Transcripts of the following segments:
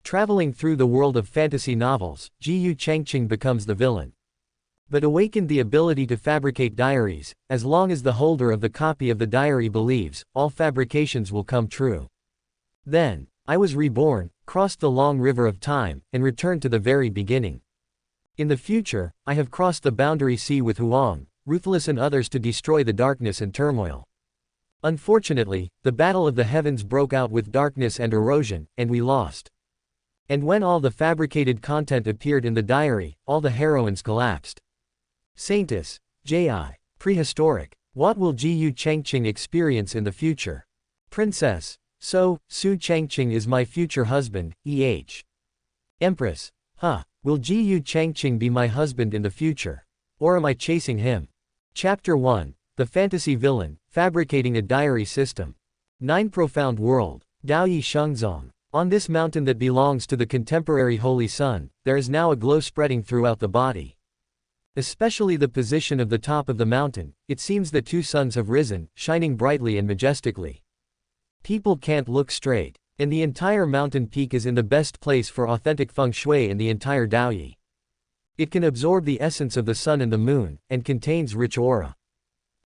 Traveling through the world of fantasy novels, Gu Changqing becomes the villain. But awakened the ability to fabricate diaries, as long as the holder of the copy of the diary believes, all fabrications will come true. Then, I was reborn, crossed the long river of time, and returned to the very beginning. In the future, I have crossed the boundary sea with Huang, ruthless and others to destroy the darkness and turmoil. Unfortunately, the battle of the heavens broke out with darkness and erosion, and we lost. And when all the fabricated content appeared in the diary, all the heroines collapsed. Saintess, J.I. Prehistoric. What will Gu Changqing experience in the future? Princess. So, Su Changqing is my future husband, E.H. Empress. Will Gu Changqing be my husband in the future? Or am I chasing him? Chapter 1. The Fantasy Villain, Fabricating a Diary System. 9 Profound World. Daoyi Shengzong. On this mountain that belongs to the contemporary Holy Sun, there is now a glow spreading throughout the body. Especially the position of the top of the mountain, it seems that 2 suns have risen, shining brightly and majestically. People can't look straight, and the entire mountain peak is in the best place for authentic feng shui in the entire Daoyi. It can absorb the essence of the sun and the moon, and contains rich aura.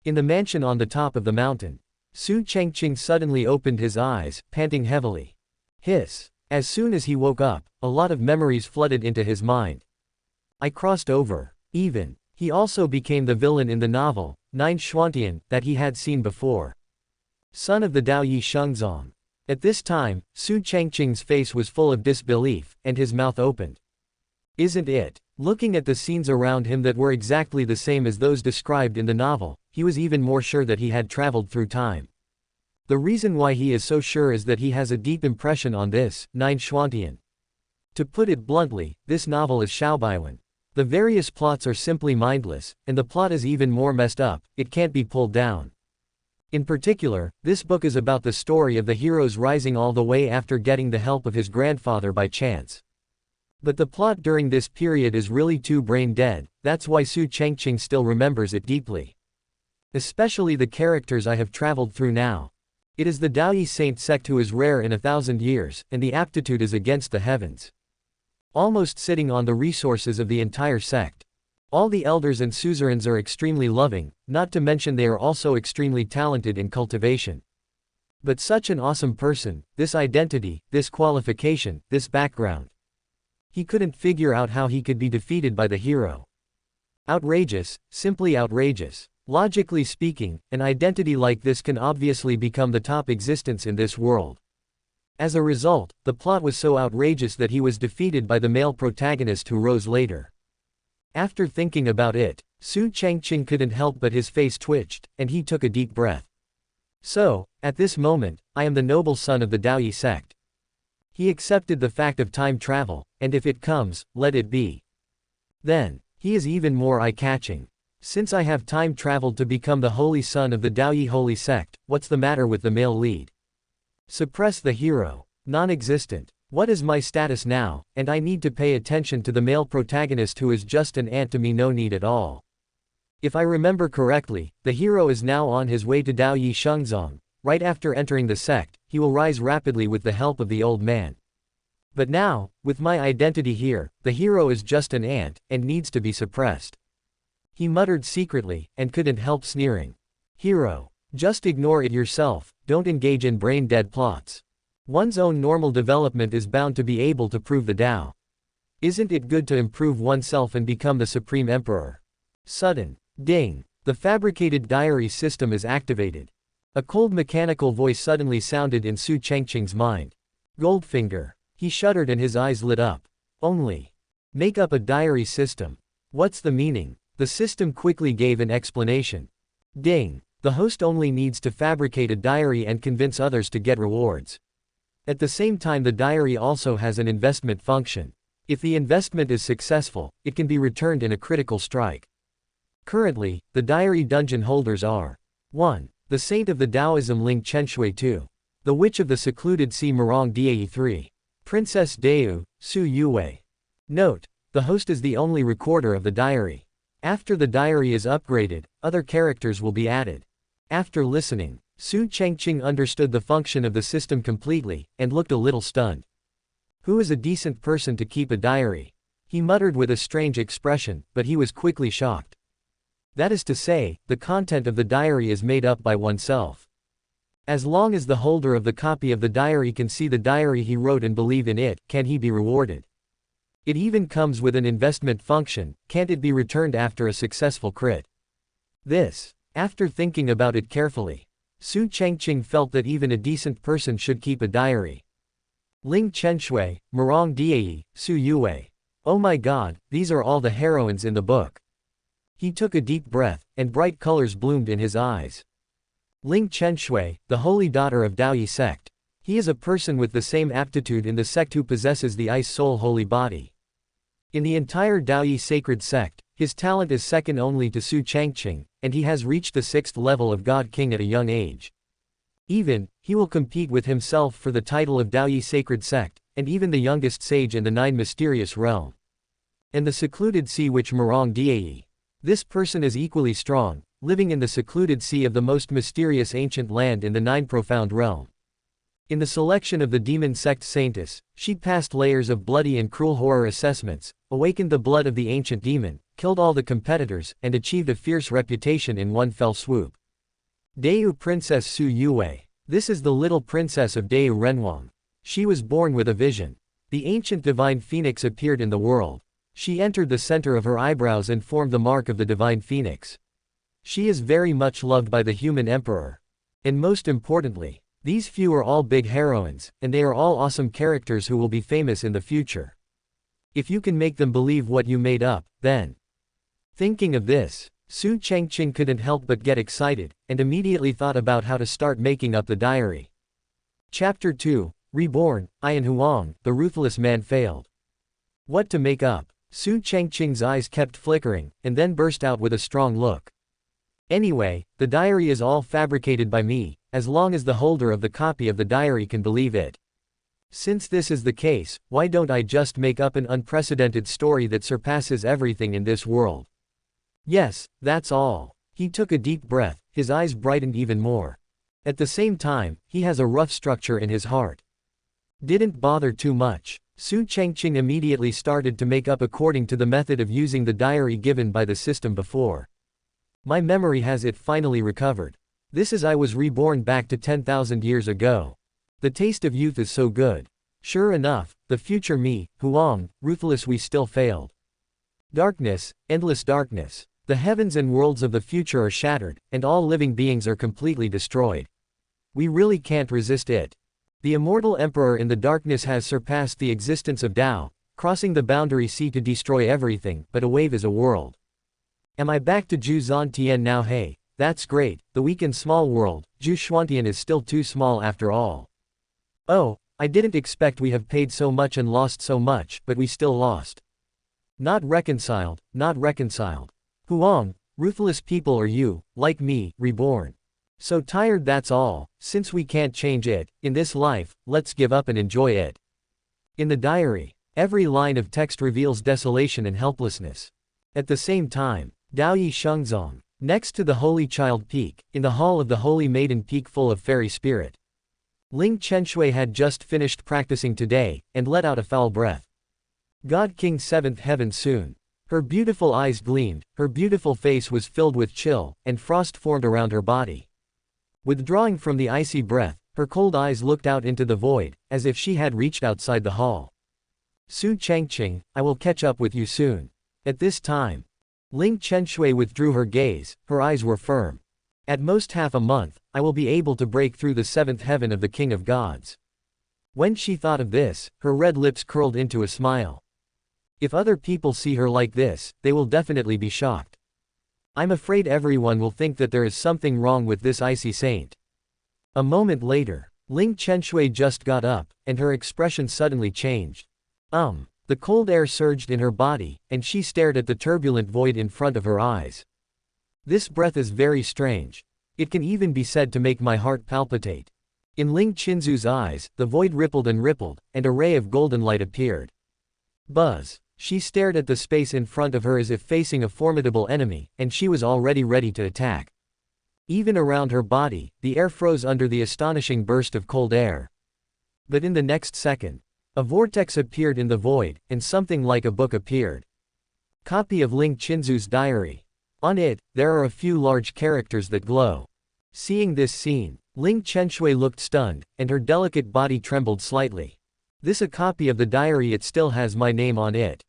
In the mansion on the top of the mountain, Su Changqing suddenly opened his eyes, panting heavily. Hiss. As soon as he woke up, a lot of memories flooded into his mind. I crossed over. Even. He also became the villain in the novel, 9 Xuantian, that he had seen before. Son of the Daoyi Shengzong. At this time, Su Changqing's face was full of disbelief, and his mouth opened. Isn't it? Looking at the scenes around him that were exactly the same as those described in the novel, he was even more sure that he had traveled through time. The reason why he is so sure is that he has a deep impression on this, 9 Xuantian. To put it bluntly, this novel is Shaobaiwen. The various plots are simply mindless, and the plot is even more messed up, it can't be pulled down. In particular, this book is about the story of the heroes rising all the way after getting the help of his grandfather by chance. But the plot during this period is really too brain dead, that's why Su Changqing still remembers it deeply. Especially the characters I have traveled through now. It is the Daoyi saint sect who is rare in 1,000 years, and the aptitude is against the heavens. Almost sitting on the resources of the entire sect. All the elders and suzerains are extremely loving, not to mention they are also extremely talented in cultivation. But such an awesome person, this identity, this qualification, this background. He couldn't figure out how he could be defeated by the hero. Outrageous, simply outrageous. Logically speaking, an identity like this can obviously become the top existence in this world. As a result, the plot was so outrageous that he was defeated by the male protagonist who rose later. After thinking about it, Su Changqing couldn't help but his face twitched, and he took a deep breath. So, at this moment, I am the noble son of the Daoyi sect. He accepted the fact of time travel, and if it comes, let it be. Then, he is even more eye-catching. Since I have time traveled to become the holy son of the Daoyi holy sect, what's the matter with the male lead? Suppress the hero. Non-existent. What is my status now, and I need to pay attention to the male protagonist who is just an ant to me, no need at all. If I remember correctly, the hero is now on his way to Daoyi Shengzong. Right after entering the sect, he will rise rapidly with the help of the old man. But now, with my identity here, the hero is just an ant, and needs to be suppressed. He muttered secretly, and couldn't help sneering. Hero. Just ignore it yourself, don't engage in brain-dead plots. One's own normal development is bound to be able to prove the Tao. Isn't it good to improve oneself and become the Supreme Emperor? Sudden. Ding. The fabricated diary system is activated. A cold mechanical voice suddenly sounded in Su Changqing's mind. Goldfinger. He shuddered and his eyes lit up. Only. Make up a diary system. What's the meaning? The system quickly gave an explanation. Ding. The host only needs to fabricate a diary and convince others to get rewards. At the same time, the diary also has an investment function. If the investment is successful, it can be returned in a critical strike. Currently, the diary dungeon holders are 1. The Saint of the Taoism Ling Chenshui 2. The Witch of the Secluded Sea Murong Dae 3. Princess Deu, Su Yue. Note: the host is the only recorder of the diary. After the diary is upgraded, other characters will be added. After listening, Su Changqing understood the function of the system completely, and looked a little stunned. Who is a decent person to keep a diary? He muttered with a strange expression, but he was quickly shocked. That is to say, the content of the diary is made up by oneself. As long as the holder of the copy of the diary can see the diary he wrote and believe in it, can he be rewarded? It even comes with an investment function, can't it be returned after a successful crit? This. After thinking about it carefully, Su Changqing felt that even a decent person should keep a diary. Ling Chenshui, Murong Diei, Su Yue. Oh my god, these are all the heroines in the book. He took a deep breath, and bright colors bloomed in his eyes. Ling Chenshui, the holy daughter of Daoyi sect. He is a person with the same aptitude in the sect who possesses the ice soul holy body. In the entire Daoyi sacred sect, his talent is second only to Su Changqing, and he has reached the 6th level of God King at a young age. Even, he will compete with himself for the title of Daoyi sacred sect, and even the youngest sage in the 9 mysterious realm. And the secluded sea which Murong Diei. This person is equally strong, living in the secluded sea of the most mysterious ancient land in the 9 profound realm. In the selection of the demon sect saintess, she passed layers of bloody and cruel horror assessments, awakened the blood of the ancient demon, killed all the competitors, and achieved a fierce reputation in one fell swoop. Deu Princess Su Yue. This is the little princess of Deu Renwang. She was born with a vision. The ancient divine phoenix appeared in the world. She entered the center of her eyebrows and formed the mark of the divine phoenix. She is very much loved by the human emperor. And most importantly, these few are all big heroines, and they are all awesome characters who will be famous in the future. If you can make them believe what you made up, then. Thinking of this, Su Changqing couldn't help but get excited, and immediately thought about how to start making up the diary. Chapter 2, Reborn, I and Huang, the ruthless man failed. What to make up? Su Changqing's eyes kept flickering, and then burst out with a strong look. Anyway, the diary is all fabricated by me, as long as the holder of the copy of the diary can believe it. Since this is the case, why don't I just make up an unprecedented story that surpasses everything in this world? Yes, that's all. He took a deep breath, his eyes brightened even more. At the same time, he has a rough structure in his heart. Didn't bother too much. Su Changqing immediately started to make up according to the method of using the diary given by the system before. My memory has it finally recovered. This is I was reborn back to 10,000 years ago. The taste of youth is so good. Sure enough, the future me, Huang, ruthless we still failed. Darkness, endless darkness. The heavens and worlds of the future are shattered, and all living beings are completely destroyed. We really can't resist it. The immortal emperor in the darkness has surpassed the existence of Tao, crossing the boundary sea to destroy everything, but a wave is a world. Am I back to Zhu Zhantian now? Hey, that's great, the weak and small world, Zhu Zhantian is still too small after all. Oh, I didn't expect we have paid so much and lost so much, but we still lost. Not reconciled, not reconciled. Huang, ruthless people are you, like me, reborn. So tired that's all, since we can't change it, in this life, let's give up and enjoy it. In the diary, every line of text reveals desolation and helplessness. At the same time, Daoyi Shengzong, next to the Holy Child Peak, in the hall of the Holy Maiden Peak full of fairy spirit. Ling Chenshui had just finished practicing today, and let out a foul breath. God King 7th heaven soon. Her beautiful eyes gleamed, her beautiful face was filled with chill, and frost formed around her body. Withdrawing from the icy breath, her cold eyes looked out into the void, as if she had reached outside the hall. Su Changqing, I will catch up with you soon. At this time, Ling Chenshui withdrew her gaze, her eyes were firm. At most half a month, I will be able to break through the 7th heaven of the King of Gods. When she thought of this, her red lips curled into a smile. If other people see her like this, they will definitely be shocked. I'm afraid everyone will think that there is something wrong with this icy saint. A moment later, Ling Chenshui just got up, and her expression suddenly changed. The cold air surged in her body, and she stared at the turbulent void in front of her eyes. This breath is very strange. It can even be said to make my heart palpitate. In Ling Chinzu's eyes, the void rippled, and a ray of golden light appeared. Buzz. She stared at the space in front of her as if facing a formidable enemy, and she was already ready to attack. Even around her body, the air froze under the astonishing burst of cold air. But in the next second, A vortex appeared in the void, and something like a book appeared. Copy of Ling Qinzu's diary. On it, there are a few large characters that glow. Seeing this scene, Ling Qinshui looked stunned, and her delicate body trembled slightly. This a copy of the diary, it still has my name on it.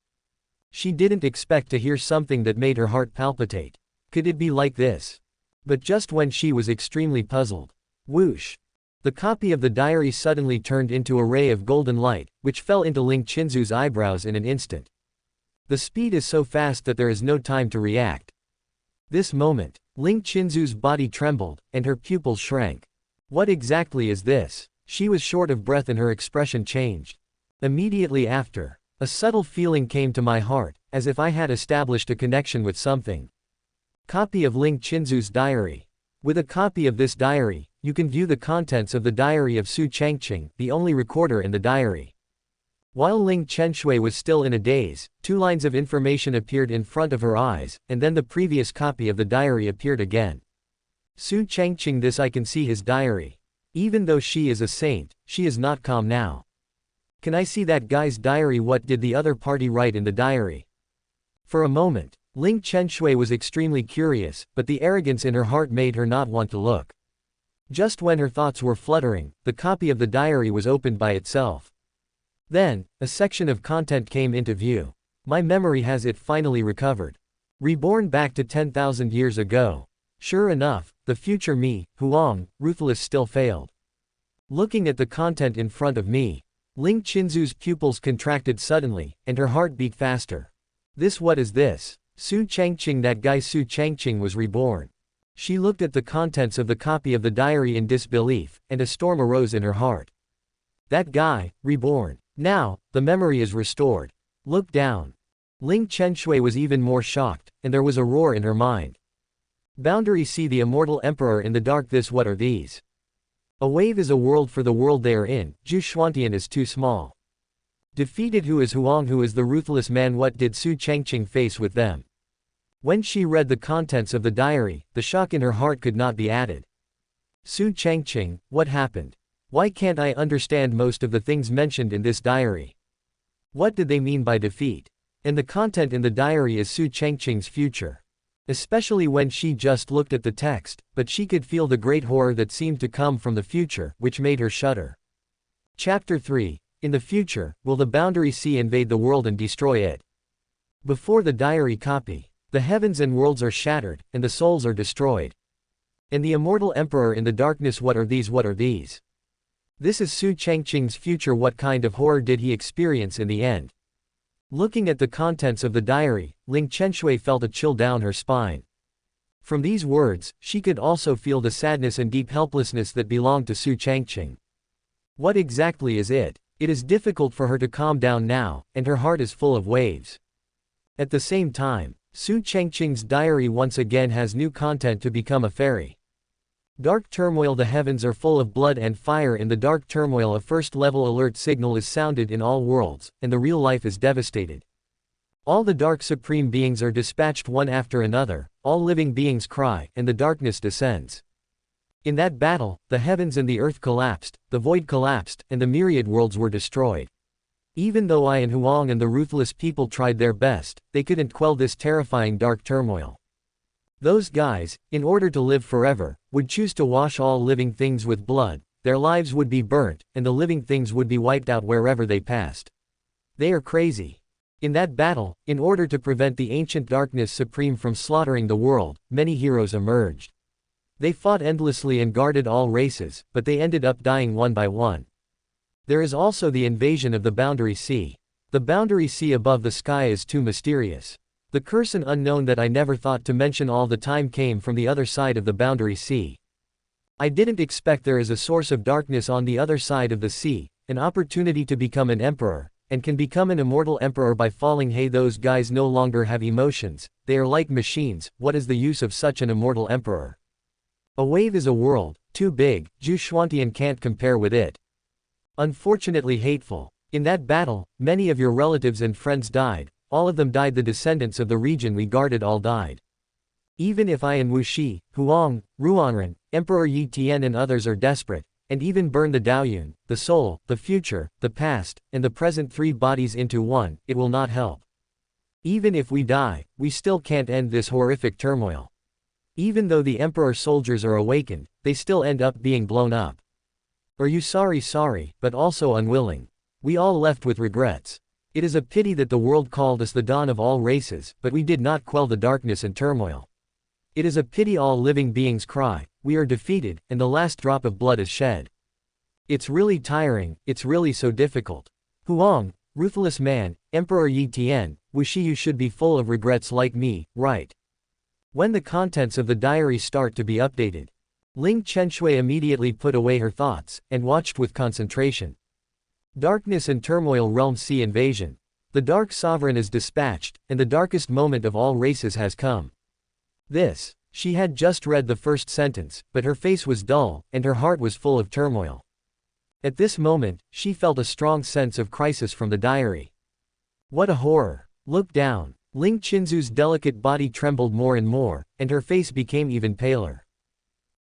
She didn't expect to hear something that made her heart palpitate. Could it be like this? But just when she was extremely puzzled, whoosh! The copy of the diary suddenly turned into a ray of golden light, which fell into Ling Qinzu's eyebrows in an instant. The speed is so fast that there is no time to react. This moment, Ling Qinzu's body trembled, and her pupils shrank. What exactly is this? She was short of breath and her expression changed. Immediately after, a subtle feeling came to my heart, as if I had established a connection with something. Copy of Ling Qinzu's diary. With a copy of this diary, you can view the contents of the diary of Su Changqing, the only recorder in the diary. While Ling Qinshui was still in a daze, 2 lines of information appeared in front of her eyes, and then the previous copy of the diary appeared again. Su Changqing, this I can see his diary. Even though she is a saint, she is not calm now. Can I see that guy's diary? What did the other party write in the diary? For a moment, Ling Qinshui was extremely curious, but the arrogance in her heart made her not want to look. Just when her thoughts were fluttering, the copy of the diary was opened by itself. Then, a section of content came into view. My memory has it finally recovered. Reborn back to 10,000 years ago. Sure enough, the future me, Huang, ruthless, still failed. Looking at the content in front of me, Ling Qinzu's pupils contracted suddenly, and her heart beat faster. What is this? Su Changqing, that guy Su Changqing was reborn. She looked at the contents of the copy of the diary in disbelief, and a storm arose in her heart. That guy, reborn. Now, the memory is restored. Look down. Ling Qinshui was even more shocked, and there was a roar in her mind. Boundary, see the immortal emperor in the dark. What are these? A wave is a world for the world they are in. Gu Changqing is too small. Defeated, who is Huang, who is the ruthless man? What did Su Changqing face with them? When she read the contents of the diary, the shock in her heart could not be added. Su Changqing, what happened? Why can't I understand most of the things mentioned in this diary? What did they mean by defeat? And the content in the diary is Su Changqing's future. Especially when she just looked at the text, but she could feel the great horror that seemed to come from the future, which made her shudder. Chapter 3. In the future, will the Boundary Sea invade the world and destroy it? Before the diary copy, the heavens and worlds are shattered, and the souls are destroyed. And the immortal emperor in the darkness, what are these? What are these? This is Su Changqing's future. What kind of horror did he experience in the end? Looking at the contents of the diary, Ling Qinshui felt a chill down her spine. From these words, she could also feel the sadness and deep helplessness that belonged to Su Changqing. What exactly is it? It is difficult for her to calm down now, and her heart is full of waves. At the same time, Su Changqing's diary once again has new content to become a fairy. Dark turmoil. The heavens are full of blood and fire. In the dark turmoil, a first-level alert signal is sounded in all worlds, and the real life is devastated. All the dark supreme beings are dispatched one after another, all living beings cry, and the darkness descends. In that battle, the heavens and the earth collapsed, the void collapsed, and the myriad worlds were destroyed. Even though I and Huang and the ruthless people tried their best, they couldn't quell this terrifying dark turmoil. Those guys, in order to live forever, would choose to wash all living things with blood. Their lives would be burnt, and the living things would be wiped out wherever they passed. They are crazy. In that battle, in order to prevent the ancient darkness supreme from slaughtering the world, many heroes emerged. They fought endlessly and guarded all races, but they ended up dying one by one. There is also the invasion of the Boundary Sea. The Boundary Sea above the sky is too mysterious. The curse and unknown that I never thought to mention all the time came from the other side of the Boundary Sea. I didn't expect there is a source of darkness on the other side of the sea, an opportunity to become an emperor, and can become an immortal emperor by falling. Hey, those guys no longer have emotions, they are like machines. What is the use of such an immortal emperor? A wave is a world, too big, Gu Changqing can't compare with it. Unfortunately hateful. In that battle, many of your relatives and friends died. All of them died. The descendants of the region we guarded all died. Even if I and Wuxi, Huang, Ruenren, Emperor Yi Tian and others are desperate, and even burn the Daoyun, the soul, the future, the past, and the present three bodies into one, it will not help. Even if we die, we still can't end this horrific turmoil. Even though the Emperor soldiers are awakened, they still end up being blown up. Are you sorry, but also unwilling? We all left with regrets. It is a pity that the world called us the dawn of all races, but we did not quell the darkness and turmoil. It is a pity all living beings cry, we are defeated, and the last drop of blood is shed. It's really tiring, it's really so difficult. Huang, ruthless man, Emperor Yi Tian, wish you should be full of regrets like me, right? When the contents of the diary start to be updated. Ling Chenshui immediately put away her thoughts, and watched with concentration. Darkness and turmoil realm sea invasion. The Dark Sovereign is dispatched, and the darkest moment of all races has come. She had just read the first sentence, but her face was dull, and her heart was full of turmoil. At this moment, she felt a strong sense of crisis from the diary. What a horror! Look down. Ling Qinzu's delicate body trembled more and more, and her face became even paler.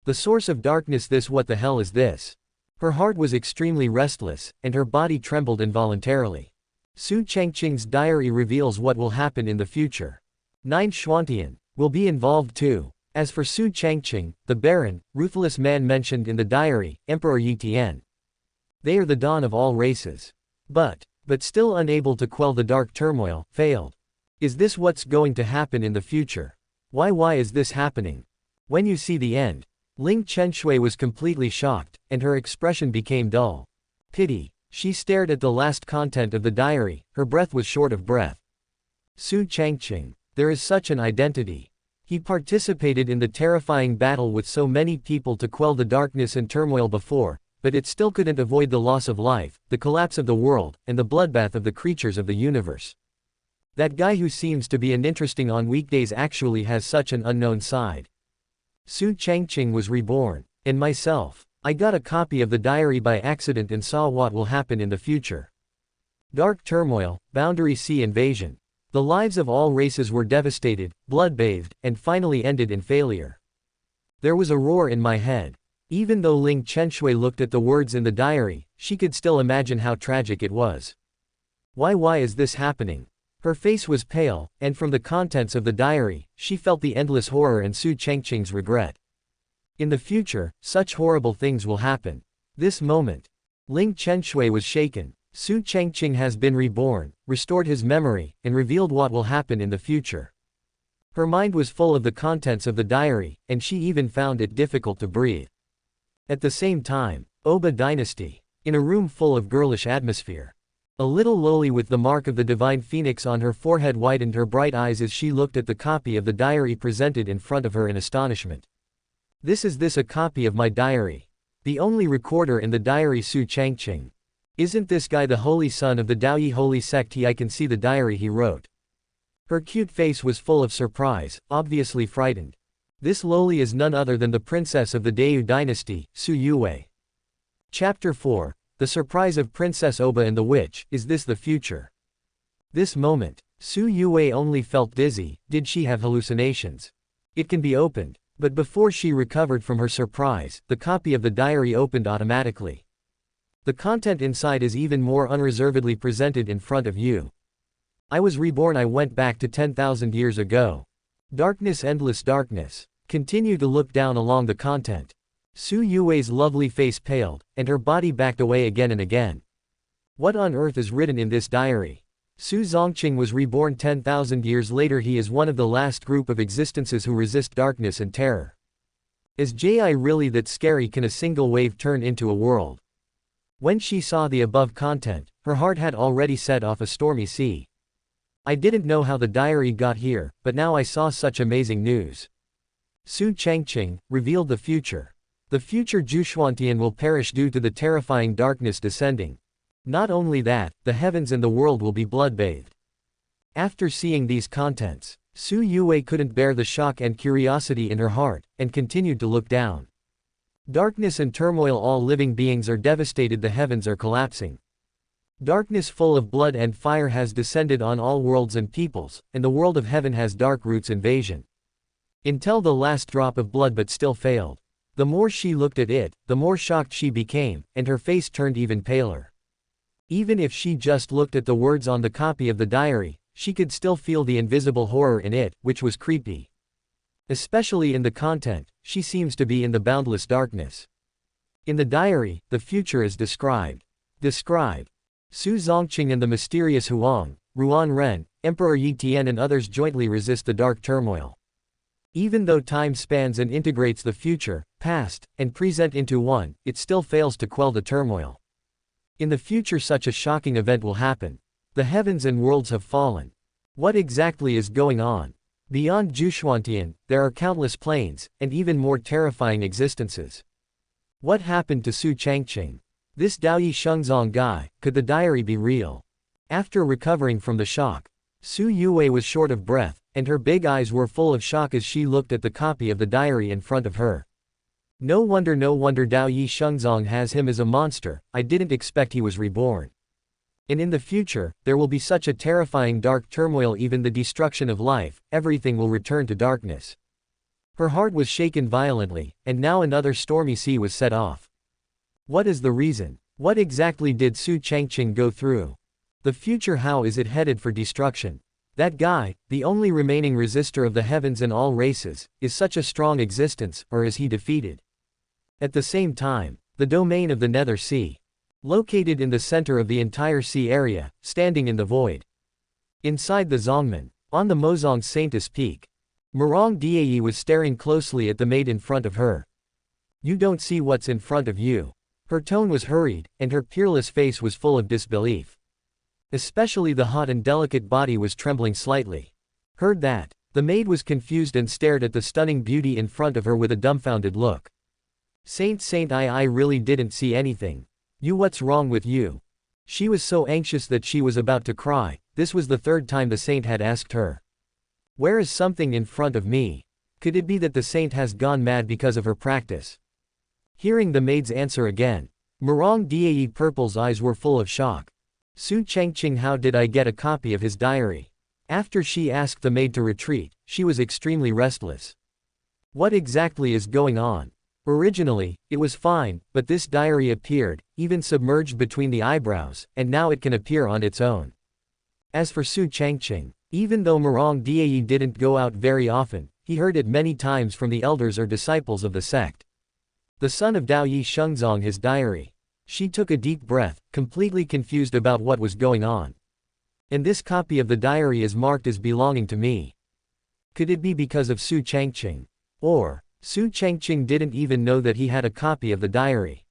The source of darkness, what the hell is this? Her heart was extremely restless, and her body trembled involuntarily. Su Changqing's diary reveals what will happen in the future. 9 Xuantian will be involved too. As for Su Changqing, the Baron, ruthless man mentioned in the diary, Emperor Yi Tian. They are the dawn of all races. But still unable to quell the dark turmoil, failed. Is this what's going to happen in the future? Why is this happening? When you see the end. Ling Chenshui was completely shocked, and her expression became dull. Pity. She stared at the last content of the diary, her breath was short of breath. Su Changqing. There is such an identity. He participated in the terrifying battle with so many people to quell the darkness and turmoil before, but it still couldn't avoid the loss of life, the collapse of the world, and the bloodbath of the creatures of the universe. That guy who seems to be uninteresting on weekdays actually has such an unknown side. Su Changqing was reborn. And myself. I got a copy of the diary by accident and saw what will happen in the future. Dark turmoil, boundary sea invasion. The lives of all races were devastated, blood-bathed, and finally ended in failure. There was a roar in my head. Even though Ling Chenshui looked at the words in the diary, she could still imagine how tragic it was. Why is this happening? Her face was pale, and from the contents of the diary, she felt the endless horror and Su Changqing's regret. In the future, such horrible things will happen. This moment. Ling Chenshui was shaken. Su Changqing has been reborn, restored his memory, and revealed what will happen in the future. Her mind was full of the contents of the diary, and she even found it difficult to breathe. At the same time, Oba Dynasty. In a room full of girlish atmosphere. A little lowly with the mark of the divine phoenix on her forehead widened her bright eyes as she looked at the copy of the diary presented in front of her in astonishment. This a copy of my diary? The only recorder in the diary, Su Changqing. Isn't this guy the holy son of the Daoyi holy sect? I can see the diary he wrote. Her cute face was full of surprise, obviously frightened. This lowly is none other than the princess of the Daoyu dynasty, Su Yue. Chapter 4. The surprise of Princess Oba and the witch. Is this the future? This moment. Su Yue only felt dizzy. Did she have hallucinations? It can be opened. But before she recovered from her surprise, the copy of the diary opened automatically. The content inside is even more unreservedly presented in front of you. I was reborn. I went back to 10,000 years ago. Darkness, endless darkness. Continue to look down along the content. Su Yue's lovely face paled, and her body backed away again and again. What on earth is written in this diary? Su Changqing was reborn 10,000 years later. He is one of the last group of existences who resist darkness and terror. Is Ji really that scary? Can a single wave turn into a world? When she saw the above content, her heart had already set off a stormy sea. I didn't know how the diary got here, but now I saw such amazing news. Su Changqing revealed the future. The future Gu Changqing will perish due to the terrifying darkness descending. Not only that, the heavens and the world will be blood-bathed. After seeing these contents, Su Yue couldn't bear the shock and curiosity in her heart, and continued to look down. Darkness and turmoil, all living beings are devastated, the heavens are collapsing. Darkness full of blood and fire has descended on all worlds and peoples, and the world of heaven has dark roots invasion. Until the last drop of blood but still failed. The more she looked at it, the more shocked she became, and her face turned even paler. Even if she just looked at the words on the copy of the diary, she could still feel the invisible horror in it, which was creepy. Especially in the content, she seems to be in the boundless darkness. In the diary, the future is described. Su Changqing and the mysterious Huang, Ruenren, Emperor Yi Tian and others jointly resist the dark turmoil. Even though time spans and integrates the future, past, and present into one, it still fails to quell the turmoil. In the future such a shocking event will happen. The heavens and worlds have fallen. What exactly is going on? Beyond Gu Changqing, there are countless planes, and even more terrifying existences. What happened to Su Changqing? This Daoyi Shengzong guy, could the diary be real? After recovering from the shock, Su Yue was short of breath, and her big eyes were full of shock as she looked at the copy of the diary in front of her. No wonder Daoyi Shengzong has him as a monster. I didn't expect he was reborn. And in the future, there will be such a terrifying dark turmoil, even the destruction of life, everything will return to darkness. Her heart was shaken violently, and now another stormy sea was set off. What is the reason? What exactly did Su Changqing go through? The future, how is it headed for destruction? That guy, the only remaining resistor of the heavens and all races, is such a strong existence, or is he defeated? At the same time, the domain of the Nether Sea. Located in the center of the entire sea area, standing in the void. Inside the Zongmen, on the Mozong Saintus Peak, Murong Dai was staring closely at the maid in front of her. You don't see what's in front of you. Her tone was hurried, and her peerless face was full of disbelief. Especially the hot and delicate body was trembling slightly. Heard that? The maid was confused and stared at the stunning beauty in front of her with a dumbfounded look. Saint I really didn't see anything. You, what's wrong with you? She was so anxious that she was about to cry. This was the third time the saint had asked her. Where is something in front of me? Could it be that the saint has gone mad because of her practice? Hearing the maid's answer again, Murong Dai Purple's eyes were full of shock. Su Changqing, how did I get a copy of his diary? After she asked the maid to retreat, she was extremely restless. What exactly is going on? Originally, it was fine, but this diary appeared, even submerged between the eyebrows, and now it can appear on its own. As for Su Changqing, even though Murong Dai didn't go out very often, he heard it many times from the elders or disciples of the sect. The son of Daoyi Shengzong, his diary. She took a deep breath, completely confused about what was going on. And this copy of the diary is marked as belonging to me. Could it be because of Su Changqing? Or, Su Changqing didn't even know that he had a copy of the diary.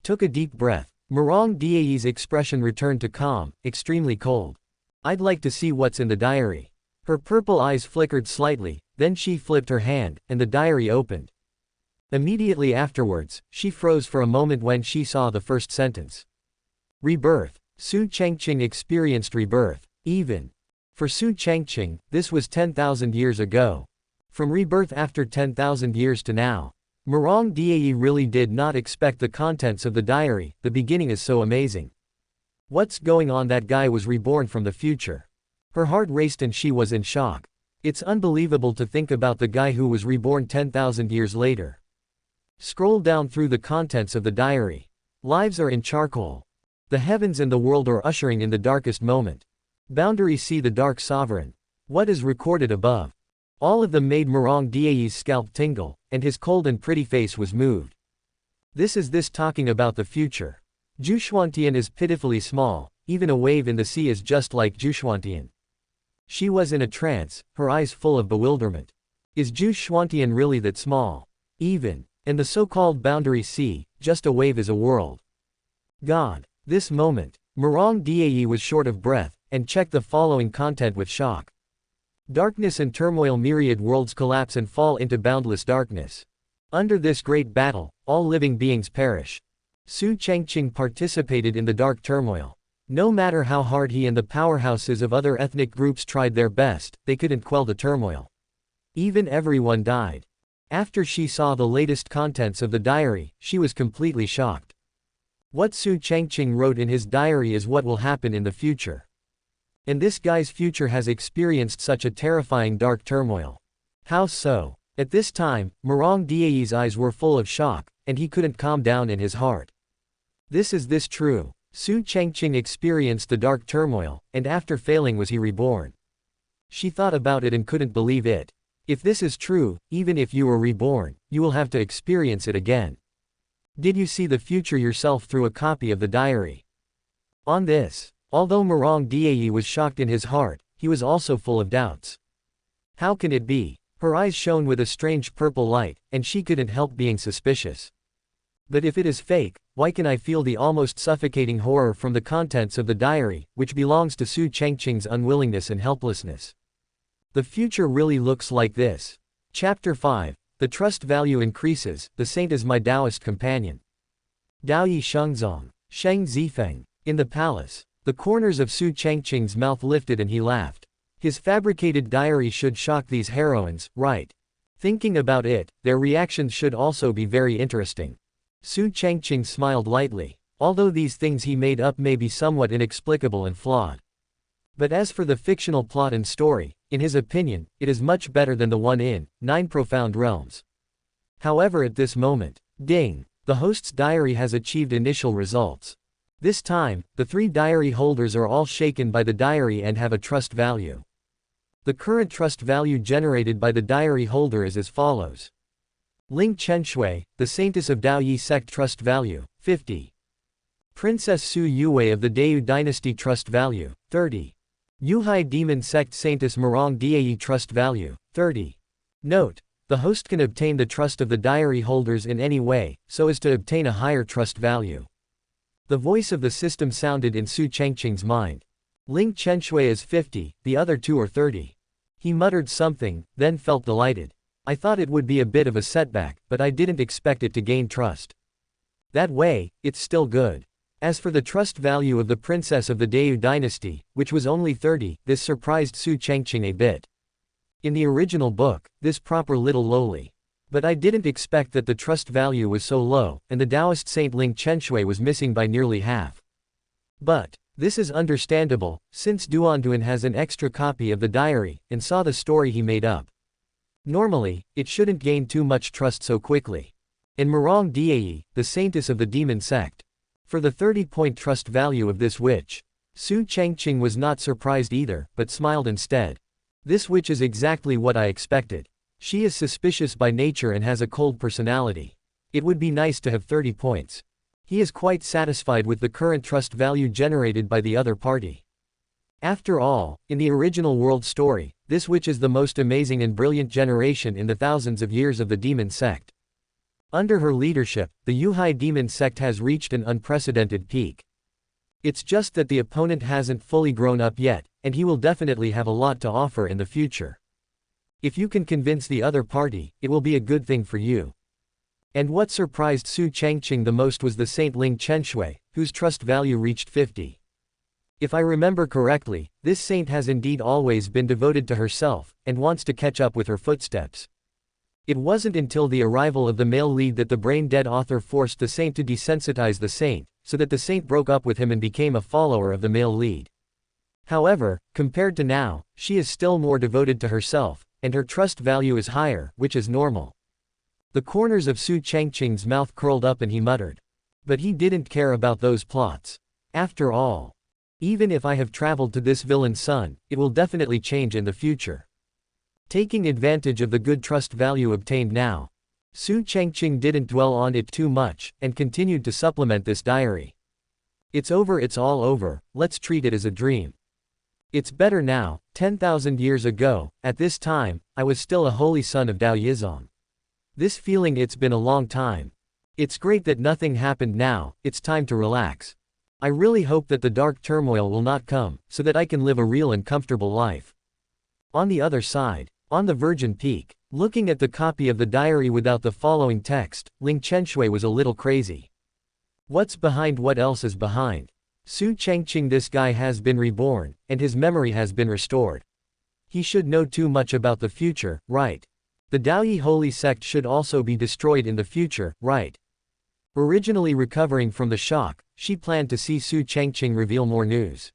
Took a deep breath. Murong Dai's expression returned to calm, extremely cold. I'd like to see what's in the diary. Her purple eyes flickered slightly, then she flipped her hand, and the diary opened. Immediately afterwards, she froze for a moment when she saw the first sentence. Rebirth. Su Changqing experienced rebirth. Even. For Su Changqing, this was 10,000 years ago. From rebirth after 10,000 years to now. Murong Dai really did not expect the contents of the diary. The beginning is so amazing. What's going on? That guy was reborn from the future. Her heart raced and she was in shock. It's unbelievable to think about the guy who was reborn 10,000 years later. Scroll down through the contents of the diary. Lives are in charcoal. The heavens and the world are ushering in the darkest moment. Boundaries see the dark sovereign. What is recorded above? All of them made Murong Dai's scalp tingle, and his cold and pretty face was moved. This talking about the future. Gu Changqing is pitifully small, even a wave in the sea is just like Gu Changqing. She was in a trance, her eyes full of bewilderment. Is Gu Changqing really that small? Even, in the so-called boundary sea, just a wave is a world. God. This moment, Murong Dai was short of breath, and checked the following content with shock. Darkness and turmoil, myriad worlds collapse and fall into boundless darkness. Under this great battle, all living beings perish. Su Changqing participated in the dark turmoil. No matter how hard he and the powerhouses of other ethnic groups tried their best, they couldn't quell the turmoil. Even everyone died. After she saw the latest contents of the diary, she was completely shocked. What Su Changqing wrote in his diary is what will happen in the future. And this guy's future has experienced such a terrifying dark turmoil. How so? At this time, Murong Die's eyes were full of shock, and he couldn't calm down in his heart. Is this true? Su Changqing experienced the dark turmoil, and after failing was he reborn? She thought about it and couldn't believe it. If this is true, even if you were reborn, you will have to experience it again. Did you see the future yourself through a copy of the diary? On this, although Murong Die was shocked in his heart, he was also full of doubts. How can it be? Her eyes shone with a strange purple light, and she couldn't help being suspicious. But if it is fake, why can I feel the almost suffocating horror from the contents of the diary, which belongs to Su Changqing's unwillingness and helplessness? The future really looks like this. Chapter 5. The trust value increases, the saint is my Taoist companion. Daoyi Shengzong. Sheng Zifeng. In the palace, the corners of Su Changqing's mouth lifted and he laughed. His fabricated diary should shock these heroines, right? Thinking about it, their reactions should also be very interesting. Su Changqing smiled lightly. Although these things he made up may be somewhat inexplicable and flawed. But as for the fictional plot and story, in his opinion, it is much better than the one in 9 Profound Realms. However, at this moment, ding, the host's diary has achieved initial results. This time, the 3 diary holders are all shaken by the diary and have a trust value. The current trust value generated by the diary holder is as follows. Ling Chenshui, the Saintess of Daoyi Sect Trust Value, 50. Princess Su Yue of the Deu Dynasty Trust Value, 30. Yuhai Demon Sect Saintess Murong Die Trust Value, 30. Note: the host can obtain the trust of the diary holders in any way, so as to obtain a higher trust value. The voice of the system sounded in Su Changqing's mind. Ling Chenshui is 50, the other 2 are 30. He muttered something, then felt delighted. I thought it would be a bit of a setback, but I didn't expect it to gain trust. That way, it's still good. As for the trust value of the princess of the Deu dynasty, which was only 30, this surprised Su Changqing a bit. In the original book, this proper little lowly. But I didn't expect that the trust value was so low, and the Taoist saint Ling Chenshui was missing by nearly half. But this is understandable, since Duanduan has an extra copy of the diary, and saw the story he made up. Normally, it shouldn't gain too much trust so quickly. And Murong Die, the saintess of the demon sect. For the 30-point trust value of this witch, Su Changqing was not surprised either, but smiled instead. This witch is exactly what I expected. She is suspicious by nature and has a cold personality. It would be nice to have 30 points. He is quite satisfied with the current trust value generated by the other party. After all, in the original world story, this witch is the most amazing and brilliant generation in the thousands of years of the demon sect. Under her leadership, the Yuhai demon sect has reached an unprecedented peak. It's just that the opponent hasn't fully grown up yet, and he will definitely have a lot to offer in the future. If you can convince the other party, it will be a good thing for you. And what surprised Su Changqing the most was the Saint Ling Chenshui, whose trust value reached 50. If I remember correctly, this saint has indeed always been devoted to herself, and wants to catch up with her footsteps. It wasn't until the arrival of the male lead that the brain-dead author forced the saint to desensitize the saint, so that the saint broke up with him and became a follower of the male lead. However, compared to now, she is still more devoted to herself, and her trust value is higher, which is normal. The corners of Su Changqing's mouth curled up and he muttered. But he didn't care about those plots. After all, even if I have traveled to this villain's son, it will definitely change in the future. Taking advantage of the good trust value obtained now, Su Changqing didn't dwell on it too much, and continued to supplement this diary. It's over, it's all over, let's treat it as a dream. It's better now. 10,000 years ago, at this time, I was still a holy son of Daoyizong. This feeling, it's been a long time. It's great that nothing happened now, it's time to relax. I really hope that the dark turmoil will not come, so that I can live a real and comfortable life. On the other side, on the Virgin Peak, looking at the copy of the diary without the following text, Ling Chenshui was a little crazy. What's behind? What else is behind? Su Changqing, this guy has been reborn, and his memory has been restored. He should know too much about the future, right? The Daoyi Holy Sect should also be destroyed in the future, right? Originally recovering from the shock, she planned to see Su Changqing reveal more news.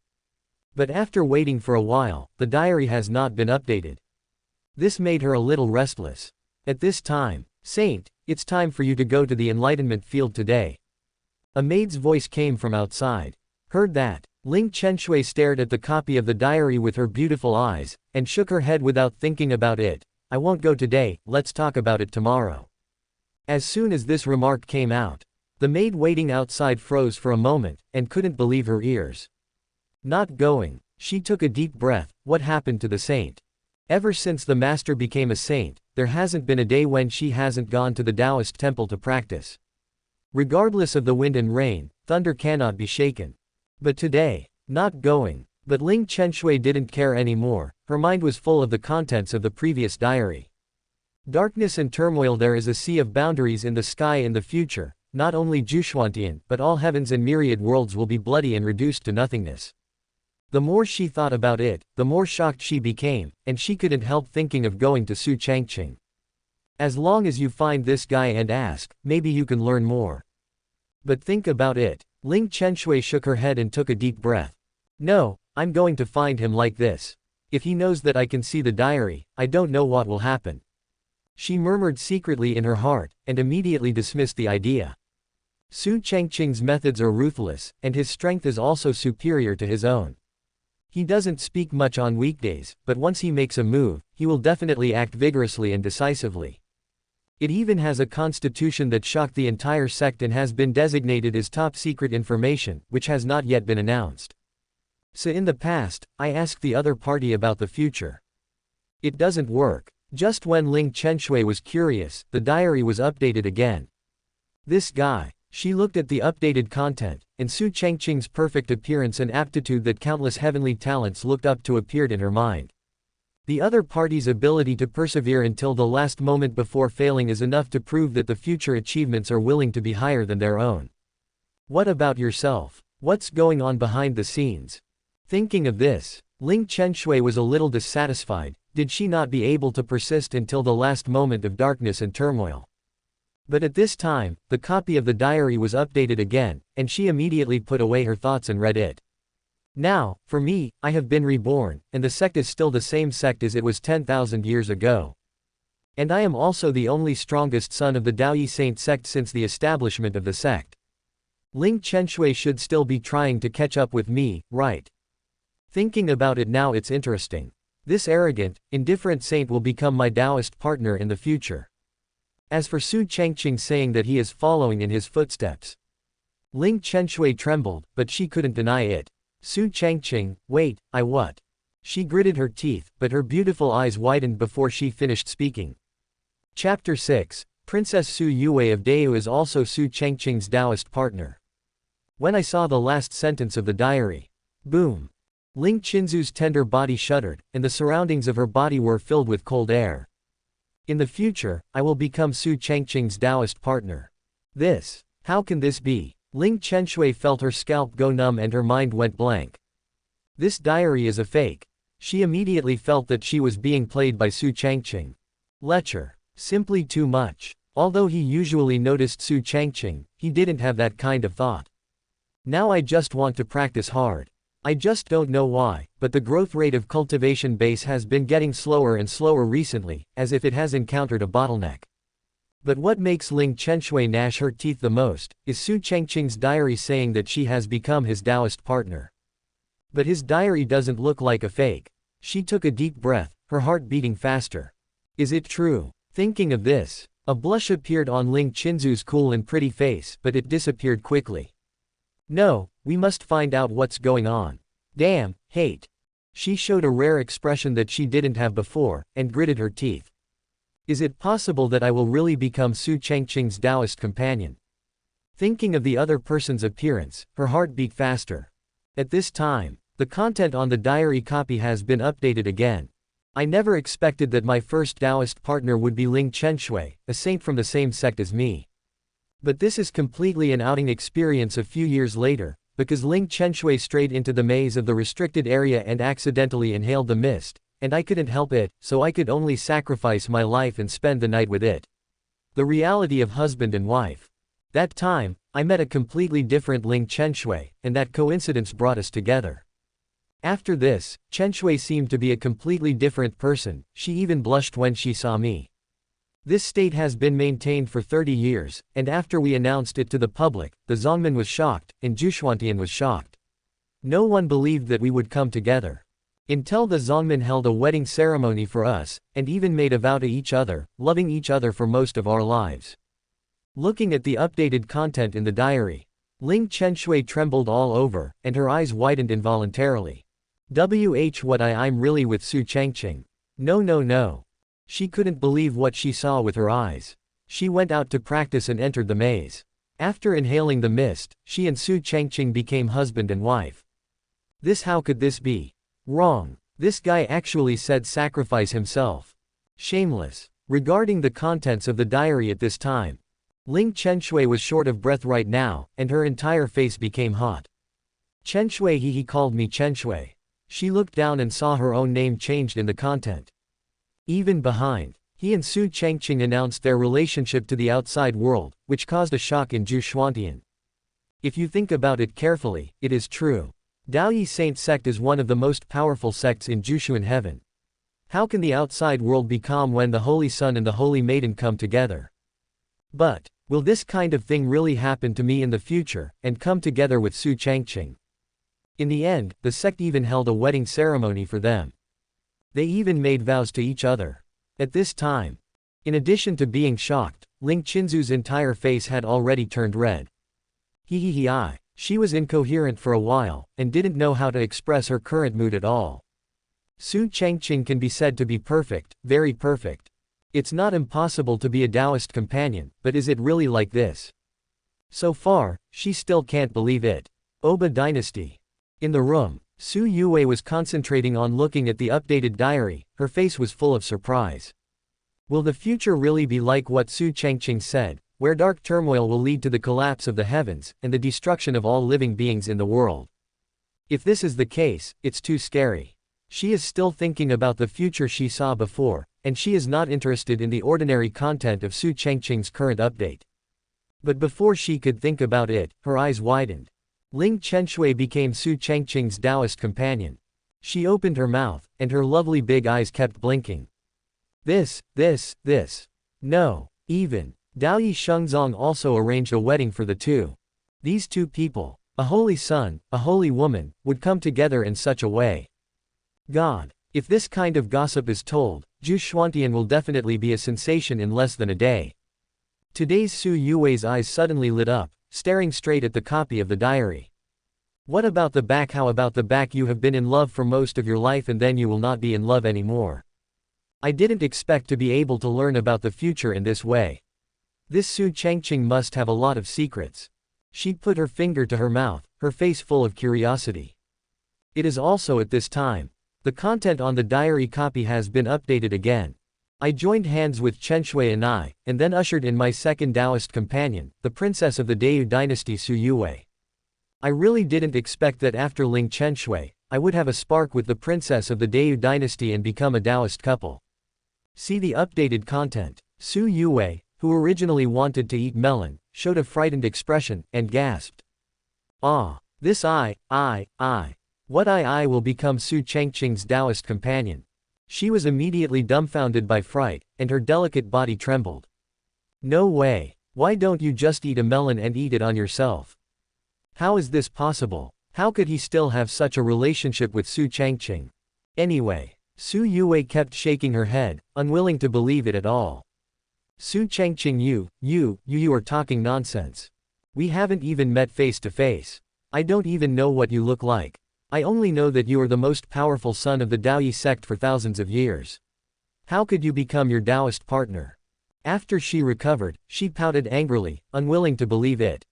But after waiting for a while, the diary has not been updated. This made her a little restless. At this time, Saint, it's time for you to go to the enlightenment field today. A maid's voice came from outside. Heard that, Ling Qianshui stared at the copy of the diary with her beautiful eyes, and shook her head without thinking about it. I won't go today, let's talk about it tomorrow. As soon as this remark came out, the maid waiting outside froze for a moment, and couldn't believe her ears. Not going. She took a deep breath. What happened to the saint? Ever since the master became a saint, there hasn't been a day when she hasn't gone to the Taoist temple to practice. Regardless of the wind and rain, thunder cannot be shaken. But today, not going. But Ling Qianshui didn't care anymore, her mind was full of the contents of the previous diary. Darkness and turmoil. There is a sea of boundaries in the sky in the future, not only Gu Changqing, but all heavens and myriad worlds will be bloody and reduced to nothingness. The more she thought about it, the more shocked she became, and she couldn't help thinking of going to Su Changqing. As long as you find this guy and ask, maybe you can learn more. But think about it. Ling Qianshui shook her head and took a deep breath. No, I'm going to find him like this. If he knows that I can see the diary, I don't know what will happen. She murmured secretly in her heart, and immediately dismissed the idea. Su Changqing's methods are ruthless, and his strength is also superior to his own. He doesn't speak much on weekdays, but once he makes a move, he will definitely act vigorously and decisively. It even has a constitution that shocked the entire sect and has been designated as top secret information, which has not yet been announced. So in the past, I asked the other party about the future. It doesn't work. Just when Ling Qianshui was curious, the diary was updated again. This guy. She looked at the updated content, and Su Changqing's perfect appearance and aptitude that countless heavenly talents looked up to appeared in her mind. The other party's ability to persevere until the last moment before failing is enough to prove that the future achievements are willing to be higher than their own. What about yourself? What's going on behind the scenes? Thinking of this, Ling Qianshui was a little dissatisfied. Did she not be able to persist until the last moment of darkness and turmoil? But at this time, the copy of the diary was updated again, and she immediately put away her thoughts and read it. Now, for me, I have been reborn, and the sect is still the same sect as it was 10,000 years ago. And I am also the only strongest son of the Daoyi Saint sect since the establishment of the sect. Ling Qianshui should still be trying to catch up with me, right? Thinking about it now, it's interesting. This arrogant, indifferent saint will become my Taoist partner in the future. As for Su Changqing saying that he is following in his footsteps, Ling Qianshui trembled, but she couldn't deny it. Su Changqing, wait, I what? She gritted her teeth, but her beautiful eyes widened before she finished speaking. Chapter 6, Princess Su Yue of Deu is also Su Changqing's Taoist partner. When I saw the last sentence of the diary, boom! Ling Qinzu's tender body shuddered, and the surroundings of her body were filled with cold air. In the future, I will become Su Changqing's Taoist partner. How can this be? Ling Qianshui felt her scalp go numb and her mind went blank. This diary is a fake. She immediately felt that she was being played by Su Changqing. Lecher. Simply too much. Although he usually noticed Su Changqing, he didn't have that kind of thought. Now I just want to practice hard. I just don't know why, but the growth rate of cultivation base has been getting slower and slower recently, as if it has encountered a bottleneck. But what makes Ling Qianshui gnash her teeth the most, is Su Changqing's diary saying that she has become his Taoist partner. But his diary doesn't look like a fake. She took a deep breath, her heart beating faster. Is it true? Thinking of this, a blush appeared on Ling Qinzu's cool and pretty face, but it disappeared quickly. No, we must find out what's going on. Damn, hate. She showed a rare expression that she didn't have before, and gritted her teeth. Is it possible that I will really become Su Changqing's Taoist companion? Thinking of the other person's appearance, her heart beat faster. At this time, the content on the diary copy has been updated again. I never expected that my first Taoist partner would be Ling Qianshui, a saint from the same sect as me. But this is completely an outing experience a few years later, because Ling Qianshui strayed into the maze of the restricted area and accidentally inhaled the mist, and I couldn't help it, so I could only sacrifice my life and spend the night with it. The reality of husband and wife. That time, I met a completely different Ling Qianshui, and that coincidence brought us together. After this, Qianshui seemed to be a completely different person, she even blushed when she saw me. This state has been maintained for 30 years, and after we announced it to the public, the Zongmen was shocked, and Gu Changqing was shocked. No one believed that we would come together. Until the Zongmen held a wedding ceremony for us, and even made a vow to each other, loving each other for most of our lives. Looking at the updated content in the diary, Ling Chenshui trembled all over, and her eyes widened involuntarily. I'm really with Su Changqing. No. She couldn't believe what she saw with her eyes. She went out to practice and entered the maze. After inhaling the mist, she and Su Changqing became husband and wife. How could this be? Wrong. This guy actually said sacrifice himself. Shameless. Regarding the contents of the diary at this time, Ling Chenshui was short of breath right now, and her entire face became hot. Chenshui, he called me Chenshui. She looked down and saw her own name changed in the content. Even behind, he and Su Changqing announced their relationship to the outside world, which caused a shock in Gu Changqing. If you think about it carefully, it is true. Daoyi Saint sect is one of the most powerful sects in Jushuan heaven. How can the outside world be calm when the Holy Sun and the Holy Maiden come together? But, will this kind of thing really happen to me in the future, and come together with Su Changqing? In the end, the sect even held a wedding ceremony for them. They even made vows to each other. At this time, in addition to being shocked, Ling Qinzu's entire face had already turned red. She was incoherent for a while, and didn't know how to express her current mood at all. Su Changqing can be said to be perfect, very perfect. It's not impossible to be a Taoist companion, but is it really like this? So far, she still can't believe it. Oba Dynasty. In the room, Su Yue was concentrating on looking at the updated diary, her face was full of surprise. Will the future really be like what Su Changqing said, where dark turmoil will lead to the collapse of the heavens, and the destruction of all living beings in the world? If this is the case, it's too scary. She is still thinking about the future she saw before, and she is not interested in the ordinary content of Su Changqing's current update. But before she could think about it, her eyes widened. Ling Chenshui became Su Changqing's Taoist companion. She opened her mouth, and her lovely big eyes kept blinking. This. No. Even. Daoyi Shengzong also arranged a wedding for the two. These two people, a holy son, a holy woman, would come together in such a way. God. If this kind of gossip is told, Gu Changqing will definitely be a sensation in less than a day. Today's Su Yue's eyes suddenly lit up, staring straight at the copy of the diary. What about the back? How about the back? You have been in love for most of your life and then you will not be in love anymore. I didn't expect to be able to learn about the future in this way. This Su Changqing must have a lot of secrets. She put her finger to her mouth, her face full of curiosity. It is also at this time. The content on the diary copy has been updated again. I joined hands with Chenshui and then ushered in my second Taoist companion, the princess of the Deu dynasty Su Yue. I really didn't expect that after Ling Chenshui, I would have a spark with the princess of the Deu dynasty and become a Taoist couple. See the updated content. Su Yue, who originally wanted to eat melon, showed a frightened expression, and gasped. This What I will become Su Changqing's Taoist companion. She was immediately dumbfounded by fright, and her delicate body trembled. No way. Why don't you just eat a melon and eat it on yourself? How is this possible? How could he still have such a relationship with Su Changqing? Anyway, Su Yue kept shaking her head, unwilling to believe it at all. Su Changqing, you are talking nonsense. We haven't even met face to face. I don't even know what you look like. I only know that you are the most powerful son of the Daoyi sect for thousands of years. How could you become your Taoist partner? After she recovered, she pouted angrily, unwilling to believe it.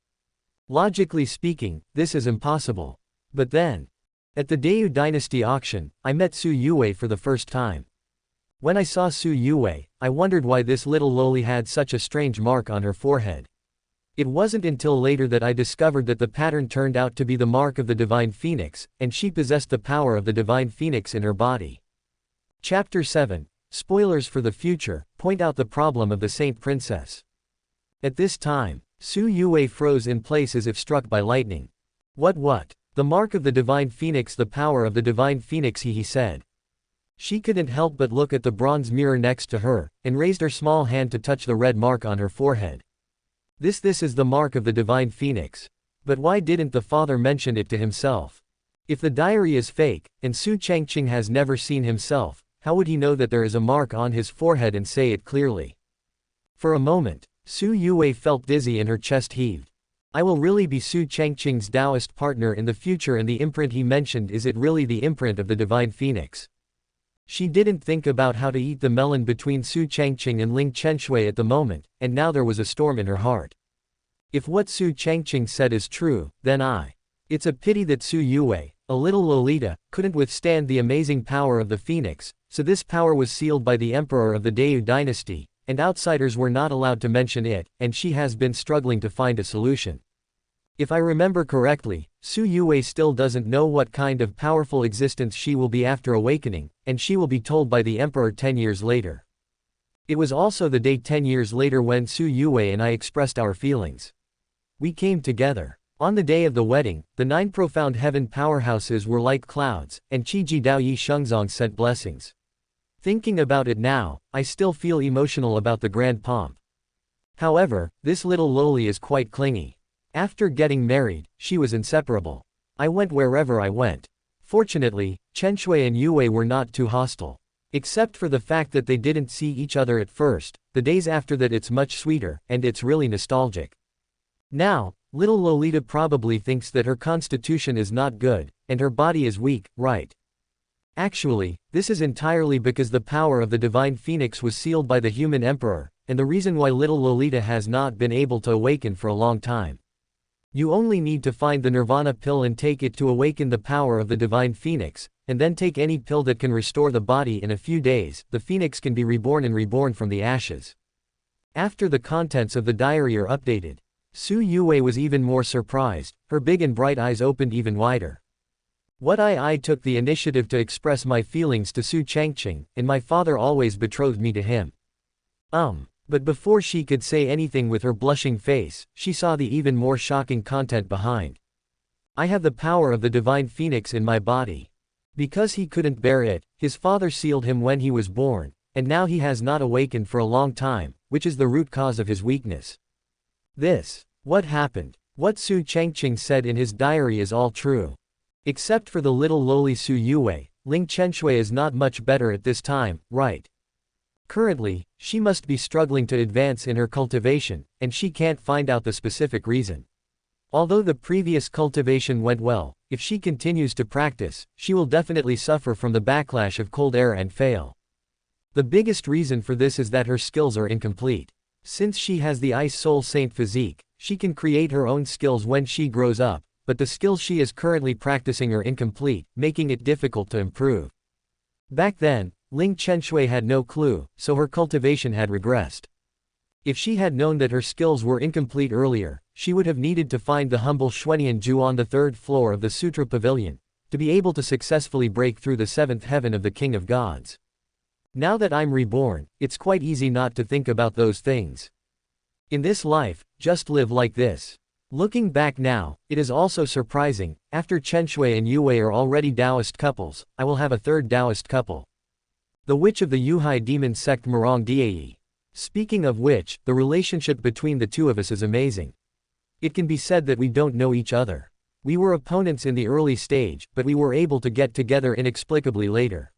Logically speaking, this is impossible. But then, at the Deu dynasty auction, I met Su Yue for the first time. When I saw Su Yue, I wondered why this little loli had such a strange mark on her forehead. It wasn't until later that I discovered that the pattern turned out to be the mark of the Divine Phoenix, and she possessed the power of the Divine Phoenix in her body. Chapter 7. Spoilers for the future, point out the problem of the Saint Princess. At this time, Su Yue froze in place as if struck by lightning. What? The mark of the Divine Phoenix, the power of the Divine Phoenix, he said. She couldn't help but look at the bronze mirror next to her, and raised her small hand to touch the red mark on her forehead. This is the mark of the divine phoenix. But why didn't the father mention it to himself? If the diary is fake, and Su Changqing has never seen himself, how would he know that there is a mark on his forehead and say it clearly? For a moment, Su Yue felt dizzy and her chest heaved. I will really be Su Changqing's Taoist partner in the future, and the imprint he mentioned, is it really the imprint of the divine phoenix? She didn't think about how to eat the melon between Su Changqing and Ling Chenshui at the moment, and now there was a storm in her heart. If what Su Changqing said is true, then It's a pity that Su Yue, a little Lolita, couldn't withstand the amazing power of the phoenix, so this power was sealed by the emperor of the Deu dynasty, and outsiders were not allowed to mention it, and she has been struggling to find a solution. If I remember correctly, Su Yue still doesn't know what kind of powerful existence she will be after awakening, and she will be told by the emperor 10 years later. It was also the day 10 years later when Su Yue and I expressed our feelings. We came together. On the day of the wedding, the 9 profound heaven powerhouses were like clouds, and Qiji Daoyi Shengzong sent blessings. Thinking about it now, I still feel emotional about the grand pomp. However, this little loli is quite clingy. After getting married, she was inseparable. I went wherever I went. Fortunately, Chenshui and Yue were not too hostile. Except for the fact that they didn't see each other at first, the days after that it's much sweeter, and it's really nostalgic. Now, little Lolita probably thinks that her constitution is not good, and her body is weak, right? Actually, this is entirely because the power of the divine phoenix was sealed by the human emperor, and the reason why little Lolita has not been able to awaken for a long time. You only need to find the nirvana pill and take it to awaken the power of the divine phoenix, and then take any pill that can restore the body in a few days. The phoenix can be reborn and reborn from the ashes. After the contents of the diary are updated, Su Yue was even more surprised, her big and bright eyes opened even wider. What I took the initiative to express my feelings to Su Changqing, and my father always betrothed me to him. But before she could say anything with her blushing face, she saw the even more shocking content behind. I have the power of the divine phoenix in my body. Because he couldn't bear it, his father sealed him when he was born, and now he has not awakened for a long time, which is the root cause of his weakness. What happened? What Su Changqing said in his diary is all true. Except for the little lowly Su Yue, Ling Chenshui is not much better at this time, right? Currently, she must be struggling to advance in her cultivation, and she can't find out the specific reason. Although the previous cultivation went well, if she continues to practice, she will definitely suffer from the backlash of cold air and fail. The biggest reason for this is that her skills are incomplete. Since she has the Ice Soul Saint physique, she can create her own skills when she grows up, but the skills she is currently practicing are incomplete, making it difficult to improve. Back then, Ling Chenshui had no clue, so her cultivation had regressed. If she had known that her skills were incomplete earlier, she would have needed to find the humble Xuanian Ju on the 3rd floor of the Sutra Pavilion, to be able to successfully break through the 7th heaven of the King of Gods. Now that I'm reborn, it's quite easy not to think about those things. In this life, just live like this. Looking back now, it is also surprising, after Chenshui and Yue are already Taoist couples, I will have a 3rd Taoist couple. The witch of the Yuhai demon sect Murong Diayi. Speaking of which, the relationship between the two of us is amazing. It can be said that we don't know each other. We were opponents in the early stage, but we were able to get together inexplicably later.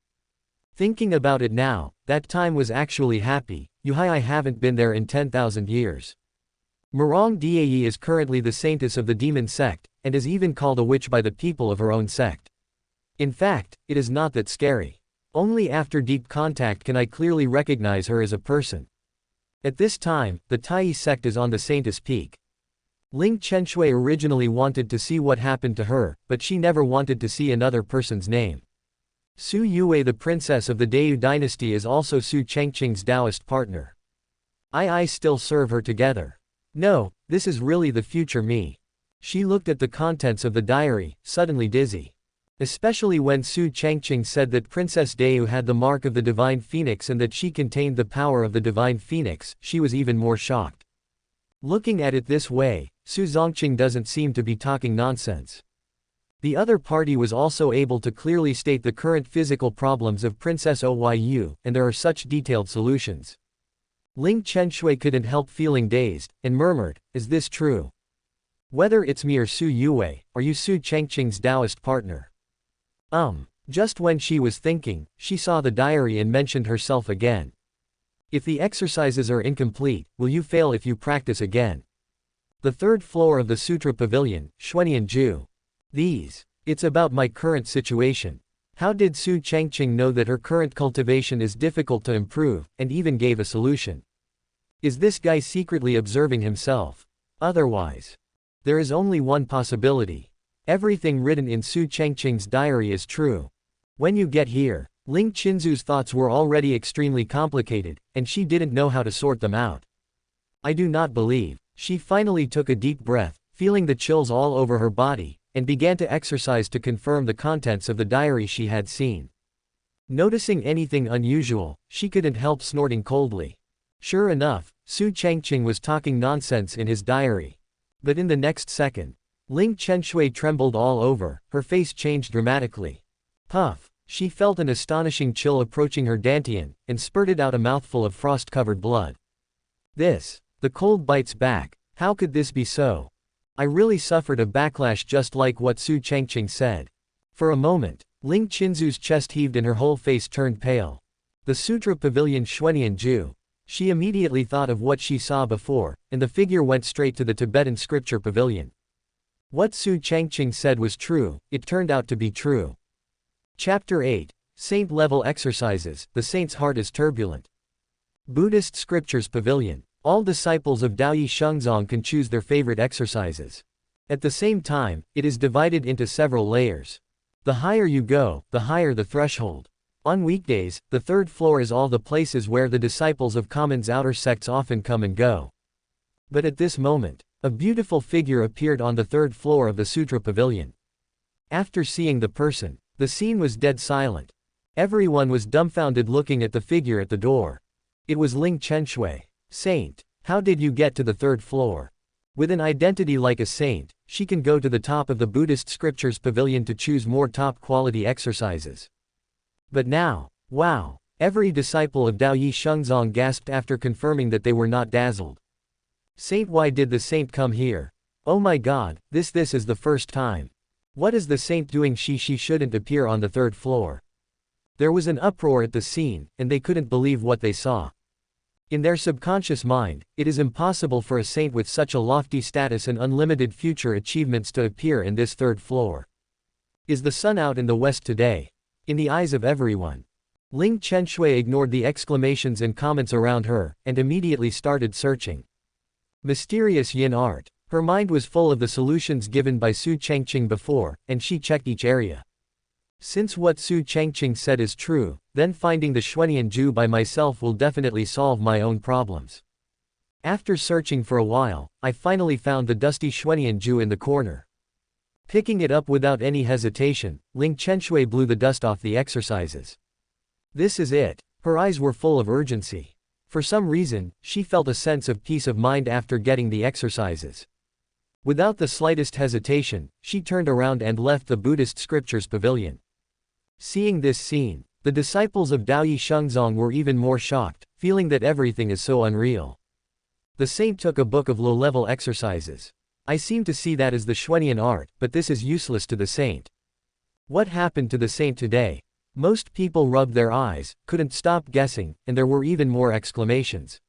Thinking about it now, that time was actually happy. Yuhai, I haven't been there in 10,000 years. Murong Diayi is currently the saintess of the demon sect, and is even called a witch by the people of her own sect. In fact, it is not that scary. Only after deep contact can I clearly recognize her as a person. At this time, the Tai sect is on the saintess peak. Ling Chenshui originally wanted to see what happened to her, but she never wanted to see another person's name. Su Yue, the princess of the Deu dynasty, is also Su Changqing's Taoist partner. I still serve her together. No, this is really the future me. She looked at the contents of the diary, suddenly dizzy. Especially when Su Changqing said that Princess Deu had the mark of the divine phoenix and that she contained the power of the divine phoenix, she was even more shocked. Looking at it this way, Su Changqing doesn't seem to be talking nonsense. The other party was also able to clearly state the current physical problems of Princess Oyu, and there are such detailed solutions. Ling Qianshui couldn't help feeling dazed, and murmured, "Is this true? Whether it's me or Su Yue, are you Su Changqing's Taoist partner?" Just when she was thinking, she saw the diary and mentioned herself again. "If the exercises are incomplete, will you fail if you practice again?" The third floor of the Sutra Pavilion, Xuanian Ju. It's about my current situation. How did Su Changqing know that her current cultivation is difficult to improve, and even gave a solution? Is this guy secretly observing himself? Otherwise, there is only one possibility. Everything written in Su Changqing's diary is true. When you get here, Ling Qinzu's thoughts were already extremely complicated, and she didn't know how to sort them out. I do not believe. She finally took a deep breath, feeling the chills all over her body, and began to exercise to confirm the contents of the diary she had seen. Noticing anything unusual, she couldn't help snorting coldly. Sure enough, Su Changqing was talking nonsense in his diary. But in the next second, Ling Qianshui trembled all over, her face changed dramatically. Puff! She felt an astonishing chill approaching her dantian, and spurted out a mouthful of frost-covered blood. The cold bites back. How could this be so? I really suffered a backlash just like what Su Changqing said. For a moment, Ling Qinzu's chest heaved and her whole face turned pale. The Sutra Pavilion Xuanian Ju. She immediately thought of what she saw before, and the figure went straight to the Tibetan scripture pavilion. What Su Changqing said was true, it turned out to be true. Chapter 8. Saint-level exercises, the saint's heart is turbulent. Buddhist Scriptures Pavilion. All disciples of Daoyi Shengzong can choose their favorite exercises. At the same time, it is divided into several layers. The higher you go, the higher the threshold. On weekdays, the third floor is all the places where the disciples of Common's outer sects often come and go. But at this moment, a beautiful figure appeared on the third floor of the Sutra Pavilion. After seeing the person, the scene was dead silent. Everyone was dumbfounded looking at the figure at the door. It was Ling Qianshui. Saint, how did you get to the third floor? With an identity like a saint, she can go to the top of the Buddhist Scriptures Pavilion to choose more top-quality exercises. But now, wow! Every disciple of Daoyi Shengzong gasped after confirming that they were not dazzled. Saint, why did the saint come here? Oh my god, this is the first time. What is the saint doing? She shouldn't appear on the third floor. There was an uproar at the scene, and they couldn't believe what they saw. In their subconscious mind, it is impossible for a saint with such a lofty status and unlimited future achievements to appear in this third floor. Is the sun out in the west today? In the eyes of everyone. Ling Qianshui ignored the exclamations and comments around her, and immediately started searching. Mysterious yin art. Her mind was full of the solutions given by Su Changqing before, and she checked each area. Since what Su Changqing said is true, then finding the Xuanian Ju by myself will definitely solve my own problems. After searching for a while, I finally found the dusty Xuanian Ju in the corner. Picking it up without any hesitation, Ling Qianshui blew the dust off the exercises. This is it. Her eyes were full of urgency. For some reason, she felt a sense of peace of mind after getting the exercises. Without the slightest hesitation, she turned around and left the Buddhist Scriptures Pavilion. Seeing this scene, the disciples of Daoyi Shengzong were even more shocked, feeling that everything is so unreal. The saint took a book of low-level exercises. I seem to see that as the Xuanian art, but this is useless to the saint. What happened to the saint today? Most people rubbed their eyes, couldn't stop guessing, and there were even more exclamations.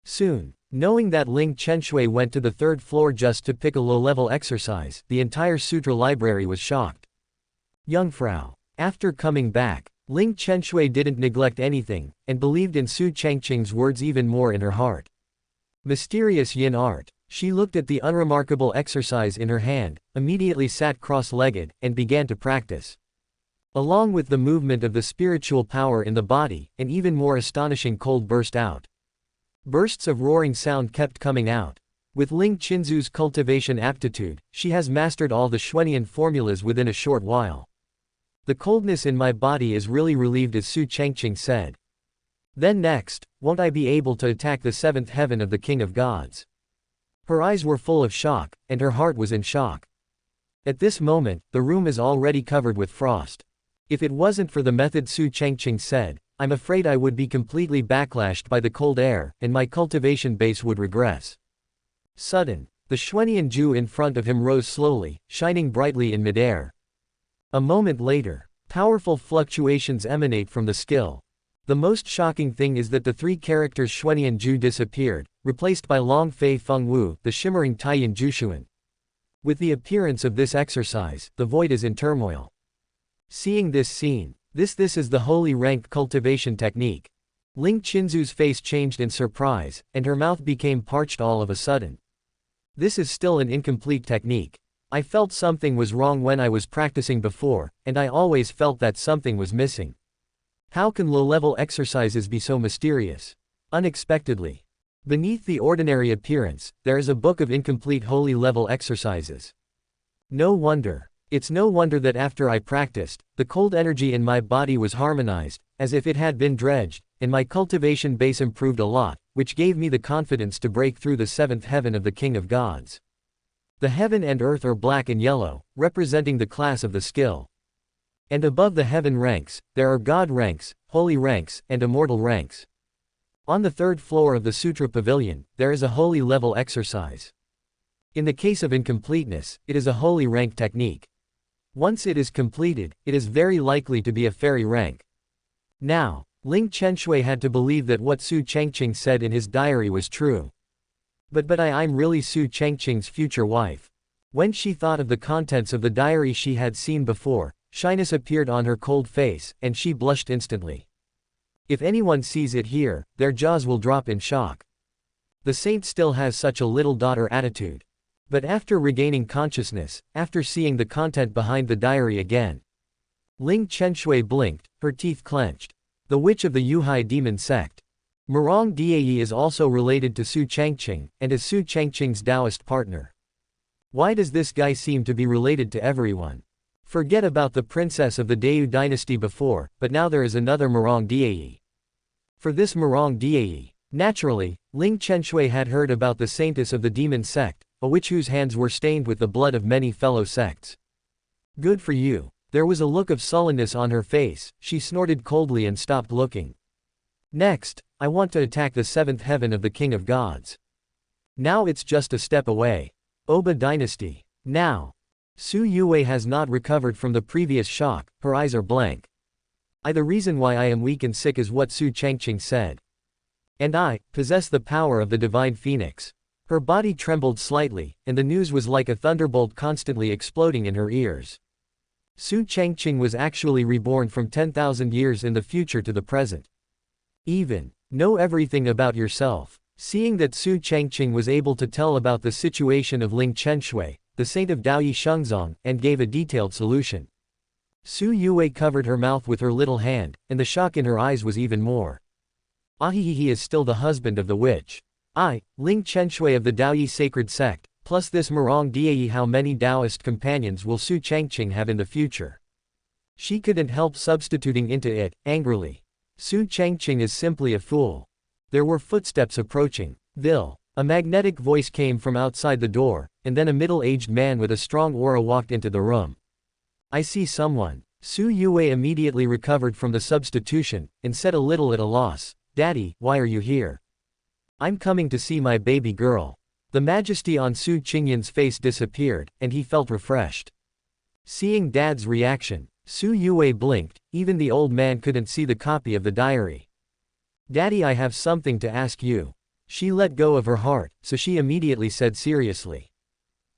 Soon, knowing that Ling Qianshui went to the third floor just to pick a low-level exercise, the entire sutra library was shocked. Jungfrau. After coming back, Ling Qianshui didn't neglect anything, and believed in Su Changqing's words even more in her heart. Mysterious yin art. She looked at the unremarkable exercise in her hand, immediately sat cross-legged, and began to practice. Along with the movement of the spiritual power in the body, an even more astonishing cold burst out. Bursts of roaring sound kept coming out. With Ling Qinzu's cultivation aptitude, she has mastered all the Xuanian formulas within a short while. The coldness in my body is really relieved, as Su Changqing said. Then next, won't I be able to attack the seventh heaven of the King of Gods? Her eyes were full of shock, and her heart was in shock. At this moment, the room is already covered with frost. If it wasn't for the method Su Changqing said, I'm afraid I would be completely backlashed by the cold air, and my cultivation base would regress. Sudden, the Xuanian Ju in front of him rose slowly, shining brightly in midair. A moment later, powerful fluctuations emanate from the skill. The most shocking thing is that the three characters Xuanian Ju disappeared, replaced by Long Fei Feng Wu, the shimmering Taiyan Jushuan. With the appearance of this exercise, the void is in turmoil. Seeing this scene, this is the holy rank cultivation technique. Ling Qinzu's face changed in surprise, and her mouth became parched all of a sudden. This is still an incomplete technique. I felt something was wrong when I was practicing before, and I always felt that something was missing. How can low-level exercises be so mysterious? Unexpectedly. Beneath the ordinary appearance, there is a book of incomplete holy level exercises. No wonder. It's no wonder that after I practiced, the cold energy in my body was harmonized, as if it had been dredged, and my cultivation base improved a lot, which gave me the confidence to break through the seventh heaven of the King of Gods. The heaven and earth are black and yellow, representing the class of the skill. And above the heaven ranks, there are God ranks, holy ranks, and immortal ranks. On the third floor of the Sutra Pavilion, there is a holy level exercise. In the case of incompleteness, it is a holy rank technique. Once it is completed, it is very likely to be a fairy rank. Now, Ling Qinshui had to believe that what Su Changqing said in his diary was true. But I'm really Su Changqing's future wife. When she thought of the contents of the diary she had seen before, shyness appeared on her cold face, and she blushed instantly. If anyone sees it here, their jaws will drop in shock. The saint still has such a little daughter attitude. But after regaining consciousness, after seeing the content behind the diary again, Ling Qinshui blinked, her teeth clenched. The witch of the Yuhai demon sect. Murong Diayi is also related to Su Changqing, and is Su Changqing's Taoist partner. Why does this guy seem to be related to everyone? Forget about the princess of the Deu dynasty before, but now there is another Murong Diayi. For this Murong Diayi, naturally, Ling Qinshui had heard about the saintess of the demon sect, a witch whose hands were stained with the blood of many fellow sects. Good for you. There was a look of sullenness on her face, she snorted coldly and stopped looking. Next, I want to attack the seventh heaven of the King of Gods. Now it's just a step away. Oba dynasty. Now. Su Yue has not recovered from the previous shock, her eyes are blank. The reason why I am weak and sick is what Su Changqing said. And I possess the power of the divine phoenix. Her body trembled slightly, and the news was like a thunderbolt constantly exploding in her ears. Su Changqing was actually reborn from 10,000 years in the future to the present. Know everything about yourself. Seeing that Su Changqing was able to tell about the situation of Ling Qinshui, the saint of Daoyi Shengzong, and gave a detailed solution. Su Yue covered her mouth with her little hand, and the shock in her eyes was even more. He is still the husband of the witch. Ling Qinshui of the Daoyi sacred sect, plus this Murong Diayi. How many Taoist companions will Su Changqing have in the future? She couldn't help substituting into it, angrily. Su Changqing is simply a fool. There were footsteps approaching. A magnetic voice came from outside the door, and then a middle-aged man with a strong aura walked into the room. I see someone. Su Yue immediately recovered from the substitution, and said a little at a loss, Daddy, why are you here? I'm coming to see my baby girl. The majesty on Su Qingyan's face disappeared, and he felt refreshed. Seeing Dad's reaction, Su Yue blinked, even the old man couldn't see the copy of the diary. Daddy, I have something to ask you. She let go of her heart, so she immediately said seriously.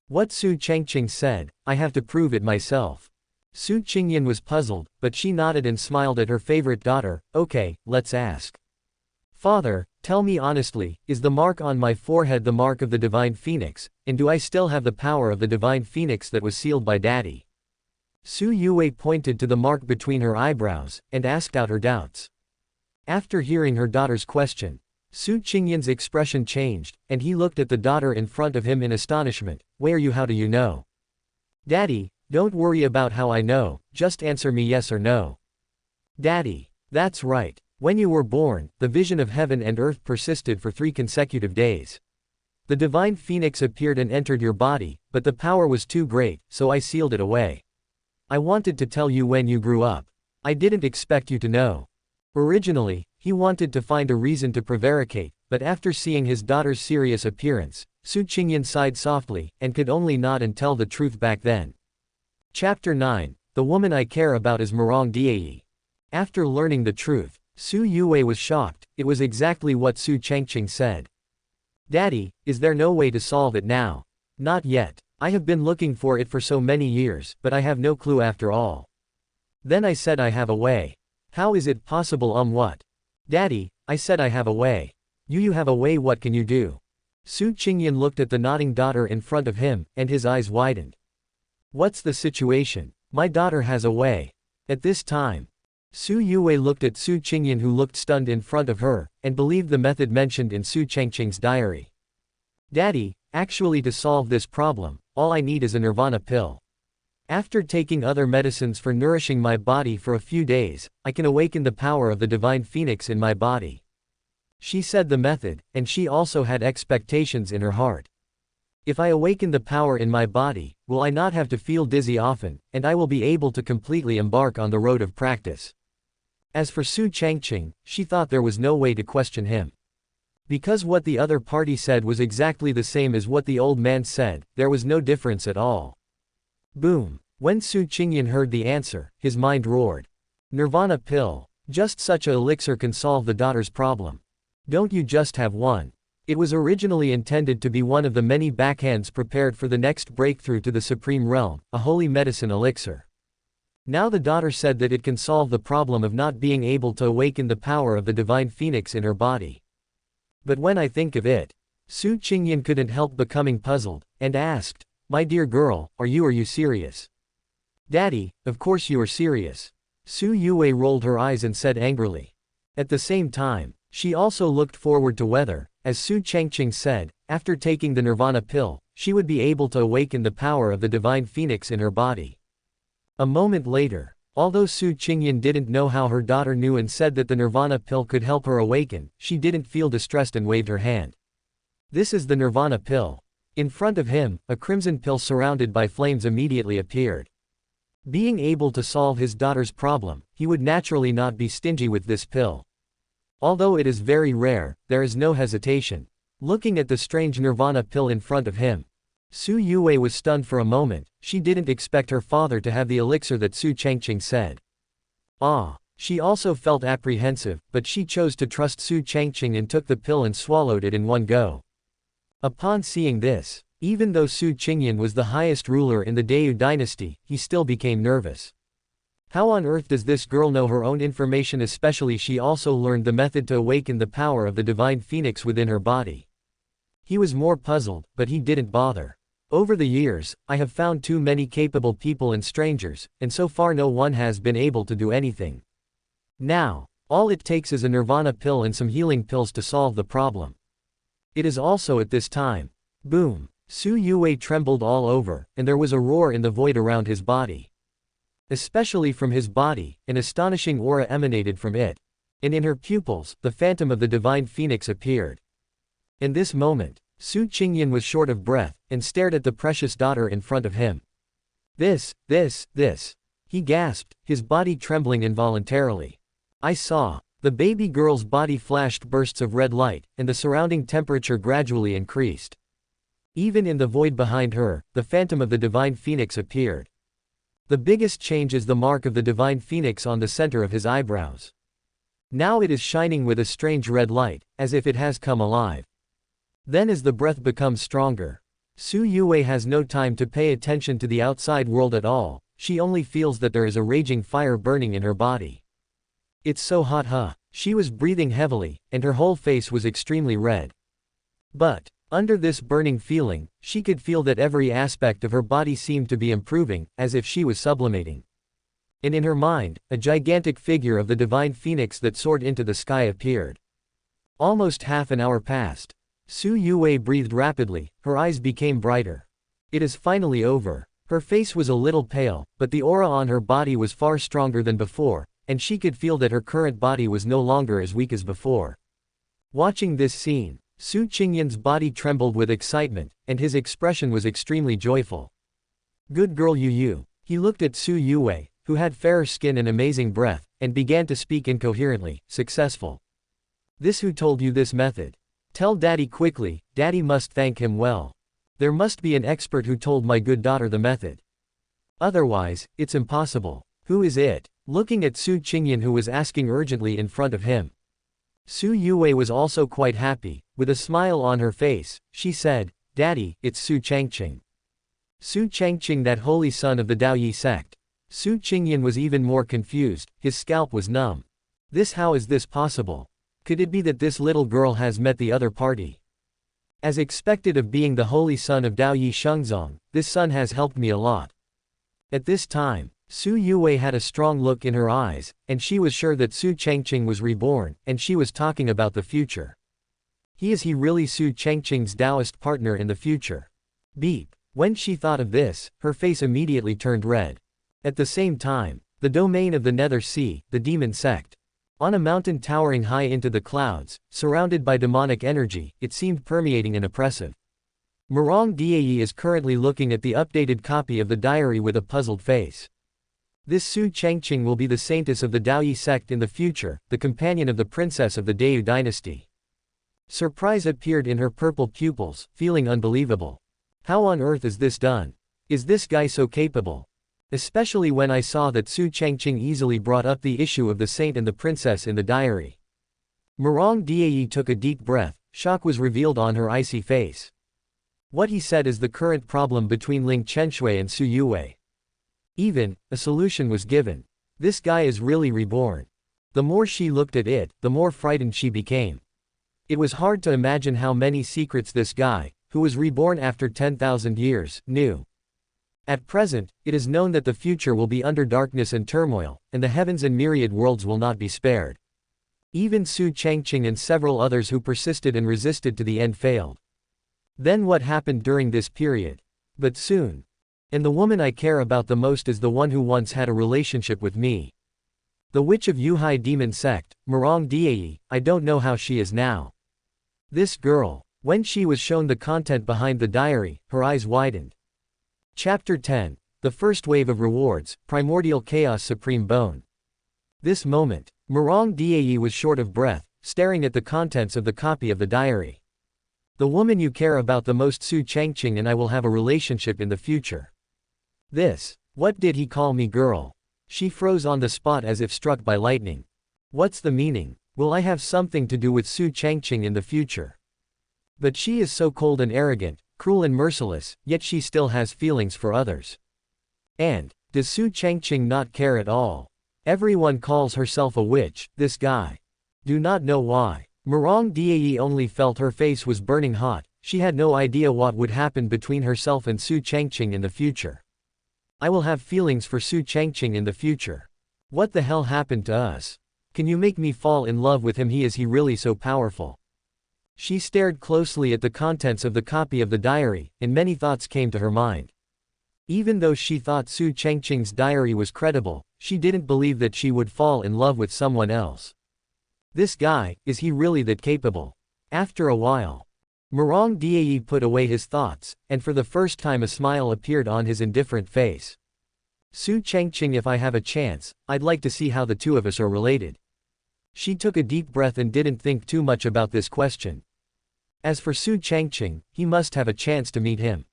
What Su Changqing said, I have to prove it myself. Su Qingyan was puzzled, but she nodded and smiled at her favorite daughter. Okay, let's ask. Father, tell me honestly, is the mark on my forehead the mark of the divine phoenix, and do I still have the power of the divine phoenix that was sealed by Daddy? Su Yue pointed to the mark between her eyebrows, and asked out her doubts. After hearing her daughter's question, Su Qingyan's expression changed, and he looked at the daughter in front of him in astonishment. Where are you? How do you know? Daddy, don't worry about how I know, just answer me yes or no. Daddy, that's right. When you were born, the vision of heaven and earth persisted for 3 consecutive days. The divine phoenix appeared and entered your body, but the power was too great, so I sealed it away. I wanted to tell you when you grew up. I didn't expect you to know. Originally, he wanted to find a reason to prevaricate, but after seeing his daughter's serious appearance, Su Changqing sighed softly, and could only nod and tell the truth back then. Chapter 9. The woman I care about is Murong Dai. After learning the truth, Su Yue was shocked. It was exactly what Su Changqing said. Daddy, is there no way to solve it now? Not yet. I have been looking for it for so many years, but I have no clue after all. Then I said I have a way. How is it possible? What? Daddy, I said I have a way. You have a way, what can you do? Su Changqing looked at the nodding daughter in front of him, and his eyes widened. What's the situation? My daughter has a way. At this time, Su Yue looked at Su Changqing, who looked stunned in front of her, and believed the method mentioned in Su Changqing's diary. Daddy, actually to solve this problem, all I need is a nirvana pill. After taking other medicines for nourishing my body for a few days, I can awaken the power of the divine phoenix in my body. She said the method, and she also had expectations in her heart. If I awaken the power in my body, will I not have to feel dizzy often, and I will be able to completely embark on the road of practice. As for Su Changqing, she thought there was no way to question him. Because what the other party said was exactly the same as what the old man said, there was no difference at all. Boom. When Su Changqing heard the answer, his mind roared. Nirvana pill. Just such a elixir can solve the daughter's problem. Don't you just have one? It was originally intended to be one of the many backhands prepared for the next breakthrough to the supreme realm, a holy medicine elixir. Now the daughter said that it can solve the problem of not being able to awaken the power of the divine phoenix in her body. But when I think of it, Su Changqing couldn't help becoming puzzled, and asked, My dear girl, are you serious? Daddy, of course you are serious. Su Yue rolled her eyes and said angrily. At the same time, she also looked forward to whether, as Su Changqing said, after taking the nirvana pill, she would be able to awaken the power of the divine phoenix in her body. A moment later, although Su Changqing didn't know how her daughter knew and said that the nirvana pill could help her awaken, she didn't feel distressed and waved her hand. This is the nirvana pill. In front of him, a crimson pill surrounded by flames immediately appeared. Being able to solve his daughter's problem, he would naturally not be stingy with this pill. Although it is very rare, there is no hesitation. Looking at the strange nirvana pill in front of him, Su Yue was stunned for a moment. She didn't expect her father to have the elixir that Su Changqing said. She also felt apprehensive, but she chose to trust Su Changqing and took the pill and swallowed it in one go. Upon seeing this, even though Su Changqing was the highest ruler in the Dai dynasty, he still became nervous. How on earth does this girl know her own information, especially she also learned the method to awaken the power of the divine phoenix within her body? He was more puzzled, but he didn't bother. Over the years, I have found too many capable people and strangers, and so far no one has been able to do anything. Now, all it takes is a nirvana pill and some healing pills to solve the problem. It is also at this time. Boom. Su Yue trembled all over, and there was a roar in the void around his body. Especially from his body, an astonishing aura emanated from it. And in her pupils, the phantom of the divine phoenix appeared. In this moment, Su Changqing was short of breath, and stared at the precious daughter in front of him. This. He gasped, his body trembling involuntarily. I saw. The baby girl's body flashed bursts of red light, and the surrounding temperature gradually increased. Even in the void behind her, the phantom of the divine phoenix appeared. The biggest change is the mark of the divine phoenix on the center of his eyebrows. Now it is shining with a strange red light, as if it has come alive. Then as the breath becomes stronger, Su Yue has no time to pay attention to the outside world at all. She only feels that there is a raging fire burning in her body. It's so hot, She was breathing heavily, and her whole face was extremely red. But, under this burning feeling, she could feel that every aspect of her body seemed to be improving, as if she was sublimating. And in her mind, a gigantic figure of the divine phoenix that soared into the sky appeared. Almost half an hour passed. Su Yue breathed rapidly, her eyes became brighter. It is finally over. Her face was a little pale, but the aura on her body was far stronger than before, and she could feel that her current body was no longer as weak as before. Watching this scene, Su Qingyan's body trembled with excitement, and his expression was extremely joyful. Good girl Yu. He looked at Su Yue, who had fairer skin and amazing breath, and began to speak incoherently. Successful. This who told you this method? Tell daddy quickly, daddy must thank him well. There must be an expert who told my good daughter the method. Otherwise, it's impossible. Who is it? Looking at Su Qingyan, who was asking urgently in front of him. Su Yue was also quite happy. With a smile on her face, she said, Daddy, it's Su Changqing. Su Changqing, that holy son of the Daoyi sect. Su Qingyan was even more confused, his scalp was numb. How is this possible? Could it be that this little girl has met the other party? As expected of being the holy son of Daoyi Shengzong, this son has helped me a lot. At this time, Su Yue had a strong look in her eyes, and she was sure that Su Changqing was reborn, and she was talking about the future. Is he really Su Changqing's Taoist partner in the future? Beep. When she thought of this, her face immediately turned red. At the same time, the domain of the Nether Sea, the demon sect. On a mountain towering high into the clouds, surrounded by demonic energy, it seemed permeating and oppressive. Murong Dae is currently looking at the updated copy of the diary with a puzzled face. This Su Changqing will be the saintess of the Daoyi sect in the future, the companion of the princess of the Deu dynasty. Surprise appeared in her purple pupils, feeling unbelievable. How on earth is this done? Is this guy so capable? Especially when I saw that Su Changqing easily brought up the issue of the saint and the princess in the diary. Murong Dae took a deep breath, shock was revealed on her icy face. What he said is the current problem between Ling Chenshui and Su Yue. A solution was given. This guy is really reborn. The more she looked at it, the more frightened she became. It was hard to imagine how many secrets this guy, who was reborn after 10,000 years, knew. At present, it is known that the future will be under darkness and turmoil, and the heavens and myriad worlds will not be spared. Even Su Changqing and several others who persisted and resisted to the end failed. Then what happened during this period? But soon. And the woman I care about the most is the one who once had a relationship with me. The witch of Yuhai demon sect, Murong Dae, I don't know how she is now. This girl. When she was shown the content behind the diary, her eyes widened. Chapter 10. The First Wave of Rewards, Primordial Chaos Supreme Bone. This moment, Murong Dae was short of breath, staring at the contents of the copy of the diary. The woman you care about the most, Su Changqing, and I will have a relationship in the future. What did he call me, girl? She froze on the spot as if struck by lightning. What's the meaning? Will I have something to do with Su Changqing in the future? But she is so cold and arrogant, cruel and merciless, yet she still has feelings for others. And, does Su Changqing not care at all? Everyone calls herself a witch, this guy. Do not know why. Murong Dae only felt her face was burning hot, she had no idea what would happen between herself and Su Changqing in the future. I will have feelings for Su Changqing in the future. What the hell happened to us? Can you make me fall in love with him? Is he really so powerful? She stared closely at the contents of the copy of the diary, and many thoughts came to her mind. Even though she thought Su Changqing's diary was credible, she didn't believe that she would fall in love with someone else. This guy, is he really that capable? After a while, Murong Dae put away his thoughts, and for the first time a smile appeared on his indifferent face. Su Changqing, if I have a chance, I'd like to see how the two of us are related. She took a deep breath and didn't think too much about this question. As for Su Changqing, he must have a chance to meet him.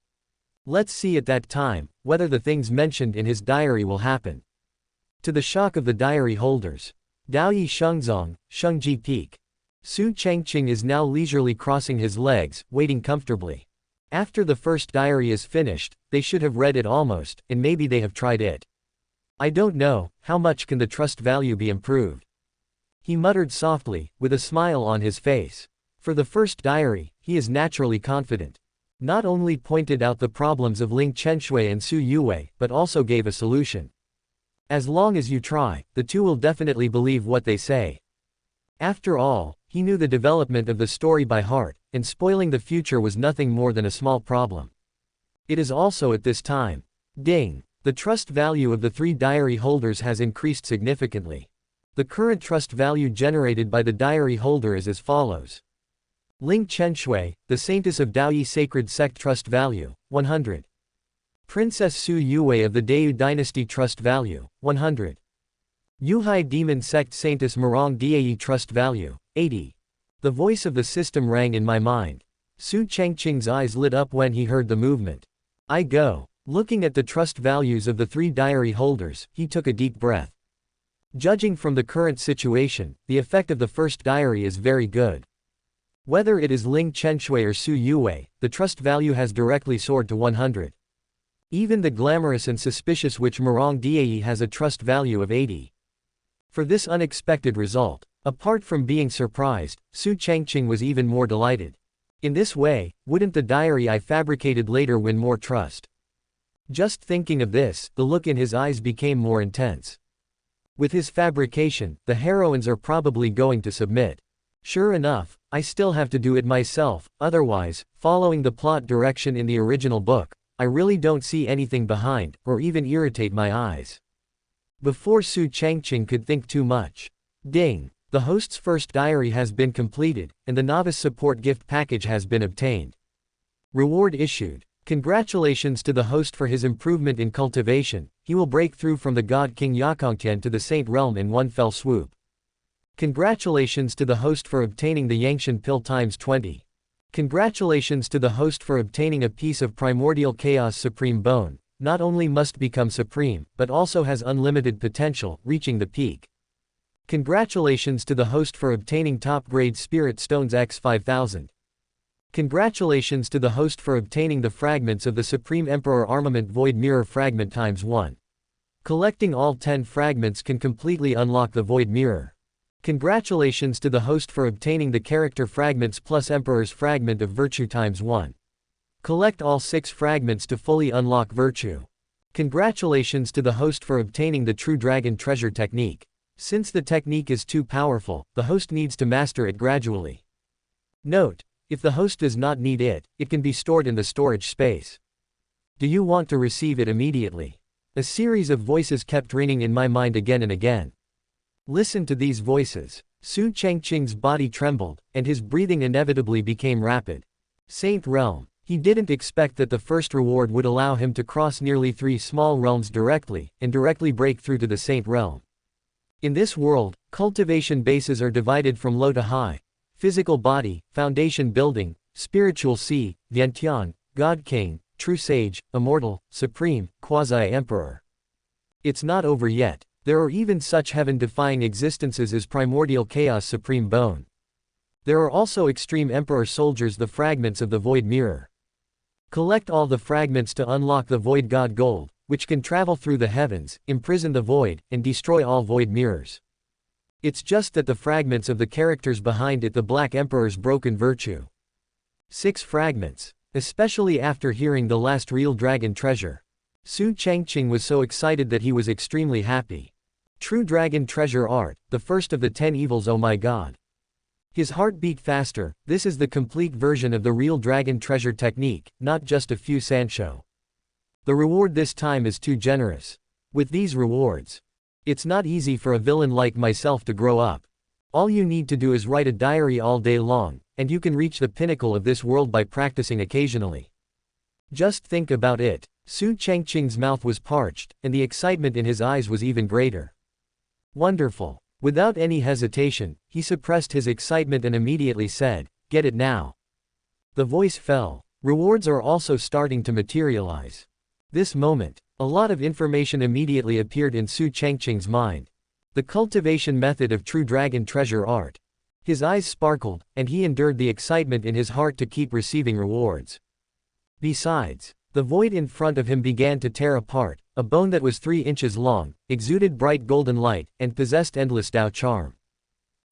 Let's see at that time, whether the things mentioned in his diary will happen. To the shock of the diary holders. Daoyi Shengzong, Shengji Peak. Su Changqing is now leisurely crossing his legs, waiting comfortably. After the first diary is finished, they should have read it almost, and maybe they have tried it. I don't know, how much can the trust value be improved? He muttered softly, with a smile on his face. For the first diary, he is naturally confident. Not only pointed out the problems of Ling Chenshui and Su Yue, but also gave a solution. As long as you try, the two will definitely believe what they say. After all, he knew the development of the story by heart, and spoiling the future was nothing more than a small problem. It is also at this time. Ding! The trust value of the three diary holders has increased significantly. The current trust value generated by the diary holder is as follows. Ling Chenshui, the Saintess of Daoyi Sacred Sect Trust Value, 100. Princess Su Yue of the Deu Dynasty Trust Value, 100. Yuhai Demon Sect Saintess Marong Dai Trust Value, 80. The voice of the system rang in my mind. Su Changqing's eyes lit up when he heard the movement. I go. Looking at the trust values of the 3 diary holders, he took a deep breath. Judging from the current situation, the effect of the first diary is very good. Whether it is Ling Chenshui or Su Yue, the trust value has directly soared to 100. Even the glamorous and suspicious witch Marong Dai has a trust value of 80. For this unexpected result, apart from being surprised, Su Changqing was even more delighted. In this way, wouldn't the diary I fabricated later win more trust? Just thinking of this, the look in his eyes became more intense. With his fabrication, the heroines are probably going to submit. Sure enough, I still have to do it myself, otherwise, following the plot direction in the original book, I really don't see anything behind, or even irritate my eyes. Before Su Changqing could think too much. Ding! The host's first diary has been completed, and the novice support gift package has been obtained. Reward issued. Congratulations to the host for his improvement in cultivation, he will break through from the god King Yakongtian to the Saint Realm in one fell swoop. Congratulations to the host for obtaining the Yangshan pill times 20. Congratulations to the host for obtaining a piece of primordial chaos supreme bone, not only must become supreme, but also has unlimited potential, reaching the peak. Congratulations to the host for obtaining top-grade spirit stones X 5000. Congratulations to the host for obtaining the fragments of the Supreme Emperor Armament Void Mirror Fragment times 1. Collecting all 10 fragments can completely unlock the Void Mirror. Congratulations to the host for obtaining the character fragments plus Emperor's Fragment of Virtue times 1. Collect all 6 fragments to fully unlock Virtue. Congratulations to the host for obtaining the True Dragon Treasure Technique. Since the technique is too powerful, the host needs to master it gradually. Note: if the host does not need it, it can be stored in the storage space. Do you want to receive it immediately? A series of voices kept ringing in my mind again and again. Listen to these voices. Su Changqing's body trembled, and his breathing inevitably became rapid. Saint Realm. He didn't expect that the first reward would allow him to cross nearly 3 small realms directly, and directly break through to the Saint Realm. In this world, cultivation bases are divided from low to high: physical body, foundation building, spiritual sea, Vientian, God King, True Sage, Immortal, Supreme, Quasi-Emperor. It's not over yet. There are even such heaven-defying existences as Primordial Chaos Supreme Bone. There are also Extreme Emperor Soldiers, the fragments of the Void Mirror. Collect all the fragments to unlock the Void God Gold, which can travel through the heavens, imprison the void, and destroy all Void Mirrors. It's just that the fragments of the characters behind it, the Black Emperor's broken virtue. 6 fragments. Especially after hearing the last real dragon treasure. Su Changqing was so excited that he was extremely happy. True Dragon Treasure Art, the first of the 10 evils, oh my god. His heart beat faster. This is the complete version of the real dragon treasure technique, not just a few sanshou. The reward this time is too generous. With these rewards, it's not easy for a villain like myself to grow up. All you need to do is write a diary all day long, and you can reach the pinnacle of this world by practicing occasionally. Just think about it. Su Changqing's mouth was parched, and the excitement in his eyes was even greater. Wonderful. Without any hesitation, he suppressed his excitement and immediately said, "Get it now." The voice fell. Rewards are also starting to materialize. This moment, a lot of information immediately appeared in Su Changqing's mind. The cultivation method of True Dragon Treasure Art. His eyes sparkled, and he endured the excitement in his heart to keep receiving rewards. Besides, the void in front of him began to tear apart. A bone that was 3 inches long, exuded bright golden light, and possessed endless Dao charm.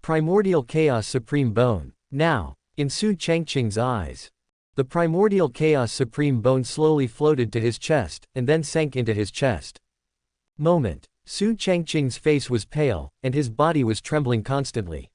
Primordial Chaos Supreme Bone. Now, in Su Changqing's eyes, the Primordial Chaos Supreme Bone slowly floated to his chest, and then sank into his chest. Moment. Su Changqing's face was pale, and his body was trembling constantly.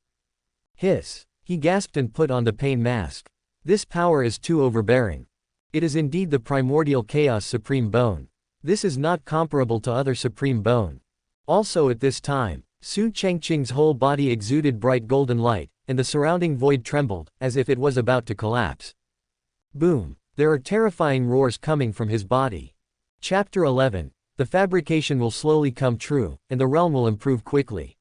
Hiss. He gasped and put on the pain mask. This power is too overbearing. It is indeed the Primordial Chaos Supreme Bone. This is not comparable to other Supreme Bone. Also at this time, Su Changqing's whole body exuded bright golden light, and the surrounding void trembled, as if it was about to collapse. Boom! There are terrifying roars coming from his body. Chapter 11. The fabrication will slowly come true, and the realm will improve quickly.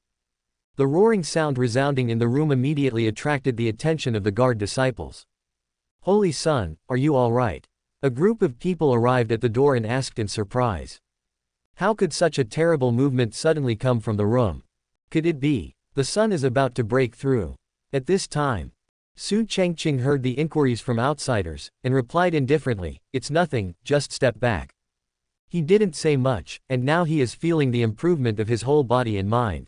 The roaring sound resounding in the room immediately attracted the attention of the guard disciples. Holy Son, are you all right? A group of people arrived at the door and asked in surprise. How could such a terrible movement suddenly come from the room? Could it be the sun is about to break through? At this time, Su Changqing heard the inquiries from outsiders, and replied indifferently, "It's nothing, just step back." He didn't say much, and now he is feeling the improvement of his whole body and mind.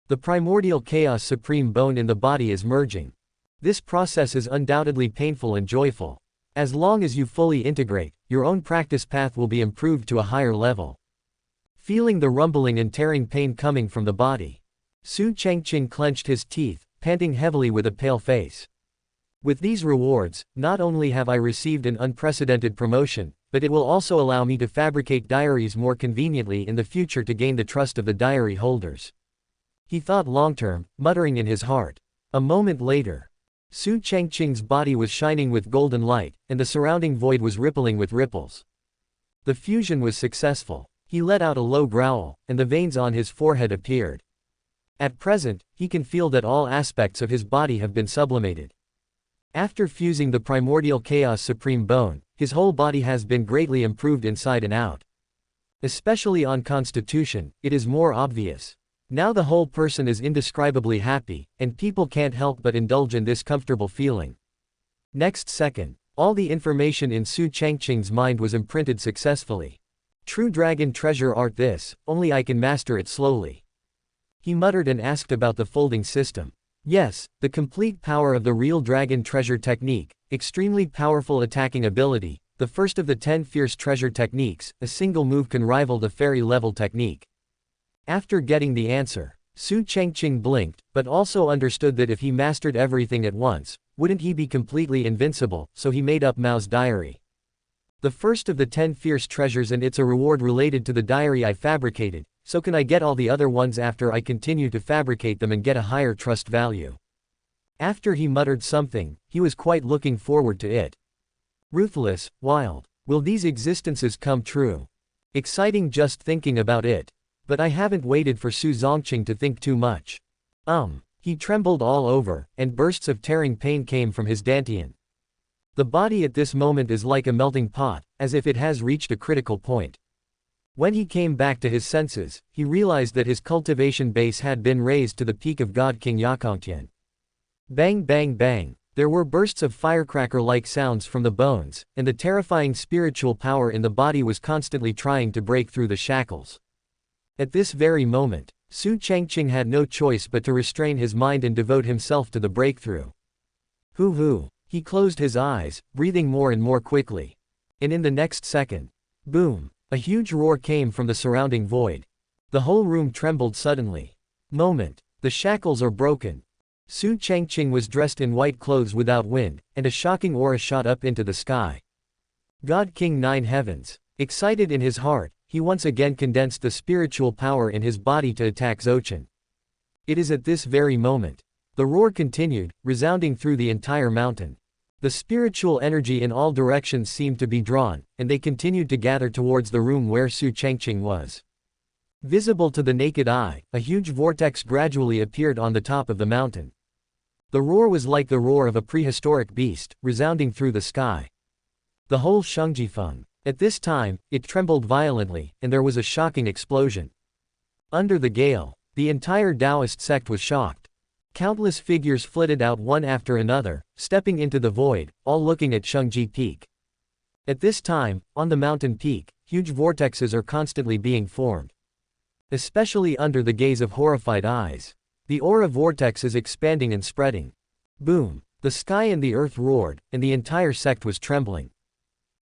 The primordial chaos supreme bone in the body is merging. This process is undoubtedly painful and joyful. As long as you fully integrate, your own practice path will be improved to a higher level. Feeling the rumbling and tearing pain coming from the body, Su Changqing clenched his teeth, panting heavily with a pale face. With these rewards, not only have I received an unprecedented promotion, but it will also allow me to fabricate diaries more conveniently in the future to gain the trust of the diary holders. He thought long-term, muttering in his heart. A moment later, Su Changqing's body was shining with golden light, and the surrounding void was rippling with ripples. The fusion was successful. He let out a low growl, and the veins on his forehead appeared. At present, he can feel that all aspects of his body have been sublimated. After fusing the primordial chaos supreme bone, his whole body has been greatly improved inside and out. Especially on constitution, it is more obvious. Now the whole person is indescribably happy, and people can't help but indulge in this comfortable feeling. Next second, all the information in Su Changqing's mind was imprinted successfully. True dragon treasure art this, only I can master it slowly. He muttered and asked about the folding system. Yes, the complete power of the real dragon treasure technique, extremely powerful attacking ability, the first of the 10 fierce treasure techniques, a single move can rival the fairy level technique. After getting the answer, Su Changqing blinked, but also understood that if he mastered everything at once, wouldn't he be completely invincible, so he made up Mao's diary. The first of the 10 fierce treasures, and it's a reward related to the diary I fabricated, so can I get all the other ones after I continue to fabricate them and get a higher trust value? After he muttered something, he was quite looking forward to it. Ruthless, wild. Will these existences come true? Exciting just thinking about it. But I haven't waited for Su Changqing to think too much. He trembled all over, and bursts of tearing pain came from his dantian. The body at this moment is like a melting pot, as if it has reached a critical point. When he came back to his senses, he realized that his cultivation base had been raised to the peak of God King Yakongtian. Bang bang bang, there were bursts of firecracker-like sounds from the bones, and the terrifying spiritual power in the body was constantly trying to break through the shackles. At this very moment, Su Changqing had no choice but to restrain his mind and devote himself to the breakthrough. Hoo! He closed his eyes, breathing more and more quickly. And in the next second, boom! A huge roar came from the surrounding void. The whole room trembled suddenly. The shackles are broken. Su Changqing was dressed in white clothes without wind, and a shocking aura shot up into the sky. God King Nine Heavens. Excited in his heart, he once again condensed the spiritual power in his body to attack Zochan. It is at this very moment. The roar continued, resounding through the entire mountain. The spiritual energy in all directions seemed to be drawn, and they continued to gather towards the room where Su Changqing was. Visible to the naked eye, a huge vortex gradually appeared on the top of the mountain. The roar was like the roar of a prehistoric beast, resounding through the sky. The whole Shengjifeng. At this time, it trembled violently, and there was a shocking explosion. Under the gale, the entire Taoist sect was shocked. Countless figures flitted out one after another, stepping into the void, all looking at Shengji Peak. At this time, on the mountain peak, huge vortexes are constantly being formed. Especially under the gaze of horrified eyes. The aura vortex is expanding and spreading. Boom! The sky and the earth roared, and the entire sect was trembling.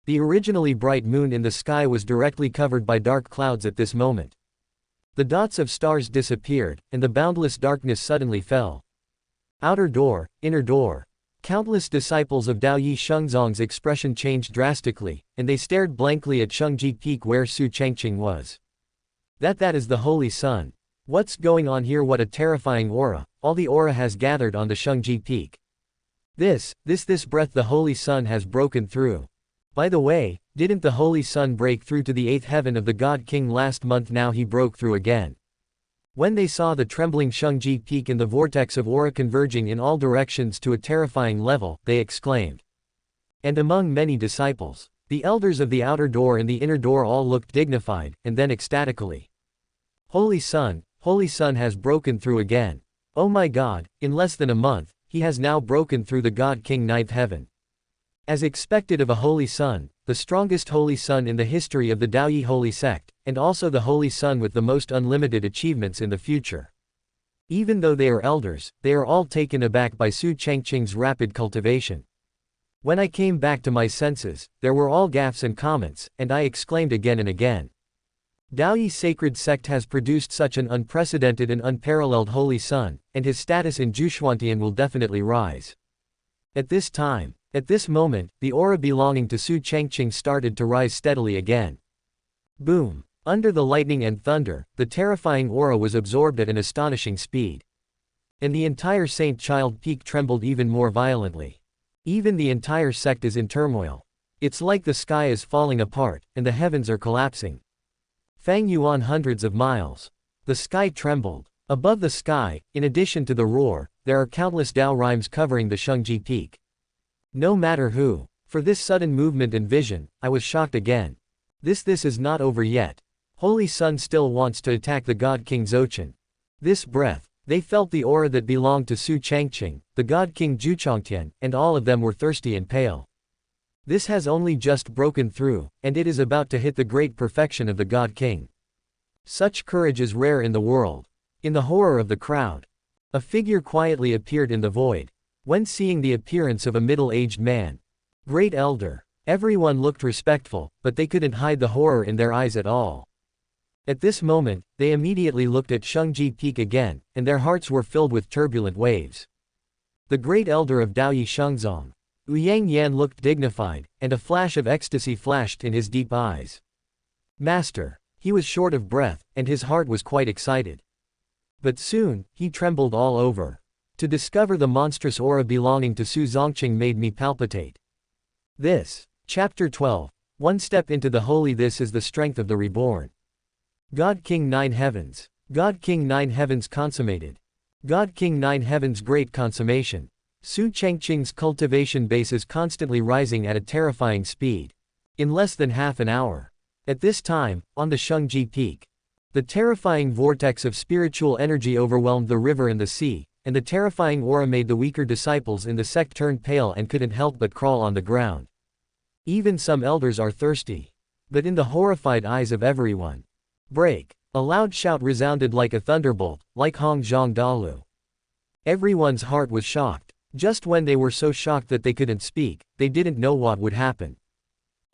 The originally bright moon in the sky was directly covered by dark clouds at this moment. The dots of stars disappeared, and the boundless darkness suddenly fell. Outer door, inner door. Countless disciples of Dao Yi Shengzong's expression changed drastically, and they stared blankly at Shengji Peak where Su Changqing was. That is the Holy Sun. What's going on here? What a terrifying aura, all the aura has gathered on the Changqing peak. This breath the Holy Sun has broken through. By the way, didn't the Holy Sun break through to the 8th heaven of the God King last month? Now he broke through again. When they saw the trembling Changqing peak in the vortex of aura converging in all directions to a terrifying level, they exclaimed. And among many disciples, the elders of the outer door and the inner door all looked dignified, and then ecstatically. Holy Sun has broken through again. Oh my God, in less than a month, he has now broken through the God King 9th heaven. As expected of a Holy Sun, the strongest Holy Sun in the history of the Daoyi Holy Sect, and also the Holy Sun with the most unlimited achievements in the future. Even though they are elders, they are all taken aback by Su Changqing's rapid cultivation. When I came back to my senses, there were all gaffes and comments, and I exclaimed again and again. Daoyi sacred sect has produced such an unprecedented and unparalleled Holy Sun, and his status in Zhuxuantian will definitely rise. At this moment, the aura belonging to Su Changqing started to rise steadily again. Boom! Under the lightning and thunder, the terrifying aura was absorbed at an astonishing speed. And the entire Saint Child Peak trembled even more violently. Even the entire sect is in turmoil. It's like the sky is falling apart, and the heavens are collapsing. Fang Yuan hundreds of miles. The sky trembled. Above the sky, in addition to the roar, there are countless Dao rhymes covering the Changqing peak. No matter who. For this sudden movement and vision, I was shocked again. This is not over yet. Holy Sun still wants to attack the God King Dzogchen. This breath. They felt the aura that belonged to Su Changqing, the God King Gu Changqing, and all of them were thirsty and pale. This has only just broken through, and it is about to hit the great perfection of the God King. Such courage is rare in the world. In the horror of the crowd, a figure quietly appeared in the void. When seeing the appearance of a middle-aged man, great elder, everyone looked respectful, but they couldn't hide the horror in their eyes at all. At this moment, they immediately looked at Changqing Peak again, and their hearts were filled with turbulent waves. The great elder of Daoyi Shengzong, Yang Yan looked dignified, and a flash of ecstasy flashed in his deep eyes. Master. He was short of breath, and his heart was quite excited. But soon, he trembled all over. To discover the monstrous aura belonging to Su Changqing made me palpitate. Chapter 12. One step into the holy. This is the strength of the reborn. God King 9 Heavens. God King 9 Heavens consummated. God King 9 Heavens great consummation. Su Changqing's cultivation base is constantly rising at a terrifying speed. In less than half an hour. At this time, on the Changqing Peak, the terrifying vortex of spiritual energy overwhelmed the river and the sea, and the terrifying aura made the weaker disciples in the sect turn pale and couldn't help but crawl on the ground. Even some elders are thirsty. But in the horrified eyes of everyone. Break! A loud shout resounded like a thunderbolt, like Hong Zhang Dalu. Everyone's heart was shocked. Just when they were so shocked that they couldn't speak, they didn't know what would happen.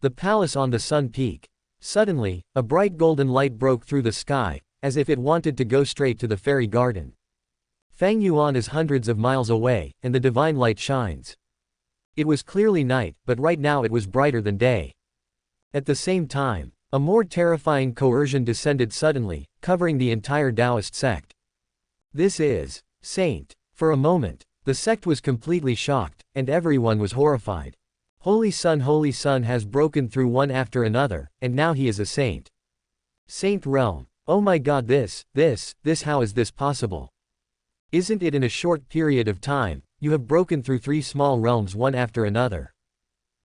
The palace on the Sun Peak. Suddenly, a bright golden light broke through the sky, as if it wanted to go straight to the fairy garden. Fang Yuan is hundreds of miles away, and the divine light shines. It was clearly night, but right now it was brighter than day. At the same time, a more terrifying coercion descended suddenly, covering the entire Taoist sect. This is Saint. For a moment, the sect was completely shocked, and everyone was horrified. Holy Sun has broken through one after another, and now he is a saint. Saint realm. Oh my God, this, how is this possible? Isn't it in a short period of time, you have broken through 3 small realms one after another?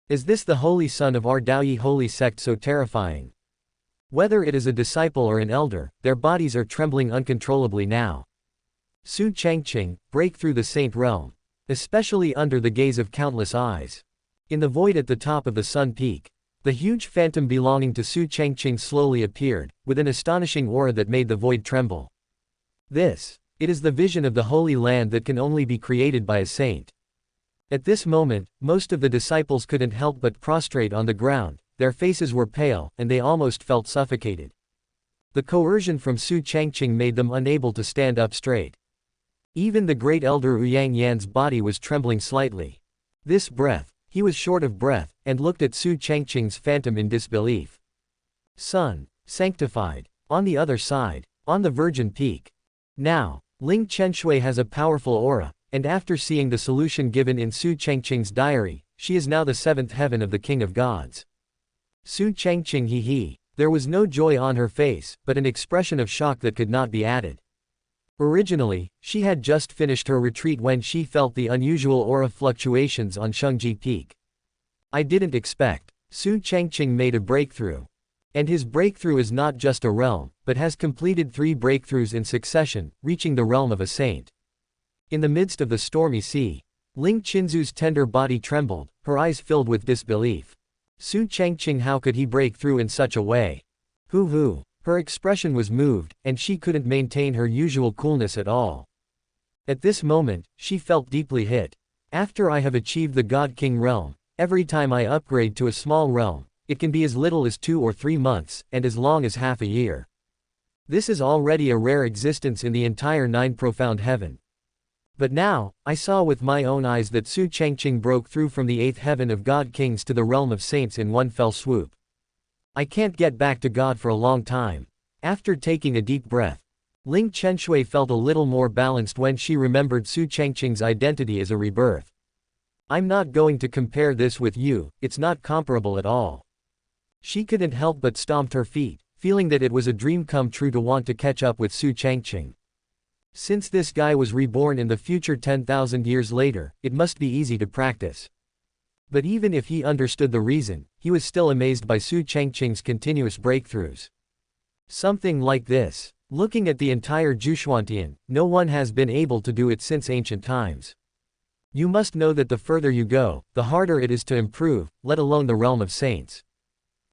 Is this the Holy Sun of our Daoyi holy sect so terrifying? Whether it is a disciple or an elder, their bodies are trembling uncontrollably now. Su Changqing, break through the saint realm. Especially under the gaze of countless eyes. In the void at the top of the Sun Peak, the huge phantom belonging to Su Changqing slowly appeared, with an astonishing aura that made the void tremble. It is the vision of the Holy Land that can only be created by a saint. At this moment, most of the disciples couldn't help but prostrate on the ground, their faces were pale, and they almost felt suffocated. The coercion from Su Changqing made them unable to stand up straight. Even the great elder Yang Yan's body was trembling slightly. This breath. He was short of breath, and looked at Su Changqing's phantom in disbelief. Sun, sanctified. On the other side, on the Virgin Peak, Now, Ling Qianshui has a powerful aura, and after seeing the solution given in Su Changqing's diary, she is now the seventh heaven of the King of Gods. Su Changqing hee. There was no joy on her face, but an expression of shock that could not be added. Originally, she had just finished her retreat when she felt the unusual aura fluctuations on Shengji Peak. I didn't expect. Su Changqing made a breakthrough. And his breakthrough is not just a realm, but has completed 3 breakthroughs in succession, reaching the realm of a saint. In the midst of the stormy sea, Ling Qinzu's tender body trembled, her eyes filled with disbelief. Su Changqing, how could he break through in such a way? Hoo. Her expression was moved, and she couldn't maintain her usual coolness at all. At this moment, she felt deeply hit. After I have achieved the God King realm, every time I upgrade to a small realm, it can be as little as 2 or 3 months, and as long as half a year. This is already a rare existence in the entire 9 profound heaven. But now, I saw with my own eyes that Su Changqing broke through from the 8th heaven of God Kings to the realm of saints in one fell swoop. I can't get back to God for a long time. After taking a deep breath, Ling Qianshui felt a little more balanced when she remembered Su Changqing's identity as a rebirth. I'm not going to compare this with you, it's not comparable at all. She couldn't help but stomped her feet, feeling that it was a dream come true to want to catch up with Su Changqing. Since this guy was reborn in the future 10,000 years later, it must be easy to practice. But even if he understood the reason, he was still amazed by Su Changqing's continuous breakthroughs. Something like this. Looking at the entire Zhuchuantian, no one has been able to do it since ancient times. You must know that the further you go, the harder it is to improve, let alone the realm of saints.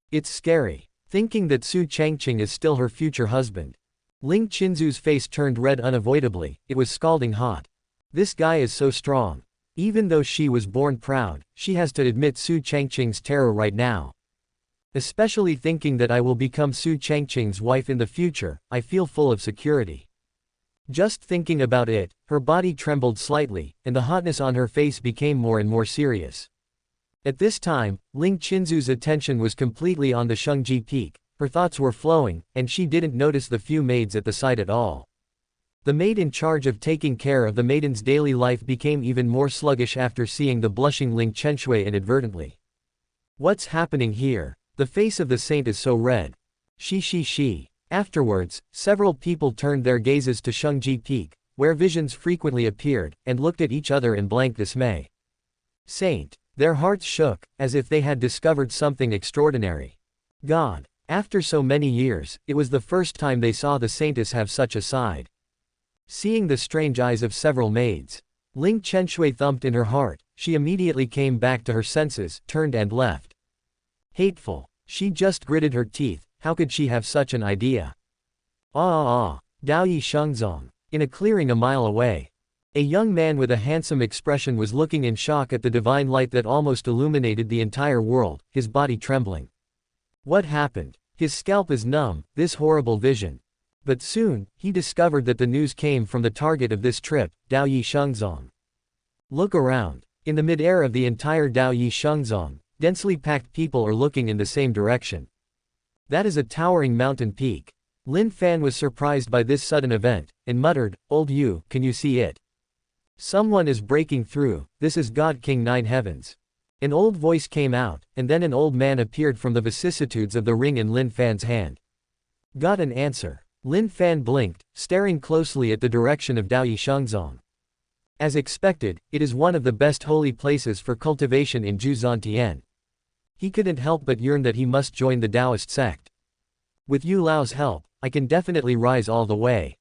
It's scary. Thinking that Su Changqing is still her future husband. Ling Qinzu's face turned red unavoidably, it was scalding hot. This guy is so strong. Even though she was born proud, she has to admit Su Changqing's terror right now. Especially thinking that I will become Su Changqing's wife in the future, I feel full of security. Just thinking about it, her body trembled slightly, and the hotness on her face became more and more serious. At this time, Ling Qinzu's attention was completely on the Shengji Peak, her thoughts were flowing, and she didn't notice the few maids at the site at all. The maid in charge of taking care of the maiden's daily life became even more sluggish after seeing the blushing Ling Qianshui inadvertently. What's happening here? The face of the saint is so red. She. Afterwards, several people turned their gazes to Shengji Peak, where visions frequently appeared, and looked at each other in blank dismay. Saint. Their hearts shook, as if they had discovered something extraordinary. God. After so many years, it was the first time they saw the saintess have such a side. Seeing the strange eyes of several maids, Ling Qianshui thumped in her heart, she immediately came back to her senses, turned and left. Hateful. She just gritted her teeth, how could she have such an idea? Daoyi Shengzong. In a clearing a mile away. A young man with a handsome expression was looking in shock at the divine light that almost illuminated the entire world, his body trembling. What happened? His scalp is numb, this horrible vision. But soon, he discovered that the news came from the target of this trip, Daoyi Shengzong. Look around. In the mid-air of the entire Daoyi Shengzong, densely packed people are looking in the same direction. That is a towering mountain peak. Lin Fan was surprised by this sudden event, and muttered, "Old you, can you see it? Someone is breaking through, this is God King 9 Heavens." An old voice came out, and then an old man appeared from the vicissitudes of the ring in Lin Fan's hand. Got an answer. Lin Fan blinked, staring closely at the direction of Daoyi Shengzong. As expected, it is one of the best holy places for cultivation in Zhuzhantian. He couldn't help but yearn that he must join the Taoist sect. With Yu Lao's help, I can definitely rise all the way.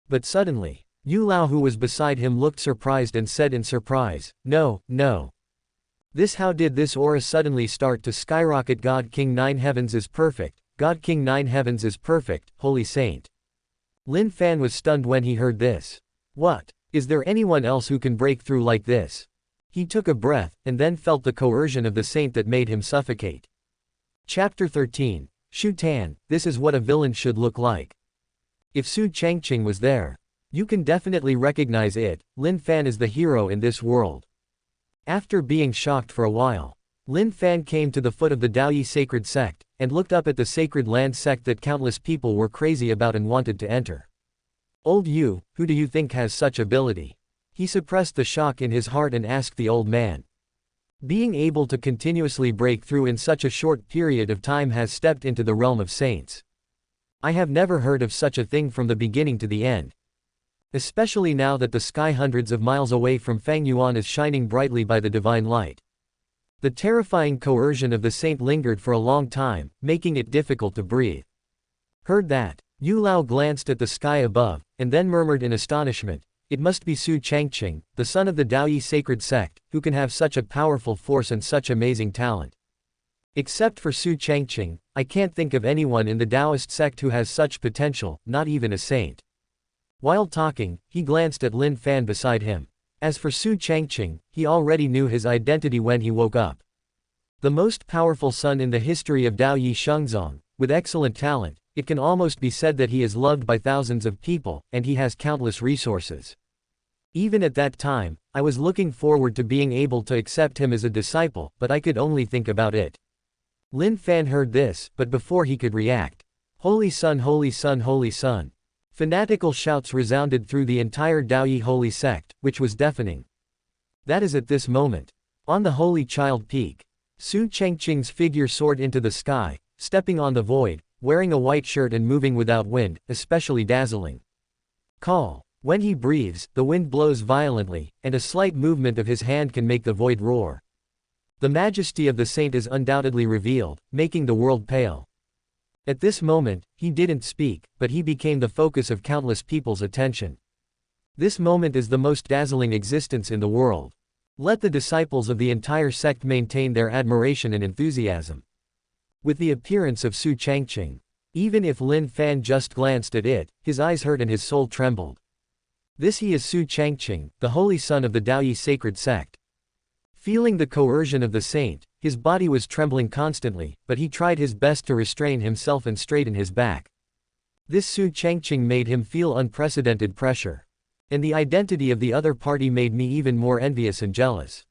But suddenly, Yu Lao, who was beside him, looked surprised and said in surprise, No. How did this aura suddenly start to skyrocket? God King 9 Heavens is perfect, God King 9 Heavens is perfect, Holy Saint. Lin Fan was stunned when he heard this. What? Is there anyone else who can break through like this? He took a breath, and then felt the coercion of the saint that made him suffocate. Chapter 13. Shu Tan, this is what a villain should look like. If Su Changqing was there, you can definitely recognize it. Lin Fan is the hero in this world. After being shocked for a while, Lin Fan came to the foot of the Daoyi sacred sect, and looked up at the sacred land sect that countless people were crazy about and wanted to enter. Old Yu, who do you think has such ability? He suppressed the shock in his heart and asked the old man. Being able to continuously break through in such a short period of time has stepped into the realm of saints. I have never heard of such a thing from the beginning to the end. Especially now that the sky hundreds of miles away from Fangyuan is shining brightly by the divine light. The terrifying coercion of the saint lingered for a long time, making it difficult to breathe. Heard that, Yu Lao glanced at the sky above, and then murmured in astonishment, "It must be Su Changqing, the son of the Daoyi sacred sect, who can have such a powerful force and such amazing talent. Except for Su Changqing, I can't think of anyone in the Taoist sect who has such potential, not even a saint." While talking, he glanced at Lin Fan beside him. As for Su Changqing, he already knew his identity when he woke up. The most powerful son in the history of Daoyi Shengzong, with excellent talent, it can almost be said that he is loved by thousands of people, and he has countless resources. Even at that time, I was looking forward to being able to accept him as a disciple, but I could only think about it. Lin Fan heard this, but before he could react, "Holy Son, Holy Son, Holy Son!" Fanatical shouts resounded through the entire Daoyi holy sect, which was deafening. That is at this moment. On the Holy Child Peak, Su Changqing's figure soared into the sky, stepping on the void, wearing a white shirt and moving without wind, especially dazzling. Call. When he breathes, the wind blows violently, and a slight movement of his hand can make the void roar. The majesty of the saint is undoubtedly revealed, making the world pale. At this moment, he didn't speak, but he became the focus of countless people's attention. This moment is the most dazzling existence in the world. Let the disciples of the entire sect maintain their admiration and enthusiasm. With the appearance of Su Changqing, even if Lin Fan just glanced at it, his eyes hurt and his soul trembled. This he is Su Changqing, the holy son of the Daoyi sacred sect. Feeling the coercion of the saint, his body was trembling constantly, but he tried his best to restrain himself and straighten his back. This Su Changqing made him feel unprecedented pressure. And the identity of the other party made me even more envious and jealous.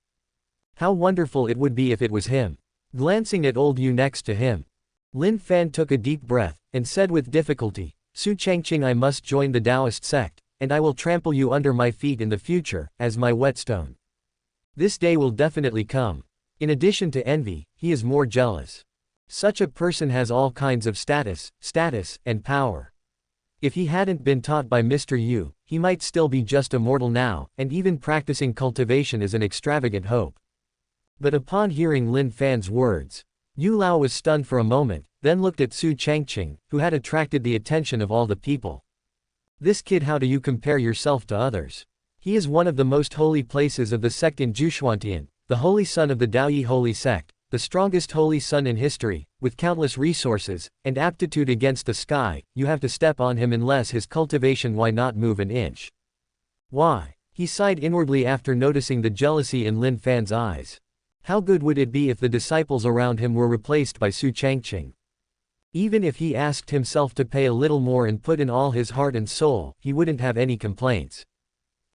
How wonderful it would be if it was him. Glancing at old Yu next to him, Lin Fan took a deep breath, and said with difficulty, "Su Changqing, I must join the Taoist sect, and I will trample you under my feet in the future, as my whetstone. This day will definitely come." In addition to envy, he is more jealous. Such a person has all kinds of status, and power. If he hadn't been taught by Mr. Yu, he might still be just a mortal now, and even practicing cultivation is an extravagant hope. But upon hearing Lin Fan's words, Yu Lao was stunned for a moment, then looked at Su Changqing, who had attracted the attention of all the people. "This kid, how do you compare yourself to others? He is one of the most holy places of the sect in Jushuantian, the holy son of the Daoyi holy sect, the strongest holy son in history, with countless resources, and aptitude against the sky. You have to step on him unless his cultivation why not move an inch." Why? He sighed inwardly after noticing the jealousy in Lin Fan's eyes. How good would it be if the disciples around him were replaced by Su Changqing? Even if he asked himself to pay a little more and put in all his heart and soul, he wouldn't have any complaints.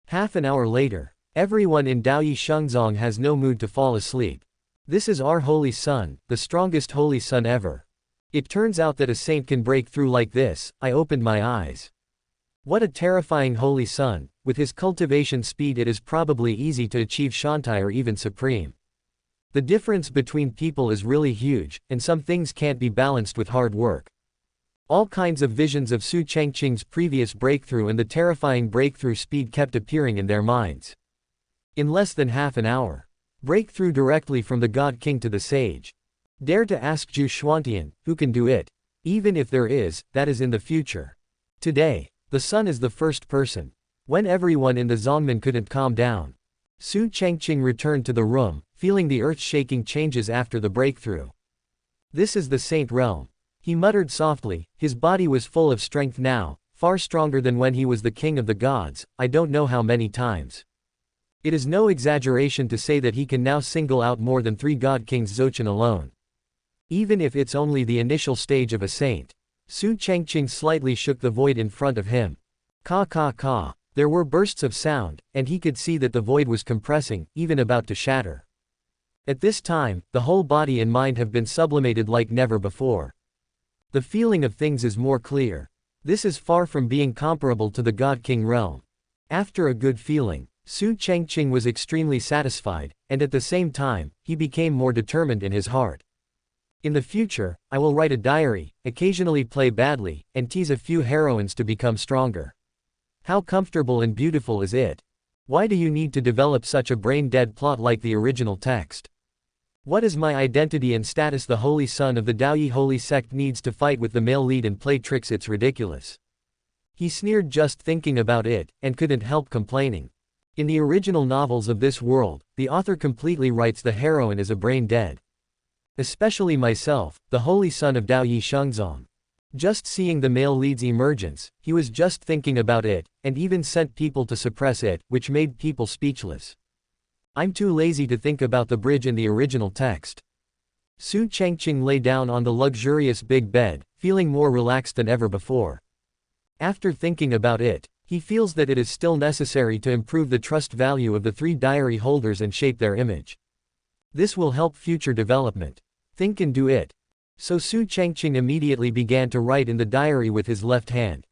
Half an hour later, everyone in Daoyi Shengzong has no mood to fall asleep. This is our holy son, the strongest holy son ever. It turns out that a saint can break through like this. I opened my eyes. What a terrifying holy son. With his cultivation speed it is probably easy to achieve Shantai or even supreme. The difference between people is really huge, and some things can't be balanced with hard work. All kinds of visions of Su Changqing's previous breakthrough and the terrifying breakthrough speed kept appearing in their minds. In less than half an hour, breakthrough directly from the God King to the sage. Dare to ask Zhu Xuantian, who can do it? Even if there is, that is in the future. Today, the sun is the first person. When everyone in the Zongmen couldn't calm down, Su Changqing returned to the room, feeling the earth-shaking changes after the breakthrough. This is the saint realm. He muttered softly. His body was full of strength now, far stronger than when he was the king of the gods, I don't know how many times. It is no exaggeration to say that he can now single out more than 3 god kings Dzogchen alone. Even if it's only the initial stage of a saint. Su Changqing slightly shook the void in front of him. Ka ka ka. There were bursts of sound, and he could see that the void was compressing, even about to shatter. At this time, the whole body and mind have been sublimated like never before. The feeling of things is more clear. This is far from being comparable to the God King realm. After a good feeling, Su Changqing was extremely satisfied, and at the same time, he became more determined in his heart. In the future, I will write a diary, occasionally play badly, and tease a few heroines to become stronger. How comfortable and beautiful is it? Why do you need to develop such a brain-dead plot like the original text? What is my identity and status? The holy son of the Daoyi holy sect needs to fight with the male lead and play tricks. It's ridiculous. He sneered just thinking about it, and couldn't help complaining. In the original novels of this world, the author completely writes the heroine as a brain-dead. Especially myself, the holy son of Daoyi Shengzong. Just seeing the male lead's emergence, he was just thinking about it, and even sent people to suppress it, which made people speechless. I'm too lazy to think about the bridge in the original text. Su Changqing lay down on the luxurious big bed, feeling more relaxed than ever before. After thinking about it, he feels that it is still necessary to improve the trust value of the 3 diary holders and shape their image. This will help future development. Think and do it. So Su Changqing immediately began to write in the diary with his left hand.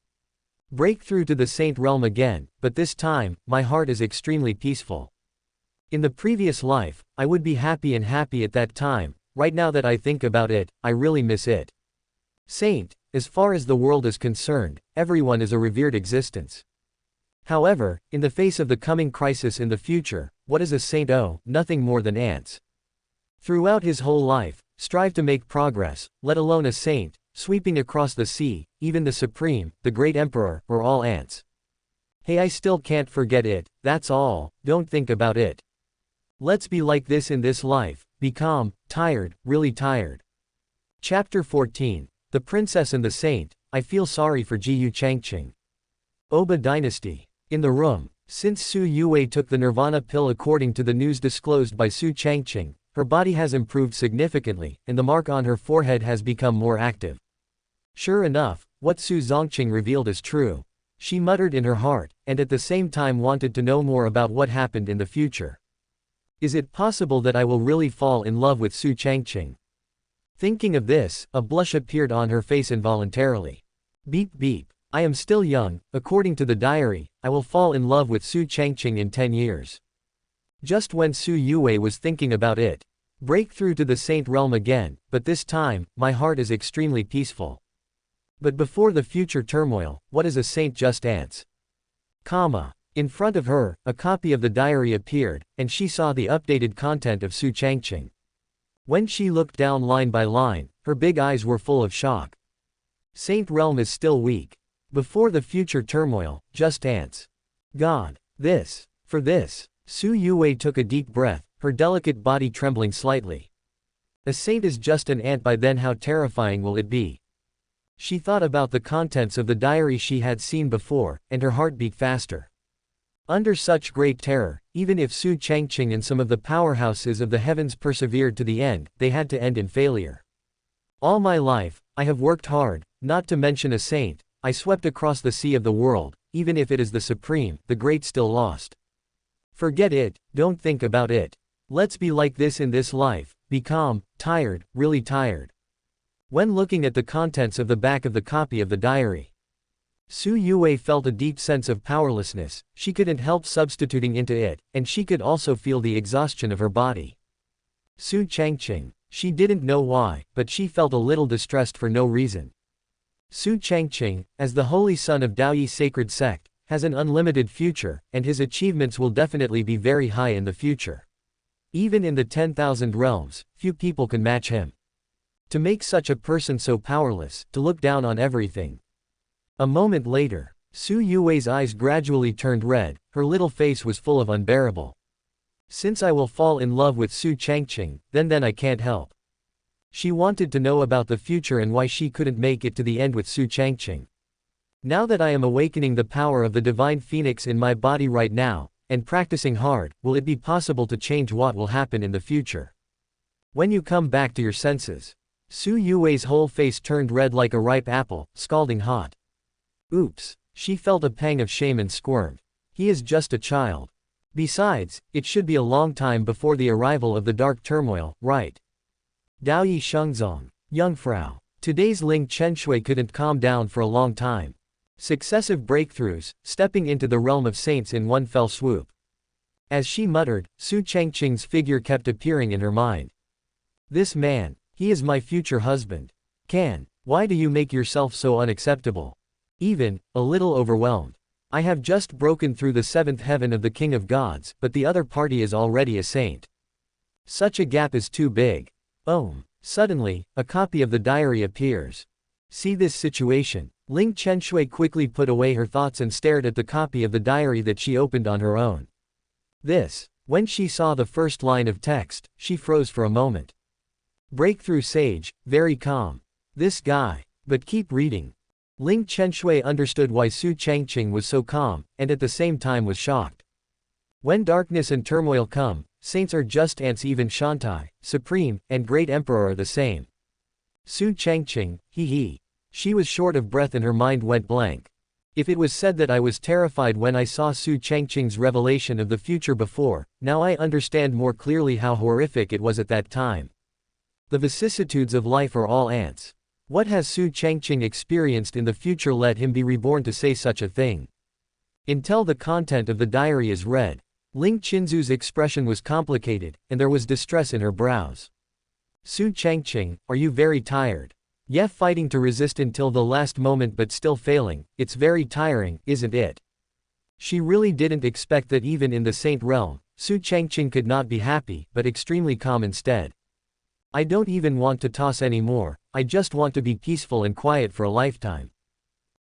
Breakthrough to the saint realm again, but this time, my heart is extremely peaceful. In the previous life, I would be happy at that time. Right now that I think about it, I really miss it. Saint, as far as the world is concerned, everyone is a revered existence. However, in the face of the coming crisis in the future, what is a saint? Oh, nothing more than ants. Throughout his whole life, strive to make progress, let alone a saint, sweeping across the sea, even the supreme, the great emperor, or all ants. Hey, I still can't forget it, that's all, don't think about it. Let's be like this in this life, be calm, tired, really tired. Chapter 14, The Princess and the Saint. I feel sorry for Gu Changqing. Oba Dynasty. In the room, since Su Yue took the nirvana pill according to the news disclosed by Su Changqing, her body has improved significantly, and the mark on her forehead has become more active. Sure enough, what Su Changqing revealed is true. She muttered in her heart, and at the same time wanted to know more about what happened in the future. Is it possible that I will really fall in love with Su Changqing? Thinking of this, a blush appeared on her face involuntarily. Beep beep. I am still young, according to the diary, I will fall in love with Su Changqing in 10 years. Just when Su Yue was thinking about it. Breakthrough to the saint realm again, but this time, my heart is extremely peaceful. But before the future turmoil, what is a saint? Just ants. In front of her, a copy of the diary appeared, and she saw the updated content of Su Changqing. When she looked down line by line, her big eyes were full of shock. Saint realm is still weak. Before the future turmoil, just ants. God. For this. Su Yue took a deep breath, her delicate body trembling slightly. A saint is just an ant. By then how terrifying will it be? She thought about the contents of the diary she had seen before, and her heart beat faster. Under such great terror, even if Su Changqing and some of the powerhouses of the heavens persevered to the end, they had to end in failure. All my life, I have worked hard, not to mention a saint, I swept across the sea of the world, even if it is the supreme, the great still lost. Forget it, don't think about it. Let's be like this in this life, be calm, tired, really tired. When looking at the contents of the back of the copy of the diary, Su Yue felt a deep sense of powerlessness. She couldn't help substituting into it, and she could also feel the exhaustion of her body. Su Changqing. She didn't know why, but she felt a little distressed for no reason. Su Changqing, as the holy son of Daoyi sacred sect, has an unlimited future, and his achievements will definitely be very high in the future. Even in the 10,000 realms, few people can match him. To make such a person so powerless, to look down on everything. A moment later, Su Yue's eyes gradually turned red, her little face was full of unbearable. Since I will fall in love with Su Changqing, then I can't help. She wanted to know about the future and why she couldn't make it to the end with Su Changqing. Now that I am awakening the power of the divine phoenix in my body right now, and practicing hard, will it be possible to change what will happen in the future? When you come back to your senses. Su Yue's whole face turned red like a ripe apple, scalding hot. Oops. She felt a pang of shame and squirmed. He is just a child. Besides, it should be a long time before the arrival of the dark turmoil, right? Daoyi Shengzong. Jungfrau. Today's Ling Chenshui couldn't calm down for a long time. Successive breakthroughs, stepping into the realm of saints in one fell swoop. As she muttered, Su Changqing's figure kept appearing in her mind. This man, he is my future husband. Why do you make yourself so unacceptable? Even, a little overwhelmed. I have just broken through the seventh heaven of the King of Gods, but the other party is already a saint. Such a gap is too big. Suddenly, a copy of the diary appears. See this situation. Ling Chenshui quickly put away her thoughts and stared at the copy of the diary that she opened on her own. When she saw the first line of text, she froze for a moment. Breakthrough sage, very calm. This guy. But keep reading. Ling Chenshui understood why Su Changqing was so calm, and at the same time was shocked. When darkness and turmoil come, saints are just ants. Even Shantai, Supreme, and Great Emperor are the same. Su Changqing, he. She was short of breath and her mind went blank. If it was said that I was terrified when I saw Su Changqing's revelation of the future before, now I understand more clearly how horrific it was at that time. The vicissitudes of life are all ants. What has Su Changqing experienced in the future led him be reborn to say such a thing? Until the content of the diary is read, Ling Qinzu's expression was complicated, and there was distress in her brows. Su Changqing, are you very tired? Yeah, fighting to resist until the last moment but still failing, it's very tiring, isn't it? She really didn't expect that even in the saint realm, Su Changqing could not be happy, but extremely calm instead. I don't even want to toss anymore, I just want to be peaceful and quiet for a lifetime.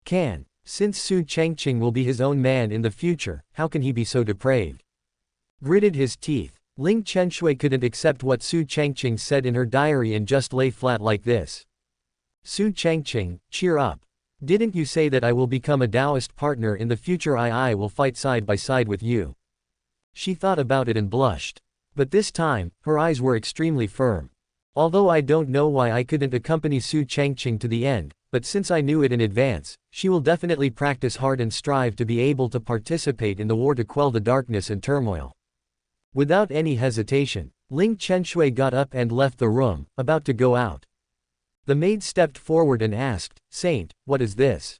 Since Su Changqing will be his own man in the future, how can he be so depraved? Gritted his teeth, Ling Chenshui couldn't accept what Su Changqing said in her diary and just lay flat like this. Su Changqing, cheer up. Didn't you say that I will become a Taoist partner in the future? I will fight side by side with you. She thought about it and blushed. But this time, her eyes were extremely firm. Although I don't know why I couldn't accompany Su Changqing to the end, but since I knew it in advance, she will definitely practice hard and strive to be able to participate in the war to quell the darkness and turmoil. Without any hesitation, Ling Chenshui got up and left the room, about to go out. The maid stepped forward and asked, Saint, what is this?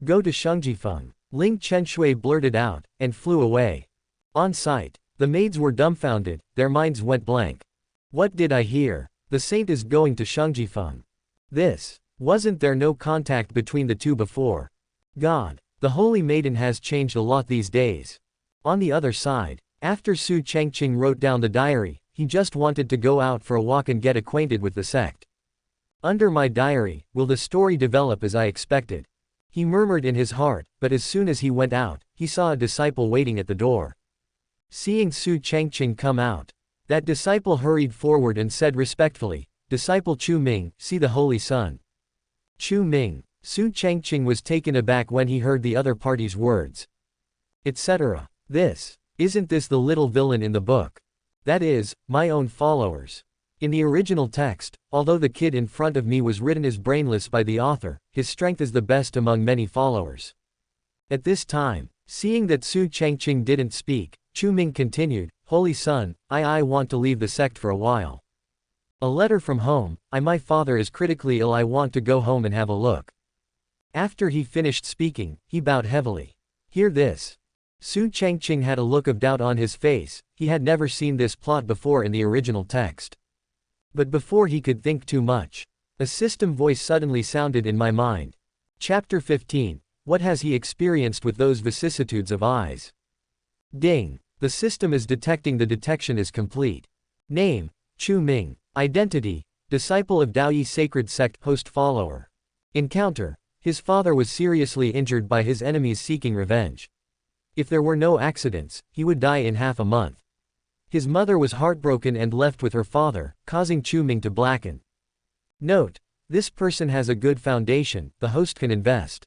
Go to Shungjifeng. Ling Chenshui blurted out, and flew away. On sight, the maids were dumbfounded, their minds went blank. What did I hear? The saint is going to Shungjifeng. Wasn't there no contact between the two before? God, the holy maiden has changed a lot these days. On the other side, after Su Changqing wrote down the diary, he just wanted to go out for a walk and get acquainted with the sect. Under my diary, will the story develop as I expected? He murmured in his heart, but as soon as he went out, he saw a disciple waiting at the door. Seeing Su Changqing come out, that disciple hurried forward and said respectfully, Disciple Chu Ming, see the Holy Sun. Chu Ming. Su Changqing was taken aback when he heard the other party's words. Etc. Isn't this the little villain in the book? That is, my own followers. In the original text, although the kid in front of me was written as brainless by the author, his strength is the best among many followers. At this time, seeing that Su Changqing didn't speak, Chu Ming continued, Holy Son, I want to leave the sect for a while. A letter from home, my father is critically ill. I want to go home and have a look. After he finished speaking, he bowed heavily. Hear this. Su Changqing had a look of doubt on his face, he had never seen this plot before in the original text. But before he could think too much, a system voice suddenly sounded in my mind. Chapter 15, What has he experienced with those vicissitudes of eyes? Ding. The system is detecting. The detection is complete. Name, Chu Ming. Identity, disciple of Daoyi Sacred Sect. Host follower. Encounter, his father was seriously injured by his enemies seeking revenge. If there were no accidents, he would die in half a month. His mother was heartbroken and left with her father, causing Chu Ming to blacken. Note, this person has a good foundation, the host can invest.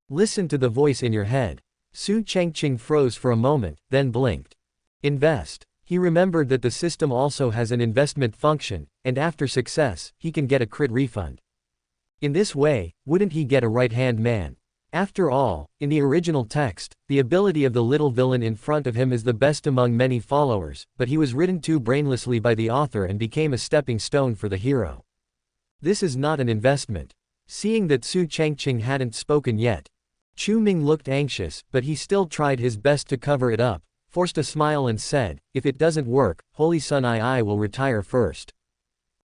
Listen to the voice in your head. Su Changqing froze for a moment, then blinked. Invest. He remembered that the system also has an investment function, and after success, he can get a crit refund. In this way, wouldn't he get a right-hand man? After all, in the original text, the ability of the little villain in front of him is the best among many followers, but he was written too brainlessly by the author and became a stepping stone for the hero. This is not an investment. Seeing that Su Changqing hadn't spoken yet, Chu Ming looked anxious, but he still tried his best to cover it up, forced a smile and said, "If it doesn't work, Holy Son, I will retire first.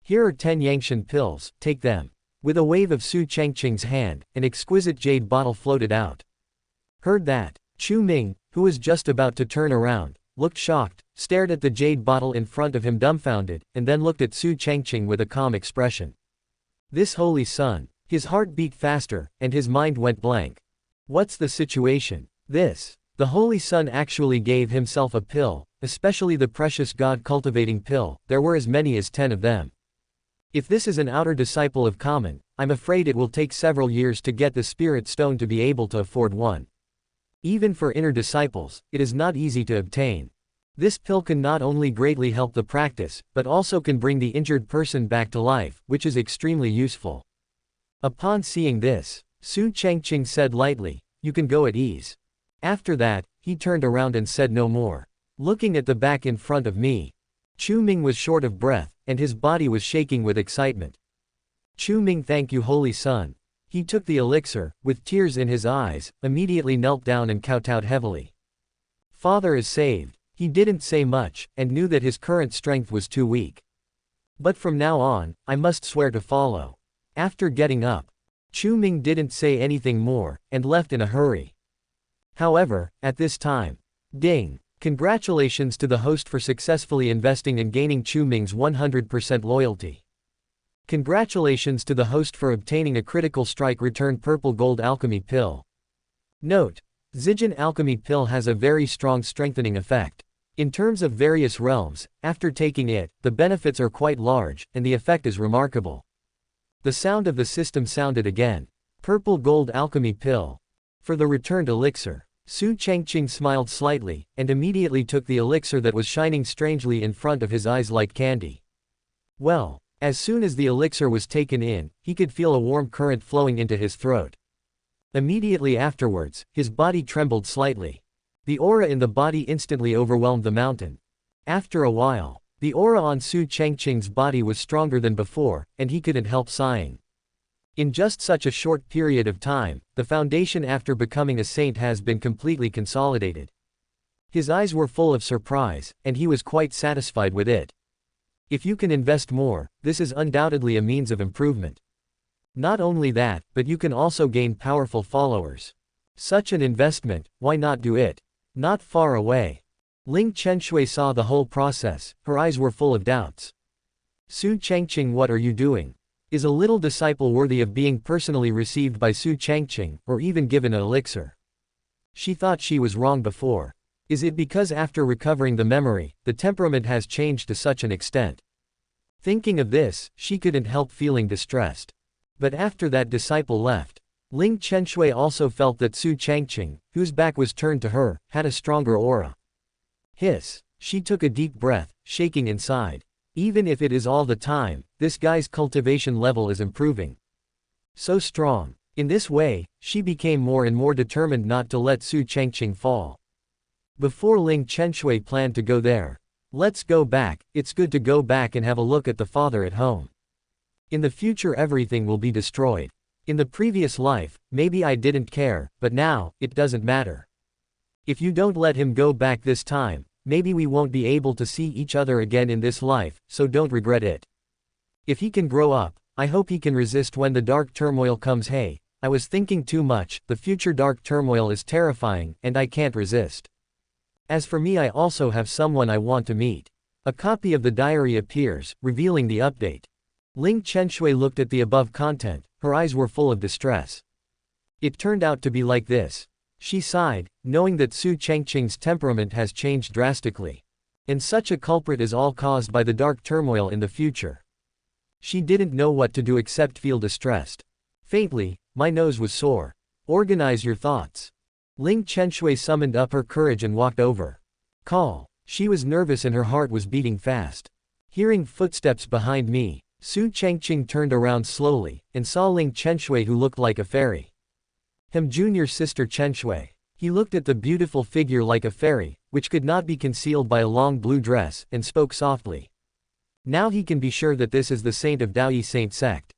Here are 10 Yangshan pills, take them." With a wave of Su Changqing's hand, an exquisite jade bottle floated out. Heard that? Chu Ming, who was just about to turn around, looked shocked, stared at the jade bottle in front of him dumbfounded, and then looked at Su Changqing with a calm expression. This Holy Son. His heart beat faster, and his mind went blank. What's the situation? The Holy Son actually gave himself a pill, especially the precious God-cultivating pill. There were as many as 10 of them. If this is an outer disciple of common, I'm afraid it will take several years to get the spirit stone to be able to afford one. Even for inner disciples, it is not easy to obtain. This pill can not only greatly help the practice, but also can bring the injured person back to life, which is extremely useful. Upon seeing this, Su Changqing said lightly, "You can go at ease." After that, he turned around and said no more. Looking at the back in front of me, Chu Ming was short of breath, and his body was shaking with excitement. Chu Ming, thank you, Holy Son. He took the elixir, with tears in his eyes, immediately knelt down and kowtowed heavily. Father is saved. He didn't say much, and knew that his current strength was too weak. But from now on, I must swear to follow. After getting up, Chu Ming didn't say anything more, and left in a hurry. However, at this time, ding! Congratulations to the host for successfully investing and gaining Chu Ming's 100% loyalty. Congratulations to the host for obtaining a critical strike return purple gold alchemy pill. Note: Zijin alchemy pill has a very strong strengthening effect. In terms of various realms, after taking it, the benefits are quite large, and the effect is remarkable. The sound of the system sounded again. Purple gold alchemy pill. For the returned elixir. Su Changqing smiled slightly, and immediately took the elixir that was shining strangely in front of his eyes like candy. Well, as soon as the elixir was taken in, he could feel a warm current flowing into his throat. Immediately afterwards, his body trembled slightly. The aura in the body instantly overwhelmed the mountain. After a while, the aura on Su Changqing's body was stronger than before, and he couldn't help sighing. In just such a short period of time, the foundation after becoming a saint has been completely consolidated. His eyes were full of surprise, and he was quite satisfied with it. If you can invest more, this is undoubtedly a means of improvement. Not only that, but you can also gain powerful followers. Such an investment, why not do it? Not far away. Ling Chenshui saw the whole process, her eyes were full of doubts. Su Changqing, what are you doing? Is a little disciple worthy of being personally received by Su Changqing, or even given an elixir? She thought she was wrong before. Is it because after recovering the memory, the temperament has changed to such an extent? Thinking of this, she couldn't help feeling distressed. But after that disciple left, Ling Chenshui also felt that Su Changqing, whose back was turned to her, had a stronger aura. Hiss. She took a deep breath, shaking inside. Even if it is all the time, this guy's cultivation level is improving. So strong. In this way, she became more and more determined not to let Su Changqing fall. Before Ling Chenshui planned to go there. Let's go back, it's good to go back and have a look at the father at home. In the future everything will be destroyed. In the previous life, maybe I didn't care, but now, it doesn't matter. If you don't let him go back this time, maybe we won't be able to see each other again in this life, so don't regret it. If he can grow up, I hope he can resist when the dark turmoil comes. Hey, I was thinking too much, the future dark turmoil is terrifying, and I can't resist. As for me, I also have someone I want to meet. A copy of the diary appears, revealing the update. Ling Chenshui looked at the above content, her eyes were full of distress. It turned out to be like this. She sighed, knowing that Su Changqing's temperament has changed drastically. And such a culprit is all caused by the dark turmoil in the future. She didn't know what to do except feel distressed. Faintly, my nose was sore. Organize your thoughts. Ling Chenshui summoned up her courage and walked over. Call. She was nervous and her heart was beating fast. Hearing footsteps behind me, Su Changqing turned around slowly, and saw Ling Chenshui, who looked like a fairy. Him junior sister Chenshui. He looked at the beautiful figure like a fairy, which could not be concealed by a long blue dress, and spoke softly. Now he can be sure that this is the saint of Daoyi Saint sect.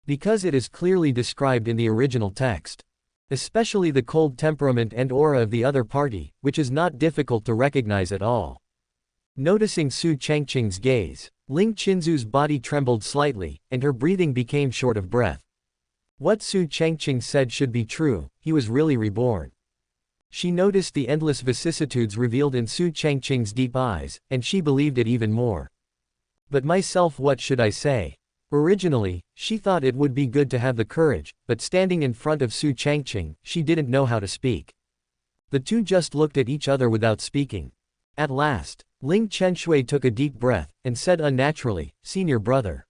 Because it is clearly described in the original text. especially the cold temperament and aura of the other party, which is not difficult to recognize at all. Noticing Su Changqing's gaze, Ling Qinzu's body trembled slightly, and her breathing became short of breath. What Su Changqing said should be true, he was really reborn. She noticed the endless vicissitudes revealed in Su Changqing's deep eyes, and she believed it even more. But myself, what should I say? Originally, she thought it would be good to have the courage, but standing in front of Su Changqing, she didn't know how to speak. The two just looked at each other without speaking. At last, Ling Qinshui took a deep breath, and said unnaturally, "Senior brother."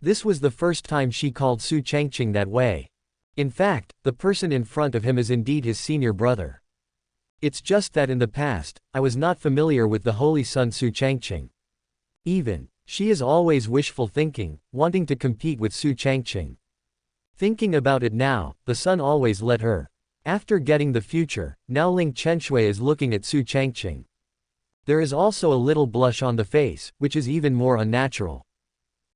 This was the first time she called Su Changqing that way. In fact, the person in front of him is indeed his senior brother. It's just that in the past, I was not familiar with the holy son Su Changqing. She is always wishful thinking, wanting to compete with Su Changqing. Thinking about it now, the son always let her. After getting the future, now Ling Qinshui is looking at Su Changqing. There is also a little blush on the face, which is even more unnatural.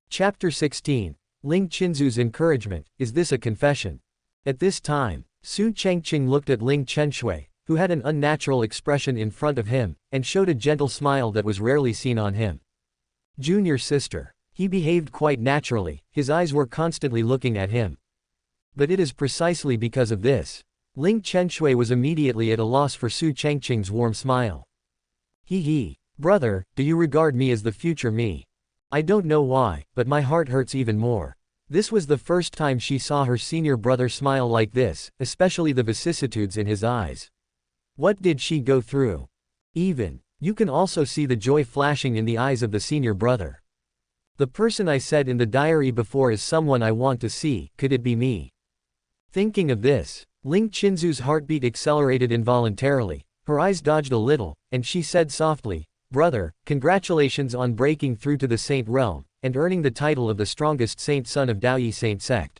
Chapter 16. Ling Qinzu's encouragement. Is this a confession? At this time, Su Changqing looked at Ling Qinshui, who had an unnatural expression in front of him, and showed a gentle smile that was rarely seen on him. Junior sister. He behaved quite naturally, his eyes were constantly looking at him. But it is precisely because of this. Ling Qinshui was immediately at a loss for Su Changqing's warm smile. He. Brother, do you regard me as the future me? I don't know why, but my heart hurts even more. This was the first time she saw her senior brother smile like this, especially the vicissitudes in his eyes. What did she go through? You can also see the joy flashing in the eyes of the senior brother. The person I said in the diary before is someone I want to see, could it be me? Thinking of this, Ling Qinzu's heartbeat accelerated involuntarily, her eyes dodged a little, and she said softly, "Brother, congratulations on breaking through to the saint realm, and earning the title of the strongest saint son of Daoyi saint sect."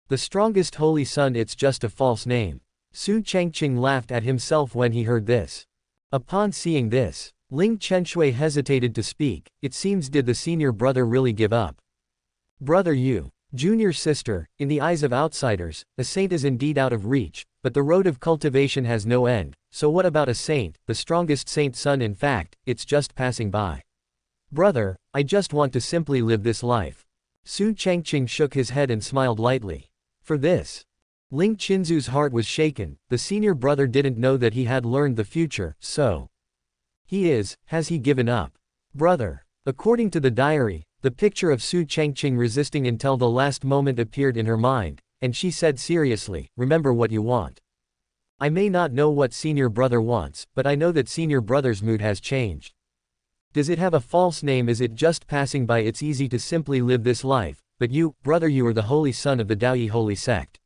The strongest holy son, it's just a false name. Su Changqing laughed at himself when he heard this. Upon seeing this, Ling Qinshui hesitated to speak. It seems, did the senior brother really give up? Brother, you. Junior sister, in the eyes of outsiders, a saint is indeed out of reach, but the road of cultivation has no end, so what about a saint, the strongest saint son? In fact, it's just passing by. Brother, I just want to simply live this life. Su Changqing shook his head and smiled lightly. For this, Ling Qinzu's heart was shaken. The senior brother didn't know that he had learned the future, so. Has he given up? Brother. According to the diary, the picture of Su Changqing resisting until the last moment appeared in her mind, and she said seriously, "Remember what you want." I may not know what senior brother wants, but I know that senior brother's mood has changed. Does it have a false name? Is it just passing by? It's easy to simply live this life, but you, brother, you are the holy son of the Daoyi holy sect.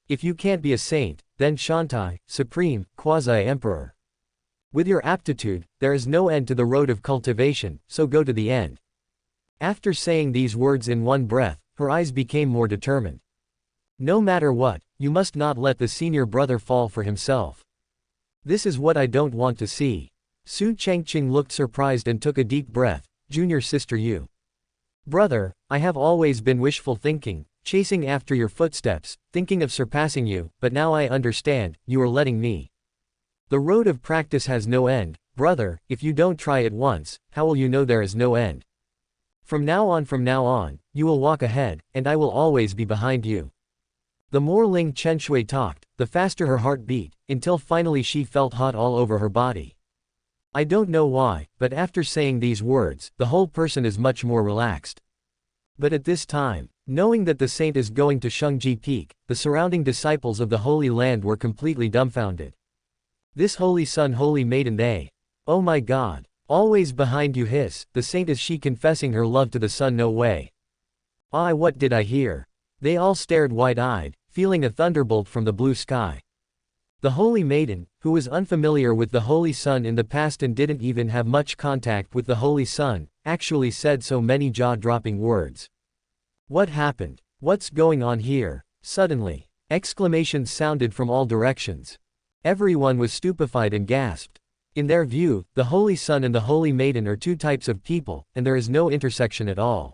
If you can't be a saint, then Shantai, supreme, quasi-emperor. With your aptitude, there is no end to the road of cultivation, so go to the end. After saying these words in one breath, her eyes became more determined. No matter what, you must not let the senior brother fall for himself. This is what I don't want to see. Su Changqing looked surprised and took a deep breath. Junior sister, you. Brother, I have always been wishful thinking, chasing after your footsteps, thinking of surpassing you, but now I understand, you are letting me. The road of practice has no end, brother. If you don't try it once, how will you know there is no end? From now on, you will walk ahead, and I will always be behind you. The more Ling Qinshui talked, the faster her heart beat, until finally she felt hot all over her body. I don't know why, but after saying these words, the whole person is much more relaxed. But at this time, knowing that the saint is going to Shengji Peak, the surrounding disciples of the Holy Land were completely dumbfounded. This holy son, holy maiden, they. Oh my God. Always behind you, hiss, the saint, is she confessing her love to the son? No way. What did I hear? They all stared wide-eyed, feeling a thunderbolt from the blue sky. The holy maiden, who was unfamiliar with the holy son in the past and didn't even have much contact with the holy son, actually said so many jaw-dropping words. What happened? What's going on here? Suddenly, exclamations sounded from all directions. Everyone was stupefied and gasped. In their view, the holy son and the holy maiden are two types of people, and there is no intersection at all.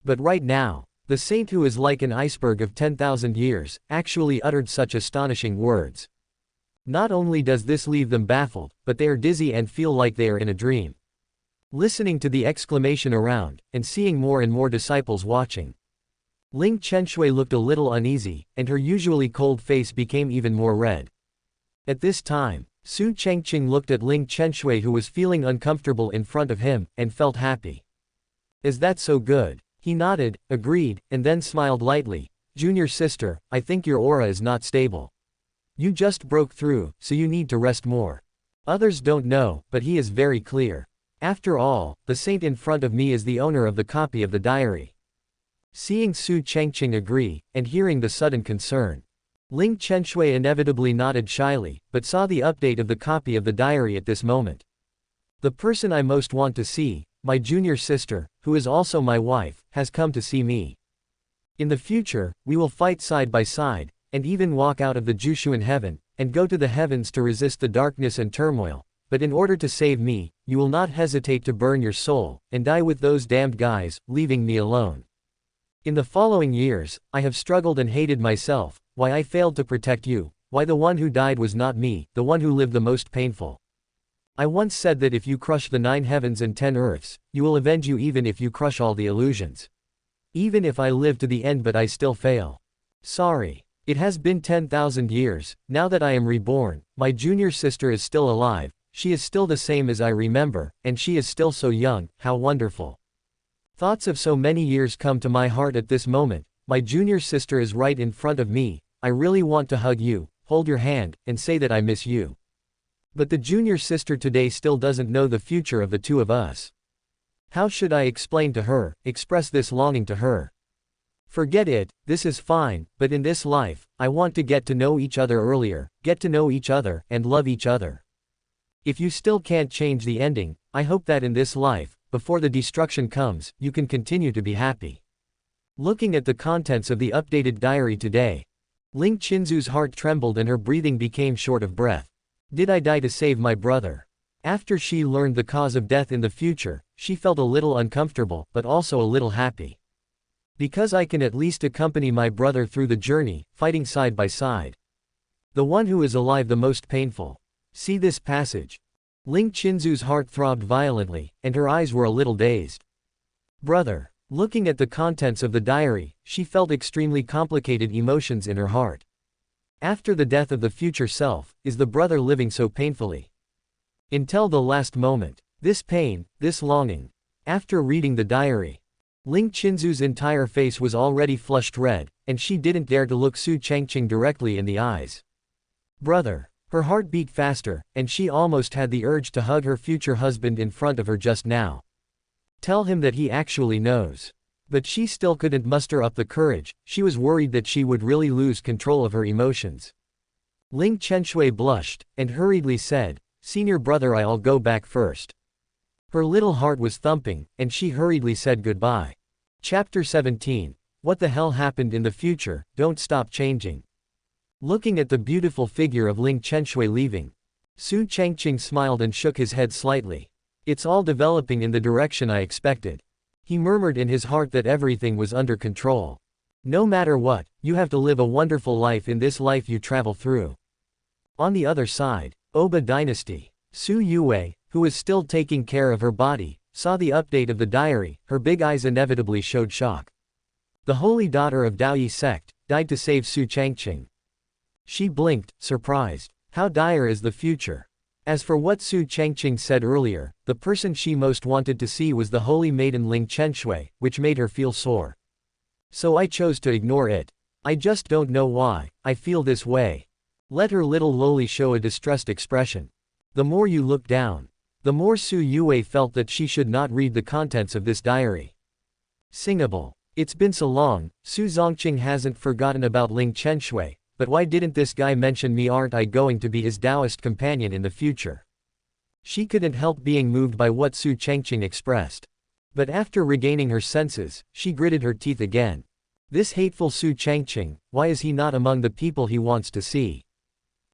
But right now, The saint, who is like an iceberg of 10,000 years, actually uttered such astonishing words. Not only does this leave them baffled, but they are dizzy and feel like they are in a dream. Listening to the exclamation around, and seeing more and more disciples watching, Ling Qianshui looked a little uneasy, and her usually cold face became even more red. At this time, Su Changqing looked at Ling Qianshui, who was feeling uncomfortable in front of him, and felt happy. Is that so good? He nodded, agreed, and then smiled lightly. Junior sister, I think your aura is not stable. You just broke through, so you need to rest more. Others don't know, but he is very clear. After all, the saint in front of me is the owner of the copy of the diary. Seeing Su Changqing agree, and hearing the sudden concern, Ling Qianshui inevitably nodded shyly, but saw the update of the copy of the diary at this moment. The person I most want to see, my junior sister, who is also my wife, has come to see me. In the future, we will fight side by side, and even walk out of the Jushuan heaven, and go to the heavens to resist the darkness and turmoil, but in order to save me, you will not hesitate to burn your soul, and die with those damned guys, leaving me alone. In the following years, I have struggled and hated myself, why I failed to protect you, why the one who died was not me, the one who lived the most painful. I once said that if you crush the 9 heavens and 10 earths, you will avenge you even if you crush all the illusions. Even if I live to the end but I still fail. Sorry. It has been 10,000 years, now that I am reborn, my junior sister is still alive, she is still the same as I remember, and she is still so young, how wonderful. Thoughts of so many years come to my heart at this moment, my junior sister is right in front of me, I really want to hug you, hold your hand, and say that I miss you. But the junior sister today still doesn't know the future of the two of us. How should I explain to her, express this longing to her? Forget it, this is fine, but in this life, I want to get to know each other earlier, get to know each other, and love each other. If you still can't change the ending, I hope that in this life, before the destruction comes, you can continue to be happy. Looking at the contents of the updated diary today, Ling Qinzu's heart trembled and her breathing became short of breath. Did I die to save my brother? After she learned the cause of death in the future, she felt a little uncomfortable, but also a little happy. Because I can at least accompany my brother through the journey, fighting side by side. The one who is alive the most painful. See this passage. Ling Qinzu's heart throbbed violently, and her eyes were a little dazed. Brother. Looking at the contents of the diary, she felt extremely complicated emotions in her heart. After the death of the future self, is the brother living so painfully? Until the last moment. This pain, this longing. After reading the diary, Ling Qinzu's entire face was already flushed red, and she didn't dare to look Su Changqing directly in the eyes. Brother. Her heart beat faster, and she almost had the urge to hug her future husband in front of her just now. Tell him that he actually knows. But she still couldn't muster up the courage, she was worried that she would really lose control of her emotions. Ling Qianshui blushed, and hurriedly said, Senior brother, I'll go back first. Her little heart was thumping, and she hurriedly said goodbye. Chapter 17. What the hell happened in the future, don't stop changing. Looking at the beautiful figure of Ling Qianshui leaving, Su Changqing smiled and shook his head slightly. It's all developing in the direction I expected. He murmured in his heart that everything was under control. No matter what, you have to live a wonderful life in this life you travel through. On the other side, Oba Dynasty. Su Yue, who was still taking care of her body, saw the update of the diary, her big eyes inevitably showed shock. The holy daughter of Daoyi sect, died to save Su Changqing. She blinked, surprised. How dire is the future? As for what Su Changqing said earlier, the person she most wanted to see was the holy maiden Ling Qianshui, which made her feel sore. So I chose to ignore it. I just don't know why, I feel this way. Let her little lowly show a distressed expression. The more you look down, the more Su Yue felt that she should not read the contents of this diary. Singable. It's been so long, Su Changqing hasn't forgotten about Ling Qianshui. But why didn't this guy mention me? Aren't I going to be his Taoist companion in the future? She couldn't help being moved by what Su Changqing expressed. But after regaining her senses, she gritted her teeth again. This hateful Su Changqing, why is he not among the people he wants to see?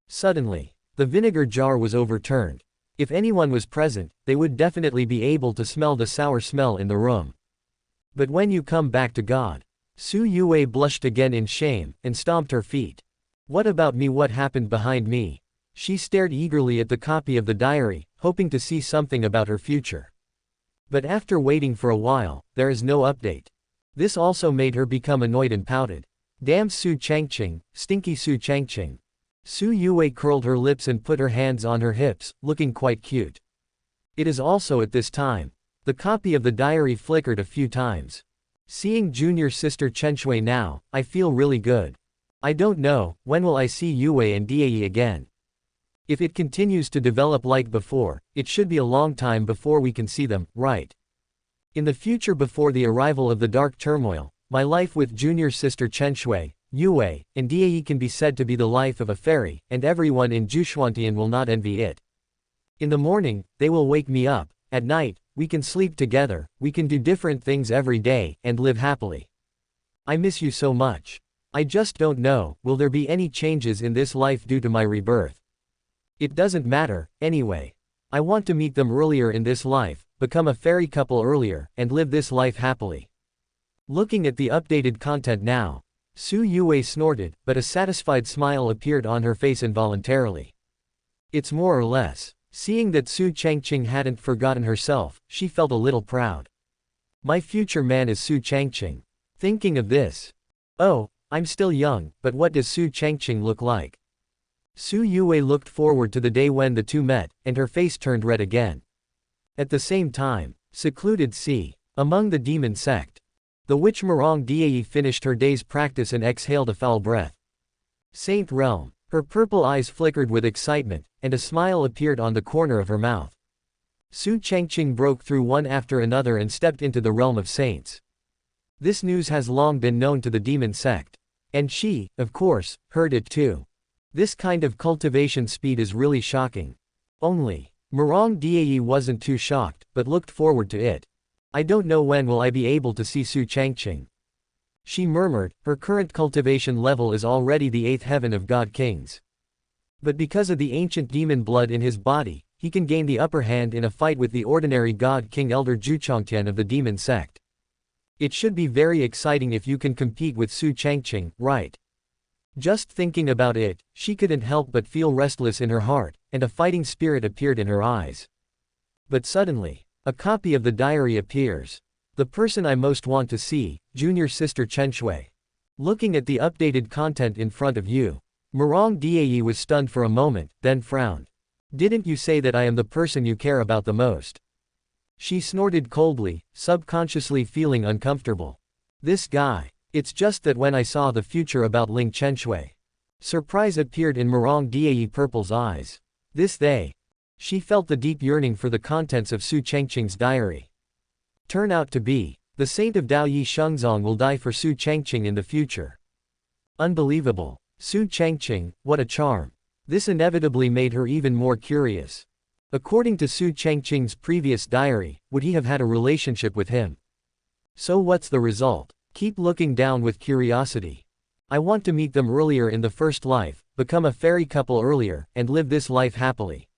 Suddenly, the vinegar jar was overturned. If anyone was present, they would definitely be able to smell the sour smell in the room. But when you come back to God, Su Yue blushed again in shame, and stomped her feet. What about me? What happened behind me? She stared eagerly at the copy of the diary, hoping to see something about her future. But after waiting for a while, there is no update. This also made her become annoyed and pouted. Damn Su Changqing, stinky Su Changqing. Su Yue curled her lips and put her hands on her hips, looking quite cute. It is also at this time. The copy of the diary flickered a few times. Seeing junior sister Chenshui now, I feel really good. I don't know, when will I see Yue and Diayi again? If it continues to develop like before, it should be a long time before we can see them, right? In the future before the arrival of the dark turmoil, my life with junior sister Chenshui, Yue, and Diayi can be said to be the life of a fairy, and everyone in Jushuantian will not envy it. In the morning, they will wake me up. At night, we can sleep together, we can do different things every day, and live happily. I miss you so much. I just don't know, will there be any changes in this life due to my rebirth? It doesn't matter, anyway. I want to meet them earlier in this life, become a fairy couple earlier, and live this life happily. Looking at the updated content now, Su Yue snorted, but a satisfied smile appeared on her face involuntarily. It's more or less. Seeing that Su Changqing hadn't forgotten herself, she felt a little proud. My future man is Su Changqing. Thinking of this. Oh, I'm still young, but what does Su Changqing look like? Su Yue looked forward to the day when the two met, and her face turned red again. At the same time, secluded sea, among the demon sect. The witch Murong Diayi finished her day's practice and exhaled a foul breath. Saint Realm. Her purple eyes flickered with excitement, and a smile appeared on the corner of her mouth. Su Changqing broke through one after another and stepped into the realm of saints. This news has long been known to the demon sect. And she, of course, heard it too. This kind of cultivation speed is really shocking. Only, Murong Diayi wasn't too shocked, but looked forward to it. I don't know when will I be able to see Su Changqing. She murmured, her current cultivation level is already the 8th heaven of God Kings. But because of the ancient demon blood in his body, he can gain the upper hand in a fight with the ordinary God King Elder Gu Changqing of the demon sect. It should be very exciting if you can compete with Su Changqing, right? Just thinking about it, she couldn't help but feel restless in her heart, and a fighting spirit appeared in her eyes. But suddenly, a copy of the diary appears. The person I most want to see, junior sister Chenshui. Looking at the updated content in front of you. Murong Diayi was stunned for a moment, then frowned. Didn't you say that I am the person you care about the most? She snorted coldly, subconsciously feeling uncomfortable. This guy. It's just that when I saw the future about Ling Chenshui. Surprise appeared in Murong Diayi Purple's eyes. This they. She felt the deep yearning for the contents of Su Changqing's diary. Turn out to be, the saint of Dao Yi Shengzong will die for Su Changqing in the future. Unbelievable. Su Changqing, what a charm. This inevitably made her even more curious. According to Su Changqing's previous diary, would he have had a relationship with him? So what's the result? Keep looking down with curiosity. I want to meet them earlier in the first life, become a fairy couple earlier, and live this life happily.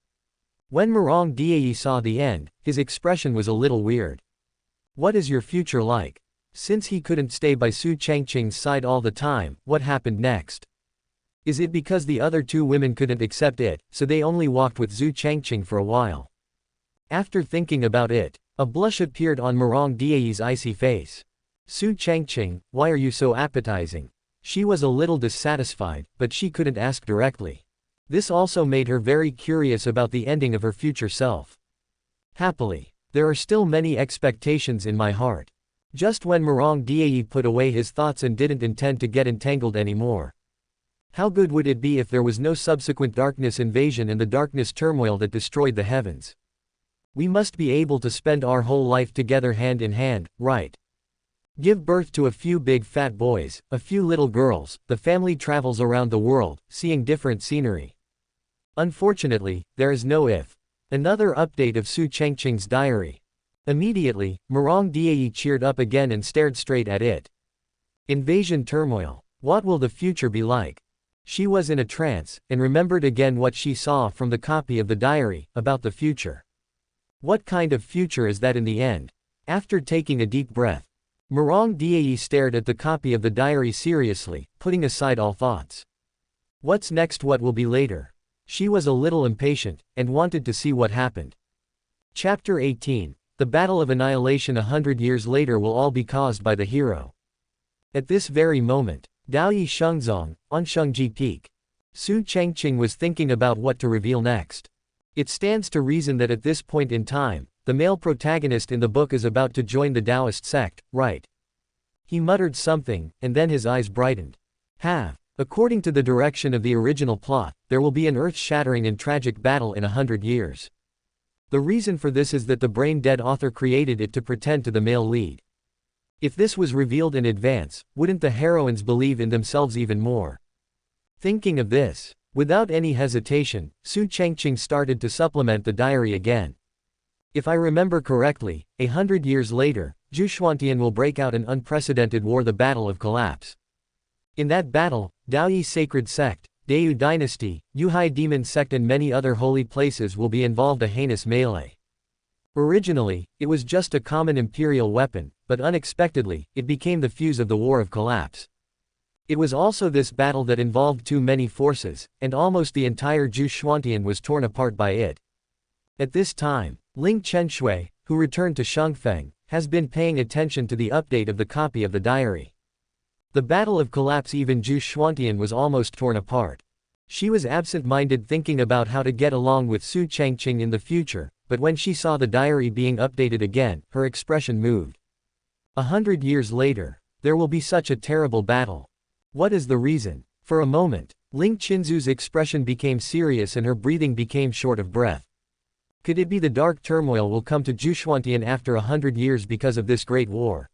When Murong Diayi saw the end, his expression was a little weird. What is your future like? Since he couldn't stay by Su Changqing's side all the time, what happened next? Is it because the other two women couldn't accept it, so they only walked with Su Changqing for a while? After thinking about it, a blush appeared on Murong Diayi's icy face. Su Changqing, why are you so appetizing? She was a little dissatisfied, but she couldn't ask directly. This also made her very curious about the ending of her future self. Happily. There are still many expectations in my heart. Just when Murong Diayi put away his thoughts and didn't intend to get entangled anymore. How good would it be if there was no subsequent darkness invasion and the darkness turmoil that destroyed the heavens? We must be able to spend our whole life together hand in hand, right? Give birth to a few big fat boys, a few little girls, the family travels around the world, seeing different scenery. Unfortunately, there is no if. Another update of Su Changqing's diary. Immediately, Murong Diayi cheered up again and stared straight at it. Invasion turmoil. What will the future be like? She was in a trance, and remembered again what she saw from the copy of the diary, about the future. What kind of future is that in the end? After taking a deep breath, Murong Diayi stared at the copy of the diary seriously, putting aside all thoughts. What's next, what will be later? She was a little impatient, and wanted to see what happened. Chapter 18. The Battle of Annihilation. 100 years later will all be caused by the hero. At this very moment, Daoyi Shengzong, on Shengji Peak. Su Changqing was thinking about what to reveal next. It stands to reason that at this point in time, the male protagonist in the book is about to join the Taoist sect, right? He muttered something, and then his eyes brightened. According to the direction of the original plot, there will be an earth-shattering and tragic battle in 100 years. The reason for this is that the brain-dead author created it to pretend to the male lead. If this was revealed in advance, wouldn't the heroines believe in themselves even more? Thinking of this, without any hesitation, Su Changqing started to supplement the diary again. If I remember correctly, 100 years later, Gu Changqing will break out an unprecedented war, the Battle of Collapse. In that battle, Daoyi Sacred Sect, Dayu Dynasty, Yuhai Demon Sect and many other holy places will be involved, a heinous melee. Originally, it was just a common imperial weapon, but unexpectedly, it became the fuse of the War of Collapse. It was also this battle that involved too many forces, and almost the entire Gu Changqing was torn apart by it. At this time, Ling Chenshui, who returned to Shengfeng, has been paying attention to the update of the copy of the diary. The Battle of Collapse, even Gu Changqing was almost torn apart. She was absent-minded, thinking about how to get along with Su Changqing in the future, but when she saw the diary being updated again, her expression moved. 100 years later, there will be such a terrible battle. What is the reason? For a moment, Ling Qinzu's expression became serious and her breathing became short of breath. Could it be the dark turmoil will come to Gu Changqing after 100 years because of this great war?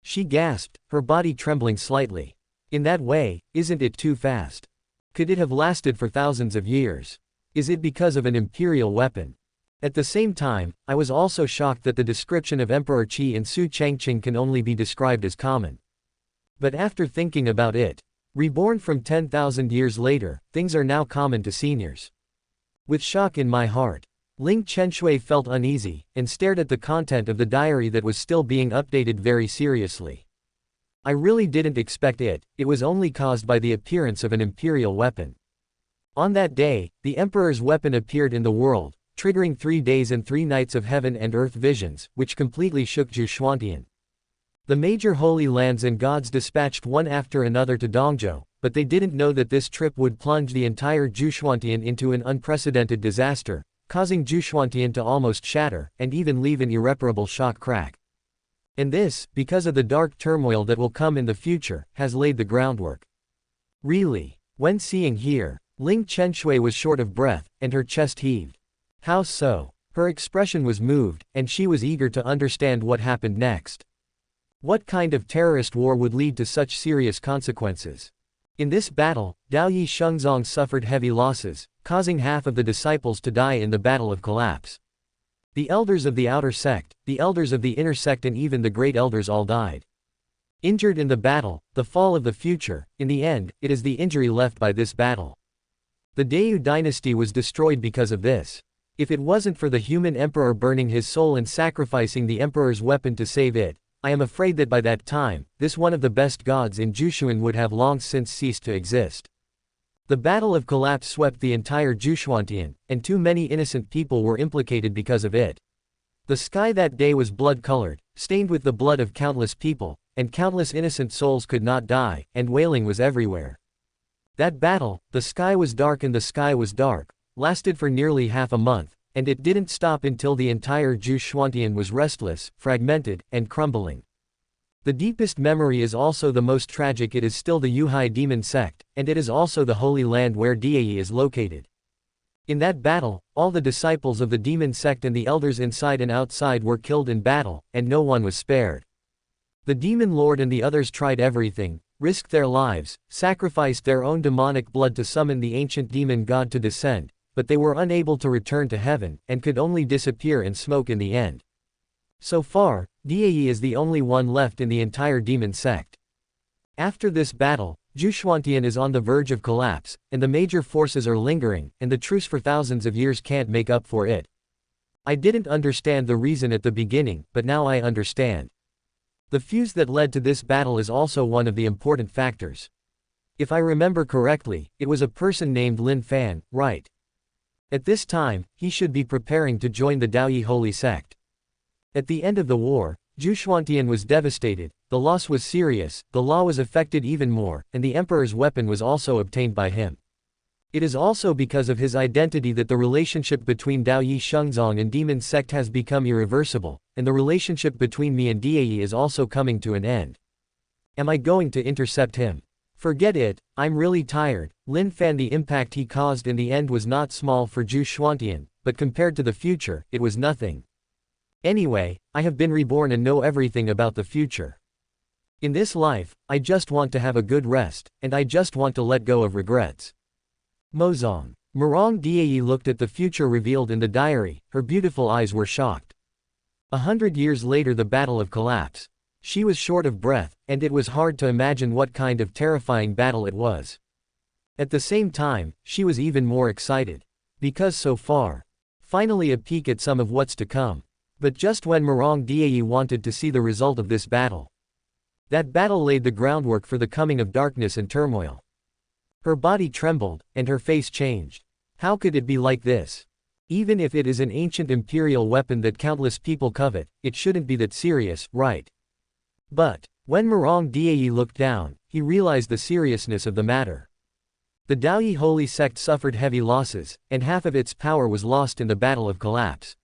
She gasped, her body trembling slightly. In that way, isn't it too fast? Could it have lasted for thousands of years? Is it because of an imperial weapon? At the same time, I was also shocked that the description of Emperor Qi in Su Changqing can only be described as common. But after thinking about it, reborn from 10,000 years later, things are now common to seniors. With shock in my heart, Ling Chenshui felt uneasy, and stared at the content of the diary that was still being updated very seriously. I really didn't expect it, it was only caused by the appearance of an imperial weapon. On that day, the emperor's weapon appeared in the world, triggering 3 days and 3 nights of heaven and earth visions, which completely shook Gu Changqing. The major holy lands and gods dispatched one after another to Dongzhou, but they didn't know that this trip would plunge the entire Gu Changqing into an unprecedented disaster, causing Gu Changqing to almost shatter, and even leave an irreparable shock crack. And this, because of the dark turmoil that will come in the future, has laid the groundwork. Really? When seeing here, Ling Chenshui was short of breath, and her chest heaved. How so? Her expression was moved, and she was eager to understand what happened next. What kind of terrorist war would lead to such serious consequences? In this battle, Daoyi Shengzong suffered heavy losses, causing half of the disciples to die in the Battle of Collapse. The elders of the outer sect, the elders of the inner sect and even the great elders all died. Injured in the battle, the fall of the future, in the end, it is the injury left by this battle. The Dayu dynasty was destroyed because of this. If it wasn't for the human emperor burning his soul and sacrificing the emperor's weapon to save it, I am afraid that by that time, this one of the best gods in Jushuan would have long since ceased to exist. The Battle of Collapse swept the entire Gu Changqing, and too many innocent people were implicated because of it. The sky that day was blood-colored, stained with the blood of countless people, and countless innocent souls could not die, and wailing was everywhere. That battle, the sky was dark and the sky was dark, lasted for nearly half a month, and it didn't stop until the entire Gu Changqing was restless, fragmented, and crumbling. The deepest memory is also the most tragic. It is still the Yuhai demon sect, and it is also the holy land where Diayi is located. In that battle, all the disciples of the demon sect and the elders inside and outside were killed in battle, and no one was spared. The demon lord and the others tried everything, risked their lives, sacrificed their own demonic blood to summon the ancient demon god to descend, but they were unable to return to heaven, and could only disappear in smoke in the end. So far, Diayi is the only one left in the entire demon sect. After this battle, Gu Changqing is on the verge of collapse, and the major forces are lingering, and the truce for thousands of years can't make up for it. I didn't understand the reason at the beginning, but now I understand. The fuse that led to this battle is also one of the important factors. If I remember correctly, it was a person named Lin Fan, right? At this time, he should be preparing to join the Daoyi holy sect. At the end of the war, Gu Changqing was devastated, the loss was serious, the law was affected even more, and the emperor's weapon was also obtained by him. It is also because of his identity that the relationship between Daoyi Shengzong and demon sect has become irreversible, and the relationship between me and Daoyi is also coming to an end. Am I going to intercept him? Forget it, I'm really tired. Lin Fan. The impact he caused in the end was not small for Gu Changqing, but compared to the future, it was nothing. Anyway, I have been reborn and know everything about the future. In this life, I just want to have a good rest, and I just want to let go of regrets. Mozong. Murong Diayi looked at the future revealed in the diary, her beautiful eyes were shocked. 100 years later, the battle of collapse. She was short of breath, and it was hard to imagine what kind of terrifying battle it was. At the same time, she was even more excited. Because so far. Finally a peek at some of what's to come. But just when Murong Diayi wanted to see the result of this battle. That battle laid the groundwork for the coming of darkness and turmoil. Her body trembled, and her face changed. How could it be like this? Even if it is an ancient imperial weapon that countless people covet, it shouldn't be that serious, right? But, when Murong Diayi looked down, he realized the seriousness of the matter. The Daoyi holy sect suffered heavy losses, and half of its power was lost in the battle of collapse.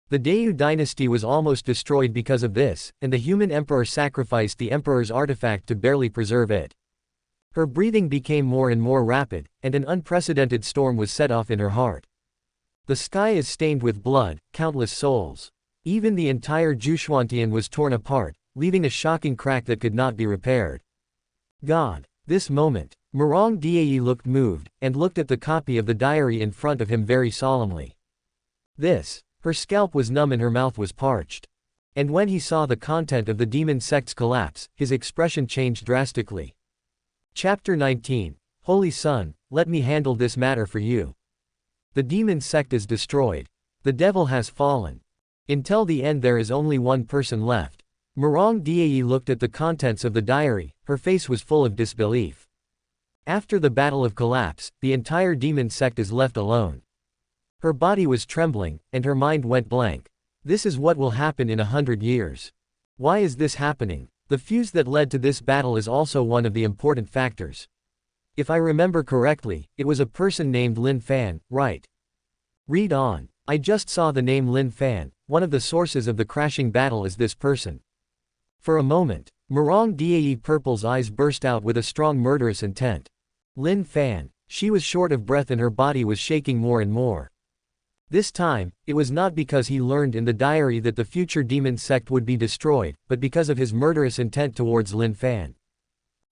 The Daoyu dynasty was almost destroyed because of this, and the human emperor sacrificed the emperor's artifact to barely preserve it. Her breathing became more and more rapid, and an unprecedented storm was set off in her heart. The sky is stained with blood, countless souls. Even the entire Zhuchuantian was torn apart, leaving a shocking crack that could not be repaired. God. This moment, Murong Diayi looked moved, and looked at the copy of the diary in front of him very solemnly. Her scalp was numb and her mouth was parched. And when he saw the content of the demon sect's collapse, his expression changed drastically. Chapter 19. Holy Son, let me handle this matter for you. The demon sect is destroyed. The devil has fallen. Until the end there is only one person left. Murong Diayi looked at the contents of the diary, her face was full of disbelief. After the battle of collapse, the entire demon sect is left alone. Her body was trembling, and her mind went blank. This is what will happen in 100 years. Why is this happening? The fuse that led to this battle is also one of the important factors. If I remember correctly, it was a person named Lin Fan, right? Read on. I just saw the name Lin Fan, one of the sources of the crashing battle is this person. For a moment, Murong Diayi Purple's eyes burst out with a strong murderous intent. Lin Fan. She was short of breath and her body was shaking more and more. This time, it was not because he learned in the diary that the future demon sect would be destroyed, but because of his murderous intent towards Lin Fan.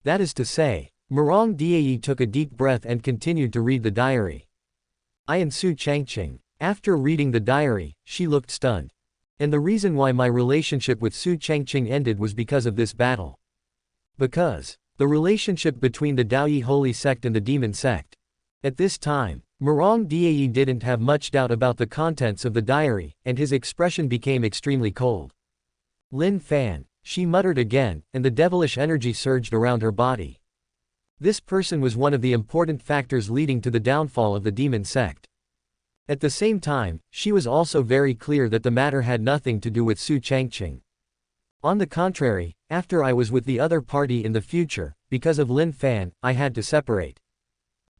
That is to say, Murong Diayi took a deep breath and continued to read the diary. I am Su Changqing. After reading the diary, she looked stunned. And the reason why my relationship with Su Changqing ended was because of this battle. Because the relationship between the Daoyi holy sect and the demon sect. At this time, Murong Diayi didn't have much doubt about the contents of the diary, and his expression became extremely cold. Lin Fan, she muttered again, and the devilish energy surged around her body. This person was one of the important factors leading to the downfall of the demon sect. At the same time, she was also very clear that the matter had nothing to do with Su Changqing. On the contrary, after I was with the other party in the future, because of Lin Fan, I had to separate.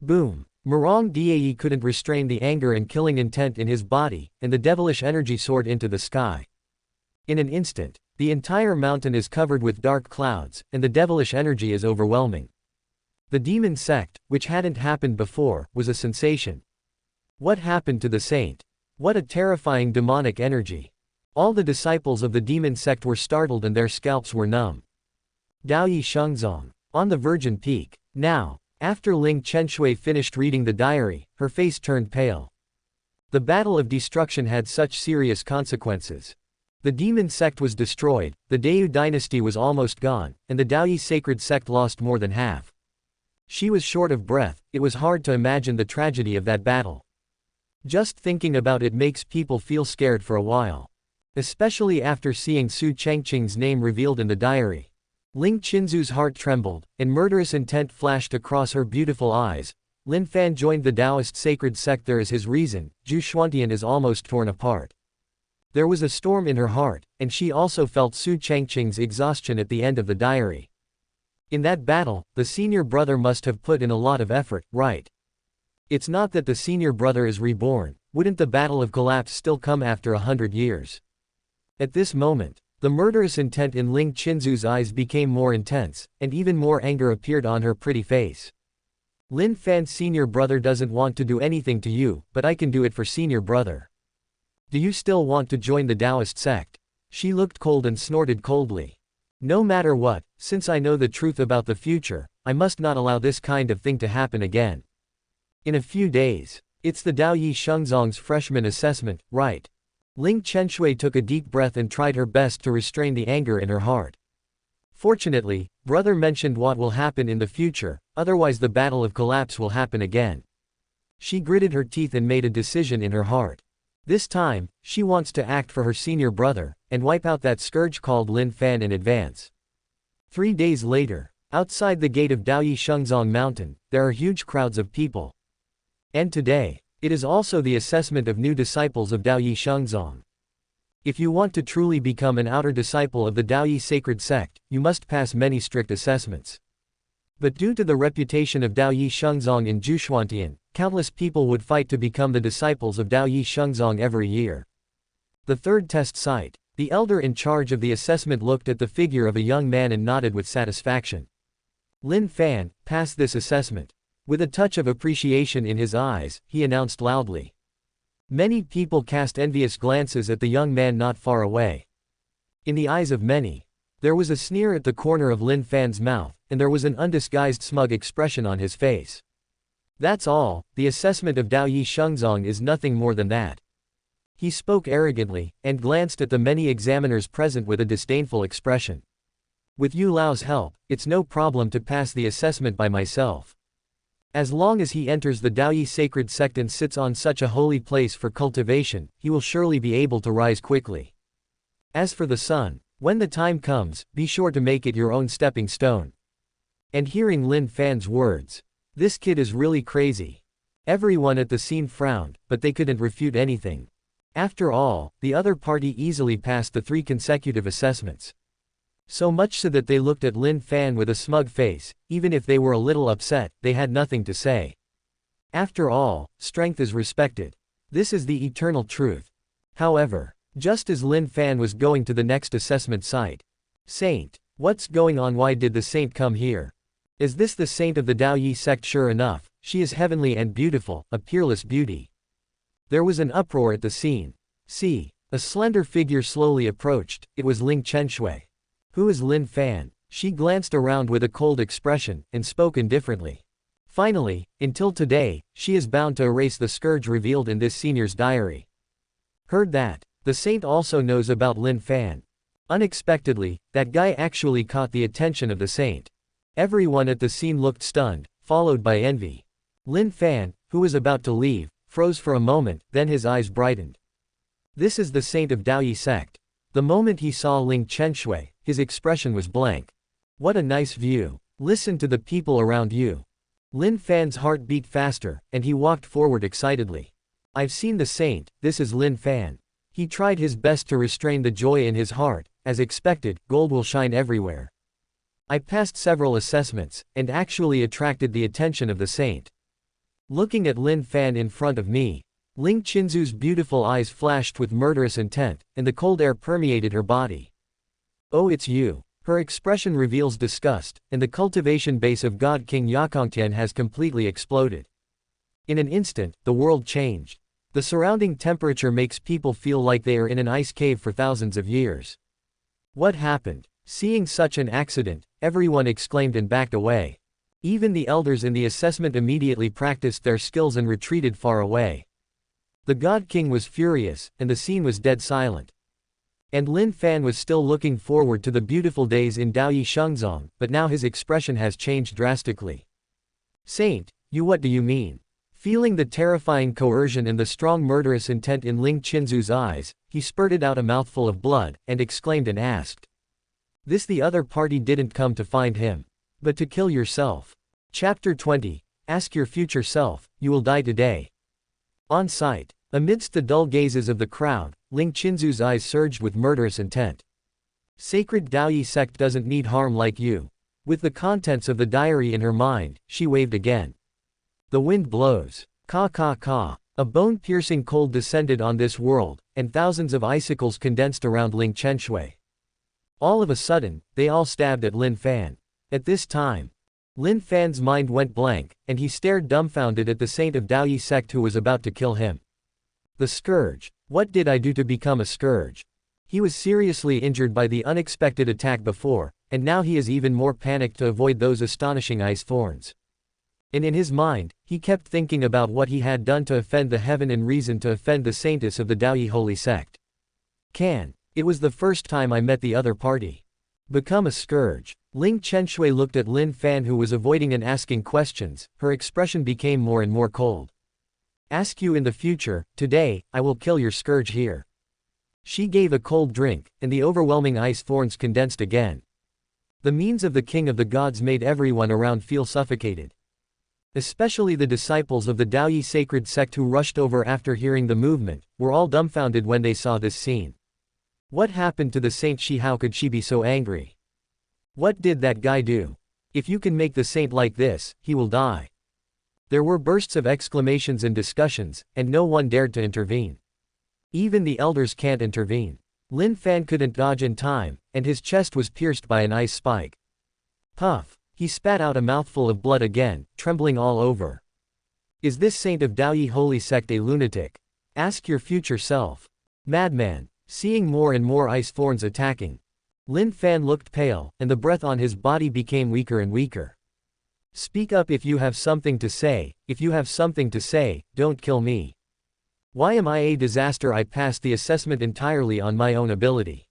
Boom. Murong Diayi couldn't restrain the anger and killing intent in his body, and the devilish energy soared into the sky. In an instant, the entire mountain is covered with dark clouds, and the devilish energy is overwhelming. The demon sect, which hadn't happened before, was a sensation. What happened to the saint? What a terrifying demonic energy. All the disciples of the demon sect were startled and their scalps were numb. Daoyi Shengzong. On the Virgin Peak. Now. After Ling Chenshui finished reading the diary, her face turned pale. The battle of destruction had such serious consequences. The demon sect was destroyed, the Daoyu dynasty was almost gone, and the Daoyi sacred sect lost more than half. She was short of breath, it was hard to imagine the tragedy of that battle. Just thinking about it makes people feel scared for a while. especially after seeing Su Changqing's name revealed in the diary. Ling Qinzu's heart trembled, and murderous intent flashed across her beautiful eyes. Lin Fan joined the Taoist sacred sect. There is his reason. Gu Changqing is almost torn apart. There was a storm in her heart, and she also felt Su Changqing's exhaustion at the end of the diary. In that battle, the senior brother must have put in a lot of effort, right? It's not that the senior brother is reborn. Wouldn't the battle of collapse still come after 100 years? At this moment, the murderous intent in Ling Qinzu's eyes became more intense, and even more anger appeared on her pretty face. Lin Fan's senior brother doesn't want to do anything to you, but I can do it for senior brother. Do you still want to join the Taoist sect? She looked cold and snorted coldly. No matter what, since I know the truth about the future, I must not allow this kind of thing to happen again. In a few days. It's the Dao Yi Shengzong's freshman assessment, right? Ling Qinshui took a deep breath and tried her best to restrain the anger in her heart. Fortunately, brother mentioned what will happen in the future, otherwise the battle of collapse will happen again. She gritted her teeth and made a decision in her heart. This time, she wants to act for her senior brother, and wipe out that scourge called Lin Fan in advance. 3 days later, outside the gate of Daoyi Shengzong Mountain, there are huge crowds of people. And today, it is also the assessment of new disciples of Daoyi Shengzong. If you want to truly become an outer disciple of the Daoyi sacred sect, you must pass many strict assessments. But due to the reputation of Daoyi Shengzong in Zhuchuantian, countless people would fight to become the disciples of Daoyi Shengzong every year. The third test site. The elder in charge of the assessment looked at the figure of a young man and nodded with satisfaction. Lin Fan, pass this assessment. With a touch of appreciation in his eyes, he announced loudly. Many people cast envious glances at the young man not far away. In the eyes of many, there was a sneer at the corner of Lin Fan's mouth, and there was an undisguised smug expression on his face. That's all, the assessment of Daoyi Shengzong is nothing more than that. He spoke arrogantly, and glanced at the many examiners present with a disdainful expression. With Yu Lao's help, it's no problem to pass the assessment by myself. As long as he enters the Daoyi sacred sect and sits on such a holy place for cultivation, he will surely be able to rise quickly. As for the sun, when the time comes, be sure to make it your own stepping stone. And hearing Lin Fan's words, this kid is really crazy. Everyone at the scene frowned, but they couldn't refute anything. After all, the other party easily passed the 3 consecutive assessments. So much so that they looked at Lin Fan with a smug face. Even if they were a little upset, they had nothing to say. After all, strength is respected. This is the eternal truth. However, just as Lin Fan was going to the next assessment site. Saint, what's going on? Why did the saint come here? Is this the saint of the Daoyi sect? Sure enough, she is heavenly and beautiful, a peerless beauty. There was an uproar at the scene. See, a slender figure slowly approached. It was Ling Qinshui. Who is Lin Fan? She glanced around with a cold expression, and spoke indifferently. Finally, until today, she is bound to erase the scourge revealed in this senior's diary. Heard that? The saint also knows about Lin Fan. Unexpectedly, that guy actually caught the attention of the saint. Everyone at the scene looked stunned, followed by envy. Lin Fan, who was about to leave, froze for a moment, then his eyes brightened. This is the saint of Daoyi sect. The moment he saw Ling Qinshui, his expression was blank. What a nice view. Listen to the people around you. Lin Fan's heart beat faster, and he walked forward excitedly. I've seen the saint, this is Lin Fan. He tried his best to restrain the joy in his heart. As expected, gold will shine everywhere. I passed several assessments, and actually attracted the attention of the saint. Looking at Lin Fan in front of me, Ling Qinzu's beautiful eyes flashed with murderous intent, and the cold air permeated her body. Oh, it's you. Her expression reveals disgust, and the cultivation base of God King Yakongtian has completely exploded. In an instant, the world changed. The surrounding temperature makes people feel like they are in an ice cave for thousands of years. What happened? Seeing such an accident, everyone exclaimed and backed away. Even the elders in the assessment immediately practiced their skills and retreated far away. The God King was furious, and the scene was dead silent. And Lin Fan was still looking forward to the beautiful days in Daoyi Shengzong, but now his expression has changed drastically. Saint, what do you mean? Feeling the terrifying coercion and the strong murderous intent in Ling Qinzu's eyes, he spurted out a mouthful of blood, and exclaimed and asked. This the other party didn't come to find him, but to kill yourself. Chapter 20. Ask your future self, you will die today. On sight. Amidst the dull gazes of the crowd, Ling Qinzu's eyes surged with murderous intent. Sacred Daoyi sect doesn't need harm like you. With the contents of the diary in her mind, she waved again. The wind blows. Ka ka ka. A bone-piercing cold descended on this world, and thousands of icicles condensed around Ling Qinshui. All of a sudden, they all stabbed at Lin Fan. At this time, Lin Fan's mind went blank, and he stared dumbfounded at the saint of Daoyi sect who was about to kill him. The scourge. What did I do to become a scourge? He was seriously injured by the unexpected attack before, and now he is even more panicked to avoid those astonishing ice thorns. And in his mind, he kept thinking about what he had done to offend the heaven and reason to offend the saintess of the Daoyi holy sect. It was the first time I met the other party. Become a scourge. Ling Qinshui looked at Lin Fan who was avoiding and asking questions, her expression became more and more cold. Ask you in the future, today, I will kill your scourge here. She gave a cold drink, and the overwhelming ice thorns condensed again. The means of the king of the gods made everyone around feel suffocated. Especially the disciples of the Daoyi sacred sect who rushed over after hearing the movement, were all dumbfounded when they saw this scene. What happened to the saint Shi? How could she be so angry? What did that guy do? If you can make the saint like this, he will die. There were bursts of exclamations and discussions, and no one dared to intervene. Even the elders can't intervene. Lin Fan couldn't dodge in time, and his chest was pierced by an ice spike. Puff. He spat out a mouthful of blood again, trembling all over. Is this saint of Daoyi holy sect a lunatic? Ask your future self. Madman. Seeing more and more ice thorns attacking, Lin Fan looked pale, and the breath on his body became weaker and weaker. Speak up if you have something to say. If you have something to say, don't kill me. Why am I a disaster? I passed the assessment entirely on my own ability.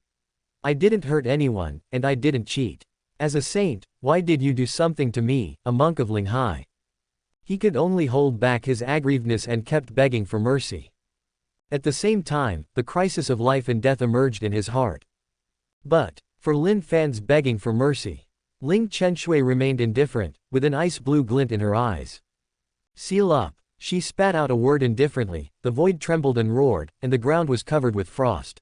I didn't hurt anyone, and I didn't cheat. As a saint, why did you do something to me, a monk of Linghai? He could only hold back his aggrievedness and kept begging for mercy. At the same time, the crisis of life and death emerged in his heart. But, for Lin Fan's begging for mercy, Ling Qinshui remained indifferent, with an ice-blue glint in her eyes. Seal up. She spat out a word indifferently, the void trembled and roared, and the ground was covered with frost.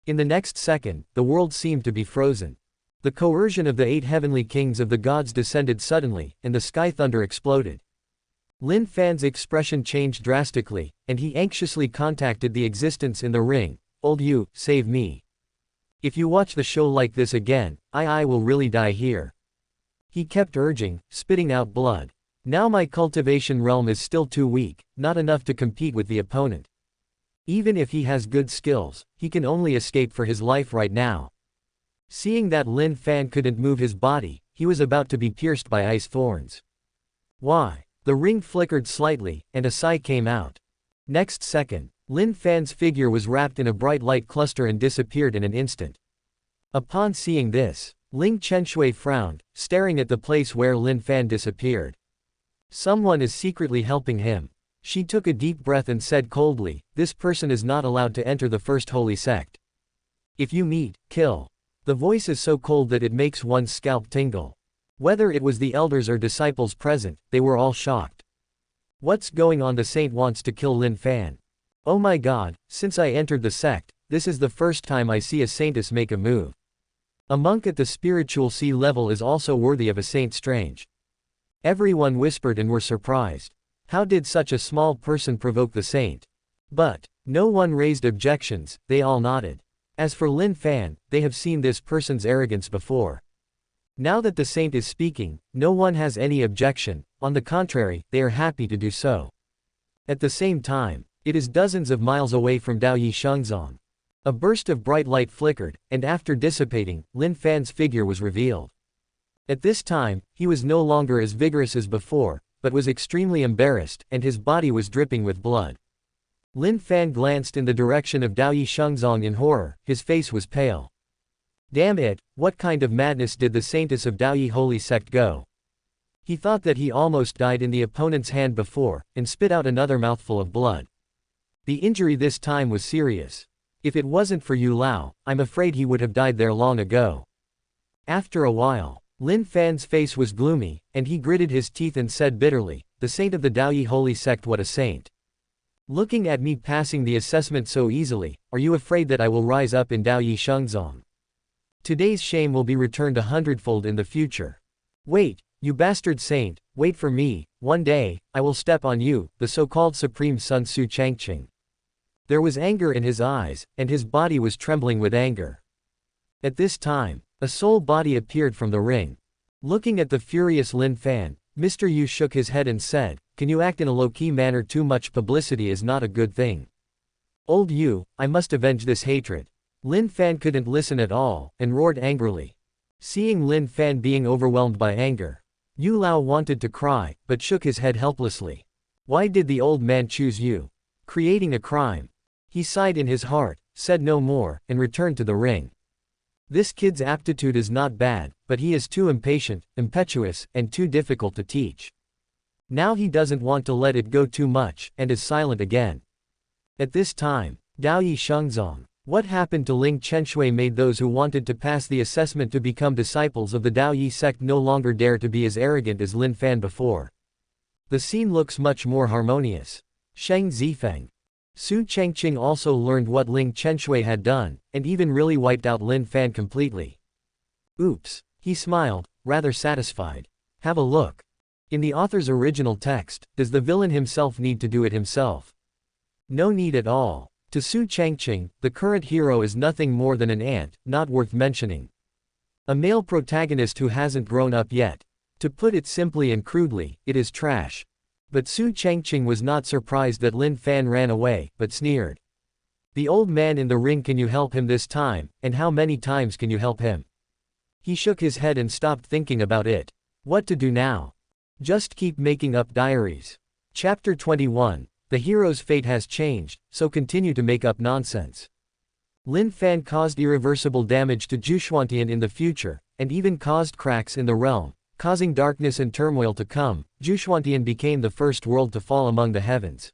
In the next second, the world seemed to be frozen. The coercion of the 8 heavenly kings of the gods descended suddenly, and the sky thunder exploded. Lin Fan's expression changed drastically, and he anxiously contacted the existence in the ring. Old you, save me. If you watch the show like this again, I will really die here. He kept urging, spitting out blood. Now my cultivation realm is still too weak, not enough to compete with the opponent. Even if he has good skills, he can only escape for his life right now. Seeing that Lin Fan couldn't move his body, he was about to be pierced by ice thorns. Why? The ring flickered slightly, and a sigh came out. Next second, Lin Fan's figure was wrapped in a bright light cluster and disappeared in an instant. Upon seeing this, Ling Qinshui frowned, staring at the place where Lin Fan disappeared. Someone is secretly helping him. She took a deep breath and said coldly, this person is not allowed to enter the first holy sect. If you meet, kill. The voice is so cold that it makes one's scalp tingle. Whether it was the elders or disciples present, they were all shocked. What's going on? The saint wants to kill Lin Fan. Oh my god, since I entered the sect, this is the first time I see a saintess make a move. A monk at the spiritual sea level is also worthy of a saint. Strange. Everyone whispered and were surprised. How did such a small person provoke the saint? But no one raised objections, they all nodded. As for Lin Fan, they have seen this person's arrogance before. Now that the saint is speaking, no one has any objection, on the contrary, they are happy to do so. At the same time, it is dozens of miles away from Daoyi Shengzong. A burst of bright light flickered, and after dissipating, Lin Fan's figure was revealed. At this time, he was no longer as vigorous as before, but was extremely embarrassed, and his body was dripping with blood. Lin Fan glanced in the direction of Daoyi Shengzong in horror, his face was pale. Damn it, what kind of madness did the saintess of Daoyi holy sect go? He thought that he almost died in the opponent's hand before, and spit out another mouthful of blood. The injury this time was serious. If it wasn't for Yu Lao, I'm afraid he would have died there long ago. After a while, Lin Fan's face was gloomy, and he gritted his teeth and said bitterly, "The saint of the Daoyi holy sect, what a saint. Looking at me passing the assessment so easily, are you afraid that I will rise up in Daoyi Shengzong? Today's shame will be returned 100-fold in the future. Wait, you bastard saint, wait for me, one day, I will step on you, the so-called supreme son Su Changqing." There was anger in his eyes, and his body was trembling with anger. At this time, a soul body appeared from the ring. Looking at the furious Lin Fan, Mr. Yu shook his head and said, "Can you act in a low-key manner? Too much publicity is not a good thing. Old Yu, I must avenge this hatred." Lin Fan couldn't listen at all, and roared angrily. Seeing Lin Fan being overwhelmed by anger, Yu Lao wanted to cry, but shook his head helplessly. Why did the old man choose you? Creating a crime. He sighed in his heart, said no more, and returned to the ring. This kid's aptitude is not bad, but he is too impatient, impetuous, and too difficult to teach. Now he doesn't want to let it go too much, and is silent again. At this time, Daoyi Shengzong. What happened to Ling Chenshui made those who wanted to pass the assessment to become disciples of the Daoyi sect no longer dare to be as arrogant as Lin Fan before. The scene looks much more harmonious. Sheng Zifeng. Su Changqing also learned what Ling Chenshui had done, and even really wiped out Lin Fan completely. Oops, he smiled, rather satisfied. Have a look. In the author's original text, does the villain himself need to do it himself? No need at all. To Su Changqing, the current hero is nothing more than an ant, not worth mentioning. A male protagonist who hasn't grown up yet. To put it simply and crudely, it is trash. But Su Changqing was not surprised that Lin Fan ran away, but sneered. The old man in the ring, can you help him this time, and how many times can you help him? He shook his head and stopped thinking about it. What to do now? Just keep making up diaries. Chapter 21. The hero's fate has changed, so continue to make up nonsense. Lin Fan caused irreversible damage to Gu Changqing in the future, and even caused cracks in the realm, causing darkness and turmoil to come. Gu Changqing became the first world to fall among the heavens.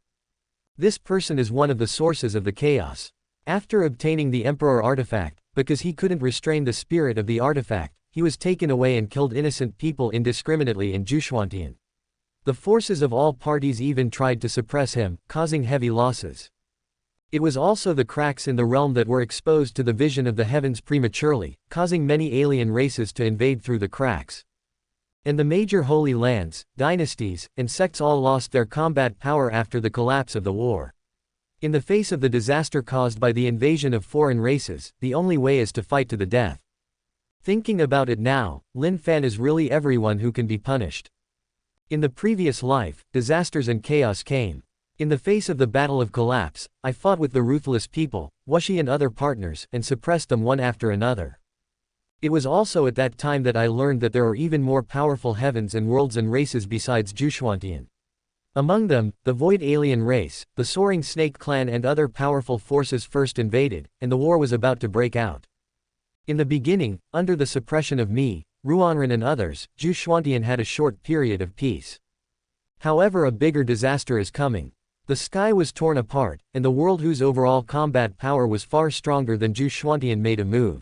This person is one of the sources of the chaos. After obtaining the Emperor artifact, because he couldn't restrain the spirit of the artifact, he was taken away and killed innocent people indiscriminately in Gu Changqing. The forces of all parties even tried to suppress him, causing heavy losses. It was also the cracks in the realm that were exposed to the vision of the heavens prematurely, causing many alien races to invade through the cracks. And the major holy lands, dynasties, and sects all lost their combat power after the collapse of the war. In the face of the disaster caused by the invasion of foreign races, the only way is to fight to the death. Thinking about it now, Lin Fan is really everyone who can be punished. In the previous life, disasters and chaos came. In the face of the battle of collapse, I fought with the ruthless people, Wuxi and other partners, and suppressed them one after another. It was also at that time that I learned that there are even more powerful heavens and worlds and races besides Gu Changqing. Among them, the Void Alien race, the Soaring Snake clan and other powerful forces first invaded, and the war was about to break out. In the beginning, under the suppression of me, Ruenren and others, Gu Changqing had a short period of peace. However, a bigger disaster is coming. The sky was torn apart, and the world whose overall combat power was far stronger than Gu Changqing made a move.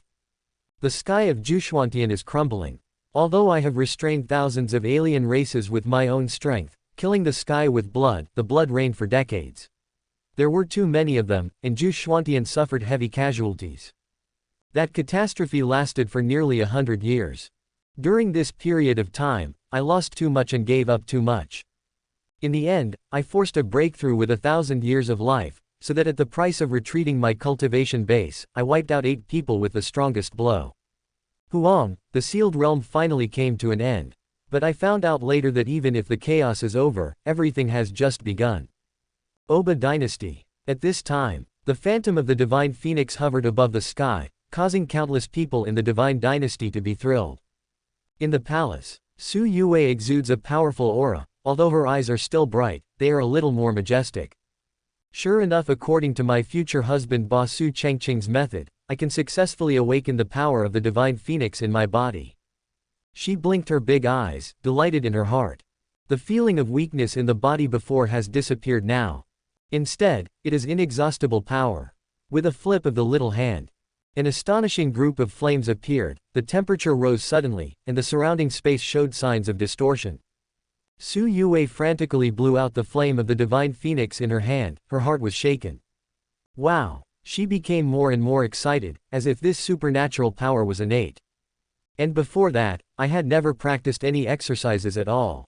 The sky of Gu Changqing is crumbling. Although I have restrained thousands of alien races with my own strength, killing the sky with blood, the blood reigned for decades. There were too many of them, and Gu Changqing suffered heavy casualties. That catastrophe lasted for nearly 100 years. During this period of time, I lost too much and gave up too much. In the end, I forced a breakthrough with 1,000 years of life, so that at the price of retreating my cultivation base, I wiped out 8 people with the strongest blow. Huang, the sealed realm finally came to an end. But I found out later that even if the chaos is over, everything has just begun. Oba Dynasty. At this time, the phantom of the divine phoenix hovered above the sky, causing countless people in the divine dynasty to be thrilled. In the palace, Su Yue exudes a powerful aura. Although her eyes are still bright, they are a little more majestic. Sure enough, according to my future husband boss Su Changqing's method, I can successfully awaken the power of the divine phoenix in my body. She blinked her big eyes, delighted in her heart. The feeling of weakness in the body before has disappeared now. Instead, it is inexhaustible power. With a flip of the little hand, an astonishing group of flames appeared, the temperature rose suddenly, and the surrounding space showed signs of distortion. Su Yue frantically blew out the flame of the divine phoenix in her hand, her heart was shaken. Wow! She became more and more excited, as if this supernatural power was innate. And before that, I had never practiced any exercises at all.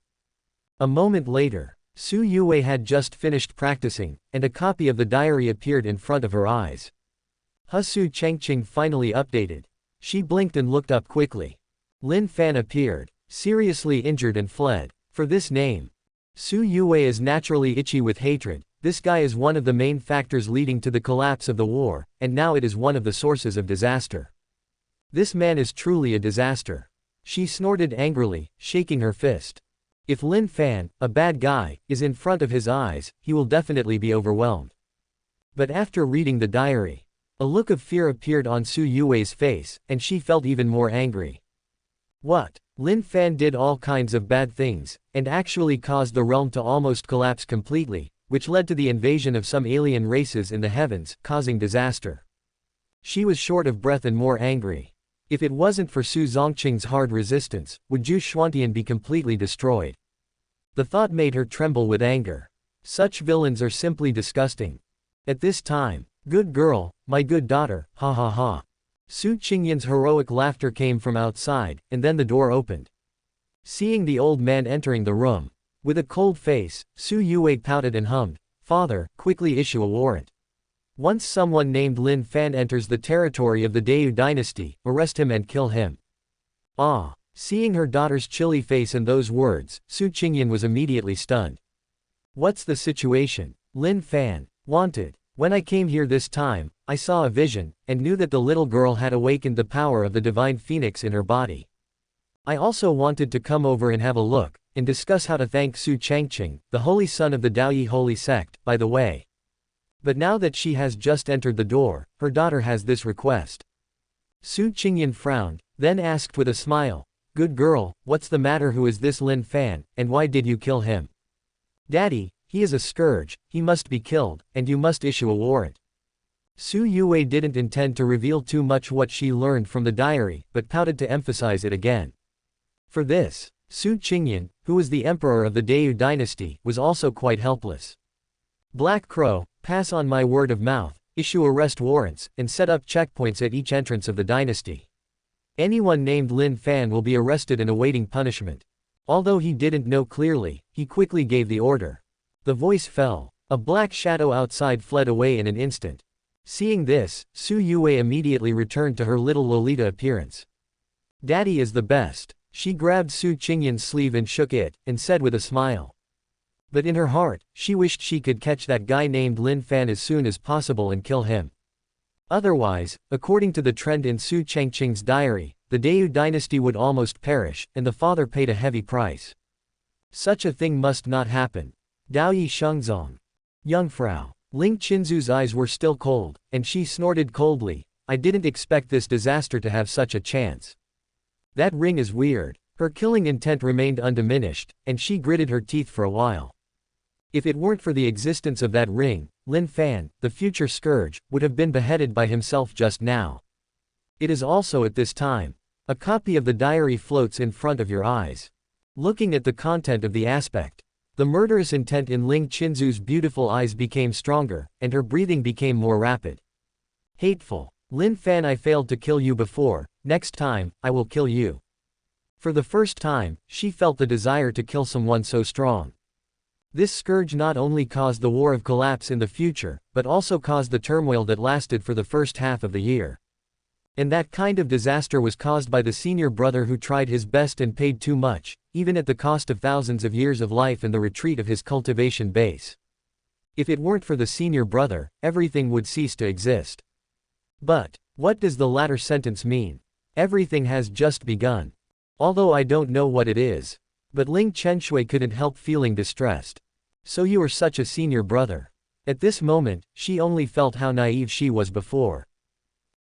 A moment later, Su Yue had just finished practicing, and a copy of the diary appeared in front of her eyes. Su Changqing finally updated. She blinked and looked up quickly. Lin Fan appeared, seriously injured and fled. For this name. Su Yue is naturally itchy with hatred. This guy is one of the main factors leading to the collapse of the war, and now it is one of the sources of disaster. This man is truly a disaster. She snorted angrily, shaking her fist. If Lin Fan, a bad guy, is in front of his eyes, he will definitely be overwhelmed. But after reading the diary, a look of fear appeared on Su Yue's face, and she felt even more angry. What? Lin Fan did all kinds of bad things, and actually caused the realm to almost collapse completely, which led to the invasion of some alien races in the heavens, causing disaster. She was short of breath and more angry. If it wasn't for Su Changqing's hard resistance, would Gu Changqing be completely destroyed? The thought made her tremble with anger. Such villains are simply disgusting. At this time, good girl, my good daughter, ha ha ha. Su Changqing's heroic laughter came from outside, and then the door opened. Seeing the old man entering the room, with a cold face, Su Yue pouted and hummed, "Father, quickly issue a warrant. Once someone named Lin Fan enters the territory of the Deu dynasty, arrest him and kill him." Ah! Seeing her daughter's chilly face and those words, Su Changqing was immediately stunned. What's the situation? Lin Fan. Wanted. When I came here this time, I saw a vision, and knew that the little girl had awakened the power of the divine phoenix in her body. I also wanted to come over and have a look, and discuss how to thank Su Changqing, the holy son of the Daoyi holy sect, by the way. But now that she has just entered the door, her daughter has this request. Su Changqing frowned, then asked with a smile, "Good girl, what's the matter? Who is this Lin Fan, and why did you kill him?" "Daddy, he is a scourge, he must be killed, and you must issue a warrant." Su Yue didn't intend to reveal too much what she learned from the diary, but pouted to emphasize it again. For this, Su Changqing, who was the emperor of the Deu dynasty, was also quite helpless. Black Crow, pass on my word of mouth, issue arrest warrants, and set up checkpoints at each entrance of the dynasty. Anyone named Lin Fan will be arrested and awaiting punishment. Although he didn't know clearly, he quickly gave the order. The voice fell. A black shadow outside fled away in an instant. Seeing this, Su Yue immediately returned to her little Lolita appearance. "Daddy is the best." She grabbed Su Changqing's sleeve and shook it, and said with a smile. But in her heart, she wished she could catch that guy named Lin Fan as soon as possible and kill him. Otherwise, according to the trend in Su Changqing's diary, the Deu dynasty would almost perish, and the father paid a heavy price. Such a thing must not happen. Daoyi Shengzong. Jungfrau. Ling Qinzu's eyes were still cold, and she snorted coldly, "I didn't expect this disaster to have such a chance. That ring is weird." Her killing intent remained undiminished, and she gritted her teeth for a while. If it weren't for the existence of that ring, Lin Fan, the future scourge, would have been beheaded by himself just now. It is also at this time. A copy of the diary floats in front of your eyes. Looking at the content of the aspect, the murderous intent in Ling Qinzu's beautiful eyes became stronger, and her breathing became more rapid. Hateful. Lin Fan, I failed to kill you before, next time, I will kill you. For the first time, she felt the desire to kill someone so strong. This scourge not only caused the war of collapse in the future, but also caused the turmoil that lasted for the first half of the year. And that kind of disaster was caused by the senior brother who tried his best and paid too much, even at the cost of thousands of years of life and the retreat of his cultivation base. If it weren't for the senior brother, everything would cease to exist. But, what does the latter sentence mean? Everything has just begun. Although I don't know what it is. But Ling Qinshui couldn't help feeling distressed. So you are such a senior brother. At this moment, she only felt how naive she was before.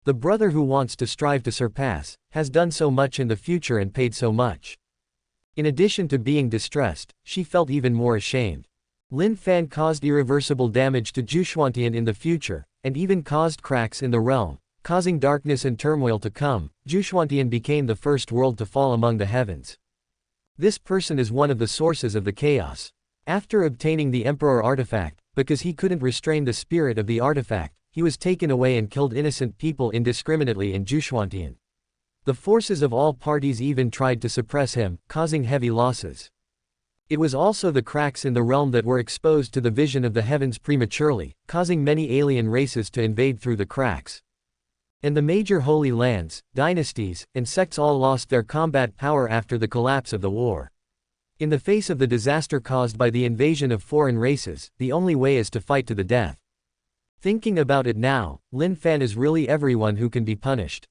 The brother who wants to strive to surpass, has done so much in the future and paid so much. In addition to being distressed, she felt even more ashamed. Lin Fan caused irreversible damage to Gu Changqing in the future, and even caused cracks in the realm, causing darkness and turmoil to come. Gu Changqing became the first world to fall among the heavens. This person is one of the sources of the chaos. After obtaining the Emperor artifact, because he couldn't restrain the spirit of the artifact, he was taken away and killed innocent people indiscriminately in Gu Changqing. The forces of all parties even tried to suppress him, causing heavy losses. It was also the cracks in the realm that were exposed to the vision of the heavens prematurely, causing many alien races to invade through the cracks. And the major holy lands, dynasties, and sects all lost their combat power after the collapse of the war. In the face of the disaster caused by the invasion of foreign races, the only way is to fight to the death. Thinking about it now, Lin Fan is really everyone who can be punished.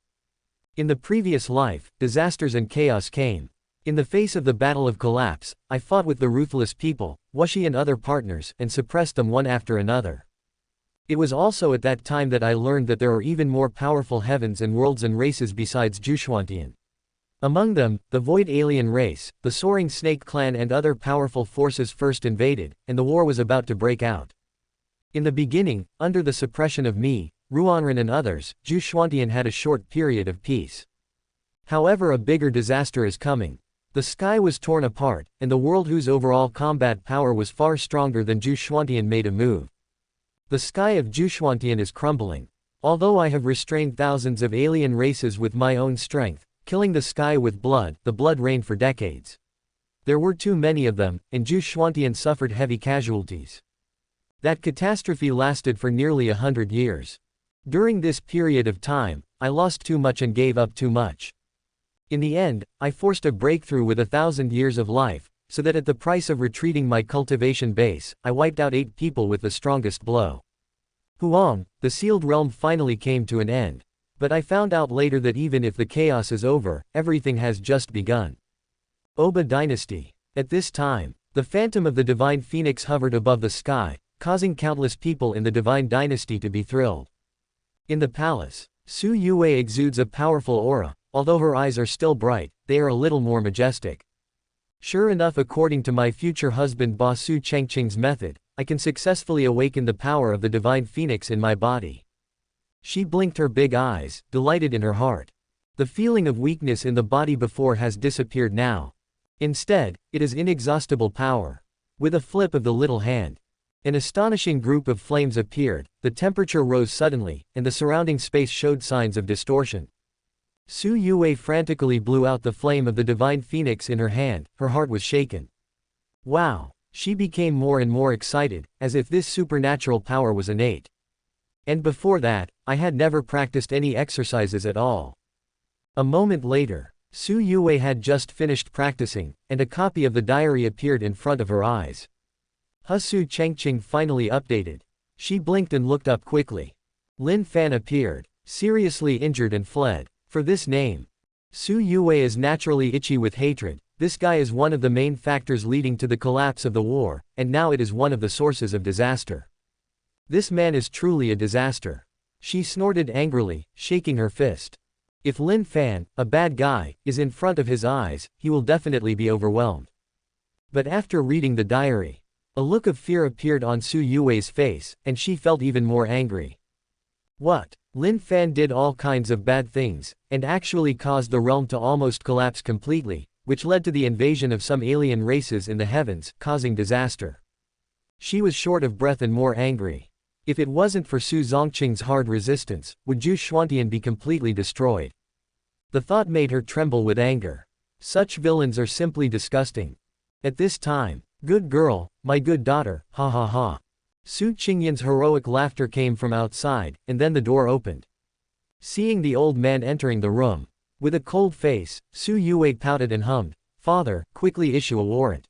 In the previous life, disasters and chaos came. In the face of the battle of collapse, I fought with the ruthless people, Wuxi and other partners, and suppressed them one after another. It was also at that time that I learned that there are even more powerful heavens and worlds and races besides Gu Changqing. Among them, the Void Alien race, the Soaring Snake clan and other powerful forces first invaded, and the war was about to break out. In the beginning, under the suppression of me, Ruenren and others, Gu Changqing had a short period of peace. However, a bigger disaster is coming. The sky was torn apart, and the world whose overall combat power was far stronger than Gu Changqing made a move. The sky of Gu Changqing is crumbling. Although I have restrained thousands of alien races with my own strength, killing the sky with blood, the blood reigned for decades. There were too many of them, and Gu Changqing suffered heavy casualties. That catastrophe lasted for nearly 100 years. During this period of time, I lost too much and gave up too much. In the end, I forced a breakthrough with 1,000 years of life, so that at the price of retreating my cultivation base, I wiped out 8 people with the strongest blow. Huang, the sealed realm finally came to an end. But I found out later that even if the chaos is over, everything has just begun. Oba Dynasty. At this time, the phantom of the divine phoenix hovered above the sky, causing countless people in the divine dynasty to be thrilled. In the palace, Su Yue exudes a powerful aura. Although her eyes are still bright, they are a little more majestic. Sure enough, according to my future husband Su Changqing's method, I can successfully awaken the power of the divine phoenix in my body. She blinked her big eyes, delighted in her heart. The feeling of weakness in the body before has disappeared now. Instead, it is inexhaustible power. With a flip of the little hand, an astonishing group of flames appeared, the temperature rose suddenly, and the surrounding space showed signs of distortion. Su Yue frantically blew out the flame of the divine phoenix in her hand, her heart was shaken. Wow! She became more and more excited, as if this supernatural power was innate. And before that, I had never practiced any exercises at all. A moment later, Su Yue had just finished practicing, and a copy of the diary appeared in front of her eyes. Su Changqing finally updated. She blinked and looked up quickly. Lin Fan appeared, seriously injured and fled. For this name. Su Yue is naturally itchy with hatred. This guy is one of the main factors leading to the collapse of the war, and now it is one of the sources of disaster. This man is truly a disaster. She snorted angrily, shaking her fist. If Lin Fan, a bad guy, is in front of his eyes, he will definitely be overwhelmed. But after reading the diary, a look of fear appeared on Su Yue's face, and she felt even more angry. What? Lin Fan did all kinds of bad things, and actually caused the realm to almost collapse completely, which led to the invasion of some alien races in the heavens, causing disaster. She was short of breath and more angry. If it wasn't for Su Changqing's hard resistance, would Gu Changqing be completely destroyed? The thought made her tremble with anger. Such villains are simply disgusting. At this time, good girl, my good daughter, ha ha ha. Su Changqing's heroic laughter came from outside, and then the door opened. Seeing the old man entering the room, with a cold face, Su Yue pouted and hummed, "Father, quickly issue a warrant.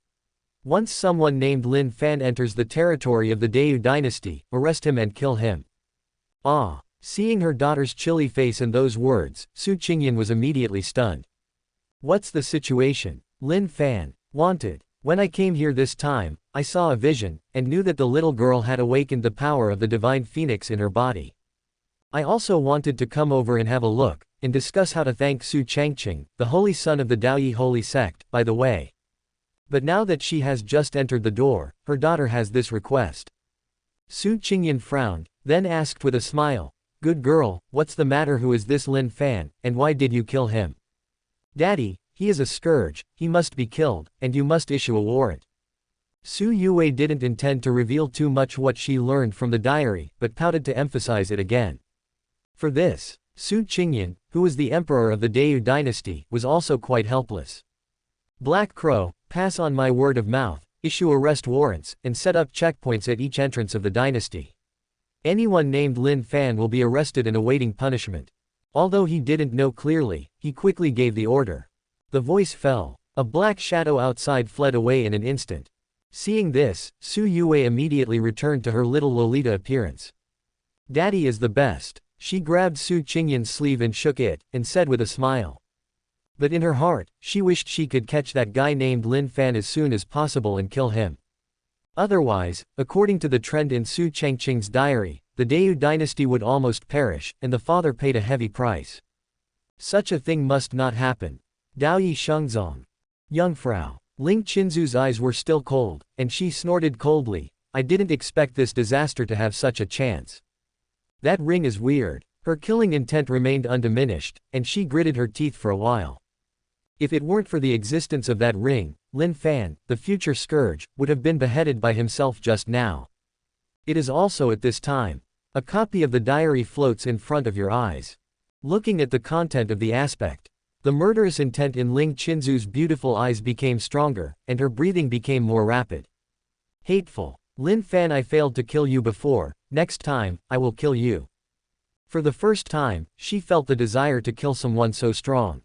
Once someone named Lin Fan enters the territory of the Deu dynasty, arrest him and kill him." Ah! Seeing her daughter's chilly face and those words, Su Changqing was immediately stunned. What's the situation? Lin Fan. Wanted. When I came here this time, I saw a vision, and knew that the little girl had awakened the power of the divine phoenix in her body. I also wanted to come over and have a look, and discuss how to thank Su Changqing, the holy son of the Daoyi holy sect, by the way. But now that she has just entered the door, her daughter has this request. Su Changqing frowned, then asked with a smile, "Good girl, what's the matter? Who is this Lin Fan, and why did you kill him?" "Daddy, he is a scourge, he must be killed, and you must issue a warrant." Su Yue didn't intend to reveal too much what she learned from the diary, but pouted to emphasize it again. For this, Su Changqing, who was the emperor of the Dayu dynasty, was also quite helpless. "Black Crow, pass on my word of mouth, issue arrest warrants, and set up checkpoints at each entrance of the dynasty. Anyone named Lin Fan will be arrested and awaiting punishment." Although he didn't know clearly, he quickly gave the order. The voice fell. A black shadow outside fled away in an instant. Seeing this, Su Yue immediately returned to her little Lolita appearance. "Daddy is the best." She grabbed Su Changqing's sleeve and shook it, and said with a smile. But in her heart, she wished she could catch that guy named Lin Fan as soon as possible and kill him. Otherwise, according to the trend in Su Changqing's diary, the Dayu dynasty would almost perish, and the father paid a heavy price. Such a thing must not happen. Daoyi Shengzong. Jungfrau. Ling Qinzu's eyes were still cold, and she snorted coldly, "I didn't expect this disaster to have such a chance. That ring is weird." Her killing intent remained undiminished, and she gritted her teeth for a while. If it weren't for the existence of that ring, Lin Fan, the future scourge, would have been beheaded by himself just now. It is also at this time. A copy of the diary floats in front of your eyes. Looking at the content of the aspect, the murderous intent in Ling Qinzu's beautiful eyes became stronger, and her breathing became more rapid. "Hateful. Lin Fan, I failed to kill you before, next time, I will kill you." For the first time, she felt the desire to kill someone so strong.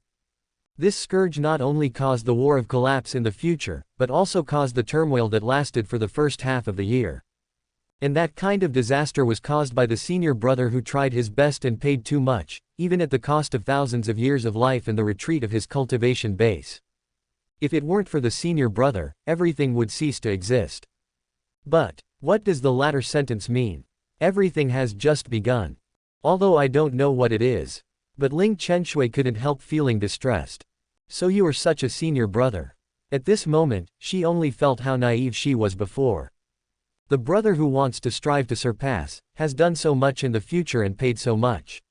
This scourge not only caused the war of collapse in the future, but also caused the turmoil that lasted for the first half of the year. And that kind of disaster was caused by the senior brother who tried his best and paid too much, even at the cost of thousands of years of life and the retreat of his cultivation base. If it weren't for the senior brother, everything would cease to exist. But, what does the latter sentence mean? Everything has just begun. Although I don't know what it is. But Ling Qinshui couldn't help feeling distressed. "So you are such a senior brother." At this moment, she only felt how naive she was before. The brother who wants to strive to surpass, has done so much in the future and paid so much.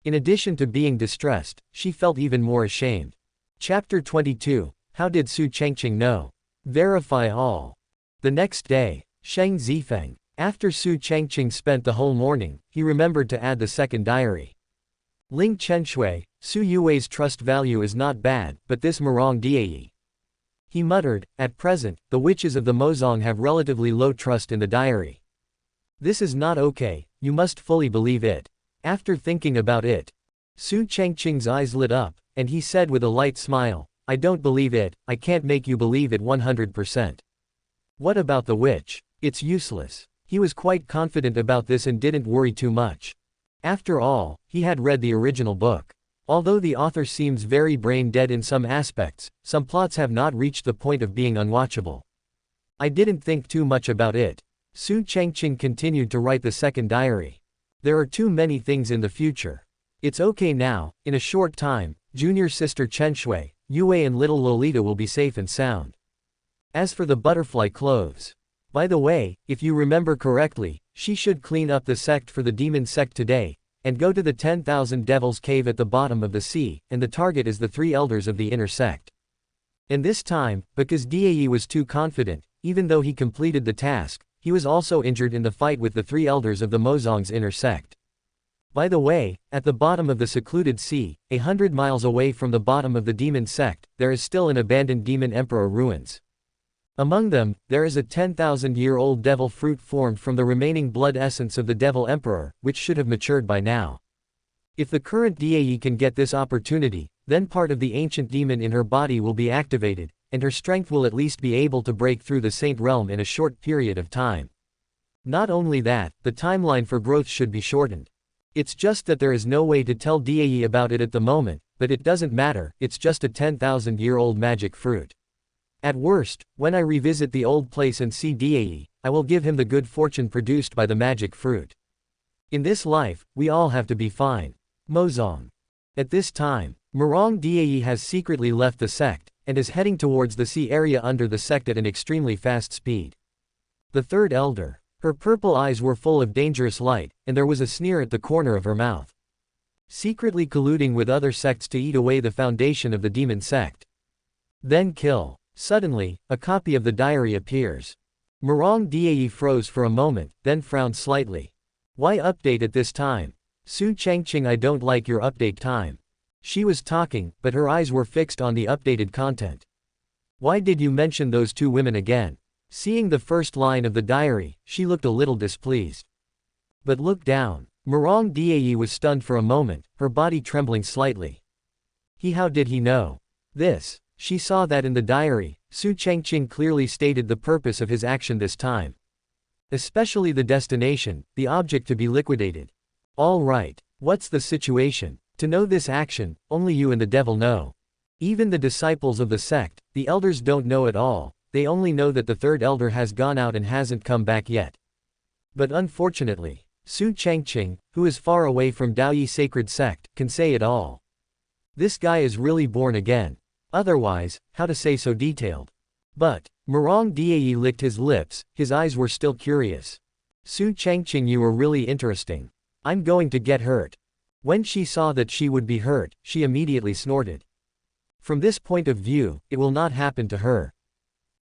In addition to being distressed, she felt even more ashamed. Chapter 22, How did Su Changqing know? Verify all. The next day, Sheng Zifeng. After Su Changqing spent the whole morning, he remembered to add the second diary. Ling Qinshui, Su Yue's trust value is not bad, but this Murong Diayi. He muttered, "At present, the witches of the Mozong have relatively low trust in the diary. This is not okay, you must fully believe it." After thinking about it, Su Changqing's eyes lit up, and he said with a light smile, "I don't believe it, I can't make you believe it 100%. What about the witch? It's useless." He was quite confident about this and didn't worry too much. After all, he had read the original book. Although the author seems very brain-dead in some aspects, some plots have not reached the point of being unwatchable. "I didn't think too much about it." Su Changqing continued to write the second diary. "There are too many things in the future. It's okay now, in a short time, junior sister Qinshui, Yue and little Lolita will be safe and sound. As for the butterfly clothes. By the way, if you remember correctly, she should clean up the sect for the demon sect today, and go to the 10,000 Devils Cave at the bottom of the sea, and the target is the 3 elders of the inner sect." And this time, because Diayi was too confident, even though he completed the task, he was also injured in the fight with the 3 elders of the Mozong's inner sect. By the way, at the bottom of the secluded sea, 100 miles away from the bottom of the demon sect, there is still an abandoned demon emperor ruins. Among them, there is a 10,000-year-old devil fruit formed from the remaining blood essence of the devil emperor, which should have matured by now. If the current Diayi can get this opportunity, then part of the ancient demon in her body will be activated, and her strength will at least be able to break through the Saint Realm in a short period of time. Not only that, the timeline for growth should be shortened. It's just that there is no way to tell Diayi about it at the moment, but it doesn't matter, it's just a 10,000-year-old magic fruit. At worst, when I revisit the old place and see Diayi, I will give him the good fortune produced by the magic fruit. In this life, we all have to be fine. Mozong. At this time, Murong Dai has secretly left the sect, and is heading towards the sea area under the sect at an extremely fast speed. The third elder. Her purple eyes were full of dangerous light, and there was a sneer at the corner of her mouth. Secretly colluding with other sects to eat away the foundation of the demon sect. Then kill. Suddenly, a copy of the diary appears. Murong Dai froze for a moment, then frowned slightly. Why update at this time? Su Changqing, I don't like your update time. She was talking, but her eyes were fixed on the updated content. Why did you mention those two women again? Seeing the first line of the diary, she looked a little displeased. But looked down. Murong Dai was stunned for a moment, her body trembling slightly. How did he know this? She saw that in the diary, Su Changqing clearly stated the purpose of his action this time. Especially the destination, the object to be liquidated. All right, what's the situation? To know this action, only you and the devil know. Even the disciples of the sect, the elders don't know at all, they only know that the third elder has gone out and hasn't come back yet. But unfortunately, Su Changqing, who is far away from Daoyi sacred sect, can say it all. This guy is really born again. Otherwise, how to say so detailed? But, Murong Dai licked his lips, his eyes were still curious. Su Changqing, you were really interesting. I'm going to get hurt. When she saw that she would be hurt, she immediately snorted. From this point of view, it will not happen to her.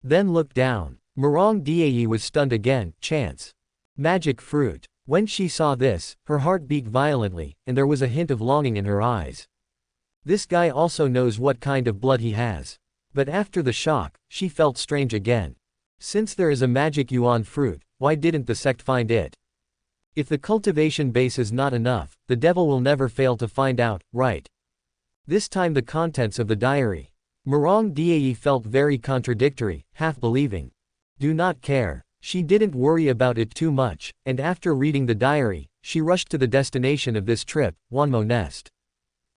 Then looked down. Murong Dai was stunned again, chance. Magic fruit. When she saw this, her heart beat violently, and there was a hint of longing in her eyes. This guy also knows what kind of blood he has. But after the shock, she felt strange again. Since there is a magic yuan fruit, why didn't the sect find it? If the cultivation base is not enough, the devil will never fail to find out, right? This time the contents of the diary. Murong Dai felt very contradictory, half believing. Do not care. She didn't worry about it too much, and after reading the diary, she rushed to the destination of this trip, Wanmo Nest.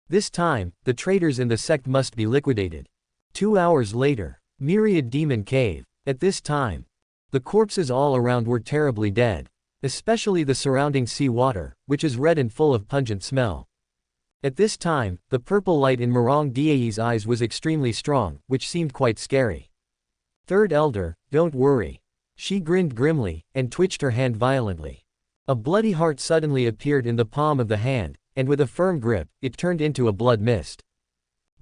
This time, the traitors in the sect must be liquidated. 2 hours later, Myriad Demon Cave. At this time, the corpses all around were terribly dead. Especially the surrounding sea water, which is red and full of pungent smell. At this time, the purple light in Murong Dai's eyes was extremely strong, which seemed quite scary. Third elder, don't worry. She grinned grimly, and twitched her hand violently. A bloody heart suddenly appeared in the palm of the hand, and with a firm grip, it turned into a blood mist.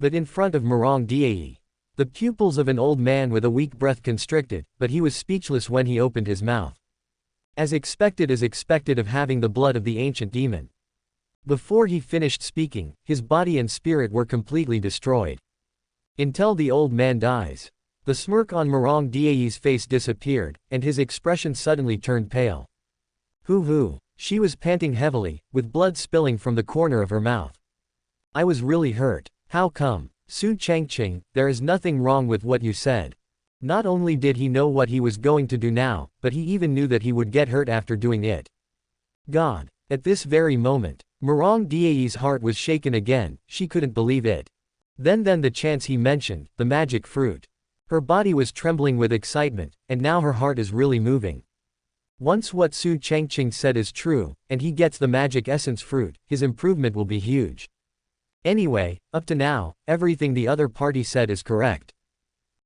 But in front of Murong Dai, the pupils of an old man with a weak breath constricted, but he was speechless when he opened his mouth. As expected of having the blood of the ancient demon. Before he finished speaking, his body and spirit were completely destroyed. Until the old man dies. The smirk on Murong Dai's face disappeared, and his expression suddenly turned pale. Hoo. She was panting heavily, with blood spilling from the corner of her mouth. I was really hurt. How come? Su Changqing, there is nothing wrong with what you said. Not only did he know what he was going to do now, but he even knew that he would get hurt after doing it. God. At this very moment, Murong Dai's heart was shaken again, she couldn't believe it. Then the chance he mentioned, the magic fruit. Her body was trembling with excitement, and now her heart is really moving. Once what Su Changqing said is true, and he gets the magic essence fruit, his improvement will be huge. Anyway, up to now, everything the other party said is correct.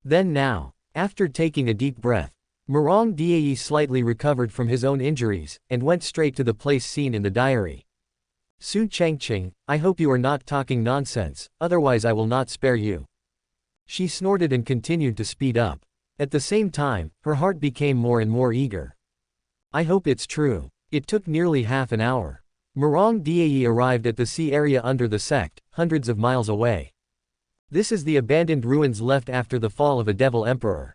Then now, after taking a deep breath, Murong Dai slightly recovered from his own injuries, and went straight to the place seen in the diary. Su Changqing, I hope you are not talking nonsense, otherwise I will not spare you. She snorted and continued to speed up. At the same time, her heart became more and more eager. I hope it's true. It took nearly half an hour. Murong Dai arrived at the sea area under the sect, hundreds of miles away. This is the abandoned ruins left after the fall of a devil emperor.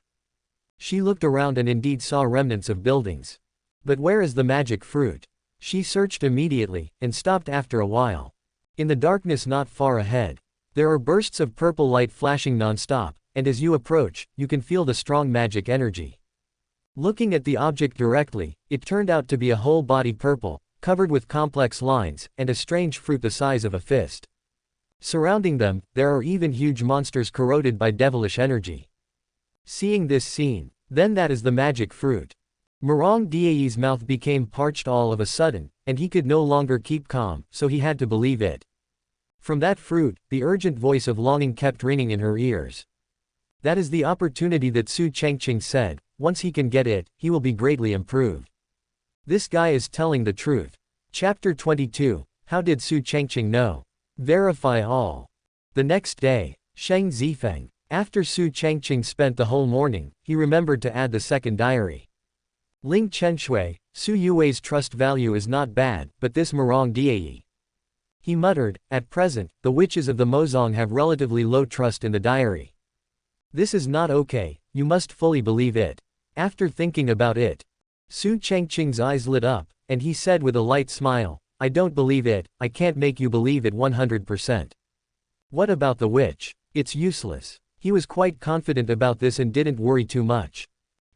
She looked around and indeed saw remnants of buildings. But where is the magic fruit? She searched immediately, and stopped after a while. In the darkness not far ahead, there are bursts of purple light flashing non-stop, and as you approach, you can feel the strong magic energy. Looking at the object directly, it turned out to be a whole body purple, covered with complex lines, and a strange fruit the size of a fist. Surrounding them, there are even huge monsters corroded by devilish energy. Seeing this scene, then that is the magic fruit. Murong Die's mouth became parched all of a sudden, and he could no longer keep calm, so he had to believe it. From that fruit, the urgent voice of longing kept ringing in her ears. That is the opportunity that Su Changqing said, once he can get it, he will be greatly improved. This guy is telling the truth. Chapter 22, How did Su Changqing know? Verify all. The next day, Sheng Zifeng. After Su Changqing spent the whole morning, he remembered to add the second diary. Ling Chenshui, Su Yue's trust value is not bad, but this Murong Die. He muttered, at present, the witches of the Mozong have relatively low trust in the diary. This is not okay, you must fully believe it. After thinking about it, Su Changqing's eyes lit up, and he said with a light smile, I don't believe it, I can't make you believe it 100%. What about the witch? It's useless. He was quite confident about this and didn't worry too much.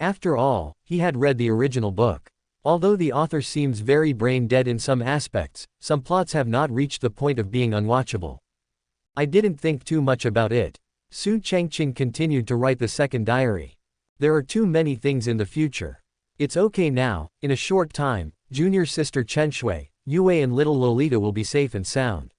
After all, he had read the original book. Although the author seems very brain-dead in some aspects, some plots have not reached the point of being unwatchable. I didn't think too much about it. Su Changqing continued to write the second diary. There are too many things in the future. It's okay now, in a short time, junior sister Chenshui, Yue and little Lolita will be safe and sound.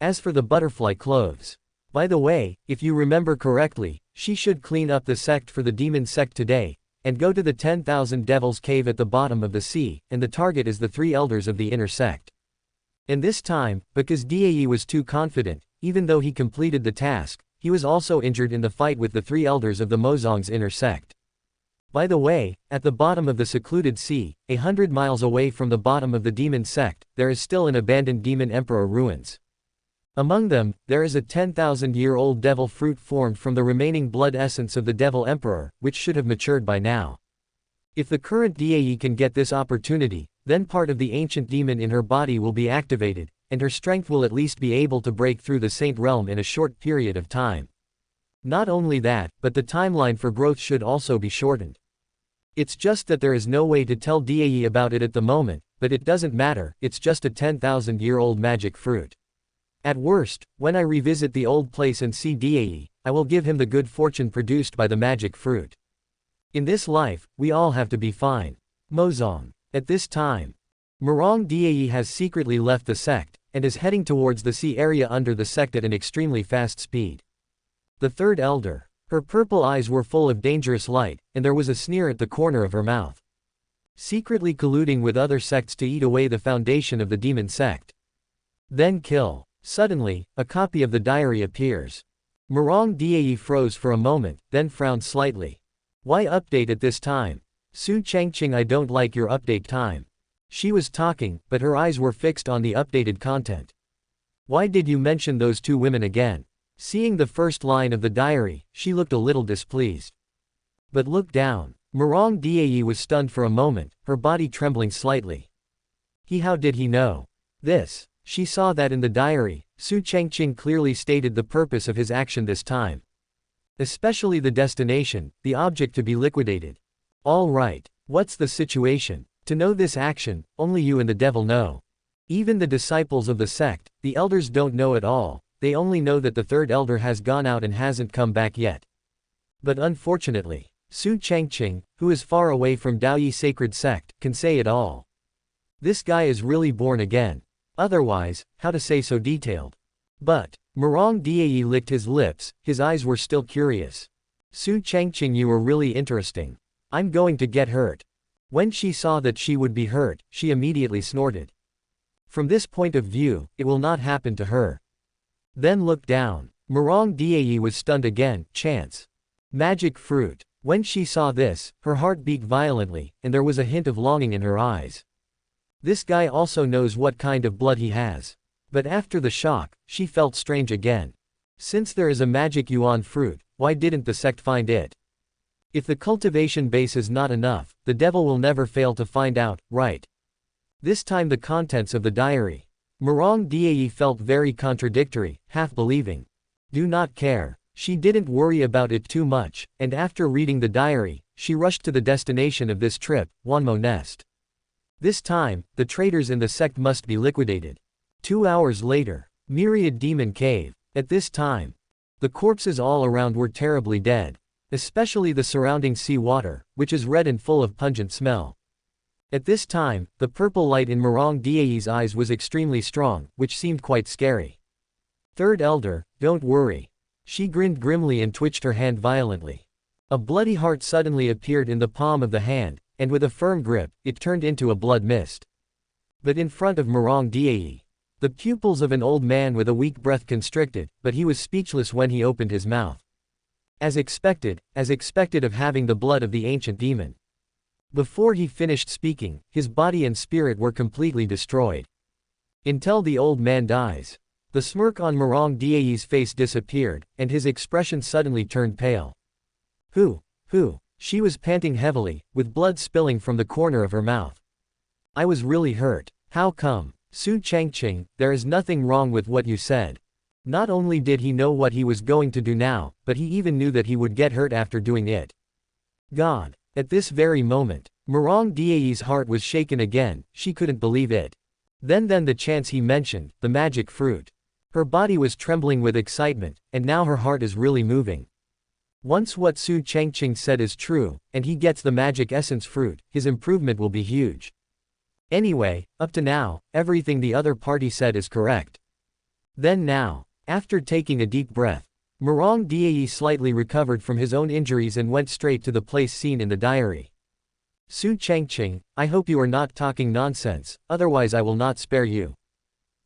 As for the butterfly clothes. By the way, if you remember correctly, she should clean up the sect for the demon sect today, and go to the 10,000 Devils cave at the bottom of the sea, and the target is the 3 elders of the inner sect. And this time, because Die was too confident, even though he completed the task, he was also injured in the fight with the 3 elders of the Mozong's inner sect. By the way, at the bottom of the secluded sea, 100 miles away from the bottom of the demon sect, there is still an abandoned demon emperor ruins. Among them, there is a 10,000-year-old devil fruit formed from the remaining blood essence of the devil emperor, which should have matured by now. If the current Die can get this opportunity, then part of the ancient demon in her body will be activated, and her strength will at least be able to break through the Saint Realm in a short period of time. Not only that, but the timeline for growth should also be shortened. It's just that there is no way to tell Die about it at the moment, but it doesn't matter, it's just a 10,000-year-old magic fruit. At worst, when I revisit the old place and see Die, I will give him the good fortune produced by the magic fruit. In this life, we all have to be fine. Mozong. At this time, Murong Die has secretly left the sect, and is heading towards the sea area under the sect at an extremely fast speed. The third elder. Her purple eyes were full of dangerous light, and there was a sneer at the corner of her mouth. Secretly colluding with other sects to eat away the foundation of the demon sect. Then kill. Suddenly, a copy of the diary appears. Murong Die froze for a moment, then frowned slightly. Why update at this time? Su Changqing, I don't like your update time. She was talking, but her eyes were fixed on the updated content. Why did you mention those 2 women again? Seeing the first line of the diary, she looked a little displeased. But look down. Murong Die was stunned for a moment, her body trembling slightly. How did he know? This. She saw that in the diary, Su Changqing clearly stated the purpose of his action this time. Especially the destination, the object to be liquidated. All right, what's the situation? To know this action, only you and the devil know. Even the disciples of the sect, the elders don't know at all, they only know that the third elder has gone out and hasn't come back yet. But unfortunately, Su Changqing, who is far away from Daoyi sacred sect, can say it all. This guy is really born again. Otherwise, how to say so detailed? But, Murong Die licked his lips, his eyes were still curious. Su Changqing, you were really interesting. I'm going to get hurt. When she saw that she would be hurt, she immediately snorted. From this point of view, it will not happen to her. Then look down. Murong Die was stunned again, chance. Magic fruit. When she saw this, her heart beat violently, and there was a hint of longing in her eyes. This guy also knows what kind of blood he has. But after the shock, she felt strange again. Since there is a magic yuan fruit, why didn't the sect find it? If the cultivation base is not enough, the devil will never fail to find out, right? This time the contents of the diary. Murong Die felt very contradictory, half believing. Do not care. She didn't worry about it too much, and after reading the diary, she rushed to the destination of this trip, Wanmo Nest. This time, the traitors in the sect must be liquidated. 2 hours later, Myriad Demon Cave. At this time, the corpses all around were terribly dead. especially the surrounding sea water, which is red and full of pungent smell. At this time, the purple light in Murong Dai's eyes was extremely strong, which seemed quite scary. Third Elder, don't worry. She grinned grimly and twitched her hand violently. A bloody heart suddenly appeared in the palm of the hand, and with a firm grip, it turned into a blood mist. But in front of Murong Dai, the pupils of an old man with a weak breath constricted, but he was speechless when he opened his mouth. As expected of having the blood of the ancient demon. Before he finished speaking, his body and spirit were completely destroyed. Until the old man dies. The smirk on Murong Dai's face disappeared, and his expression suddenly turned pale. Who? She was panting heavily, with blood spilling from the corner of her mouth. I was really hurt. How come? Su Changqing, there is nothing wrong with what you said. Not only did he know what he was going to do now, but he even knew that he would get hurt after doing it. God. At this very moment, Murong Dai's heart was shaken again, she couldn't believe it. Then the chance he mentioned, the magic fruit. Her body was trembling with excitement, and now her heart is really moving. Once what Su Changqing said is true, and he gets the magic essence fruit, his improvement will be huge. Anyway, up to now, everything the other party said is correct. Then now, after taking a deep breath, Murong Dai slightly recovered from his own injuries and went straight to the place seen in the diary. Su Changqing, I hope you are not talking nonsense, otherwise I will not spare you.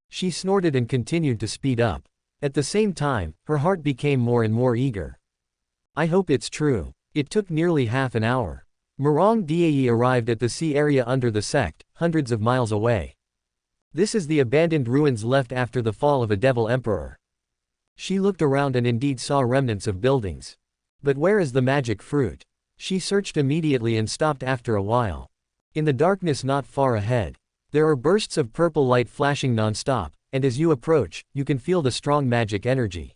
She snorted and continued to speed up. At the same time, her heart became more and more eager. I hope it's true. It took nearly half an hour. Murong Dai arrived at the sea area under the sect, hundreds of miles away. This is the abandoned ruins left after the fall of a devil emperor. She looked around and indeed saw remnants of buildings. But where is the magic fruit? She searched immediately and stopped after a while. In the darkness not far ahead, there are bursts of purple light flashing non-stop, and as you approach, you can feel the strong magic energy.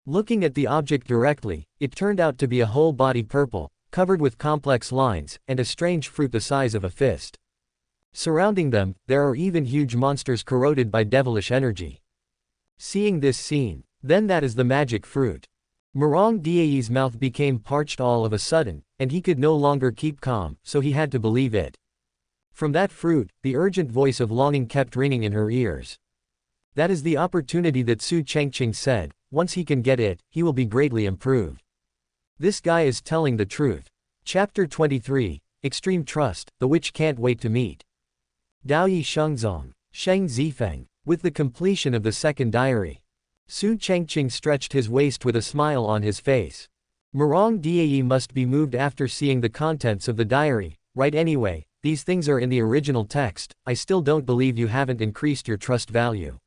Looking at the object directly, it turned out to be a whole body purple, covered with complex lines, and a strange fruit the size of a fist. Surrounding them, there are even huge monsters corroded by devilish energy. Seeing this scene, then that is the magic fruit. Murong Dai's mouth became parched all of a sudden, and he could no longer keep calm, so he had to believe it. From that fruit, the urgent voice of longing kept ringing in her ears. That is the opportunity that Su Changqing said, once he can get it, he will be greatly improved. This guy is telling the truth. Chapter 23, Extreme Trust, the witch can't wait to meet. Daoyi Shengzong, Sheng Zifeng. With the completion of the second diary, Su Changqing stretched his waist with a smile on his face. Murong Dai must be moved after seeing the contents of the diary, right? Anyway, these things are in the original text, I still don't believe you haven't increased your trust value.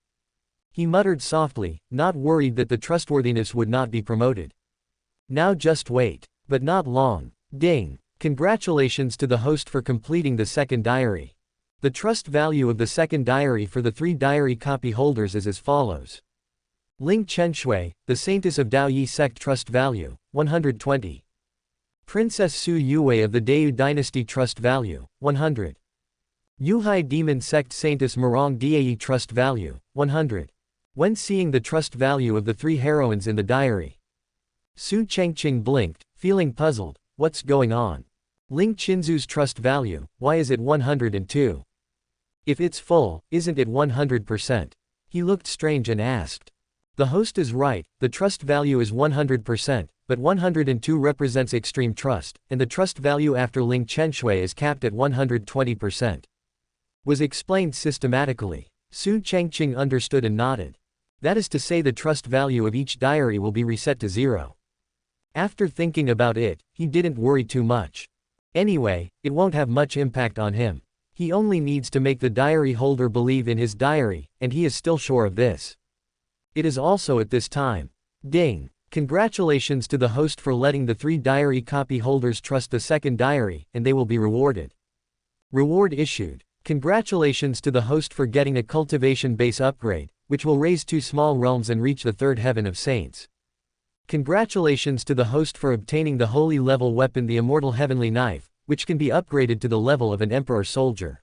He muttered softly, not worried that the trustworthiness would not be promoted. Now just wait. But not long. Ding. Congratulations to the host for completing the second diary. The trust value of the second diary for the 3 diary copy holders is as follows. Ling Chenshui, the Saintess of Daoyi Sect Trust Value, 120. Princess Su Yue of the Deu Dynasty Trust Value, 100. Yuhai Demon Sect Saintess Murong Dai Trust Value, 100. When seeing the trust value of the 3 heroines in the diary, Su Changqing blinked, feeling puzzled. What's going on? Ling Qinzu's trust value, why is it 102? If it's full, isn't it 100%? He looked strange and asked. The host is right, the trust value is 100%, but 102 represents extreme trust, and the trust value after Ling Chenshui is capped at 120%. Was explained systematically. Su Changqing understood and nodded. That is to say the trust value of each diary will be reset to 0. After thinking about it, he didn't worry too much. Anyway, it won't have much impact on him. He only needs to make the diary holder believe in his diary, and he is still sure of this. It is also at this time. Ding. Congratulations to the host for letting the 3 diary copy holders trust the second diary, and they will be rewarded. Reward issued. Congratulations to the host for getting a cultivation base upgrade, which will raise 2 small realms and reach the 3rd heaven of saints. Congratulations to the host for obtaining the holy level weapon, the immortal heavenly knife, which can be upgraded to the level of an emperor soldier.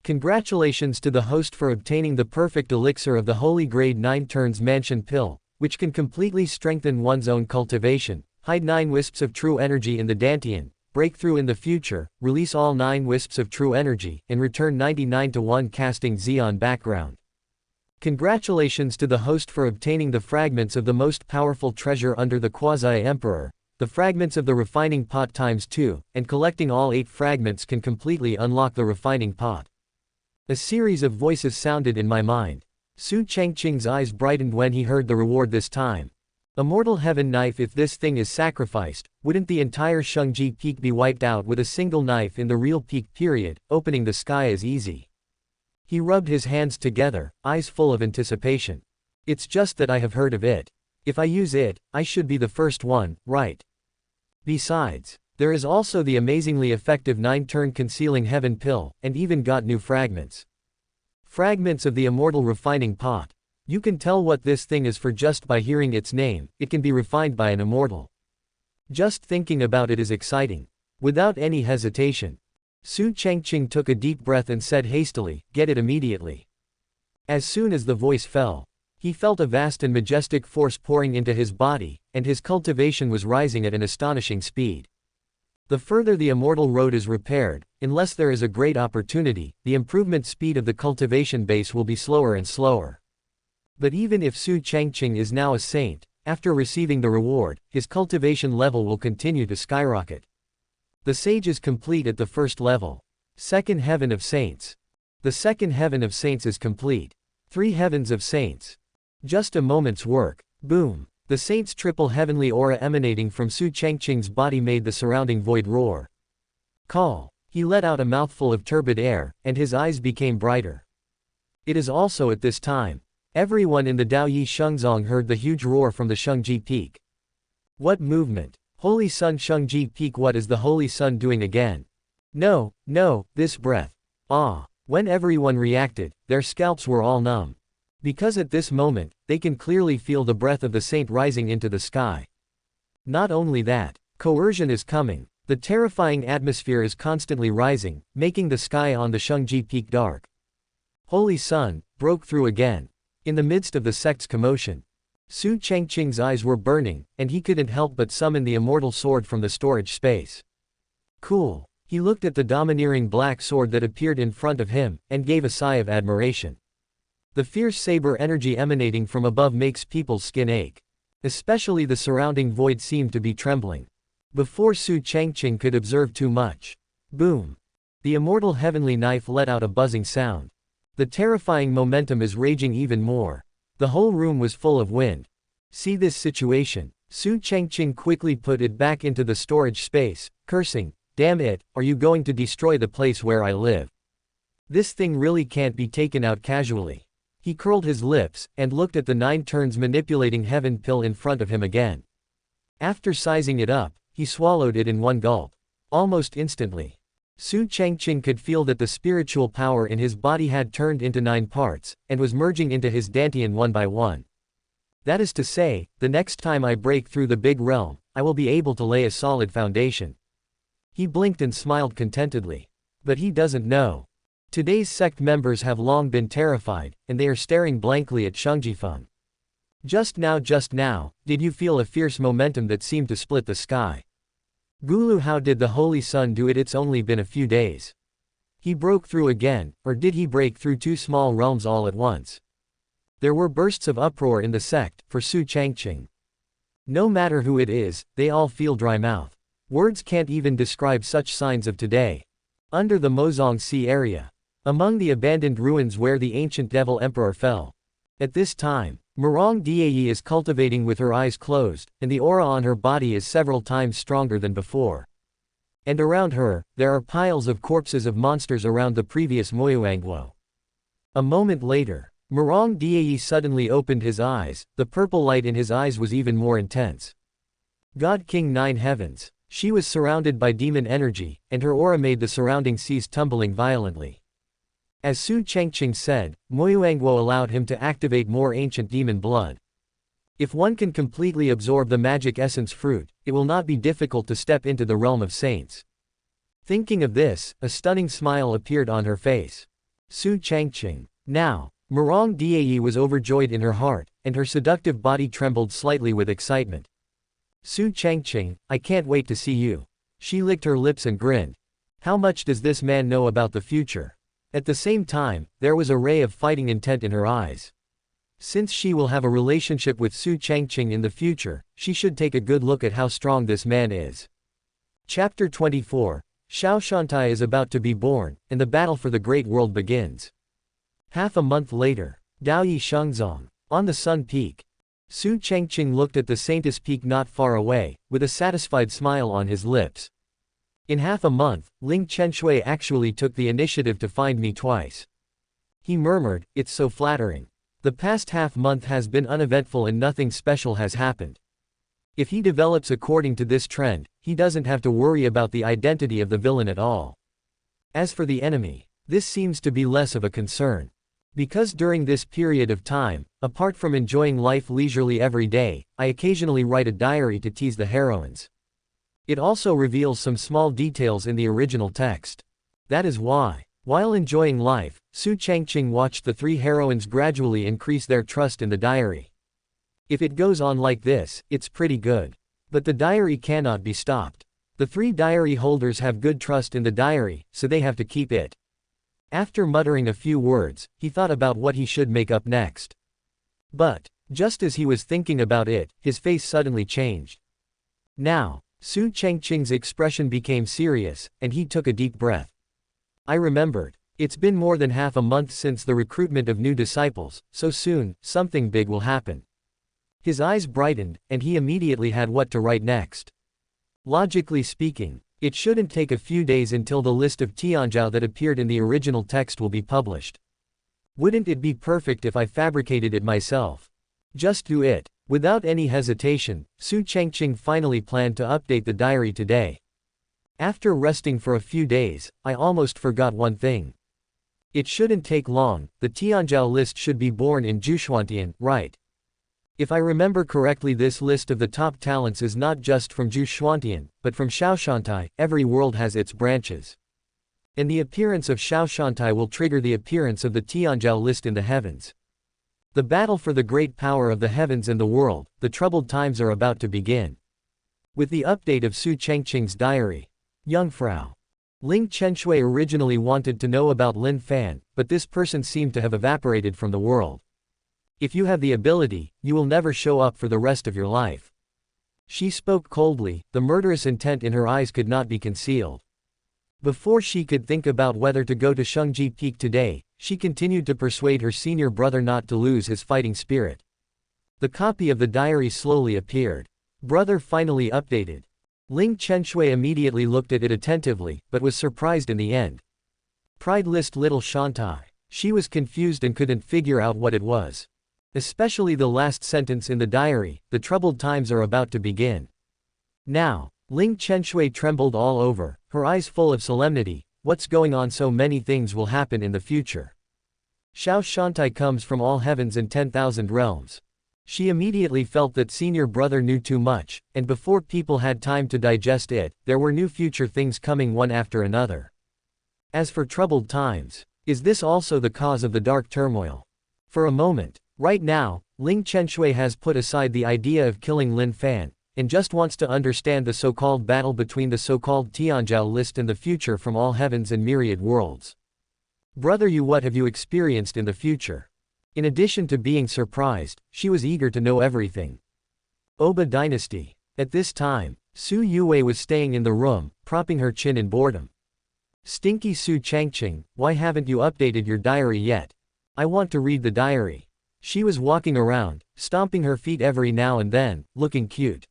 Congratulations to the host for obtaining the perfect elixir of the holy grade 9 turns mansion pill, which can completely strengthen one's own cultivation, Hide 9 wisps of true energy in the Dantian, break through in the future, release all 9 wisps of true energy, and return 99 to 1 casting Xeon background. Congratulations to the host for obtaining the fragments of the most powerful treasure under the Quasi-Emperor, the fragments of the refining pot ×2, and collecting all 8 fragments can completely unlock the refining pot. A series of voices sounded in my mind. Su Changqing's eyes brightened when he heard the reward this time. Immortal Heaven Knife. If this thing is sacrificed, wouldn't the entire Shengji Peak be wiped out with a single knife in the real peak period? Opening the sky is easy. He rubbed his hands together, eyes full of anticipation. It's just that I have heard of it. If I use it, I should be the first one, right? Besides, there is also the amazingly effective 9-turn concealing heaven pill, and even got new fragments. Fragments of the immortal refining pot. You can tell what this thing is for just by hearing its name. It can be refined by an immortal. Just thinking about it is exciting. Without any hesitation, Su Changqing took a deep breath and said hastily, "Get it immediately." As soon as the voice fell, he felt a vast and majestic force pouring into his body, and his cultivation was rising at an astonishing speed. The further the immortal road is repaired, unless there is a great opportunity, the improvement speed of the cultivation base will be slower and slower. But even if Su Changqing is now a saint, after receiving the reward, his cultivation level will continue to skyrocket. The sage is complete at the first level. Second heaven of saints. The second heaven of saints is complete. 3 heavens of saints. Just a moment's work. Boom. The saint's triple heavenly aura emanating from Su Changqing's body made the surrounding void roar. Call. He let out a mouthful of turbid air, and his eyes became brighter. It is also at this time. Everyone in the Daoyi Shengzong heard the huge roar from the Shengji Peak. What movement? Holy Sun Shengji Peak. What is the Holy Sun doing again? No, this breath. Ah. When everyone reacted, their scalps were all numb. Because at this moment, they can clearly feel the breath of the saint rising into the sky. Not only that, coercion is coming. The terrifying atmosphere is constantly rising, making the sky on the Shengji Peak dark. Holy Sun broke through again. In the midst of the sect's commotion, Su Changqing's eyes were burning, and he couldn't help but summon the immortal sword from the storage space. Cool. He looked at the domineering black sword that appeared in front of him, and gave a sigh of admiration. The fierce saber energy emanating from above makes people's skin ache. Especially the surrounding void seemed to be trembling. Before Su Changqing could observe too much. Boom. The immortal heavenly knife let out a buzzing sound. The terrifying momentum is raging even more. The whole room was full of wind. See this situation. Su Changqing quickly put it back into the storage space, cursing, "Damn it, are you going to destroy the place where I live? This thing really can't be taken out casually." He curled his lips, and looked at the 9 turns manipulating heaven pill in front of him again. After sizing it up, he swallowed it in one gulp. Almost instantly, Su Changqing could feel that the spiritual power in his body had turned into 9 parts, and was merging into his dantian one by one. That is to say, the next time I break through the big realm, I will be able to lay a solid foundation. He blinked and smiled contentedly. But he doesn't know. Today's sect members have long been terrified, and they are staring blankly at Shengjifeng. Just now, did you feel a fierce momentum that seemed to split the sky? Gulu, how did the Holy Sun do it? It's only been a few days. He broke through again, or did he break through 2 small realms all at once? There were bursts of uproar in the sect, for Su Changqing. No matter who it is, they all feel dry mouth. Words can't even describe such signs of today. Under the Mozong Sea area. Among the abandoned ruins where the ancient devil emperor fell. At this time, Murong Dai is cultivating with her eyes closed, and the aura on her body is several times stronger than before. And around her, there are piles of corpses of monsters around the previous Moyuangguo. A moment later, Murong Dai suddenly opened his eyes. The purple light in his eyes was even more intense. God King 9 Heavens. She was surrounded by demon energy, and her aura made the surrounding seas tumbling violently. As Su Changqing said, Moyuangguo allowed him to activate more ancient demon blood. If one can completely absorb the magic essence fruit, it will not be difficult to step into the realm of saints. Thinking of this, a stunning smile appeared on her face. Su Changqing. Now, Murong Dai was overjoyed in her heart, and her seductive body trembled slightly with excitement. Su Changqing, I can't wait to see you. She licked her lips and grinned. How much does this man know about the future? At the same time, there was a ray of fighting intent in her eyes. Since she will have a relationship with Su Changqing in the future, she should take a good look at how strong this man is. Chapter 24. Xiao Shantai is about to be born, and the battle for the great world begins. Half a month later. Daoyi Shengzong. On the Sun Peak. Su Changqing looked at the Saintess Peak not far away, with a satisfied smile on his lips. In half a month, Ling Chenshui actually took the initiative to find me twice. He murmured, it's so flattering. The past half-month has been uneventful and nothing special has happened. If he develops according to this trend, he doesn't have to worry about the identity of the villain at all. As for the enemy, this seems to be less of a concern. Because during this period of time, apart from enjoying life leisurely every day, I occasionally write a diary to tease the heroines. It also reveals some small details in the original text. That is why, while enjoying life, Su Changqing watched the three heroines gradually increase their trust in the diary. If it goes on like this, it's pretty good. But the diary cannot be stopped. The three diary holders have good trust in the diary, so they have to keep it. After muttering a few words, he thought about what he should make up next. But, just as he was thinking about it, his face suddenly changed. Now, Su Changqing's expression became serious, and he took a deep breath. I remembered. It's been more than half a month since the recruitment of new disciples, so soon, something big will happen. His eyes brightened, and he immediately had what to write next. Logically speaking, it shouldn't take a few days until the list of Tianzhou that appeared in the original text will be published. Wouldn't it be perfect if I fabricated it myself? Just do it. Without any hesitation, Su Changqing finally planned to update the diary today. After resting for a few days, I almost forgot one thing. It shouldn't take long, the Tianzhou list should be born in Juxuantian, right? If I remember correctly, this list of the top talents is not just from Juxuantian, but from Xiaoshantai. Every world has its branches. And the appearance of Xiaoshantai will trigger the appearance of the Tianzhou list in the heavens. The battle for the great power of the heavens and the world, the troubled times are about to begin. With the update of Su Changqing's diary. Jungfrau. Ling Chenshui originally wanted to know about Lin Fan, but this person seemed to have evaporated from the world. If you have the ability, you will never show up for the rest of your life. She spoke coldly, the murderous intent in her eyes could not be concealed. Before she could think about whether to go to Shengji Peak today, she continued to persuade her senior brother not to lose his fighting spirit. The copy of the diary slowly appeared. Brother finally updated. Ling Chenshui immediately looked at it attentively, but was surprised in the end. Pride list little Shantai. She was confused and couldn't figure out what it was. Especially the last sentence in the diary, the troubled times are about to begin. Now, Ling Chenshui trembled all over, her eyes full of solemnity. What's going on? So many things will happen in the future. Xiao Shantai comes from all heavens and 10,000 realms. She immediately felt that senior brother knew too much, and before people had time to digest it, there were new future things coming one after another. As for troubled times, is this also the cause of the dark turmoil? For a moment, right now, Ling Chenshui has put aside the idea of killing Lin Fan, and just wants to understand the so-called battle between the so-called Tianzhou list and the future from all heavens and myriad worlds. Brother Yu, what have you experienced in the future? In addition to being surprised, she was eager to know everything. Oba Dynasty. At this time, Su Yue was staying in the room, propping her chin in boredom. Stinky Su Changqing, why haven't you updated your diary yet? I want to read the diary. She was walking around, stomping her feet every now and then, looking cute.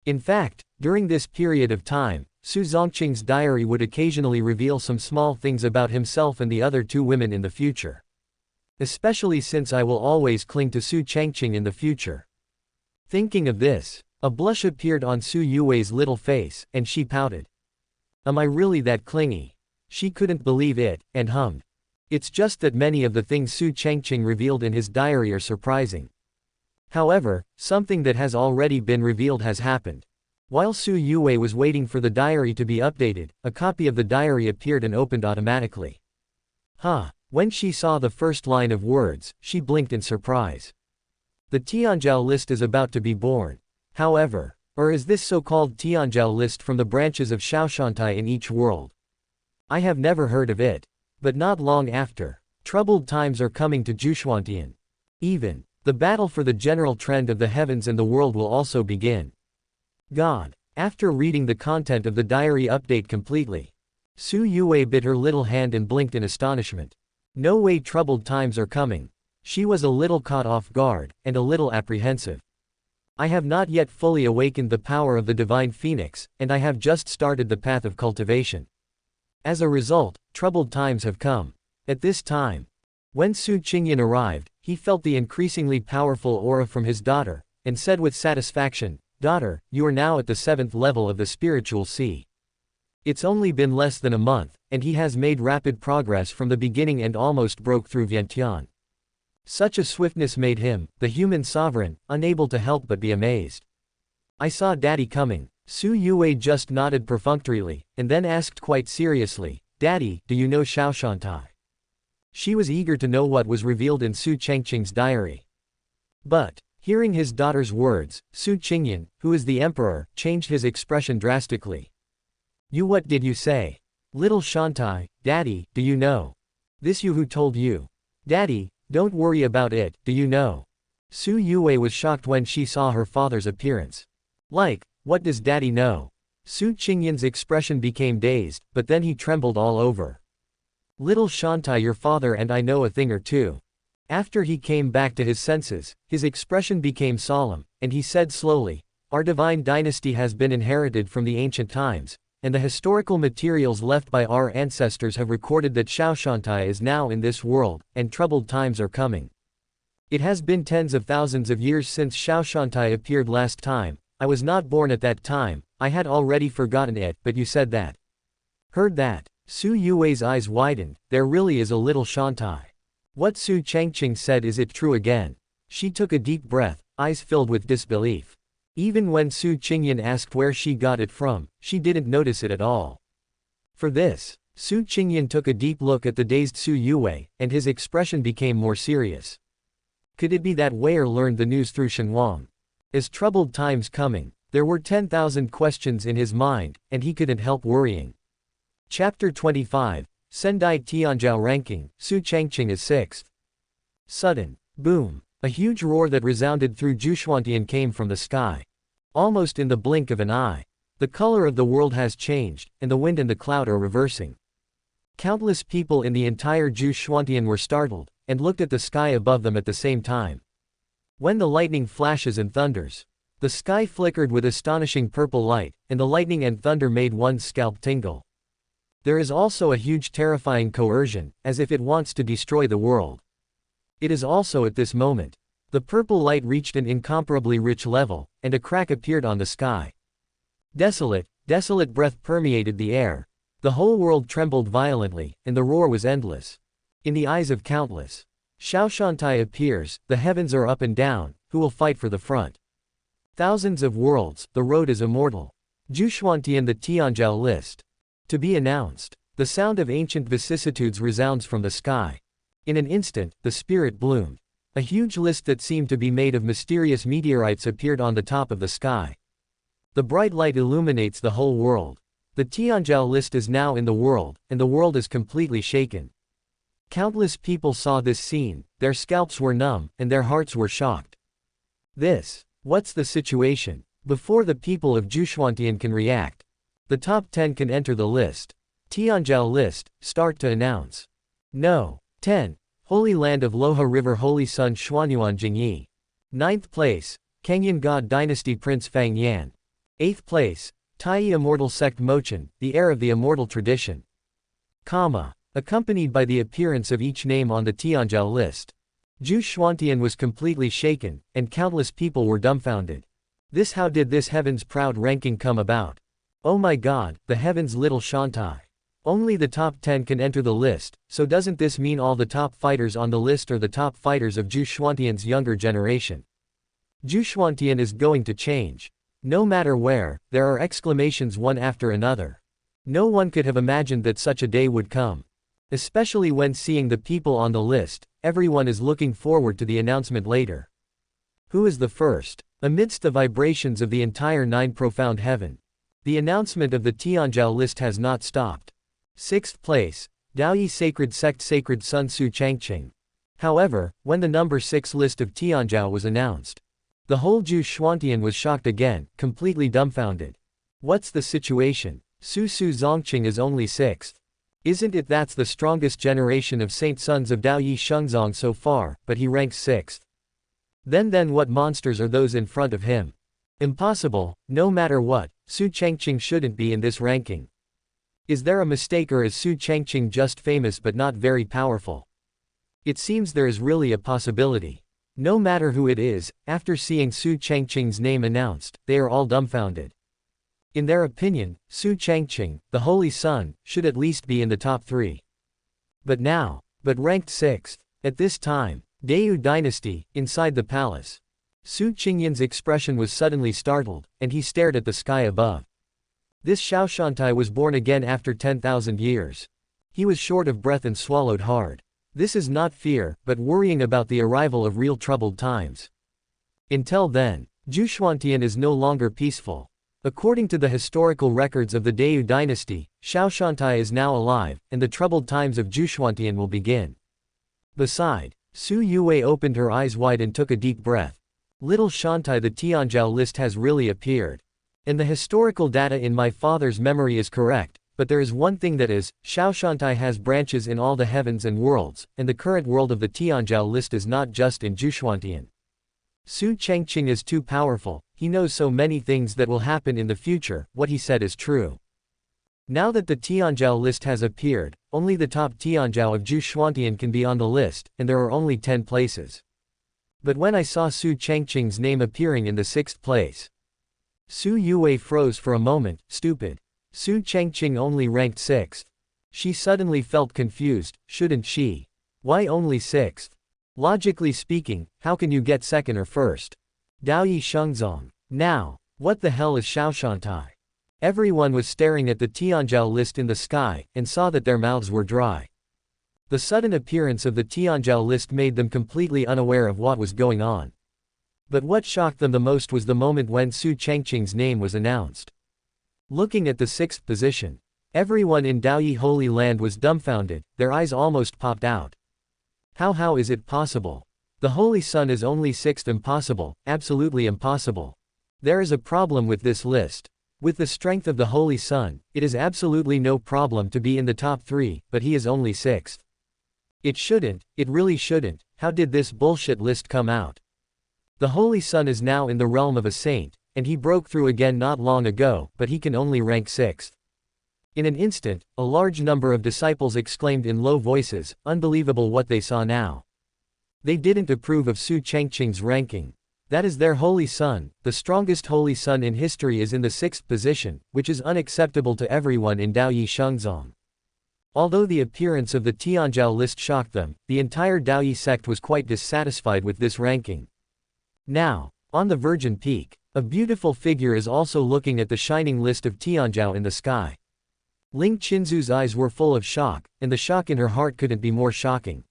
In fact, during this period of time, Su Changqing's diary would occasionally reveal some small things about himself and the other two women in the future. Especially since I will always cling to Su Changqing in the future. Thinking of this, a blush appeared on Su Yue's little face, and she pouted. Am I really that clingy? She couldn't believe it, and hummed. It's just that many of the things Su Changqing revealed in his diary are surprising. However, something that has already been revealed has happened. While Su Yue was waiting for the diary to be updated, a copy of the diary appeared and opened automatically. Huh. When she saw the first line of words, she blinked in surprise. The Tianzhou list is about to be born. However, Or is this so-called Tianzhao list from the branches of Shaoshantai in each world? I have never heard of it. But not long after, troubled times are coming to Jushwantian. Even, the battle for the general trend of the heavens and the world will also begin. God. After reading the content of the diary update completely, Su Yue bit her little hand and blinked in astonishment. No way, troubled times are coming. She was a little caught off guard, and a little apprehensive. I have not yet fully awakened the power of the divine phoenix, and I have just started the path of cultivation. As a result, troubled times have come. At this time, when Su Changqing arrived, he felt the increasingly powerful aura from his daughter, and said with satisfaction, "Daughter, you are now at the 7th level of the spiritual sea." It's only been less than a month, and he has made rapid progress from the beginning and almost broke through Vientiane. Such a swiftness made him, the human sovereign, unable to help but be amazed. "I saw Daddy coming." Su Yue just nodded perfunctorily, and then asked quite seriously, "Daddy, do you know Shaoshantai?" She was eager to know what was revealed in Su Changqing's diary. But, hearing his daughter's words, Su Changqing, who is the emperor, changed his expression drastically. What did you say?" "Little Shantai, Daddy, do you know?" "This you who told you?" "Daddy, don't worry about it, do you know?" Su Yue was shocked when she saw her father's appearance. What does Daddy know?" Su Changqing's expression became dazed, but then he trembled all over. "Little Shantai, your father and I know a thing or two." After he came back to his senses, his expression became solemn, and he said slowly, "Our divine dynasty has been inherited from the ancient times, and the historical materials left by our ancestors have recorded that Shaoshantai is now in this world, and troubled times are coming. It has been tens of thousands of years since Shaoshantai appeared last time. I was not born at that time, I had already forgotten it, but you said that." "Heard that?" Su Yue's eyes widened. "There really is a little Shantai. What Su Changqing said, is it true again?" She took a deep breath, eyes filled with disbelief. Even when Su Changqing asked where she got it from, she didn't notice it at all. For this, Su Changqing took a deep look at the dazed Su Yue, and his expression became more serious. Could it be that Wei learned the news through Huang? As troubled times coming, there were 10,000 questions in his mind, and he couldn't help worrying. Chapter 25, Sendai Tianzhao Ranking, Su Changqing is 6th. Sudden, boom, a huge roar that resounded through Jushwantian came from the sky. Almost in the blink of an eye, the color of the world has changed, and the wind and the cloud are reversing. Countless people in the entire Jushwantian were startled, and looked at the sky above them at the same time. When the lightning flashes and thunders, the sky flickered with astonishing purple light, and the lightning and thunder made one's scalp tingle. There is also a huge terrifying coercion, as if it wants to destroy the world. It is also at this moment. The purple light reached an incomparably rich level, and a crack appeared on the sky. Desolate, desolate breath permeated the air. The whole world trembled violently, and the roar was endless. In the eyes of countless, Shaoshantai appears, the heavens are up and down, who will fight for the front? Thousands of worlds, the road is immortal. Jushwantian, the Tianzhao list. To be announced. The sound of ancient vicissitudes resounds from the sky. In an instant, the spirit bloomed. A huge list that seemed to be made of mysterious meteorites appeared on the top of the sky. The bright light illuminates the whole world. The Tianzhao list is now in the world, and the world is completely shaken. Countless people saw this scene, their scalps were numb, and their hearts were shocked. What's the situation? Before the people of Jushwantian can react, the top 10 can enter the list. Tianzhao list, start to announce. No. 10. Holy Land of Loha River, Holy Sun Xuanyuan Jingyi. 9th place, Kangyan God Dynasty Prince Fang Yan. 8th place, Tai Immortal Sect Mochen, the heir of the immortal tradition. Accompanied by the appearance of each name on the Tianzhao list. Jushwantian was completely shaken, and countless people were dumbfounded. How did this heaven's proud ranking come about? Oh my god, the heaven's little Shantai. Only the top 10 can enter the list, so doesn't this mean all the top fighters on the list are the top fighters of Jushwantian's younger generation? Jushwantian is going to change. No matter where, there are exclamations one after another. No one could have imagined that such a day would come. Especially when seeing the people on the list, everyone is looking forward to the announcement later. Who is the first? Amidst the vibrations of the entire nine profound heaven, the announcement of the Tianzhao list has not stopped. 6th place, Daoyi Sacred Sect Sacred Sun Su Changqing. However, when the number 6 list of Tianzhao was announced, the whole Gu Changqing was shocked again, completely dumbfounded. What's the situation? Su Changqing is only 6th. Isn't it that's the strongest generation of saint sons of Daoyi Shengzong so far, but he ranks 6th. Then what monsters are those in front of him? Impossible, no matter what, Su Changqing shouldn't be in this ranking. Is there a mistake, or is Su Changqing just famous but not very powerful? It seems there is really a possibility. No matter who it is, after seeing Su Changqing's name announced, they are all dumbfounded. In their opinion, Su Changqing, the Holy Sun, should at least be in the top 3. But ranked 6th. At this time, Dayu dynasty, inside the palace. Su Qingyan's expression was suddenly startled, and he stared at the sky above. This Xiaoshantai was born again after 10,000 years. He was short of breath and swallowed hard. This is not fear, but worrying about the arrival of real troubled times. Until then, Zhuchuantian is no longer peaceful. According to the historical records of the Dayu dynasty, Xiaoshantai is now alive, and the troubled times of Zhuchuantian will begin. Beside, Su Yue opened her eyes wide and took a deep breath. Little Shantai, the Tianzhao list has really appeared. And the historical data in my father's memory is correct, but there is one thing that is, Xiaoshantai has branches in all the heavens and worlds, and the current world of the Tianzhao list is not just in Zhuchuantian. Su Changqing is too powerful, he knows so many things that will happen in the future, what he said is true. Now that the Tianzhao list has appeared, only the top Tianzhao of Zhuchuantian can be on the list, and there are only 10 places. But when I saw Su Changqing's name appearing in the 6th place, Su Yue froze for a moment, stupid. Su Changqing only ranked 6th. She suddenly felt confused, shouldn't she? Why only 6th? Logically speaking, how can you get 2nd or 1st? Daoyi Shengzong. Now, what the hell is Xiaoshantai? Everyone was staring at the Tianzhao list in the sky, and saw that their mouths were dry. The sudden appearance of the Tianzhao list made them completely unaware of what was going on. But what shocked them the most was the moment when Su Changqing's name was announced. Looking at the 6th position, everyone in Daoyi Holy Land was dumbfounded, their eyes almost popped out. How is it possible? The Holy Sun is only 6th. Impossible, absolutely impossible. There is a problem with this list. With the strength of the Holy Sun, it is absolutely no problem to be in the top 3, but he is only 6th. It really shouldn't, how did this bullshit list come out? The Holy Sun is now in the realm of a saint, and he broke through again not long ago, but he can only rank 6th. In an instant, a large number of disciples exclaimed in low voices, unbelievable what they saw now. They didn't approve of Su Changqing's ranking. That is their Holy Sun, the strongest Holy Sun in history is in the 6th position, which is unacceptable to everyone in Daoyi Shengzong. Although the appearance of the Tianzhao list shocked them, the entire Daoyi sect was quite dissatisfied with this ranking. Now, on the Virgin Peak, a beautiful figure is also looking at the shining list of Tianzhao in the sky. Ling Qinzu's eyes were full of shock, and the shock in her heart couldn't be more shocking.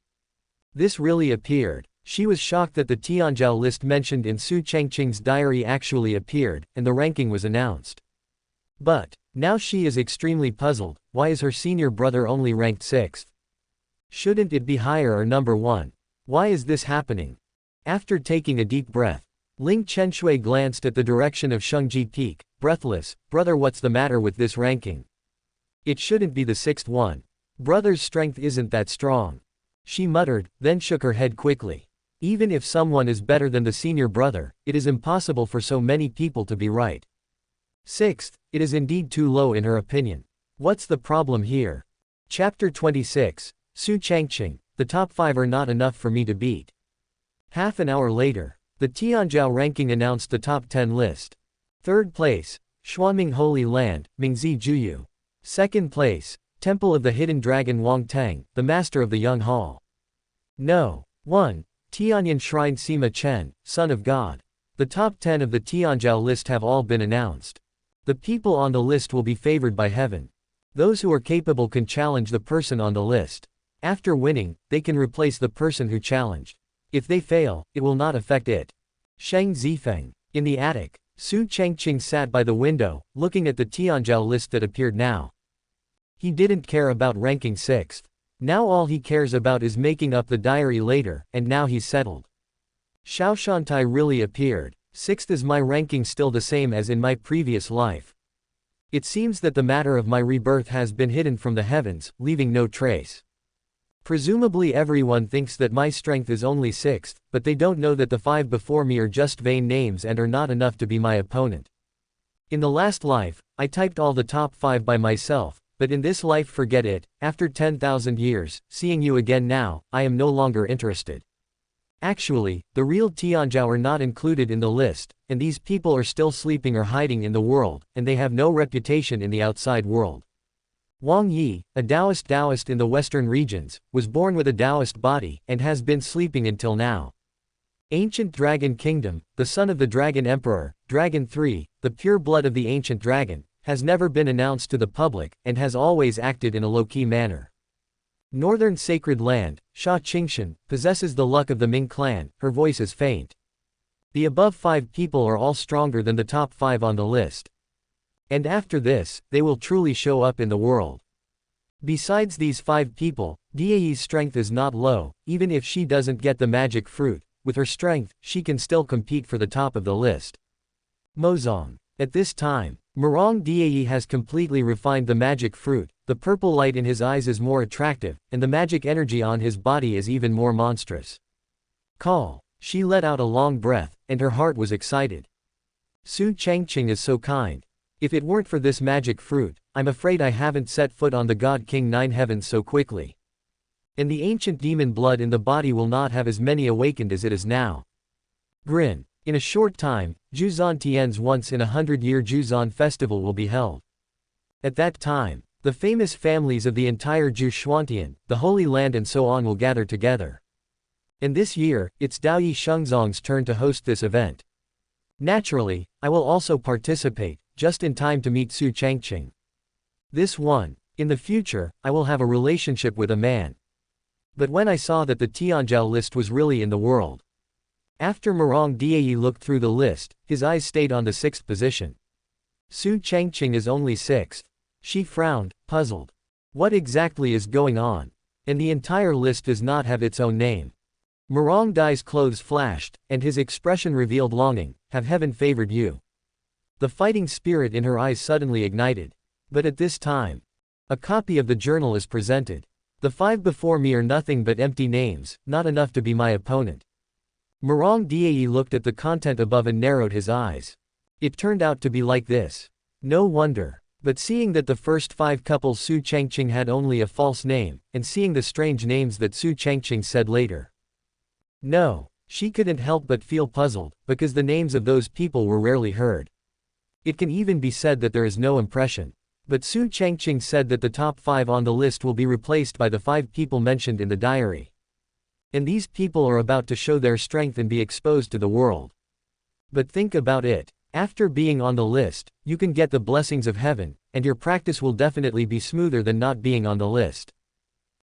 This really appeared. She was shocked that the Tianzhao list mentioned in Su Changqing's diary actually appeared, and the ranking was announced. But, now she is extremely puzzled, why is her senior brother only ranked 6th? Shouldn't it be higher or number 1? Why is this happening? After taking a deep breath, Ling Qinshui glanced at the direction of Shengji Peak, breathless, brother, what's the matter with this ranking? It shouldn't be the 6th one. Brother's strength isn't that strong. She muttered, then shook her head quickly. Even if someone is better than the senior brother, it is impossible for so many people to be right. 6th, it is indeed too low in her opinion. What's the problem here? Chapter 26, Su Changqing, the top 5 are not enough for me to beat. Half an hour later, the Tianzhao ranking announced the top 10 list. 3rd place, Xuanming Holy Land, Mingzi Juyu. 2nd place, Temple of the Hidden Dragon Wang Tang, the Master of the Young Hall. No. 1. Tianyan Shrine Sima Chen, Son of God. The top 10 of the Tianzhao list have all been announced. The people on the list will be favored by heaven. Those who are capable can challenge the person on the list. After winning, they can replace the person who challenged. If they fail, it will not affect it. Sheng Zifeng. In the attic, Su Changqing sat by the window, looking at the Tianzhou list that appeared now. He didn't care about ranking 6th. Now all he cares about is making up the diary later, and now he's settled. Shaoshantai really appeared. 6th is my ranking, still the same as in my previous life. It seems that the matter of my rebirth has been hidden from the heavens, leaving no trace. Presumably everyone thinks that my strength is only 6th, but they don't know that the 5 before me are just vain names and are not enough to be my opponent. In the last life, I typed all the top 5 by myself, but in this life forget it. After 10,000 years, seeing you again now, I am no longer interested. Actually, the real Tianzhou are not included in the list, and these people are still sleeping or hiding in the world, and they have no reputation in the outside world. Wang Yi, a Taoist in the western regions, was born with a Taoist body, and has been sleeping until now. Ancient Dragon Kingdom, the son of the Dragon Emperor, Dragon 3, the pure blood of the ancient dragon, has never been announced to the public, and has always acted in a low-key manner. Northern Sacred Land, Su Changqing, possesses the luck of the Ming clan. Her voice is faint. The above 5 people are all stronger than the top 5 on the list. And after this, they will truly show up in the world. Besides these 5 people, Die's strength is not low. Even if she doesn't get the magic fruit, with her strength, she can still compete for the top of the list. Mozong. At this time, Murong Die has completely refined the magic fruit. The purple light in his eyes is more attractive, and the magic energy on his body is even more monstrous. Call. She let out a long breath, and her heart was excited. Su Changqing is so kind. If it weren't for this magic fruit, I'm afraid I haven't set foot on the God King 9 heavens so quickly. And the ancient demon blood in the body will not have as many awakened as it is now. Grin. In a short time, Juzan Tian's once-in-a-100-year Juzan festival will be held. At that time, the famous families of the entire Gu Changqing, the Holy Land and so on will gather together. And this year, it's Daoyi Shengzong's turn to host this event. Naturally, I will also participate, just in time to meet Su Changqing. In the future, I will have a relationship with a man. But when I saw that the Tianzhou list was really in the world. After Murong Die looked through the list, his eyes stayed on the 6th position. Su Changqing is only 6th. She frowned, puzzled. What exactly is going on? And the entire list does not have its own name. Murong Dai's clothes flashed, and his expression revealed longing. Have heaven favored you? The fighting spirit in her eyes suddenly ignited. But at this time, a copy of the journal is presented. The 5 before me are nothing but empty names, not enough to be my opponent. Murong Die looked at the content above and narrowed his eyes. It turned out to be like this. No wonder. But seeing that the first 5 couples Su Changqing had only a false name, and seeing the strange names that Su Changqing said later. No, she couldn't help but feel puzzled, because the names of those people were rarely heard. It can even be said that there is no impression. But Su Changqing said that the top 5 on the list will be replaced by the 5 people mentioned in the diary. And these people are about to show their strength and be exposed to the world. But think about it. After being on the list, you can get the blessings of heaven, and your practice will definitely be smoother than not being on the list.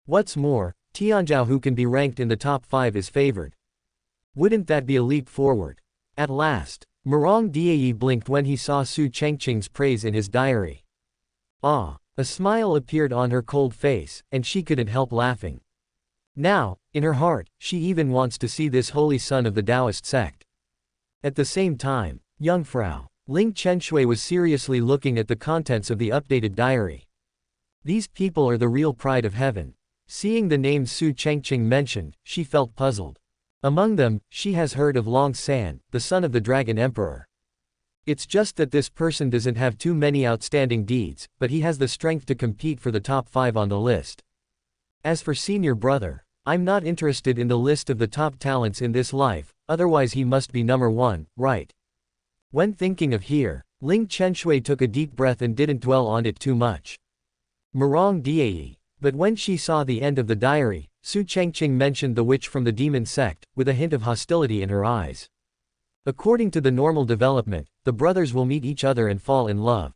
What's more, Tianzhou who can be ranked in the top 5 is favored. Wouldn't that be a leap forward? At last, Murong Die blinked when he saw Su Changqing's praise in his diary. Ah! A smile appeared on her cold face, and she couldn't help laughing. Now, in her heart, she even wants to see this holy son of the Taoist sect. At the same time, Jungfrau Ling Chenshui was seriously looking at the contents of the updated diary. These people are the real pride of heaven. Seeing the names Su Changqing mentioned, she felt puzzled. Among them, she has heard of Long San, the son of the Dragon Emperor. It's just that this person doesn't have too many outstanding deeds, but he has the strength to compete for the top 5 on the list. As for senior brother, I'm not interested in the list of the top talents in this life, otherwise he must be number 1, right? When thinking of here, Ling Chenshui took a deep breath and didn't dwell on it too much. Murong Die. But when she saw the end of the diary, Su Changqing mentioned the witch from the demon sect, with a hint of hostility in her eyes. According to the normal development, the brothers will meet each other and fall in love.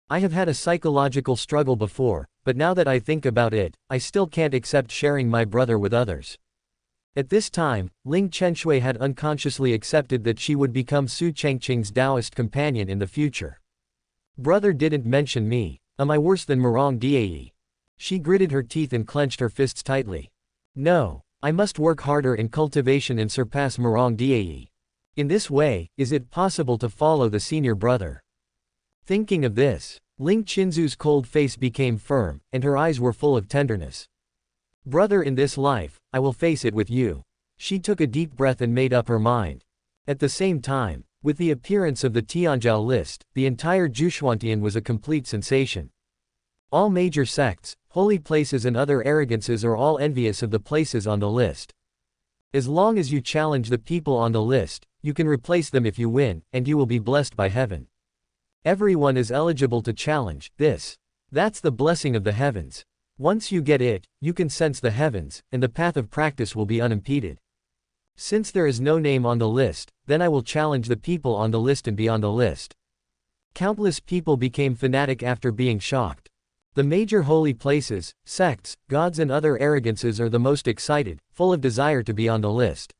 I have had a psychological struggle before, but now that I think about it, I still can't accept sharing my brother with others. At this time, Ling Chenshui had unconsciously accepted that she would become Su Changqing's Taoist companion in the future. Brother didn't mention me. Am I worse than Murong Dae? She gritted her teeth and clenched her fists tightly. No, I must work harder in cultivation and surpass Murong Dae. In this way, is it possible to follow the senior brother? Thinking of this, Ling Qinzu's cold face became firm, and her eyes were full of tenderness. Brother, in this life, I will face it with you. She took a deep breath and made up her mind. At the same time, with the appearance of the Tianzhao list, the entire Zhuxuantian was a complete sensation. All major sects, holy places and other arrogances are all envious of the places on the list. As long as you challenge the people on the list, you can replace them if you win, and you will be blessed by heaven. Everyone is eligible to challenge this. That's the blessing of the heavens. Once you get it, you can sense the heavens, and the path of practice will be unimpeded. Since there is no name on the list, then I will challenge the people on the list and beyond the list. Countless people became fanatic after being shocked. The major holy places, sects, gods and other arrogances are the most excited, full of desire to be on the list.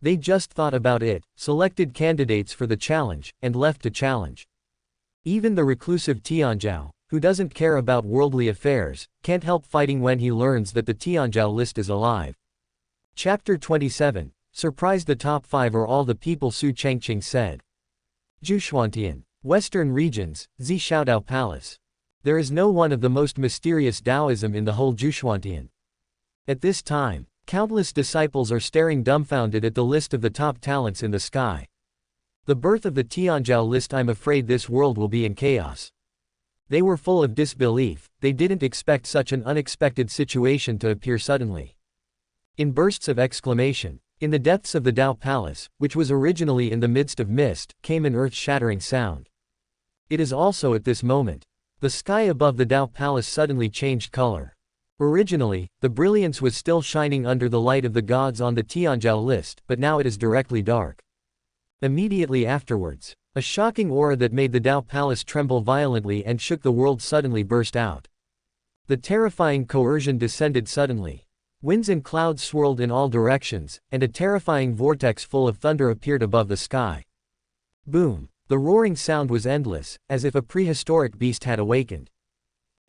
They just thought about it, selected candidates for the challenge, and left to challenge. Even the reclusive Tianzhao, who doesn't care about worldly affairs, can't help fighting when he learns that the Tianzhao list is alive. Chapter 27. Surprised. The top 5 are all the people Su Changqing said. Zhuxuantian. Western regions, Zishaodao Palace. There is no one of the most mysterious Taoism in the whole Zhuxuantian. At this time, countless disciples are staring dumbfounded at the list of the top talents in the sky. The birth of the Tianzhao list. I'm afraid this world will be in chaos. They were full of disbelief, they didn't expect such an unexpected situation to appear suddenly. In bursts of exclamation, in the depths of the Tao Palace, which was originally in the midst of mist, came an earth-shattering sound. It is also at this moment. The sky above the Tao Palace suddenly changed color. Originally, the brilliance was still shining under the light of the gods on the Tianzhao list, but now it is directly dark. Immediately afterwards, a shocking aura that made the Tao Palace tremble violently and shook the world suddenly burst out. The terrifying coercion descended suddenly. Winds and clouds swirled in all directions, and a terrifying vortex full of thunder appeared above the sky. Boom! The roaring sound was endless, as if a prehistoric beast had awakened.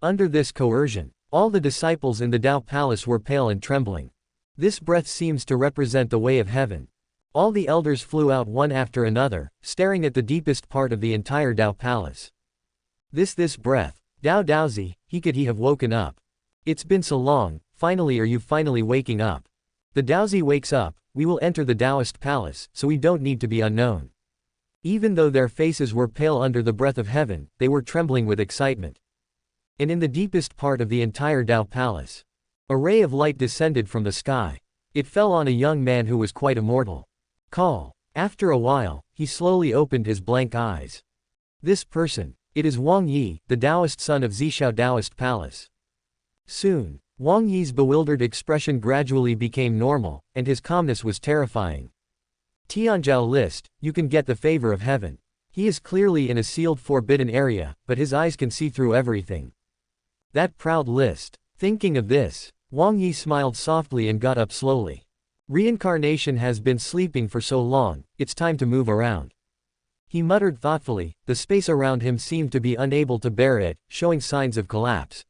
Under this coercion, all the disciples in the Tao Palace were pale and trembling. This breath seems to represent the way of heaven. All the elders flew out one after another, staring at the deepest part of the entire Tao Palace. This breath, Dao Daozi, he have woken up. It's been so long, finally are you finally waking up? The Daozi wakes up, we will enter the Taoist palace, so we don't need to be unknown. Even though their faces were pale under the breath of heaven, they were trembling with excitement. And in the deepest part of the entire Tao Palace, a ray of light descended from the sky. It fell on a young man who was quite immortal. Call. After a while, he slowly opened his blank eyes. This person. It is Wang Yi, the Taoist son of Zishao Taoist Palace. Soon, Wang Yi's bewildered expression gradually became normal, and his calmness was terrifying. Tianzhao list, you can get the favor of heaven. He is clearly in a sealed forbidden area, but his eyes can see through everything. That proud list. Thinking of this, Wang Yi smiled softly and got up slowly. Reincarnation has been sleeping for so long, it's time to move around. He muttered thoughtfully, the space around him seemed to be unable to bear it, showing signs of collapse.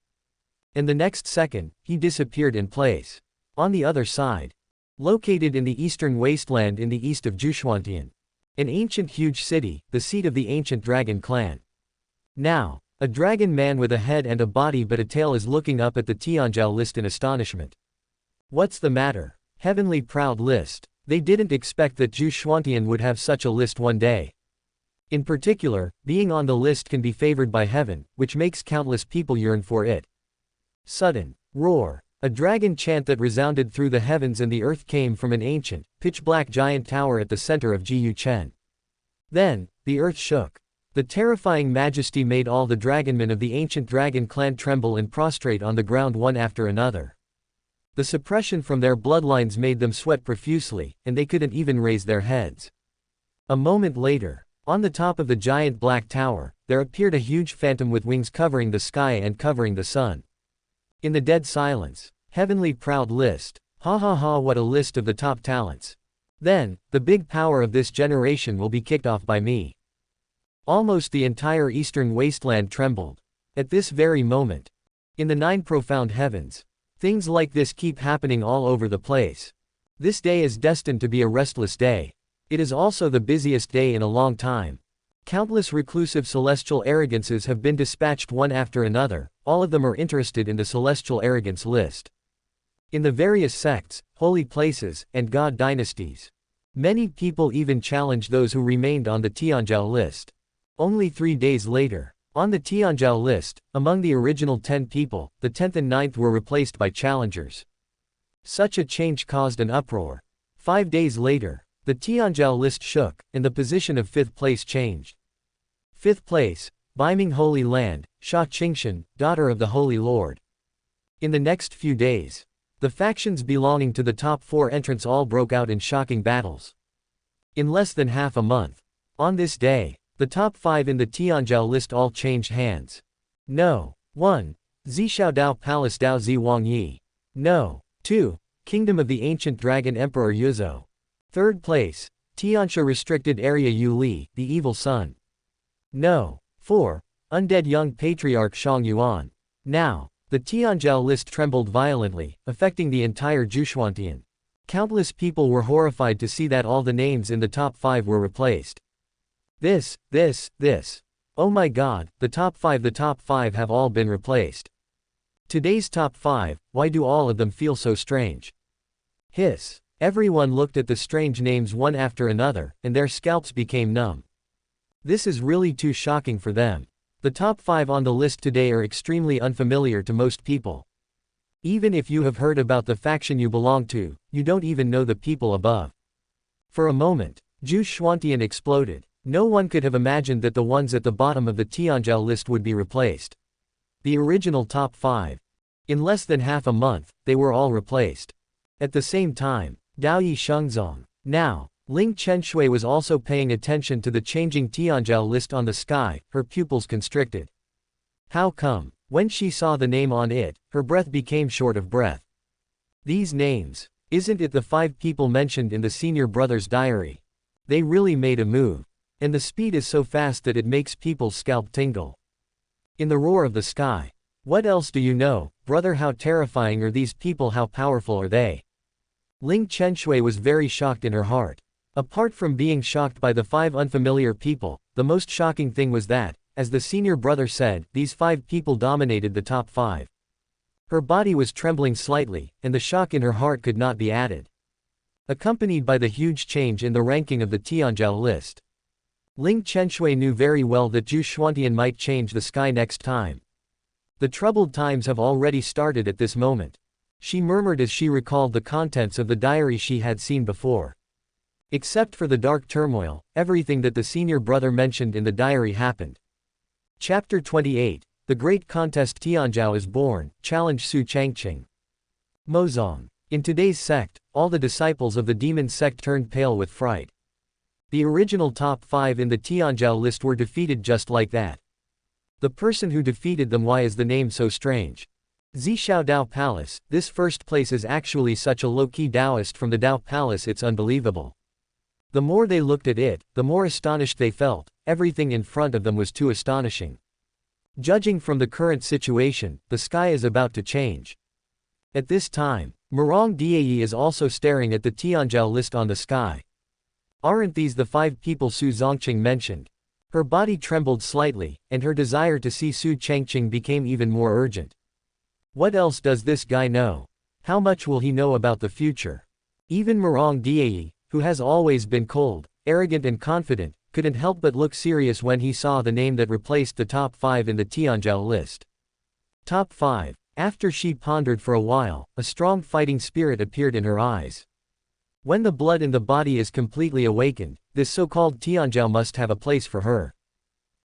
In the next second, he disappeared in place. On the other side, located in the eastern wasteland in the east of Zhuxuantian, an ancient huge city, the seat of the ancient dragon clan. Now, a dragon man with a head and a body but a tail is looking up at the Tianzhao list in astonishment. What's the matter? Heavenly proud list. They didn't expect that Zhuxuantian would have such a list one day. In particular, being on the list can be favored by heaven, which makes countless people yearn for it. Sudden roar. A dragon chant that resounded through the heavens and the earth came from an ancient, pitch-black giant tower at the center of Gu Changqing. Then, the earth shook. The terrifying majesty made all the dragonmen of the ancient dragon clan tremble and prostrate on the ground one after another. The suppression from their bloodlines made them sweat profusely, and they couldn't even raise their heads. A moment later, on the top of the giant black tower, there appeared a huge phantom with wings covering the sky and covering the sun. In the dead silence, heavenly proud list, Ha ha ha, what a list of the top talents. Then, the big power of this generation will be kicked off by me. Almost the entire eastern wasteland trembled. At this very moment. In the 9 profound heavens. Things like this keep happening all over the place. This day is destined to be a restless day. It is also the busiest day in a long time. Countless reclusive celestial arrogances have been dispatched one after another, all of them are interested in the celestial arrogance list. In the various sects, holy places, and god dynasties. Many people even challenged those who remained on the Tianzhou list. Only 3 days later, on the Tianzhou list, among the original 10 people, the 10th and 9th were replaced by challengers. Such a change caused an uproar. 5 days later, the Tianzhou list shook, and the position of 5th place changed. 5th place, Beiming Holy Land, Su Changqing, daughter of the Holy Lord. In the next few days, the factions belonging to the top 4 entrants all broke out in shocking battles. In less than half a month. On this day, the top 5 in the Tianzhou list all changed hands. No. 1. Zishao Dao Palace Dao Zi Wang Yi. No. 2. Kingdom of the Ancient Dragon Emperor Yuzhou. 3rd place, Tiansha Restricted Area Yu Li, the Evil Son. No. 4. Undead Young Patriarch Shang Yuan. Now, the Tianzhou list trembled violently, affecting the entire Zhuchuantian. Countless people were horrified to see that all the names in the top 5 were replaced. This. Oh my god, the top 5 have all been replaced. Today's top 5, why do all of them feel so strange? Hiss. Everyone looked at the strange names one after another, and their scalps became numb. This is really too shocking for them. The top 5 on the list today are extremely unfamiliar to most people. Even if you have heard about the faction you belong to, you don't even know the people above. For a moment, Zhu Xuantian exploded. No one could have imagined that the ones at the bottom of the Tianzhou list would be replaced. The original top 5. In less than half a month, they were all replaced. At the same time, Daoyi Shengzong. Now, Ling Chenshui was also paying attention to the changing Tianzhou list on the sky, her pupils constricted. How come? When she saw the name on it, her breath became short of breath. These names, isn't it the 5 people mentioned in the senior brother's diary? They really made a move. And the speed is so fast that it makes people's scalp tingle. In the roar of the sky. What else do you know, brother? How terrifying are these people? How powerful are they? Ling Chenshui was very shocked in her heart. Apart from being shocked by the 5 unfamiliar people, the most shocking thing was that, as the senior brother said, these 5 people dominated the top 5. Her body was trembling slightly, and the shock in her heart could not be added. Accompanied by the huge change in the ranking of the Tianzhou list. Ling Chenshui knew very well that Zhu Xuantian might change the sky next time. The troubled times have already started at this moment. She murmured as she recalled the contents of the diary she had seen before. Except for the dark turmoil, everything that the senior brother mentioned in the diary happened. Chapter 28, The Great Contest. Tianzhou is born, challenge Su Changqing. Mozong. In today's sect, all the disciples of the demon sect turned pale with fright. The original top 5 in the Tianzhou list were defeated just like that. The person who defeated them, why is the name so strange? Zishao Dao Palace, this first place is actually such a low-key Taoist from the Dao Palace, it's unbelievable. The more they looked at it, the more astonished they felt, everything in front of them was too astonishing. Judging from the current situation, the sky is about to change. At this time, Murong Dai is also staring at the Tianzhou list on the sky. Aren't these the 5 people Su Changqing mentioned? Her body trembled slightly, and her desire to see Su Changqing became even more urgent. What else does this guy know? How much will he know about the future? Even Murong Dai, who has always been cold, arrogant and confident, couldn't help but look serious when he saw the name that replaced the top 5 in the Tianzhou list. Top 5. After she pondered for a while, a strong fighting spirit appeared in her eyes. When the blood in the body is completely awakened, this so-called Tianzhou must have a place for her.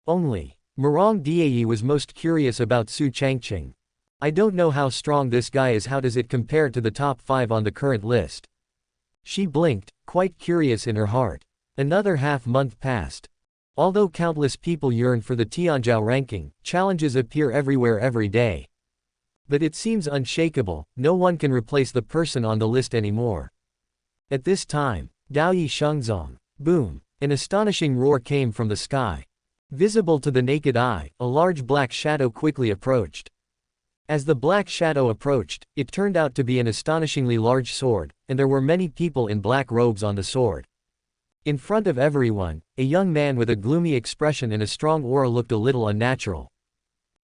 Only, Murong Dai was most curious about Su Changqing. I don't know how strong this guy is, how does it compare to the top 5 on the current list? She blinked, quite curious in her heart. Another half-month passed. Although countless people yearn for the Tianzhou ranking, challenges appear everywhere every day. But it seems unshakable, no one can replace the person on the list anymore. At this time, Daoyi Shengzong. Boom! An astonishing roar came from the sky. Visible to the naked eye, a large black shadow quickly approached. As the black shadow approached, it turned out to be an astonishingly large sword, and there were many people in black robes on the sword. In front of everyone, a young man with a gloomy expression and a strong aura looked a little unnatural.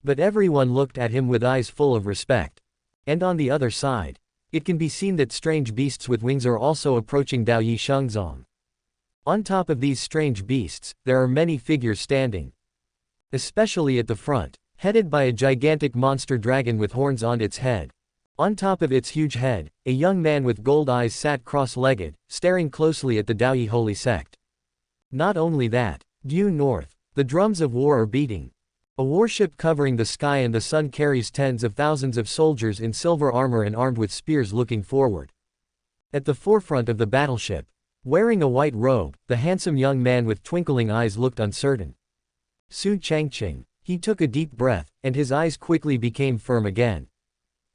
But everyone looked at him with eyes full of respect. And on the other side, it can be seen that strange beasts with wings are also approaching Daoyi Shengzong. On top of these strange beasts, there are many figures standing. Especially at the front, headed by a gigantic monster dragon with horns on its head. On top of its huge head, a young man with gold eyes sat cross-legged, staring closely at the Daoyi holy sect. Not only that, due north, the drums of war are beating. A warship covering the sky and the sun carries tens of thousands of soldiers in silver armor and armed with spears looking forward. At the forefront of the battleship, wearing a white robe, the handsome young man with twinkling eyes looked uncertain. Su Changqing. He took a deep breath, and his eyes quickly became firm again.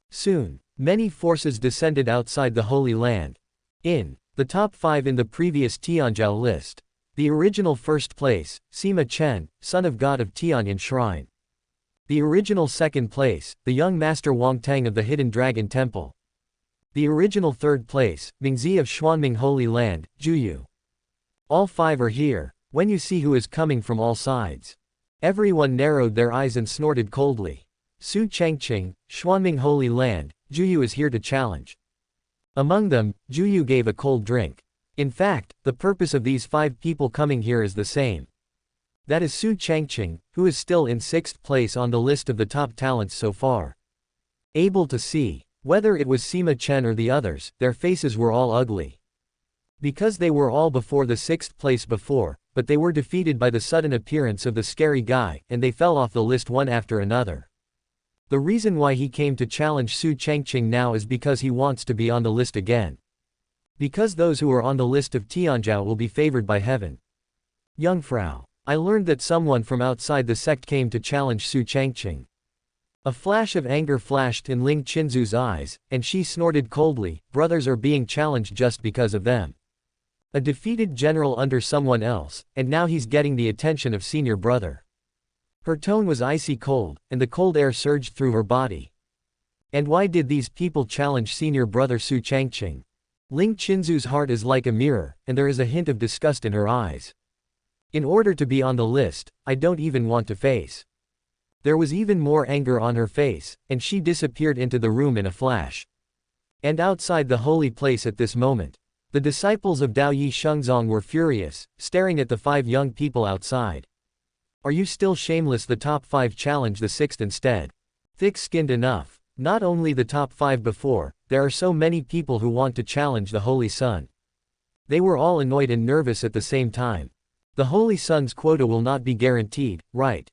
Soon, many forces descended outside the Holy Land. In the top 5 in the previous Tianzhou list, the original first place, Sima Chen, son of God of Tianyan Shrine. The original second place, the young master Wang Tang of the Hidden Dragon Temple. The original third place, Mingzi of Xuanming Holy Land, Juyu. All 5 are here, when you see who is coming from all sides. Everyone narrowed their eyes and snorted coldly. Su Changqing, Xuanming Holy Land, Juyu is here to challenge. Among them, Juyu gave a cold drink. In fact, the purpose of these 5 people coming here is the same. That is Su Changqing, who is still in 6th place on the list of the top talents so far. Able to see, whether it was Sima Chen or the others, their faces were all ugly. Because they were all before the 6th place before, but they were defeated by the sudden appearance of the scary guy, and they fell off the list one after another. The reason why he came to challenge Su Changqing now is because he wants to be on the list again. Because those who are on the list of Tianzhou will be favored by heaven. Jungfrau, I learned that someone from outside the sect came to challenge Su Changqing. A flash of anger flashed in Ling Qinzu's eyes, and she snorted coldly, brothers are being challenged just because of them. A defeated general under someone else, and now he's getting the attention of senior brother. Her tone was icy cold, and the cold air surged through her body. And why did these people challenge senior brother Su Changqing? Ling Qinzu's heart is like a mirror, and there is a hint of disgust in her eyes. In order to be on the list, I don't even want to face. There was even more anger on her face, and she disappeared into the room in a flash. And outside the holy place at this moment, the disciples of Daoyi Shengzong were furious, staring at the 5 young people outside. Are you still shameless? The top 5 challenge the 6th instead. Thick-skinned enough. Not only the top 5 before, there are so many people who want to challenge the Holy Sun. They were all annoyed and nervous at the same time. The Holy Sun's quota will not be guaranteed, right?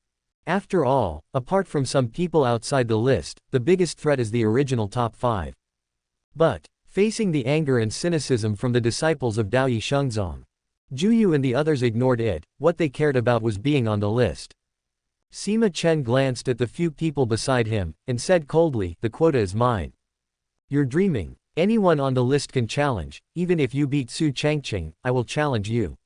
After all, apart from some people outside the list, the biggest threat is the original top 5. But, facing the anger and cynicism from the disciples of Daoyi Shengzong, Juyu and the others ignored it. What they cared about was being on the list. Sima Chen glanced at the few people beside him, and said coldly, the quota is mine. You're dreaming. Anyone on the list can challenge, even if you beat Su Changqing, I will challenge you.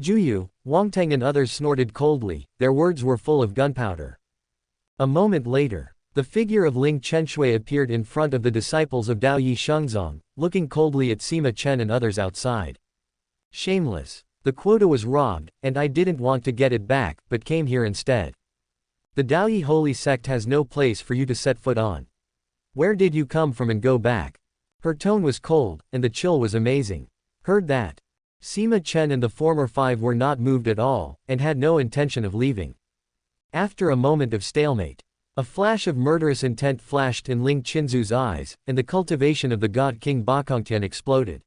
Juyu, Wang Tang and others snorted coldly, their words were full of gunpowder. A moment later, the figure of Ling Qinshui appeared in front of the disciples of Daoyi Shengzong, looking coldly at Sima Chen and others outside. Shameless. The quota was robbed, and I didn't want to get it back, but came here instead. The Daoyi holy sect has no place for you to set foot on. Where did you come from and go back? Her tone was cold, and the chill was amazing. Heard that? Sima Chen and the former 5 were not moved at all, and had no intention of leaving. After a moment of stalemate, a flash of murderous intent flashed in Ling Qinzu's eyes, and the cultivation of the god King Bakongtian exploded.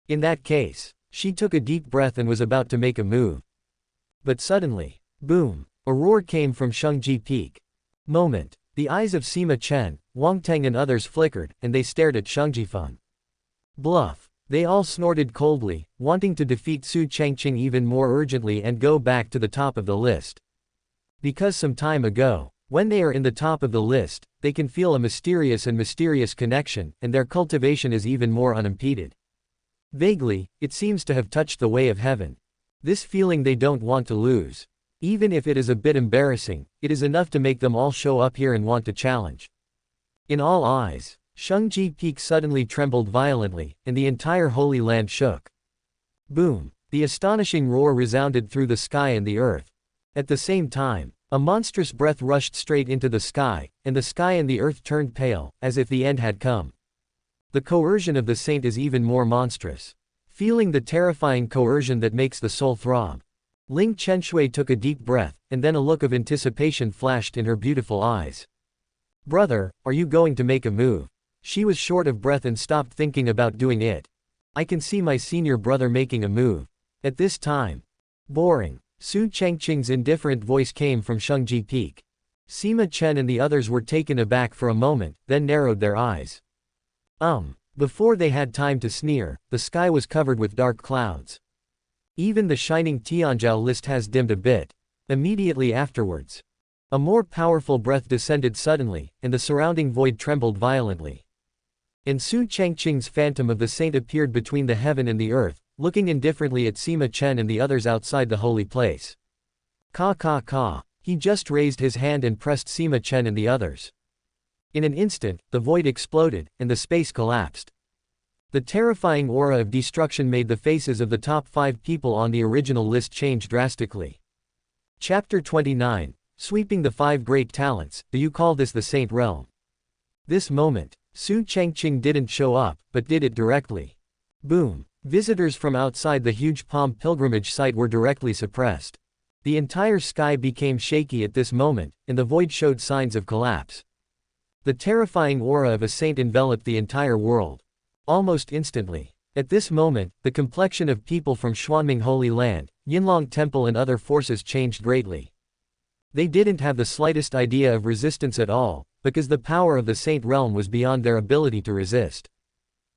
In that case, she took a deep breath and was about to make a move. But suddenly, boom, a roar came from Shengji Peak. Moment, the eyes of Sima Chen, Wang Tang and others flickered, and they stared at Shengji. Bluff. They all snorted coldly, wanting to defeat Su Changqing even more urgently and go back to the top of the list. Because some time ago, when they are in the top of the list, they can feel a mysterious connection, and their cultivation is even more unimpeded. Vaguely, it seems to have touched the way of heaven. This feeling they don't want to lose. Even if it is a bit embarrassing, it is enough to make them all show up here and want to challenge. In all eyes, Changqing Peak suddenly trembled violently, and the entire Holy Land shook. Boom! The astonishing roar resounded through the sky and the earth. At the same time, a monstrous breath rushed straight into the sky, and the sky and the earth turned pale, as if the end had come. The coercion of the saint is even more monstrous. Feeling the terrifying coercion that makes the soul throb, Ling Chenshui took a deep breath, and then a look of anticipation flashed in her beautiful eyes. Brother, are you going to make a move? She was short of breath and stopped thinking about doing it. I can see my senior brother making a move. At this time. Boring. Su Changqing's indifferent voice came from Changqing Peak. Sima Chen and the others were taken aback for a moment, then narrowed their eyes. Before they had time to sneer, the sky was covered with dark clouds. Even the shining Tianzhou list has dimmed a bit. Immediately afterwards, a more powerful breath descended suddenly, and the surrounding void trembled violently. And Su Changqing's phantom of the saint appeared between the heaven and the earth, looking indifferently at Sima Chen and the others outside the holy place. Ka. He just raised his hand and pressed Sima Chen and the others. In an instant, the void exploded, and the space collapsed. The terrifying aura of destruction made the faces of the top 5 people on the original list change drastically. Chapter 29, Sweeping the 5 Great Talents, Do You Call This the Saint Realm? This moment, Su Changqing didn't show up, but did it directly. Boom! Visitors from outside the huge palm pilgrimage site were directly suppressed. The entire sky became shaky at this moment, and the void showed signs of collapse. The terrifying aura of a saint enveloped the entire world. Almost instantly. At this moment, the complexion of people from Xuanming Holy Land, Yinlong Temple and other forces changed greatly. They didn't have the slightest idea of resistance at all, because the power of the saint realm was beyond their ability to resist.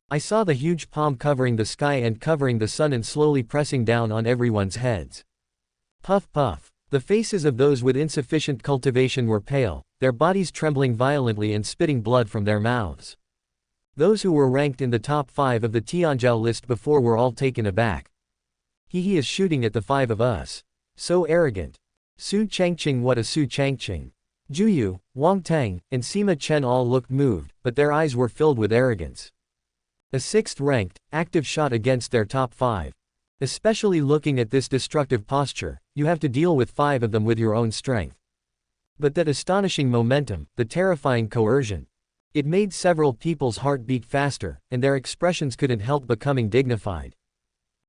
I saw the huge palm covering the sky and covering the sun and slowly pressing down on everyone's heads. Puff puff. The faces of those with insufficient cultivation were pale, their bodies trembling violently and spitting blood from their mouths. Those who were ranked in the top 5 of the Tianzhou list before were all taken aback. He is shooting at the 5 of us. So arrogant. Su Changqing, what a Su Changqing. Juyu, Wang Tang, and Sima Chen all looked moved, but their eyes were filled with arrogance. A 6th ranked, active shot against their top 5. Especially looking at this destructive posture, you have to deal with 5 of them with your own strength. But that astonishing momentum, the terrifying coercion. It made several people's heart beat faster, and their expressions couldn't help becoming dignified.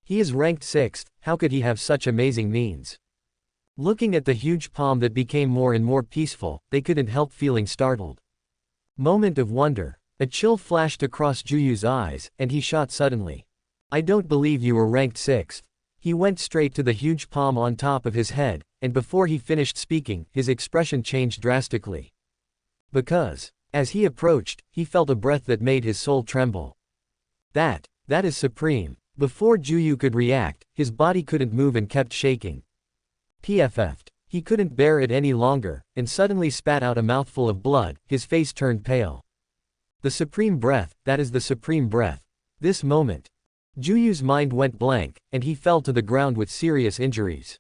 He is ranked 6th, how could he have such amazing means? Looking at the huge palm that became more and more peaceful, they couldn't help feeling startled. Moment of wonder. A chill flashed across Juyu's eyes, and he shot suddenly. I don't believe you were ranked 6th. He went straight to the huge palm on top of his head, and before he finished speaking, his expression changed drastically. Because, as he approached, he felt a breath that made his soul tremble. That is supreme. Before Juyu could react, his body couldn't move and kept shaking. PFF'd. He couldn't bear it any longer, and suddenly spat out a mouthful of blood, his face turned pale. The supreme breath, that is the supreme breath. This moment. Juyu's mind went blank, and he fell to the ground with serious injuries.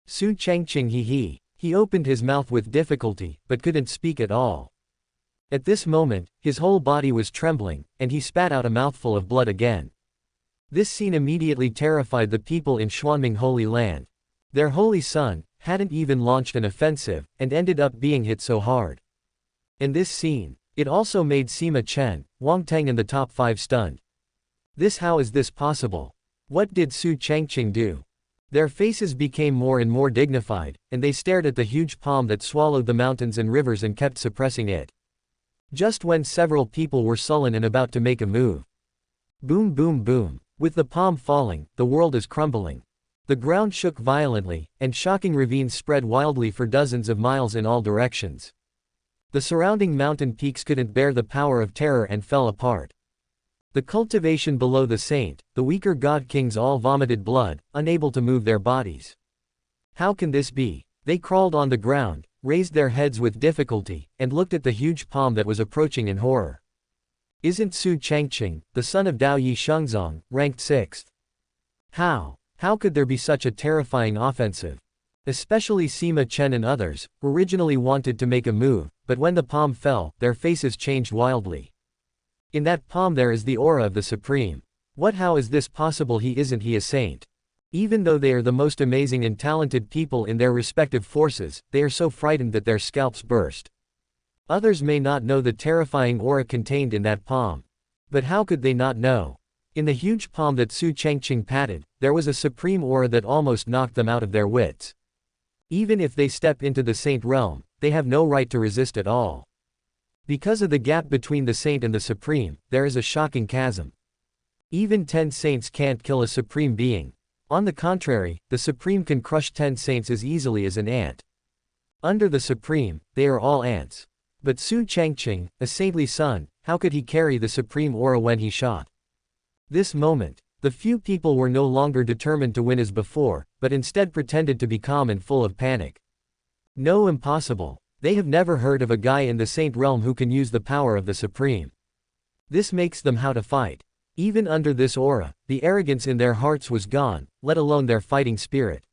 Su Changqing he opened his mouth with difficulty, but couldn't speak at all. At this moment, his whole body was trembling, and he spat out a mouthful of blood again. This scene immediately terrified the people in Xuanming Holy Land. Their holy son hadn't even launched an offensive, and ended up being hit so hard. In this scene, it also made Sima Chen, Wang Tang and the top 5 stunned. How is this possible? What did Su Changqing do? Their faces became more and more dignified, and they stared at the huge palm that swallowed the mountains and rivers and kept suppressing it. Just when several people were sullen and about to make a move. Boom boom boom. With the palm falling, the world is crumbling. The ground shook violently, and shocking ravines spread wildly for dozens of miles in all directions. The surrounding mountain peaks couldn't bear the power of terror and fell apart. The cultivation below the saint, the weaker god kings all vomited blood, unable to move their bodies. How can this be? They crawled on the ground, raised their heads with difficulty, and looked at the huge palm that was approaching in horror. Isn't Su Changqing, the son of Gu Changqing, ranked 6th? How could there be such a terrifying offensive? Especially Sima Chen and others, who originally wanted to make a move, but when the palm fell, their faces changed wildly. In that palm there is the aura of the Supreme. How is this possible? Isn't he a saint? Even though they are the most amazing and talented people in their respective forces, they are so frightened that their scalps burst. Others may not know the terrifying aura contained in that palm. But how could they not know? In the huge palm that Su Changqing patted, there was a supreme aura that almost knocked them out of their wits. Even if they step into the saint realm, they have no right to resist at all. Because of the gap between the saint and the supreme, there is a shocking chasm. Even 10 saints can't kill a supreme being. On the contrary, the Supreme can crush 10 saints as easily as an ant. Under the Supreme, they are all ants. But Su Changqing, a saintly son, how could he carry the Supreme aura when he shot? This moment, the few people were no longer determined to win as before, but instead pretended to be calm and full of panic. No, impossible. They have never heard of a guy in the saint realm who can use the power of the Supreme. This makes them how to fight. Even under this aura, the arrogance in their hearts was gone, let alone their fighting spirit.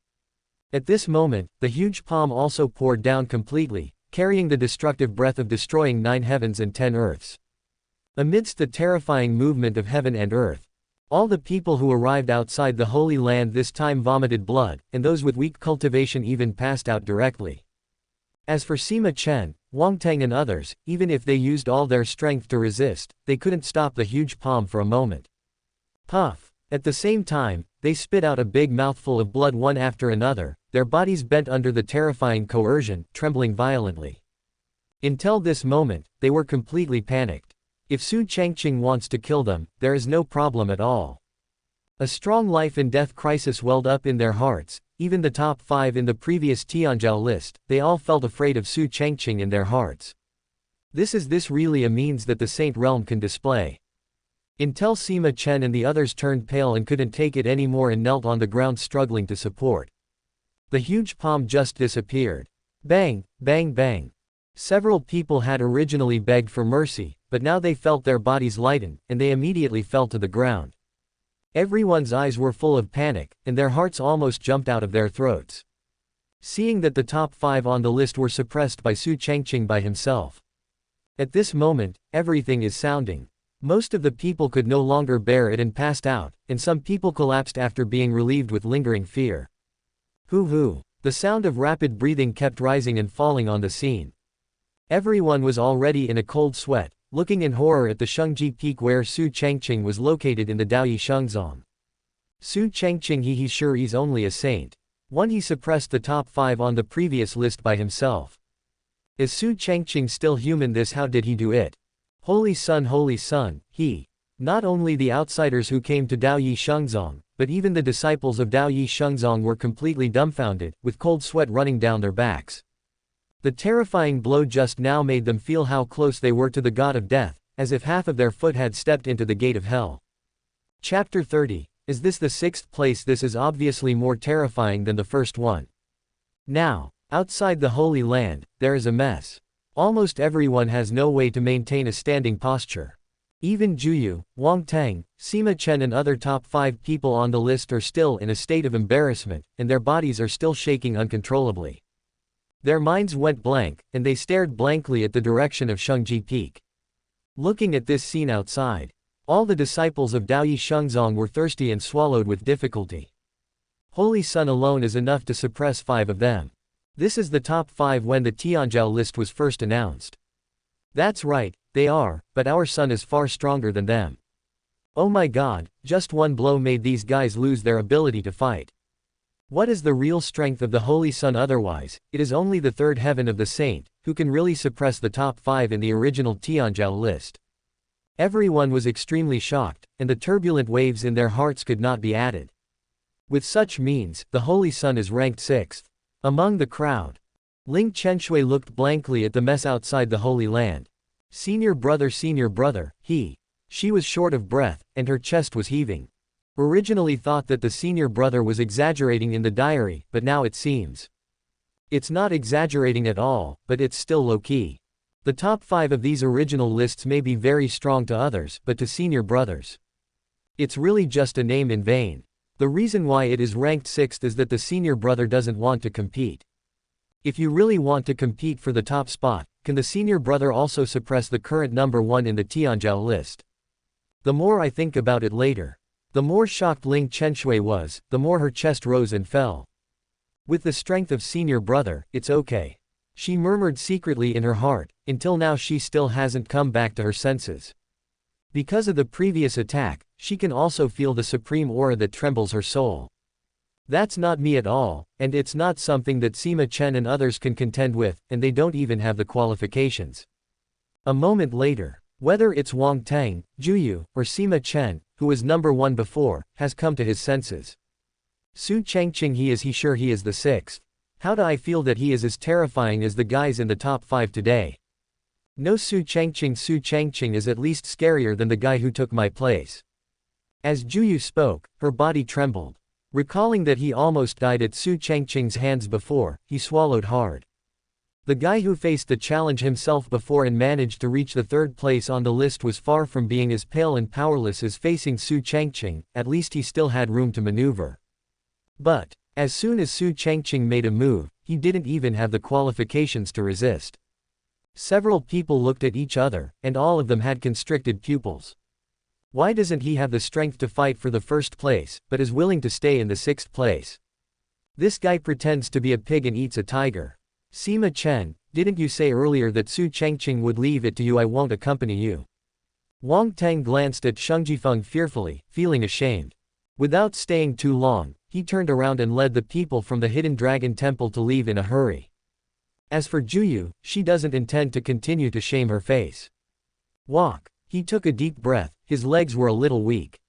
At this moment, the huge palm also poured down completely, carrying the destructive breath of destroying 9 heavens and 10 earths. Amidst the terrifying movement of heaven and earth, all the people who arrived outside the Holy Land this time vomited blood, and those with weak cultivation even passed out directly. As for Sima Chen, Huang and others, even if they used all their strength to resist, they couldn't stop the huge palm for a moment. Puff! At the same time, they spit out a big mouthful of blood one after another, their bodies bent under the terrifying coercion, trembling violently. Until this moment, they were completely panicked. If Su Changqing wants to kill them, there is no problem at all. A strong life and death crisis welled up in their hearts. Even the top 5 in the previous Tianzhou list, they all felt afraid of Su Changqing in their hearts. This really a means that the saint realm can display. Until Sima Chen and the others turned pale and couldn't take it anymore and knelt on the ground struggling to support. The huge palm just disappeared. Bang, bang, bang. Several people had originally begged for mercy, but now they felt their bodies lighten, and they immediately fell to the ground. Everyone's eyes were full of panic, and their hearts almost jumped out of their throats. Seeing that the top 5 on the list were suppressed by Su Changqing by himself. At this moment, everything is sounding. Most of the people could no longer bear it and passed out, and some people collapsed after being relieved with lingering fear. Hoo-hoo. The sound of rapid breathing kept rising and falling on the scene. Everyone was already in a cold sweat, looking in horror at the Shengji Peak where Su Changqing was located in the Daoyi Shengzong. Su Changqing he's sure he's only a saint. He suppressed the top 5 on the previous list by himself. Is Su Changqing still human? How did he do it? Holy Sun, he. Not only the outsiders who came to Daoyi Shengzong, but even the disciples of Daoyi Shengzong were completely dumbfounded, with cold sweat running down their backs. The terrifying blow just now made them feel how close they were to the god of death, as if half of their foot had stepped into the gate of hell. Chapter 30. Is this the 6th place? This is obviously more terrifying than the first one. Now, outside the Holy Land, there is a mess. Almost everyone has no way to maintain a standing posture. Even Juyu, Huang, Sima Chen and other top 5 people on the list are still in a state of embarrassment, and their bodies are still shaking uncontrollably. Their minds went blank, and they stared blankly at the direction of Shengji Peak. Looking at this scene outside, all the disciples of Daoyi Shengzong were thirsty and swallowed with difficulty. Holy Sun alone is enough to suppress 5 of them. This is the top 5 when the Tianzhou list was first announced. That's right, they are, but our sun is far stronger than them. Oh my god, just one blow made these guys lose their ability to fight. What is the real strength of the Holy Sun otherwise? It is only the 3rd heaven of the saint, who can really suppress the top 5 in the original Tianzhou list. Everyone was extremely shocked, and the turbulent waves in their hearts could not be added. With such means, the Holy Sun is ranked 6th. Among the crowd, Ling Chenshui looked blankly at the mess outside the Holy Land. Senior brother, she was short of breath, and her chest was heaving. Originally thought that the senior brother was exaggerating in the diary, but now it seems. It's not exaggerating at all, but it's still low-key. The top 5 of these original lists may be very strong to others, but to senior brothers, it's really just a name in vain. The reason why it is ranked 6th is that the senior brother doesn't want to compete. If you really want to compete for the top spot, can the senior brother also suppress the current number 1 in the Tianzhou list? The more I think about it later, the more shocked Ling Chenshui was, the more her chest rose and fell. With the strength of senior brother, it's okay, she murmured secretly in her heart. Until now she still hasn't come back to her senses. Because of the previous attack, she can also feel the supreme aura that trembles her soul. That's not me at all, and it's not something that Sima Chen and others can contend with, and they don't even have the qualifications. A moment later, whether it's Wang Tang, Juyu, or Sima Chen, who was number 1 before, has come to his senses. Su Changqing, he sure he is the 6th. How do I feel that he is as terrifying as the guys in the top 5 today? No, Su Changqing is at least scarier than the guy who took my place. As Juyu spoke, her body trembled. Recalling that he almost died at Su Changqing's hands before, he swallowed hard. The guy who faced the challenge himself before and managed to reach the 3rd place on the list was far from being as pale and powerless as facing Su Changqing. At least he still had room to maneuver. But, as soon as Su Changqing made a move, he didn't even have the qualifications to resist. Several people looked at each other, and all of them had constricted pupils. Why doesn't he have the strength to fight for the 1st place, but is willing to stay in the 6th place? This guy pretends to be a pig and eats a tiger. Sima Chen, didn't you say earlier that Su Changqing would leave it to you? I won't accompany you. Wang Tang glanced at Sheng Jifeng fearfully, feeling ashamed. Without staying too long, he turned around and led the people from the Hidden Dragon Temple to leave in a hurry. As for Juyu, she doesn't intend to continue to shame her face. Walk. He took a deep breath, his legs were a little weak.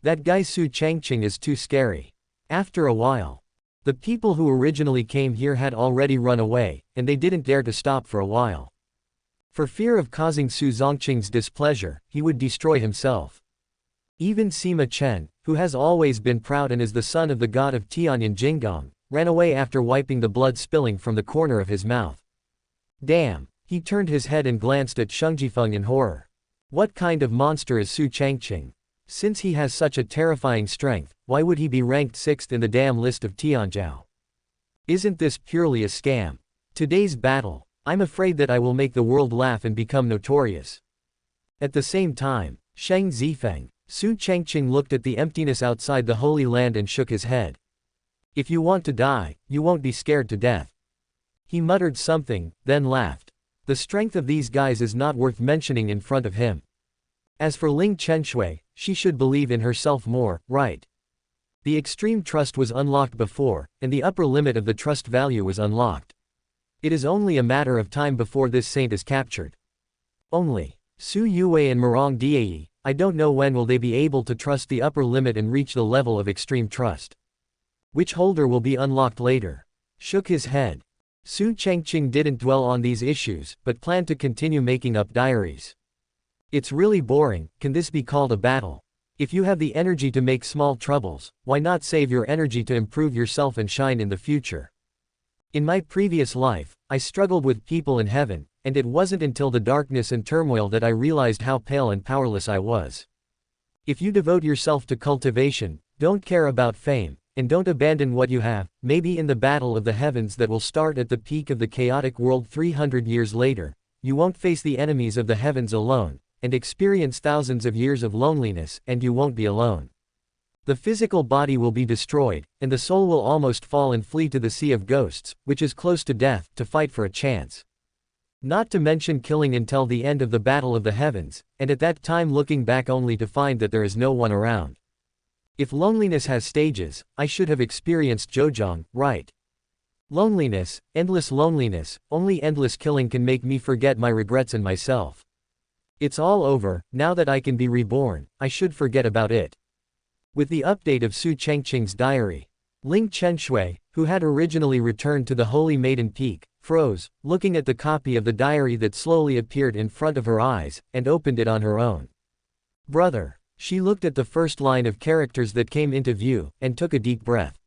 That guy Su Changqing is too scary. After a while, the people who originally came here had already run away, and they didn't dare to stop for a while. For fear of causing Su Zongqing's displeasure, he would destroy himself. Even Sima Chen, who has always been proud and is the son of the god of Tianyan Jinggang, ran away after wiping the blood spilling from the corner of his mouth. Damn! He turned his head and glanced at Sheng Jifeng in horror. What kind of monster is Su Changqing? Since he has such a terrifying strength, why would he be ranked 6th in the damn list of Tianzhou? Isn't this purely a scam? Today's battle, I'm afraid that I will make the world laugh and become notorious. At the same time, Sheng Zifeng, Su Changqing looked at the emptiness outside the Holy Land and shook his head. If you want to die, you won't be scared to death. He muttered something, then laughed. The strength of these guys is not worth mentioning in front of him. As for Ling Chenshui, she should believe in herself more, right? The extreme trust was unlocked before, and the upper limit of the trust value was unlocked. It is only a matter of time before this saint is captured. Only Su Yue and Murong Diayi, I don't know when will they be able to trust the upper limit and reach the level of extreme trust. Which holder will be unlocked later? Shook his head. Su Changqing didn't dwell on these issues, but planned to continue making up diaries. It's really boring. Can this be called a battle? If you have the energy to make small troubles, why not save your energy to improve yourself and shine in the future? In my previous life, I struggled with people in heaven, and it wasn't until the darkness and turmoil that I realized how pale and powerless I was. If you devote yourself to cultivation, don't care about fame, and don't abandon what you have, maybe in the battle of the heavens that will start at the peak of the chaotic world 300 years later, you won't face the enemies of the heavens alone, and experience thousands of years of loneliness, and you won't be alone. The physical body will be destroyed, and the soul will almost fall and flee to the sea of ghosts, which is close to death, to fight for a chance. Not to mention killing until the end of the battle of the heavens, and at that time looking back only to find that there is no one around. If loneliness has stages, I should have experienced Zhejiang, right? Loneliness, only endless killing can make me forget my regrets and myself. It's all over, now that I can be reborn, I should forget about it. With the update of Su Changqing's diary, Ling Chenshui, who had originally returned to the Holy Maiden Peak, froze, looking at the copy of the diary that slowly appeared in front of her eyes, and opened it on her own. Brother. She looked at the first line of characters that came into view, and took a deep breath.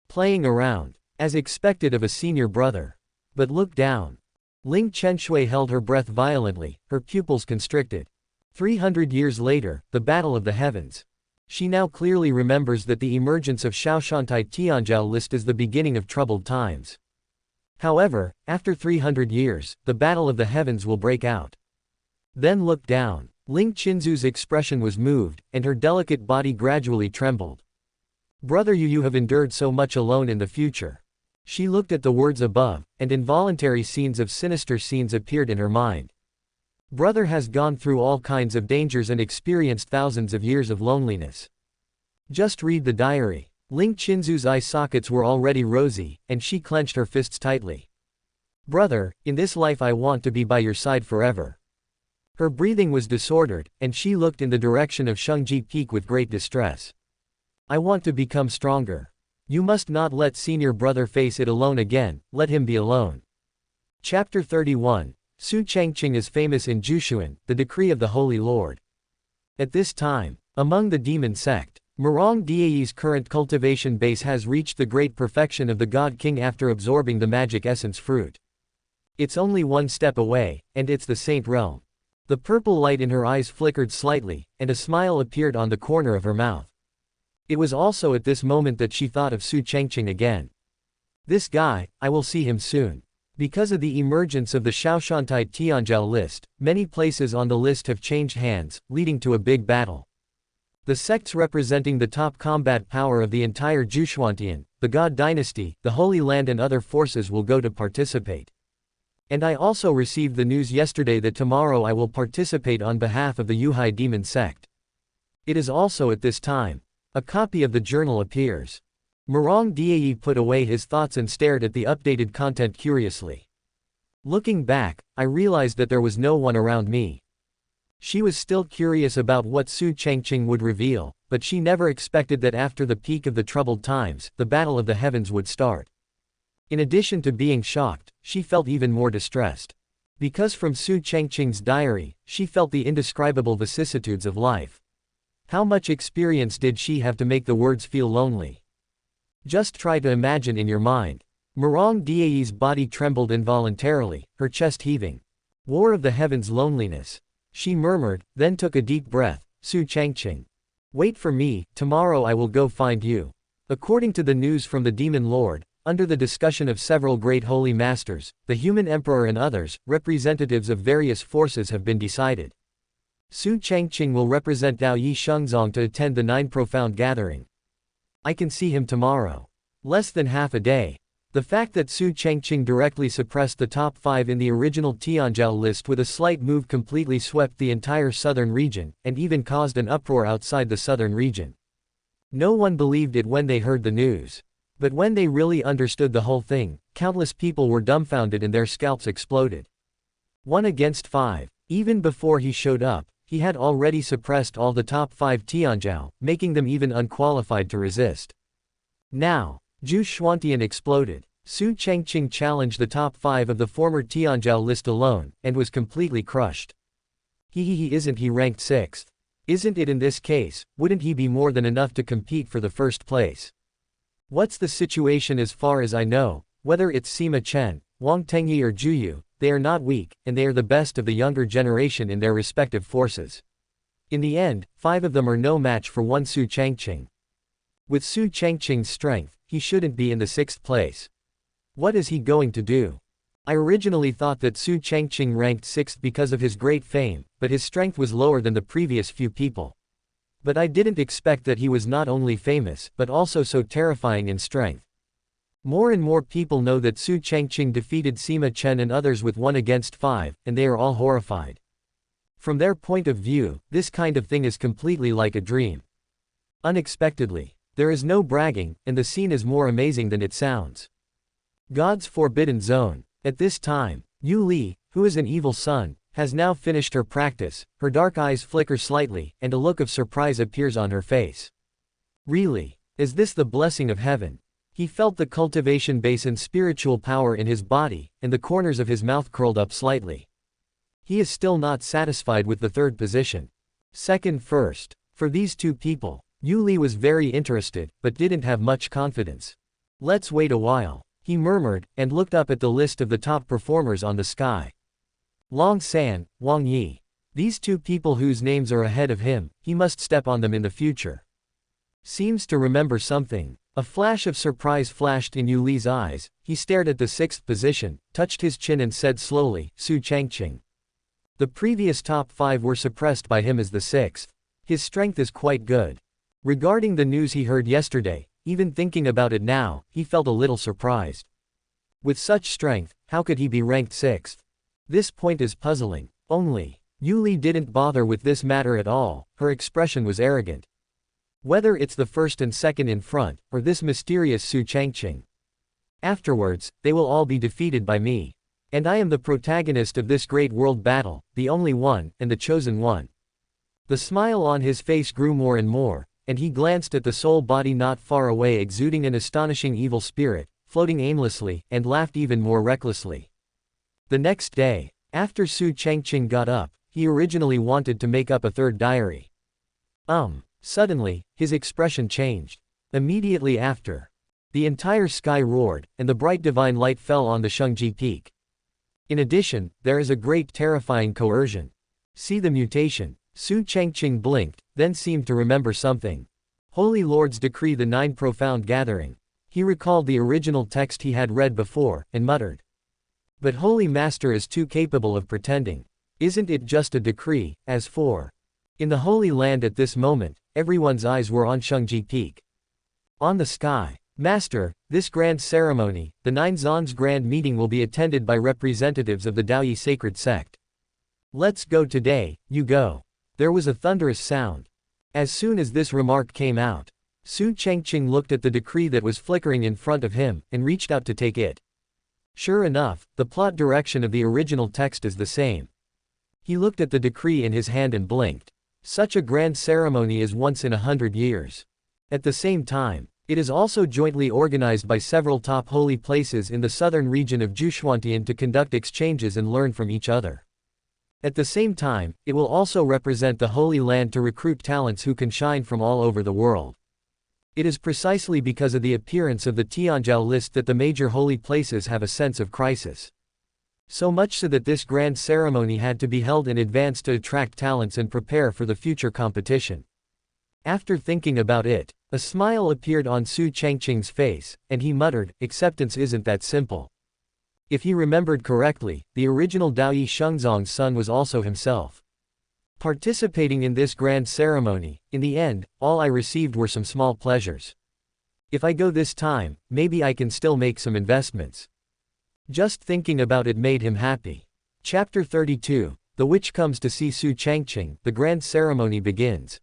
Playing around. As expected of a senior brother. But look down. Ling Chenshui held her breath violently, her pupils constricted. 300 years later, the Battle of the Heavens. She now clearly remembers that the emergence of Shaoshantai Tianzhao list is the beginning of troubled times. However, after 300 years, the Battle of the Heavens will break out. Then look down. Ling Qinzu's expression was moved, and her delicate body gradually trembled. Brother you have endured so much alone in the future. She looked at the words above, and involuntary scenes of sinister scenes appeared in her mind. Brother has gone through all kinds of dangers and experienced thousands of years of loneliness. Just read the diary. Ling Qinzu's eye sockets were already rosy, and she clenched her fists tightly. Brother, in this life I want to be by your side forever. Her breathing was disordered, and she looked in the direction of Shengji Peak with great distress. I want to become stronger. You must not let senior brother face it alone again, let him be alone. Chapter 31. Su Changqing is famous in Jushuan, the decree of the Holy Lord. At this time, among the demon sect, Murong Dai's current cultivation base has reached the great perfection of the God King after absorbing the magic essence fruit. It's only one step away, and it's the Saint Realm. The purple light in her eyes flickered slightly, and a smile appeared on the corner of her mouth. It was also at this moment that she thought of Su Changqing again. This guy, I will see him soon. Because of the emergence of the Shaoshantai Tianzhao list, many places on the list have changed hands, leading to a big battle. The sects representing the top combat power of the entire Jushuantian, the God Dynasty, the Holy Land and other forces will go to participate. And I also received the news yesterday that tomorrow I will participate on behalf of the Yuhai demon sect. It is also at this time. A copy of the journal appears. Murong Dai put away his thoughts and stared at the updated content curiously. Looking back, I realized that there was no one around me. She was still curious about what Su Changqing would reveal, but she never expected that after the peak of the troubled times, the Battle of the Heavens would start. In addition to being shocked, she felt even more distressed. Because from Su Changqing's diary, she felt the indescribable vicissitudes of life. How much experience did she have to make the words feel lonely? Just try to imagine in your mind. Murong Dai's body trembled involuntarily, her chest heaving. War of the Heavens loneliness. She murmured, then took a deep breath. Su Changqing. Wait for me, tomorrow I will go find you. According to the news from the Demon Lord, under the discussion of several great holy masters, the human emperor and others, representatives of various forces have been decided. Su Changqing will represent Dao Yi Shengzong to attend the 9 Profound Gathering. I can see him tomorrow. Less than half a day. The fact that Su Changqing directly suppressed the top 5 in the original Tianzhao list with a slight move completely swept the entire southern region, and even caused an uproar outside the southern region. No one believed it when they heard the news. But when they really understood the whole thing, countless people were dumbfounded and their scalps exploded. 1 against 5. Even before he showed up, he had already suppressed all the top 5 Tianzhao, making them even unqualified to resist. Now, Jushuantian exploded. Su Changqing challenged the top 5 of the former Tianzhao list alone, and was completely crushed. Isn't he ranked 6th? Isn't it in this case, wouldn't he be more than enough to compete for the first place? What's the situation as far as I know, whether it's Sima Chen, Wang Tengyi or Juyu, they are not weak, and they are the best of the younger generation in their respective forces. In the end, 5 of them are no match for one Su Changqing. With Su Changqing's strength, he shouldn't be in the 6th place. What is he going to do? I originally thought that Su Changqing ranked 6th because of his great fame, but his strength was lower than the previous few people. But I didn't expect that he was not only famous, but also so terrifying in strength. More and more people know that Su Changqing defeated Sima Chen and others with 1 against 5, and they are all horrified. From their point of view, this kind of thing is completely like a dream. Unexpectedly, there is no bragging, and the scene is more amazing than it sounds. God's forbidden zone. At this time, Yu Li, who is an evil son, has now finished her practice, her dark eyes flicker slightly, and a look of surprise appears on her face. Really? Is this the blessing of heaven? He felt the cultivation base and spiritual power in his body, and the corners of his mouth curled up slightly. He is still not satisfied with the 3rd position. 2nd first. For these 2 people, Yu Li was very interested, but didn't have much confidence. Let's wait a while. he murmured, and looked up at the list of the top performers on the sky. Long San, Wang Yi. These two people whose names are ahead of him, he must step on them in the future. Seems to remember something. A flash of surprise flashed in Yu Li's eyes. He stared at the sixth position, touched his chin and said slowly, Su Changqing. The previous top 5 were suppressed by him as the sixth. His strength is quite good. Regarding the news he heard yesterday, even thinking about it now, he felt a little surprised. With such strength, how could he be ranked sixth? This point is puzzling. Only, Yu Li didn't bother with this matter at all, her expression was arrogant. Whether it's the first and second in front, or this mysterious Su Changqing. Afterwards, they will all be defeated by me. And I am the protagonist of this great world battle, the only one, and the chosen one. The smile on his face grew more and more, and he glanced at the soul body not far away exuding an astonishing evil spirit, floating aimlessly, and laughed even more recklessly. The next day, after Su Changqing got up, he originally wanted to make up a third diary. Suddenly, his expression changed. Immediately after, the entire sky roared, and the bright divine light fell on the Shengji peak. In addition, there is a great terrifying coercion. See the mutation. Su Changqing blinked, then seemed to remember something. Holy Lord's decree, the 9 profound gathering. He recalled the original text he had read before, and muttered. But Holy Master is too capable of pretending. Isn't it just a decree, as for? In the Holy Land at this moment, everyone's eyes were on Shengji Peak. On the sky. Master, this grand ceremony, the 9 Zans grand meeting will be attended by representatives of the Daoyi sacred sect. Let's go today, you go. There was a thunderous sound. As soon as this remark came out, Su Changqing looked at the decree that was flickering in front of him, and reached out to take it. Sure enough, the plot direction of the original text is the same. He looked at the decree in his hand and blinked. Such a grand ceremony is once in 100 years. At the same time, it is also jointly organized by several top holy places in the southern region of Zhuantian to conduct exchanges and learn from each other. At the same time, it will also represent the Holy Land to recruit talents who can shine from all over the world. It is precisely because of the appearance of the Tianzhou list that the major holy places have a sense of crisis. So much so that this grand ceremony had to be held in advance to attract talents and prepare for the future competition. After thinking about it, a smile appeared on Su Changqing's face, and he muttered, acceptance isn't that simple. If he remembered correctly, the original Daoyi Shengzong's son was also himself participating in this grand ceremony. In the end, all I received were some small pleasures. If I go this time, maybe I can still make some investments. Just thinking about it made him happy. Chapter 32, The Witch comes to see Su Changqing. The grand ceremony begins.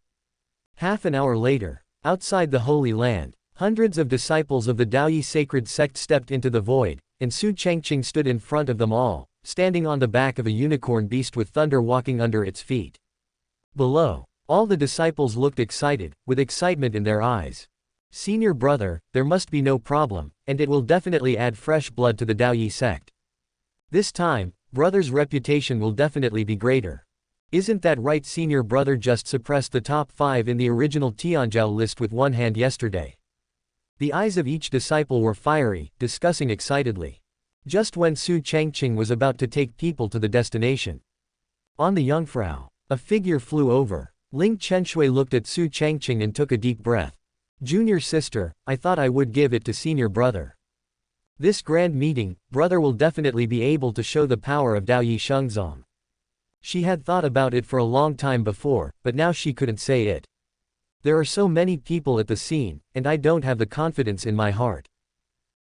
Half an hour later, outside the Holy Land, hundreds of disciples of the Daoyi sacred sect stepped into the void, and Su Changqing stood in front of them all, standing on the back of a unicorn beast with thunder walking under its feet. Below, all the disciples looked excited, with excitement in their eyes. Senior brother, there must be no problem, and it will definitely add fresh blood to the Daoyi sect. This time, brother's reputation will definitely be greater. Isn't that right? Senior brother just suppressed the top 5 in the original Tianzhou list with one hand yesterday. The eyes of each disciple were fiery, discussing excitedly. Just when Su Changqing was about to take people to the destination. On the Jungfrau, a figure flew over. Ling Chenshui looked at Su Changqing and took a deep breath. Junior sister, I thought I would give it to senior brother. This grand meeting, brother will definitely be able to show the power of Daoyi Shengzong. She had thought about it for a long time before, but now she couldn't say it. There are so many people at the scene, and I don't have the confidence in my heart.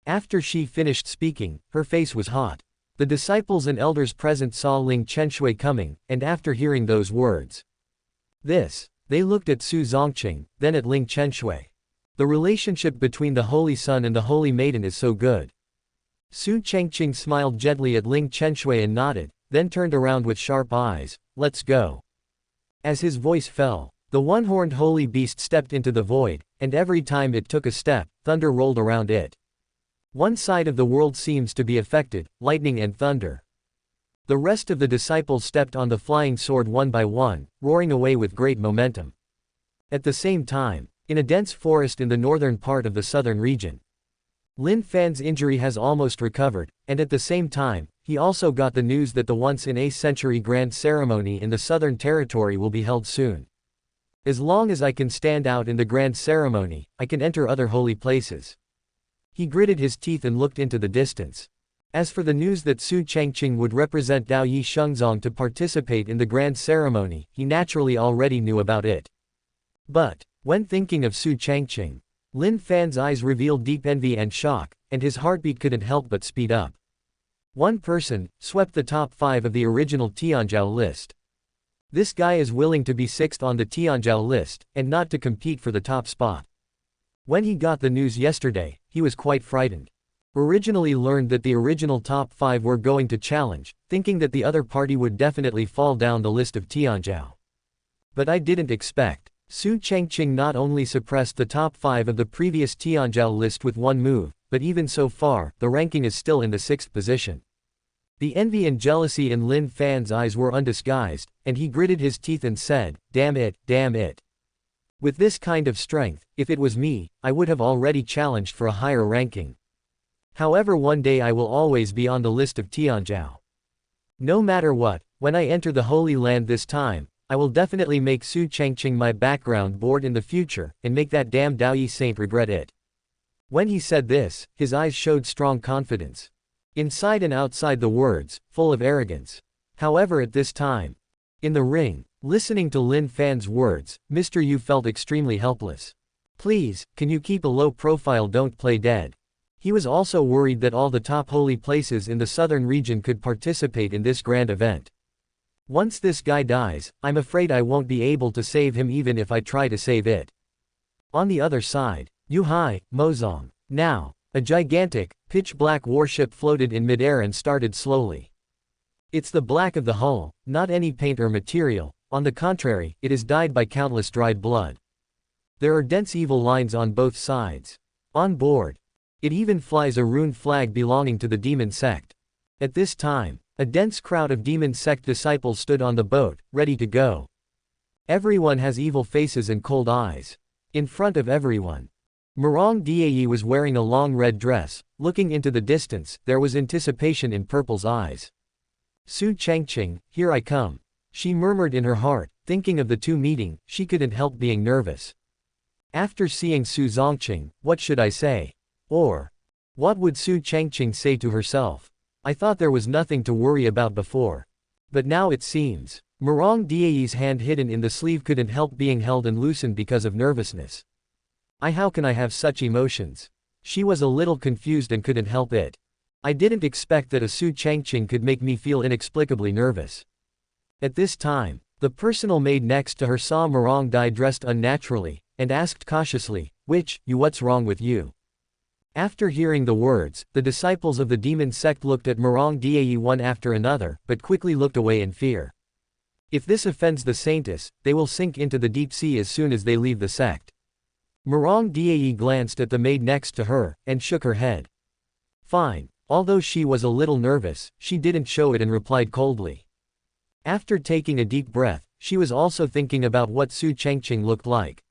After she finished speaking, her face was hot. The disciples and elders present saw Ling Chenshui coming, and after hearing those words, they looked at Su Zongqing, then at Ling Chenshui. The relationship between the Holy Son and the Holy Maiden is so good. Su Changqing smiled gently at Ling Chenshui and nodded, then turned around with sharp eyes. Let's go. As his voice fell, the one-horned holy beast stepped into the void, and every time it took a step, thunder rolled around it. One side of the world seems to be affected, lightning and thunder. The rest of the disciples stepped on the flying sword one by one, roaring away with great momentum. At the same time, in a dense forest in the northern part of the southern region, Lin Fan's injury has almost recovered, and at the same time, he also got the news that the once-in-a-century grand ceremony in the Southern Territory will be held soon. As long as I can stand out in the grand ceremony, I can enter other holy places. He gritted his teeth and looked into the distance. As for the news that Su Changqing would represent Dao Yi Shengzong to participate in the grand ceremony, he naturally already knew about it. But, when thinking of Su Changqing, Lin Fan's eyes revealed deep envy and shock, and his heartbeat couldn't help but speed up. One person swept the top 5 of the original Tianzhou list. This guy is willing to be 6th on the Tianzhou list, and not to compete for the top spot. When he got the news yesterday, he was quite frightened. Originally learned that the original top 5 were going to challenge, thinking that the other party would definitely fall down the list of Tianzhou. But I didn't expect. Su Changqing not only suppressed the top 5 of the previous Tianzhou list with one move, but even so far, the ranking is still in the 6th position. The envy and jealousy in Lin Fan's eyes were undisguised, and he gritted his teeth and said, damn it, damn it. With this kind of strength, if it was me, I would have already challenged for a higher ranking. However, one day I will always be on the list of Tianzhou. No matter what, when I enter the Holy Land this time, I will definitely make Su Changqing my background board in the future, and make that damn Daoyi saint regret it. When he said this, his eyes showed strong confidence. Inside and outside the words, full of arrogance. However, at this time, in the ring, listening to Lin Fan's words, Mr. Yu felt extremely helpless. Please, can you keep a low profile, don't play dead. He was also worried that all the top holy places in the southern region could participate in this grand event. Once this guy dies, I'm afraid I won't be able to save him even if I try to save it. On the other side, Yuhai, Mozong. Now, a gigantic, pitch-black warship floated in midair and started slowly. It's the black of the hull, not any paint or material, on the contrary, it is dyed by countless dried blood. There are dense evil lines on both sides. On board, it even flies a rune flag belonging to the demon sect. At this time, a dense crowd of demon sect disciples stood on the boat, ready to go. Everyone has evil faces and cold eyes. In front of everyone, Murong Dai was wearing a long red dress. Looking into the distance, there was anticipation in Purple's eyes. Su Changqing, here I come. She murmured in her heart, thinking of the two meeting, she couldn't help being nervous. After seeing Su Changqing, what should I say? Or, what would Su Changqing say to herself? I thought there was nothing to worry about before. But now it seems. Murong Dai's hand hidden in the sleeve couldn't help being held and loosened because of nervousness. How can I have such emotions? She was a little confused and couldn't help it. I didn't expect that a Su Changqing could make me feel inexplicably nervous. At this time, the personal maid next to her saw Murong Dai dressed unnaturally, and asked cautiously, what's wrong with you? After hearing the words, the disciples of the demon sect looked at Murong Dai one after another, but quickly looked away in fear. If this offends the saintess, they will sink into the deep sea as soon as they leave the sect. Murong Dai glanced at the maid next to her, and shook her head. Fine. Although she was a little nervous, she didn't show it and replied coldly. After taking a deep breath, she was also thinking about what Su Changqing looked like.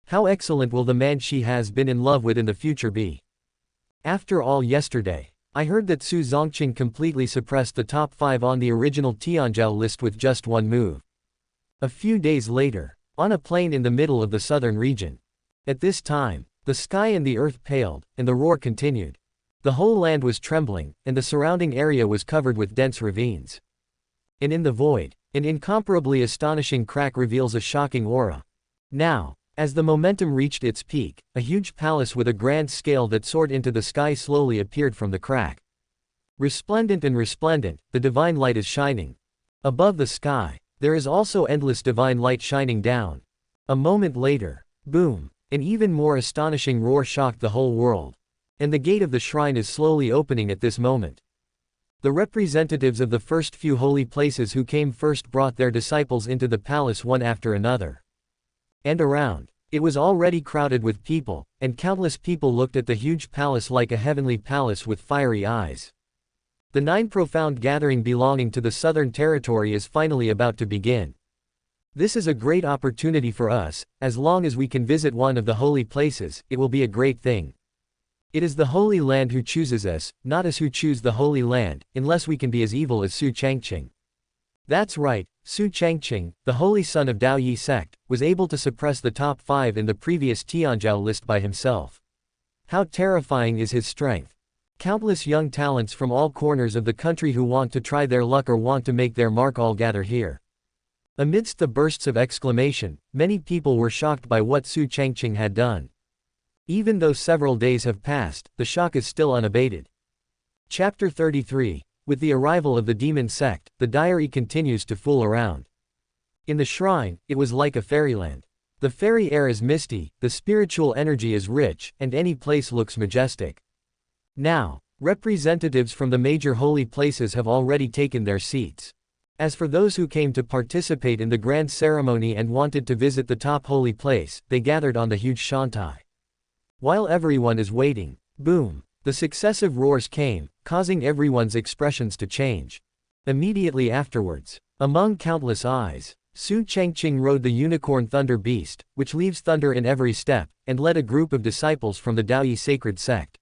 How excellent will the man she has been in love with in the future be? After all, yesterday, I heard that Su Changqing completely suppressed the top 5 on the original Tianzhou list with just one move. A few days later, on a plain in the middle of the southern region. At this time, the sky and the earth paled, and the roar continued. The whole land was trembling, and the surrounding area was covered with dense ravines. And in the void, an incomparably astonishing crack reveals a shocking aura. Now, as the momentum reached its peak, a huge palace with a grand scale that soared into the sky slowly appeared from the crack. Resplendent and resplendent, the divine light is shining. Above the sky, there is also endless divine light shining down. A moment later, boom, an even more astonishing roar shocked the whole world. And the gate of the shrine is slowly opening at this moment. The representatives of the first few holy places who came first brought their disciples into the palace one after another. And around, it was already crowded with people, and countless people looked at the huge palace like a heavenly palace with fiery eyes. The 9 profound gathering belonging to the Southern Territory is finally about to begin. This is a great opportunity for us. As long as we can visit one of the holy places, it will be a great thing. It is the Holy Land who chooses us, not us who choose the Holy Land, unless we can be as evil as Su Changqing. That's right, Su Changqing, the holy son of Dao Yi sect, was able to suppress the top 5 in the previous Tianzhou list by himself. How terrifying is his strength! Countless young talents from all corners of the country who want to try their luck or want to make their mark all gather here. Amidst the bursts of exclamation, many people were shocked by what Su Changqing had done. Even though several days have passed, the shock is still unabated. Chapter 33. With the arrival of the demon sect, the diary continues to fool around. In the shrine, it was like a fairyland. The fairy air is misty, the spiritual energy is rich, and any place looks majestic. Now, representatives from the major holy places have already taken their seats. As for those who came to participate in the grand ceremony and wanted to visit the top holy place, they gathered on the huge shantai. While everyone is waiting, boom, the successive roars came, causing everyone's expressions to change. Immediately afterwards, among countless eyes, Su Changqing rode the unicorn thunder beast, which leaves thunder in every step, and led a group of disciples from the Daoyi sacred sect.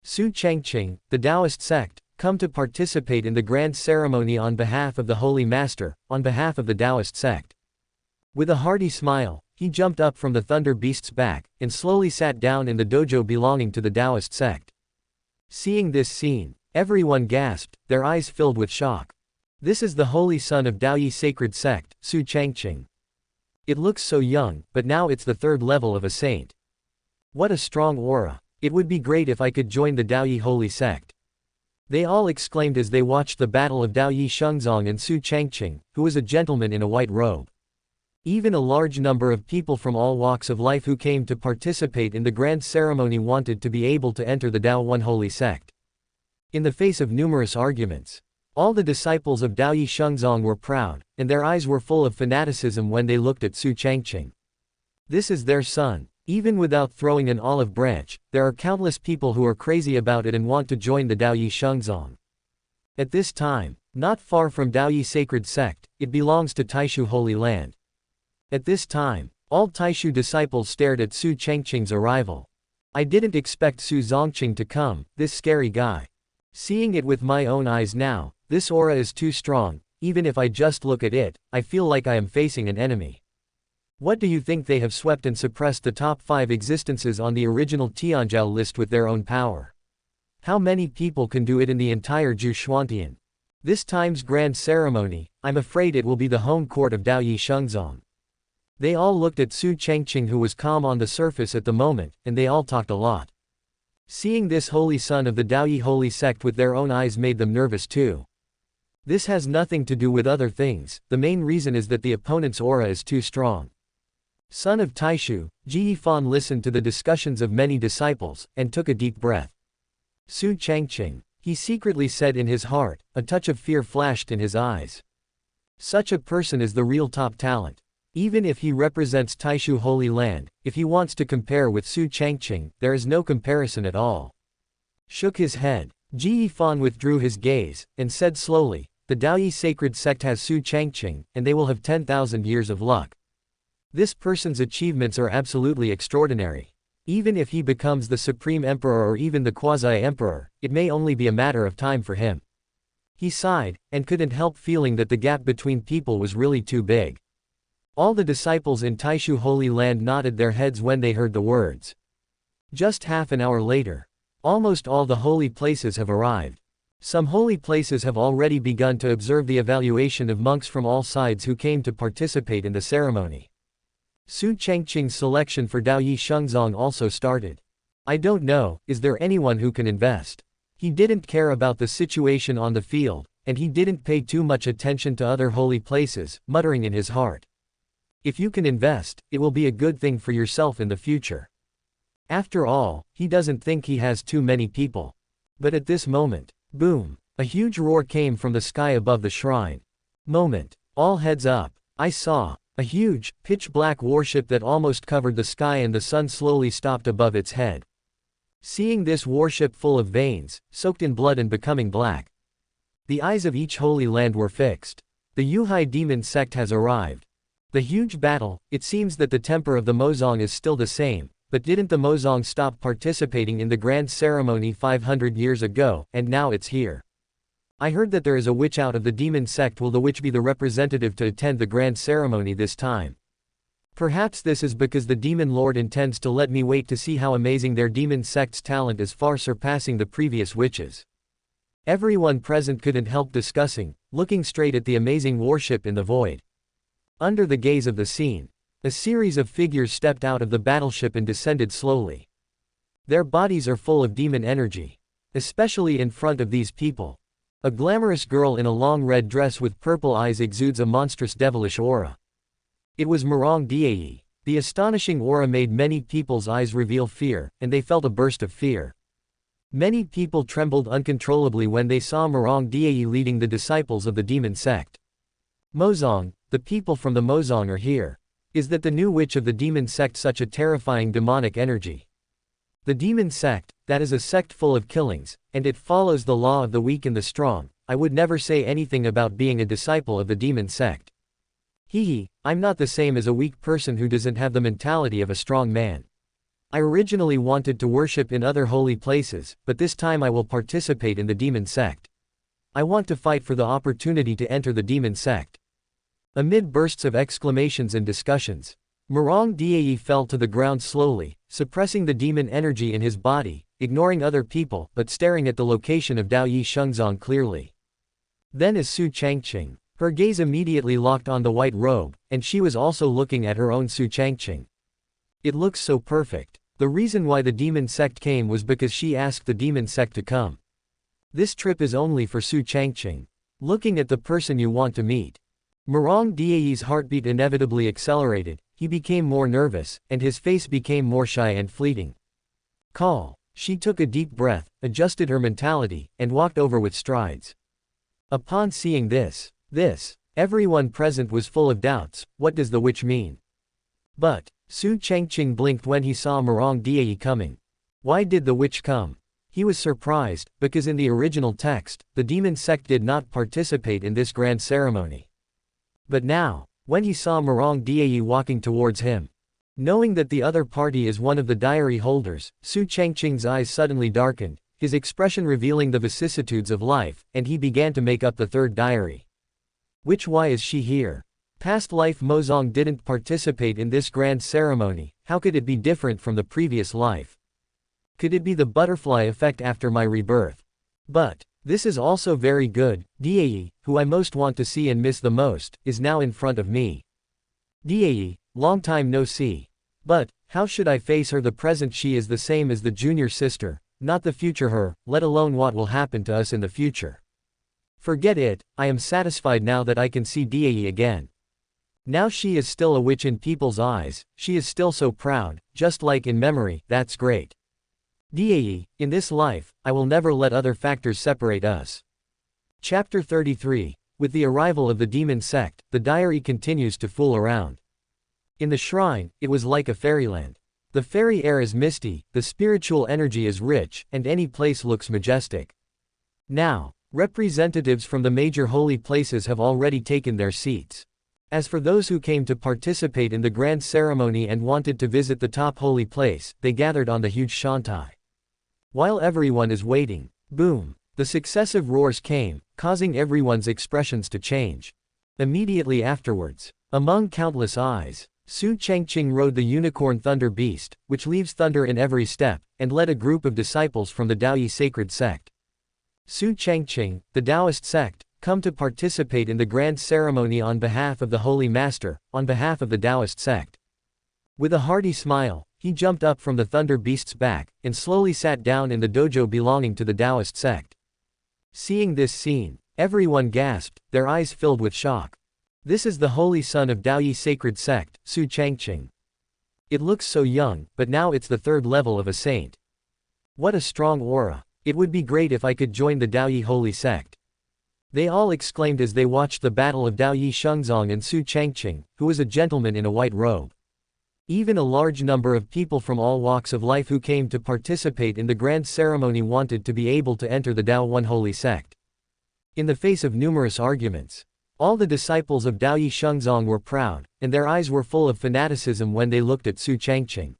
Su Changqing, the Taoist sect, come to participate in the grand ceremony on behalf of the Holy Master, on behalf of the Taoist sect. With a hearty smile, he jumped up from the thunder beast's back, and slowly sat down in the dojo belonging to the Taoist sect. Seeing this scene, everyone gasped, their eyes filled with shock. This is the holy son of Daoyi sacred sect, Su Changqing. It looks so young, but now it's the 3rd level of a saint. What a strong aura. It would be great if I could join the Daoyi holy sect. They all exclaimed as they watched the battle of Daoyi Shengzong and Su Changqing, who was a gentleman in a white robe. Even a large number of people from all walks of life who came to participate in the grand ceremony wanted to be able to enter the Dao One holy sect. In the face of numerous arguments, all the disciples of Daoyi Shengzong were proud, and their eyes were full of fanaticism when they looked at Su Changqing. This is their son. Even without throwing an olive branch, there are countless people who are crazy about it and want to join the Daoyi Shengzong. At this time, not far from Daoyi sacred sect, it belongs to Taishu Holy Land. At this time, all Taishu disciples stared at Su Changqing's arrival. I didn't expect Su Changqing to come, this scary guy. Seeing it with my own eyes now, this aura is too strong, even if I just look at it, I feel like I am facing an enemy. What do you think they have swept and suppressed the top 5 existences on the original Tianzhou list with their own power? How many people can do it in the entire Gu Changqing? This time's grand ceremony, I'm afraid it will be the home court of Daoyi Shengzong. They all looked at Su Changqing, who was calm on the surface at the moment, and they all talked a lot. Seeing this holy son of the Daoyi holy sect with their own eyes made them nervous too. This has nothing to do with other things, the main reason is that the opponent's aura is too strong. Son of Taishu, Ji Yifan listened to the discussions of many disciples, and took a deep breath. Su Changqing, he secretly said in his heart, a touch of fear flashed in his eyes. Such a person is the real top talent. Even if he represents Taishu Holy Land, if he wants to compare with Su Changqing, there is no comparison at all. Shook his head, Ji Yifan withdrew his gaze, and said slowly, the Daoyi sacred sect has Su Changqing, and they will have 10,000 years of luck. This person's achievements are absolutely extraordinary. Even if he becomes the supreme emperor or even the quasi-emperor, it may only be a matter of time for him. He sighed, and couldn't help feeling that the gap between people was really too big. All the disciples in Taishu Holy Land nodded their heads when they heard the words. Just half an hour later, almost all the holy places have arrived. Some holy places have already begun to observe the evaluation of monks from all sides who came to participate in the ceremony. Su Changqing's selection for Daoyi Shengzong also started. I don't know, is there anyone who can invest? He didn't care about the situation on the field, and he didn't pay too much attention to other holy places, muttering in his heart. If you can invest, it will be a good thing for yourself in the future. After all, he doesn't think he has too many people. But at this moment, boom, a huge roar came from the sky above the shrine. Moment, all heads up. I saw a huge, pitch-black warship that almost covered the sky, and the sun slowly stopped above its head. Seeing this warship full of veins, soaked in blood and becoming black, the eyes of each holy land were fixed. The Yuhai demon sect has arrived. The huge battle, it seems that the temper of the Mozong is still the same, But didn't the Mozong stop participating in the grand ceremony 500 years ago, and now it's here? I heard that there is a witch out of the demon sect. Will the witch be the representative to attend the grand ceremony this time? Perhaps this is because the demon lord intends to let me wait to see how amazing their demon sect's talent is, far surpassing the previous witches. Everyone present couldn't help discussing, looking straight at the amazing warship in the void. Under the gaze of the scene, a series of figures stepped out of the battleship and descended slowly. Their bodies are full of demon energy. Especially in front of these people. A glamorous girl in a long red dress with purple eyes exudes a monstrous devilish aura. It was Murong Dai. The astonishing aura made many people's eyes reveal fear, and they felt a burst of fear. Many people trembled uncontrollably when they saw Murong Dai leading the disciples of the demon sect. Mozong, the people from the Mozong are here. Is that the new witch of the demon sect such a terrifying demonic energy? The demon sect, that is a sect full of killings, and it follows the law of the weak and the strong. I would never say anything about being a disciple of the demon sect. I'm not the same as a weak person who doesn't have the mentality of a strong man. I originally wanted to worship in other holy places, but this time I will participate in the demon sect. I want to fight for the opportunity to enter the demon sect. Amid bursts of exclamations and discussions, Murong Dai fell to the ground slowly, suppressing the demon energy in his body, ignoring other people but staring at the location of Daoyi Shengzong clearly. Then is Su Changqing. Her gaze immediately locked on the white robe, and she was also looking at her own Su Changqing. It looks so perfect. The reason why the demon sect came was because she asked the demon sect to come. This trip is only for Su Changqing. Looking at the person you want to meet. Murong Dai's heartbeat inevitably accelerated, he became more nervous, and his face became more shy and fleeting. Call. She took a deep breath, adjusted her mentality, and walked over with strides. Upon seeing this, everyone present was full of doubts. What does the witch mean? But Su Changqing blinked when he saw Murong Dai coming. Why did the witch come? He was surprised, because in the original text, the demon sect did not participate in this grand ceremony. But now, when he saw Murong Dai walking towards him, knowing that the other party is one of the diary holders, Su Changqing's eyes suddenly darkened, his expression revealing the vicissitudes of life, and he began to make up the third diary. Why is she here? Past life Mozong didn't participate in this grand ceremony, how could it be different from the previous life? Could it be the butterfly effect after my rebirth? But this is also very good. Dai, who I most want to see and miss the most, is now in front of me. Dai, long time no see. But how should I face her? The present she is the same as the junior sister, not the future her, let alone what will happen to us in the future. Forget it, I am satisfied now that I can see Dai again. Now she is still a witch in people's eyes, she is still so proud, just like in memory, that's great. Dai, in this life, I will never let other factors separate us. Chapter 33. With the arrival of the demon sect, the diary continues to fool around. In the shrine, it was like a fairyland. The fairy air is misty, the spiritual energy is rich, and any place looks majestic. Now, representatives from the major holy places have already taken their seats. As for those who came to participate in the grand ceremony and wanted to visit the top holy place, they gathered on the huge shantai. While everyone is waiting, boom, the successive roars came, causing everyone's expressions to change. Immediately afterwards, among countless eyes, Su Changqing rode the unicorn thunder beast, which leaves thunder in every step, and led a group of disciples from the Daoyi sacred sect. Su Changqing, the Taoist sect, come to participate in the grand ceremony on behalf of the Holy Master, on behalf of the Taoist sect. With a hearty smile, he jumped up from the thunder beast's back, and slowly sat down in the dojo belonging to the Taoist sect. Seeing this scene, everyone gasped, their eyes filled with shock. This is the holy son of Daoyi sacred sect, Su Changqing. It looks so young, but now it's the third level of a saint. What a strong aura. It would be great if I could join the Daoyi holy sect. They all exclaimed as they watched the battle of Daoyi Shengzong and Su Changqing, who was a gentleman in a white robe. Even a large number of people from all walks of life who came to participate in the grand ceremony wanted to be able to enter the Dao One holy sect. In the face of numerous arguments, all the disciples of Daoyi Shengzong were proud, and their eyes were full of fanaticism when they looked at Su Changqing.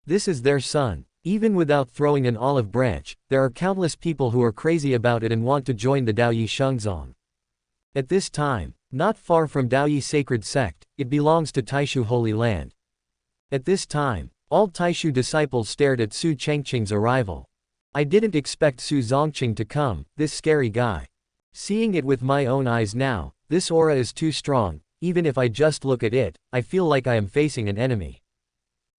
This is their son. Even without throwing an olive branch, there are countless people who are crazy about it and want to join the Daoyi Shengzong. At this time, not far from Daoyi sacred sect, it belongs to Taishu Holy Land. At this time, all Taishu disciples stared at Su Changqing's arrival. I didn't expect Su Changqing to come, this scary guy. Seeing it with my own eyes now, this aura is too strong. Even if I just look at it, I feel like I am facing an enemy.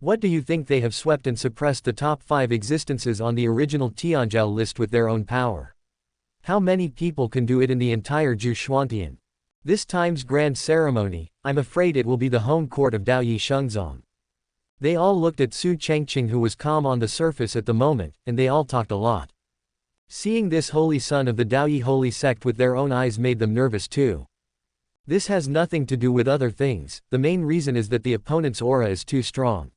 What do you think? They have swept and suppressed the top 5 existences on the original Tianzhou list with their own power. How many people can do it in the entire Gu Changqing? This time's grand ceremony, I'm afraid it will be the home court of Daoyi Shengzong. They all looked at Su Changqing, who was calm on the surface at the moment, and they all talked a lot. Seeing this holy son of the Daoyi holy sect with their own eyes made them nervous too. This has nothing to do with other things, the main reason is that the opponent's aura is too strong.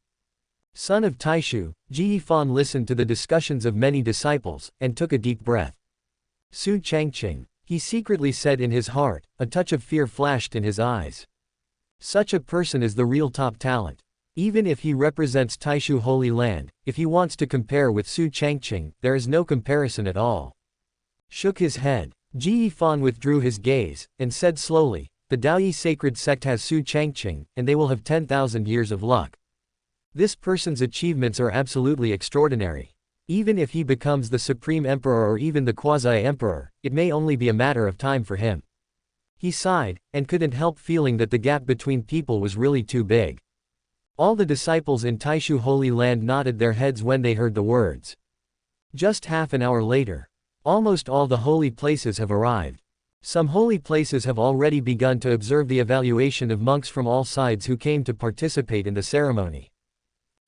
Son of Taishu, Ji Yifan listened to the discussions of many disciples, and took a deep breath. Su Changqing, he secretly said in his heart, a touch of fear flashed in his eyes. Such a person is the real top talent. Even if he represents Taishu Holy Land, if he wants to compare with Su Changqing, there is no comparison at all. Shook his head, Ji Yifan withdrew his gaze, and said slowly, the Daoyi sacred sect has Su Changqing, and they will have 10,000 years of luck. This person's achievements are absolutely extraordinary. Even if he becomes the Supreme Emperor or even the Quasi-Emperor, it may only be a matter of time for him. He sighed, and couldn't help feeling that the gap between people was really too big. All the disciples in Taishu Holy Land nodded their heads when they heard the words. Just half an hour later, almost all the holy places have arrived. Some holy places have already begun to observe the evaluation of monks from all sides who came to participate in the ceremony.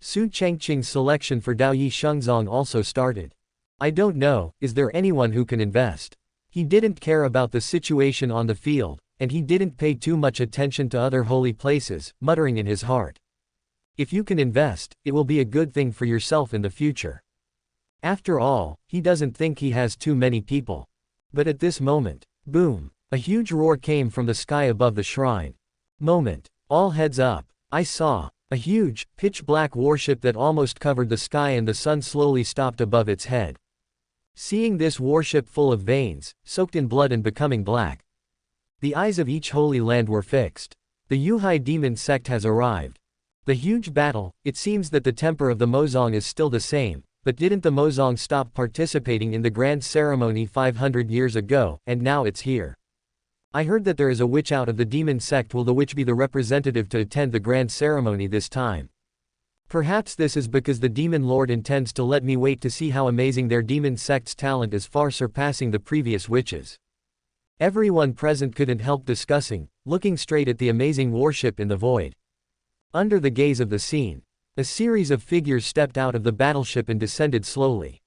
Su Changqing's selection for Daoyi Shengzong also started. I don't know, is there anyone who can invest? He didn't care about the situation on the field, and he didn't pay too much attention to other holy places, muttering in his heart. If you can invest, it will be a good thing for yourself in the future. After all, he doesn't think he has too many people. But at this moment, boom, a huge roar came from the sky above the shrine. Moment, all heads up. I saw a huge, pitch-black warship that almost covered the sky, and the sun slowly stopped above its head. Seeing this warship full of veins, soaked in blood and becoming black, the eyes of each holy land were fixed. The Yuhai demon sect has arrived. The huge battle, it seems that the temper of the Mozong is still the same, but didn't the Mozong stop participating in the grand ceremony 500 years ago, and now it's here? I heard that there is a witch out of the demon sect. Will the witch be the representative to attend the grand ceremony this time? Perhaps this is because the demon lord intends to let me wait to see how amazing their demon sect's talent is, far surpassing the previous witches. Everyone present couldn't help discussing, looking straight at the amazing warship in the void. Under the gaze of the scene, a series of figures stepped out of the battleship and descended slowly.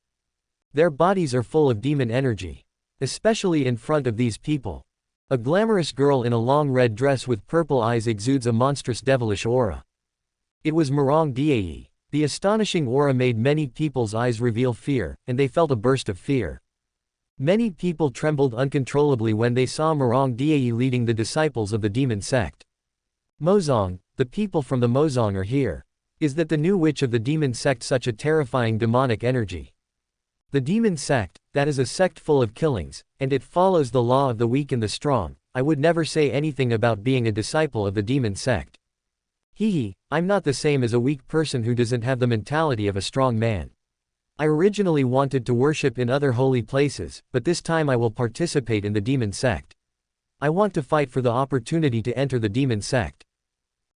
Their bodies are full of demon energy. Especially in front of these people, a glamorous girl in a long red dress with purple eyes exudes a monstrous devilish aura. It was Murong Diayi. The astonishing aura made many people's eyes reveal fear, and they felt a burst of fear. Many people trembled uncontrollably when they saw Murong Diayi leading the disciples of the demon sect. Mozong, the people from the Mozong are here. Is that the new witch of the demon sect? Such a terrifying demonic energy. The demon sect, that is a sect full of killings, and it follows the law of the weak and the strong. I would never say anything about being a disciple of the demon sect. Hee, I'm not the same as a weak person who doesn't have the mentality of a strong man. I originally wanted to worship in other holy places, but this time I will participate in the demon sect. I want to fight for the opportunity to enter the demon sect.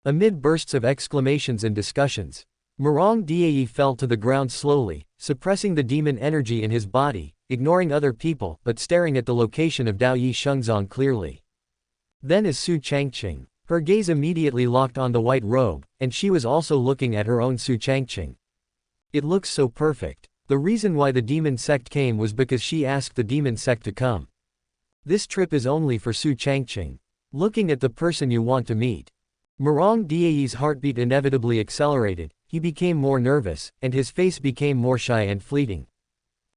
Amid bursts of exclamations and discussions, Murong Diayi fell to the ground slowly, suppressing the demon energy in his body, ignoring other people but staring at the location of Daoyi Shengzong clearly. Then as Su Changqing, her gaze immediately locked on the white robe, and she was also looking at her own Su Changqing. It looks so perfect. The reason why the demon sect came was because she asked the demon sect to come. This trip is only for Su Changqing. Looking at the person you want to meet. Murong Diayi's heartbeat inevitably accelerated, he became more nervous, and his face became more shy and fleeting.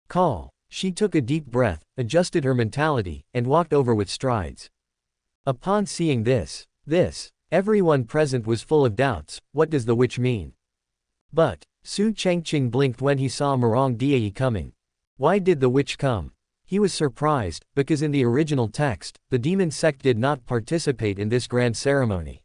Call. She took a deep breath, adjusted her mentality, and walked over with strides. Upon seeing this, everyone present was full of doubts. What does the witch mean? But Su Changqing blinked when he saw Murong Diayi coming. Why did the witch come? He was surprised, because in the original text, the demon sect did not participate in this grand ceremony.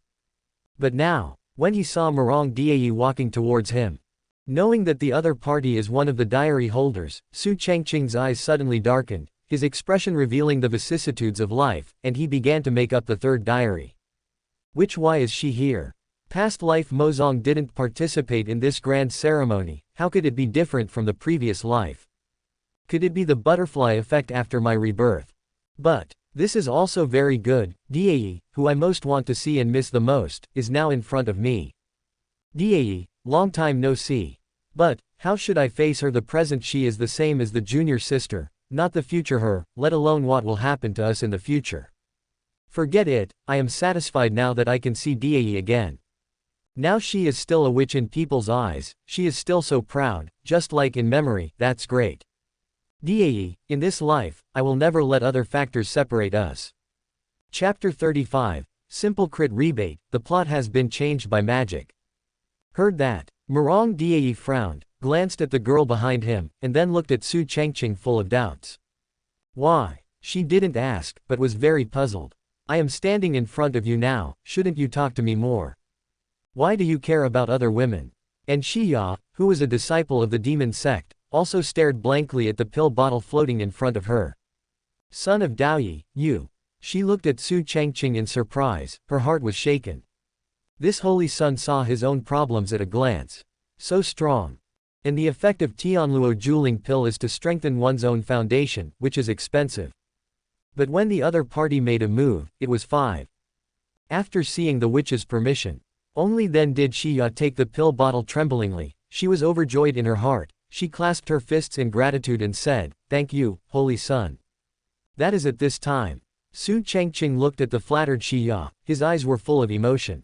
But now, when he saw Murong Diayi walking towards him, knowing that the other party is one of the diary holders, Su Changqing's eyes suddenly darkened, his expression revealing the vicissitudes of life, and he began to make up the third diary. Which why is she here? Past life Mozong didn't participate in this grand ceremony, how could it be different from the previous life? Could it be the butterfly effect after my rebirth? But this is also very good. Diayi, who I most want to see and miss the most, is now in front of me. Diayi, long time no see. But how should I face her? The present she is the same as the junior sister, not the future her, let alone what will happen to us in the future. Forget it, I am satisfied now that I can see Diayi again. Now she is still a witch in people's eyes, she is still so proud, just like in memory, that's great. Diayi, in this life, I will never let other factors separate us. Chapter 35, Simple Crit Rebate, the plot has been changed by magic. Heard that. Murong Diayi frowned, glanced at the girl behind him, and then looked at Su Changqing full of doubts. Why? She didn't ask, but was very puzzled. I am standing in front of you now, shouldn't you talk to me more? Why do you care about other women? And Xiya, who was a disciple of the demon sect, also stared blankly at the pill bottle floating in front of her. Son of Daoyi, you. She looked at Su Changqing in surprise, her heart was shaken. This holy son saw his own problems at a glance. So strong. And the effect of Tianluo Juling pill is to strengthen one's own foundation, which is expensive. But when the other party made a move, it was 5. After seeing the witch's permission, only then did Xiya take the pill bottle tremblingly. She was overjoyed in her heart. She clasped her fists in gratitude and said, "Thank you, holy son." That is at this time. Su Changqing looked at the flattered Xiya, his eyes were full of emotion.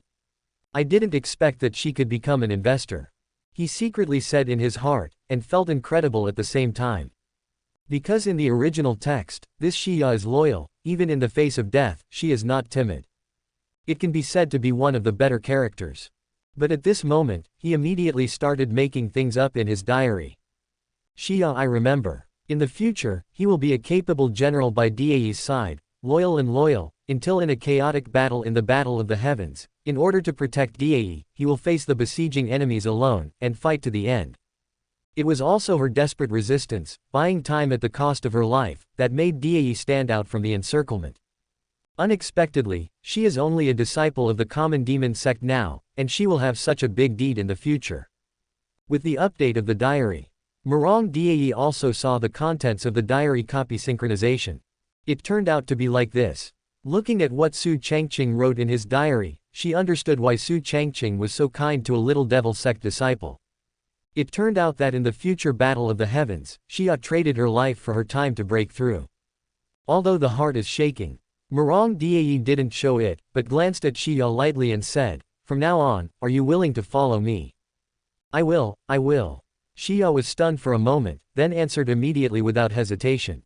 I didn't expect that she could become an investor. He secretly said in his heart, and felt incredible at the same time. Because in the original text, this Xiya is loyal, even in the face of death, she is not timid. It can be said to be one of the better characters. But at this moment, he immediately started making things up in his diary. Xiya, I remember. In the future, he will be a capable general by Diayi's side, loyal, until in a chaotic battle in the Battle of the Heavens, in order to protect Diayi, he will face the besieging enemies alone, and fight to the end. It was also her desperate resistance, buying time at the cost of her life, that made Diayi stand out from the encirclement. Unexpectedly, she is only a disciple of the common demon sect now, and she will have such a big deed in the future. With the update of the diary, Murong Diayi also saw the contents of the diary copy synchronization. It turned out to be like this. Looking at what Su Changqing wrote in his diary, she understood why Su Changqing was so kind to a little devil sect disciple. It turned out that in the future Battle of the Heavens, Xiya traded her life for her time to break through. Although the heart is shaking, Murong Diayi didn't show it, but glanced at Xiya lightly and said, "From now on, are you willing to follow me?" I will. Xiya was stunned for a moment, then answered immediately without hesitation.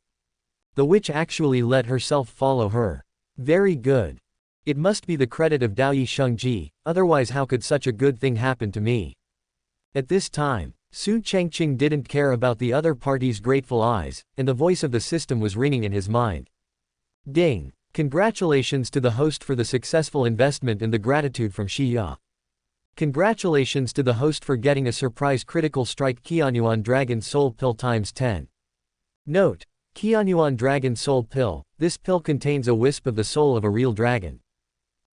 The witch actually let herself follow her. Very good. It must be the credit of Daoyi Shengji, otherwise how could such a good thing happen to me? At this time, Su Changqing didn't care about the other party's grateful eyes, and the voice of the system was ringing in his mind. Ding! Congratulations to the host for the successful investment and the gratitude from Xiya. Congratulations to the host for getting a surprise critical strike Qianyuan Dragon Soul Pill times 10. Note: Qianyuan Dragon Soul Pill, this pill contains a wisp of the soul of a real dragon.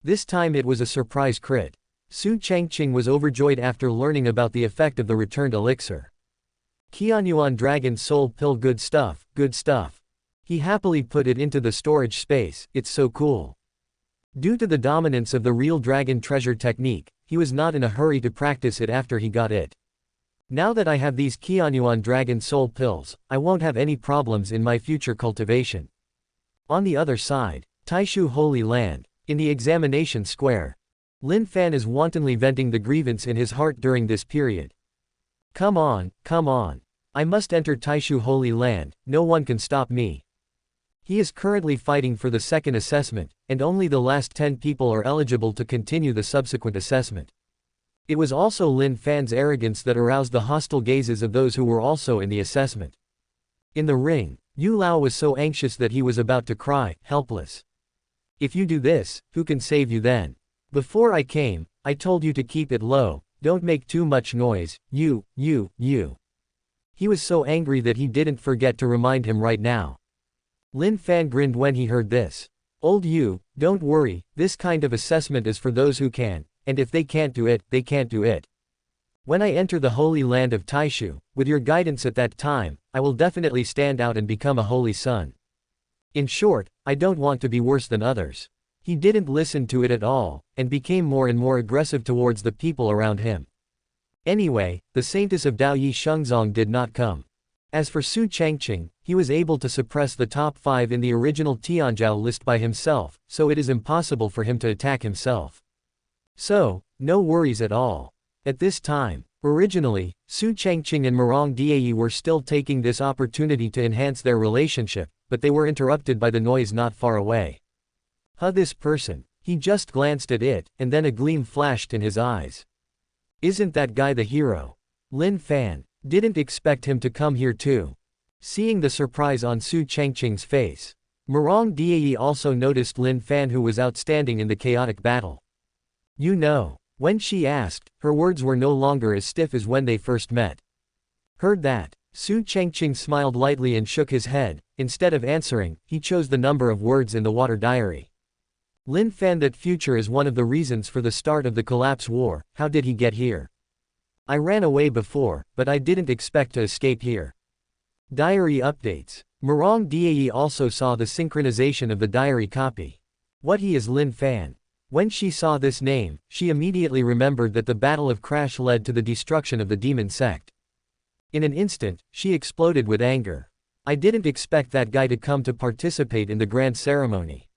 This time it was a surprise crit. Su Changqing was overjoyed after learning about the effect of the returned elixir. Qianyuan Dragon Soul Pill, good stuff, good stuff. He happily put it into the storage space, it's so cool. Due to the dominance of the real dragon treasure technique, he was not in a hurry to practice it after he got it. Now that I have these Qianyuan Dragon Soul Pills, I won't have any problems in my future cultivation. On the other side, Taishu Holy Land, in the examination square, Lin Fan is wantonly venting the grievance in his heart during this period. Come on. I must enter Taishu Holy Land, no one can stop me. He is currently fighting for the second assessment, and only the last 10 people are eligible to continue the subsequent assessment. It was also Lin Fan's arrogance that aroused the hostile gazes of those who were also in the assessment. In the ring, Yu Lao was so anxious that he was about to cry, helpless. If you do this, who can save you then? Before I came, I told you to keep it low, don't make too much noise, you. He was so angry that he didn't forget to remind him right now. Lin Fan grinned when he heard this. Old Yu, don't worry, this kind of assessment is for those who can, and if they can't do it, they can't do it. When I enter the holy land of Taishu, with your guidance at that time, I will definitely stand out and become a holy son. In short, I don't want to be worse than others. He didn't listen to it at all, and became more and more aggressive towards the people around him. Anyway, the saintess of Dao Yi Shengzong did not come. As for Su Changqing, he was able to suppress the top 5 in the original Tianzhou list by himself, so it is impossible for him to attack himself. So, no worries at all. At this time, originally, Su Changqing and Murong Dai were still taking this opportunity to enhance their relationship, but they were interrupted by the noise not far away. This person. He just glanced at it, and then a gleam flashed in his eyes. Isn't that guy the hero? Lin Fan. Didn't expect him to come here too. Seeing the surprise on Su Changqing's face, Murong Dai also noticed Lin Fan, who was outstanding in the chaotic battle. You know. When she asked, her words were no longer as stiff as when they first met. Heard that, Su Changqing smiled lightly and shook his head. Instead of answering, he chose the number of words in the water diary. Lin Fan, that future is one of the reasons for the start of the collapse war. How did he get here? I ran away before, but I didn't expect to escape here. Diary updates. Murong Dai also saw the synchronization of the diary copy. What he is Lin Fan. When she saw this name, she immediately remembered that the Battle of Crash led to the destruction of the demon sect. In an instant, she exploded with anger. I didn't expect that guy to come to participate in the grand ceremony.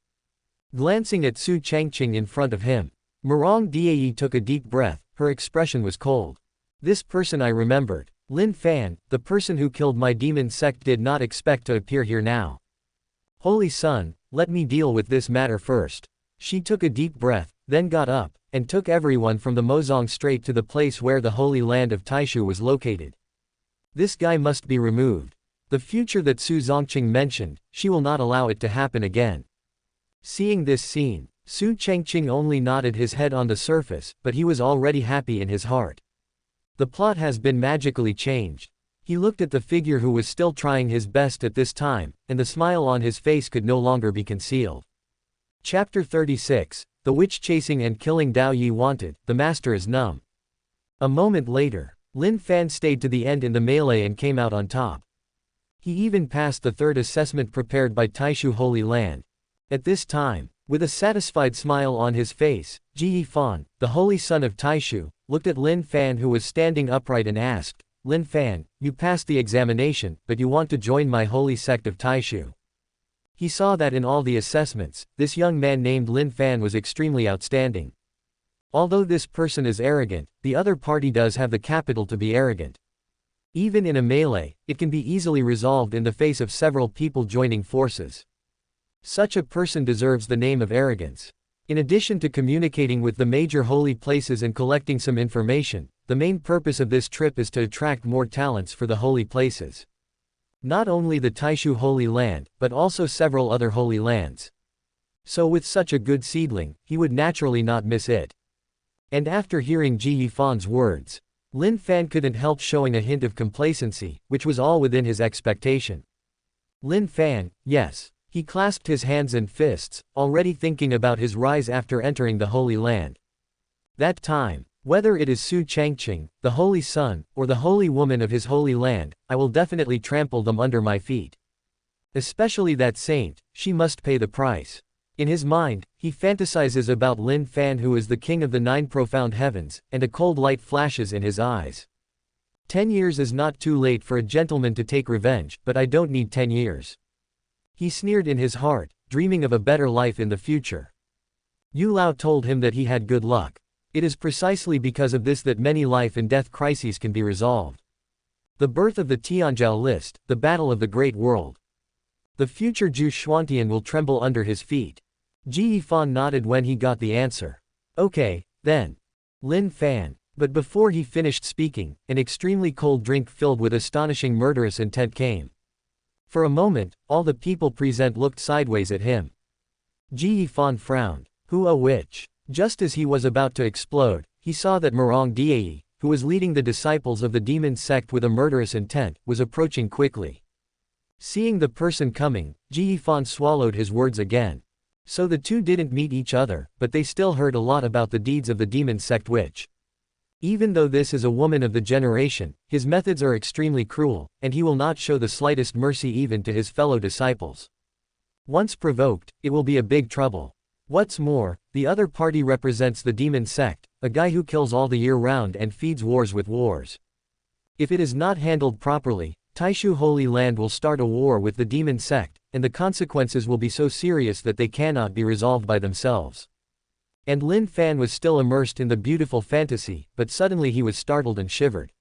Glancing at Su Changqing in front of him, Murong Dai took a deep breath. Her expression was cold. This person I remembered. Lin Fan, the person who killed my demon sect, did not expect to appear here now. Holy Son, let me deal with this matter first. She took a deep breath, then got up, and took everyone from the Mozong straight to the place where the holy land of Taishu was located. This guy must be removed. The future that Su Changqing mentioned, she will not allow it to happen again. Seeing this scene, Su Changqing only nodded his head on the surface, but he was already happy in his heart. The plot has been magically changed. He looked at the figure who was still trying his best at this time, and the smile on his face could no longer be concealed. Chapter 36, The Witch Chasing and Killing Dao Yi Wanted, The Master is Numb. A moment later, Lin Fan stayed to the end in the melee and came out on top. He even passed the third assessment prepared by Taishu Holy Land. At this time, with a satisfied smile on his face, Ji Yifan, the holy son of Taishu, looked at Lin Fan, who was standing upright, and asked, Lin Fan, you passed the examination, but you want to join my holy sect of Taishu. He saw that in all the assessments, this young man named Lin Fan was extremely outstanding. Although this person is arrogant, the other party does have the capital to be arrogant. Even in a melee, it can be easily resolved in the face of several people joining forces. Such a person deserves the name of arrogance. In addition to communicating with the major holy places and collecting some information, the main purpose of this trip is to attract more talents for the holy places. Not only the Taishu Holy Land, but also several other holy lands. So with such a good seedling, he would naturally not miss it. And after hearing Ji Yifan's words, Lin Fan couldn't help showing a hint of complacency, which was all within his expectation. Lin Fan, yes. He clasped his hands and fists, already thinking about his rise after entering the Holy Land. That time, whether it is Su Changqing, the Holy Son, or the Holy Woman of his Holy Land, I will definitely trample them under my feet. Especially that saint, she must pay the price. In his mind, he fantasizes about Lin Fan, who is the king of the 9 profound heavens, and a cold light flashes in his eyes. 10 years is not too late for a gentleman to take revenge, but I don't need 10 years. He sneered in his heart, dreaming of a better life in the future. Yu Lao told him that he had good luck. It is precisely because of this that many life and death crises can be resolved. The birth of the Tianzhou list, the battle of the great world. The future Zhu Xuantian will tremble under his feet. Ji Yifan nodded when he got the answer. Okay, then. Lin Fan. But before he finished speaking, an extremely cold drink filled with astonishing murderous intent came. For a moment, all the people present looked sideways at him. Ji Yifan frowned. Who a witch? Just as he was about to explode, he saw that Murong Dai, who was leading the disciples of the demon sect with a murderous intent, was approaching quickly. Seeing the person coming, Ji Yifan swallowed his words again. So the two didn't meet each other, but they still heard a lot about the deeds of the demon sect witch. Even though this is a woman of the generation, his methods are extremely cruel, and he will not show the slightest mercy even to his fellow disciples. Once provoked, it will be a big trouble. What's more, the other party represents the demon sect, a guy who kills all the year round and feeds wars with wars. If it is not handled properly, Taishu Holy Land will start a war with the demon sect, and the consequences will be so serious that they cannot be resolved by themselves. And Lin Fan was still immersed in the beautiful fantasy, but suddenly he was startled and shivered.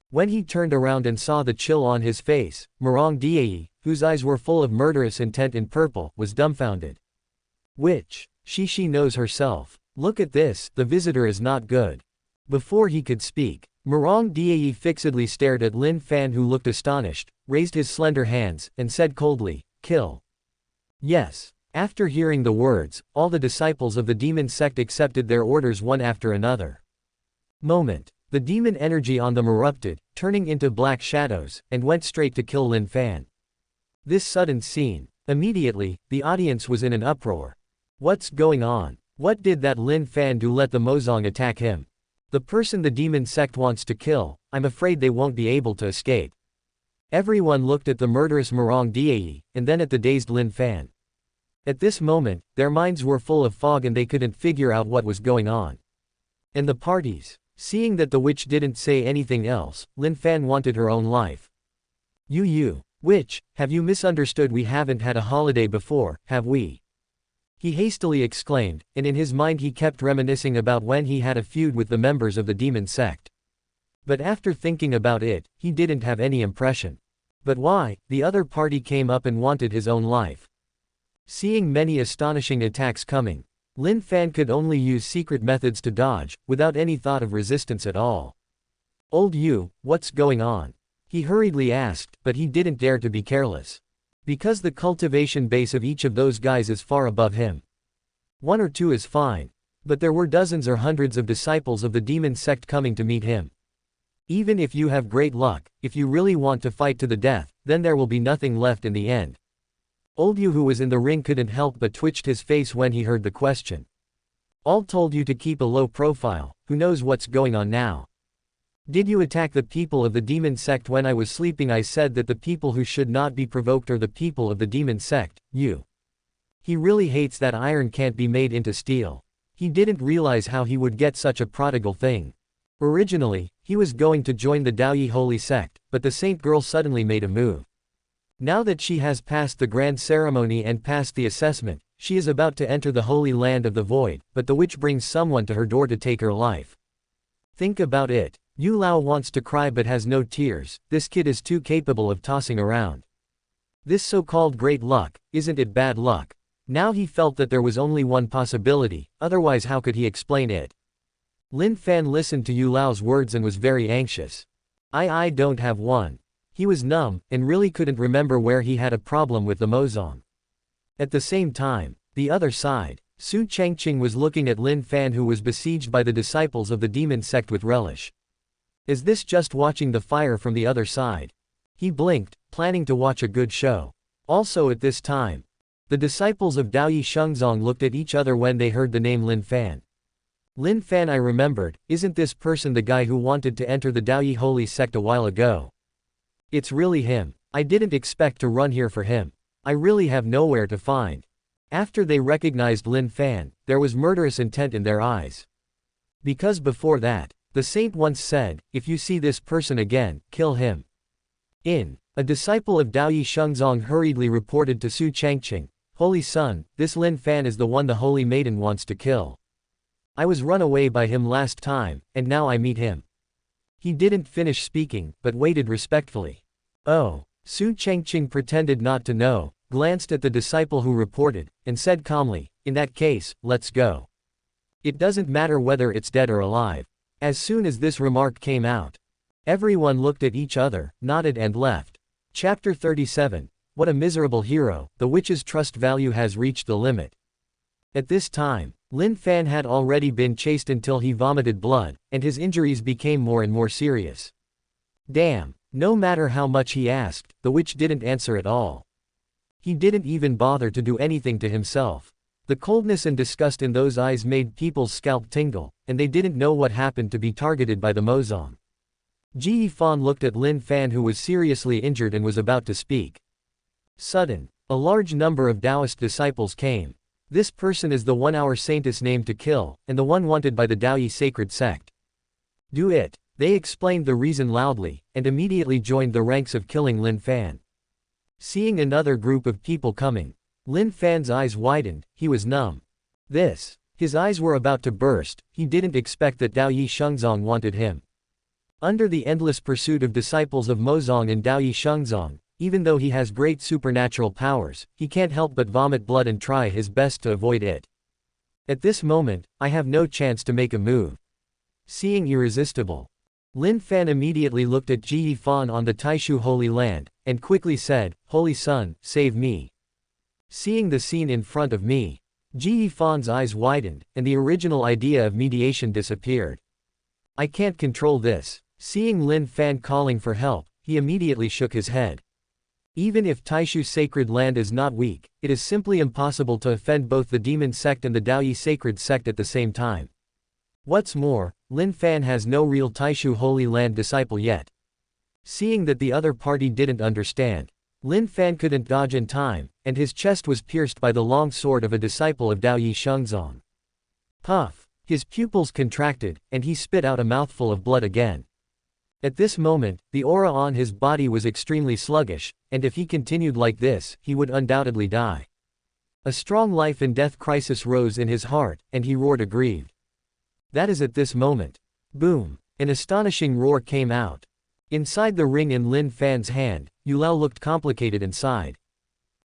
When he turned around and saw the chill on his face, Murong Dai, whose eyes were full of murderous intent in purple, was dumbfounded. Witch. She knows herself. Look at this, the visitor is not good. Before he could speak, Murong Dai fixedly stared at Lin Fan, who looked astonished, raised his slender hands, and said coldly, "Kill." Yes. After hearing the words, all the disciples of the demon sect accepted their orders one after another. Moment. The demon energy on them erupted, turning into black shadows, and went straight to kill Lin Fan. This sudden scene. Immediately, the audience was in an uproar. What's going on? What did that Lin Fan do? Let the Mozong attack him. The person the demon sect wants to kill, I'm afraid they won't be able to escape. Everyone looked at the murderous Murong Dai, and then at the dazed Lin Fan. At this moment, their minds were full of fog and they couldn't figure out what was going on. And the parties. Seeing that the witch didn't say anything else, Lin Fan wanted her own life. You, witch, have you misunderstood? We haven't had a holiday before, have we? He hastily exclaimed, and in his mind he kept reminiscing about when he had a feud with the members of the demon sect. But after thinking about it, he didn't have any impression. But why? The other party came up and wanted his own life. Seeing many astonishing attacks coming, Lin Fan could only use secret methods to dodge, without any thought of resistance at all. Old Yu, what's going on? He hurriedly asked, but he didn't dare to be careless. Because the cultivation base of each of those guys is far above him. One or two is fine. But there were dozens or hundreds of disciples of the demon sect coming to meet him. Even if you have great luck, if you really want to fight to the death, then there will be nothing left in the end. Old Yu, who was in the ring, couldn't help but twitched his face when he heard the question. All told you to keep a low profile, who knows what's going on now? Did you attack the people of the demon sect when I was sleeping? I said that the people who should not be provoked are the people of the demon sect, you. He really hates that iron can't be made into steel. He didn't realize how he would get such a prodigal thing. Originally, he was going to join the Daoyi Holy Sect, but the saint girl suddenly made a move. Now that she has passed the grand ceremony and passed the assessment, she is about to enter the holy land of the void, but the witch brings someone to her door to take her life. Think about it. Yu Lao wants to cry but has no tears. This kid is too capable of tossing around. This so-called great luck, isn't it bad luck? Now he felt that there was only one possibility, otherwise how could he explain it? Lin Fan listened to Yu Lao's words and was very anxious. I don't have one. He was numb, and really couldn't remember where he had a problem with the Mozong. At the same time, the other side, Su Changqing was looking at Lin Fan, who was besieged by the disciples of the demon sect with relish. Is this just watching the fire from the other side? He blinked, planning to watch a good show. Also at this time, the disciples of Daoyi Shengzong looked at each other when they heard the name Lin Fan. Lin Fan, I remembered, isn't this person the guy who wanted to enter the Daoyi Holy Sect a while ago? It's really him. I didn't expect to run here for him. I really have nowhere to find. After they recognized Lin Fan, there was murderous intent in their eyes. Because before that, the saint once said, if you see this person again, kill him. A disciple of Daoyi Shengzong hurriedly reported to Su Changqing, Holy Son, this Lin Fan is the one the Holy Maiden wants to kill. I was run away by him last time, and now I meet him. He didn't finish speaking, but waited respectfully. Oh. Su Changqing pretended not to know, glanced at the disciple who reported, and said calmly, in that case, let's go. It doesn't matter whether it's dead or alive. As soon as this remark came out, everyone looked at each other, nodded and left. Chapter 37. What a miserable hero, the witch's trust value has reached the limit. At this time, Lin Fan had already been chased until he vomited blood, and his injuries became more and more serious. Damn, no matter how much he asked, the witch didn't answer at all. He didn't even bother to do anything to himself. The coldness and disgust in those eyes made people's scalp tingle, and they didn't know what happened to be targeted by the Mozong. Ji Yifan looked at Lin Fan, who was seriously injured and was about to speak. Sudden, a large number of Taoist disciples came. This person is the one our saint is named to kill, and the one wanted by the Daoyi sacred sect. Do it. They explained the reason loudly, and immediately joined the ranks of killing Lin Fan. Seeing another group of people coming, Lin Fan's eyes widened, he was numb. His eyes were about to burst, he didn't expect that Daoyi Shengzong wanted him. Under the endless pursuit of disciples of Mozong and Daoyi Shengzong, even though he has great supernatural powers, he can't help but vomit blood and try his best to avoid it. At this moment, I have no chance to make a move. Seeing irresistible, Lin Fan immediately looked at Ji Yifan on the Taishu Holy Land, and quickly said, "Holy Sun, save me." Seeing the scene in front of me, Ji Yifan's eyes widened, and the original idea of mediation disappeared. I can't control this. Seeing Lin Fan calling for help, he immediately shook his head. Even if Taishu sacred land is not weak, it is simply impossible to offend both the demon sect and the Daoyi sacred sect at the same time. What's more, Lin Fan has no real Taishu Holy Land disciple yet. Seeing that the other party didn't understand, Lin Fan couldn't dodge in time, and his chest was pierced by the long sword of a disciple of Daoyi Shengzong. Puff! His pupils contracted, and he spit out a mouthful of blood again. At this moment, the aura on his body was extremely sluggish, and if he continued like this, he would undoubtedly die. A strong life and death crisis rose in his heart, and he roared aggrieved. That is at this moment. Boom! An astonishing roar came out. Inside the ring in Lin Fan's hand, Yulao looked complicated and sighed.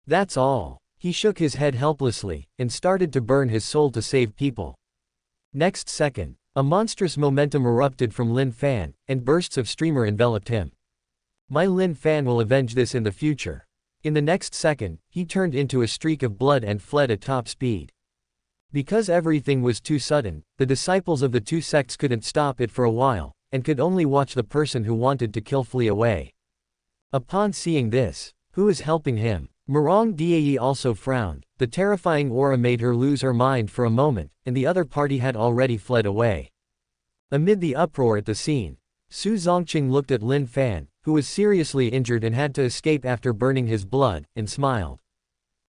That's all. He shook his head helplessly, and started to burn his soul to save people. Next second, a monstrous momentum erupted from Lin Fan, and bursts of streamer enveloped him. My Lin Fan will avenge this in the future. In the next second, he turned into a streak of blood and fled at top speed. Because everything was too sudden, the disciples of the two sects couldn't stop it for a while, and could only watch the person who wanted to kill flee away. Upon seeing this, who is helping him? Murong Dai also frowned. The terrifying aura made her lose her mind for a moment, and the other party had already fled away. Amid the uproar at the scene, Su Changqing looked at Lin Fan, who was seriously injured and had to escape after burning his blood, and smiled.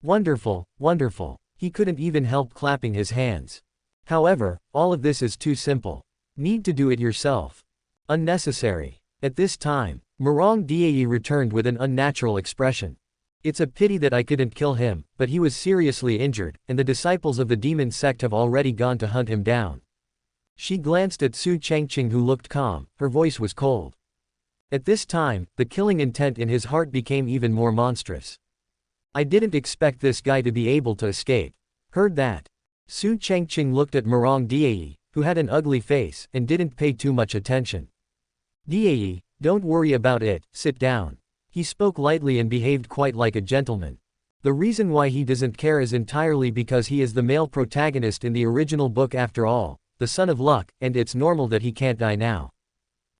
Wonderful, wonderful. He couldn't even help clapping his hands. However, all of this is too simple. Need to do it yourself. Unnecessary. At this time, Murong Dai returned with an unnatural expression. It's a pity that I couldn't kill him, but he was seriously injured, and the disciples of the demon sect have already gone to hunt him down. She glanced at Su Changqing, who looked calm, her voice was cold. At this time, the killing intent in his heart became even more monstrous. I didn't expect this guy to be able to escape. Heard that? Su Changqing looked at Murong Dai, who had an ugly face, and didn't pay too much attention. Dai, don't worry about it, sit down. He spoke lightly and behaved quite like a gentleman. The reason why he doesn't care is entirely because he is the male protagonist in the original book after all, the son of luck, and it's normal that he can't die now.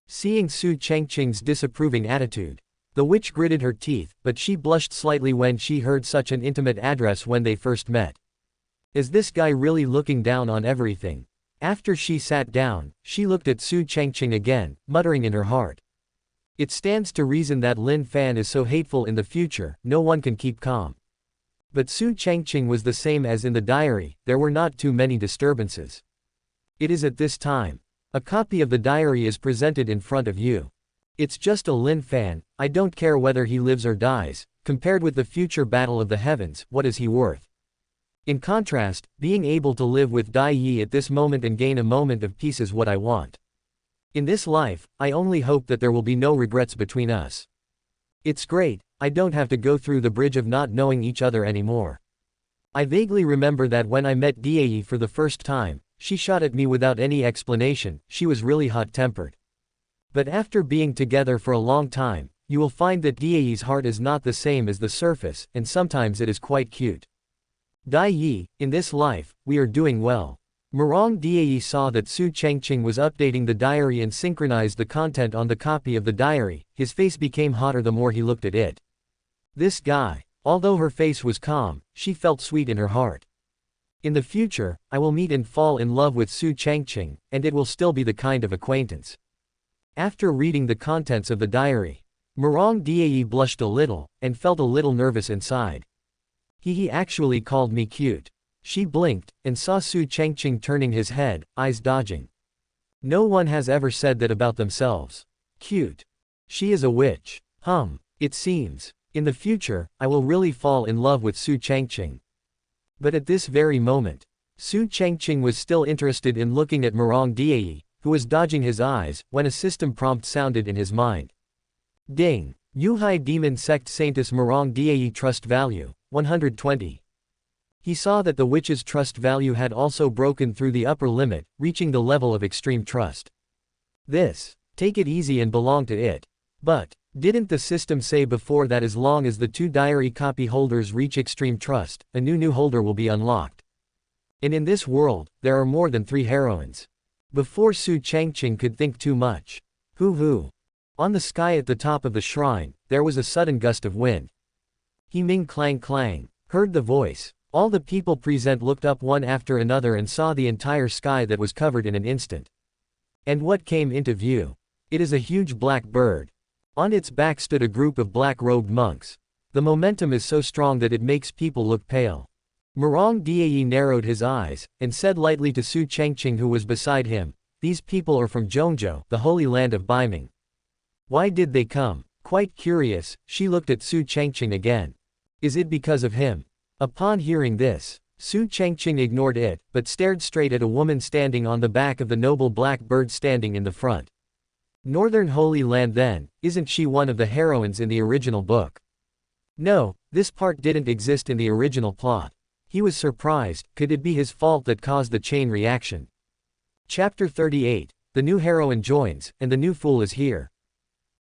Seeing Su Changqing's disapproving attitude, the witch gritted her teeth, but she blushed slightly when she heard such an intimate address when they first met. Is this guy really looking down on everything? After she sat down, she looked at Su Changqing again, muttering in her heart. It stands to reason that Lin Fan is so hateful in the future, no one can keep calm. But Su Changqing was the same as in the diary, there were not too many disturbances. It is at this time. A copy of the diary is presented in front of you. It's just a Lin Fan, I don't care whether he lives or dies, compared with the future battle of the heavens, what is he worth? In contrast, being able to live with Dai Yi at this moment and gain a moment of peace is what I want. In this life, I only hope that there will be no regrets between us. It's great, I don't have to go through the bridge of not knowing each other anymore. I vaguely remember that when I met Dai for the first time, She shot at me without any explanation. She was really hot-tempered. But after being together for a long time, you will find that Dai's heart is not the same as the surface, and sometimes it is quite cute. Dai Yi, in this life, we are doing well. Murong Dai saw that Su Changqing was updating the diary and synchronized the content on the copy of the diary. His face became hotter the more he looked at it. This guy. Although her face was calm, she felt sweet in her heart. In the future, I will meet and fall in love with Su Changqing, and it will still be the kind of acquaintance. After reading the contents of the diary, Murong Dai blushed a little, and felt a little nervous inside. He actually called me cute. She blinked, and saw Su Changqing turning his head, eyes dodging. No one has ever said that about themselves. Cute. She is a witch. It seems. In the future, I will really fall in love with Su Changqing. But at this very moment, Su Changqing was still interested in looking at Murong Dai, who was dodging his eyes, when a system prompt sounded in his mind. Ding. Yuhai Demon Sect Saintess Murong Dai Trust Value, 120. He saw that the witch's trust value had also broken through the upper limit, reaching the level of extreme trust. Take it easy and belong to it. But, didn't the system say before that as long as the 2 diary copy holders reach extreme trust, a new holder will be unlocked? And in this world, there are more than 3 heroines. Before Su Changqing could think too much. Hoo. On the sky at the top of the shrine, there was a sudden gust of wind. He Ming clang clang. Heard the voice. All the people present looked up one after another and saw the entire sky that was covered in an instant. And what came into view? It is a huge black bird. On its back stood a group of black-robed monks. The momentum is so strong that it makes people look pale. Murong Dai narrowed his eyes, and said lightly to Su Changqing who was beside him, "These people are from Zhongzhou, the holy land of Baiming. Why did they come?" Quite curious, she looked at Su Changqing again. Is it because of him? Upon hearing this, Su Changqing ignored it, but stared straight at a woman standing on the back of the noble black bird standing in the front. Northern Holy Land then, isn't she one of the heroines in the original book? No, this part didn't exist in the original plot. He was surprised. Could it be his fault that caused the chain reaction? Chapter 38, the new heroine joins, and the new fool is here.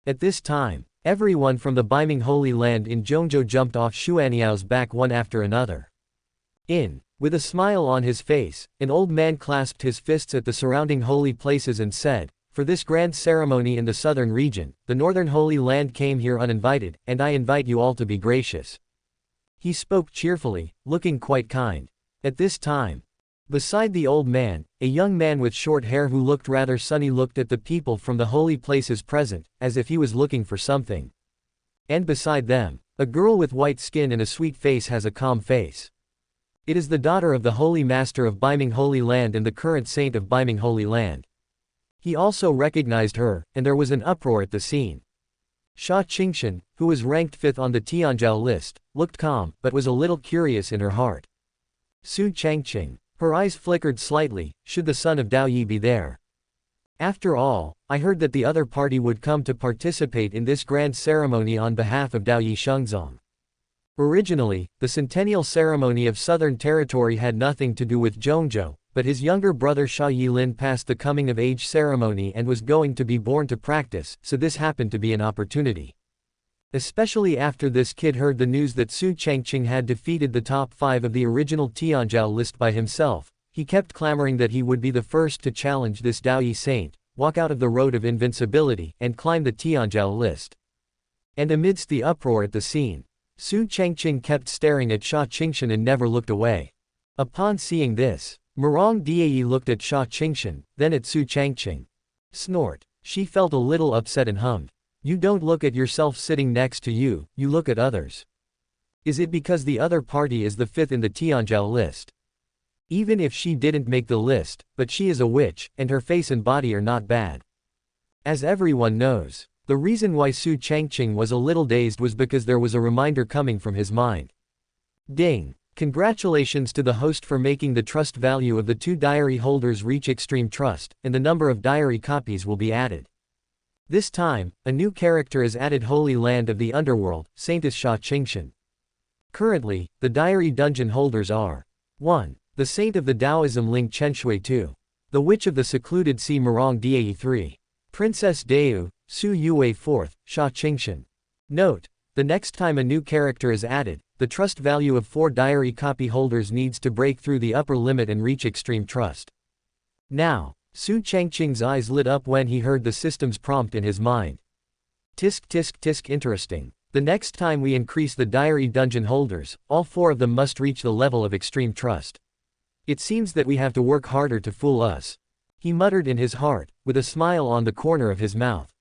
At this time, everyone from the Baiming Holy Land in Zhongzhou jumped off Xuaniao's back one after another. With a smile on his face, an old man clasped his fists at the surrounding holy places and said, "For this grand ceremony in the southern region, the northern Holy Land came here uninvited, and I invite you all to be gracious." He spoke cheerfully, looking quite kind. At this time, beside the old man, a young man with short hair who looked rather sunny looked at the people from the holy places present, as if he was looking for something. And beside them, a girl with white skin and a sweet face has a calm face. It is the daughter of the Holy Master of Baiming Holy Land and the current saint of Baiming Holy Land. He also recognized her, and there was an uproar at the scene. Su Changqing, who was ranked 5th on the Tianzhou list, looked calm, but was a little curious in her heart. Su Changqing. Her eyes flickered slightly. Should the son of Dao Yi be there? After all, I heard that the other party would come to participate in this grand ceremony on behalf of Dao Yi Shengzong. Originally, the centennial ceremony of Southern Territory had nothing to do with Zhongzhou, but his younger brother Sha Yilin passed the coming-of-age ceremony and was going to be born to practice, so this happened to be an opportunity. Especially after this kid heard the news that Su Changqing had defeated the top 5 of the original Tianzhou list by himself, he kept clamoring that he would be the first to challenge this Dao Yi saint, walk out of the road of invincibility, and climb the Tianzhou list. And amidst the uproar at the scene, Su Changqing kept staring at Su Changqing and never looked away. Upon seeing this, Murong Dai looked at Su Changqing, then at Su Changqing. Snort. She felt a little upset and hummed. You don't look at yourself sitting next to you, you look at others. Is it because the other party is the 5th in the Tianzhou list? Even if she didn't make the list, but she is a witch, and her face and body are not bad. As everyone knows, the reason why Su Changqing was a little dazed was because there was a reminder coming from his mind. Ding! Congratulations to the host for making the trust value of the 2 diary holders reach extreme trust, and the number of diary copies will be added. This time, a new character is added: Holy Land of the Underworld, Saintess Su Changqing. Currently, the diary dungeon holders are 1. The saint of the Taoism Ling Chenshui 2. The witch of the secluded sea Murong Dae 3. Princess Deu, Su Yue 4th, Sha Qingxian. Note: the next time a new character is added, the trust value of 4 diary copy holders needs to break through the upper limit and reach extreme trust. Now, Su Changqing's eyes lit up when he heard the system's prompt in his mind. Tisk tisk tisk. Interesting. The next time we increase the diary dungeon holders, all 4 of them must reach the level of extreme trust. It seems that we have to work harder to fool us, he muttered in his heart, with a smile on the corner of his mouth.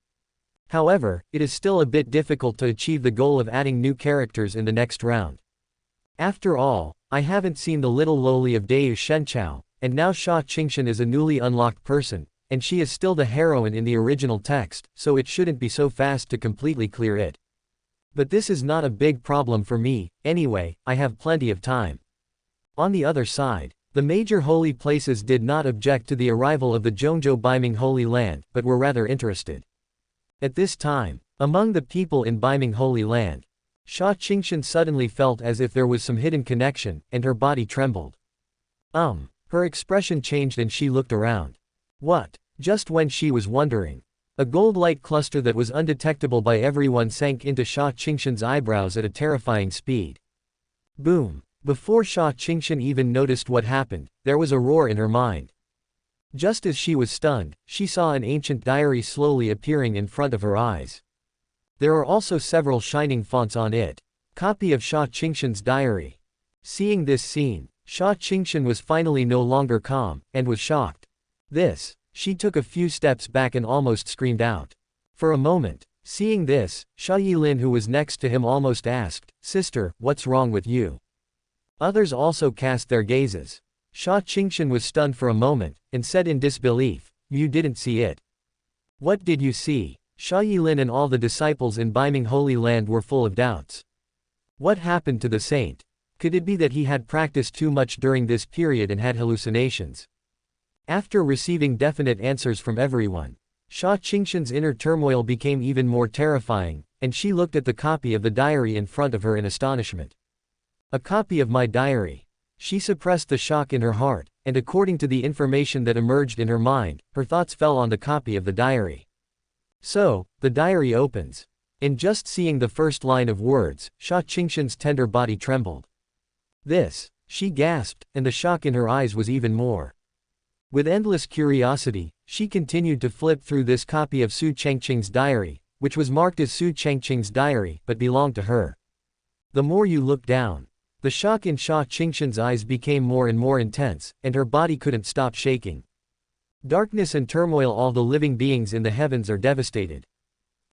However, it is still a bit difficult to achieve the goal of adding new characters in the next round. After all, I haven't seen the little lowly of Deu Shenchao, and now Sha Qingxian is a newly unlocked person, and she is still the heroine in the original text, so it shouldn't be so fast to completely clear it. But this is not a big problem for me, anyway, I have plenty of time. On the other side, the major holy places did not object to the arrival of the Zhongzhou Baiming Holy Land, but were rather interested. At this time, among the people in Baiming Holy Land, Sha Qingxian suddenly felt as if there was some hidden connection, and her body trembled. Her expression changed and she looked around. What? Just when she was wondering, a gold light cluster that was undetectable by everyone sank into Sha Qingxian's eyebrows at a terrifying speed. Boom! Before Sha Qingxian even noticed what happened, there was a roar in her mind. Just as she was stunned, she saw an ancient diary slowly appearing in front of her eyes. There are also several shining fonts on it. Copy of Sha Qingxian's diary. Seeing this scene, Sha Qingxian was finally no longer calm, and was shocked. She took a few steps back and almost screamed out. For a moment, seeing this, Sha Yilin, who was next to him, almost asked, "Sister, what's wrong with you?" Others also cast their gazes. Sha Qingxian was stunned for a moment, and said in disbelief, "You didn't see it." "What did you see?" Sha Yilin and all the disciples in Baiming Holy Land were full of doubts. What happened to the saint? Could it be that he had practiced too much during this period and had hallucinations? After receiving definite answers from everyone, Sha Qingxian's inner turmoil became even more terrifying, and she looked at the copy of the diary in front of her in astonishment. A copy of my diary. She suppressed the shock in her heart, and according to the information that emerged in her mind, her thoughts fell on the copy of the diary. So, the diary opens. In just seeing the first line of words, Sha Qingxian's tender body trembled. She gasped, and the shock in her eyes was even more. With endless curiosity, she continued to flip through this copy of Su Changqing's diary, which was marked as Su Changqing's diary, but belonged to her. The more you looked down, the shock in Sha Qingxian's eyes became more and more intense, and her body couldn't stop shaking. Darkness and turmoil. All the living beings in the heavens are devastated.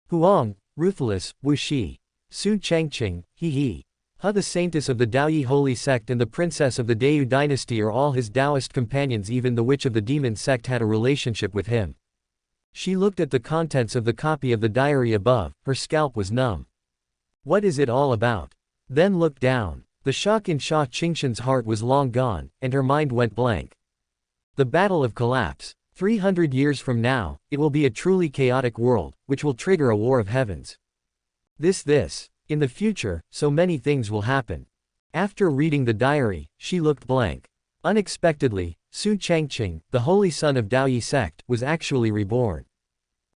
Huang, ruthless, Wu Shi. Su Changqing, he. The saintess of the Daoyi holy sect and the princess of the Deu dynasty are all his Taoist companions. Even the witch of the demon sect had a relationship with him. She looked at the contents of the copy of the diary above, her scalp was numb. What is it all about? Then looked down. The shock in Sha Qingxian's heart was long gone, and her mind went blank. The battle of collapse. 300 years from now, it will be a truly chaotic world, which will trigger a war of heavens. In the future, so many things will happen. After reading the diary, she looked blank. Unexpectedly, Su Changqing, the holy son of Daoyi sect, was actually reborn.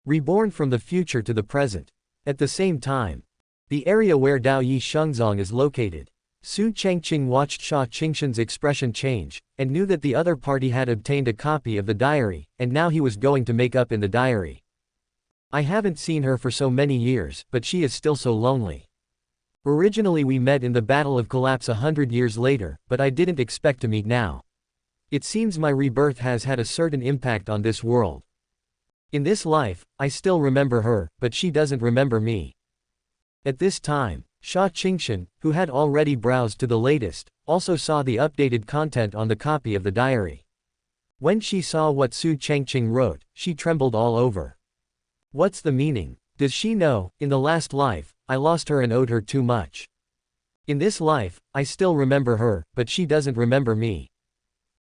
Reborn from the future to the present. At the same time, the area where Daoyi Shengzong is located. Su Changqing watched Sha Qingxian's expression change, and knew that the other party had obtained a copy of the diary, and now he was going to make up in the diary. I haven't seen her for so many years, but she is still so lonely. Originally we met in the Battle of Collapse 100 years later, but I didn't expect to meet now. It seems my rebirth has had a certain impact on this world. In this life, I still remember her, but she doesn't remember me. At this time, Sha Qingxian, who had already browsed to the latest, also saw the updated content on the copy of the diary. When she saw what Su Changqing wrote, she trembled all over. What's the meaning? Does she know, in the last life, I lost her and owed her too much? In this life, I still remember her, but she doesn't remember me.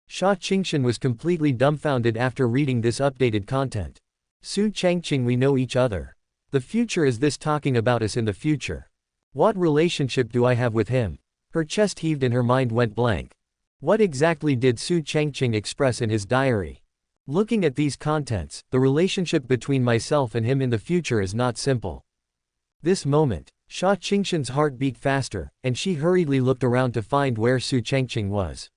Sha Qingxian was completely dumbfounded after reading this updated content. Su Changqing, we know each other. The future, is this talking about us in the future? What relationship do I have with him? Her chest heaved and her mind went blank. What exactly did Su Changqing express in his diary? Looking at these contents, the relationship between myself and him in the future is not simple. This moment, Su Changqing's heart beat faster, and she hurriedly looked around to find where Su Changqing was.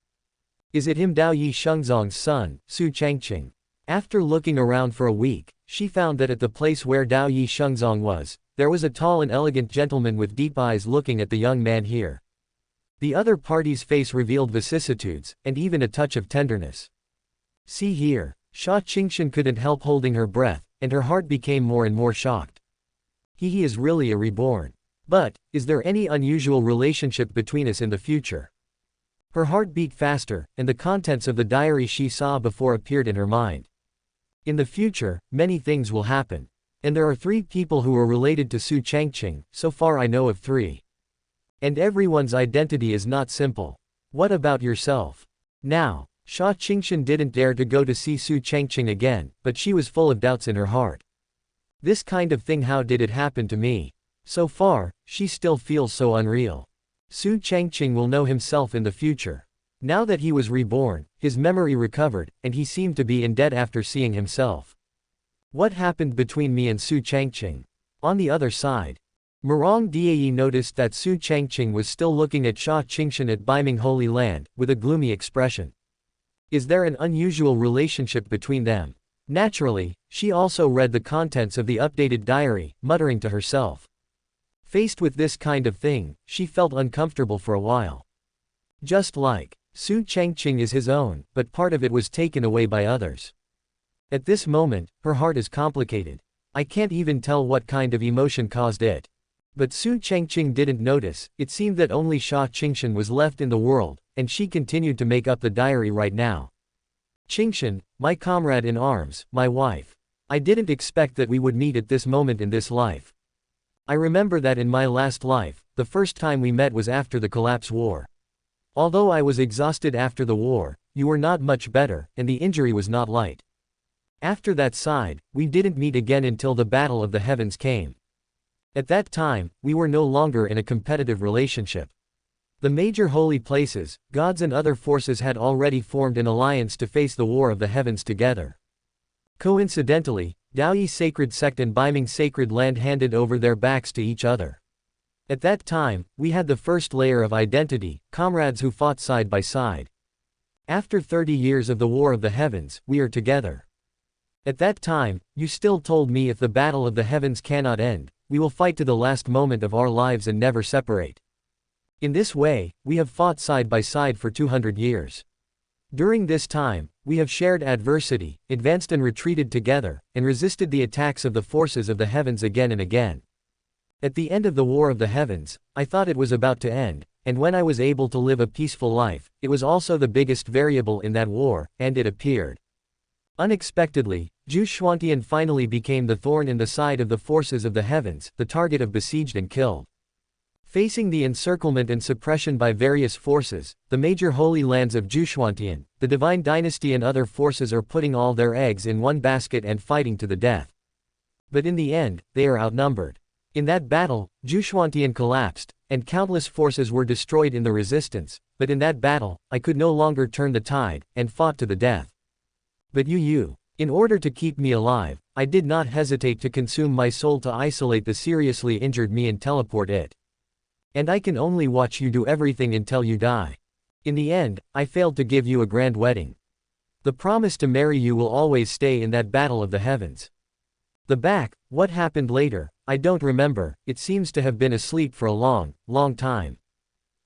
Is it him, Dao Yi Shengzong's son, Su Changqing? After looking around for a week, she found that at the place where Dao Yi Shengzong was, there was a tall and elegant gentleman with deep eyes looking at the young man here. The other party's face revealed vicissitudes, and even a touch of tenderness. See here, Su Changqing couldn't help holding her breath, and her heart became more and more shocked. He is really a reborn. But, is there any unusual relationship between us in the future? Her heart beat faster, and the contents of the diary she saw before appeared in her mind. In the future, many things will happen. And there are 3 people who are related to Su Changqing, so far I know of 3. And everyone's identity is not simple. What about yourself? Now, Su Changqing didn't dare to go to see Su Changqing again, but she was full of doubts in her heart. This kind of thing, how did it happen to me? So far, she still feels so unreal. Su Changqing will know himself in the future. Now that he was reborn, his memory recovered, and he seemed to be in debt after seeing himself. What happened between me and Su Changqing? On the other side, Murong Dai noticed that Su Changqing was still looking at Su Changqing at Biming Holy Land, with a gloomy expression. Is there an unusual relationship between them? Naturally, she also read the contents of the updated diary, muttering to herself. Faced with this kind of thing, she felt uncomfortable for a while. Just like, Su Changqing is his own, but part of it was taken away by others. At this moment, her heart is complicated. I can't even tell what kind of emotion caused it. But Su Changqing didn't notice. It seemed that only Su Changqing was left in the world, and she continued to make up the diary right now. Changqing, my comrade in arms, my wife. I didn't expect that we would meet at this moment in this life. I remember that in my last life, the first time we met was after the collapse war. Although I was exhausted after the war, you were not much better, and the injury was not light. After that side, we didn't meet again until the Battle of the Heavens came. At that time, we were no longer in a competitive relationship. The major holy places, gods and other forces had already formed an alliance to face the War of the Heavens together. Coincidentally, Daoyi Sacred Sect and Biming Sacred Land handed over their backs to each other. At that time, we had the first layer of identity, comrades who fought side by side. After 30 years of the War of the Heavens, we are together. At that time, you still told me if the Battle of the Heavens cannot end, we will fight to the last moment of our lives and never separate. In this way, we have fought side by side for 200 years. During this time, we have shared adversity, advanced and retreated together, and resisted the attacks of the forces of the heavens again and again. At the end of the War of the Heavens, I thought it was about to end, and when I was able to live a peaceful life, it was also the biggest variable in that war, and it appeared. Unexpectedly, Gu Changqing finally became the thorn in the side of the forces of the heavens, the target of besieged and killed. Facing the encirclement and suppression by various forces, the major holy lands of Gu Changqing, the divine dynasty and other forces are putting all their eggs in one basket and fighting to the death. But in the end, they are outnumbered. In that battle, Gu Changqing collapsed, and countless forces were destroyed in the resistance, but in that battle, I could no longer turn the tide, and fought to the death. But you, in order to keep me alive, I did not hesitate to consume my soul to isolate the seriously injured me and teleport it. And I can only watch you do everything until you die. In the end, I failed to give you a grand wedding. The promise to marry you will always stay in that battle of the heavens. The back, what happened later, I don't remember. It seems to have been asleep for a long, long time.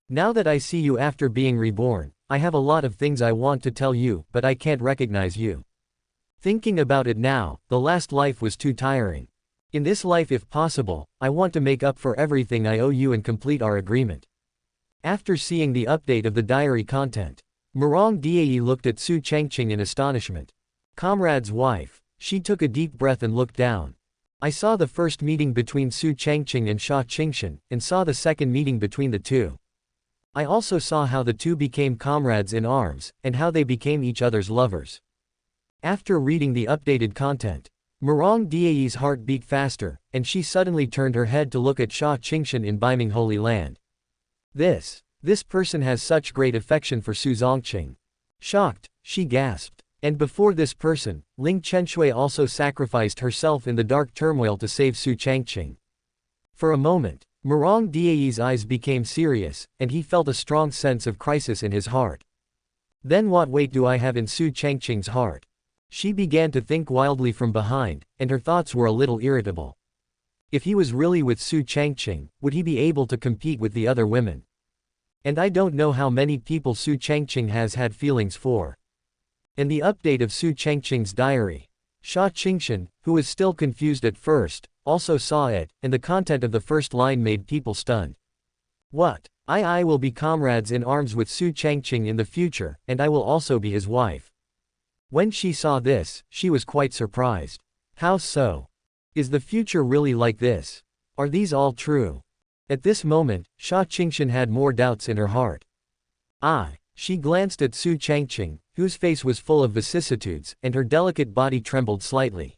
Now that I see you after being reborn, I have a lot of things I want to tell you, but I can't recognize you. Thinking about it now, the last life was too tiring. In this life, if possible, I want to make up for everything I owe you and complete our agreement. After seeing the update of the diary content, Murong Dai looked at Su Changqing in astonishment. Comrade's wife. She took a deep breath and looked down. I saw the first meeting between Su Changqing and Su Changqing, and saw the second meeting between the two. I also saw how the two became comrades in arms, and how they became each other's lovers. After reading the updated content, Murong Dai's heart beat faster, and she suddenly turned her head to look at Su Changqing in Biming Holy Land. This This person has such great affection for Su Changqing. Shocked, she gasped. And before this person, Ling Qianshui also sacrificed herself in the dark turmoil to save Su Changqing. For a moment, Murong Die's eyes became serious, and he felt a strong sense of crisis in his heart. Then what weight do I have in Su Changqing's heart? She began to think wildly from behind, and her thoughts were a little irritable. If he was really with Su Changqing, would he be able to compete with the other women? And I don't know how many people Su Changqing has had feelings for. And the update of Su Changqing's diary. Xia Qingshan, who was still confused at first, also saw it, and the content of the first line made people stunned. What? I will be comrades in arms with Su Changqing in the future, and I will also be his wife. When she saw this, she was quite surprised. How so? Is the future really like this? Are these all true? At this moment, Xia Qingshan had more doubts in her heart. She glanced at Su Changqing, whose face was full of vicissitudes, and her delicate body trembled slightly.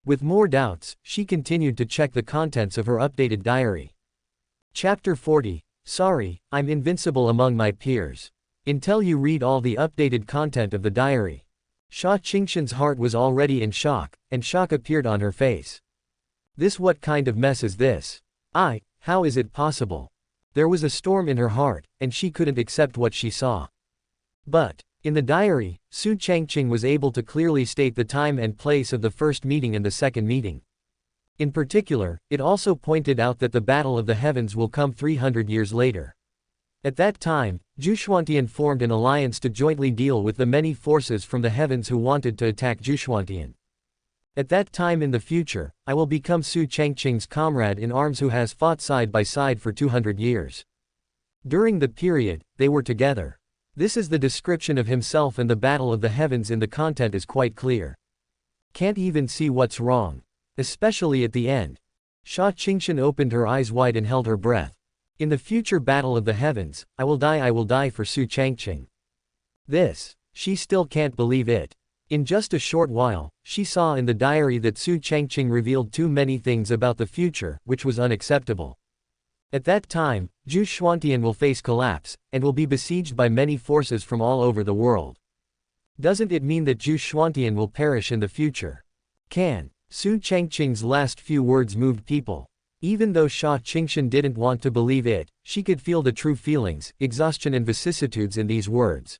With more doubts, she continued to check the contents of her updated diary. Chapter 40. Sorry, I'm invincible among my peers. Until you read all the updated content of the diary. Xia Qingshan's heart was already in shock, and shock appeared on her face. What kind of mess is this? How is it possible? There was a storm in her heart, and she couldn't accept what she saw. But, in the diary, Su Changqing was able to clearly state the time and place of the first meeting and the second meeting. In particular, it also pointed out that the Battle of the Heavens will come 300 years later. At that time, Gu Changqing formed an alliance to jointly deal with the many forces from the heavens who wanted to attack Gu Changqing. At that time in the future, I will become Su Changqing's comrade in arms who has fought side by side for 200 years. During the period, they were together. This is the description of himself, and the Battle of the Heavens in the content is quite clear. Can't even see what's wrong. Especially at the end. Xia Qingshan opened her eyes wide and held her breath. In the future Battle of the Heavens, I will die for Su Changqing. She still can't believe it. In just a short while, she saw in the diary that Su Changqing revealed too many things about the future, which was unacceptable. At that time, Gu Changqing will face collapse, and will be besieged by many forces from all over the world. Doesn't it mean that Gu Changqing will perish in the future? Su Changqing's last few words moved people. Even though Xia Qingshan didn't want to believe it, she could feel the true feelings, exhaustion and vicissitudes in these words.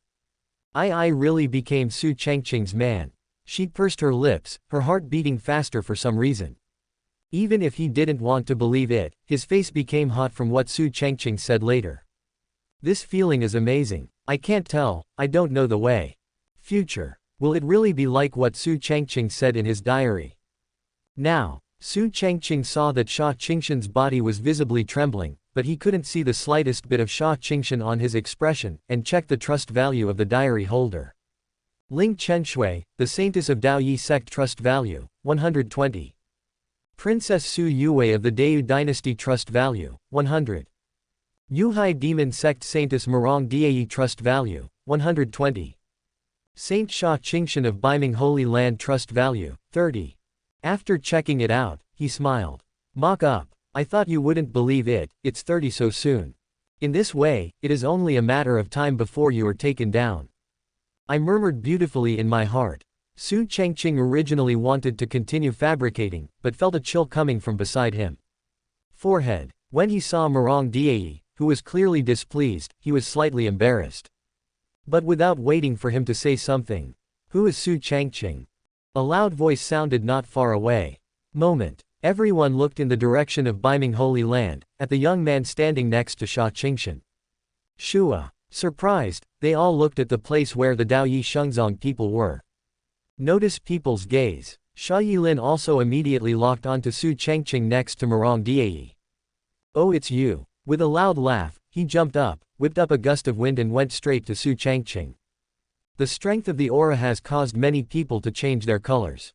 I really became Su Changqing's man. She pursed her lips, her heart beating faster for some reason. Even if he didn't want to believe it, his face became hot from what Su Changqing said later. This feeling is amazing. I can't tell, I don't know the way. Future. Will it really be like what Su Changqing said in his diary? Now, Su Changqing saw that Xia Qingshan's body was visibly trembling, but he couldn't see the slightest bit of Xia Qingshan on his expression, and checked the trust value of the diary holder. Ling Qianshui, the Saintess of Daoyi Sect Trust Value, 120. Princess Su Yue of the Deu Dynasty Trust Value, 100. Yuhai Demon Sect Saintess Murong Dieyi Trust Value, 120. Saint Xia Qingshan of Baiming Holy Land Trust Value, 30. After checking it out, he smiled. Mock up. I thought you wouldn't believe it, it's 30 so soon. In this way, it is only a matter of time before you are taken down. I murmured beautifully in my heart. Su Changqing originally wanted to continue fabricating, but felt a chill coming from beside him. Forehead. When he saw Murong Dieyi, who was clearly displeased, he was slightly embarrassed. But without waiting for him to say something. Who is Su Changqing? A loud voice sounded not far away. Moment. Everyone looked in the direction of Baiming Holy Land, at the young man standing next to Xia Qingshan. Shua. Surprised, they all looked at the place where the Daoyi Shengzong people were. Notice people's gaze. Xia Yilin also immediately locked onto Su Changqing next to Murong Dieyi. Oh, it's you. With a loud laugh, he jumped up, whipped up a gust of wind and went straight to Su Changqing. The strength of the aura has caused many people to change their colors.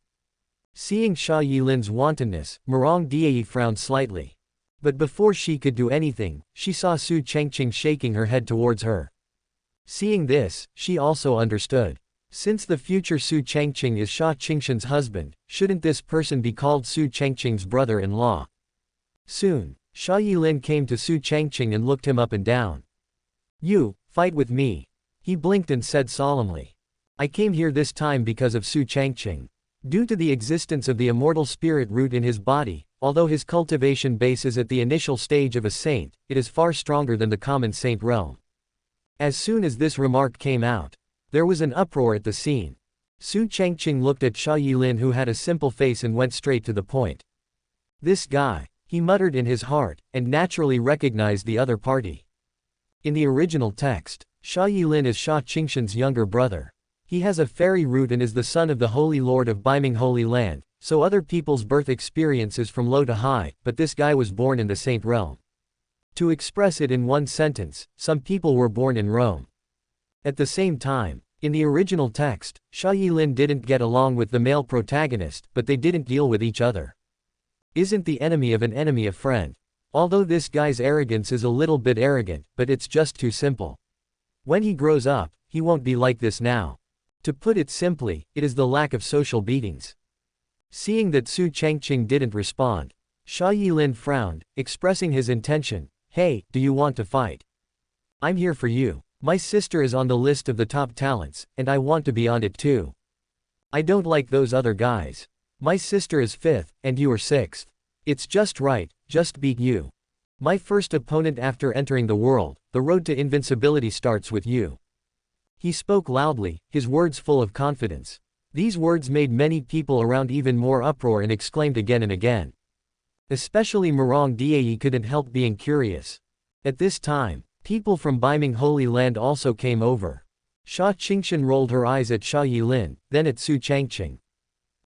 Seeing Xia Yilin's wantonness, Murong Dieyi frowned slightly. But before she could do anything, she saw Su Changqing shaking her head towards her. Seeing this, she also understood. Since the future Su Changqing is Xia Qingshan's husband, shouldn't this person be called Su Changqing's brother-in-law? Soon, Xia Yilin came to Su Changqing and looked him up and down. You, fight with me. He blinked and said solemnly. I came here this time because of Su Changqing. Due to the existence of the immortal spirit root in his body, although his cultivation base is at the initial stage of a saint, it is far stronger than the common saint realm. As soon as this remark came out, there was an uproar at the scene. Su Changqing looked at Xia Yilin, who had a simple face, and went straight to the point. This guy, he muttered in his heart, and naturally recognized the other party. In the original text, Xia Yilin is Xia Qingxin's younger brother. He has a fairy root and is the son of the Holy Lord of Biming Holy Land, so other people's birth experience is from low to high, but this guy was born in the saint realm. To express it in one sentence, some people were born in Rome. At the same time, in the original text, Xia Yilin didn't get along with the male protagonist, but they didn't deal with each other. Isn't the enemy of an enemy a friend? Although this guy's arrogance is a little bit arrogant, but it's just too simple. When he grows up, he won't be like this now. To put it simply, it is the lack of social beatings. Seeing that Su Changqing didn't respond, Xia Yilin frowned, expressing his intention. Hey, do you want to fight? I'm here for you. My sister is on the list of the top talents, and I want to be on it too. I don't like those other guys. My sister is 5th, and you are 6th. It's just right, just beat you. My first opponent after entering the world, the road to invincibility starts with you. He spoke loudly, his words full of confidence. These words made many people around even more uproar and exclaimed again and again. Especially Murong Dai couldn't help being curious. At this time, people from Biming Holy Land also came over. Xia Qingxin rolled her eyes at Xia Yilin, then at Su Changqing.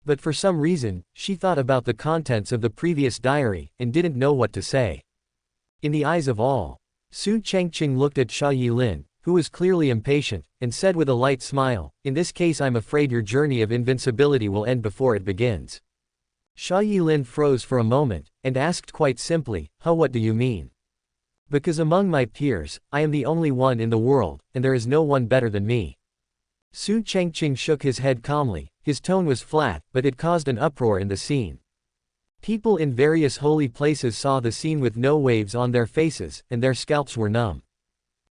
But for some reason, she thought about the contents of the previous diary, and didn't know what to say. In the eyes of all, Su Changqing looked at Xia Yilin, who was clearly impatient, and said with a light smile, in this case I'm afraid your journey of invincibility will end before it begins. Xia Yilin froze for a moment, and asked quite simply, what do you mean? Because among my peers, I am the only one in the world, and there is no one better than me. Su Changqing shook his head calmly, his tone was flat, but it caused an uproar in the scene. People in various holy places saw the scene with no waves on their faces, and their scalps were numb.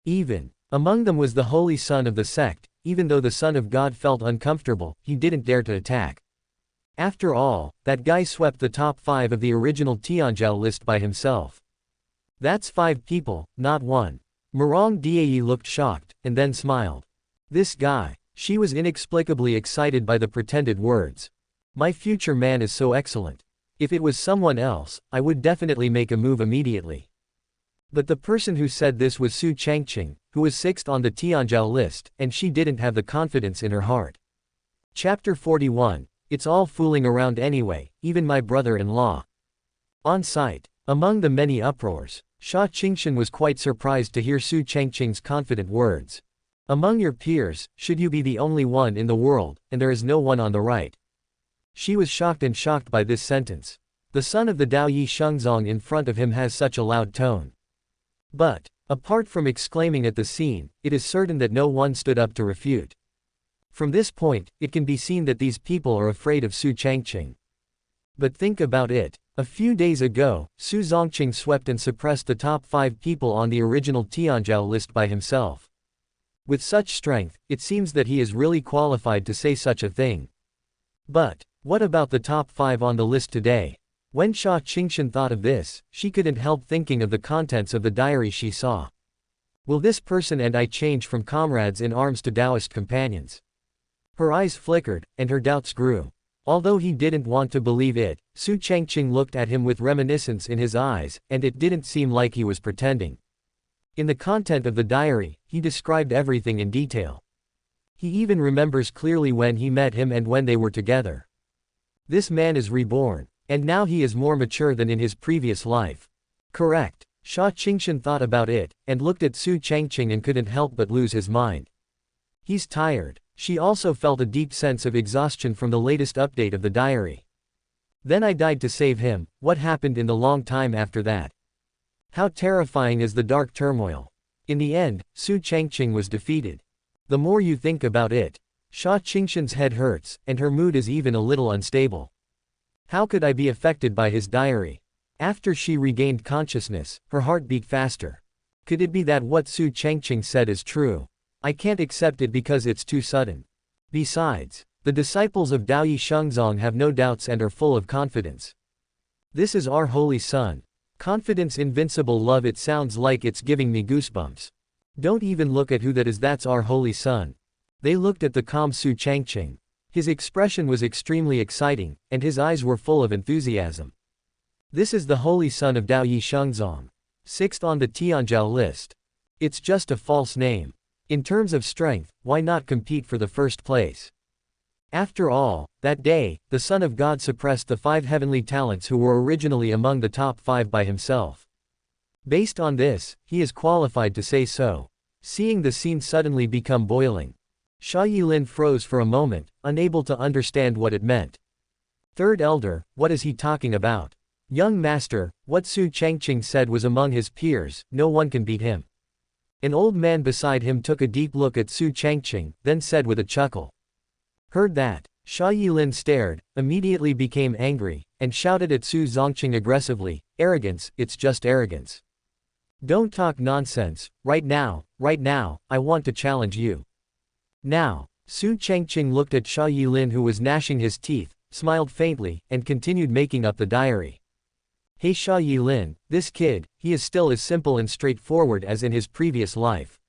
Even among them was the holy son of the sect. Even though the son of God felt uncomfortable, he didn't dare to attack. After all, that guy swept the top 5 of the original Tianzhou list by himself. That's 5 people, not 1. Murong Dai looked shocked, and then smiled. This guy. She was inexplicably excited by the pretended words. My future man is so excellent. If it was someone else, I would definitely make a move immediately. But the person who said this was Su Changqing, who was 6th on the Tianzhou list, and she didn't have the confidence in her heart. Chapter 41. It's all fooling around anyway, even my brother-in-law. On site, among the many uproars, Xia Qingxin was quite surprised to hear Su Changqing's confident words. Among your peers, should you be the only one in the world, and there is no one on the right? She was shocked by this sentence. The son of the Dao Yi Shengzong in front of him has such a loud tone. But, apart from exclaiming at the scene, it is certain that no one stood up to refute. From this point, it can be seen that these people are afraid of Su Changqing. But think about it. A few days ago, Su Changqing swept and suppressed the top 5 people on the original Tianzhou list by himself. With such strength, it seems that he is really qualified to say such a thing. But, what about the top 5 on the list today? When Xia Qingxin thought of this, she couldn't help thinking of the contents of the diary she saw. Will this person and I change from comrades in arms to Taoist companions? Her eyes flickered, and her doubts grew. Although he didn't want to believe it, Su Changqing looked at him with reminiscence in his eyes, and it didn't seem like he was pretending. In the content of the diary, he described everything in detail. He even remembers clearly when he met him and when they were together. This man is reborn, and now he is more mature than in his previous life. Correct. Xia Qingxin thought about it, and looked at Su Changqing and couldn't help but lose his mind. He's tired. She also felt a deep sense of exhaustion from the latest update of the diary. Then I died to save him. What happened in the long time after that? How terrifying is the dark turmoil. In the end, Su Changqing was defeated. The more you think about it, Xia Qingxin's head hurts, and her mood is even a little unstable. How could I be affected by his diary? After she regained consciousness, her heart beat faster. Could it be that what Su Changqing said is true? I can't accept it because it's too sudden. Besides, the disciples of Daoyi Shengzong have no doubts and are full of confidence. This is our holy son. Confidence, invincible love. It sounds like it's giving me goosebumps. Don't even look at who that is, that's our holy son. They looked at the calm Su Changqing. His expression was extremely exciting, and his eyes were full of enthusiasm. This is the holy son of Daoyi Shengzong. 6th on the Tianzhou list. It's just a false name. In terms of strength, why not compete for the first place? After all, that day, the Son of God suppressed the 5 heavenly talents who were originally among the top 5 by himself. Based on this, he is qualified to say so. Seeing the scene suddenly become boiling, Sha Yilin froze for a moment, unable to understand what it meant. Third Elder, what is he talking about? Young Master, what Su Changqing said was among his peers, no one can beat him. An old man beside him took a deep look at Su Changqing, then said with a chuckle. Heard that? Sha Yilin stared, immediately became angry, and shouted at Su Changqing aggressively, arrogance, it's just arrogance. Don't talk nonsense, right now, I want to challenge you. Now, Su Changqing looked at Sha Yilin, who was gnashing his teeth, smiled faintly, and continued making up the diary. Hey Sha Yilin, this kid, he is still as simple and straightforward as in his previous life.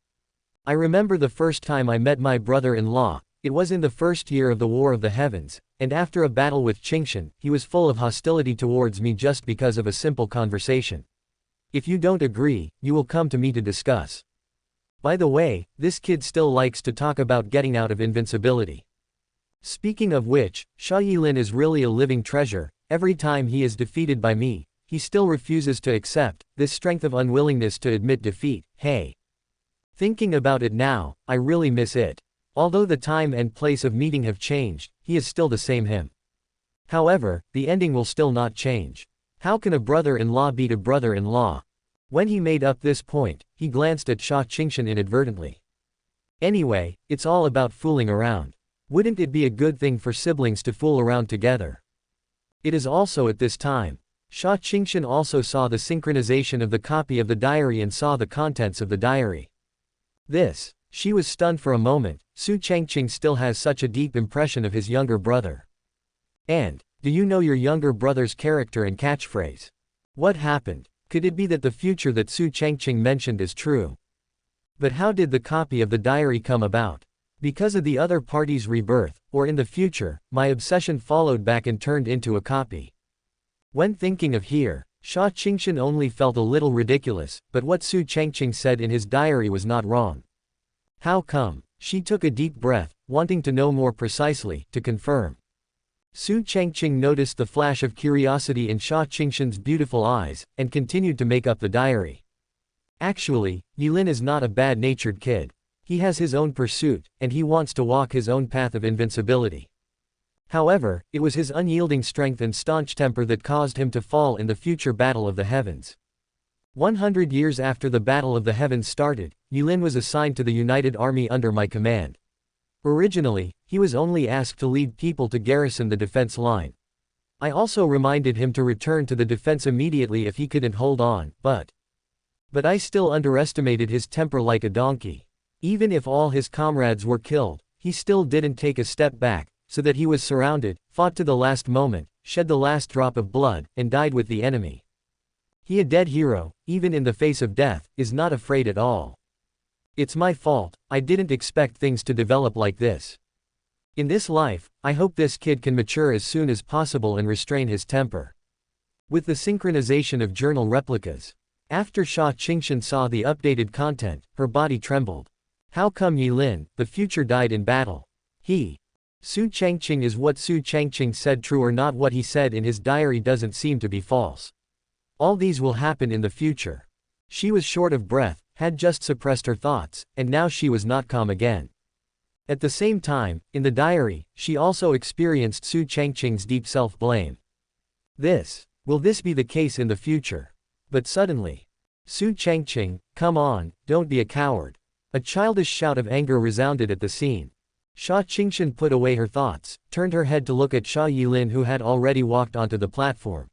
I remember the first time I met my brother-in-law, it was in the first year of the War of the Heavens, and after a battle with Qingxin, he was full of hostility towards me just because of a simple conversation. If you don't agree, you will come to me to discuss. By the way, this kid still likes to talk about getting out of invincibility. Speaking of which, Sha Yilin is really a living treasure. Every time he is defeated by me, he still refuses to accept this strength of unwillingness to admit defeat. Hey. Thinking about it now, I really miss it. Although the time and place of meeting have changed, he is still the same him. However, the ending will still not change. How can a brother-in-law beat a brother-in-law? When he made up this point, he glanced at Sha Qingxin inadvertently. Anyway, it's all about fooling around. Wouldn't it be a good thing for siblings to fool around together? It is also at this time. Sha Qingxin also saw the synchronization of the copy of the diary and saw the contents of the diary. She was stunned for a moment. Su Changqing still has such a deep impression of his younger brother. And, do you know your younger brother's character and catchphrase? What happened? Could it be that the future that Su Changqing mentioned is true? But how did the copy of the diary come about? Because of the other party's rebirth, or in the future, my obsession followed back and turned into a copy. When thinking of here, Sha Qingxin only felt a little ridiculous, but what Su Changqing said in his diary was not wrong. How come? She took a deep breath, wanting to know more precisely, to confirm. Su Changqing noticed the flash of curiosity in Sha Qingxin's beautiful eyes, and continued to make up the diary. Actually, Yilin is not a bad-natured kid. He has his own pursuit, and he wants to walk his own path of invincibility. However, it was his unyielding strength and staunch temper that caused him to fall in the future Battle of the Heavens. 100 years after the Battle of the Heavens started, Yilin was assigned to the United Army under my command. Originally, he was only asked to lead people to garrison the defense line. I also reminded him to return to the defense immediately if he couldn't hold on, but I still underestimated his temper like a donkey. Even if all his comrades were killed, he still didn't take a step back, so that he was surrounded, fought to the last moment, shed the last drop of blood, and died with the enemy. He, a dead hero, even in the face of death, is not afraid at all. It's my fault, I didn't expect things to develop like this. In this life, I hope this kid can mature as soon as possible and restrain his temper. With the synchronization of journal replicas. After Sha Qingxin saw the updated content, her body trembled. How come Yilin, the future, died in battle? Su Changqing, is what Su Changqing said true or not? What he said in his diary doesn't seem to be false. All these will happen in the future. She was short of breath, had just suppressed her thoughts, and now she was not calm again. At the same time, in the diary, she also experienced Su Changqing's deep self-blame. Will this be the case in the future? But suddenly, Su Changqing, come on, don't be a coward. A childish shout of anger resounded at the scene. Sha Qingxin put away her thoughts, turned her head to look at Sha Yilin, who had already walked onto the platform.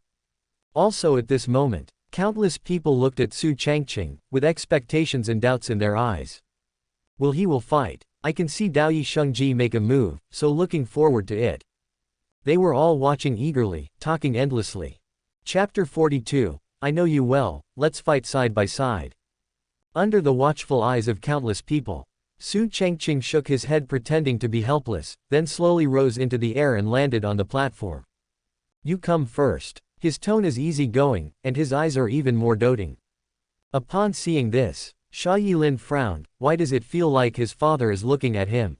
Also at this moment, Countless people looked at Su Changqing, with expectations and doubts in their eyes. Will fight? I can see Daoyi Shengji make a move, so looking forward to it. They were all watching eagerly, talking endlessly. Chapter 42, I know you well, let's fight side by side. Under the watchful eyes of countless people, Su Changqing shook his head pretending to be helpless, then slowly rose into the air and landed on the platform. You come first. His tone is easygoing, and his eyes are even more doting. Upon seeing this, Sha Yilin frowned. Why does it feel like his father is looking at him?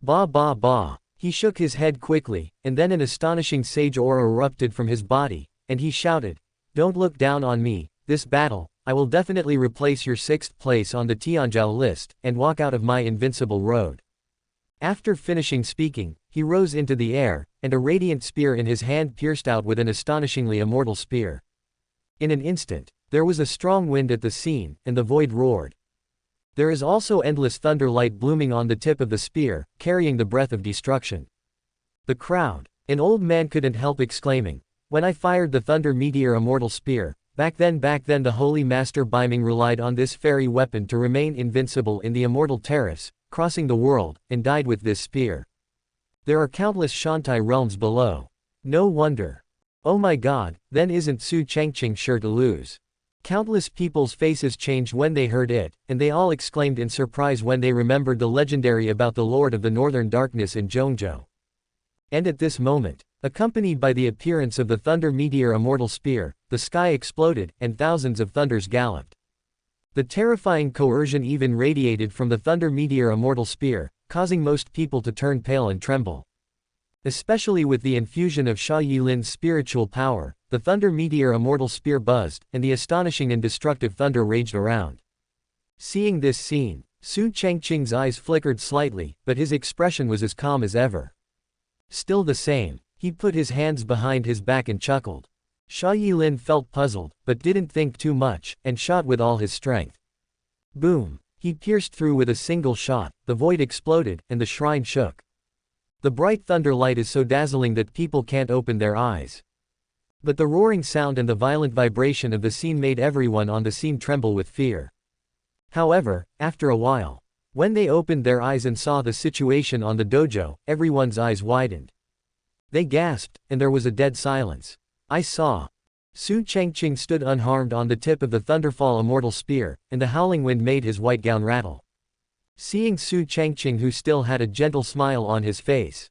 Ba ba ba. He shook his head quickly, and then an astonishing sage aura erupted from his body, and he shouted, Don't look down on me, this battle, I will definitely replace your 6th place on the Tianzhou list, and walk out of my invincible road. After finishing speaking, he rose into the air, and a radiant spear in his hand pierced out with an astonishingly immortal spear. In an instant, there was a strong wind at the scene, and the void roared. There is also endless thunder light blooming on the tip of the spear, carrying the breath of destruction. The crowd. An old man couldn't help exclaiming, When I fired the thunder meteor immortal spear, back then the holy master Biming relied on this fairy weapon to remain invincible in the immortal terrace, crossing the world, and died with this spear. There are countless Shantai realms below. No wonder. Oh my god, then isn't Su Changqing sure to lose? Countless people's faces changed when they heard it, and they all exclaimed in surprise when they remembered the legendary about the Lord of the Northern Darkness in Zhongzhou. And at this moment, accompanied by the appearance of the thunder meteor immortal spear, the sky exploded, and thousands of thunders galloped. The terrifying coercion even radiated from the thunder meteor immortal spear, causing most people to turn pale and tremble. Especially with the infusion of Sha Yilin's spiritual power, the thunder meteor immortal spear buzzed, and the astonishing and destructive thunder raged around. Seeing this scene, Su Changqing's eyes flickered slightly, but his expression was as calm as ever. Still the same, he put his hands behind his back and chuckled. Sha Yilin felt puzzled, but didn't think too much, and shot with all his strength. Boom! He pierced through with a single shot, the void exploded, and the shrine shook. The bright thunder light is so dazzling that people can't open their eyes. But the roaring sound and the violent vibration of the scene made everyone on the scene tremble with fear. However, after a while, when they opened their eyes and saw the situation on the dojo, everyone's eyes widened. They gasped, and there was a dead silence. I saw. Su Changqing stood unharmed on the tip of the Thunderfall immortal spear, and the howling wind made his white gown rattle. Seeing Su Changqing, who still had a gentle smile on his face,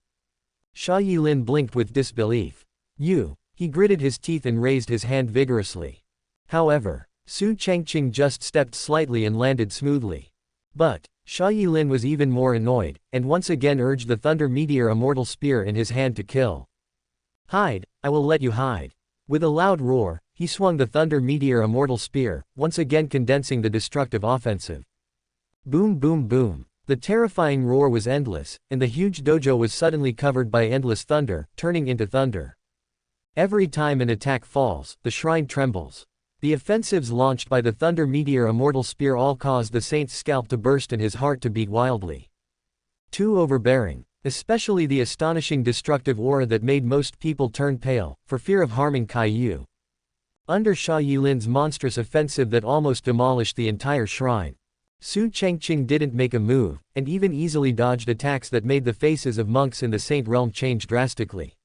Sha Yilin blinked with disbelief. You. He gritted his teeth and raised his hand vigorously. However, Su Changqing just stepped slightly and landed smoothly. But Sha Yilin was even more annoyed, and once again urged the Thunder Meteor immortal spear in his hand to kill. Hide, I will let you hide. With a loud roar, he swung the Thunder Meteor immortal spear, once again condensing the destructive offensive. Boom boom boom. The terrifying roar was endless, and the huge dojo was suddenly covered by endless thunder, turning into thunder. Every time an attack falls, the shrine trembles. The offensives launched by the Thunder Meteor immortal spear all caused the saint's scalp to burst and his heart to beat wildly. Too overbearing. Especially the astonishing destructive aura that made most people turn pale, for fear of harming Caillou. Under Sha Yilin's monstrous offensive that almost demolished the entire shrine, Su Changqing didn't make a move, and even easily dodged attacks that made the faces of monks in the Saint realm change drastically.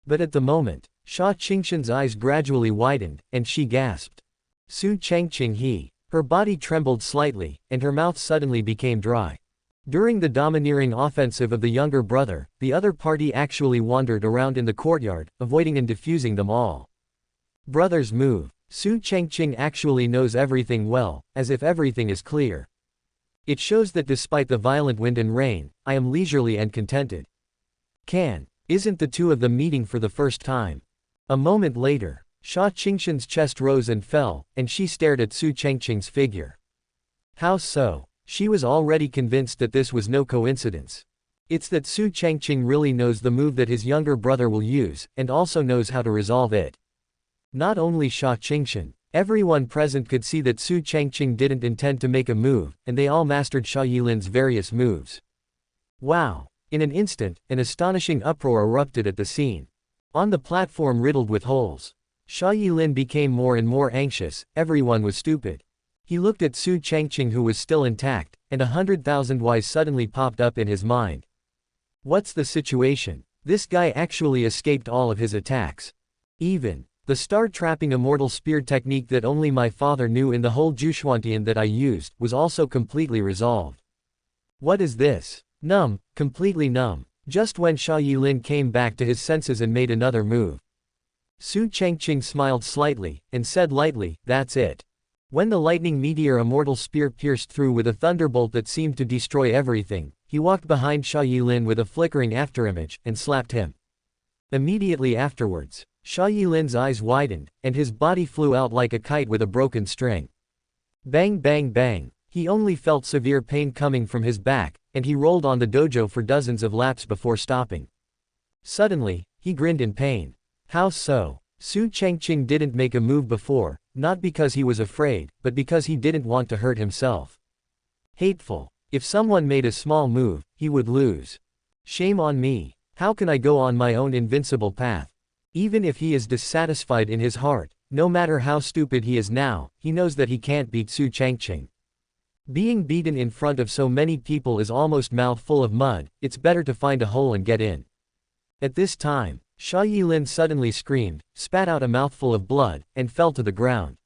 But at the moment, Sha Qingxin's eyes gradually widened, and she gasped. Su Changqing her body trembled slightly, and her mouth suddenly became dry. During the domineering offensive of the younger brother, the other party actually wandered around in the courtyard, avoiding and defusing them all. Brothers move. Su Changqing actually knows everything well, as if everything is clear. It shows that despite the violent wind and rain, I am leisurely and contented. Isn't the two of them meeting for the first time? A moment later, Sha Qingxin's chest rose and fell, and she stared at Su Changqing's figure. How so? She was already convinced that this was no coincidence. It's that Su Changqing really knows the move that his younger brother will use, and also knows how to resolve it. Not only Sha Qingxin, everyone present could see that Su Changqing didn't intend to make a move, and they all mastered Sha Yilin's various moves. Wow! In an instant, an astonishing uproar erupted at the scene. On the platform riddled with holes, Sha Yilin became more and more anxious, everyone was stupid. He looked at Su Changqing who was still intact, and 100,000 whys suddenly popped up in his mind. What's the situation? This guy actually escaped all of his attacks. Even the star-trapping immortal spear technique that only my father knew in the whole Gu Changqing that I used, was also completely resolved. What is this? Numb, completely numb. Just when Sha Yilin came back to his senses and made another move. Su Changqing smiled slightly, and said lightly, that's it. When the lightning meteor immortal spear pierced through with a thunderbolt that seemed to destroy everything, he walked behind Sha Yilin with a flickering afterimage, and slapped him. Immediately afterwards, Sha Yilin's eyes widened, and his body flew out like a kite with a broken string. Bang bang bang. He only felt severe pain coming from his back, and he rolled on the dojo for dozens of laps before stopping. Suddenly, he grinned in pain. How so? Su Changqing didn't make a move before, not because he was afraid, but because he didn't want to hurt himself. Hateful. If someone made a small move, he would lose. Shame on me. How can I go on my own invincible path? Even if he is dissatisfied in his heart, no matter how stupid he is now, he knows that he can't beat Su Changqing. Being beaten in front of so many people is almost mouth full of mud, it's better to find a hole and get in. At this time, Sha Yilin suddenly screamed, spat out a mouthful of blood, and fell to the ground.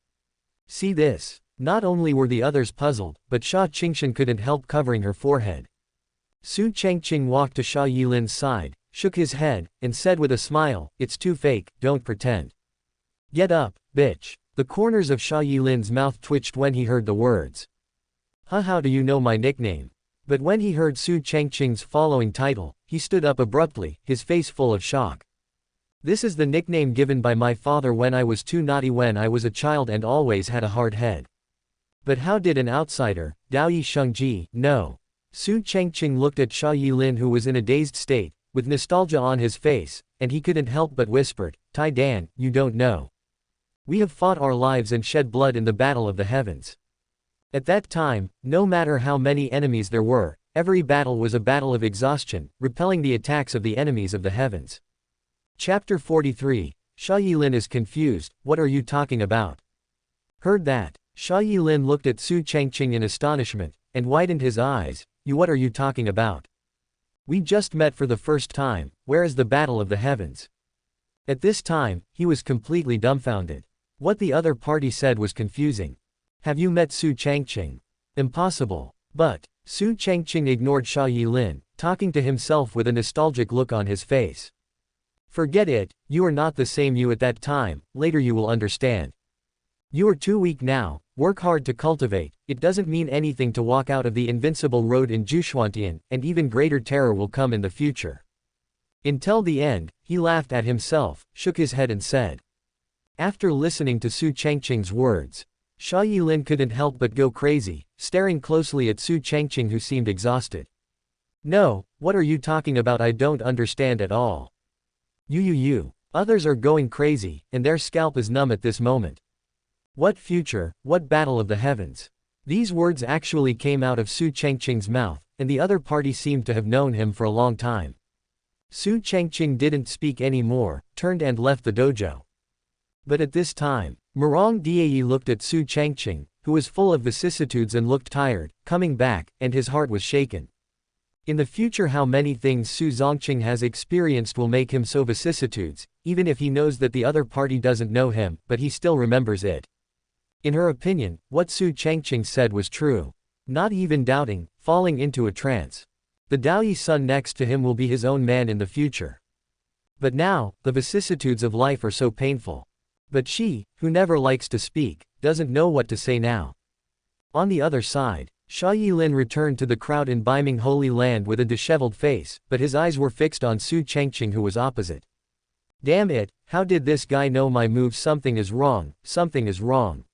See this? Not only were the others puzzled, but Sha Changqing couldn't help covering her forehead. Su Changqing walked to Sha Yilin's side, shook his head, and said with a smile, it's too fake, don't pretend. Get up, bitch. The corners of Sha Yilin's mouth twitched when he heard the words. How do you know my nickname? But when he heard Su Changqing's following title, he stood up abruptly, his face full of shock. This is the nickname given by my father when I was too naughty when I was a child and always had a hard head. But how did an outsider, Daoyi Shengji, know? Su Changqing looked at Sha Yilin who was in a dazed state, with nostalgia on his face, and he couldn't help but whispered, Tai Dan, you don't know. We have fought our lives and shed blood in the battle of the heavens. At that time, no matter how many enemies there were, every battle was a battle of exhaustion, repelling the attacks of the enemies of the heavens. Chapter 43, Sha Yilin is confused, what are you talking about? Heard that, Sha Yilin looked at Su Changqing in astonishment, and widened his eyes, what are you talking about? We just met for the first time, where is the battle of the heavens? At this time, he was completely dumbfounded. What the other party said was confusing. Have you met Su Changqing? Impossible. But, Su Changqing ignored Sha Yilin, talking to himself with a nostalgic look on his face. Forget it, you are not the same you at that time, later you will understand. You are too weak now, work hard to cultivate, it doesn't mean anything to walk out of the invincible road in Gu Changqing, and even greater terror will come in the future. Until the end, he laughed at himself, shook his head and said. After listening to Su Changqing's words, Sha Yilin couldn't help but go crazy, staring closely at Su Changqing who seemed exhausted. No, what are you talking about? I don't understand at all. You. Others are going crazy, and their scalp is numb at this moment. What future, what battle of the heavens? These words actually came out of Su Changqing's mouth, and the other party seemed to have known him for a long time. Su Changqing didn't speak anymore, turned and left the dojo. But at this time, Murong Dai looked at Su Changqing, who was full of vicissitudes and looked tired, coming back, and his heart was shaken. In the future how many things Su Changqing has experienced will make him so vicissitudes, even if he knows that the other party doesn't know him, but he still remembers it. In her opinion, what Su Changqing said was true. Not even doubting, falling into a trance. The Daoyi son next to him will be his own man in the future. But now, the vicissitudes of life are so painful. But she, who never likes to speak, doesn't know what to say now. On the other side, Sha Yilin returned to the crowd in Beiming Holy Land with a disheveled face, but his eyes were fixed on Su Changqing who was opposite. Damn it, how did this guy know my moves? Something is wrong, something is wrong.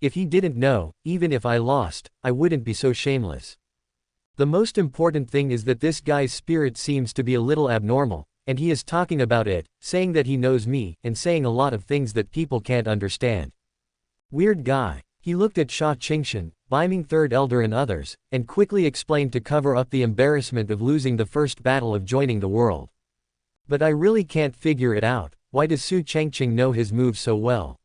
If he didn't know, even if I lost, I wouldn't be so shameless. The most important thing is that this guy's spirit seems to be a little abnormal, and he is talking about it, saying that he knows me, and saying a lot of things that people can't understand. Weird guy. He looked at Sha Changqing, Beiming Third Elder and others, and quickly explained to cover up the embarrassment of losing the first battle of joining the world. But I really can't figure it out, why does Su Changqing know his moves so well?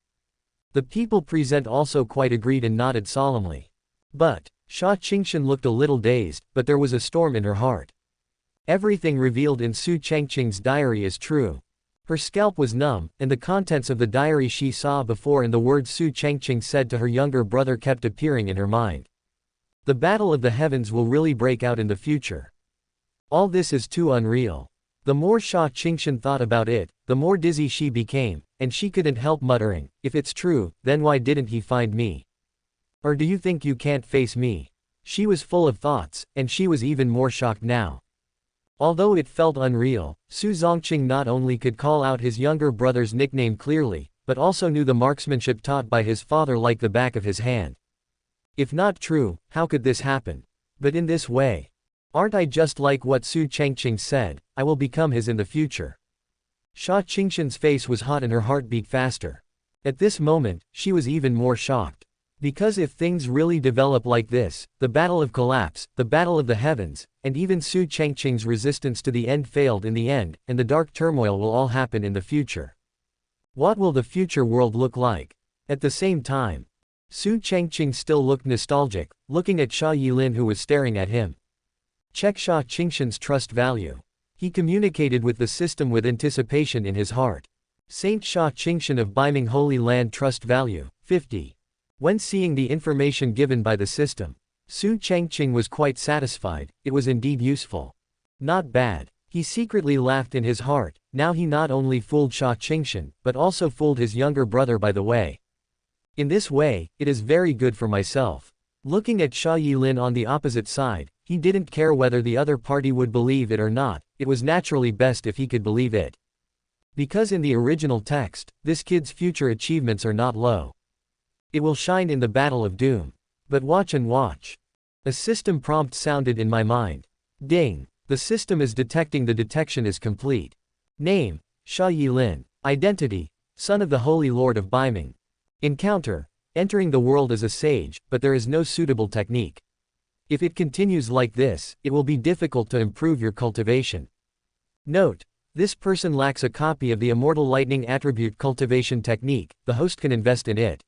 The people present also quite agreed and nodded solemnly. But, Sha Qingshan looked a little dazed, but there was a storm in her heart. Everything revealed in Su Changqing's diary is true. Her scalp was numb, and the contents of the diary she saw before and the words Su Changqing said to her younger brother kept appearing in her mind. The battle of the heavens will really break out in the future. All this is too unreal. The more Sha Qingshan thought about it, the more dizzy she became, and she couldn't help muttering, if it's true, then why didn't he find me? Or do you think you can't face me? She was full of thoughts, and she was even more shocked now. Although it felt unreal, Su Changqing not only could call out his younger brother's nickname clearly, but also knew the marksmanship taught by his father like the back of his hand. If not true, how could this happen? But in this way. Aren't I just like what Su Changqing said, I will become his in the future? Sha Qingshan's face was hot and her heart beat faster. At this moment, she was even more shocked. Because if things really develop like this, the battle of collapse, the battle of the heavens, and even Su Changqing's resistance to the end failed in the end, and the dark turmoil will all happen in the future. What will the future world look like? At the same time, Su Changqing still looked nostalgic, looking at Sha Yilin who was staring at him. Check Sha Qingshan's trust value. He communicated with the system with anticipation in his heart. Saint Sha Qingshan of Baiming Holy Land trust value, 50. When seeing the information given by the system, Su Changqing was quite satisfied, it was indeed useful. Not bad. He secretly laughed in his heart, now he not only fooled Sha Qingshan, but also fooled his younger brother by the way. In this way, it is very good for myself. Looking at Sha Yilin on the opposite side, he didn't care whether the other party would believe it or not, it was naturally best if he could believe it. Because in the original text, this kid's future achievements are not low. It will shine in the battle of doom. But watch and watch. A system prompt sounded in my mind. Ding. The system is detecting, the detection is complete. Name, Sha Yilin. Identity, son of the Holy Lord of Baiming. Encounter, entering the world as a sage, but there is no suitable technique. If it continues like this, it will be difficult to improve your cultivation. Note, this person lacks a copy of the Immortal Lightning Attribute Cultivation Technique, the host can invest in it.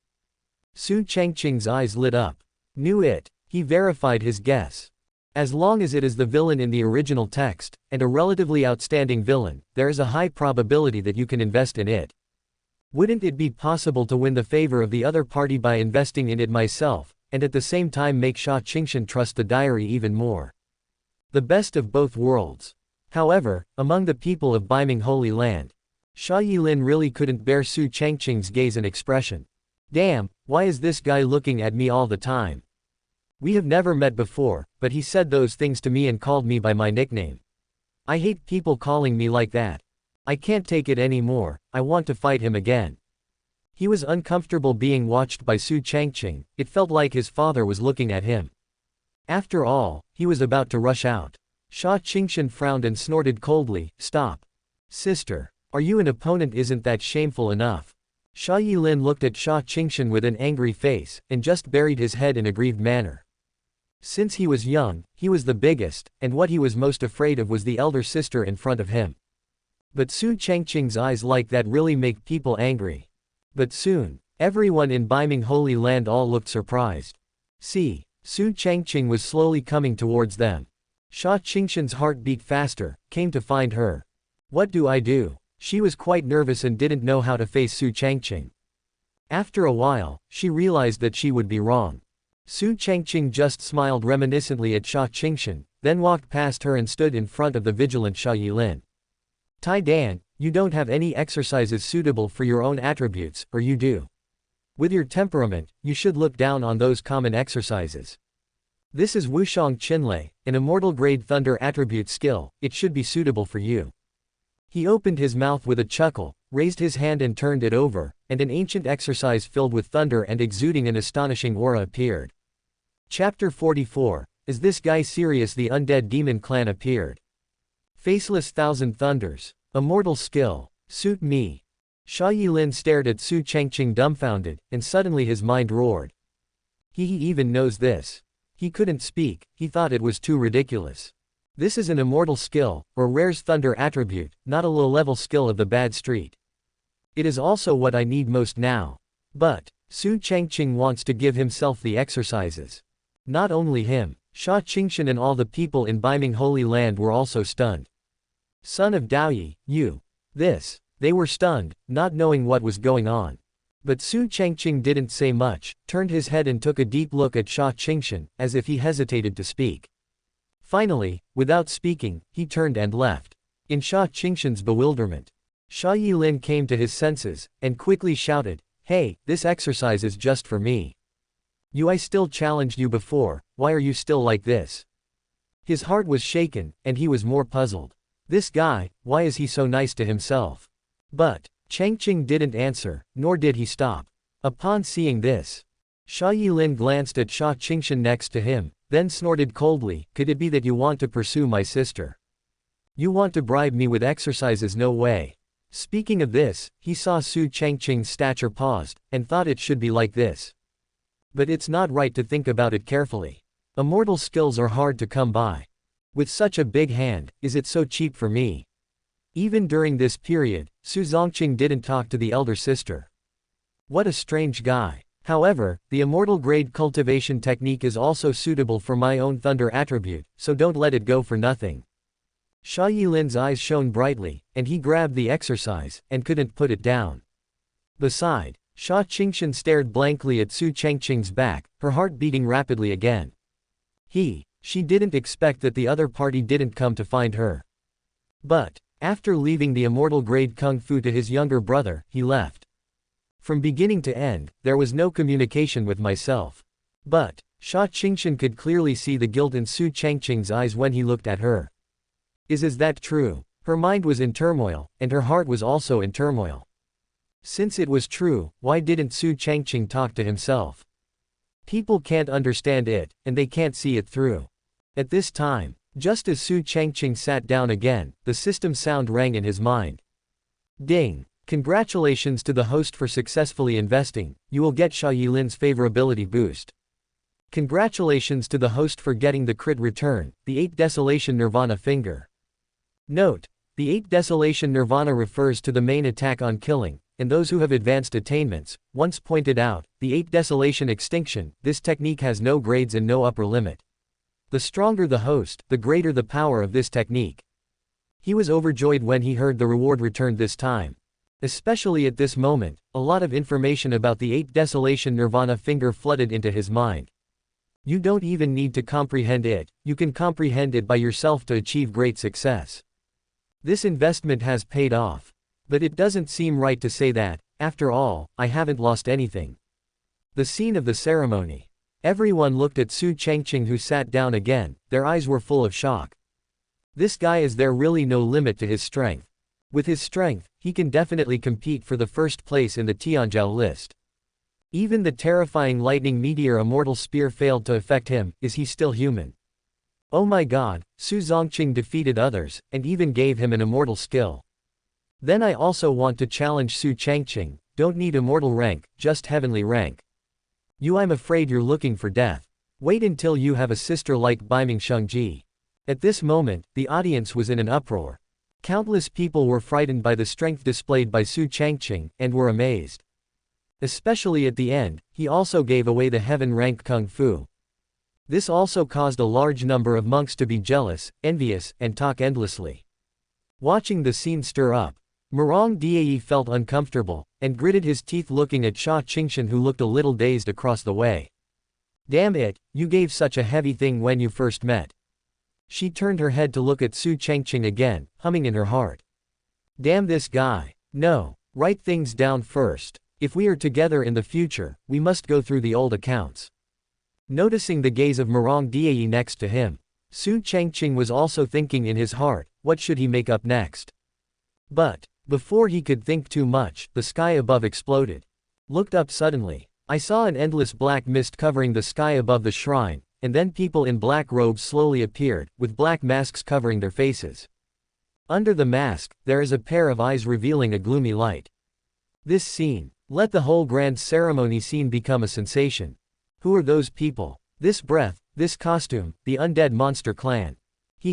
Su Changqing's eyes lit up. Knew it. He verified his guess. As long as it is the villain in the original text, and a relatively outstanding villain, there is a high probability that you can invest in it. Wouldn't it be possible to win the favor of the other party by investing in it myself, and at the same time make Sha Qingshan trust the diary even more? The best of both worlds. However, among the people of Baiming Holy Land, Sha Yilin really couldn't bear Su Changqing's gaze and expression. Damn, why is this guy looking at me all the time? We have never met before, but he said those things to me and called me by my nickname. I hate people calling me like that. I can't take it anymore, I want to fight him again. He was uncomfortable being watched by Su Changqing, it felt like his father was looking at him. After all, he was about to rush out. Sha Qingshan frowned and snorted coldly, stop. Sister. Are you an opponent? Isn't that shameful enough? Sha Yilin looked at Sha Qingshan with an angry face, and just buried his head in a grieved manner. Since he was young, he was the biggest, and what he was most afraid of was the elder sister in front of him. But Su Changqing's eyes like that really make people angry. But soon, everyone in Baiming Holy Land all looked surprised. See, Su Changqing was slowly coming towards them. Sha Qingshan's heart beat faster, came to find her. What do I do? She was quite nervous and didn't know how to face Su Changqing. After a while, she realized that she would be wrong. Su Changqing just smiled reminiscently at Sha Qingshan, then walked past her and stood in front of the vigilant Sha Yilin. Tai Dan, you don't have any exercises suitable for your own attributes, or you do. With your temperament, you should look down on those common exercises. This is Wushang Qinlei, an immortal grade thunder attribute skill, it should be suitable for you. He opened his mouth with a chuckle, raised his hand and turned it over, and an ancient exercise filled with thunder and exuding an astonishing aura appeared. Chapter 44, Is this guy serious? The undead demon clan appeared. Faceless Thousand Thunders. Immortal skill. Suit me. Sha Yilin stared at Su Changqing dumbfounded, and suddenly his mind roared. He even knows this. He couldn't speak, he thought it was too ridiculous. This is an immortal skill, or rare's thunder attribute, not a low-level skill of the bad street. It is also what I need most now. But, Su Changqing wants to give himself the exercises. Not only him, Sha Qingshan and all the people in Beiming Holy Land were also stunned. Son of Daoyi, you. They were stunned, not knowing what was going on. But Su Changqing didn't say much, turned his head and took a deep look at Sha Qingshan, as if he hesitated to speak. Finally, without speaking, he turned and left. In Sha Qingshan's bewilderment, Sha Yilin came to his senses, and quickly shouted, "Hey, this exercise is just for me. I still challenged you before, why are you still like this?" His heart was shaken, and he was more puzzled. This guy, why is he so nice to himself? But, Changqing didn't answer, nor did he stop. Upon seeing this, Sha Yilin glanced at Sha Qingshan next to him, then snorted coldly, "Could it be that you want to pursue my sister? You want to bribe me with exercises? No way." Speaking of this, he saw Su Changqing's stature paused, and thought it should be like this. But it's not right to think about it carefully. Immortal skills are hard to come by. With such a big hand, is it so cheap for me? Even during this period, Su Changqing didn't talk to the elder sister. What a strange guy. However, the immortal grade cultivation technique is also suitable for my own thunder attribute, so don't let it go for nothing. Sha Yilin's eyes shone brightly, and he grabbed the exercise, and couldn't put it down. Beside, Sha Qingshan stared blankly at Su Changqing's back, her heart beating rapidly again. She didn't expect that the other party didn't come to find her. But, after leaving the immortal grade kung fu to his younger brother, he left. From beginning to end, there was no communication with myself. But, Sha Qingshan could clearly see the guilt in Su Changqing's eyes when he looked at her. Is that true? Her mind was in turmoil, and her heart was also in turmoil. Since it was true, why didn't Su Changqing talk to himself? People can't understand it, and they can't see it through. At this time, just as Su Changqing sat down again, the system sound rang in his mind. Ding! Congratulations to the host for successfully investing, you will get Sha Yilin's favorability boost. Congratulations to the host for getting the crit return, the 8 Desolation Nirvana finger. Note: the 8 Desolation Nirvana refers to the main attack on killing, and those who have advanced attainments. Once pointed out, the 8 Desolation Extinction, this technique has no grades and no upper limit. The stronger the host, the greater the power of this technique. He was overjoyed when he heard the reward returned this time. Especially at this moment, a lot of information about the 8 Desolation Nirvana finger flooded into his mind. You don't even need to comprehend it, you can comprehend it by yourself to achieve great success. This investment has paid off. But it doesn't seem right to say that, after all, I haven't lost anything. The scene of the ceremony. Everyone looked at Su Changqing, who sat down again, their eyes were full of shock. This guy, is there really no limit to his strength? With his strength, he can definitely compete for the first place in the Tianzhou list. Even the terrifying lightning meteor immortal spear failed to affect him. Is he still human? Oh my god, Su Changqing defeated others, and even gave him an immortal skill. Then I also want to challenge Su Changqing, don't need immortal rank, just heavenly rank. I'm afraid you're looking for death. Wait until you have a sister like Beiming Shengji. At this moment, the audience was in an uproar. Countless people were frightened by the strength displayed by Su Changqing, and were amazed. Especially at the end, he also gave away the heaven rank kung fu. This also caused a large number of monks to be jealous, envious, and talk endlessly. Watching the scene stir up, Murong Dai felt uncomfortable, and gritted his teeth looking at Sha Qingshan, who looked a little dazed across the way. Damn it, you gave such a heavy thing when you first met. She turned her head to look at Su Changqing again, humming in her heart. Damn this guy. No, write things down first. If we are together in the future, we must go through the old accounts. Noticing the gaze of Murong Dai next to him, Su Changqing was also thinking in his heart, what should he make up next? But, before he could think too much, the sky above exploded. Looked up suddenly. I saw an endless black mist covering the sky above the shrine, and then people in black robes slowly appeared, with black masks covering their faces. Under the mask, there is a pair of eyes revealing a gloomy light. This scene, let the whole grand ceremony scene become a sensation. Who are those people? This breath, this costume, the undead monster clan.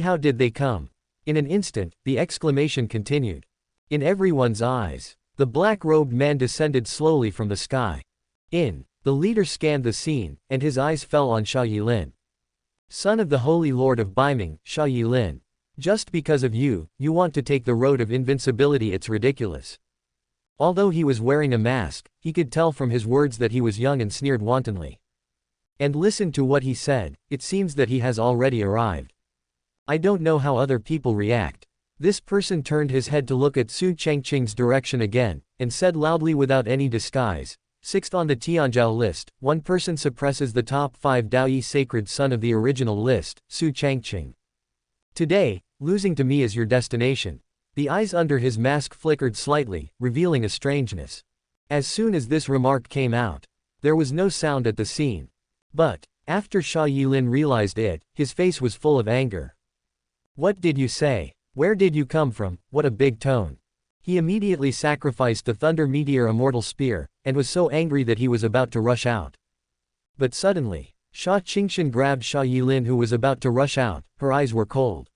How did they come? In an instant, the exclamation continued. In everyone's eyes. The black-robed man descended slowly from the sky. The leader scanned the scene, and his eyes fell on Sha Yilin. Son of the Holy Lord of Baiming, Sha Yilin. Just because of you, you want to take the road of invincibility. It's ridiculous. Although he was wearing a mask, he could tell from his words that he was young and sneered wantonly. And listen to what he said, it seems that he has already arrived. I don't know how other people react. This person turned his head to look at Su Changqing's direction again, and said loudly without any disguise, "Sixth on the Tianzhou list, one person suppresses the top 5 Daoyi sacred son of the original list, Su Changqing. Today, losing to me is your destination." The eyes under his mask flickered slightly, revealing a strangeness. As soon as this remark came out, there was no sound at the scene. But, after Sha Yilin realized it, his face was full of anger. "What did you say? Where did you come from? What a big tone." He immediately sacrificed the Thunder Meteor Immortal Spear, and was so angry that he was about to rush out. But suddenly, Sha Qingshan grabbed Sha Yilin, who was about to rush out. Her eyes were cold.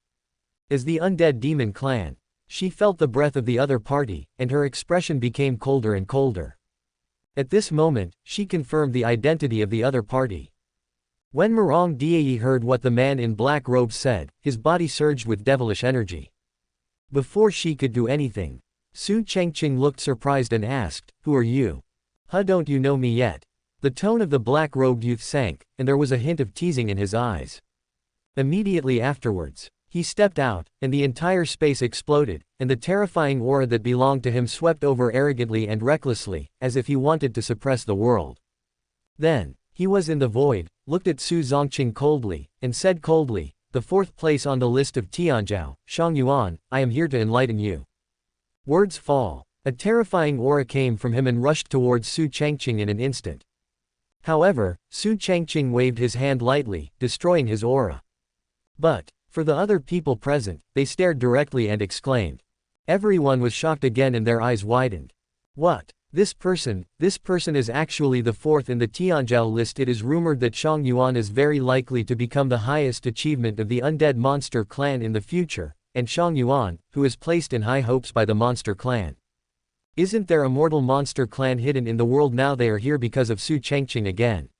As the undead demon clan, she felt the breath of the other party, and her expression became colder and colder. At this moment, she confirmed the identity of the other party. When Murong Diayi heard what the man in black robes said, his body surged with devilish energy. Before she could do anything, Su Changqing looked surprised and asked, "Who are you? Don't you know me yet?" The tone of the black-robed youth sank, and there was a hint of teasing in his eyes. Immediately afterwards, he stepped out, and the entire space exploded, and the terrifying aura that belonged to him swept over arrogantly and recklessly, as if he wanted to suppress the world. Then, he was in the void, looked at Su Changqing coldly, and said coldly, "The 4th place on the list of Tianzhou, Shang Yuan, I am here to enlighten you." Words fall. A terrifying aura came from him and rushed towards Su Changqing in an instant. However, Su Changqing waved his hand lightly, destroying his aura. But, for the other people present, they stared directly and exclaimed. Everyone was shocked again and their eyes widened. "What? This person is actually the 4th in the Tianzhou list." It is rumored that Shang Yuan is very likely to become the highest achievement of the undead monster clan in the future, and Shang Yuan, who is placed in high hopes by the monster clan. Isn't there a mortal monster clan hidden in the world now? They are here because of Su Changqing again.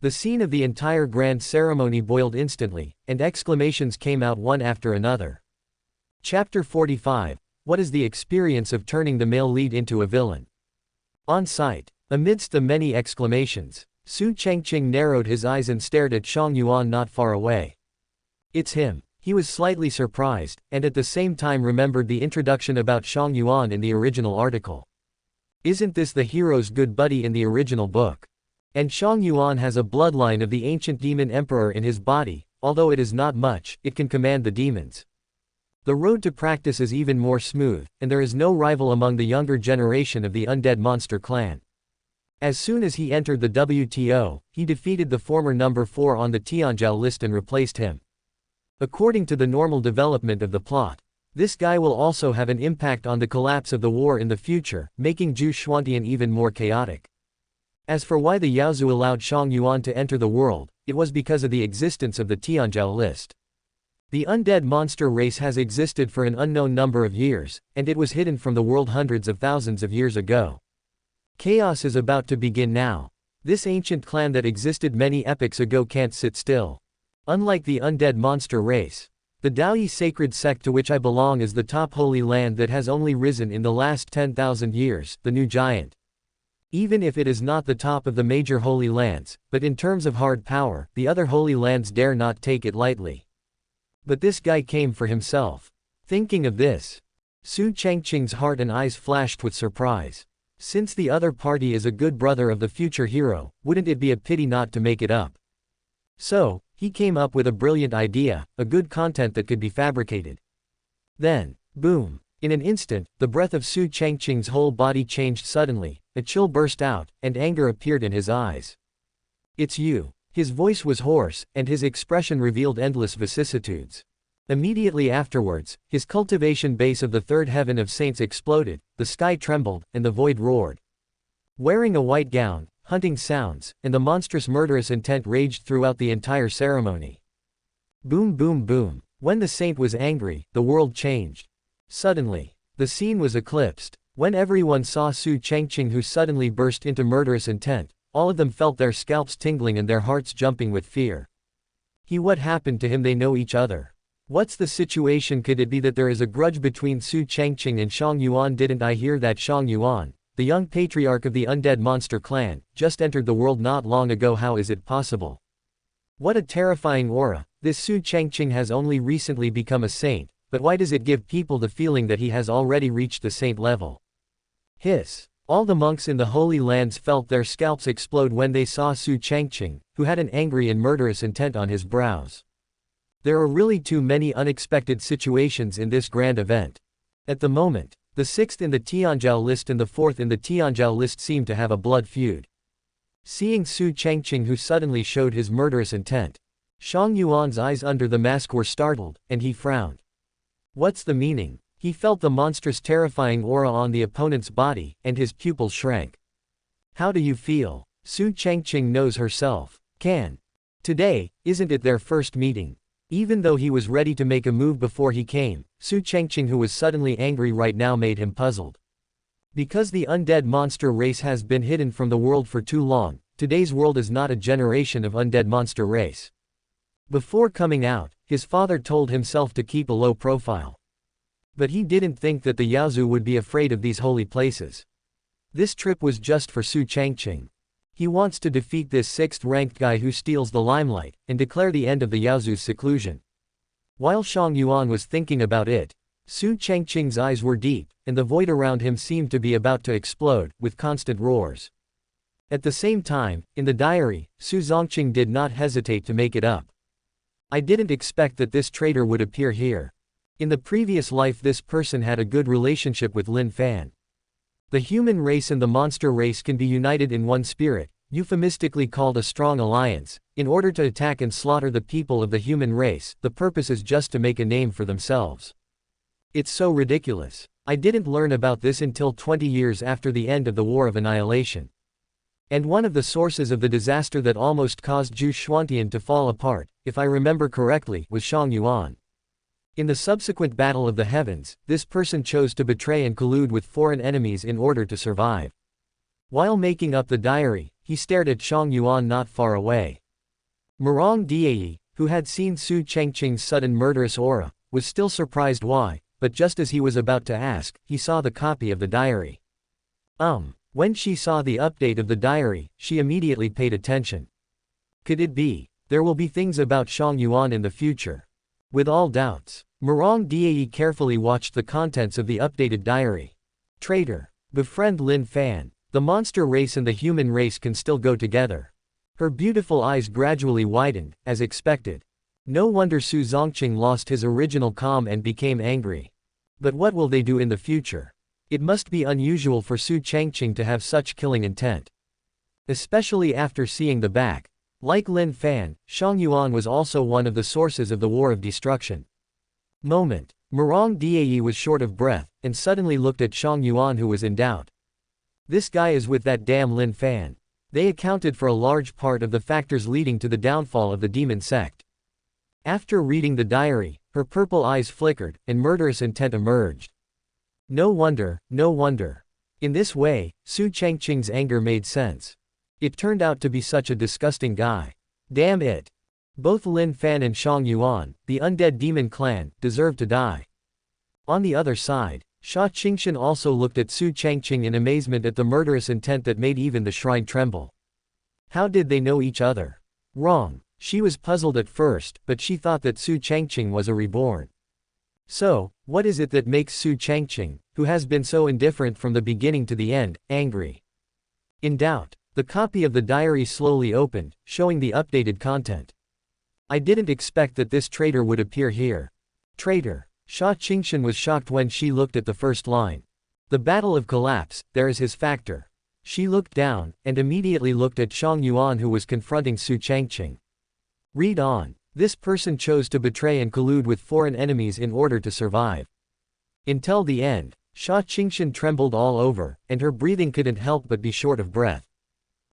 The scene of the entire grand ceremony boiled instantly, and exclamations came out one after another. Chapter 45. What is the experience of turning the male lead into a villain? On sight, amidst the many exclamations, Su Changqing narrowed his eyes and stared at Shang Yuan not far away. "It's him." He was slightly surprised, and at the same time remembered the introduction about Shang Yuan in the original article. Isn't this the hero's good buddy in the original book? And Shang Yuan has a bloodline of the ancient demon emperor in his body, although it is not much, it can command the demons. The road to practice is even more smooth, and there is no rival among the younger generation of the undead monster clan. As soon as he entered the WTO, he defeated the former number 4 on the Tianzhou list and replaced him. According to the normal development of the plot, this guy will also have an impact on the collapse of the war in the future, making Zhu Xuantian even more chaotic. As for why the Yaozu allowed Shang Yuan to enter the world, it was because of the existence of the Tianzhou list. The undead monster race has existed for an unknown number of years, and it was hidden from the world hundreds of thousands of years ago. Chaos is about to begin now. This ancient clan that existed many epochs ago can't sit still. Unlike the undead monster race, the Daoyi sacred sect to which I belong is the top holy land that has only risen in the last 10,000 years, the new giant. Even if it is not the top of the major holy lands, but in terms of hard power, the other holy lands dare not take it lightly. But this guy came for himself. Thinking of this, Su Changqing's heart and eyes flashed with surprise. Since the other party is a good brother of the future hero, wouldn't it be a pity not to make it up? So, he came up with a brilliant idea, a good content that could be fabricated. Then, boom! In an instant, the breath of Su Changqing's whole body changed suddenly, a chill burst out, and anger appeared in his eyes. "It's you." His voice was hoarse, and his expression revealed endless vicissitudes. Immediately afterwards, his cultivation base of the 3rd heaven of saints exploded, the sky trembled, and the void roared. Wearing a white gown, hunting sounds, and the monstrous murderous intent raged throughout the entire ceremony. Boom boom boom. When the saint was angry, the world changed. Suddenly, the scene was eclipsed. When everyone saw Su Changqing, who suddenly burst into murderous intent, all of them felt their scalps tingling and their hearts jumping with fear. What happened to him? They know each other. What's the situation? Could it be that there is a grudge between Su Changqing and Shang Yuan? Didn't I hear that Shang Yuan, the young patriarch of the undead monster clan, just entered the world not long ago? How is it possible? What a terrifying aura. This Su Changqing has only recently become a saint, but why does it give people the feeling that he has already reached the saint level? Hiss. All the monks in the Holy Lands felt their scalps explode when they saw Su Changqing, who had an angry and murderous intent on his brows. There are really too many unexpected situations in this grand event. At the moment, the 6th in the Tianzhou list and the 4th in the Tianzhou list seem to have a blood feud. Seeing Su Changqing, who suddenly showed his murderous intent, Shang Yuan's eyes under the mask were startled, and he frowned. What's the meaning? He felt the monstrous terrifying aura on the opponent's body, and his pupils shrank. How do you feel? Su Changqing knows herself. Today, isn't it their first meeting? Even though he was ready to make a move before he came, Su Changqing, who was suddenly angry right now, made him puzzled. Because the undead monster race has been hidden from the world for too long, today's world is not a generation of undead monster race. Before coming out, his father told himself to keep a low profile. But he didn't think that the Yaozu would be afraid of these holy places. This trip was just for Su Changqing. He wants to defeat this 6th-ranked guy who steals the limelight, and declare the end of the Yaozu's seclusion. While Shang Yuan was thinking about it, Su Changqing's eyes were deep, and the void around him seemed to be about to explode, with constant roars. At the same time, in the diary, Su Changqing did not hesitate to make it up. I didn't expect that this traitor would appear here. In the previous life, this person had a good relationship with Lin Fan. The human race and the monster race can be united in one spirit, euphemistically called a strong alliance, in order to attack and slaughter the people of the human race. The purpose is just to make a name for themselves. It's so ridiculous. I didn't learn about this until 20 years after the end of the War of Annihilation. And one of the sources of the disaster that almost caused Gu Changqing to fall apart, if I remember correctly, was Shang Yuan. In the subsequent Battle of the Heavens, this person chose to betray and collude with foreign enemies in order to survive. While making up the diary, he stared at Shang Yuan not far away. Murong Diayi, who had seen Su Changqing's sudden murderous aura, was still surprised why, but just as he was about to ask, he saw the copy of the diary. When she saw the update of the diary, she immediately paid attention. Could it be? There will be things about Shang Yuan in the future. With all doubts, Murong Diayi carefully watched the contents of the updated diary. Traitor. Befriend Lin Fan. The monster race and the human race can still go together. Her beautiful eyes gradually widened, as expected. No wonder Su Changqing lost his original calm and became angry. But what will they do in the future? It must be unusual for Su Changqing to have such killing intent. Especially after seeing the back. Like Lin Fan, Shang Yuan was also one of the sources of the War of Destruction. Murong Diayi was short of breath, and suddenly looked at Shang Yuan, who was in doubt. This guy is with that damn Lin Fan. They accounted for a large part of the factors leading to the downfall of the demon sect. After reading the diary, her purple eyes flickered, and murderous intent emerged. No wonder. In this way, Su Changqing's anger made sense. It turned out to be such a disgusting guy. Damn it. Both Lin Fan and Shang Yuan, the undead demon clan, deserve to die. On the other side, Sha Qingshan also looked at Su Changqing in amazement at the murderous intent that made even the shrine tremble. How did they know each other? Wrong. She was puzzled at first, but she thought that Su Changqing was a reborn. So, what is it that makes Su Changqing, who has been so indifferent from the beginning to the end, angry? In doubt, the copy of the diary slowly opened, showing the updated content. I didn't expect that this traitor would appear here. Traitor. Sha Qingshan was shocked when she looked at the first line. The Battle of Collapse, there is his factor. She looked down, and immediately looked at Shang Yuan, who was confronting Su Changqing. Read on. This person chose to betray and collude with foreign enemies in order to survive. Until the end, Sha Qingshan trembled all over, and her breathing couldn't help but be short of breath.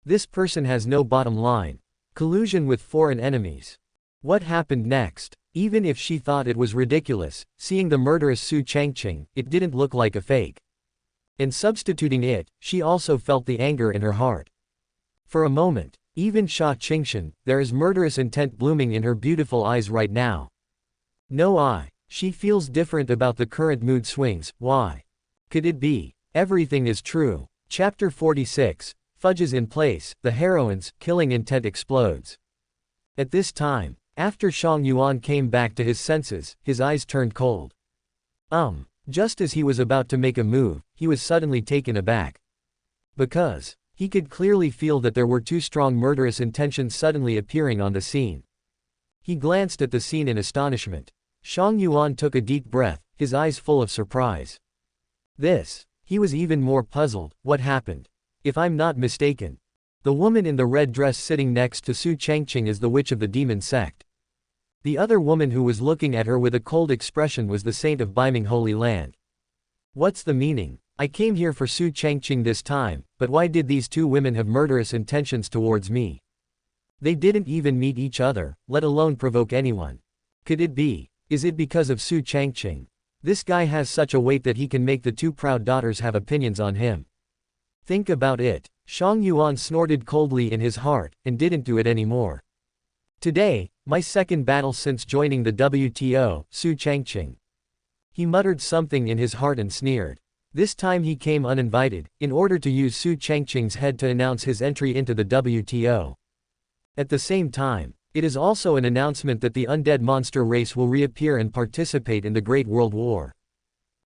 This person has no bottom line. Collusion with foreign enemies. What happened next? Even if she thought it was ridiculous, seeing the murderous Su Changqing, it didn't look like a fake. In substituting it, she also felt the anger in her heart. For a moment, even Su Changqing, there is murderous intent blooming in her beautiful eyes right now. No, she feels different about the current mood swings. Why? Could it be? Everything is true. Chapter 46, Fudges in place, the heroines, killing intent explodes. At this time, after Shang Yuan came back to his senses, his eyes turned cold. Just as he was about to make a move, he was suddenly taken aback. Because he could clearly feel that there were two strong murderous intentions suddenly appearing on the scene. He glanced at the scene in astonishment. Shang Yuan took a deep breath, his eyes full of surprise. He was even more puzzled. What happened? If I'm not mistaken, the woman in the red dress sitting next to Su Changqing is the witch of the demon sect. The other woman who was looking at her with a cold expression was the saint of Biming Holy Land. What's the meaning? I came here for Su Changqing this time, but why did these two women have murderous intentions towards me? They didn't even meet each other, let alone provoke anyone. Could it be? Is it because of Su Changqing? This guy has such a weight that he can make the two proud daughters have opinions on him. Think about it. Shang Yuan snorted coldly in his heart, and didn't do it anymore. Today, my second battle since joining the WTO, Su Changqing. He muttered something in his heart and sneered. This time he came uninvited, in order to use Su Changqing's head to announce his entry into the WTO. At the same time, it is also an announcement that the undead monster race will reappear and participate in the Great World War.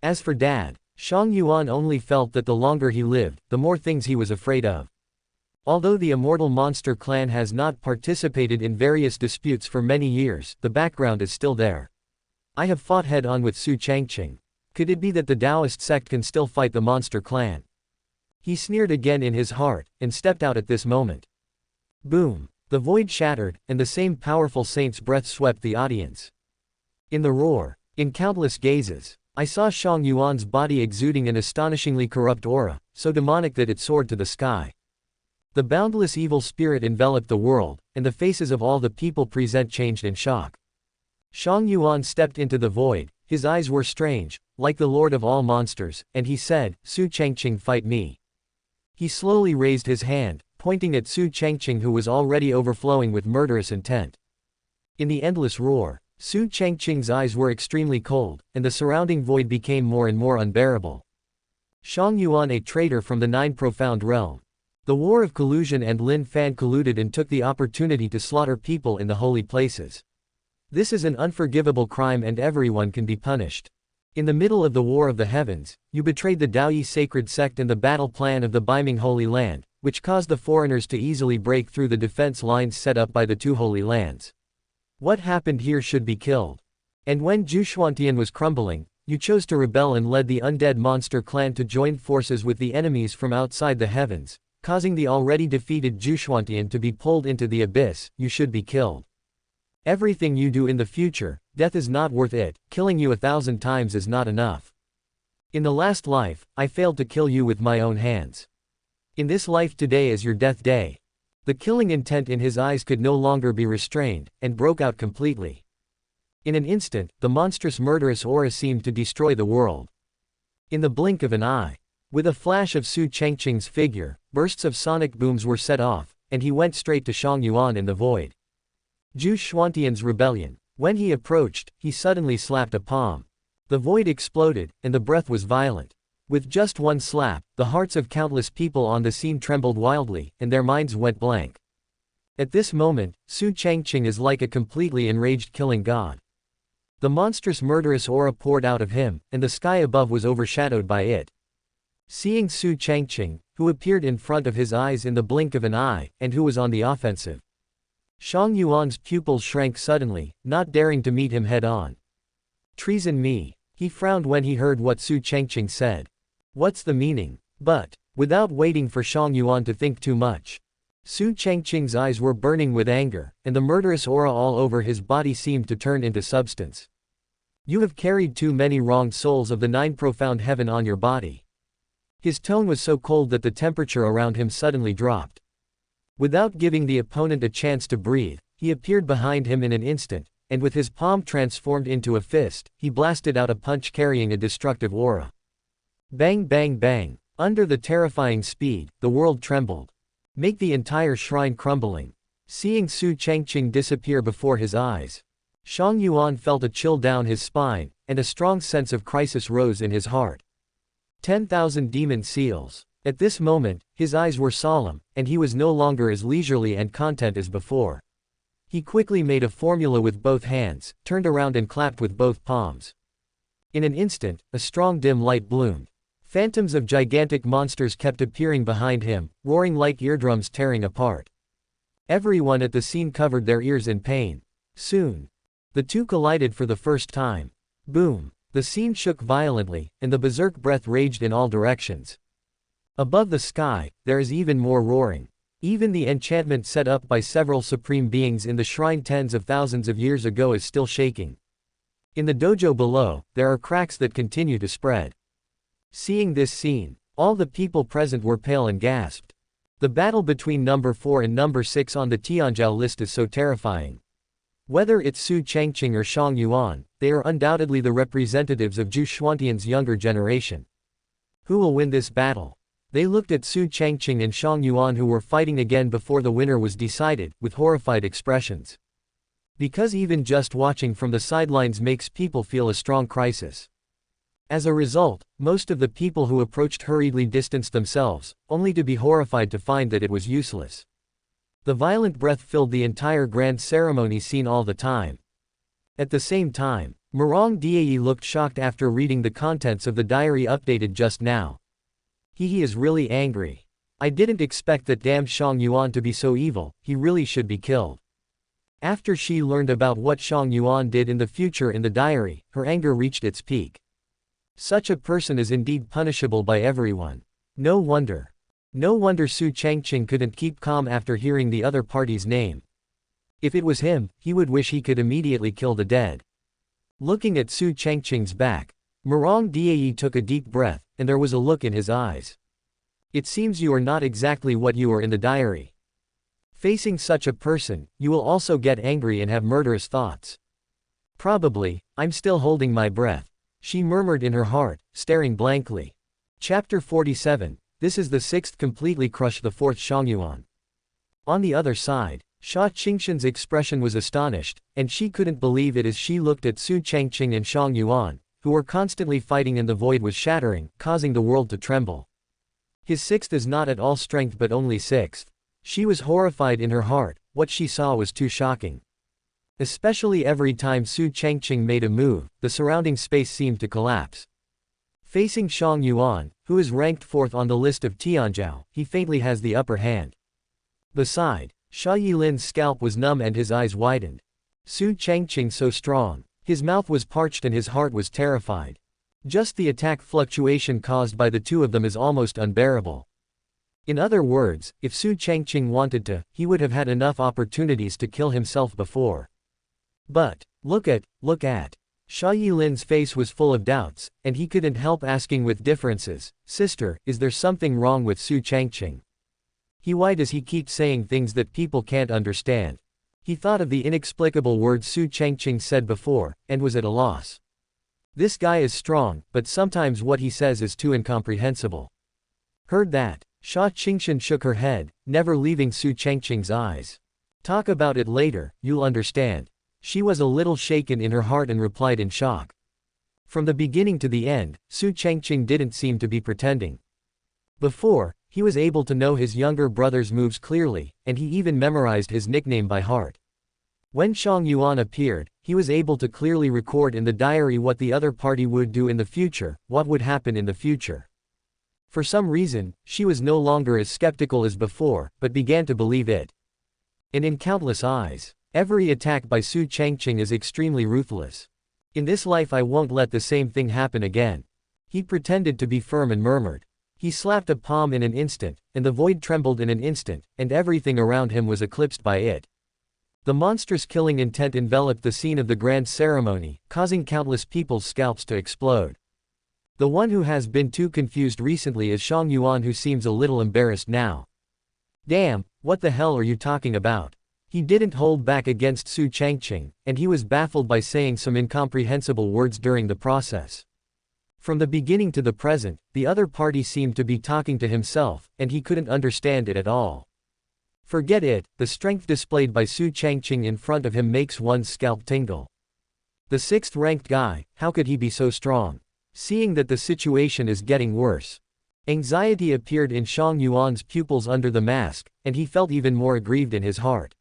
As for Dad, Shang Yuan only felt that the longer he lived, the more things he was afraid of. Although the immortal monster clan has not participated in various disputes for many years, the background is still there. I have fought head-on with Su Changqing. Could it be that the Taoist sect can still fight the monster clan? He sneered again in his heart, and stepped out at this moment. Boom! The void shattered, and the same powerful saint's breath swept the audience. In the roar, in countless gazes, I saw Shang Yuan's body exuding an astonishingly corrupt aura, so demonic that it soared to the sky. The boundless evil spirit enveloped the world, and the faces of all the people present changed in shock. Shang Yuan stepped into the void, his eyes were strange, like the lord of all monsters, and he said, Su Changqing, fight me. He slowly raised his hand, pointing at Su Changqing, who was already overflowing with murderous intent. In the endless roar, Su Changqing's eyes were extremely cold, and the surrounding void became more and more unbearable. Shang Yuan, a traitor from the Nine Profound Realm. The War of Collusion, and Lin Fan colluded and took the opportunity to slaughter people in the holy places. This is an unforgivable crime and everyone can be punished. In the middle of the War of the Heavens, you betrayed the Daoyi sacred sect and the battle plan of the Biming Holy Land, which caused the foreigners to easily break through the defense lines set up by the two holy lands. What happened here should be killed. And when Gu Changqing was crumbling, you chose to rebel and led the undead monster clan to join forces with the enemies from outside the heavens, causing the already defeated Gu Changqing to be pulled into the abyss. You should be killed. Everything you do in the future, death is not worth it, killing you 1,000 times is not enough. In the last life, I failed to kill you with my own hands. In this life today is your death day. The killing intent in his eyes could no longer be restrained, and broke out completely. In an instant, the monstrous murderous aura seemed to destroy the world. In the blink of an eye, with a flash of Su Changqing's figure, bursts of sonic booms were set off, and he went straight to Shang Yuan in the void. Gu Changqing's rebellion. When he approached, he suddenly slapped a palm. The void exploded, and the breath was violent. With just one slap, the hearts of countless people on the scene trembled wildly, and their minds went blank. At this moment, Su Changqing is like a completely enraged killing god. The monstrous murderous aura poured out of him, and the sky above was overshadowed by it. Seeing Su Changqing, who appeared in front of his eyes in the blink of an eye, and who was on the offensive, Shang Yuan's pupils shrank suddenly, not daring to meet him head-on. Treason me. He frowned when he heard what Su Changqing said. What's the meaning? But, without waiting for Shang Yuan to think too much, Su Changqing's eyes were burning with anger, and the murderous aura all over his body seemed to turn into substance. You have carried too many wronged souls of the Nine Profound Heaven on your body. His tone was so cold that the temperature around him suddenly dropped. Without giving the opponent a chance to breathe, he appeared behind him in an instant, and with his palm transformed into a fist, he blasted out a punch carrying a destructive aura. Bang bang bang. Under the terrifying speed, the world trembled. Make the entire shrine crumbling. Seeing Su Changqing disappear before his eyes, Shang Yuan felt a chill down his spine, and a strong sense of crisis rose in his heart. 10,000 demon seals. At this moment, his eyes were solemn, and he was no longer as leisurely and content as before. He quickly made a formula with both hands, turned around and clapped with both palms. In an instant, a strong dim light bloomed. Phantoms of gigantic monsters kept appearing behind him, roaring like eardrums tearing apart. Everyone at the scene covered their ears in pain. Soon, the two collided for the first time. Boom! The scene shook violently, and the berserk breath raged in all directions. Above the sky, there is even more roaring. Even the enchantment set up by several supreme beings in the shrine tens of thousands of years ago is still shaking. In the dojo below, there are cracks that continue to spread. Seeing this scene, all the people present were pale and gasped. The battle between number 4 and number 6 on the Tianzhou list is so terrifying. Whether it's Su Changqing or Shang Yuan, they are undoubtedly the representatives of Gu Changqing's younger generation. Who will win this battle? They looked at Su Changqing and Shang Yuan, who were fighting again before the winner was decided, with horrified expressions. Because even just watching from the sidelines makes people feel a strong crisis. As a result, most of the people who approached hurriedly distanced themselves, only to be horrified to find that it was useless. The violent breath filled the entire grand ceremony scene all the time. At the same time, Murong Dai looked shocked after reading the contents of the diary updated just now. He is really angry. I didn't expect that damn Shang Yuan to be so evil, he really should be killed. After she learned about what Shang Yuan did in the future in the diary, her anger reached its peak. Such a person is indeed punishable by everyone. No wonder Su Changqing couldn't keep calm after hearing the other party's name. If it was him, he would wish he could immediately kill the dead. Looking at Su Changqing's back, Murong Dai took a deep breath, and there was a look in his eyes. It seems you are not exactly what you are in the diary. Facing such a person, you will also get angry and have murderous thoughts. Probably, I'm still holding my breath, she murmured in her heart, staring blankly. Chapter 47. This is the sixth completely crushed the fourth Shangyuan. On the other side, Xia Qingxin's expression was astonished, and she couldn't believe it as she looked at Su Changqing and Shang Yuan, who were constantly fighting, and the void was shattering, causing the world to tremble. His sixth is not at all strength but only sixth. She was horrified in her heart, what she saw was too shocking. Especially every time Su Changqing made a move, the surrounding space seemed to collapse. Facing Shang Yuan, who is ranked 4th on the list of Tianzhou, he faintly has the upper hand. Beside, Xia Yilin's scalp was numb and his eyes widened. Su Changqing so strong. His mouth was parched and his heart was terrified. Just the attack fluctuation caused by the two of them is almost unbearable. In other words, if Su Changqing wanted to, he would have had enough opportunities to kill himself before. But, look at. Xia Yilin's face was full of doubts, and he couldn't help asking with differences, "Sister, is there something wrong with Su Changqing? Why does he keep saying things that people can't understand?" He thought of the inexplicable words Su Changqing said before, and was at a loss. This guy is strong, but sometimes what he says is too incomprehensible. Heard that? Xia Qingxin shook her head, never leaving Su Changqing's eyes. Talk about it later, you'll understand. She was a little shaken in her heart and replied in shock. From the beginning to the end, Su Changqing didn't seem to be pretending. Before, he was able to know his younger brother's moves clearly, and he even memorized his nickname by heart. When Shang Yuan appeared, he was able to clearly record in the diary what the other party would do in the future, what would happen in the future. For some reason, she was no longer as skeptical as before, but began to believe it. And in countless eyes, every attack by Su Changqing is extremely ruthless. In this life I won't let the same thing happen again. He pretended to be firm and murmured. He slapped a palm in an instant, and the void trembled in an instant, and everything around him was eclipsed by it. The monstrous killing intent enveloped the scene of the grand ceremony, causing countless people's scalps to explode. The one who has been too confused recently is Shang Yuan, who seems a little embarrassed now. Damn, what the hell are you talking about? He didn't hold back against Su Changqing, and he was baffled by saying some incomprehensible words during the process. From the beginning to the present, the other party seemed to be talking to himself, and he couldn't understand it at all. Forget it, the strength displayed by Su Changqing in front of him makes one's scalp tingle. The sixth-ranked guy, how could he be so strong? Seeing that the situation is getting worse. Anxiety appeared in Shang Yuan's pupils under the mask, and he felt even more aggrieved in his heart.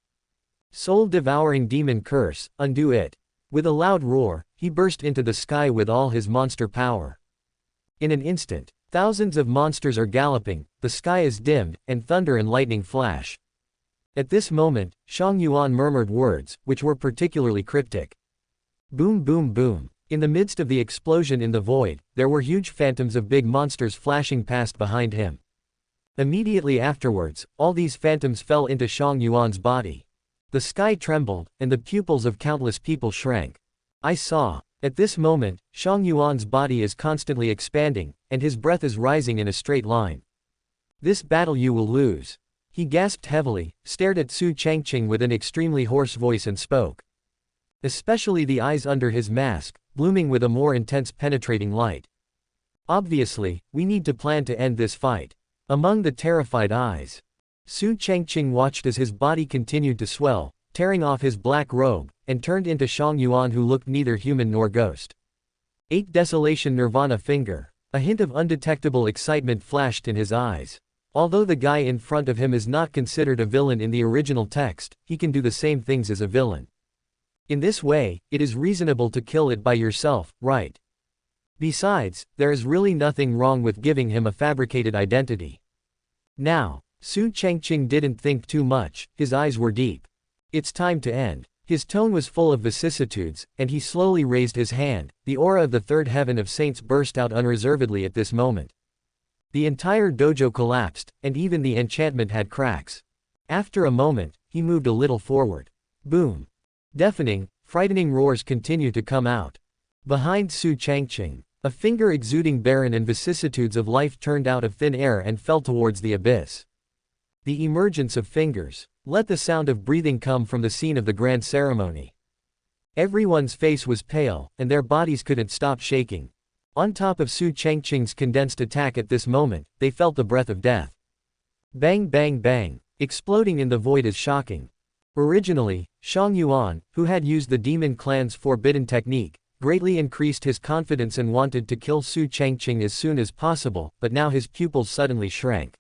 Soul-devouring demon curse, undo it. With a loud roar, he burst into the sky with all his monster power. In an instant, thousands of monsters are galloping, the sky is dimmed, and thunder and lightning flash. At this moment, Shang Yuan murmured words, which were particularly cryptic. Boom boom boom. In the midst of the explosion in the void, there were huge phantoms of big monsters flashing past behind him. Immediately afterwards, all these phantoms fell into Shang Yuan's body. The sky trembled, and the pupils of countless people shrank. I saw. At this moment, Shang Yuan's body is constantly expanding, and his breath is rising in a straight line. This battle you will lose. He gasped heavily, stared at Su Changqing with an extremely hoarse voice and spoke. Especially the eyes under his mask, blooming with a more intense penetrating light. Obviously, we need to plan to end this fight. Among the terrified eyes, Su Changqing watched as his body continued to swell, tearing off his black robe, and turned into Shang Yuan, who looked neither human nor ghost. 8 Desolation Nirvana Finger. A hint of undetectable excitement flashed in his eyes. Although the guy in front of him is not considered a villain in the original text, he can do the same things as a villain. In this way, it is reasonable to kill it by yourself, right? Besides, there is really nothing wrong with giving him a fabricated identity. Now, Su Changqing didn't think too much, his eyes were deep. It's time to end. His tone was full of vicissitudes, and he slowly raised his hand. The aura of the third heaven of saints burst out unreservedly at this moment. The entire dojo collapsed, and even the enchantment had cracks. After a moment, he moved a little forward. Boom. Deafening, frightening roars continued to come out. Behind Su Changqing, a finger exuding barren and vicissitudes of life turned out of thin air and fell towards the abyss. The emergence of fingers. Let the sound of breathing come from the scene of the grand ceremony. Everyone's face was pale, and their bodies couldn't stop shaking. On top of Su Changqing's condensed attack at this moment, they felt the breath of death. Bang bang bang. Exploding in the void is shocking. Originally, Shang Yuan, who had used the demon clan's forbidden technique, greatly increased his confidence and wanted to kill Su Changqing as soon as possible, but now his pupils suddenly shrank.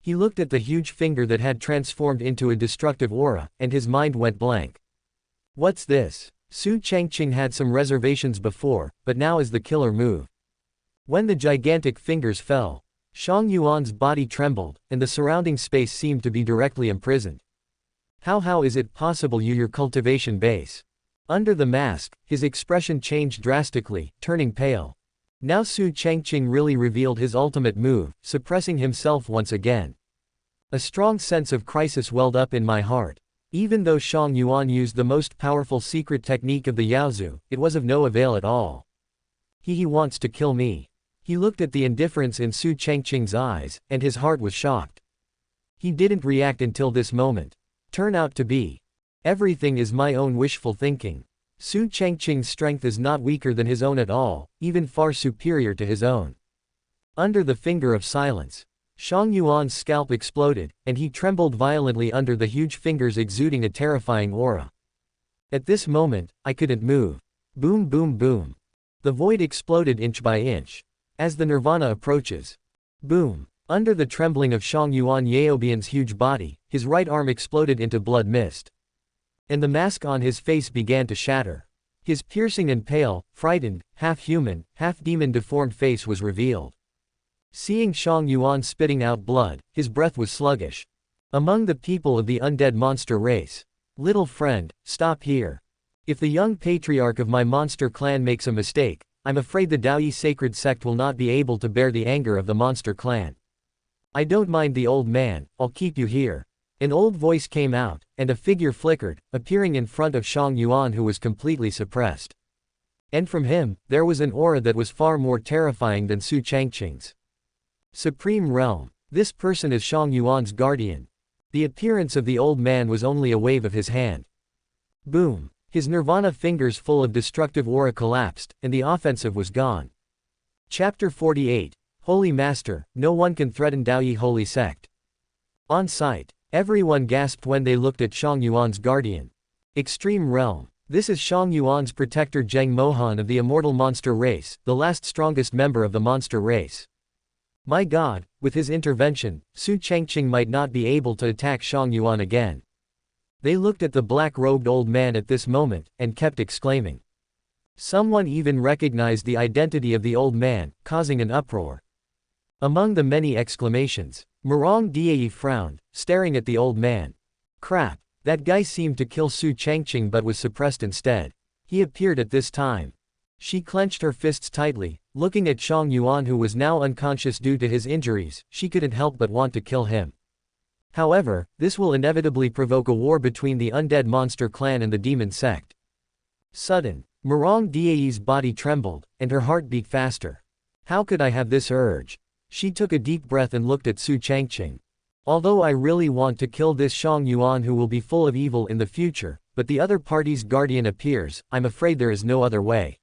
He looked at the huge finger that had transformed into a destructive aura, and his mind went blank. What's this? Su Changqing had some reservations before, but now is the killer move. When the gigantic fingers fell, Shang Yuan's body trembled, and the surrounding space seemed to be directly imprisoned. How is it possible, your cultivation base? Under the mask, his expression changed drastically, turning pale. Now Su Changqing really revealed his ultimate move, suppressing himself once again. A strong sense of crisis welled up in my heart. Even though Shang Yuan used the most powerful secret technique of the Yaozu, it was of no avail at all. He wants to kill me. He looked at the indifference in Su Changqing's eyes, and his heart was shocked. He didn't react until this moment. Turn out to be. Everything is my own wishful thinking. Su Changqing's strength is not weaker than his own at all, even far superior to his own. Under the finger of silence, Shang Yuan's scalp exploded, and he trembled violently under the huge fingers exuding a terrifying aura. At this moment, I couldn't move. Boom boom boom. The void exploded inch by inch. As the nirvana approaches. Boom. Under the trembling of Shang Yuan Yaobian's huge body, his right arm exploded into blood mist. And the mask on his face began to shatter. His piercing and pale, frightened, half-human, half-demon deformed face was revealed. Seeing Shang Yuan spitting out blood, his breath was sluggish. Among the people of the undead monster race. Little friend, stop here. If the young patriarch of my monster clan makes a mistake, I'm afraid the Daoyi sacred sect will not be able to bear the anger of the monster clan. I don't mind the old man, I'll keep you here. An old voice came out, and a figure flickered, appearing in front of Shang Yuan, who was completely suppressed. And from him, there was an aura that was far more terrifying than Su Changqing's. Supreme Realm. This person is Shang Yuan's guardian. The appearance of the old man was only a wave of his hand. Boom. His nirvana fingers full of destructive aura collapsed, and the offensive was gone. Chapter 48, Holy Master, no one can threaten Daoyi Holy Sect. On sight, everyone gasped when they looked at Shang Yuan's guardian. Extreme Realm. This is Shang Yuan's protector Zheng Mohan of the immortal monster race, the last strongest member of the monster race. My god, with his intervention, Su Changqing might not be able to attack Shang Yuan again. They looked at the black-robed old man at this moment, and kept exclaiming. Someone even recognized the identity of the old man, causing an uproar. Among the many exclamations, Murong Diayi frowned, staring at the old man. Crap, that guy seemed to kill Su Changqing but was suppressed instead. He appeared at this time. She clenched her fists tightly, looking at Shang Yuan who was now unconscious due to his injuries. She couldn't help but want to kill him. However, this will inevitably provoke a war between the undead monster clan and the demon sect. Sudden, Murong Diayi's body trembled, and her heart beat faster. How could I have this urge? She took a deep breath and looked at Su Changqing. Although I really want to kill this Shang Yuan who will be full of evil in the future, but the other party's guardian appears, I'm afraid there is no other way.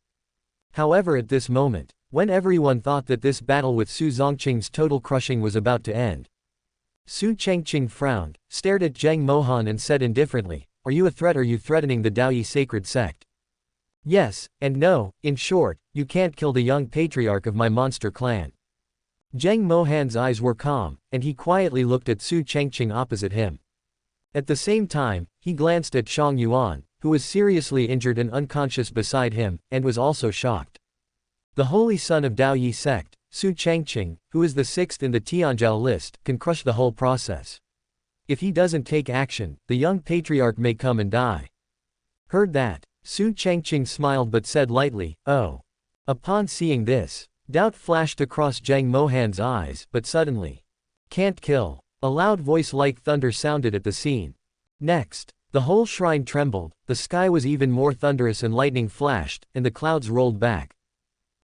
However, at this moment, when everyone thought that this battle with Su Changqing's total crushing was about to end, Su Changqing frowned, stared at Zheng Mohan and said indifferently, Are you a threat? Are you threatening the Daoyi sacred sect? Yes, and no. In short, you can't kill the young patriarch of my monster clan. Zheng Mohan's eyes were calm, and he quietly looked at Su Changqing opposite him. At the same time, he glanced at Shang Yuan, who was seriously injured and unconscious beside him, and was also shocked. The holy son of Daoyi sect, Su Changqing, who is the 6th in the Tianzhou list, can crush the whole process. If he doesn't take action, the young patriarch may come and die. Heard that? Su Changqing smiled but said lightly, Oh. Upon seeing this, doubt flashed across Zheng Mohan's eyes, but suddenly, Can't kill. A loud voice like thunder sounded at the scene. Next, the whole shrine trembled, the sky was even more thunderous and lightning flashed, and the clouds rolled back.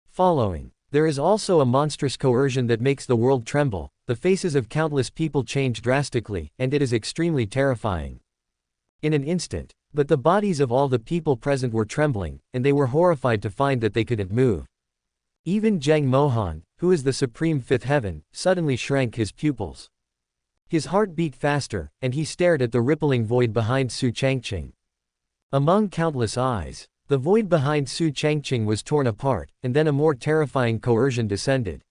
Following, there is also a monstrous coercion that makes the world tremble, the faces of countless people change drastically, and it is extremely terrifying. In an instant, but the bodies of all the people present were trembling, and they were horrified to find that they couldn't move. Even Zheng Mohan, who is the supreme fifth heaven, suddenly shrank his pupils. His heart beat faster, and he stared at the rippling void behind Su Changqing. Among countless eyes, the void behind Su Changqing was torn apart, and then a more terrifying coercion descended.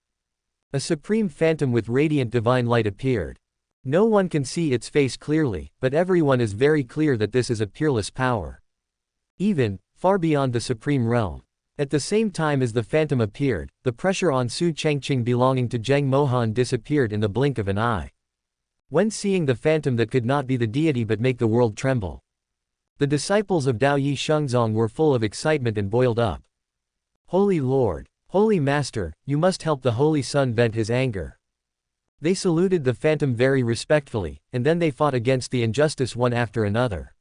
A supreme phantom with radiant divine light appeared. No one can see its face clearly, but everyone is very clear that this is a peerless power. Even, far beyond the supreme realm. At the same time as the phantom appeared, the pressure on Su Changqing belonging to Zheng Mohan disappeared in the blink of an eye. When seeing the phantom that could not be the deity but make the world tremble, the disciples of Daoyi Shengzong were full of excitement and boiled up. Holy Lord, Holy Master, you must help the Holy Son vent his anger. They saluted the phantom very respectfully, and then they fought against the injustice one after another.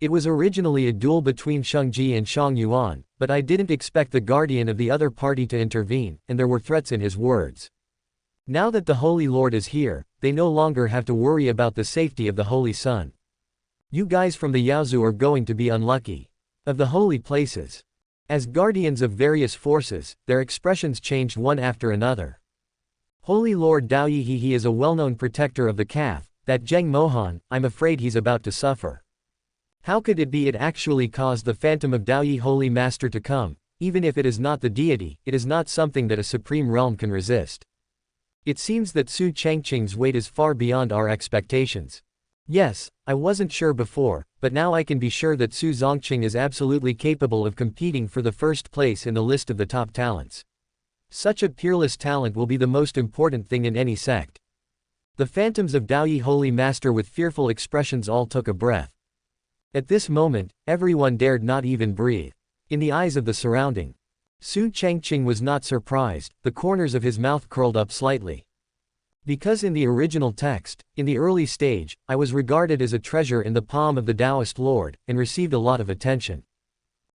It was originally a duel between Shengji and Shang Yuan, but I didn't expect the guardian of the other party to intervene, and there were threats in his words. Now that the Holy Lord is here, they no longer have to worry about the safety of the Holy Son. You guys from the Yaozu are going to be unlucky. Of the holy places. As guardians of various forces, their expressions changed one after another. Holy Lord Daoyi he is a well-known protector of the calf, that Zheng Mohan, I'm afraid he's about to suffer. How could it be it actually caused the phantom of Daoyi Holy Master to come? Even if it is not the deity, it is not something that a supreme realm can resist. It seems that Su Changqing's weight is far beyond our expectations. Yes, I wasn't sure before, but now I can be sure that Su Changqing is absolutely capable of competing for the first place in the list of the top talents. Such a peerless talent will be the most important thing in any sect. The phantoms of Daoyi Holy Master with fearful expressions all took a breath. At this moment, everyone dared not even breathe. In the eyes of the surrounding, Su Changqing was not surprised, the corners of his mouth curled up slightly. Because in the original text, in the early stage, I was regarded as a treasure in the palm of the Taoist Lord, and received a lot of attention.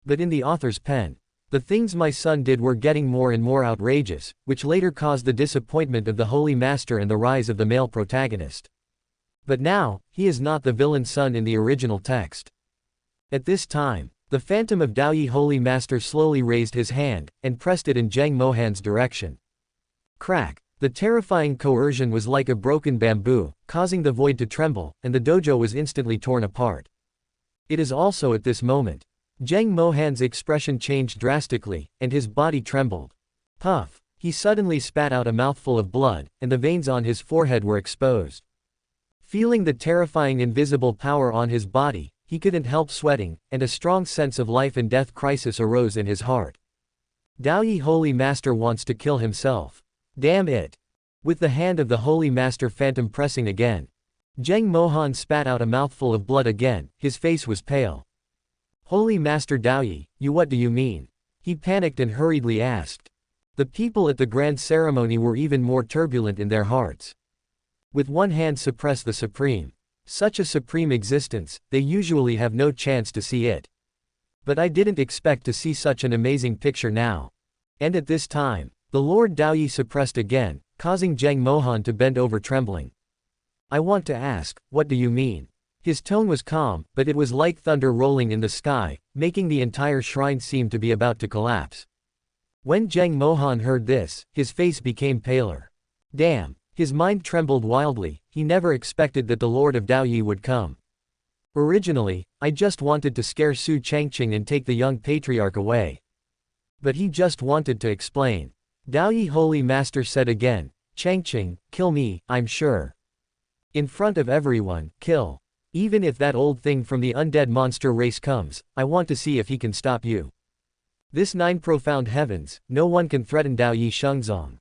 But in the author's pen, the things my son did were getting more and more outrageous, which later caused the disappointment of the Holy Master and the rise of the male protagonist. But now, he is not the villain's son in the original text. At this time, The phantom of Daoyi Holy Master slowly raised his hand, and pressed it in Zhang Mohan's direction. Crack! The terrifying coercion was like a broken bamboo, causing the void to tremble, and the dojo was instantly torn apart. It is also at this moment. Zhang Mohan's expression changed drastically, and his body trembled. Puff! He suddenly spat out a mouthful of blood, and the veins on his forehead were exposed. Feeling the terrifying invisible power on his body, he couldn't help sweating, and a strong sense of life and death crisis arose in his heart. Daoyi Holy Master wants to kill himself. Damn it! With the hand of the Holy Master phantom pressing again, Zhang Mohan spat out a mouthful of blood again. His face was pale. Holy Master Daoyi, what do you mean? He panicked and hurriedly asked. The people at the grand ceremony were even more turbulent in their hearts. With one hand suppress the supreme. Such a supreme existence, they usually have no chance to see it. But I didn't expect to see such an amazing picture now. And at this time, the Lord Daoyi suppressed again, causing Zhang Mohan to bend over trembling. I want to ask, what do you mean? His tone was calm, but it was like thunder rolling in the sky, making the entire shrine seem to be about to collapse. When Zhang Mohan heard this, his face became paler. Damn! His mind trembled wildly. He never expected that the Lord of Daoyi would come. Originally, I just wanted to scare Su Changqing and take the young patriarch away. But he just wanted to explain. Daoyi Holy Master said again, Changqing, kill me, I'm sure. In front of everyone, kill. Even if that old thing from the undead monster race comes, I want to see if he can stop you. This 9 profound heavens, no one can threaten Daoyi Shengzong.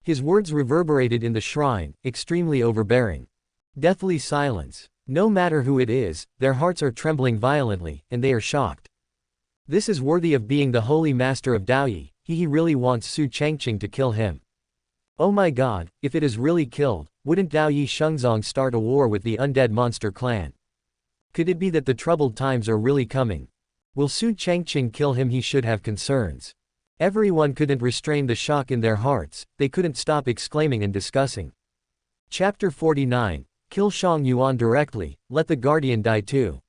His words reverberated in the shrine, extremely overbearing. Deathly silence. No matter who it is, their hearts are trembling violently, and they are shocked. This is worthy of being the Holy Master of Daoyi. He really wants Su Changqing to kill him. Oh my god, if it is really killed, wouldn't Daoyi Shengzong start a war with the undead monster clan? Could it be that the troubled times are really coming? Will Su Changqing kill him? He should have concerns. Everyone couldn't restrain the shock in their hearts, they couldn't stop exclaiming and discussing. Chapter 49. Kill Shang Yuan directly, let the guardian die too.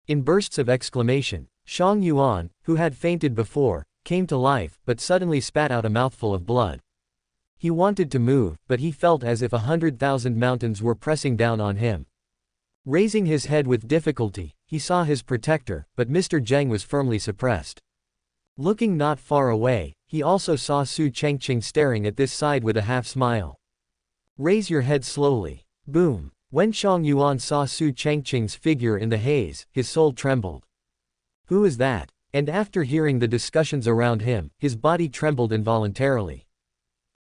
In bursts of exclamation, Shang Yuan, who had fainted before, came to life, but suddenly spat out a mouthful of blood. He wanted to move, but he felt as if 100,000 mountains were pressing down on him. Raising his head with difficulty, he saw his protector, but Mr. Zheng was firmly suppressed. Looking not far away, he also saw Su Changqing staring at this side with a half-smile. Raise your head slowly. Boom. When Shang Yuan saw Su Changqing's figure in the haze, his soul trembled. Who is that? And after hearing the discussions around him, his body trembled involuntarily.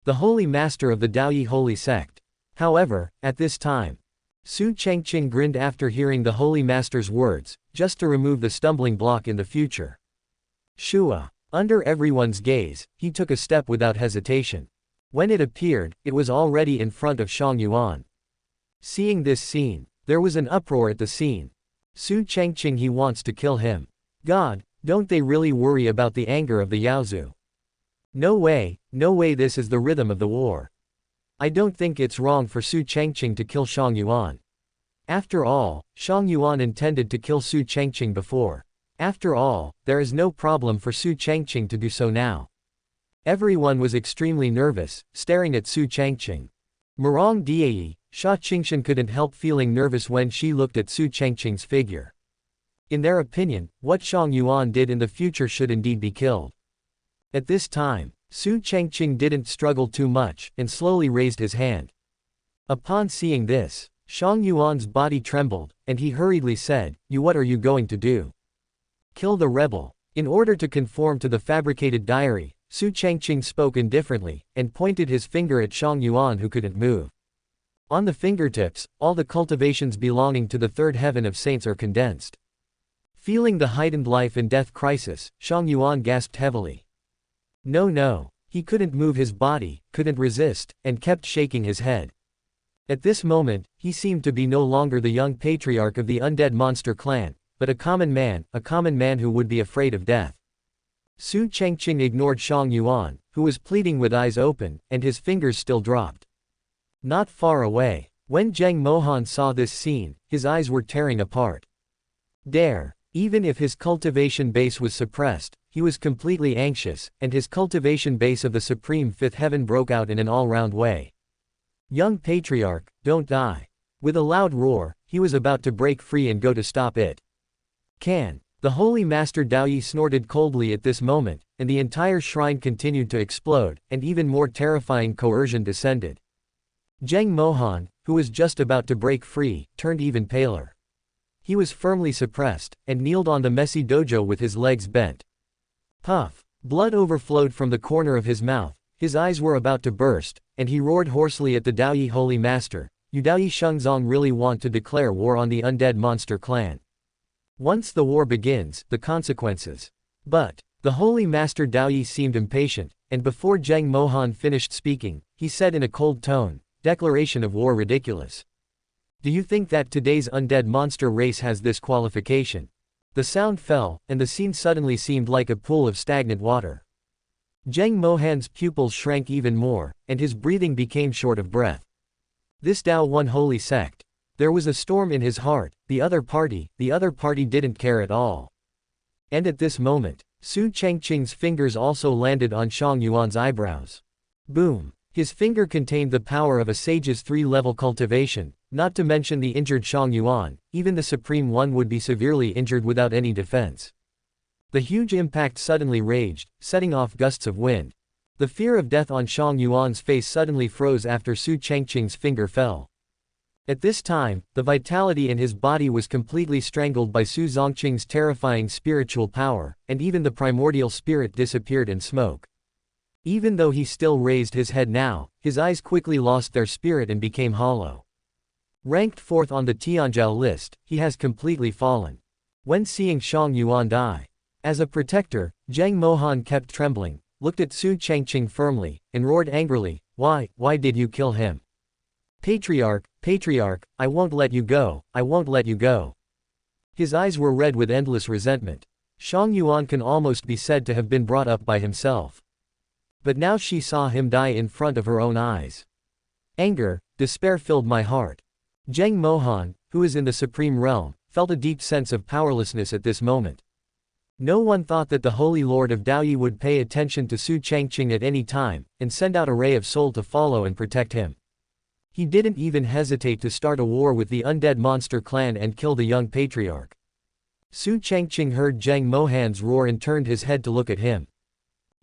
The Holy Master of the Daoyi Holy Sect. However, at this time, Su Changqing grinned after hearing the Holy Master's words, just to remove the stumbling block in the future. Shua. Under everyone's gaze, he took a step without hesitation. When it appeared, it was already in front of Shang Yuan. Seeing this scene, there was an uproar at the scene. Su Changqing, he wants to kill him. God, don't they really worry about the anger of the Yaozu? No way, this is the rhythm of the war. I don't think it's wrong for Su Changqing to kill Shang Yuan. After all, Shang Yuan intended to kill Su Changqing before. After all, there is no problem for Su Changqing to do so now. Everyone was extremely nervous, staring at Su Changqing. Murong Diayi, Sha Qingshan couldn't help feeling nervous when she looked at Su Changqing's figure. In their opinion, what Shang Yuan did in the future should indeed be killed. At this time, Su Changqing didn't struggle too much, and slowly raised his hand. Upon seeing this, Shang Yuan's body trembled, and he hurriedly said, What are you going to do? Kill the rebel. In order to conform to the fabricated diary, Su Changqing spoke indifferently, and pointed his finger at Shang Yuan, who couldn't move. On the fingertips, all the cultivations belonging to the third heaven of saints are condensed. Feeling the heightened life and death crisis, Shang Yuan gasped heavily. No. He couldn't move his body, couldn't resist, and kept shaking his head. At this moment, he seemed to be no longer the young patriarch of the undead monster clan, but a common man who would be afraid of death. Su Changqing ignored Shang Yuan, who was pleading with eyes open, and his fingers still dropped. Not far away, when Zhang Mohan saw this scene, his eyes were tearing apart. Dare! Even if his cultivation base was suppressed, he was completely anxious, and his cultivation base of the supreme fifth heaven broke out in an all-round way. Young Patriarch, don't die. With a loud roar, he was about to break free and go to stop it. Can. The Holy Master Daoyi snorted coldly at this moment, and the entire shrine continued to explode, and even more terrifying coercion descended. Zheng Mohan, who was just about to break free, turned even paler. He was firmly suppressed, and kneeled on the messy dojo with his legs bent. Puff! Blood overflowed from the corner of his mouth, his eyes were about to burst, and he roared hoarsely at the Daoyi Holy Master, "You Daoyi Shengzong really want to declare war on the undead monster clan? Once the war begins, the consequences." But the Holy Master Daoyi seemed impatient, and before Zheng Mohan finished speaking, he said in a cold tone, "Declaration of war ridiculous. Do you think that today's undead monster race has this qualification?" The sound fell, and the scene suddenly seemed like a pool of stagnant water. Zheng Mohan's pupils shrank even more, and his breathing became short of breath. This Dao one holy sect. There was a storm in his heart, the other party didn't care at all. And at this moment, Su Changqing's fingers also landed on Shang Yuan's eyebrows. Boom! His finger contained the power of a sage's 3-level cultivation, not to mention the injured Shang Yuan, even the Supreme One would be severely injured without any defense. The huge impact suddenly raged, setting off gusts of wind. The fear of death on Shang Yuan's face suddenly froze after Su Changqing's finger fell. At this time, the vitality in his body was completely strangled by Su Changqing's terrifying spiritual power, and even the primordial spirit disappeared in smoke. Even though he still raised his head now, his eyes quickly lost their spirit and became hollow. Ranked 4th on the Tianzhou list, he has completely fallen. When seeing Shang Yuan die, as a protector, Zheng Mohan kept trembling, looked at Su Changqing firmly, and roared angrily, Why did you kill him? Patriarch, I won't let you go, I won't let you go." His eyes were red with endless resentment. Shang Yuan can almost be said to have been brought up by himself. But now she saw him die in front of her own eyes. Anger, despair filled my heart. Zheng Mohan, who is in the Supreme Realm, felt a deep sense of powerlessness at this moment. No one thought that the Holy Lord of Daoyi would pay attention to Su Changqing at any time, and send out a ray of soul to follow and protect him. He didn't even hesitate to start a war with the undead monster clan and kill the young patriarch. Su Changqing heard Zheng Mohan's roar and turned his head to look at him.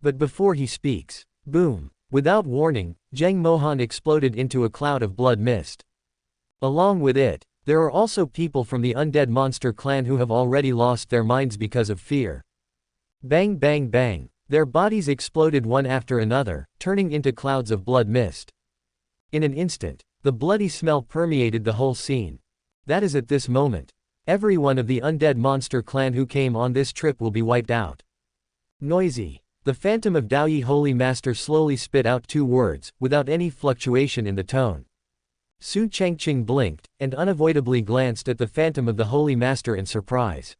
But before he speaks, boom! Without warning, Zheng Mohan exploded into a cloud of blood mist. Along with it, there are also people from the undead monster clan who have already lost their minds because of fear. Bang bang bang! Their bodies exploded one after another, turning into clouds of blood mist. In an instant, the bloody smell permeated the whole scene. That is at this moment. Everyone of the undead monster clan who came on this trip will be wiped out. Noisy. The Phantom of Daoyi Holy Master slowly spit out 2 words, without any fluctuation in the tone. Su Changqing blinked, and unavoidably glanced at the Phantom of the Holy Master in surprise.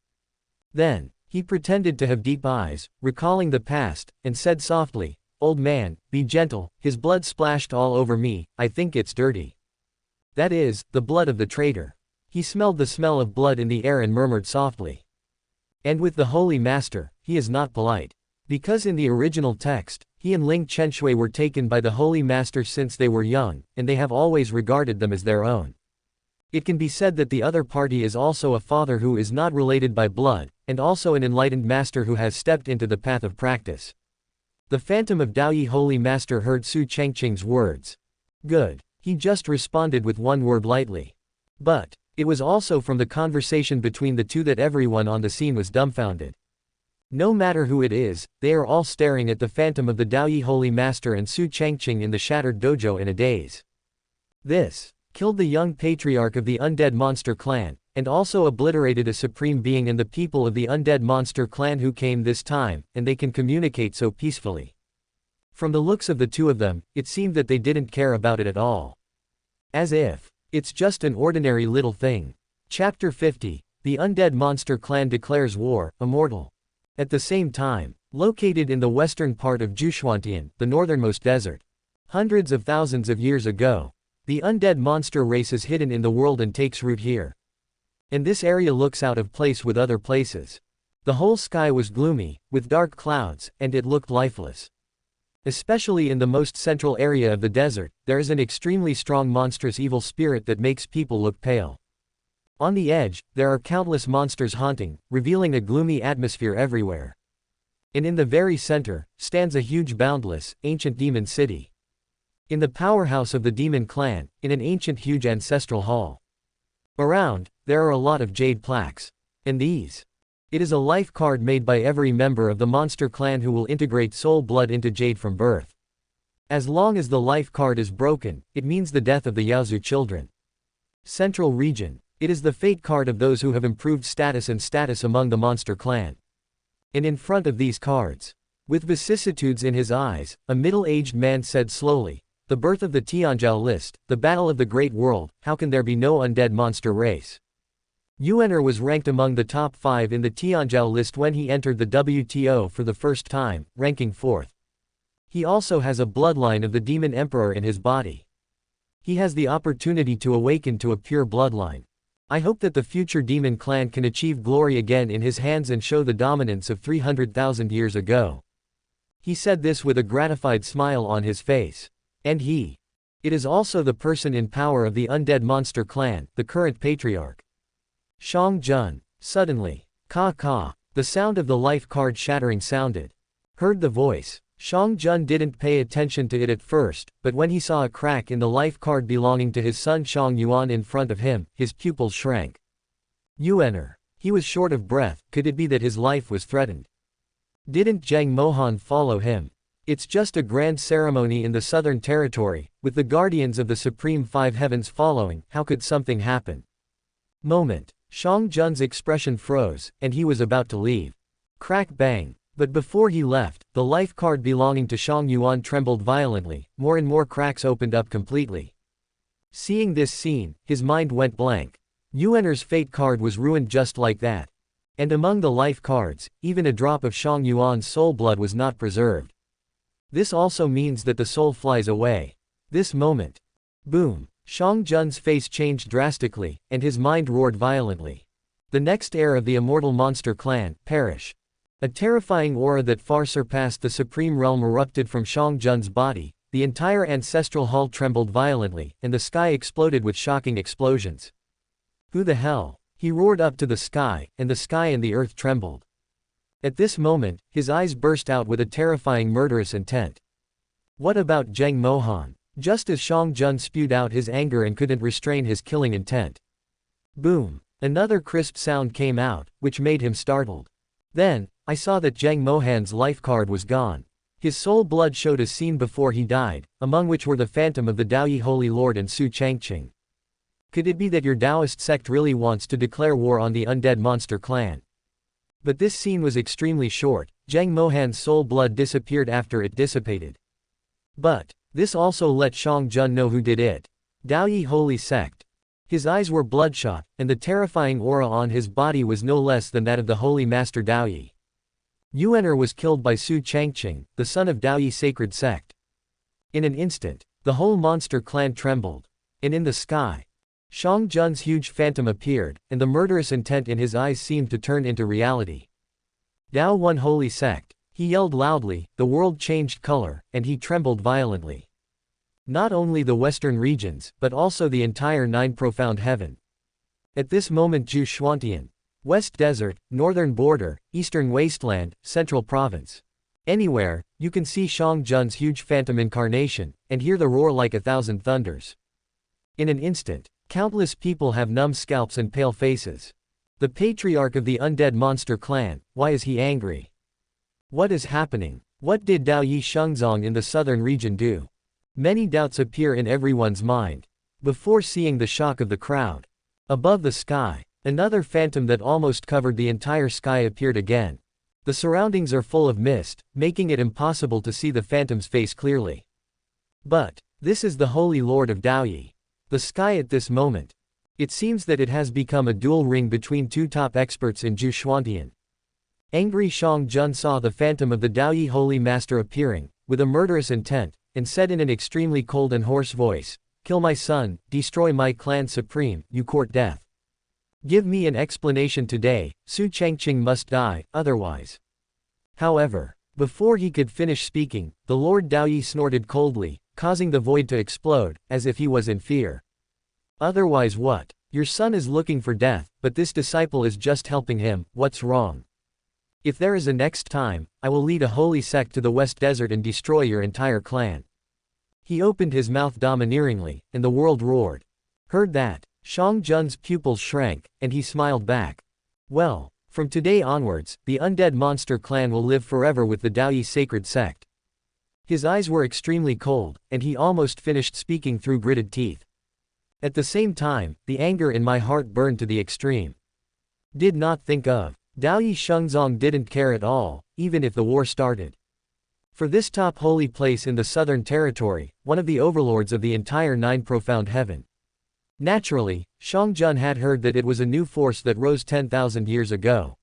Then, he pretended to have deep eyes, recalling the past, and said softly, "Old man, be gentle, his blood splashed all over me, I think it's dirty. That is, the blood of the traitor." He smelled the smell of blood in the air and murmured softly. "And with the Holy Master, he is not polite. Because in the original text, he and Ling Chenshui were taken by the Holy Master since they were young, and they have always regarded them as their own. It can be said that the other party is also a father who is not related by blood, and also an enlightened master who has stepped into the path of practice." The Phantom of Daoyi Holy Master heard Su Changqing's words. Good. He just responded with one word lightly. But it was also from the conversation between the two that everyone on the scene was dumbfounded. No matter who it is, they are all staring at the Phantom of the Daoyi Holy Master and Su Changqing in the shattered dojo in a daze. This killed the young patriarch of the undead monster clan, and also obliterated a supreme being in the people of the undead monster clan who came this time, and they can communicate so peacefully. From the looks of the two of them, it seemed that they didn't care about it at all. As if it's just an ordinary little thing. Chapter 50, The Undead Monster Clan Declares War, Immortal. At the same time, located in the western part of Jushuantian, the northernmost desert, hundreds of thousands of years ago, the undead monster race is hidden in the world and takes root here. And this area looks out of place with other places. The whole sky was gloomy, with dark clouds, and it looked lifeless. Especially in the most central area of the desert, there is an extremely strong monstrous evil spirit that makes people look pale. On the edge, there are countless monsters haunting, revealing a gloomy atmosphere everywhere. And in the very center, stands a huge boundless, ancient demon city. In the powerhouse of the demon clan, in an ancient huge ancestral hall. Around, there are a lot of jade plaques. And these. It is a life card made by every member of the monster clan who will integrate soul blood into jade from birth. As long as the life card is broken, it means the death of the Yaozu children. Central region. It is the fate card of those who have improved status and status among the monster clan. And in front of these cards, with vicissitudes in his eyes, a middle-aged man said slowly, "The birth of the Tianzhou list, the battle of the great world, how can there be no undead monster race?" Ruenren was ranked among the top 5 in the Tianzhou list when he entered the WTO for the first time, ranking 4th. He also has a bloodline of the demon emperor in his body. He has the opportunity to awaken to a pure bloodline. I hope that the future demon clan can achieve glory again in his hands and show the dominance of 300,000 years ago. He said this with a gratified smile on his face. And he. It is also the person in power of the undead monster clan, the current patriarch. Changqing. Suddenly, ka, the sound of the life card shattering sounded. Heard the voice. Changqing didn't pay attention to it at first, but when he saw a crack in the life card belonging to his son Shang Yuan in front of him, his pupils shrank. Ruenren. He was short of breath. Could it be that his life was threatened? Didn't Zhang Mohan follow him? It's just a grand ceremony in the southern territory, with the guardians of the Supreme Five Heavens following. How could something happen? Moment. Changqing's expression froze, and he was about to leave. Crack bang. But before he left, the life card belonging to Shang Yuan trembled violently, more and more cracks opened up completely. Seeing this scene, his mind went blank. Ruenren's fate card was ruined just like that. And among the life cards, even a drop of Shang Yuan's soul blood was not preserved. This also means that the soul flies away. This moment. Boom. Changqing's face changed drastically, and his mind roared violently. The next heir of the immortal monster clan, perish. A terrifying aura that far surpassed the supreme realm erupted from Changqing's body, the entire ancestral hall trembled violently, and the sky exploded with shocking explosions. Who the hell? He roared up to the sky and the earth trembled. At this moment, his eyes burst out with a terrifying murderous intent. What about Zhang Mohan? Just as Changqing spewed out his anger and couldn't restrain his killing intent. Boom! Another crisp sound came out, which made him startled. Then, I saw that Zhang Mohan's life card was gone. His soul blood showed as seen before he died, among which were the phantom of the Daoyi Holy Lord and Su Changqing. Could it be that your Taoist sect really wants to declare war on the undead monster clan? But this scene was extremely short. Zhang Mohan's soul blood disappeared after it dissipated. But this also let Changqing know who did it. Daoyi Holy Sect. His eyes were bloodshot, and the terrifying aura on his body was no less than that of the Holy Master Daoyi. Ruenren was killed by Su Changqing, the son of Daoyi Sacred Sect. In an instant, the whole monster clan trembled. And in the sky, Changqing's huge phantom appeared, and the murderous intent in his eyes seemed to turn into reality. Dao One Holy Sect. He yelled loudly, the world changed color, and he trembled violently. Not only the western regions, but also the entire Nine Profound Heaven. At this moment Gu Changqing. West Desert, Northern Border, Eastern Wasteland, Central Province. Anywhere, you can see Changqing's huge phantom incarnation, and hear the roar like 1,000 thunders. In an instant, countless people have numb scalps and pale faces. The patriarch of the undead monster clan, why is he angry? What is happening? What did Daoyi Shengzong in the southern region do? Many doubts appear in everyone's mind. Before seeing the shock of the crowd. Above the sky, another phantom that almost covered the entire sky appeared again. The surroundings are full of mist, making it impossible to see the phantom's face clearly. But this is the Holy Lord of Daoyi. The sky at this moment. It seems that it has become a duel ring between two top experts in Gu Changqing. Angry Changqing saw the phantom of the Daoyi Holy Master appearing, with a murderous intent, and said in an extremely cold and hoarse voice, "Kill my son, destroy my clan supreme, you court death." Give me an explanation today, Su Changqing must die, otherwise. However, before he could finish speaking, the Lord Daoyi snorted coldly, causing the void to explode, as if he was in fear. Otherwise what? Your son is looking for death, but this disciple is just helping him, what's wrong? If there is a next time, I will lead a holy sect to the West Desert and destroy your entire clan. He opened his mouth domineeringly, and the world roared. Heard that, Shang Jun's pupils shrank, and he smiled back. Well, from today onwards, the undead monster clan will live forever with the Daoyi sacred sect. His eyes were extremely cold, and he almost finished speaking through gritted teeth. At the same time, the anger in my heart burned to the extreme. Did not think of. Daoyi Shengzong didn't care at all, even if the war started. For this top holy place in the southern territory, one of the overlords of the entire Nine Profound Heaven. Naturally, Shang Jun had heard that it was a new force that rose 10,000 years ago.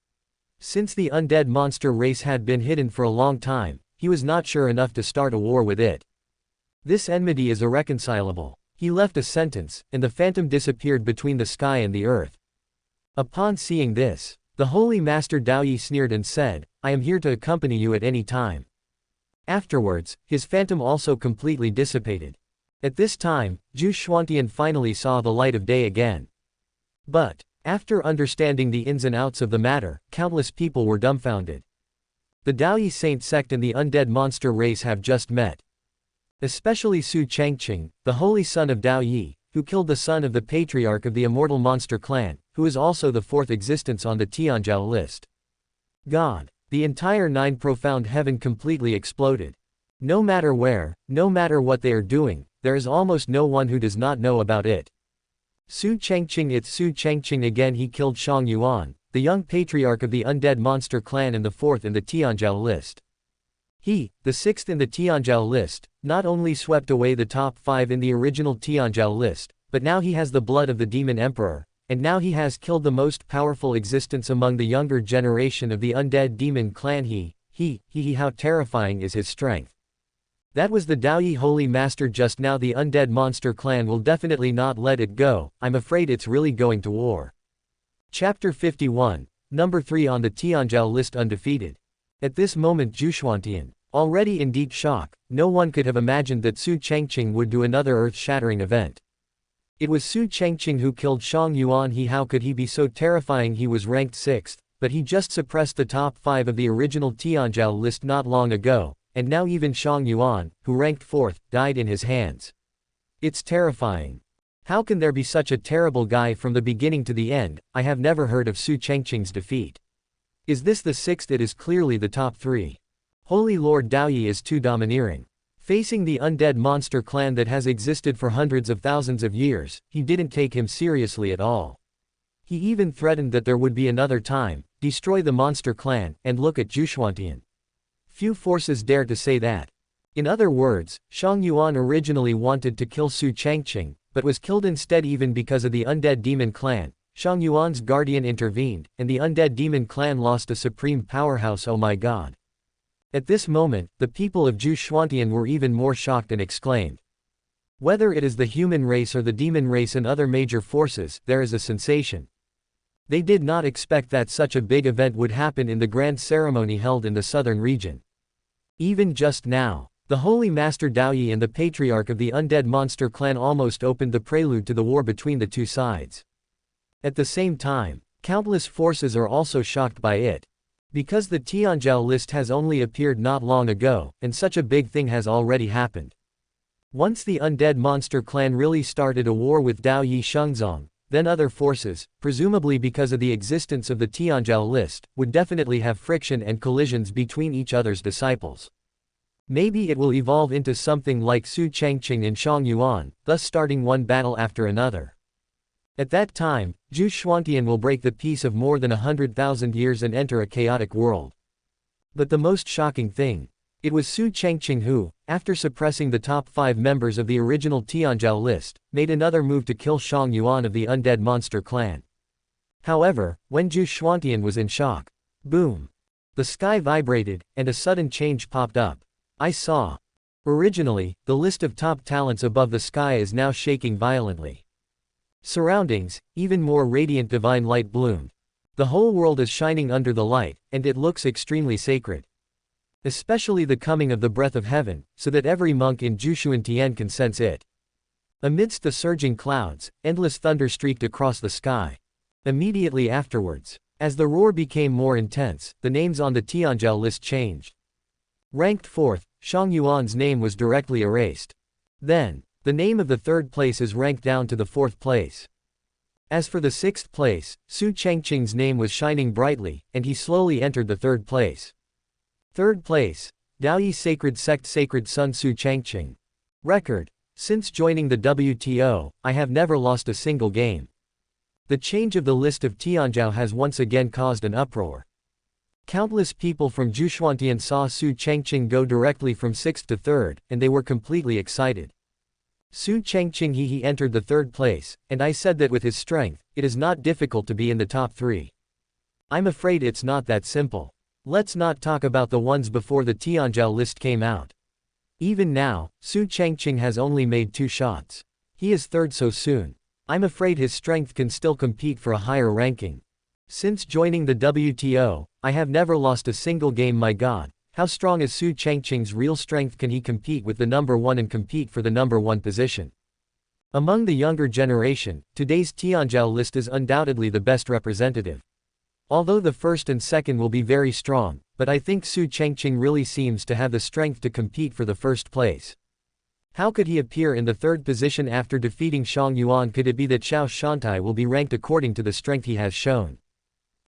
Since the undead monster race had been hidden for a long time, he was not sure enough to start a war with it. This enmity is irreconcilable. He left a sentence, and the phantom disappeared between the sky and the earth. Upon seeing this, the holy master Daoyi sneered and said, I am here to accompany you at any time. Afterwards, his phantom also completely dissipated. At this time, Gu Changqing finally saw the light of day again. But, after understanding the ins and outs of the matter, countless people were dumbfounded. The Daoyi Saint sect and the undead monster race have just met. Especially Su Changqing, the holy son of Daoyi, who killed the son of the patriarch of the immortal monster clan, who is also the fourth existence on the Tianzhao list. God. The entire Nine Profound Heaven completely exploded. No matter where, no matter what they are doing, there is almost no one who does not know about it. Su Changqing, it's Su Changqing again. He killed Shang Yuan, the young patriarch of the undead monster clan and the fourth in the Tianzhao list. He, the sixth in the Tianzhao list, not only swept away the top 5 in the original Tianzhao list, but now he has the blood of the demon emperor. And now he has killed the most powerful existence among the younger generation of the undead demon clan. How terrifying is his strength. That was the Daoyi holy master just now. The undead monster clan will definitely not let it go. I'm afraid it's really going to war. Chapter 51, number 3 on the Tianzhao list, undefeated. At this moment Gu Changqing, already in deep shock, no one could have imagined that Su Changqing would do another earth-shattering event. It was Su Changqing who killed Shang Yuan. How could he be so terrifying? He was ranked 6th, but he just suppressed the top 5 of the original Tianzhao list not long ago, and now even Shang Yuan, who ranked 4th, died in his hands. It's terrifying. How can there be such a terrible guy from the beginning to the end? I have never heard of Su Changqing's defeat. Is this the 6th? It is clearly the top 3. Holy Lord Daoyi is too domineering. Facing the undead monster clan that has existed for hundreds of thousands of years, he didn't take him seriously at all. He even threatened that there would be another time, destroy the monster clan, and look at Gu Changqing. Few forces dare to say that. In other words, Shang Yuan originally wanted to kill Su Changqing, but was killed instead. Even because of the undead demon clan, Shang Yuan's guardian intervened, and the undead demon clan lost a supreme powerhouse. Oh my god. At this moment, the people of Gu Changqing were even more shocked and exclaimed. Whether it is the human race or the demon race and other major forces, there is a sensation. They did not expect that such a big event would happen in the grand ceremony held in the southern region. Even just now, the holy master Daoyi and the patriarch of the undead monster clan almost opened the prelude to the war between the two sides. At the same time, countless forces are also shocked by it. Because the Tianzhao list has only appeared not long ago, and such a big thing has already happened. Once the undead monster clan really started a war with Daoyi Shengzong, then other forces, presumably because of the existence of the Tianzhao list, would definitely have friction and collisions between each other's disciples. Maybe it will evolve into something like Su Changqing and Shang Yuan, thus starting one battle after another. At that time, Gu Changqing will break the peace of more than 100,000 years and enter a chaotic world. But the most shocking thing, it was Su Changqing who, after suppressing the top 5 members of the original Tianzhao list, made another move to kill Shang Yuan of the undead monster clan. However, when Gu Changqing was in shock, boom! The sky vibrated, and a sudden change popped up. I saw. Originally, the list of top talents above the sky is now shaking violently. Surroundings, even more radiant divine light bloomed. The whole world is shining under the light, and it looks extremely sacred. Especially the coming of the breath of heaven, so that every monk in Jushuantian can sense it. Amidst the surging clouds, endless thunder streaked across the sky. Immediately afterwards, as the roar became more intense, the names on the Tianzhou list changed. Ranked 4th, Shang Yuan's name was directly erased. Then, the name of the 3rd place is ranked down to the 4th place. As for the 6th place, Su Changqing's name was shining brightly, and he slowly entered the 3rd place. 3rd place, Daoyi Sacred Sect Sacred Sun Su Changqing. Record: since joining the WTO, I have never lost a single game. The change of the list of Tianzhou has once again caused an uproar. Countless people from Jushuantian saw Su Changqing go directly from 6th to 3rd, and they were completely excited. Su Changqing he entered the 3rd place, and I said that with his strength, it is not difficult to be in the top 3. I'm afraid it's not that simple. Let's not talk about the ones before the Tianzhou list came out. Even now, Su Changqing has only made 2 shots. He is 3rd so soon. I'm afraid his strength can still compete for a higher ranking. Since joining the WTO, I have never lost a single game. My god, how strong is Su Changqing's real strength? Can he compete with the number 1 and compete for the number 1 position? Among the younger generation, today's Tianzhou list is undoubtedly the best representative. Although the 1st and 2nd will be very strong, but I think Su Changqing really seems to have the strength to compete for the 1st place. How could he appear in the 3rd position after defeating Shang Yuan? Could it be that Xiao Shantai will be ranked according to the strength he has shown?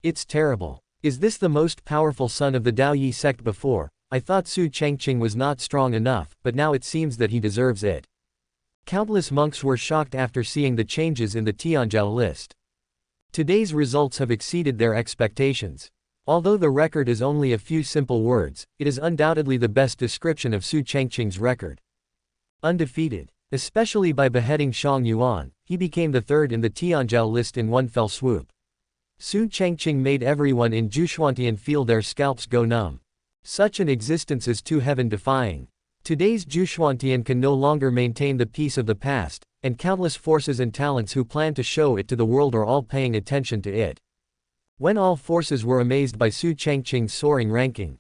It's terrible. Is this the most powerful son of the Daoyi sect? Before, I thought Su Changqing was not strong enough, but now it seems that he deserves it. Countless monks were shocked after seeing the changes in the Tianzhou list. Today's results have exceeded their expectations. Although the record is only a few simple words, it is undoubtedly the best description of Su Changqing's record. Undefeated. Especially by beheading Shang Yuan, he became the 3rd in the Tianzhou list in one fell swoop. Su Changqing made everyone in Jushuantian feel their scalps go numb. Such an existence is too heaven-defying. Today's Jushuantian can no longer maintain the peace of the past, and countless forces and talents who plan to show it to the world are all paying attention to it. When all forces were amazed by Su Changqing's soaring ranking.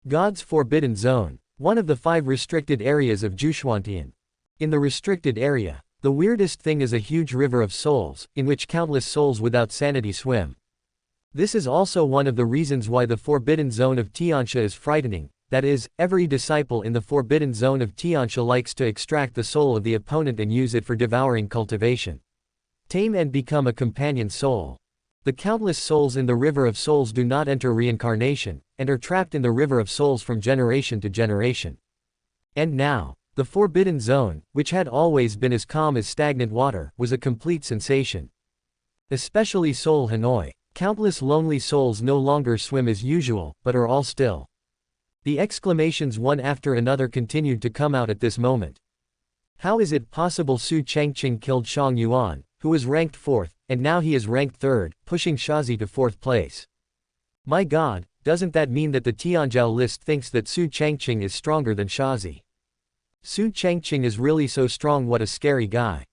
God's Forbidden Zone, one of the 5 restricted areas of Jushuantian. In the restricted area, the weirdest thing is a huge river of souls, in which countless souls without sanity swim. This is also one of the reasons why the Forbidden Zone of Tianxia is frightening. That is, every disciple in the Forbidden Zone of Tianxia likes to extract the soul of the opponent and use it for devouring cultivation. Tame and become a companion soul. The countless souls in the River of Souls do not enter reincarnation, and are trapped in the River of Souls from generation to generation. And now, the Forbidden Zone, which had always been as calm as stagnant water, was a complete sensation. Especially Seoul Hanoi. Countless lonely souls no longer swim as usual, but are all still. The exclamations one after another continued to come out at this moment. How is it possible Su Changqing killed Shang Yuan, who was ranked 4th, and now he is ranked 3rd, pushing Shazi to 4th place? My god, doesn't that mean that the Tianzhou list thinks that Su Changqing is stronger than Shazi? Su Changqing is really so strong. What a scary guy.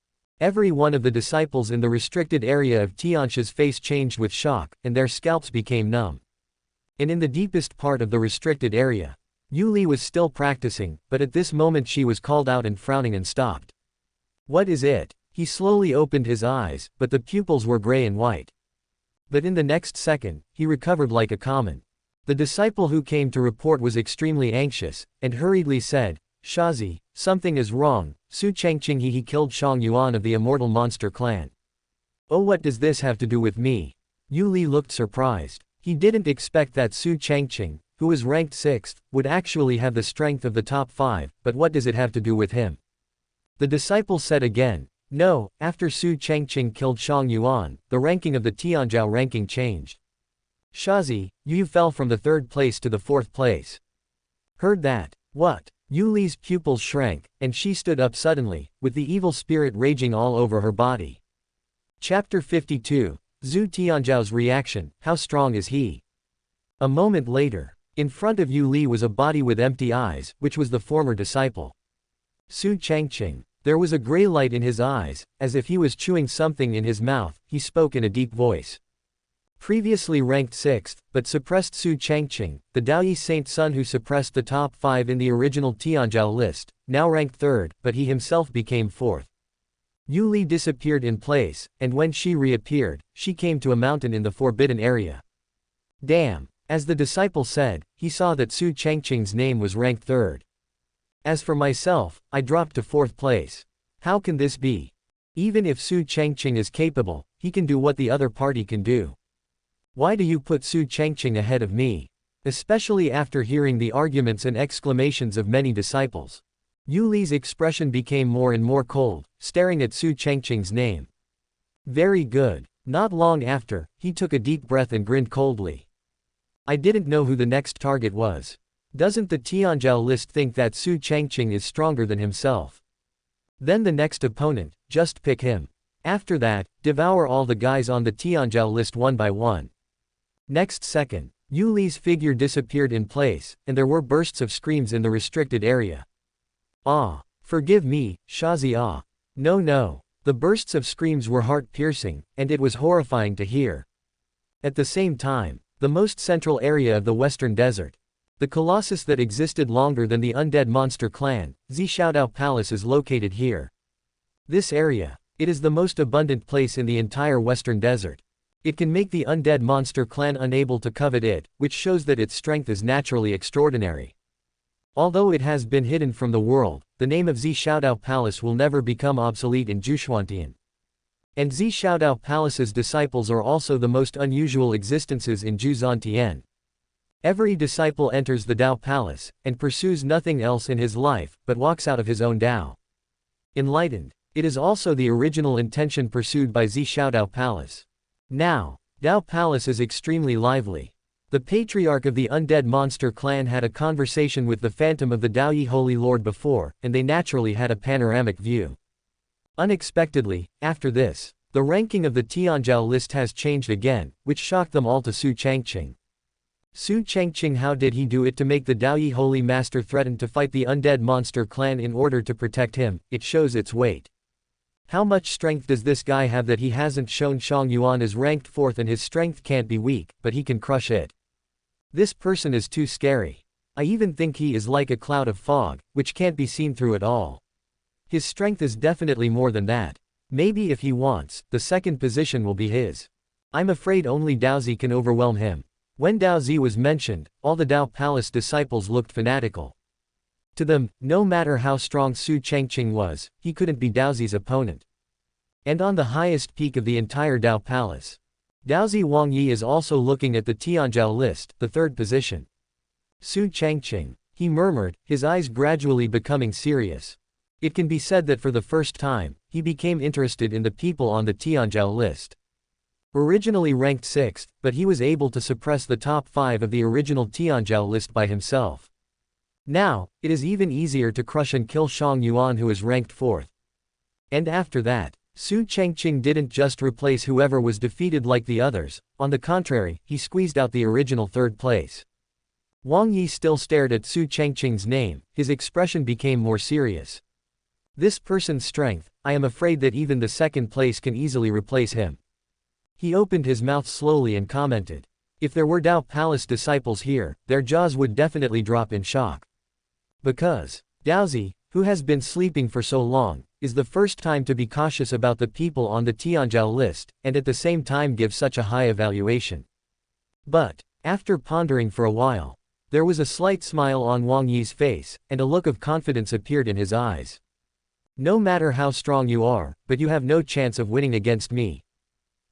Every one of the disciples in the restricted area of Tianxia's face changed with shock, and their scalps became numb. And in the deepest part of the restricted area, Yu Li was still practicing, but at this moment she was called out and frowning and stopped. What is it? He slowly opened his eyes, but the pupils were gray and white. But in the next second, he recovered like a common. The disciple who came to report was extremely anxious, and hurriedly said, Shazi, something is wrong. Su Changqing he killed Shang Yuan of the Immortal Monster clan. Oh, what does this have to do with me? Yu Li looked surprised. He didn't expect that Su Changqing, who was ranked 6th, would actually have the strength of the top 5, but what does it have to do with him? The disciple said again, no, after Su Changqing killed Shang Yuan, the ranking of the Tianzhou ranking changed. Shazi, you fell from the 3rd place to the 4th place. Heard that? What? Yu Li's pupils shrank, and she stood up suddenly, with the evil spirit raging all over her body. Chapter 52, Zhu Tianzhao's reaction, how strong is he? A moment later, in front of Yu Li was a body with empty eyes, which was the former disciple. Su Changqing. There was a gray light in his eyes, as if he was chewing something in his mouth. He spoke in a deep voice. Previously ranked 6th, but suppressed Su Changqing, the Daoyi saint son who suppressed the top 5 in the original Tianzhou list, now ranked 3rd, but he himself became 4th. Yu Li disappeared in place, and when she reappeared, she came to a mountain in the forbidden area. Damn. As the disciple said, he saw that Su Changqing's name was ranked 3rd. As for myself, I dropped to 4th place. How can this be? Even if Su Changqing is capable, he can do what the other party can do. Why do you put Su Changqing ahead of me? Especially after hearing the arguments and exclamations of many disciples. Yu Li's expression became more and more cold, staring at Su Changqing's name. Very good. Not long after, he took a deep breath and grinned coldly. I didn't know who the next target was. Doesn't the Tianzhou list think that Su Changqing is stronger than himself? Then the next opponent, just pick him. After that, devour all the guys on the Tianzhou list one by one. Next second, Yu Li's figure disappeared in place, and there were bursts of screams in the restricted area. Ah! Forgive me, Shazi ah. No. The bursts of screams were heart-piercing, and it was horrifying to hear. At the same time, the most central area of the Western Desert, the colossus that existed longer than the undead monster clan, Zishaodao Palace is located here. This area, it is the most abundant place in the entire Western Desert. It can make the undead monster clan unable to covet it, which shows that its strength is naturally extraordinary. Although it has been hidden from the world, the name of Zishaodao Palace will never become obsolete in Zhuchuantian. And Zishaodao Palace's disciples are also the most unusual existences in Zhuzhantian. Every disciple enters the Dao Palace, and pursues nothing else in his life, but walks out of his own Dao. Enlightened. It is also the original intention pursued by Zishaodao Palace. Now, Dao Palace is extremely lively. The patriarch of the undead monster clan had a conversation with the phantom of the Daoyi Holy Lord before, and they naturally had a panoramic view. Unexpectedly, after this, the ranking of the Tianzhou list has changed again, which shocked them all to Su Changqing. Su Changqing, how did he do it to make the Daoyi Holy Master threaten to fight the undead monster clan in order to protect him? It shows its weight. How much strength does this guy have that he hasn't shown? Shang Yuan is ranked 4th and his strength can't be weak, but he can crush it. This person is too scary. I even think he is like a cloud of fog, which can't be seen through at all. His strength is definitely more than that. Maybe if he wants, the second position will be his. I'm afraid only Daozi can overwhelm him. When Daozi was mentioned, all the Dao Palace disciples looked fanatical. To them, no matter how strong Su Changqing was, he couldn't be Daozi's opponent. And on the highest peak of the entire Dao Palace, Daozi Wang Yi is also looking at the Tianzhou list, the 3rd position. Su Changqing, he murmured, his eyes gradually becoming serious. It can be said that for the first time, he became interested in the people on the Tianzhou list. Originally ranked 6th, but he was able to suppress the top 5 of the original Tianzhou list by himself. Now, it is even easier to crush and kill Shang Yuan, who is ranked 4th. And after that, Su Changqing didn't just replace whoever was defeated like the others, on the contrary, he squeezed out the original 3rd place. Wang Yi still stared at Su Changqing's name, his expression became more serious. This person's strength, I am afraid that even the 2nd place can easily replace him. He opened his mouth slowly and commented. If there were Dao Palace disciples here, their jaws would definitely drop in shock. Because Daozi, who has been sleeping for so long, is the first time to be cautious about the people on the Tianzhou list, and at the same time give such a high evaluation. But, after pondering for a while, there was a slight smile on Wang Yi's face, and a look of confidence appeared in his eyes. No matter how strong you are, but you have no chance of winning against me.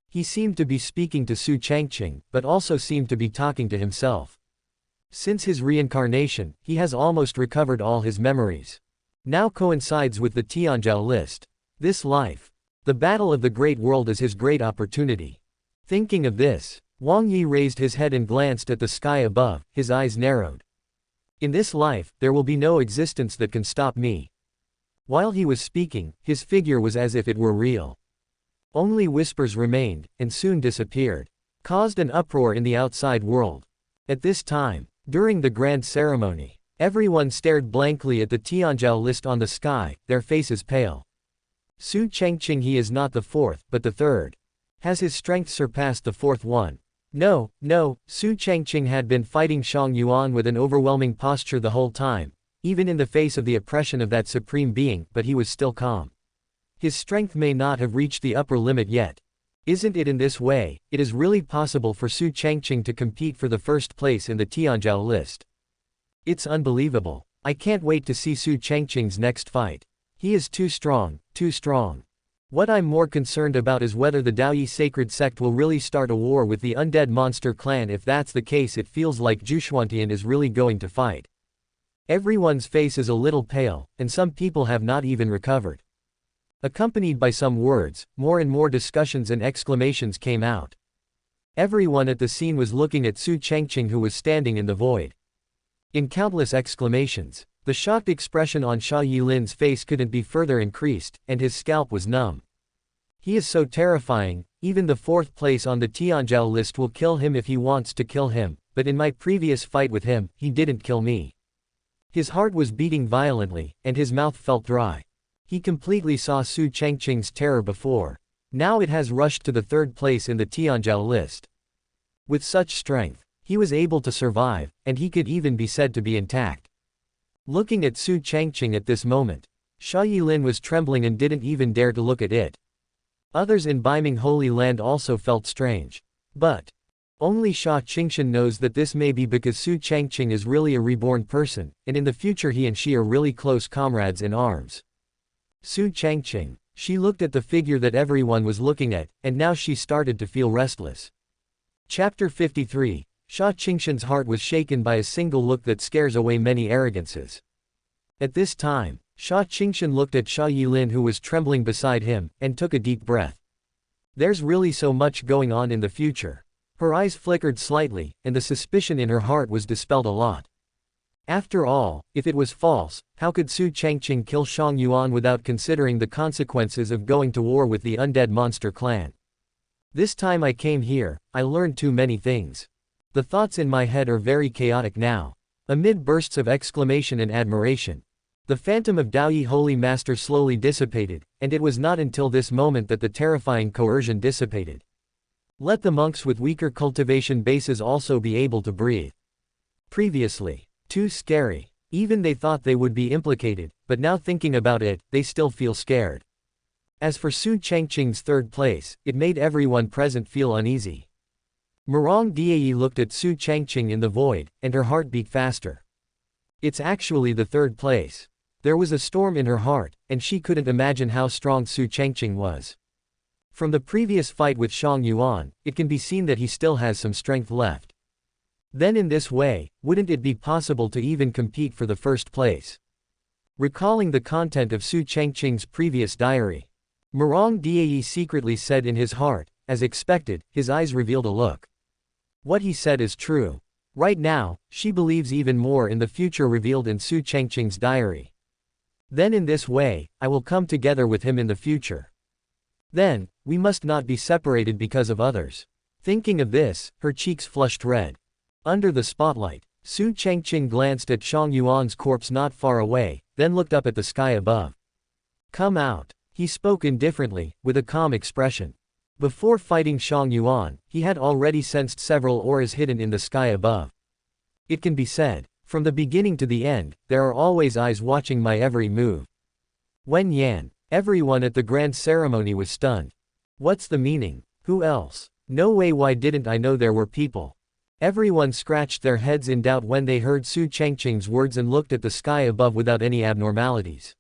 He seemed to be speaking to Su Changqing, but also seemed to be talking to himself. Since his reincarnation, he has almost recovered all his memories. Now coincides with the Tianzhou list. This life, the battle of the great world, is his great opportunity. Thinking of this, Wang Yi raised his head and glanced at the sky above, his eyes narrowed. In this life, there will be no existence that can stop me. While he was speaking, his figure was as if it were real. Only whispers remained, and soon disappeared. Caused an uproar in the outside world. At this time, during the grand ceremony, Everyone stared blankly at the Tianzhou list on the sky, their faces pale. Su Changqing, he is not the fourth, but the third. Has his strength surpassed the fourth one? No, no, Su Changqing had been fighting Shang Yuan with an overwhelming posture the whole time, even in the face of the oppression of that supreme being, but he was still calm. His strength may not have reached the upper limit yet. Isn't it in this way, it is really possible for Su Changqing to compete for the first place in the Tianzhou list. It's unbelievable. I can't wait to see Su Changqing's next fight. He is too strong, too strong. What I'm more concerned about is whether the Daoyi sacred sect will really start a war with the undead monster clan. If that's the case, it feels like Gu Changqing is really going to fight. Everyone's face is a little pale, and some people have not even recovered. Accompanied by some words, more and more discussions and exclamations came out. Everyone at the scene was looking at Su Changqing, who was standing in the void. In countless exclamations, the shocked expression on Xia Yilin's face couldn't be further increased, and his scalp was numb. He is so terrifying, even the fourth place on the Tianzhou list will kill him if he wants to kill him, but in my previous fight with him, he didn't kill me. His heart was beating violently, and his mouth felt dry. He completely saw Su Changqing's terror before. Now it has rushed to the third place in the Tianzhou list. With such strength, he was able to survive, and he could even be said to be intact. Looking at Su Changqing at this moment, Xia Yilin was trembling and didn't even dare to look at it. Others in Beiming Holy Land also felt strange. But only Xia Qingshan knows that this may be because Su Changqing is really a reborn person, and in the future he and she are really close comrades in arms. Su Changqing. She looked at the figure that everyone was looking at, and now she started to feel restless. Chapter 53. Xia Qingshan's heart was shaken by a single look that scares away many arrogances. At this time, Xia Qingshan looked at Xia Yilin, who was trembling beside him, and took a deep breath. There's really so much going on in the future. Her eyes flickered slightly, and the suspicion in her heart was dispelled a lot. After all, if it was false, how could Su Changqing kill Shang Yuan without considering the consequences of going to war with the undead monster clan? This time I came here, I learned too many things. The thoughts in my head are very chaotic now. Amid bursts of exclamation and admiration, the phantom of Daoyi Holy Master slowly dissipated, and it was not until this moment that the terrifying coercion dissipated. Let the monks with weaker cultivation bases also be able to breathe. Previously, too scary. Even they thought they would be implicated, but now thinking about it, they still feel scared. As for Su Changqing's third place, it made everyone present feel uneasy. Murong Diayi looked at Su Changqing in the void, and her heart beat faster. It's actually the third place. There was a storm in her heart, and she couldn't imagine how strong Su Changqing was. From the previous fight with Shang Yuan, it can be seen that he still has some strength left. Then in this way, wouldn't it be possible to even compete for the first place? Recalling the content of Su Changqing's previous diary, Murong Diayi secretly said in his heart, as expected, his eyes revealed a look. What he said is true. Right now, she believes even more in the future revealed in Su Changqing's diary. Then in this way, I will come together with him in the future. Then, we must not be separated because of others. Thinking of this, her cheeks flushed red. Under the spotlight, Su Changqing glanced at Shang Yuan's corpse not far away, then looked up at the sky above. Come out. He spoke indifferently, with a calm expression. Before fighting Shang Yuan, he had already sensed several auras hidden in the sky above. It can be said, from the beginning to the end, there are always eyes watching my every move. Wen Yan. Everyone at the grand ceremony was stunned. What's the meaning? Who else? No way, why didn't I know there were people? Everyone scratched their heads in doubt when they heard Su Changqing's words and looked at the sky above without any abnormalities.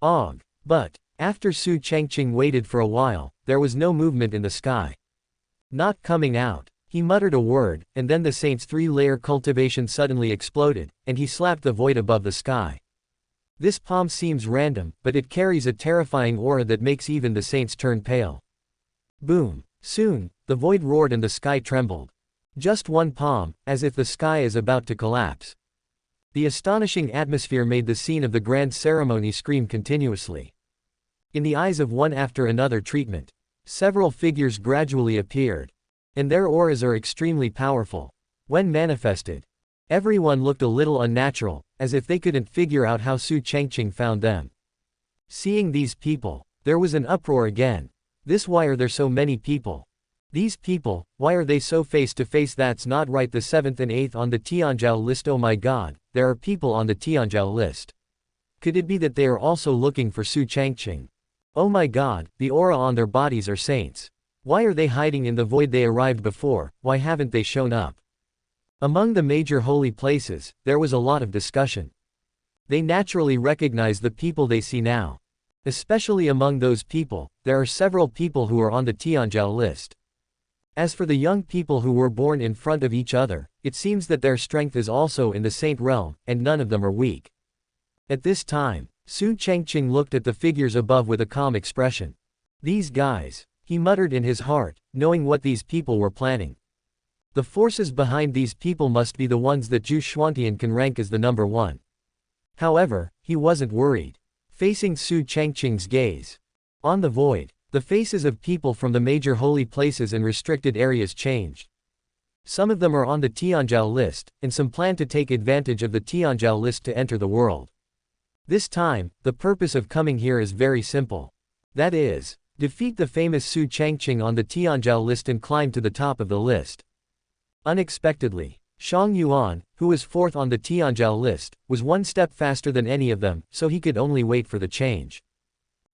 Og. But after Su Changqing waited for a while, there was no movement in the sky. Not coming out. He muttered a word, and then the saint's three-layer cultivation suddenly exploded, and he slapped the void above the sky. This palm seems random, but it carries a terrifying aura that makes even the saints turn pale. Boom. Soon, the void roared and the sky trembled. Just one palm, as if the sky is about to collapse. The astonishing atmosphere made the scene of the grand ceremony scream continuously. In the eyes of one after another treatment, several figures gradually appeared. And their auras are extremely powerful. When manifested, Everyone looked a little unnatural, as if they couldn't figure out how Su Changqing found them. Seeing these people, there was an uproar again. Why are there so many people? These people, why are they so face to face? That's not right. The 7th and 8th on the Tianzhou list. Oh my god, there are people on the Tianzhou list. Could it be that they are also looking for Su Changqing? Oh my god, the aura on their bodies are saints. Why are they hiding in the void? They arrived before, why haven't they shown up? Among the major holy places, there was a lot of discussion. They naturally recognize the people they see now. Especially among those people, there are several people who are on the Tianzhou list. As for the young people who were born in front of each other, it seems that their strength is also in the saint realm, and none of them are weak. At this time, Su Changqing looked at the figures above with a calm expression. These guys, he muttered in his heart, knowing what these people were planning. The forces behind these people must be the ones that Gu Changqing can rank as the number one. However, he wasn't worried. Facing Su Changqing's gaze. On the void, the faces of people from the major holy places and restricted areas changed. Some of them are on the Tianzhou list, and some plan to take advantage of the Tianzhou list to enter the world. This time, the purpose of coming here is very simple. That is, defeat the famous Su Changqing on the Tianzhou list and climb to the top of the list. Unexpectedly, Shang Yuan, who was 4th on the Tianzhou list, was one step faster than any of them, so he could only wait for the change.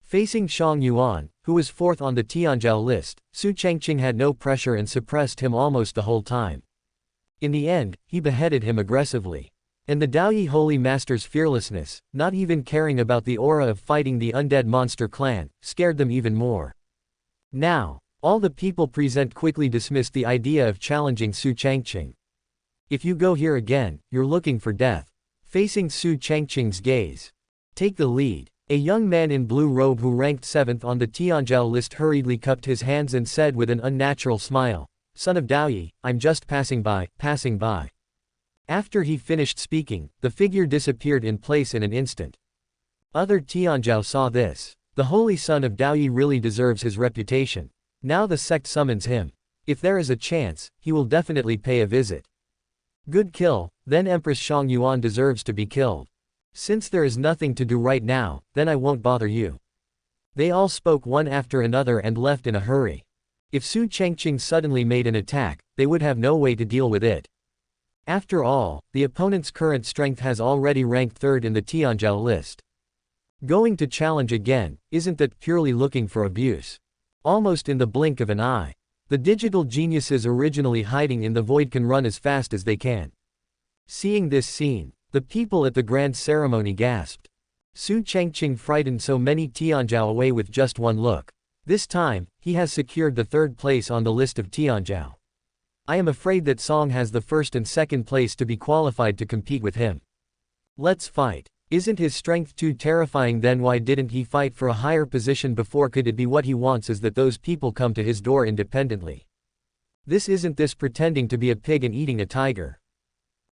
Facing Shang Yuan, who was 4th on the Tianzhou list, Su Changqing had no pressure and suppressed him almost the whole time. In the end, he beheaded him aggressively. And the Daoyi Holy Master's fearlessness, not even caring about the aura of fighting the undead monster clan, scared them even more. Now, all the people present quickly dismissed the idea of challenging Su Changqing. If you go here again, you're looking for death. Facing Su Changqing's gaze. Take the lead. A young man in blue robe who ranked 7th on the Tianzhou list hurriedly cupped his hands and said with an unnatural smile, "Son of Daoyi, I'm just passing by, passing by." After he finished speaking, the figure disappeared in place in an instant. Other Tianzhou saw this. The holy son of Daoyi really deserves his reputation. Now the sect summons him. If there is a chance, he will definitely pay a visit. Good kill, then Empress Shang Yuan deserves to be killed. Since there is nothing to do right now, then I won't bother you. They all spoke one after another and left in a hurry. If Su Changqing suddenly made an attack, they would have no way to deal with it. After all, the opponent's current strength has already ranked 3rd in the Tianzhou list. Going to challenge again, isn't that purely looking for abuse? Almost in the blink of an eye. The digital geniuses originally hiding in the void can run as fast as they can. Seeing this scene, the people at the grand ceremony gasped. Su Changqing frightened so many Tianzhou away with just one look. This time, he has secured the 3rd place on the list of Tianzhou. I am afraid that Song has the 1st and 2nd place to be qualified to compete with him. Let's fight. Isn't his strength too terrifying? Then why didn't he fight for a higher position before? Could it be what he wants is that those people come to his door independently? Isn't this pretending to be a pig and eating a tiger?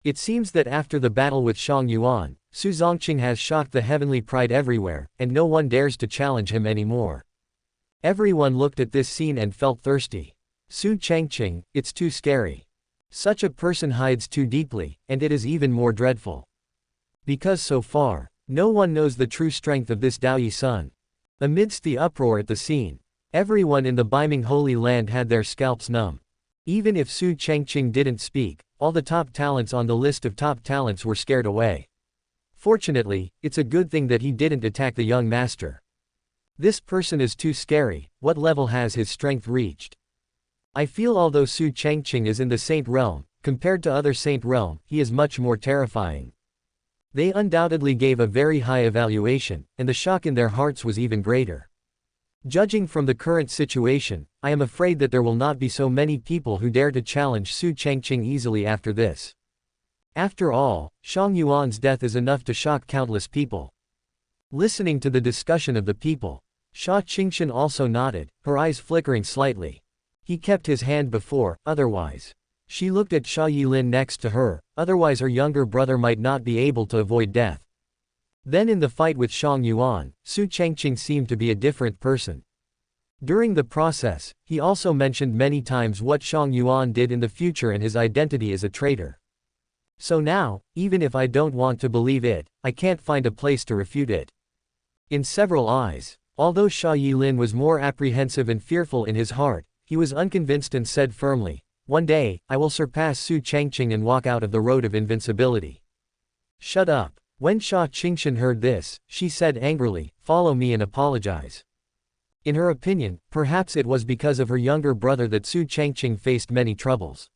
It seems that after the battle with Shang Yuan, Su Changqing has shocked the heavenly pride everywhere, and no one dares to challenge him anymore. Everyone looked at this scene and felt thirsty. Su Changqing, it's too scary. Such a person hides too deeply, and it is even more dreadful. Because so far, no one knows the true strength of this Daoyi son. Amidst the uproar at the scene, everyone in the beaming Holy Land had their scalps numb. Even if Su Changqing didn't speak, all the top talents on the list of top talents were scared away. Fortunately, it's a good thing that he didn't attack the young master. This person is too scary. What level has his strength reached? I feel although Su Changqing is in the saint realm, compared to other saint realm, he is much more terrifying. They undoubtedly gave a very high evaluation, and the shock in their hearts was even greater. Judging from the current situation, I am afraid that there will not be so many people who dare to challenge Su Changqing easily after this. After all, Shang Yuan's death is enough to shock countless people. Listening to the discussion of the people, Sha Qingshan also nodded, her eyes flickering slightly. He kept his hand before, otherwise. She looked at Sha Yilin next to her, otherwise her younger brother might not be able to avoid death. Then in the fight with Shang Yuan, Su Changqing seemed to be a different person. During the process, he also mentioned many times what Shang Yuan did in the future and his identity as a traitor. So now, even if I don't want to believe it, I can't find a place to refute it. In several eyes, although Xia Yilin was more apprehensive and fearful in his heart, he was unconvinced and said firmly, "One day, I will surpass Su Changqing and walk out of the road of invincibility." Shut up. When Xia Qingxian heard this, she said angrily, "Follow me and apologize." In her opinion, perhaps it was because of her younger brother that Su Changqing faced many troubles.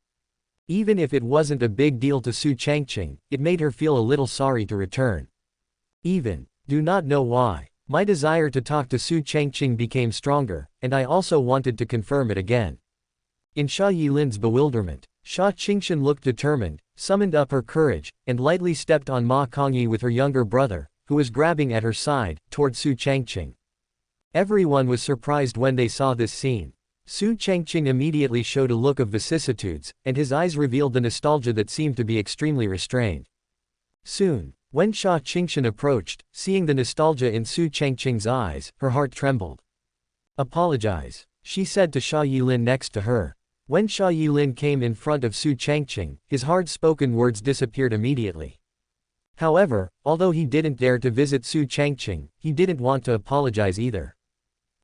Even if it wasn't a big deal to Su Changqing, it made her feel a little sorry to return. Do not know why. My desire to talk to Su Changqing became stronger, and I also wanted to confirm it again. In Xia Yilin's bewilderment, Xia Qingxian looked determined, summoned up her courage, and lightly stepped on Ma Kongyi with her younger brother, who was grabbing at her side, toward Su Changqing. Everyone was surprised when they saw this scene. Su Changqing immediately showed a look of vicissitudes, and his eyes revealed the nostalgia that seemed to be extremely restrained. Soon, when Xia Qingxian approached, seeing the nostalgia in Su Changqing's eyes, her heart trembled. "Apologize," she said to Xia Yilin next to her. When Xia Yilin came in front of Su Changqing, his hard-spoken words disappeared immediately. However, although he didn't dare to visit Su Changqing, he didn't want to apologize either.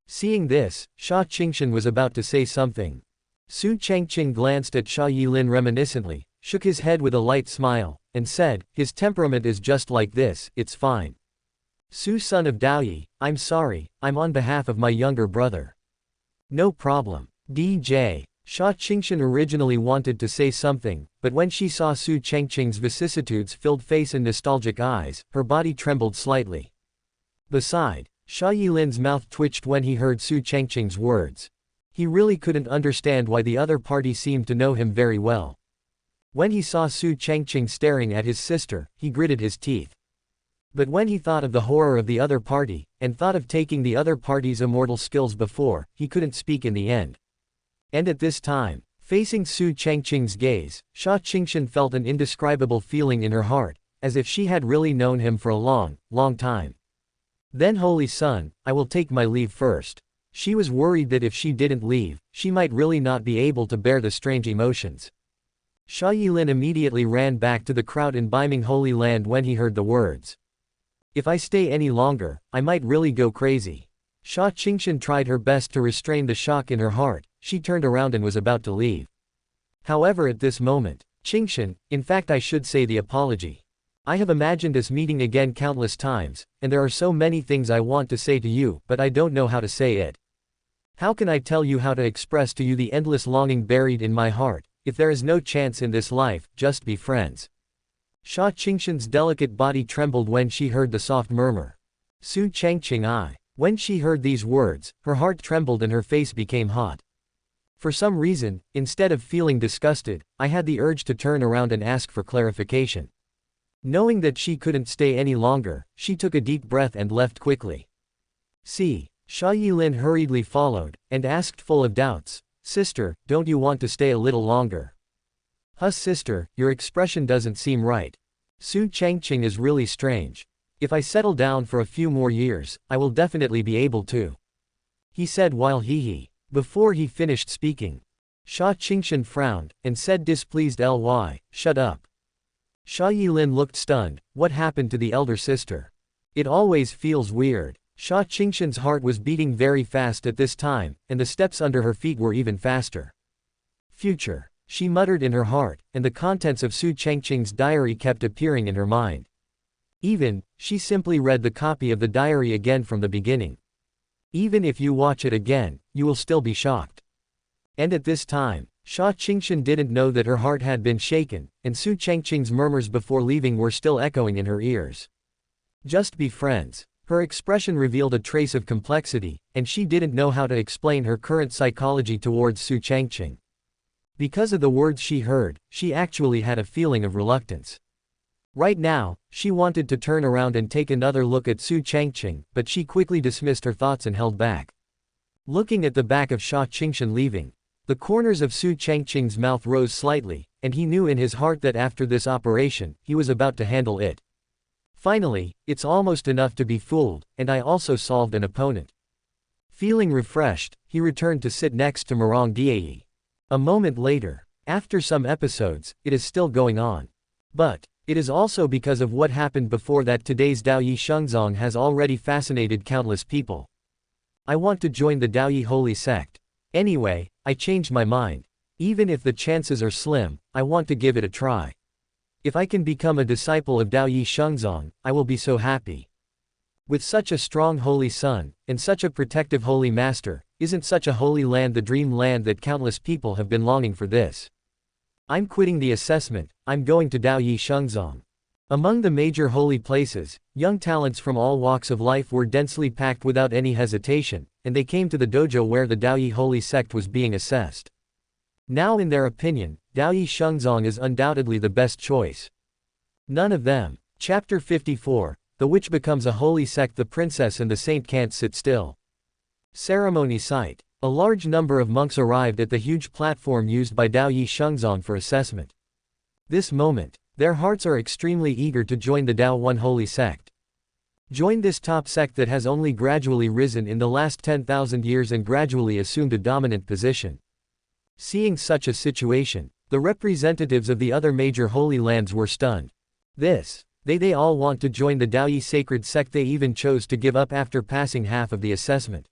Seeing this, Xia Qingxian was about to say something. Su Changqing glanced at Xia Yilin reminiscently, shook his head with a light smile, and said, "His temperament is just like this, it's fine. Su son of Daoyi, I'm sorry, I'm on behalf of my younger brother." "No problem. DJ." Xia Qingxian originally wanted to say something, but when she saw Su Changqing's vicissitudes-filled face and nostalgic eyes, her body trembled slightly. Beside, Xia Yilin's mouth twitched when he heard Su Changqing's words. He really couldn't understand why the other party seemed to know him very well. When he saw Su Changqing staring at his sister, he gritted his teeth. But when he thought of the horror of the other party, and thought of taking the other party's immortal skills before, he couldn't speak in the end. And at this time, facing Su Changqing's gaze, Xia Qingxian felt an indescribable feeling in her heart, as if she had really known him for a long, long time. "Then Holy Son, I will take my leave first." She was worried that if she didn't leave, she might really not be able to bear the strange emotions. Xia Yilin immediately ran back to the crowd in Beiming Holy Land when he heard the words. "If I stay any longer, I might really go crazy." Xia Qingxian tried her best to restrain the shock in her heart. She turned around and was about to leave. However, at this moment, "Qingxian, in fact I should say the apology. I have imagined us meeting again countless times, and there are so many things I want to say to you, but I don't know how to say it. How can I tell you how to express to you the endless longing buried in my heart? If there is no chance in this life, just be friends." Xia Qingxian's delicate body trembled when she heard the soft murmur. "Su Changqing." When she heard these words, her heart trembled and her face became hot. For some reason, instead of feeling disgusted, I had the urge to turn around and ask for clarification. Knowing that she couldn't stay any longer, she took a deep breath and left quickly. Xia Yilin hurriedly followed, and asked full of doubts, "Sister, don't you want to stay a little longer?" Sister, your expression doesn't seem right. Su Changqing is really strange. If I settle down for a few more years, I will definitely be able to," he said while Before he finished speaking, Xia Qingxian frowned, and said displeased, "Shut up." Xia Yilin looked stunned. What happened to the elder sister? It always feels weird. Xia Qingxian's heart was beating very fast at this time, and the steps under her feet were even faster. "Future," she muttered in her heart, and the contents of Su Changqing's diary kept appearing in her mind. She simply read the copy of the diary again from the beginning. Even if you watch it again, you will still be shocked. And at this time, Xia Qingxian didn't know that her heart had been shaken, and Su Changqing's murmurs before leaving were still echoing in her ears. "Just be friends." Her expression revealed a trace of complexity, and she didn't know how to explain her current psychology towards Su Changqing. Because of the words she heard, she actually had a feeling of reluctance. Right now, she wanted to turn around and take another look at Su Changqing, but she quickly dismissed her thoughts and held back. Looking at the back of Xia Qingxian leaving, the corners of Su Changqing's mouth rose slightly, and he knew in his heart that after this operation, he was about to handle it. Finally, it's almost enough to be fooled, and I also solved an opponent. Feeling refreshed, he returned to sit next to Marong Diayi. A moment later, after some episodes, it is still going on. But it is also because of what happened before that today's Daoyi Shengzong has already fascinated countless people. I want to join the Daoyi holy sect. Anyway, I changed my mind. Even if the chances are slim, I want to give it a try. If I can become a disciple of Daoyi Shengzong, I will be so happy. With such a strong holy son, and such a protective holy master, isn't such a holy land the dream land that countless people have been longing for this? I'm quitting the assessment, I'm going to Daoyi Shengzong. Among the major holy places, young talents from all walks of life were densely packed without any hesitation, and they came to the dojo where the Daoyi holy sect was being assessed. Now in their opinion, Daoyi Shengzong is undoubtedly the best choice. None of them. Chapter 54, The Witch Becomes a Holy Sect. The princess and the saint can't sit still. Ceremony site. A large number of monks arrived at the huge platform used by Daoyi Shengzong for assessment. This moment, their hearts are extremely eager to join the Dao One holy sect. Join this top sect that has only gradually risen in the last 10,000 years and gradually assumed a dominant position. Seeing such a situation, the representatives of the other major holy lands were stunned. They all want to join the Daoyi sacred sect. They even chose to give up after passing half of the assessment.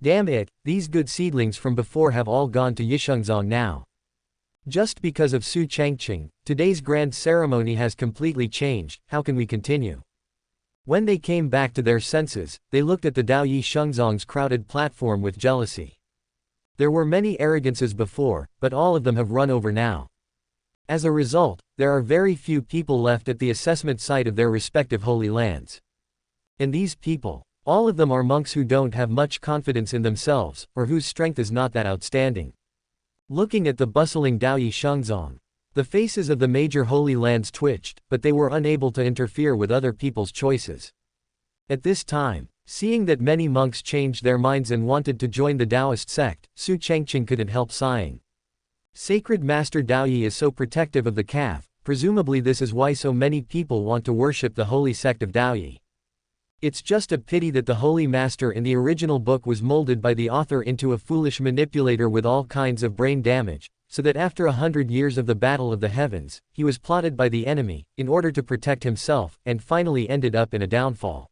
Damn it, these good seedlings from before have all gone to Yishengzong now. Just because of Su Changqing, today's grand ceremony has completely changed. How can we continue? When they came back to their senses, they looked at the Daoyi Shengzong's crowded platform with jealousy. There were many arrogances before, but all of them have run over now. As a result, there are very few people left at the assessment site of their respective holy lands. And these people, all of them are monks who don't have much confidence in themselves, or whose strength is not that outstanding. Looking at the bustling Daoyi Shengzong, the faces of the major holy lands twitched, but they were unable to interfere with other people's choices. At this time, seeing that many monks changed their minds and wanted to join the Taoist sect, Su Changqing couldn't help sighing. Sacred Master Daoyi is so protective of the calf, presumably this is why so many people want to worship the holy sect of Daoyi. It's just a pity that the Holy Master in the original book was molded by the author into a foolish manipulator with all kinds of brain damage, so that after 100 years of the Battle of the Heavens, he was plotted by the enemy, in order to protect himself, and finally ended up in a downfall.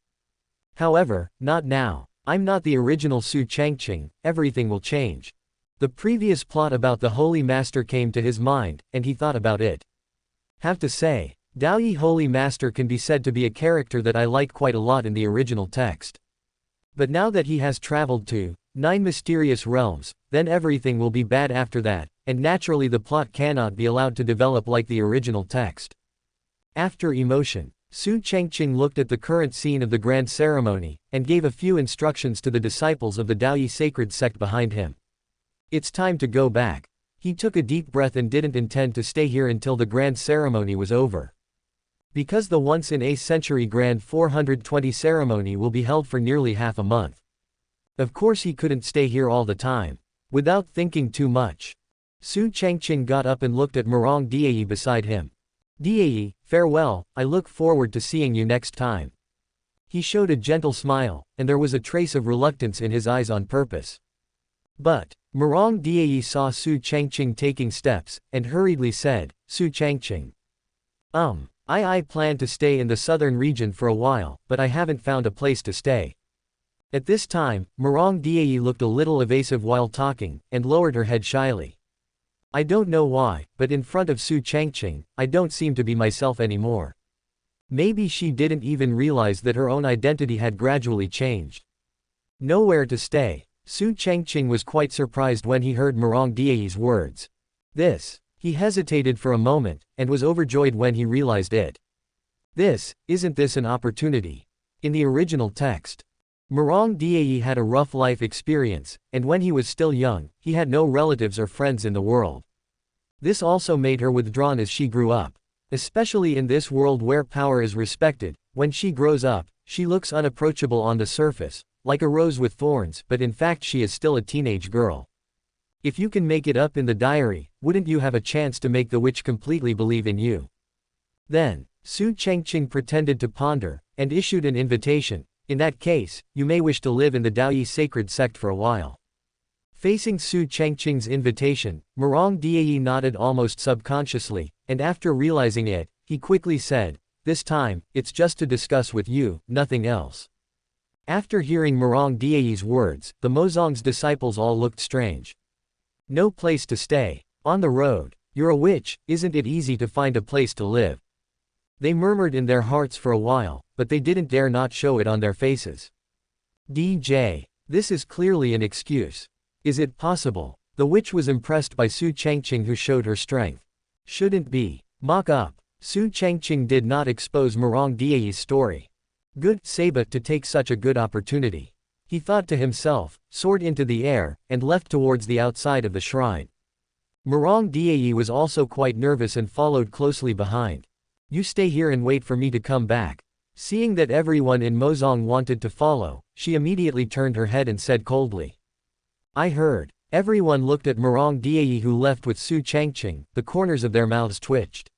However, not now. I'm not the original Su Changqing, everything will change. The previous plot about the Holy Master came to his mind, and he thought about it. Have to say, Daoyi Holy Master can be said to be a character that I like quite a lot in the original text. But now that he has traveled to 9 mysterious realms, then everything will be bad after that, and naturally the plot cannot be allowed to develop like the original text. After emotion, Su Changqing looked at the current scene of the grand ceremony, and gave a few instructions to the disciples of the Daoyi sacred sect behind him. It's time to go back. He took a deep breath and didn't intend to stay here until the grand ceremony was over. Because the once-in-a-century grand 420 ceremony will be held for nearly half a month. Of course he couldn't stay here all the time. Without thinking too much, Su Changqing got up and looked at Murong Dai beside him. Dai, farewell, I look forward to seeing you next time. He showed a gentle smile, and there was a trace of reluctance in his eyes on purpose. But Murong Dai saw Su Changqing taking steps, and hurriedly said, Su Changqing. I plan to stay in the southern region for a while, but I haven't found a place to stay. At this time, Murong Dai looked a little evasive while talking, and lowered her head shyly. I don't know why, but in front of Su Changqing, I don't seem to be myself anymore. Maybe she didn't even realize that her own identity had gradually changed. Nowhere to stay. Su Changqing was quite surprised when he heard Murong Dai's words. He hesitated for a moment, and was overjoyed when he realized it. Isn't this an opportunity? In the original text, Murong Dai had a rough life experience, and when he was still young, he had no relatives or friends in the world. This also made her withdrawn as she grew up. Especially in this world where power is respected, when she grows up, she looks unapproachable on the surface, like a rose with thorns, but in fact she is still a teenage girl. If you can make it up in the diary, wouldn't you have a chance to make the witch completely believe in you? Then, Su Changqing pretended to ponder, and issued an invitation. In that case, you may wish to live in the Daoyi sacred sect for a while. Facing Su Changqing's invitation, Murong Dai nodded almost subconsciously, and after realizing it, he quickly said, "This time, it's just to discuss with you, nothing else." After hearing Murong Die's words, the Mozong's disciples all looked strange. No place to stay. On the road. You're a witch, isn't it easy to find a place to live? They murmured in their hearts for a while, but they didn't dare not show it on their faces. DJ. This is clearly an excuse. Is it possible? The witch was impressed by Su Changqing, who showed her strength. Shouldn't be. Mock up. Su Changqing did not expose Murong Die's story. Good Saba to take such a good opportunity. He thought to himself, soared into the air, and left towards the outside of the shrine. Murong Die was also quite nervous and followed closely behind. You stay here and wait for me to come back. Seeing that everyone in Mozong wanted to follow, she immediately turned her head and said coldly, "I heard." Everyone looked at Murong Die, who left with Su Changqing. The corners of their mouths twitched.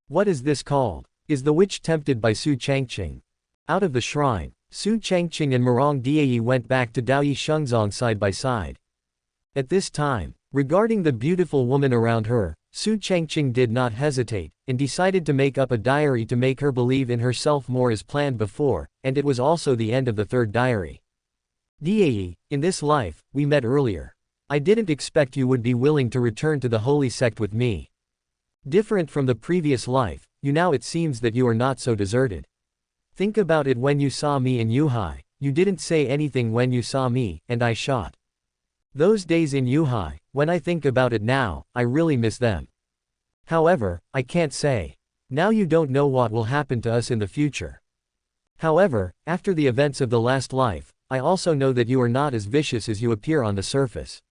What is this called? Is the witch tempted by Su Changqing? Out of the shrine, Su Changqing and Murong Die went back to Daoyi Shengzong side by side. At this time, regarding the beautiful woman around her, Su Changqing did not hesitate, and decided to make up a diary to make her believe in herself more as planned before, and it was also the end of the third diary. Die, in this life, we met earlier. I didn't expect you would be willing to return to the holy sect with me. Different from the previous life, now it seems that you are not so deserted. Think about it. When you saw me in Yuhai, you didn't say anything when you saw me, and I shot. Those days in Yuhai, when I think about it now, I really miss them. However, I can't say. Now you don't know what will happen to us in the future. However, after the events of the last life, I also know that you are not as vicious as you appear on the surface.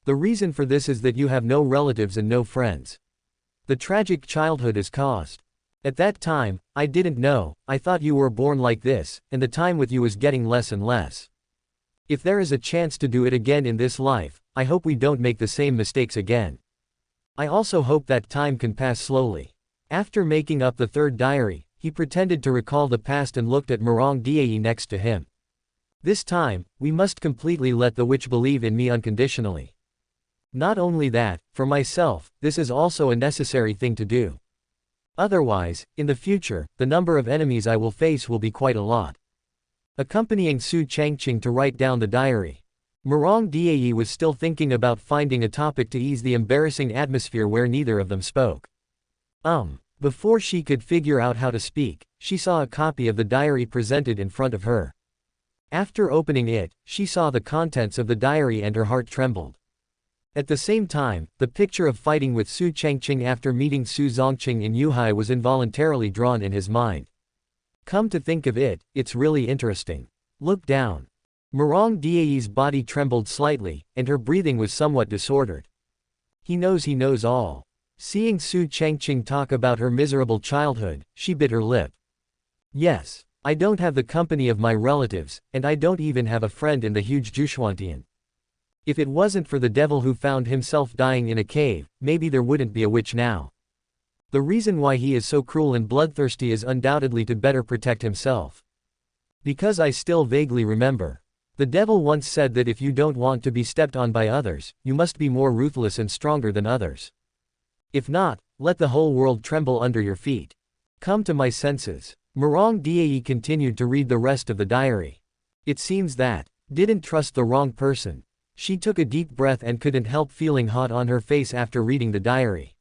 The reason for this is that you have no relatives and no friends. The tragic childhood is caused. At that time, I didn't know, I thought you were born like this, and the time with you is getting less and less. If there is a chance to do it again in this life, I hope we don't make the same mistakes again. I also hope that time can pass slowly. After making up the third diary, he pretended to recall the past and looked at Murong Die next to him. This time, we must completely let the witch believe in me unconditionally. Not only that, for myself, this is also a necessary thing to do. Otherwise, in the future, the number of enemies I will face will be quite a lot. Accompanying Su Changqing to write down the diary, Murong Die was still thinking about finding a topic to ease the embarrassing atmosphere where neither of them spoke. Before she could figure out how to speak, she saw a copy of the diary presented in front of her. After opening it, she saw the contents of the diary and her heart trembled. At the same time, the picture of fighting with Su Changqing after meeting Su Changqing in Yuhai was involuntarily drawn in his mind. Come to think of it, it's really interesting. Look down. Murong Die's body trembled slightly, and her breathing was somewhat disordered. He knows all. Seeing Su Changqing talk about her miserable childhood, she bit her lip. Yes, I don't have the company of my relatives, and I don't even have a friend in the huge Jushuantian. If it wasn't for the devil who found himself dying in a cave, maybe there wouldn't be a witch now. The reason why he is so cruel and bloodthirsty is undoubtedly to better protect himself. Because I still vaguely remember. The devil once said that if you don't want to be stepped on by others, you must be more ruthless and stronger than others. If not, let the whole world tremble under your feet. Come to my senses. Murong Die continued to read the rest of the diary. It seems that, didn't trust the wrong person. She took a deep breath and couldn't help feeling hot on her face after reading the diary.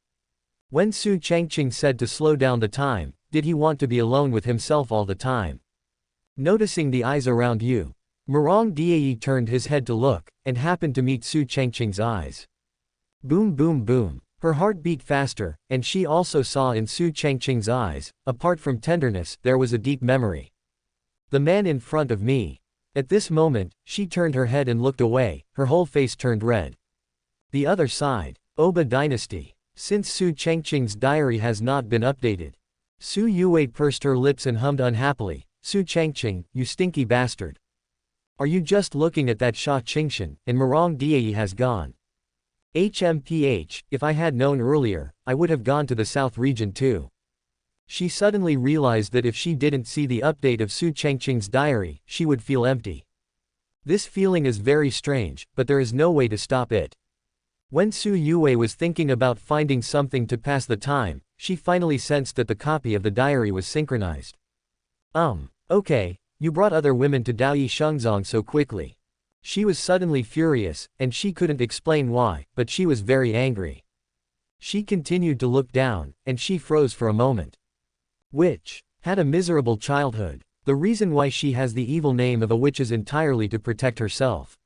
When Su Changqing said to slow down the time, did he want to be alone with himself all the time? Noticing the eyes around you, Murong Die turned his head to look, and happened to meet Su Changqing's eyes. Boom boom boom. Her heart beat faster, and she also saw in Su Changqing's eyes, apart from tenderness, there was a deep memory. The man in front of me. At this moment, she turned her head and looked away, her whole face turned red. The other side, Oba Dynasty. Since Su Changqing's diary has not been updated. Su Yue pursed her lips and hummed unhappily, Su Changqing, you stinky bastard. Are you just looking at that Sha Qingshan, and Murong Die has gone. HMPH, if I had known earlier, I would have gone to the south region too. She suddenly realized that if she didn't see the update of Su Changqing's diary, she would feel empty. This feeling is very strange, but there is no way to stop it. When Su Yue was thinking about finding something to pass the time, she finally sensed that the copy of the diary was synchronized. Okay, you brought other women to Gu Changqing so quickly. She was suddenly furious, and she couldn't explain why, but she was very angry. She continued to look down, and she froze for a moment. Witch. Had a miserable childhood. The reason why she has the evil name of a witch is entirely to protect herself.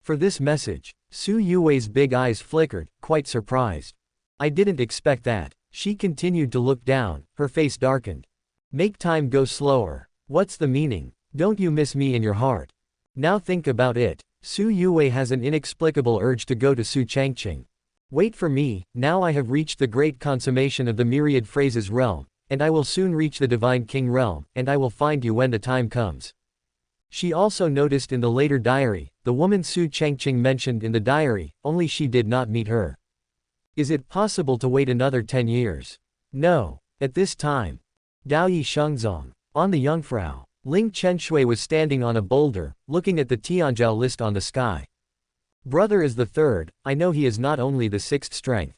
For this message, Su Yuwei's big eyes flickered, quite surprised. I didn't expect that. She continued to look down, her face darkened. Make time go slower. What's the meaning? Don't you miss me in your heart? Now think about it. Su Yuwei has an inexplicable urge to go to Su Changqing. Wait for me, now I have reached the great consummation of the myriad phrases realm, and I will soon reach the divine king realm, and I will find you when the time comes. She also noticed in the later diary, the woman Su Changqing mentioned in the diary, only she did not meet her. Is it possible to wait another 10 years? No. At this time, Gu Changqing, on the Jungfrau, Ling Chenshui was standing on a boulder, looking at the Tianzhou list on the sky. Brother is the third, I know he is not only the sixth strength.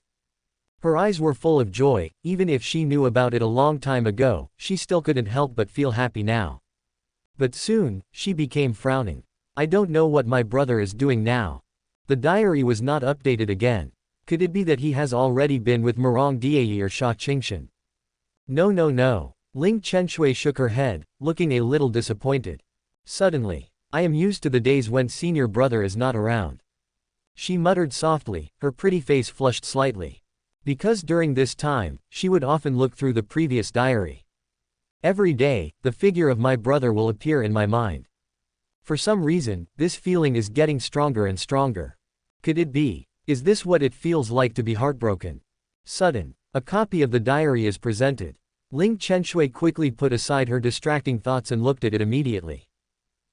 Her eyes were full of joy, even if she knew about it a long time ago, she still couldn't help but feel happy now. But soon, she became frowning. I don't know what my brother is doing now. The diary was not updated again. Could it be that he has already been with Murong Diayi or Su Changqing? No. Ling Chenshui shook her head, looking a little disappointed. Suddenly, I am used to the days when senior brother is not around. She muttered softly, her pretty face flushed slightly. Because during this time, she would often look through the previous diary. Every day, the figure of my brother will appear in my mind. For some reason, this feeling is getting stronger and stronger. Could it be? Is this what it feels like to be heartbroken? Sudden, a copy of the diary is presented. Ling Chenshui quickly put aside her distracting thoughts and looked at it immediately.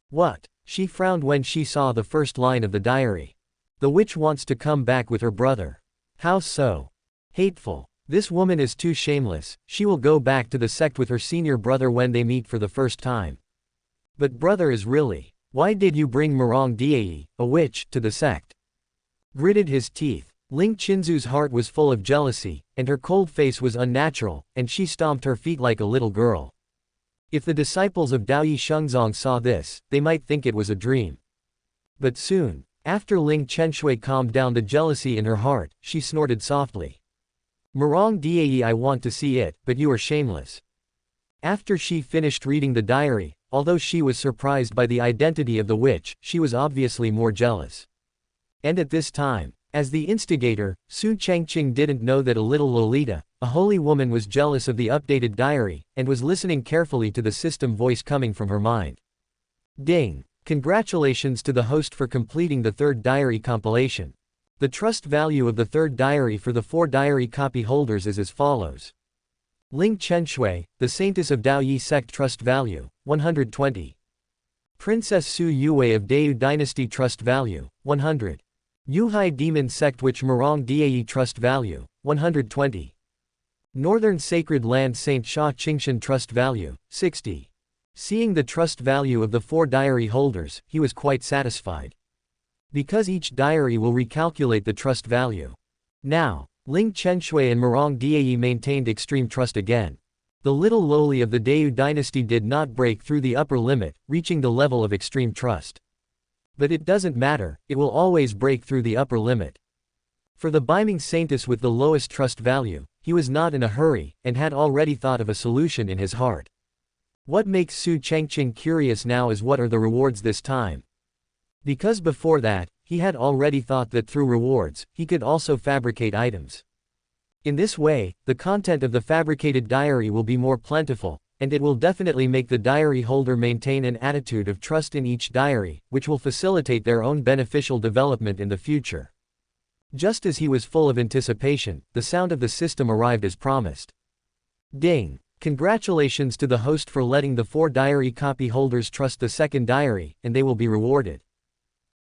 What? She frowned when she saw the first line of the diary. The witch wants to come back with her brother. How so? Hateful. This woman is too shameless, she will go back to the sect with her senior brother when they meet for the first time. But brother is really, why did you bring Murong Diayi, a witch, to the sect? Gritted his teeth. Ling Qinzu's heart was full of jealousy, and her cold face was unnatural, and she stomped her feet like a little girl. If the disciples of Gu Changqing saw this, they might think it was a dream. But soon, after Ling Chenshui calmed down the jealousy in her heart, she snorted softly. Murong Diayi, I want to see it, but you are shameless. After she finished reading the diary, although she was surprised by the identity of the witch, she was obviously more jealous. And at this time, as the instigator, Su Changqing didn't know that a little Lolita, a holy woman, was jealous of the updated diary, and was listening carefully to the system voice coming from her mind. Ding! Congratulations to the host for completing the third diary compilation. The trust value of the third diary for the 4 diary copy holders is as follows. Ling Chenshui, the Saintess of Dao Yi Sect Trust Value, 120. Princess Su Yuwei of Deu Dynasty Trust Value, 100. Yuhai Demon Sect Witch Murong Diayi Trust Value, 120. Northern Sacred Land Saint Su Changqing Trust Value, 60. Seeing the trust value of the 4 diary holders, he was quite satisfied. Because each diary will recalculate the trust value. Now, Ling Chenshui and Murong Diayi maintained extreme trust again. The little loli of the Deu dynasty did not break through the upper limit, reaching the level of extreme trust. But it doesn't matter, it will always break through the upper limit. For the Beiming Saintess with the lowest trust value, he was not in a hurry, and had already thought of a solution in his heart. What makes Su Changqing curious now is what are the rewards this time. Because before that, he had already thought that through rewards, he could also fabricate items. In this way, the content of the fabricated diary will be more plentiful, and it will definitely make the diary holder maintain an attitude of trust in each diary, which will facilitate their own beneficial development in the future. Just as he was full of anticipation, the sound of the system arrived as promised. Ding! Congratulations to the host for letting the 4 diary copy holders trust the second diary, and they will be rewarded.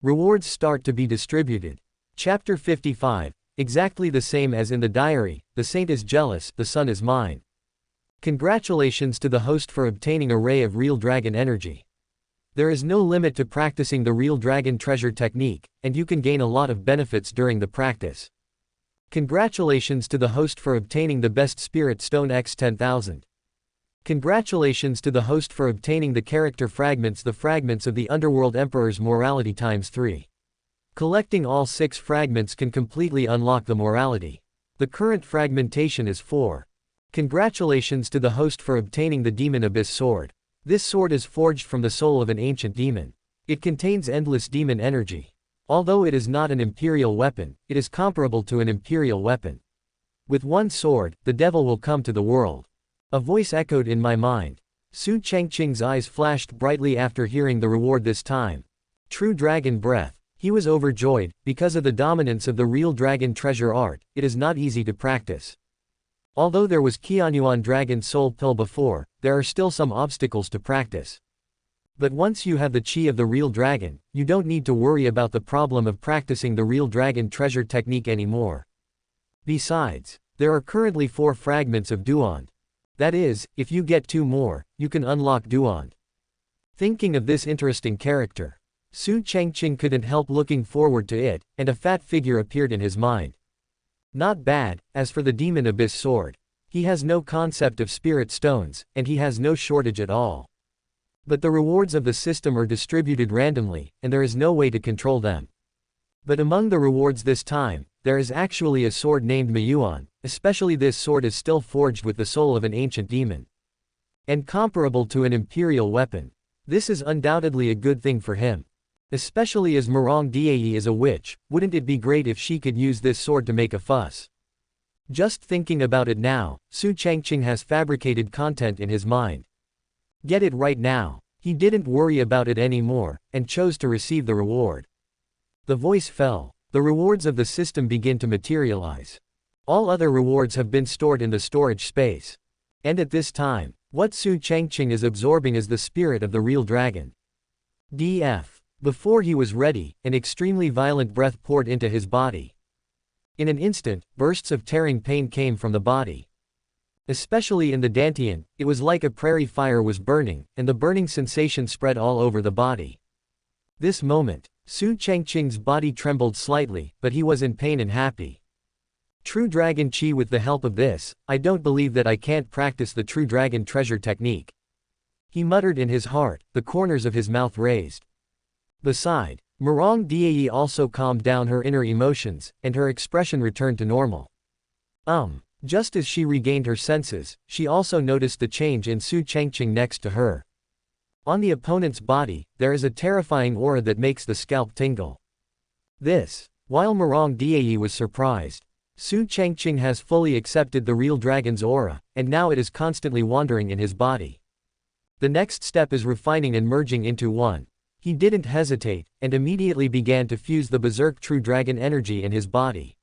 Rewards start to be distributed. Chapter 55. Exactly the same as in the diary, the saint is jealous, the sun is mine. Congratulations to the host for obtaining a ray of real dragon energy. There is no limit to practicing the real dragon treasure technique, and you can gain a lot of benefits during the practice. Congratulations to the host for obtaining the best spirit stone x 10,000. Congratulations to the host for obtaining the character fragments, the fragments of the Underworld Emperor's morality times 3. Collecting all 6 fragments can completely unlock the morality. The current fragmentation is 4. Congratulations to the host for obtaining the Demon Abyss Sword. This sword is forged from the soul of an ancient demon. It contains endless demon energy. Although it is not an imperial weapon, it is comparable to an imperial weapon. With one sword, the devil will come to the world. A voice echoed in my mind. Su Changqing's eyes flashed brightly after hearing the reward this time. True dragon breath. He was overjoyed. Because of the dominance of the real dragon treasure art, it is not easy to practice. Although there was Qianyuan dragon soul pill before, there are still some obstacles to practice. But once you have the chi of the real dragon, you don't need to worry about the problem of practicing the real dragon treasure technique anymore. Besides, there are currently 4 fragments of Duand. That is, if you get 2 more, you can unlock Duand. Thinking of this interesting character, Su Changqing couldn't help looking forward to it, and a fat figure appeared in his mind. Not bad. As for the Demon Abyss Sword, he has no concept of spirit stones, and he has no shortage at all. But the rewards of the system are distributed randomly, and there is no way to control them. But among the rewards this time, there is actually a sword named Miyuan, especially this sword is still forged with the soul of an ancient demon. And comparable to an imperial weapon. This is undoubtedly a good thing for him. Especially as Murong Dae is a witch, wouldn't it be great if she could use this sword to make a fuss? Just thinking about it now, Su Changqing has fabricated content in his mind. Get it right now. He didn't worry about it anymore, and chose to receive the reward. The voice fell. The rewards of the system begin to materialize. All other rewards have been stored in the storage space. And at this time, what Su Changqing is absorbing is the spirit of the real dragon. DF. Before he was ready, an extremely violent breath poured into his body. In an instant, bursts of tearing pain came from the body. Especially in the dantian, it was like a prairie fire was burning, and the burning sensation spread all over the body. This moment, Su Changqing's body trembled slightly, but he was in pain and happy. True dragon chi. With the help of this, I don't believe that I can't practice the true dragon treasure technique. He muttered in his heart, the corners of his mouth raised. Beside, Murong Dae also calmed down her inner emotions, and her expression returned to normal. Just as she regained her senses, she also noticed the change in Su Changqing next to her. On the opponent's body, there is a terrifying aura that makes the scalp tingle. While Murong Dae was surprised, Su Changqing has fully accepted the real dragon's aura, and now it is constantly wandering in his body. The next step is refining and merging into one. He didn't hesitate, and immediately began to fuse the berserk true dragon energy in his body.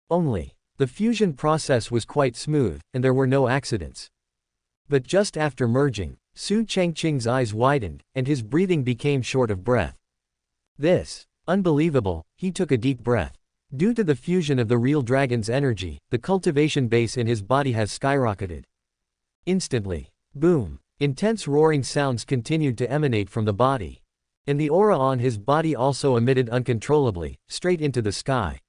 The fusion process was quite smooth, and there were no accidents. But just after merging, Su Changqing's eyes widened, and his breathing became short of breath. Unbelievable, he took a deep breath. Due to the fusion of the real dragon's energy, the cultivation base in his body has skyrocketed. Instantly, boom, intense roaring sounds continued to emanate from the body. And the aura on his body also emitted uncontrollably, straight into the sky.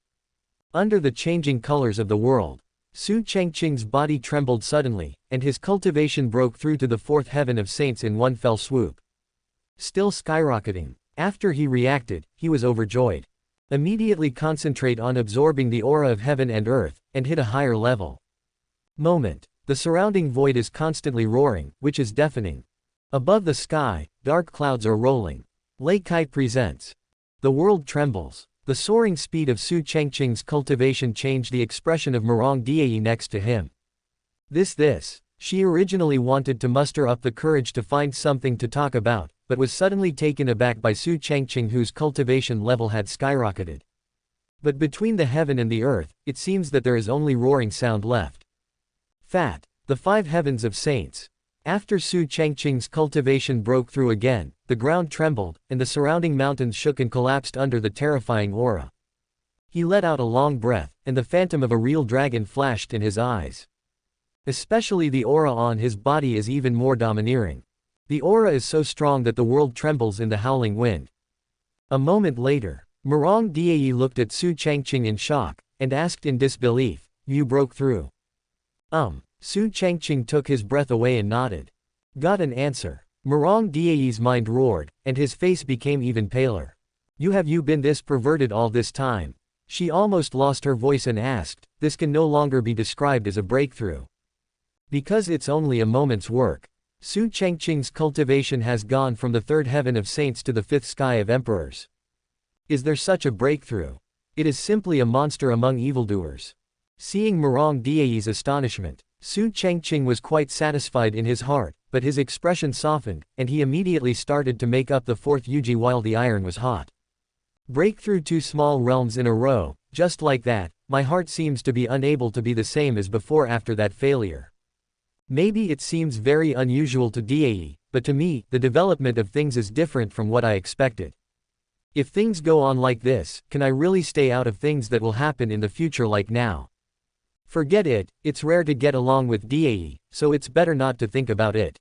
Under the changing colors of the world, Su Changqing's body trembled suddenly, and his cultivation broke through to the 4th heaven of saints in one fell swoop. Still skyrocketing. After he reacted, he was overjoyed. Immediately concentrate on absorbing the aura of heaven and earth, and hit a higher level. The surrounding void is constantly roaring, which is deafening. Above the sky, dark clouds are rolling. Lei Kai presents. The world trembles. The soaring speed of Su Changqing's cultivation changed the expression of Murong Dae next to him. She originally wanted to muster up the courage to find something to talk about, but was suddenly taken aback by Su Changqing, whose cultivation level had skyrocketed. But between the heaven and the earth, it seems that there is only roaring sound left. The 5 heavens of saints. After Su Changqing's cultivation broke through again, the ground trembled, and the surrounding mountains shook and collapsed under the terrifying aura. He let out a long breath, and the phantom of a real dragon flashed in his eyes. Especially the aura on his body is even more domineering. The aura is so strong that the world trembles in the howling wind. A moment later, Murong Dae looked at Su Changqing in shock, and asked in disbelief, "You broke through?" Su Changqing took his breath away and nodded. "Got an answer." Murong Dai's mind roared, and his face became even paler. Have you been this perverted all this time?" She almost lost her voice and asked, "This can no longer be described as a breakthrough. Because it's only a moment's work. Su Changqing's cultivation has gone from the third heaven of saints to the fifth sky of emperors. Is there such a breakthrough? It is simply a monster among evildoers." Seeing Murong Dai's astonishment, Su Changqing was quite satisfied in his heart, but his expression softened, and he immediately started to make up the fourth yuji while the iron was hot. "Break through 2 small realms in a row, just like that. My heart seems to be unable to be the same as before after that failure. Maybe it seems very unusual to Dai, but to me, the development of things is different from what I expected. If things go on like this, can I really stay out of things that will happen in the future like now? Forget it, it's rare to get along with Dai, so it's better not to think about it.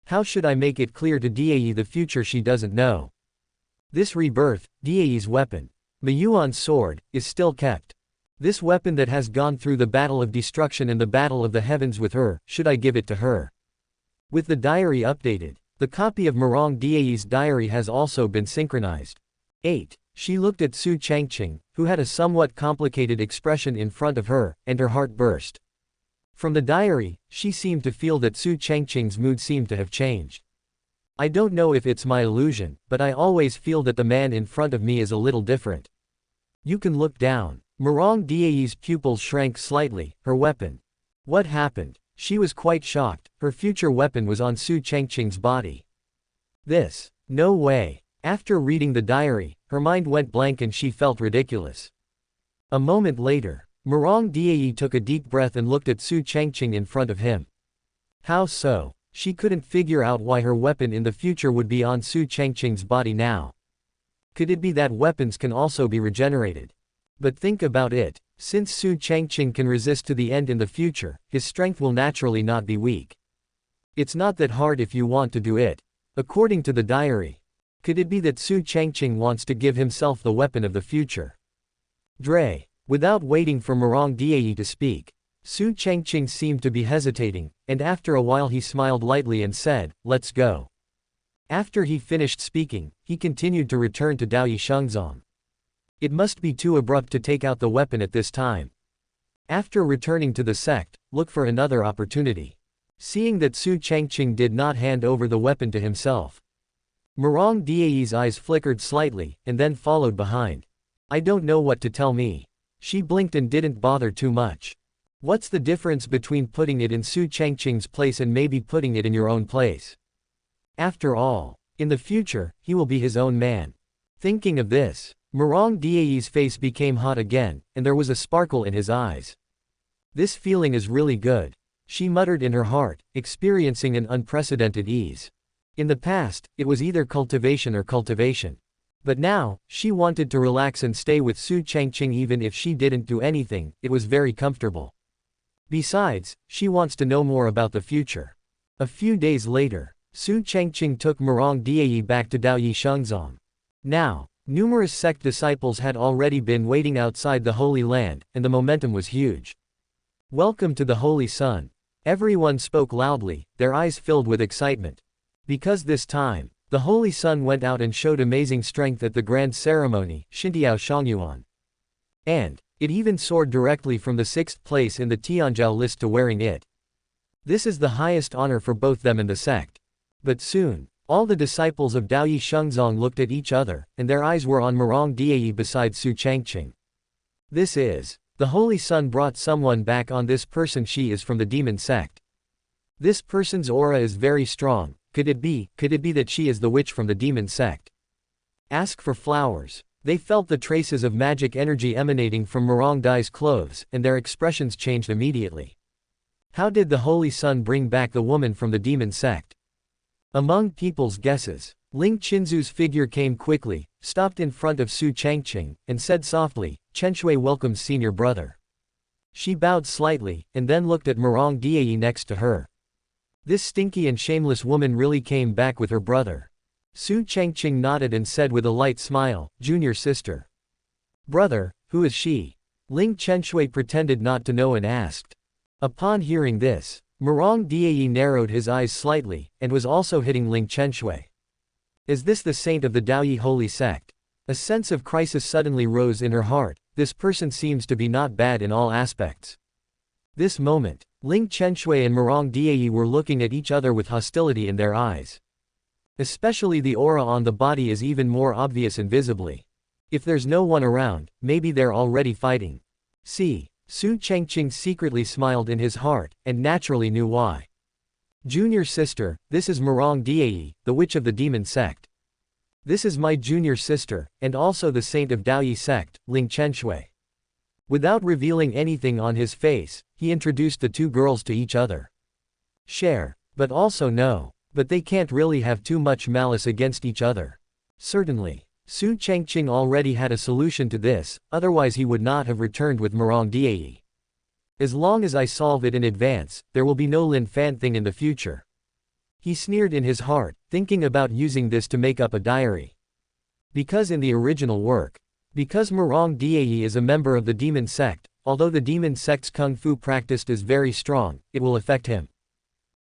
How should I make it clear to Dai the future she doesn't know? This rebirth, Dai's weapon, Miyuan's sword, is still kept. This weapon that has gone through the battle of destruction and the battle of the heavens with her, should I give it to her?" With the diary updated, the copy of Murong Dai's diary has also been synchronized. 8. She looked at Su Changqing, who had a somewhat complicated expression in front of her, and her heart burst. From the diary, she seemed to feel that Su Changqing's mood seemed to have changed. "I don't know if it's my illusion, but I always feel that the man in front of me is a little different. You can look down." Murong Dai's pupils shrank slightly. Her weapon. What happened? She was quite shocked. Her future weapon was on Su Changqing's body. This. No way. After reading the diary, her mind went blank and she felt ridiculous. A moment later, Murong Dai took a deep breath and looked at Su Changqing in front of him. How so? She couldn't figure out why her weapon in the future would be on Su Changqing's body now. Could it be that weapons can also be regenerated? But think about it, since Su Changqing can resist to the end in the future, his strength will naturally not be weak. It's not that hard if you want to do it. According to the diary. Could it be that Su Changqing wants to give himself the weapon of the future? Dre. Without waiting for Murong Dai to speak, Su Changqing seemed to be hesitating, and after a while he smiled lightly and said, "Let's go." After he finished speaking, he continued to return to Dao Shengzong. It must be too abrupt to take out the weapon at this time. After returning to the sect, look for another opportunity. Seeing that Su Changqing did not hand over the weapon to himself, Murong Dai's eyes flickered slightly, and then followed behind. "I don't know what to tell me." She blinked and didn't bother too much. What's the difference between putting it in Su Changqing's place and maybe putting it in your own place? After all, in the future, he will be his own man. Thinking of this, Murong Dai's face became hot again, and there was a sparkle in his eyes. This feeling is really good, she muttered in her heart, experiencing an unprecedented ease. In the past, it was either cultivation or cultivation. But now, she wanted to relax and stay with Su Changqing even if she didn't do anything, it was very comfortable. Besides, she wants to know more about the future. A few days later, Su Changqing took Murong Dai back to Dao Shengzong. Now, numerous sect disciples had already been waiting outside the Holy Land, and the momentum was huge. "Welcome to the Holy Sun." Everyone spoke loudly, their eyes filled with excitement. Because this time, the Holy Sun went out and showed amazing strength at the grand ceremony, Xintiao Shangyuan. And it even soared directly from the 6th place in the Tianzhou list to wearing it. This is the highest honor for both them and the sect. But soon, all the disciples of Dao Shengzong looked at each other, and their eyes were on Murong Dai beside Su Changqing. This is, the Holy Sun brought someone back on this person. She is from the demon sect. This person's aura is very strong. Could it be that she is the witch from the demon sect? Ask for flowers. They felt the traces of magic energy emanating from Murong Dai's clothes, and their expressions changed immediately. How did the Holy Sun bring back the woman from the demon sect? Among people's guesses, Ling Qinzu's figure came quickly, stopped in front of Su Changqing, and said softly, "Chen welcomes senior brother." She bowed slightly, and then looked at Murong Dai next to her. This stinky and shameless woman really came back with her brother. Su Changqing nodded and said with a light smile, "Junior sister." "Brother, who is she?" Ling Qianshui pretended not to know and asked. Upon hearing this, Murong Diayi narrowed his eyes slightly, and was also hitting Ling Qianshui. Is this the saint of the Daoyi holy sect? A sense of crisis suddenly rose in her heart. This person seems to be not bad in all aspects. This moment, Ling Qianshui and Murong Diayi were looking at each other with hostility in their eyes. Especially the aura on the body is even more obvious and visibly. If there's no one around, maybe they're already fighting. See, Su Changqing secretly smiled in his heart, and naturally knew why. Junior sister, this is Murong Diayi, the witch of the demon sect. This is my junior sister, and also the saint of Daoyi sect, Ling Qianshui. Without revealing anything on his face, he introduced the two girls to each other. Share, but also no. But they can't really have too much malice against each other. Certainly, Su Changqing already had a solution to this, otherwise he would not have returned with Murong Diayi. As long as I solve it in advance, there will be no Lin Fan thing in the future. He sneered in his heart, thinking about using this to make up a diary. Because in the original work, because Murong Diayi is a member of the demon sect, although the demon sect's kung fu practiced is very strong, it will affect him.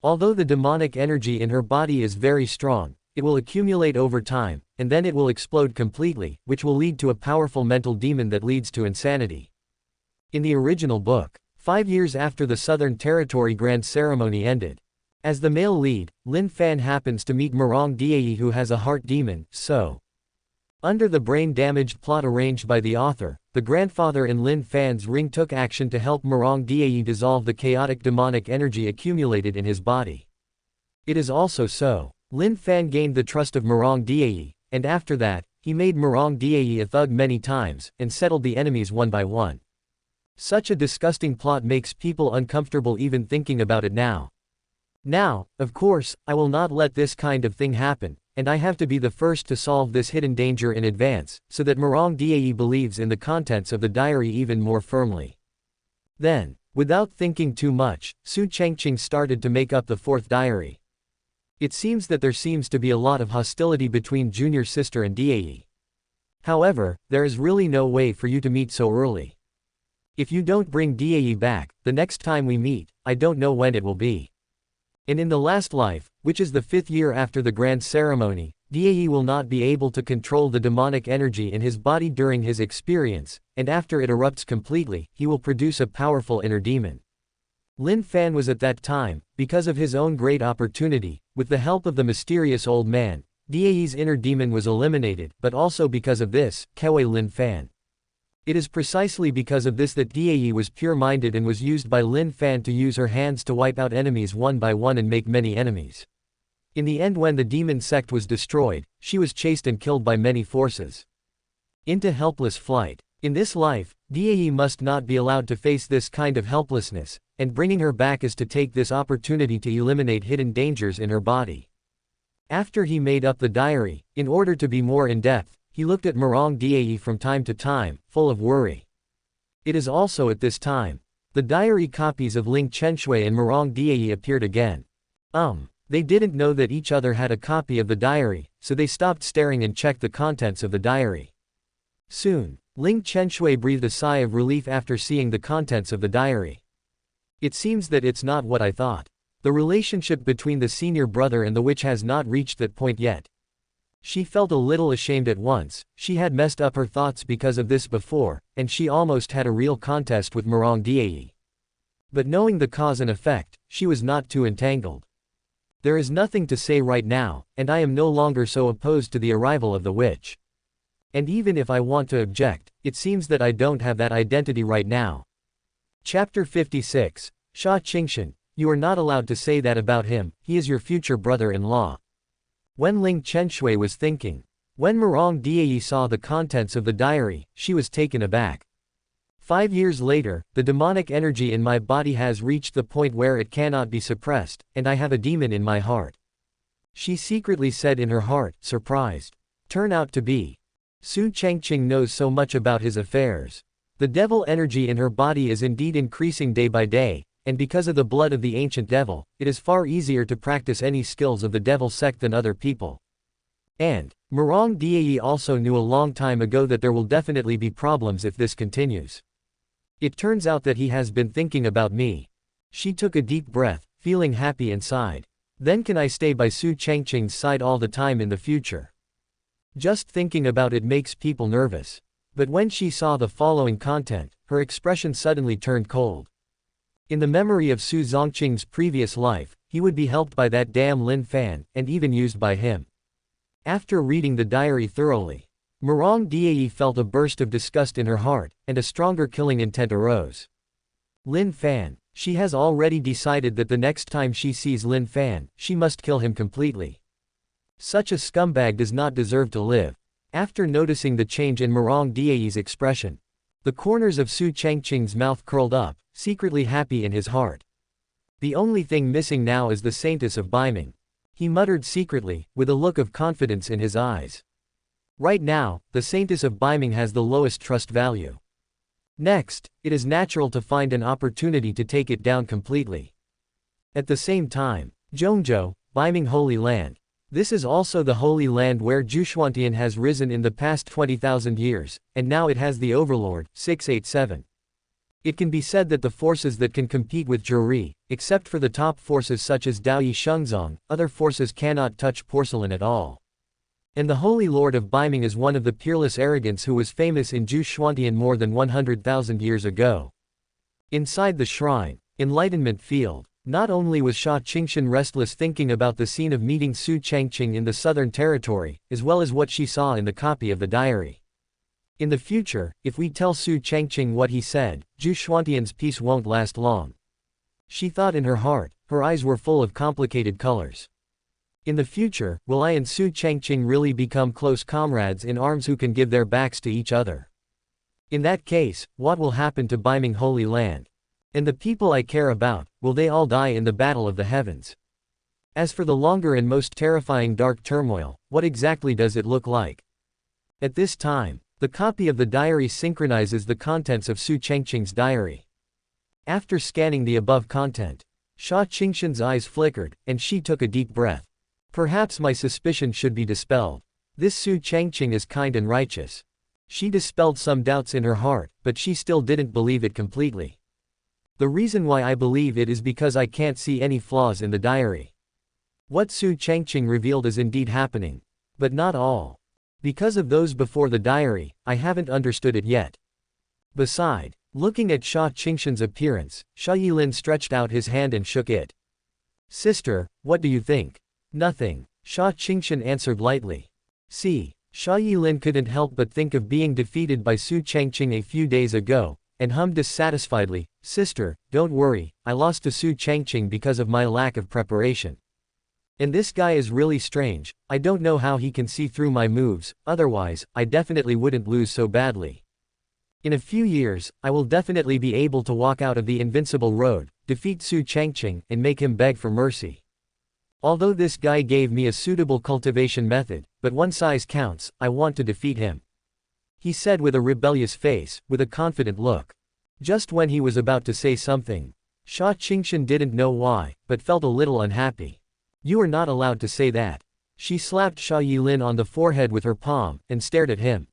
Although the demonic energy in her body is very strong, it will accumulate over time, and then it will explode completely, which will lead to a powerful mental demon that leads to insanity. In the original book, 5 years after the Southern Territory Grand Ceremony ended, as the male lead, Lin Fan happens to meet Murong Diayi who has a heart demon, so. Under the brain-damaged plot arranged by the author, the grandfather in Lin Fan's ring took action to help Murong Diayi dissolve the chaotic demonic energy accumulated in his body. It is also so. Lin Fan gained the trust of Murong Diayi, and after that, he made Murong Diayi a thug many times, and settled the enemies one by one. Such a disgusting plot makes people uncomfortable even thinking about it now. Now, of course, I will not let this kind of thing happen, and I have to be the first to solve this hidden danger in advance, so that Murong Diayi believes in the contents of the diary even more firmly. Then, without thinking too much, Su Changqing started to make up the fourth diary. It seems that there seems to be a lot of hostility between junior sister and Diayi. However, there is really no way for you to meet so early. If you don't bring Diayi back, the next time we meet, I don't know when it will be. And in the last life, which is the 5th year after the grand ceremony, Diayi will not be able to control the demonic energy in his body during his experience, and after it erupts completely, he will produce a powerful inner demon. Lin Fan was at that time, because of his own great opportunity, with the help of the mysterious old man, Diayi's inner demon was eliminated, but also because of this, Kewe Lin Fan. It is precisely because of this that Diayi was pure-minded and was used by Lin Fan to use her hands to wipe out enemies one by one and make many enemies. In the end, when the demon sect was destroyed, she was chased and killed by many forces. Into helpless flight. In this life, Diayi must not be allowed to face this kind of helplessness, and bringing her back is to take this opportunity to eliminate hidden dangers in her body. After he made up the diary, in order to be more in-depth, he looked at Murong Diayi from time to time, full of worry. It is also at this time, the diary copies of Ling Qianshui and Murong Diayi appeared again. They didn't know that each other had a copy of the diary, so they stopped staring and checked the contents of the diary. Soon, Ling Qianshui breathed a sigh of relief after seeing the contents of the diary. It seems that it's not what I thought. The relationship between the senior brother and the witch has not reached that point yet. She felt a little ashamed at once. She had messed up her thoughts because of this before, and she almost had a real contest with Murong Diayi. But knowing the cause and effect, she was not too entangled. There is nothing to say right now, and I am no longer so opposed to the arrival of the witch. And even if I want to object, it seems that I don't have that identity right now. Chapter 56. Su Changqing, you are not allowed to say that about him, he is your future brother-in-law. When Ling Qianshui was thinking. When Murong Diayi saw the contents of the diary, she was taken aback. 5 years later, the demonic energy in my body has reached the point where it cannot be suppressed, and I have a demon in my heart. She secretly said in her heart, surprised. Turn out to be. Su Changqing knows so much about his affairs. The devil energy in her body is indeed increasing day by day, and because of the blood of the ancient devil, it is far easier to practice any skills of the devil sect than other people. And, Murong Diayi also knew a long time ago that there will definitely be problems if this continues. It turns out that he has been thinking about me. She took a deep breath, feeling happy and sighed. Then can I stay by Su Changqing's side all the time in the future? Just thinking about it makes people nervous. But when she saw the following content, her expression suddenly turned cold. In the memory of Su Changqing's previous life, he would be helped by that damn Lin Fan, and even used by him. After reading the diary thoroughly, Murong Diayi felt a burst of disgust in her heart, and a stronger killing intent arose. Lin Fan. She has already decided that the next time she sees Lin Fan, she must kill him completely. Such a scumbag does not deserve to live. After noticing the change in Murong Diayi's expression, the corners of Su Changqing's mouth curled up, secretly happy in his heart. The only thing missing now is the saintess of Baiming. He muttered secretly, with a look of confidence in his eyes. Right now, the saintess of Baiming has the lowest trust value. Next, it is natural to find an opportunity to take it down completely. At the same time, Zhongzhou, Baiming Holy Land. This is also the holy land where Gu Changqing has risen in the past 20,000 years, and now it has the overlord, 687. It can be said that the forces that can compete with Zhuri, except for the top forces such as Daoyi Shengzong, other forces cannot touch porcelain at all. And the Holy Lord of Baiming is one of the peerless arrogants who was famous in Gu Changqing more than 100,000 years ago. Inside the shrine, enlightenment field, not only was Su Changqing restless thinking about the scene of meeting Su Changqing in the southern territory, as well as what she saw in the copy of the diary. In the future, if we tell Su Changqing what he said, Gu Changqing's peace won't last long. She thought in her heart, her eyes were full of complicated colors. In the future, will I and Su Changqing really become close comrades in arms who can give their backs to each other? In that case, what will happen to Baiming Holy Land? And the people I care about, will they all die in the battle of the heavens? As for the longer and most terrifying dark turmoil, what exactly does it look like? At this time, the copy of the diary synchronizes the contents of Su Changqing's diary. After scanning the above content, Su Changqing's eyes flickered, and she took a deep breath. Perhaps my suspicion should be dispelled. This Su Changqing is kind and righteous. She dispelled some doubts in her heart, but she still didn't believe it completely. The reason why I believe it is because I can't see any flaws in the diary. What Su Changqing revealed is indeed happening. But not all. Because of those before the diary, I haven't understood it yet. Beside, looking at Su Changqing's appearance, Shu Yilin stretched out his hand and shook it. Sister, what do you think? Nothing, Su Changqing answered lightly. See, Shu Yilin couldn't help but think of being defeated by Su Changqing a few days ago, and hummed dissatisfiedly, Sister, don't worry, I lost to Su Changqing because of my lack of preparation. And this guy is really strange, I don't know how he can see through my moves, otherwise, I definitely wouldn't lose so badly. In a few years, I will definitely be able to walk out of the invincible road, defeat Su Changqing, and make him beg for mercy. Although this guy gave me a suitable cultivation method, but one size counts, I want to defeat him. He said with a rebellious face, with a confident look. Just when he was about to say something, Su Changqing didn't know why, but felt a little unhappy. You are not allowed to say that. She slapped Shu Yilin on the forehead with her palm, and stared at him.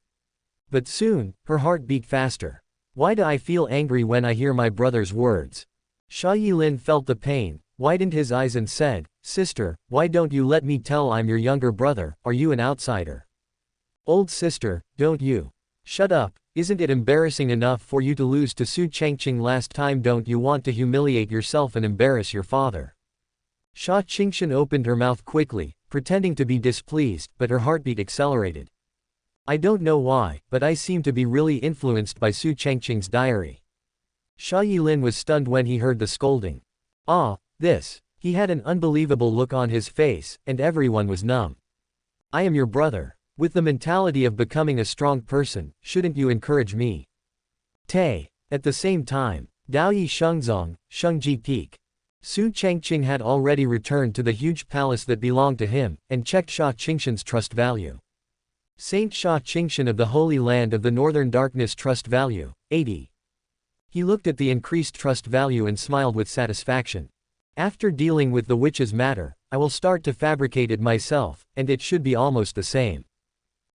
But soon, her heart beat faster. Why do I feel angry when I hear my brother's words? Shu Yilin felt the pain, widened his eyes and said, Sister, why don't you let me tell I'm your younger brother, are you an outsider? Old sister, don't you? Shut up, isn't it embarrassing enough for you to lose to Su Changqing last time? Don't you want to humiliate yourself and embarrass your father? Su Changqing opened her mouth quickly, pretending to be displeased, but her heartbeat accelerated. I don't know why, but I seem to be really influenced by Su Changqing's diary. Shu Yilin was stunned when he heard the scolding. Ah, this. He had an unbelievable look on his face, and everyone was numb. I am your brother. With the mentality of becoming a strong person, shouldn't you encourage me? Tay. At the same time, Daoyi Shengzong, Shengji Peak. Su Changqing had already returned to the huge palace that belonged to him, and checked Su Changqing's trust value. Saint Su Changqing of the Holy Land of the Northern Darkness trust value, 80. He looked at the increased trust value and smiled with satisfaction. After dealing with the witch's matter, I will start to fabricate it myself, and it should be almost the same.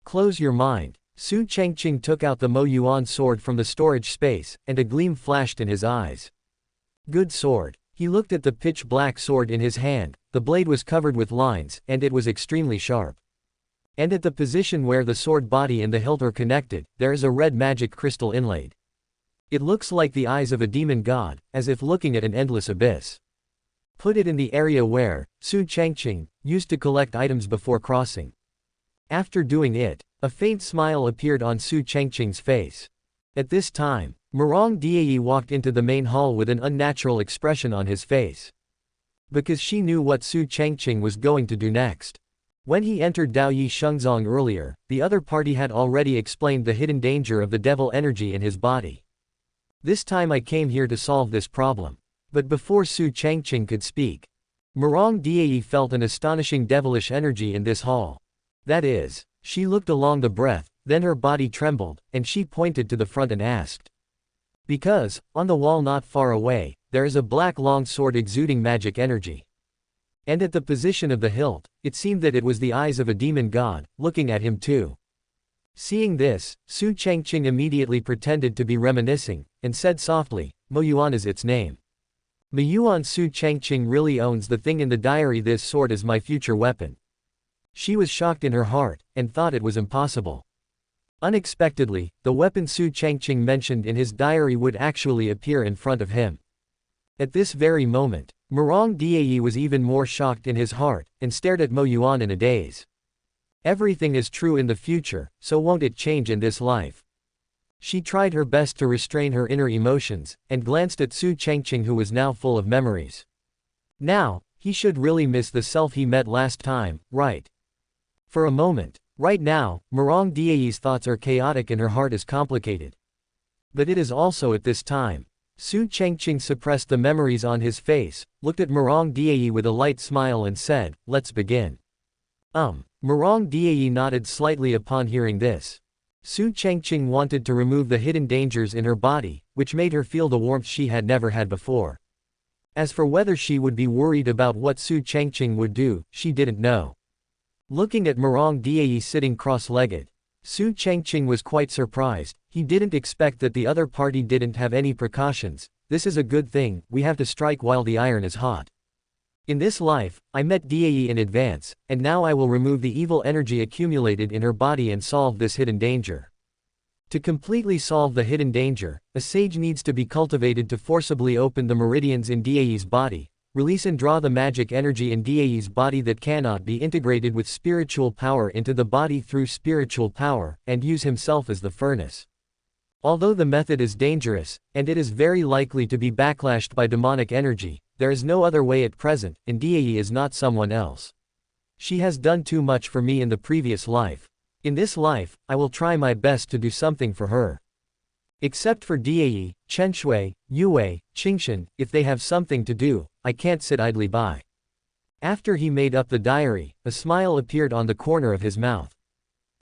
Close your mind. Su Changqing took out the Mo Yuan sword from the storage space, and a gleam flashed in his eyes. Good sword. He looked at the pitch-black sword in his hand. The blade was covered with lines, and it was extremely sharp. And at the position where the sword body and the hilt are connected, there is a red magic crystal inlaid. It looks like the eyes of a demon god, as if looking at an endless abyss. Put it in the area where Su Changqing used to collect items before crossing. After doing it, a faint smile appeared on Su Changqing's face. At this time, Murong Dai walked into the main hall with an unnatural expression on his face. Because she knew what Su Changqing was going to do next. When he entered Dao Yi Shengzong earlier, the other party had already explained the hidden danger of the devil energy in his body. This time I came here to solve this problem. But before Su Changqing could speak, Murong Dai felt an astonishing devilish energy in this hall. That is, she looked along the breath, then her body trembled, and she pointed to the front and asked. Because, on the wall not far away, there is a black long sword exuding magic energy. And at the position of the hilt, it seemed that it was the eyes of a demon god, looking at him too. Seeing this, Su Changqing immediately pretended to be reminiscing, and said softly, Mo Yuan is its name. Mo Yuan. Su Changqing really owns the thing in the diary. This sword is my future weapon. She was shocked in her heart, and thought it was impossible. Unexpectedly, the weapon Su Changqing mentioned in his diary would actually appear in front of him. At this very moment, Murong Dai was even more shocked in his heart, and stared at Mo Yuan in a daze. Everything is true in the future, so won't it change in this life? She tried her best to restrain her inner emotions, and glanced at Su Changqing, who was now full of memories. Now, he should really miss the self he met last time, right? For a moment. Right now, Murong Dai's thoughts are chaotic and her heart is complicated. But it is also at this time. Su Changqing suppressed the memories on his face, looked at Murong Dai with a light smile and said, let's begin. Murong Dai nodded slightly upon hearing this. Su Changqing wanted to remove the hidden dangers in her body, which made her feel the warmth she had never had before. As for whether she would be worried about what Su Changqing would do, she didn't know. Looking at Murong Dai sitting cross-legged, Su Changqing was quite surprised. He didn't expect that the other party didn't have any precautions. This is a good thing, we have to strike while the iron is hot. In this life, I met Dai in advance, and now I will remove the evil energy accumulated in her body and solve this hidden danger. To completely solve the hidden danger, a sage needs to be cultivated to forcibly open the meridians in Dai's body, release and draw the magic energy in Dai's body that cannot be integrated with spiritual power into the body through spiritual power, and use himself as the furnace. Although the method is dangerous, and it is very likely to be backlashed by demonic energy, there is no other way at present, and Dai is not someone else. She has done too much for me in the previous life. In this life, I will try my best to do something for her. Except for Dai, Chenshui, Yue, Qingshan, if they have something to do, I can't sit idly by. After he made up the diary, a smile appeared on the corner of his mouth.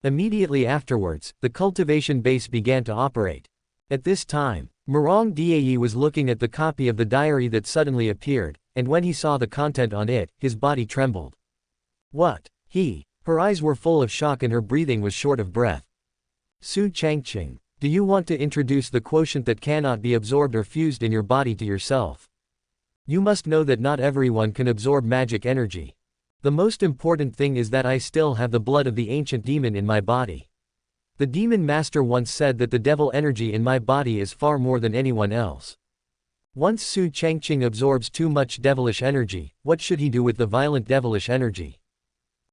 Immediately afterwards, the cultivation base began to operate. At this time, Murong Dai was looking at the copy of the diary that suddenly appeared, and when he saw the content on it, his body trembled. What? Her eyes were full of shock and her breathing was short of breath. Su Changqing, do you want to introduce the quotient that cannot be absorbed or fused in your body to yourself? You must know that not everyone can absorb magic energy. The most important thing is that I still have the blood of the ancient demon in my body. The demon master once said that the devil energy in my body is far more than anyone else. Once Su Changqing absorbs too much devilish energy, what should he do with the violent devilish energy?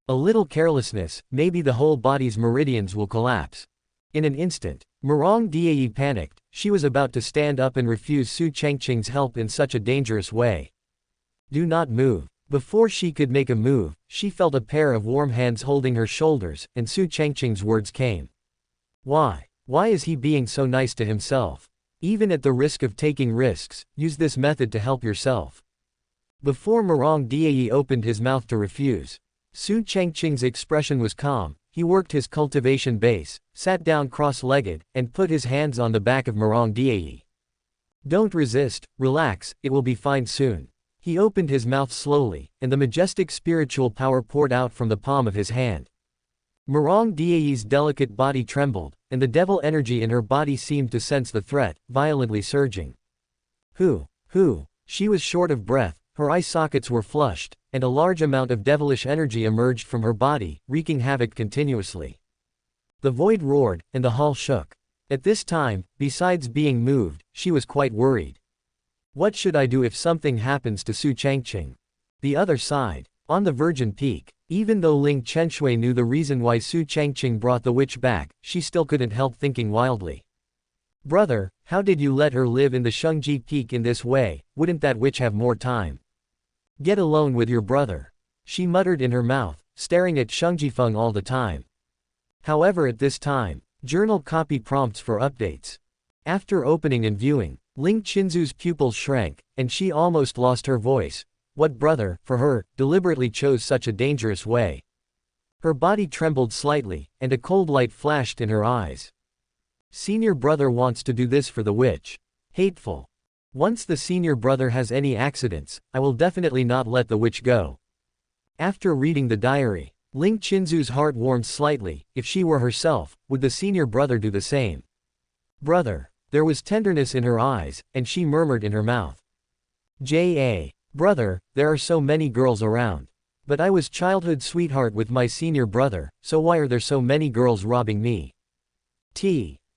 A little carelessness, maybe the whole body's meridians will collapse. In an instant, Murong Dai panicked. She was about to stand up and refuse Su Changqing's help in such a dangerous way. Do not move. Before she could make a move, she felt a pair of warm hands holding her shoulders, and Su Changqing's words came. Why? Why is he being so nice to himself? Even at the risk of taking risks, use this method to help yourself. Before Murong Dai opened his mouth to refuse, Su Changqing's expression was calm. He worked his cultivation base, sat down cross-legged, and put his hands on the back of Murong Dai. Don't resist, relax, it will be fine soon. He opened his mouth slowly, and the majestic spiritual power poured out from the palm of his hand. Murong Die's delicate body trembled, and the devil energy in her body seemed to sense the threat, violently surging. Who? She was short of breath, her eye sockets were flushed, and a large amount of devilish energy emerged from her body, wreaking havoc continuously. The void roared, and the hall shook. At this time, besides being moved, she was quite worried. What should I do if something happens to Su Changqing? The other side. On the Virgin Peak. Even though Ling Chenshui knew the reason why Su Changqing brought the witch back, she still couldn't help thinking wildly. Brother, how did you let her live in the Shengji Peak in this way? Wouldn't that witch have more time? Get alone with your brother. She muttered in her mouth, staring at Feng all the time. However, at this time, journal copy prompts for updates. After opening and viewing, Ling Qinzu's pupils shrank, and she almost lost her voice. What brother, for her, deliberately chose such a dangerous way? Her body trembled slightly, and a cold light flashed in her eyes. Senior brother wants to do this for the witch. Hateful. Once the senior brother has any accidents, I will definitely not let the witch go. After reading the diary, Ling Qinzu's heart warmed slightly. If she were herself, would the senior brother do the same? Brother. There was tenderness in her eyes, and she murmured in her mouth. J.A. Brother, there are so many girls around. But I was childhood sweetheart with my senior brother, so why are there so many girls robbing me?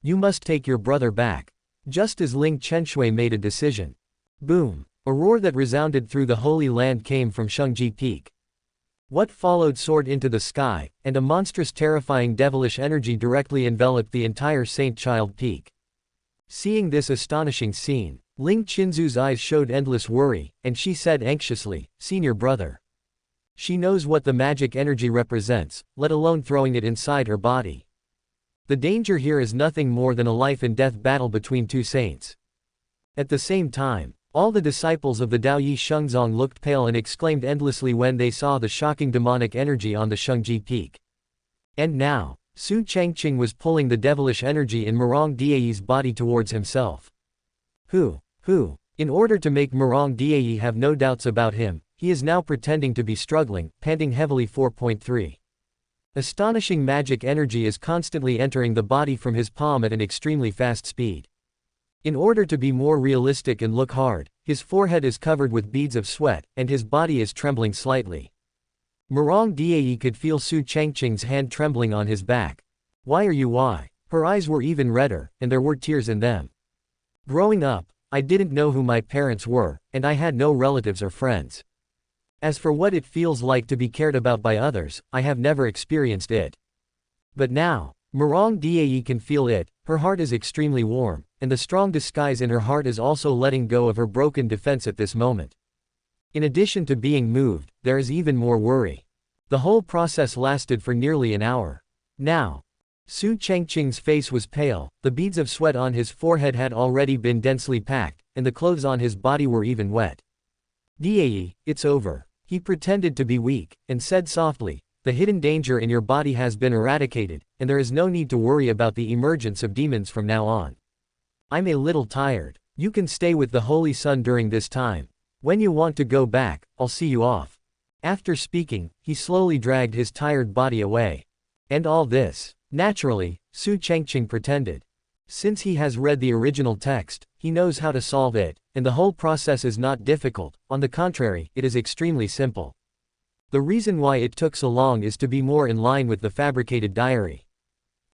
You must take your brother back. Just as Ling Chenshui made a decision. Boom! A roar that resounded through the Holy Land came from Shengji Peak. What followed soared into the sky, and a monstrous terrifying devilish energy directly enveloped the entire Saint Child Peak. Seeing this astonishing scene, Ling Qinzu's eyes showed endless worry, and she said anxiously, Senior brother. She knows what the magic energy represents, let alone throwing it inside her body. The danger here is nothing more than a life and death battle between two saints. At the same time, all the disciples of the Daoyi Shengzong looked pale and exclaimed endlessly when they saw the shocking demonic energy on the Shengji Peak. And now, Su Changqing was pulling the devilish energy in Murong Die's body towards himself. In order to make Murong Die have no doubts about him, he is now pretending to be struggling, panting heavily. 4.3. Astonishing magic energy is constantly entering the body from his palm at an extremely fast speed. In order to be more realistic and look hard, his forehead is covered with beads of sweat, and his body is trembling slightly. Murong Die could feel Su Changqing's hand trembling on his back. Why? Her eyes were even redder, and there were tears in them. Growing up, I didn't know who my parents were, and I had no relatives or friends. As for what it feels like to be cared about by others, I have never experienced it. But now, Murong Die can feel it, her heart is extremely warm, and the strong disguise in her heart is also letting go of her broken defense at this moment. In addition to being moved, there is even more worry. The whole process lasted for nearly an hour. Now, Su Changqing's face was pale, the beads of sweat on his forehead had already been densely packed, and the clothes on his body were even wet. Die, it's over. He pretended to be weak, and said softly, the hidden danger in your body has been eradicated, and there is no need to worry about the emergence of demons from now on. I'm a little tired. You can stay with the Holy Sun during this time. When you want to go back, I'll see you off. After speaking, he slowly dragged his tired body away. And all this, naturally, Su Changqing pretended. Since he has read the original text, he knows how to solve it, and the whole process is not difficult, on the contrary, it is extremely simple. The reason why it took so long is to be more in line with the fabricated diary.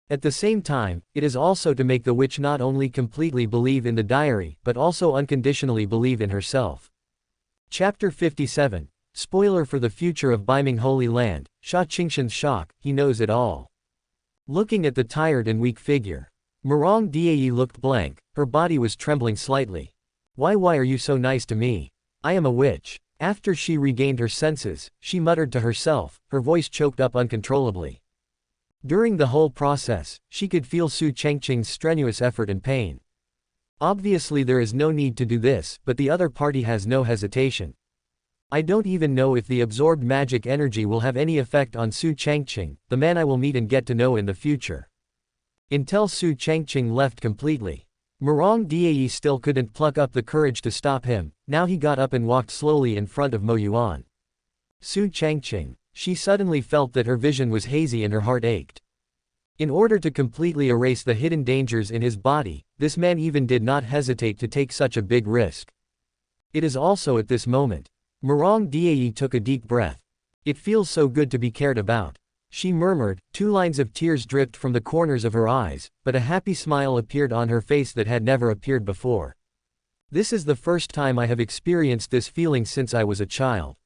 At the same time, it is also to make the witch not only completely believe in the diary, but also unconditionally believe in herself. Chapter 57. Spoiler for the future of Baiming Holy Land, Sha Qingshan's shock, he knows it all. Looking at the tired and weak figure, Murong Die looked blank, her body was trembling slightly. Why are you so nice to me? I am a witch. After she regained her senses, she muttered to herself, her voice choked up uncontrollably. During the whole process, she could feel Su Changqing's strenuous effort and pain. Obviously there is no need to do this, but the other party has no hesitation. I don't even know if the absorbed magic energy will have any effect on Su Changqing, the man I will meet and get to know in the future. Until Su Changqing left completely. Murong Die still couldn't pluck up the courage to stop him, now he got up and walked slowly in front of Mo Yuan. Su Changqing. She suddenly felt that her vision was hazy and her heart ached. In order to completely erase the hidden dangers in his body, this man even did not hesitate to take such a big risk. It is also at this moment. Murong Diayi took a deep breath. It feels so good to be cared about. She murmured, 2 lines of tears dripped from the corners of her eyes, but a happy smile appeared on her face that had never appeared before. This is the first time I have experienced this feeling since I was a child.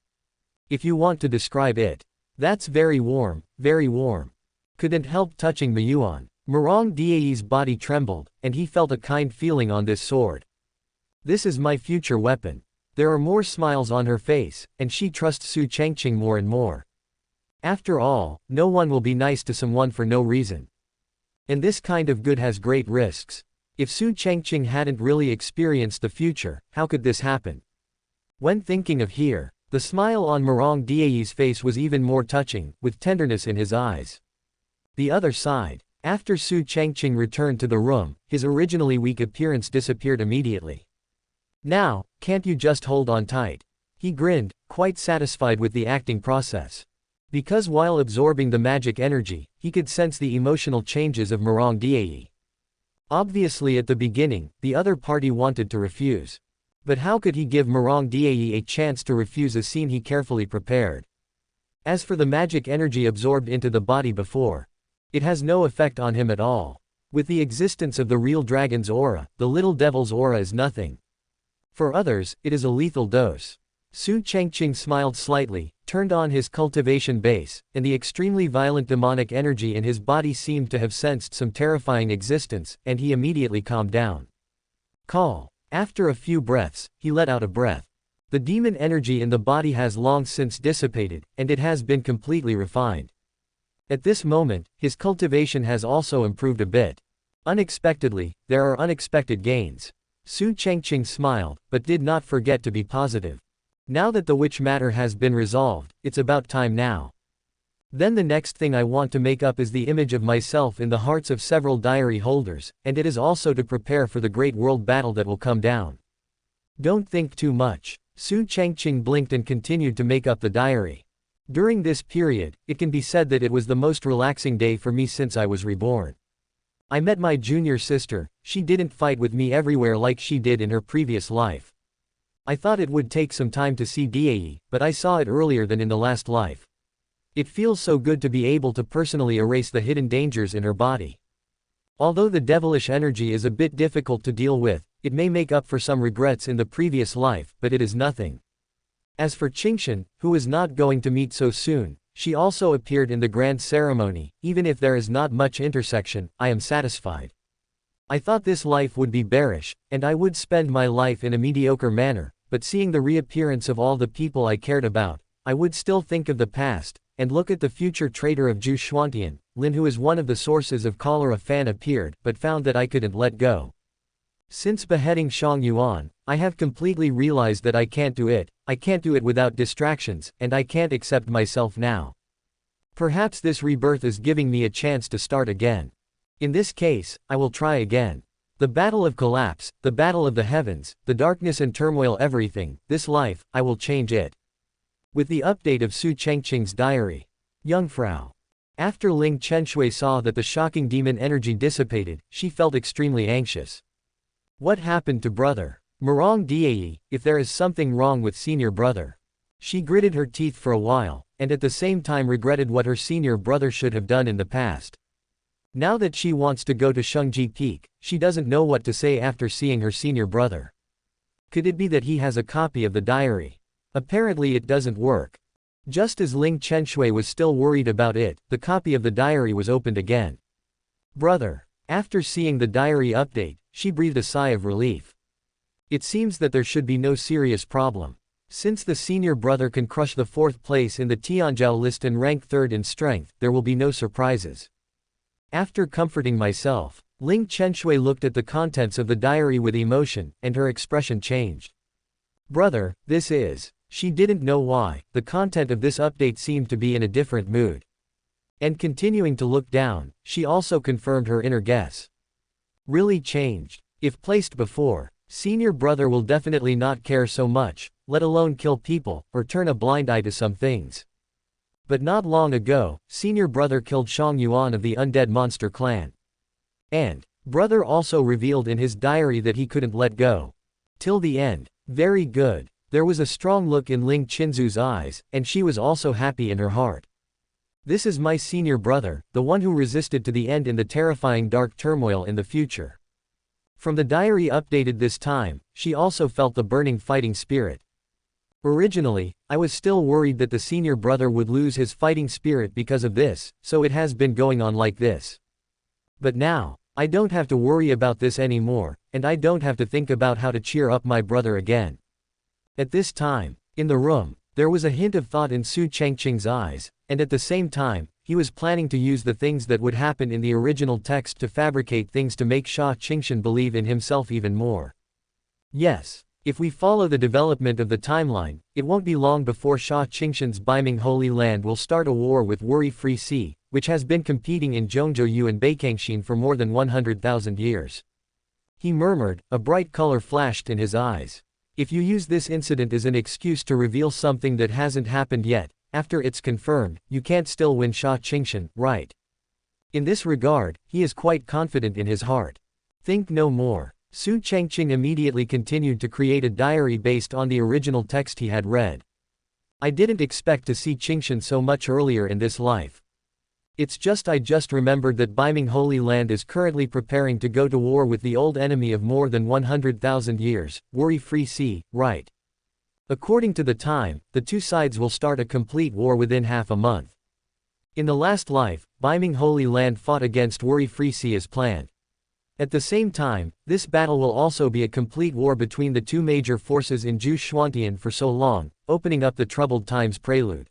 If you want to describe it. That's very warm, very warm. Couldn't help touching Miyuan. Murong Diayi's body trembled, and he felt a kind feeling on this sword. This is my future weapon. There are more smiles on her face, and she trusts Su Changqing more and more. After all, no one will be nice to someone for no reason. And this kind of good has great risks. If Su Changqing hadn't really experienced the future, how could this happen? When thinking of here, the smile on Murong Diayi's face was even more touching, with tenderness in his eyes. The other side. After Su Changqing returned to the room, his originally weak appearance disappeared immediately. Now, can't you just hold on tight? He grinned, quite satisfied with the acting process. Because while absorbing the magic energy, he could sense the emotional changes of Murong Diayi. Obviously at the beginning, the other party wanted to refuse. But how could he give Murong Diayi a chance to refuse a scene he carefully prepared? As for the magic energy absorbed into the body before, it has no effect on him at all. With the existence of the real dragon's aura, the little devil's aura is nothing. For others, it is a lethal dose. Su Changqing smiled slightly, turned on his cultivation base, and the extremely violent demonic energy in his body seemed to have sensed some terrifying existence, and he immediately calmed down. Call. After a few breaths, he let out a breath. The demon energy in the body has long since dissipated, and it has been completely refined. At this moment, his cultivation has also improved a bit. Unexpectedly, there are unexpected gains. Su Changqing smiled, but did not forget to be positive. Now that the witch matter has been resolved, it's about time now. Then the next thing I want to make up is the image of myself in the hearts of several diary holders, and it is also to prepare for the great world battle that will come down. Don't think too much. Su Changqing blinked and continued to make up the diary. During this period, it can be said that it was the most relaxing day for me since I was reborn. I met my junior sister. She didn't fight with me everywhere like she did in her previous life. I thought it would take some time to see Diayi, but I saw it earlier than in the last life. It feels so good to be able to personally erase the hidden dangers in her body. Although the devilish energy is a bit difficult to deal with, it may make up for some regrets in the previous life, but it is nothing. As for Qingxian, who is not going to meet so soon, she also appeared in the grand ceremony. Even if there is not much intersection, I am satisfied. I thought this life would be bearish, and I would spend my life in a mediocre manner, but seeing the reappearance of all the people I cared about, I would still think of the past, and look at the future traitor of Gu Changqing, Lin, who is one of the sources of cholera. Fan appeared, but found that I couldn't let go. Since beheading Shang Yuan, I have completely realized that I can't do it without distractions, and I can't accept myself now. Perhaps this rebirth is giving me a chance to start again. In this case, I will try again. The battle of collapse, the battle of the heavens, the darkness and turmoil, everything, this life, I will change it. With the update of Su Changqing's diary. Jungfrau. After Ling Chenshui saw that the shocking demon energy dissipated, she felt extremely anxious. What happened to brother? Murong Diayi, if there is something wrong with senior brother. She gritted her teeth for a while, and at the same time regretted what her senior brother should have done in the past. Now that she wants to go to Shengji Peak, she doesn't know what to say after seeing her senior brother. Could it be that he has a copy of the diary? Apparently it doesn't work. Just as Ling Chenshui was still worried about it, the copy of the diary was opened again. Brother. After seeing the diary update, she breathed a sigh of relief. It seems that there should be no serious problem. Since the senior brother can crush the 4th place in the Tianzhou list and rank 3rd in strength, there will be no surprises. After comforting myself, Ling Chenshui looked at the contents of the diary with emotion, and her expression changed. Brother, this is. She didn't know why, the content of this update seemed to be in a different mood. And continuing to look down, she also confirmed her inner guess. Really changed. If placed before, senior brother will definitely not care so much, let alone kill people, or turn a blind eye to some things. But not long ago, senior brother killed Shang Yuan of the undead monster clan. And brother also revealed in his diary that he couldn't let go. Till the end. Very good. There was a strong look in Ling Qinzu's eyes, and she was also happy in her heart. This is my senior brother, the one who resisted to the end in the terrifying dark turmoil in the future. From the diary updated this time, she also felt the burning fighting spirit. Originally, I was still worried that the senior brother would lose his fighting spirit because of this, so it has been going on like this. But now, I don't have to worry about this anymore, and I don't have to think about how to cheer up my brother again. At this time, in the room, there was a hint of thought in Su Changqing's eyes, and at the same time, he was planning to use the things that would happen in the original text to fabricate things to make Su Changqing believe in himself even more. Yes. If we follow the development of the timeline, it won't be long before Su Changqing's Baiming Holy Land will start a war with Worry-Free Sea, which has been competing in Zhongzhou and Beikangxin for more than 100,000 years. He murmured, a bright color flashed in his eyes. If you use this incident as an excuse to reveal something that hasn't happened yet, after it's confirmed, you can't still win Su Changqing, right? In this regard, he is quite confident in his heart. Think no more. Su Changqing immediately continued to create a diary based on the original text he had read. I didn't expect to see Qingxin so much earlier in this life. I just remembered that Baiming Holy Land is currently preparing to go to war with the old enemy of more than 100,000 years, Worry-Free Sea, right? According to the time, the two sides will start a complete war within half a month. In the last life, Baiming Holy Land fought against Worry-Free Sea as planned. At the same time, this battle will also be a complete war between the two major forces in Gu Changqing for so long, opening up the troubled times prelude.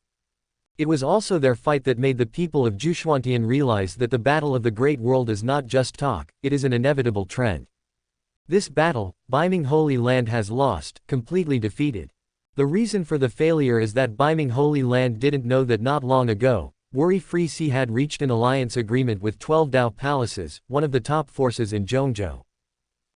It was also their fight that made the people of Gu Changqing realize that the battle of the Great World is not just talk, it is an inevitable trend. This battle, Baiming Holy Land has lost, completely defeated. The reason for the failure is that Baiming Holy Land didn't know that not long ago, Worry-Free Sea had reached an alliance agreement with 12 Dao Palaces, one of the top forces in Zhongzhou.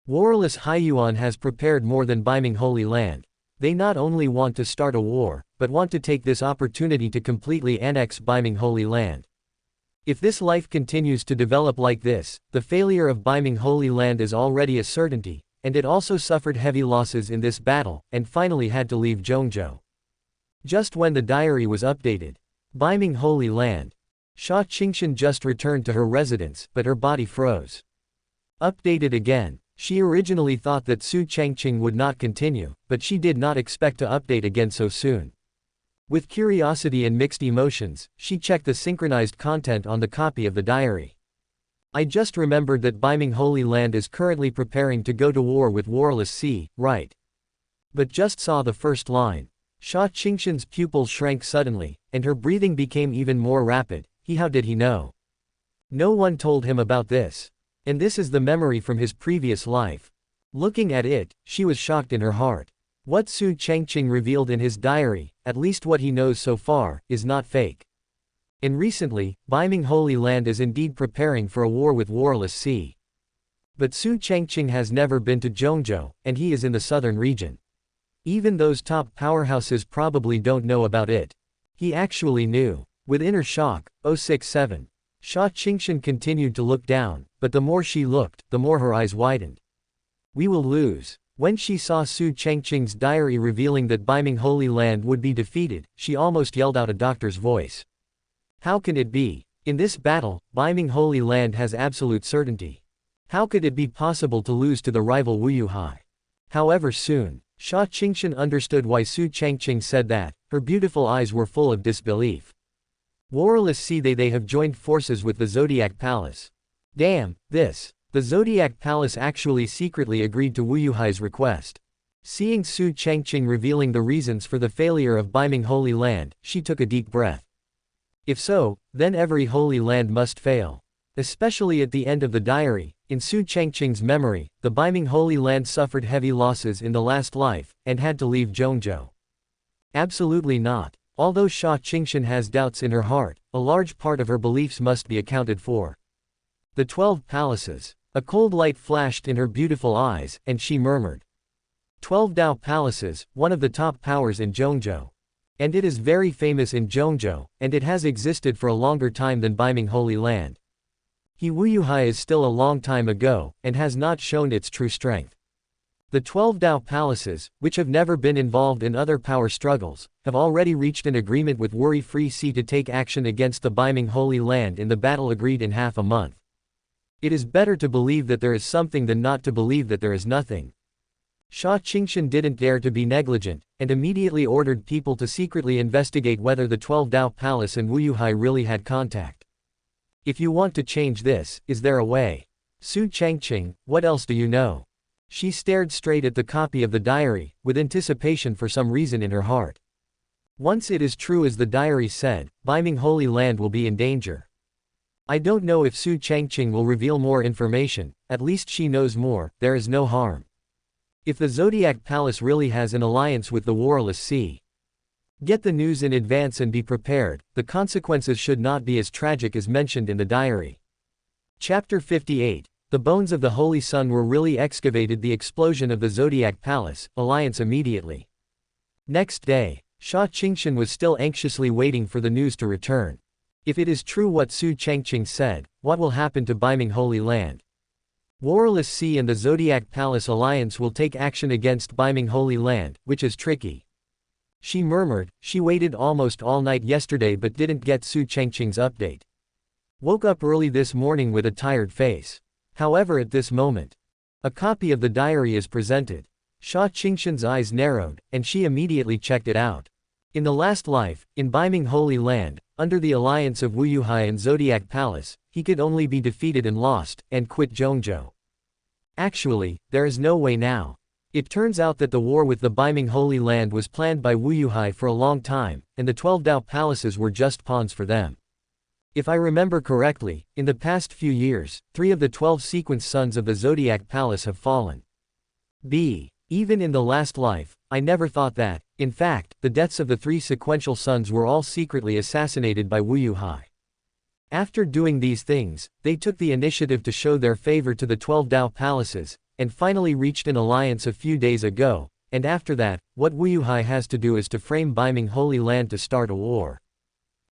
Warless Haiyuan has prepared more than Baiming Holy Land. They not only want to start a war, but want to take this opportunity to completely annex Baiming Holy Land. If this life continues to develop like this, the failure of Baiming Holy Land is already a certainty, and it also suffered heavy losses in this battle, and finally had to leave Zhongzhou. Just when the diary was updated, Baiming Holy Land. Su Changqing just returned to her residence, but her body froze. Updated again. She originally thought that Su Changqing would not continue, but she did not expect to update again so soon. With curiosity and mixed emotions, she checked the synchronized content on the copy of the diary. I just remembered that Baiming Holy Land is currently preparing to go to war with Worry-Free Sea, right? But just saw the first line. Su Changqing's pupils shrank suddenly, and her breathing became even more rapid. How did he know? No one told him about this. And this is the memory from his previous life. Looking at it, she was shocked in her heart. What Su Changqing revealed in his diary, at least what he knows so far, is not fake. And recently, Baiming Holy Land is indeed preparing for a war with Worry-Free Sea. But Su Changqing has never been to Zhongzhou, and he is in the southern region. Even those top powerhouses probably don't know about it. He actually knew. With inner shock, 067. Su Changqing continued to look down, but the more she looked, the more her eyes widened. We will lose. When she saw Su Changqing's diary revealing that Baiming Holy Land would be defeated, she almost yelled out a doctor's voice. How can it be? In this battle, Baiming Holy Land has absolute certainty. How could it be possible to lose to the rival Wuyuhai? However soon, Su Changqing understood why Su Changqing said that. Her beautiful eyes were full of disbelief. Worry-Free Sea they have joined forces with the Zodiac Palace. Damn, this. The Zodiac Palace actually secretly agreed to Wuyuhai's request. Seeing Su Changqing revealing the reasons for the failure of Baiming Holy Land, she took a deep breath. If so, then every Holy Land must fail. Especially at the end of the diary, in Su Changqing's memory, the Baiming Holy Land suffered heavy losses in the last life, and had to leave Zhongzhou. Absolutely not. Although Su Changqing has doubts in her heart, a large part of her beliefs must be accounted for. The 12 Palaces. A cold light flashed in her beautiful eyes, and she murmured. 12 Dao Palaces, one of the top powers in Zhongzhou. And it is very famous in Zhongzhou, and it has existed for a longer time than Baiming Holy Land. He Wuyuhai is still a long time ago, and has not shown its true strength. The 12 Dao palaces, which have never been involved in other power struggles, have already reached an agreement with Worry-Free Sea to take action against the Baiming Holy Land in the battle agreed in half a month. It is better to believe that there is something than not to believe that there is nothing. Su Changqing didn't dare to be negligent, and immediately ordered people to secretly investigate whether the 12 Dao Palace and Wuyuhai really had contact. If you want to change this, is there a way? Su Changqing, what else do you know? She stared straight at the copy of the diary, with anticipation for some reason in her heart. Once it is true as the diary said, Baiming Holy Land will be in danger. I don't know if Su Changqing will reveal more information, at least she knows more, there is no harm. If the Zodiac Palace really has an alliance with the Warless Sea, get the news in advance and be prepared, the consequences should not be as tragic as mentioned in the diary. Chapter 58. The bones of the Holy Sun were really excavated. The explosion of the Zodiac Palace, alliance immediately. Next day, Su Changqing was still anxiously waiting for the news to return. If it is true what Su Changqing said, what will happen to Baiming Holy Land? Warless Sea and the Zodiac Palace alliance will take action against Baiming Holy Land, which is tricky. She murmured, she waited almost all night yesterday but didn't get Su Changqing's update. Woke up early this morning with a tired face. However, at this moment, a copy of the diary is presented. Su Changqing's eyes narrowed, and she immediately checked it out. In the last life, in Baiming Holy Land, under the alliance of Wuyuhai and Zodiac Palace, he could only be defeated and lost, and quit Zhongzhou. Actually, there is no way now. It turns out that the war with the Baiming Holy Land was planned by Wuyuhai for a long time, and the 12 Dao palaces were just pawns for them. If I remember correctly, in the past few years, 3 of the 12 sequence sons of the Zodiac Palace have fallen. Even in the last life, I never thought that, in fact, the deaths of the 3 sequential sons were all secretly assassinated by Wuyuhai. After doing these things, they took the initiative to show their favor to the 12 Dao palaces, and finally reached an alliance a few days ago, and after that, what Wuyuhai has to do is to frame Baiming Holy Land to start a war.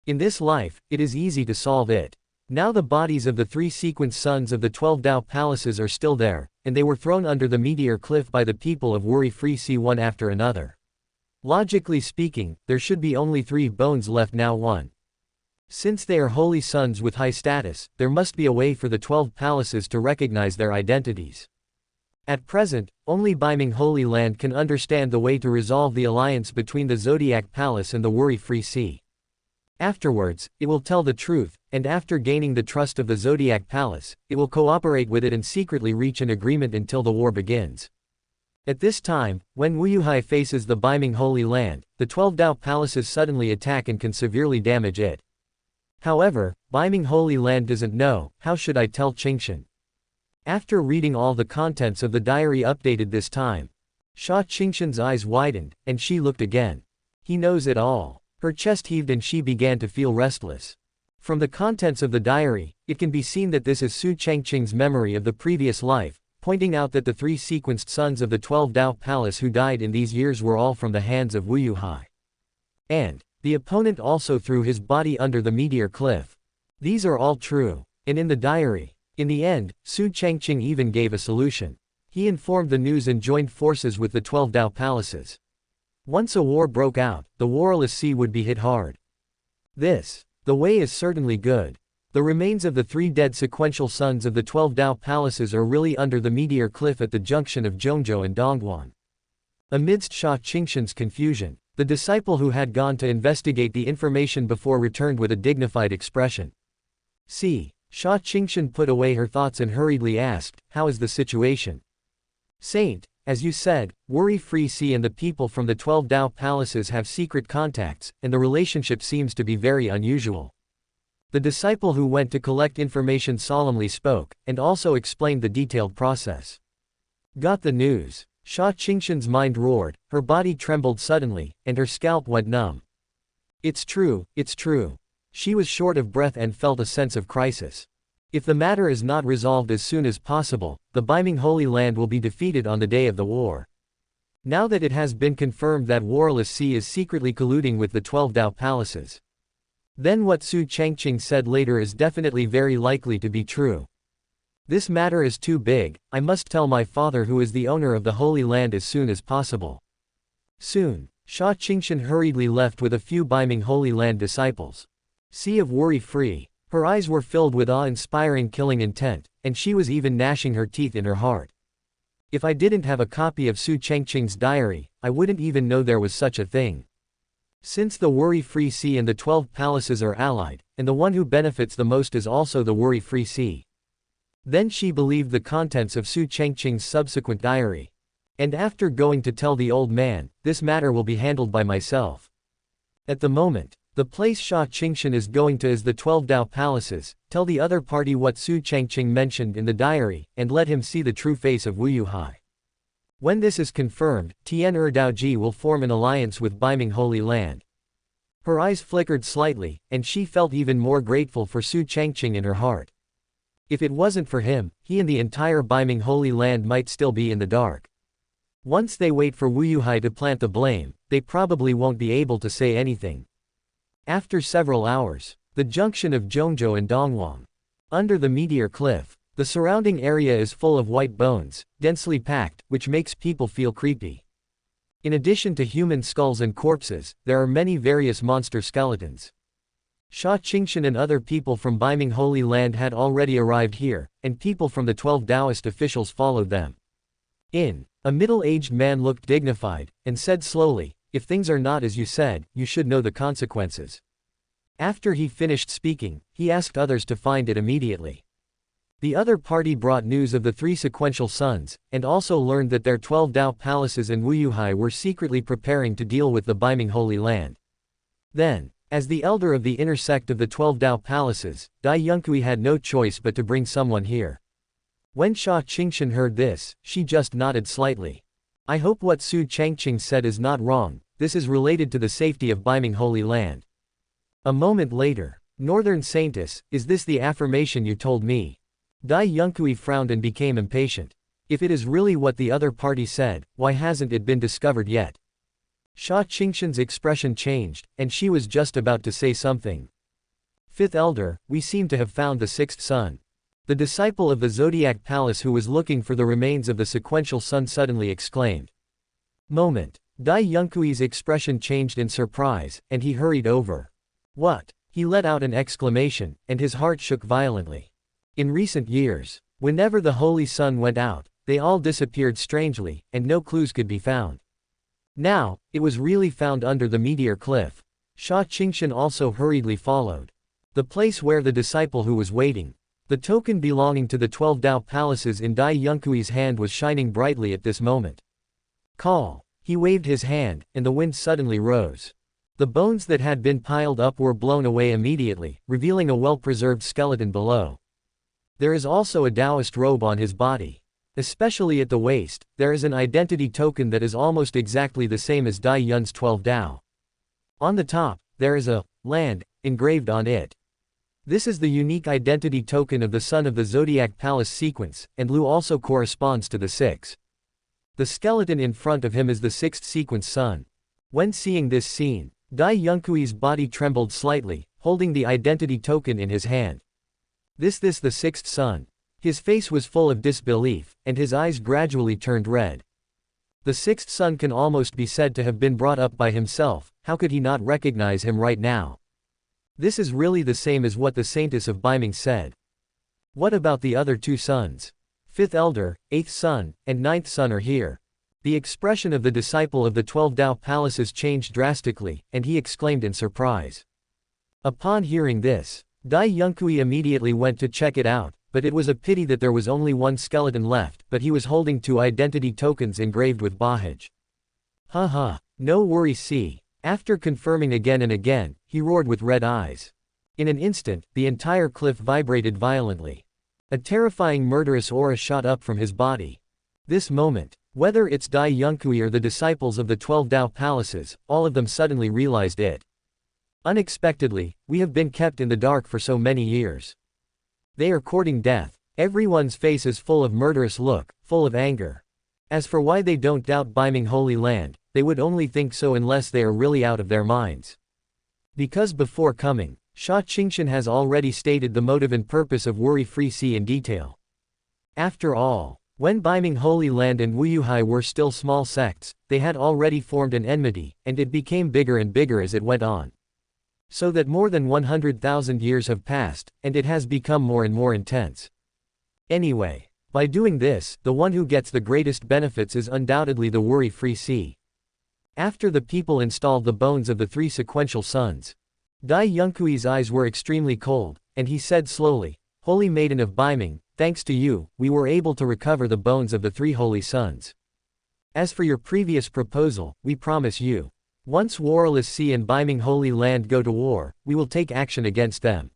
In this life, it is easy to solve it. Now the bodies of the 3 sequence sons of the 12 Dao palaces are still there, and they were thrown under the meteor cliff by the people of Worry-Free Sea one after another. Logically speaking, there should be only 3 bones left now 1. Since they are holy sons with high status, there must be a way for the 12 palaces to recognize their identities. At present, only Baiming Holy Land can understand the way to resolve the alliance between the Zodiac Palace and the Worry-Free Sea. Afterwards, it will tell the truth, and after gaining the trust of the Zodiac Palace, it will cooperate with it and secretly reach an agreement until the war begins. At this time, when Wuyuhai faces the Baiming Holy Land, the 12 Dao palaces suddenly attack and can severely damage it. However, Baiming Holy Land doesn't know. How should I tell Changqing? After reading all the contents of the diary updated this time, Su Changqing's eyes widened, and she looked again. He knows it all. Her chest heaved and she began to feel restless. From the contents of the diary, it can be seen that this is Su Changqing's memory of the previous life, pointing out that the 3 sequenced sons of the 12 Dao Palace who died in these years were all from the hands of Wuyuhai. And the opponent also threw his body under the meteor cliff. These are all true. And in the diary, in the end, Su Changqing even gave a solution. He informed the news and joined forces with the 12 Dao palaces. Once a war broke out, the Warless Sea would be hit hard. The way is certainly good. The remains of the 3 dead sequential sons of the 12 Dao palaces are really under the meteor cliff at the junction of Zhongzhou and Dongguan. Amidst Su Changqing's confusion, the disciple who had gone to investigate the information before returned with a dignified expression. Su Changqing put away her thoughts and hurriedly asked, "How is the situation?" "Saint, as you said, Worry-Free Sea and the people from the 12 Dao palaces have secret contacts, and the relationship seems to be very unusual." The disciple who went to collect information solemnly spoke, and also explained the detailed process. Got the news? Su Changqing's mind roared, her body trembled suddenly, and her scalp went numb. It's true, it's true. She was short of breath and felt a sense of crisis. If the matter is not resolved as soon as possible, the Baiming Holy Land will be defeated on the day of the war. Now that it has been confirmed that Warless Sea is secretly colluding with the 12 Dao palaces. Then what Su Changqing said later is definitely very likely to be true. This matter is too big, I must tell my father who is the owner of the Holy Land as soon as possible. Soon, Su Changqing hurriedly left with a few Biming Holy Land disciples. Sea of worry-free. Her eyes were filled with awe-inspiring killing intent, and she was even gnashing her teeth in her heart. If I didn't have a copy of Su Changqing's diary, I wouldn't even know there was such a thing. Since the worry-free sea and the 12 palaces are allied, and the one who benefits the most is also the worry-free sea. Then she believed the contents of Su Changqing's subsequent diary. And after going to tell the old man, this matter will be handled by myself. At the moment, the place Su Changqing is going to is the 12 Dao palaces. Tell the other party what Su Changqing mentioned in the diary, and let him see the true face of Wu Yuhai. When this is confirmed, Tian Daoji will form an alliance with Biming Holy Land. Her eyes flickered slightly, and she felt even more grateful for Su Changqing in her heart. If it wasn't for him, he and the entire Biming Holy Land might still be in the dark. Once they wait for Wu Yuhai to plant the blame, they probably won't be able to say anything. After several hours, the junction of Zhongzhou and Dongwang. Under the meteor cliff, the surrounding area is full of white bones, densely packed, which makes people feel creepy. In addition to human skulls and corpses, there are many various monster skeletons. Su Changqing and other people from Biming Holy Land had already arrived here, and people from the 12 Taoist officials followed them. A middle-aged man looked dignified, and said slowly, "If things are not as you said, you should know the consequences." After he finished speaking, he asked others to find it immediately. The other party brought news of the 3 sequential suns, and also learned that their 12 Dao palaces and Wu Yuhai were secretly preparing to deal with the Biming Holy Land. Then, as the elder of the inner sect of the 12 Dao palaces, Dai Yunkui had no choice but to bring someone here. When Su Changqing heard this, she just nodded slightly. I hope what Su Changqing said is not wrong, this is related to the safety of Biming Holy Land. A moment later, Northern Saintess, is this the affirmation you told me? Dai Yunkui frowned and became impatient. If it is really what the other party said, why hasn't it been discovered yet? Su Changqing's expression changed, and she was just about to say something. Fifth Elder, we seem to have found the 6th sun. The disciple of the Zodiac Palace who was looking for the remains of the sequential sun suddenly exclaimed. Moment. Dai Yunkui's expression changed in surprise, and he hurried over. What? He let out an exclamation, and his heart shook violently. In recent years, whenever the holy sun went out, they all disappeared strangely, and no clues could be found. Now, it was really found under the meteor cliff. Su Changqing also hurriedly followed. The place where the disciple who was waiting. The token belonging to the 12 Dao palaces in Dai Yunkui's hand was shining brightly at this moment. Call. He waved his hand, and the wind suddenly rose. The bones that had been piled up were blown away immediately, revealing a well-preserved skeleton below. There is also a Taoist robe on his body. Especially at the waist, there is an identity token that is almost exactly the same as Dai Yun's 12 Dao. On the top, there is a land engraved on it. This is the unique identity token of the son of the Zodiac Palace sequence, and Lu also corresponds to the 6. The skeleton in front of him is the 6th sequence sun. When seeing this scene, Dai Yunkui's body trembled slightly, holding the identity token in his hand. This the 6th sun. His face was full of disbelief, and his eyes gradually turned red. The 6th sun can almost be said to have been brought up by himself, how could he not recognize him right now? This is really the same as what the Saintess of Biming said. What about the other 2 suns? 5th Elder, 8th Sun, and 9th Sun are here. The expression of the disciple of the 12 Dao palaces changed drastically, and he exclaimed in surprise. Upon hearing this, Dai Yunkui immediately went to check it out, but it was a pity that there was only 1 skeleton left, but he was holding 2 identity tokens engraved with Bahaj. Haha, no worry see. After confirming again and again, he roared with red eyes. In an instant, the entire cliff vibrated violently. A terrifying murderous aura shot up from his body. This moment, whether it's Dai Yunkui or the disciples of the 12 Dao palaces, all of them suddenly realized it. Unexpectedly, we have been kept in the dark for so many years. They are courting death. Everyone's face is full of murderous look, full of anger. As for why they don't doubt Biming Holy Land, they would only think so unless they are really out of their minds. Because before coming, Su Changqing has already stated the motive and purpose of worry-free sea in detail. After all, when Biming Holy Land and Wuyuhai were still small sects, they had already formed an enmity, and it became bigger and bigger as it went on. So that more than 100,000 years have passed, and it has become more and more intense. Anyway, by doing this, the one who gets the greatest benefits is undoubtedly the worry-free sea. After the people installed the bones of the three sequential sons, Dai Yunkui's eyes were extremely cold, and he said slowly, "Holy Maiden of Biming, thanks to you, we were able to recover the bones of the three holy sons. As for your previous proposal, we promise you, once Warless Sea and Biming Holy Land go to war, we will take action against them.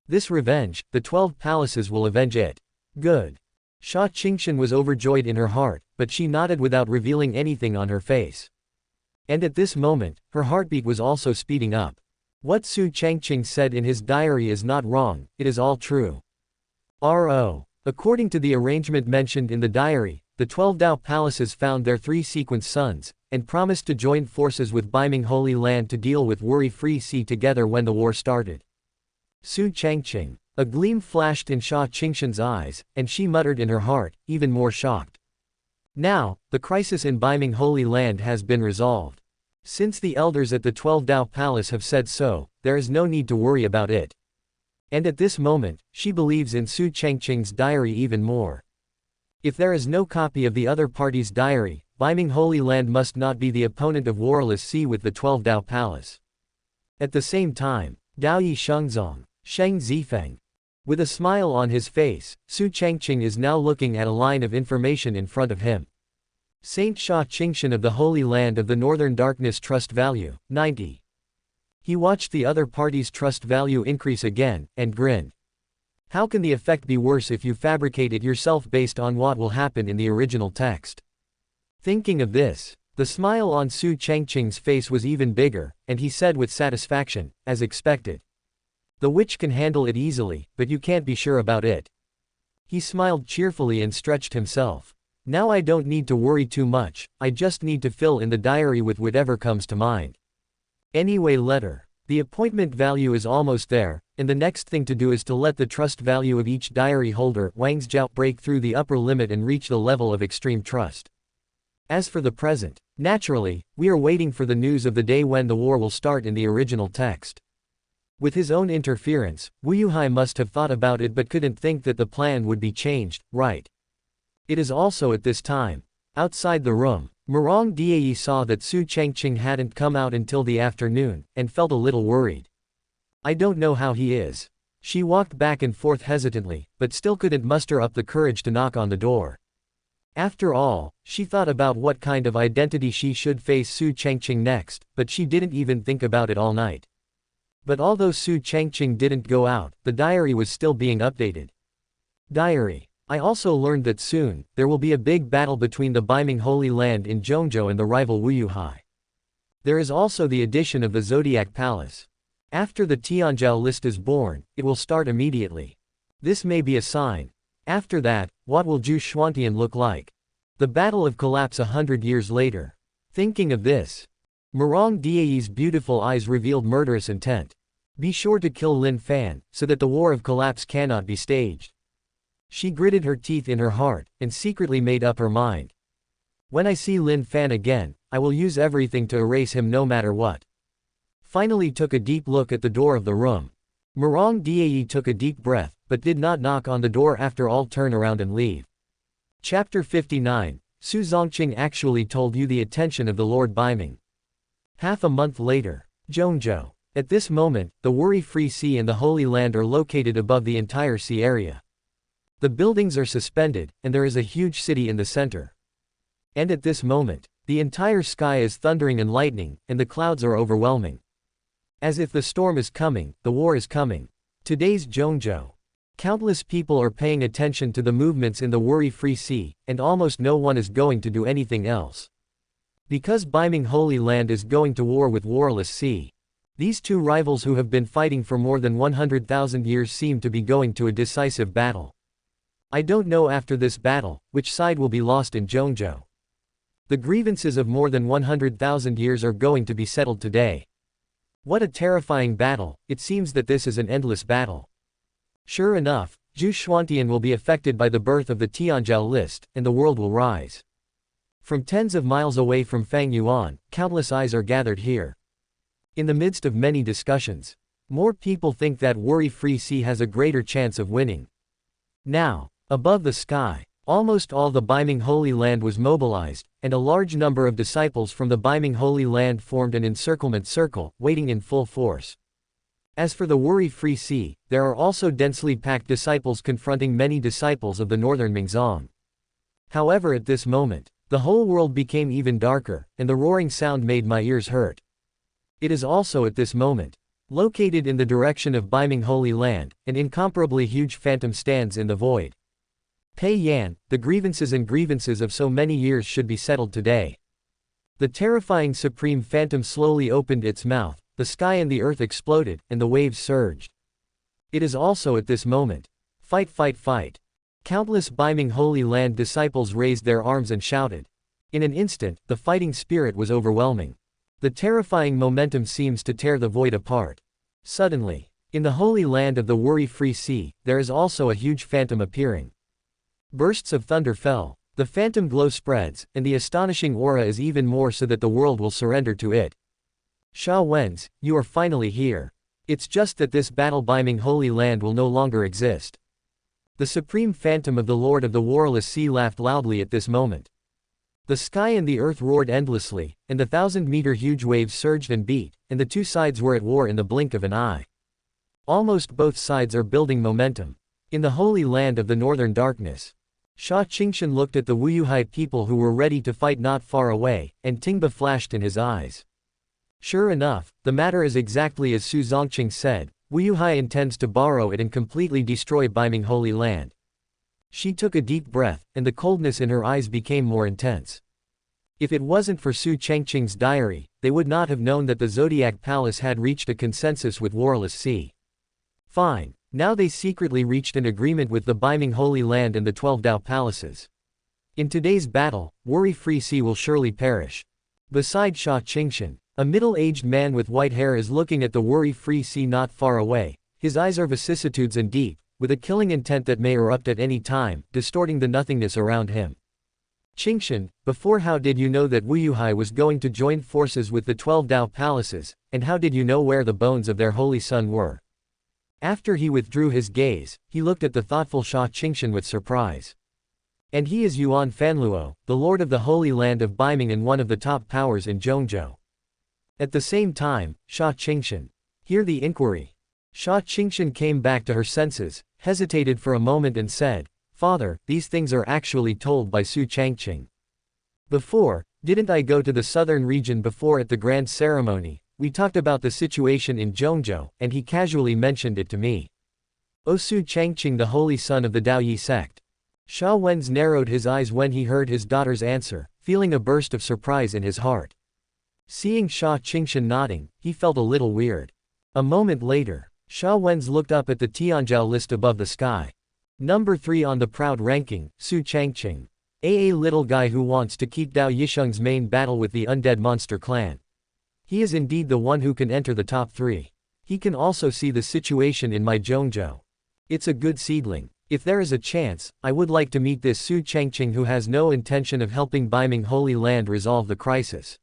This revenge, the 12 palaces will avenge it." Good. Su Changqing was overjoyed in her heart, but she nodded without revealing anything on her face. And at this moment, her heartbeat was also speeding up. What Su Changqing said in his diary is not wrong, it is all true. According to the arrangement mentioned in the diary, the 12 Dao palaces found their three sequence sons, and promised to join forces with Biming Holy Land to deal with worry-free sea together when the war started. Su Changqing. A gleam flashed in Su Changqing's eyes, and she muttered in her heart, even more shocked. Now, the crisis in Biming Holy Land has been resolved. Since the elders at the 12 Dao Palace have said so, there is no need to worry about it. And at this moment, she believes in Su Changqing's diary even more. If there is no copy of the other party's diary, Biming Holy Land must not be the opponent of Warless Sea with the 12 Dao Palace. At the same time, Dao Yi Shengzong, Sheng Zifeng. With a smile on his face, Su Changqing is now looking at a line of information in front of him. Saint Su Changqing of the Holy Land of the Northern Darkness trust value, 90. He watched the other party's trust value increase again, and grinned. How can the effect be worse if you fabricate it yourself based on what will happen in the original text? Thinking of this, the smile on Su Changqing's face was even bigger, and he said with satisfaction, as expected. The witch can handle it easily, but you can't be sure about it. He smiled cheerfully and stretched himself. Now I don't need to worry too much, I just need to fill in the diary with whatever comes to mind. Anyway, the appointment value is almost there, and the next thing to do is to let the trust value of each diary holder Wang's Jiao break through the upper limit and reach the level of extreme trust. As for the present, naturally, we are waiting for the news of the day when the war will start in the original text. With his own interference, Wuyuhai must have thought about it but couldn't think that the plan would be changed, right? It is also at this time. Outside the room, Murong Dai saw that Su Changqing hadn't come out until the afternoon, and felt a little worried. I don't know how he is. She walked back and forth hesitantly, but still couldn't muster up the courage to knock on the door. After all, she thought about what kind of identity she should face Su Changqing next, but she didn't even think about it all night. But although Su Changqing didn't go out, the diary was still being updated. Diary. I also learned that soon, there will be a big battle between the Biming Holy Land in Zhongzhou and the rival Wuyuhai. There is also the addition of the Zodiac Palace. After the Tianzhou list is born, it will start immediately. This may be a sign. After that, what will Gu Changqing look like? The Battle of Collapse 100 years later. Thinking of this, Murong Dai's beautiful eyes revealed murderous intent. Be sure to kill Lin Fan, so that the War of Collapse cannot be staged. She gritted her teeth in her heart, and secretly made up her mind. When I see Lin Fan again, I will use everything to erase him no matter what. Finally took a deep look at the door of the room. Murong Dai took a deep breath, but did not knock on the door after all. Turn around and leave. Chapter 59, Su Changqing actually told you the attention of the Lord Biming. Half a month later, Zhongzhou. At this moment, the worry-free sea and the Holy Land are located above the entire sea area. The buildings are suspended, and there is a huge city in the center. And at this moment, the entire sky is thundering and lightning, and the clouds are overwhelming. As if the storm is coming, the war is coming. Today's Zhongzhou. Countless people are paying attention to the movements in the worry-free sea, and almost no one is going to do anything else. Because Biming Holy Land is going to war with Warless Sea. These two rivals who have been fighting for more than 100,000 years seem to be going to a decisive battle. I don't know after this battle, which side will be lost in Zhongzhou. The grievances of more than 100,000 years are going to be settled today. What a terrifying battle, it seems that this is an endless battle. Sure enough, Gu Changqing will be affected by the birth of the Tianzhou list, and the world will rise. From tens of miles away from Fangyuan, countless eyes are gathered here. In the midst of many discussions, more people think that worry-free sea has a greater chance of winning. Now, above the sky, almost all the Beiming Holy Land was mobilized, and a large number of disciples from the Beiming Holy Land formed an encirclement circle, waiting in full force. As for the worry-free sea, there are also densely packed disciples confronting many disciples of the northern Mingzong. However, at this moment, the whole world became even darker, and the roaring sound made my ears hurt. It is also at this moment, located in the direction of Beiming Holy Land, an incomparably huge phantom stands in the void. Pei Yan, the grievances of so many years should be settled today. The terrifying supreme phantom slowly opened its mouth, the sky and the earth exploded, and the waves surged. It is also at this moment. Fight, fight, fight. Countless Beiming Holy Land disciples raised their arms and shouted. In an instant, the fighting spirit was overwhelming. The terrifying momentum seems to tear the void apart. Suddenly, in the Holy Land of the worry-free sea, there is also a huge phantom appearing. Bursts of thunder fell, the phantom glow spreads, and the astonishing aura is even more so that the world will surrender to it. Sha Wen's, you are finally here. It's just that this battle Beiming Holy Land will no longer exist. The supreme phantom of the Lord of the Warless Sea laughed loudly at this moment. The sky and the earth roared endlessly, and the 1,000-meter huge waves surged and beat, and the two sides were at war in the blink of an eye. Almost both sides are building momentum. In the Holy Land of the Northern Darkness, Su Changqing looked at the Wuyuhai people who were ready to fight not far away, and Tingba flashed in his eyes. Sure enough, the matter is exactly as Su Changqing said. Wuyuhai intends to borrow it and completely destroy Beiming Holy Land. She took a deep breath, and the coldness in her eyes became more intense. If it wasn't for Su Changqing's diary, they would not have known that the Zodiac Palace had reached a consensus with Warless Sea. Fine. Now they secretly reached an agreement with the Beiming Holy Land and the 12 Dao Palaces. In today's battle, worry-free sea will surely perish. Beside Su Changqing, a middle-aged man with white hair is looking at the worry-free sea not far away. His eyes are vicissitudes and deep, with a killing intent that may erupt at any time, distorting the nothingness around him. Changqing, before how did you know that Wuyuhai was going to join forces with the 12 Dao Palaces, and how did you know where the bones of their holy son were? After he withdrew his gaze, he looked at the thoughtful Su Changqing with surprise. And he is Yuan Fanluo, the lord of the Holy Land of Beiming and one of the top powers in Zhongzhou. At the same time, Su Changqing. Hear the inquiry. Su Changqing came back to her senses, hesitated for a moment and said, Father, these things are actually told by Su Changqing. Before, didn't I go to the southern region before at the grand ceremony? We talked about the situation in Zhongzhou, and he casually mentioned it to me. O Su Changqing, the holy son of the Daoyi sect. Sha Wen's narrowed his eyes when he heard his daughter's answer, feeling a burst of surprise in his heart. Seeing Su Changqing nodding, he felt a little weird. A moment later, Sha Wen's looked up at the Tianzhou list above the sky. Number 3 on the proud ranking, Su Changqing. A little guy who wants to keep Dao Yisheng's main battle with the undead monster clan. He is indeed the one who can enter the top 3. He can also see the situation in my Zhongzhou. It's a good seedling. If there is a chance, I would like to meet this Su Changqing who has no intention of helping Beiming Holy Land resolve the crisis.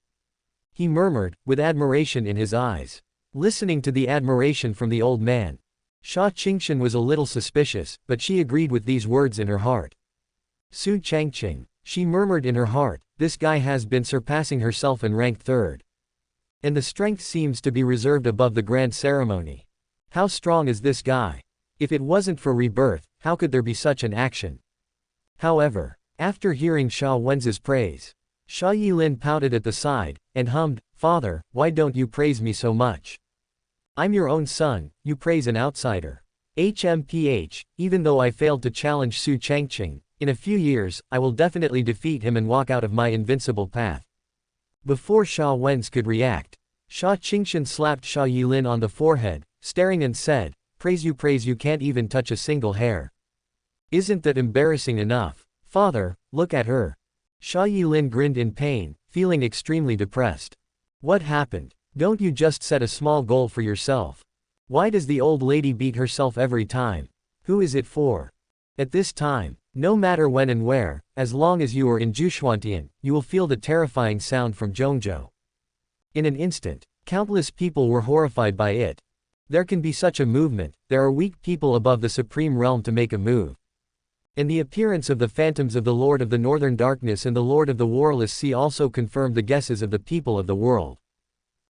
He murmured, with admiration in his eyes. Listening to the admiration from the old man, Su Changqing was a little suspicious, but she agreed with these words in her heart. Su Changqing, she murmured in her heart, this guy has been surpassing herself and ranked 3rd. And the strength seems to be reserved above the grand ceremony. How strong is this guy? If it wasn't for rebirth, how could there be such an action? However, after hearing Sha Wen's praise, Sha Yilin pouted at the side, and hummed, Father, why don't you praise me so much? I'm your own son, you praise an outsider. HMPH, even though I failed to challenge Su Changqing, in a few years, I will definitely defeat him and walk out of my invincible path. Before Sha Wen's could react, Su Changqing slapped Sha Yilin on the forehead, staring and said, praise you can't even touch a single hair. Isn't that embarrassing enough? Father, look at her. Xia Yilin grinned in pain, feeling extremely depressed. What happened? Don't you just set a small goal for yourself? Why does the old lady beat herself every time? Who is it for? At this time, no matter when and where, as long as you are in Juchuantian, you will feel the terrifying sound from Zhongzhou. In an instant, countless people were horrified by it. There can be such a movement, there are weak people above the supreme realm to make a move. And the appearance of the phantoms of the Lord of the Northern Darkness and the Lord of the Warless Sea also confirmed the guesses of the people of the world.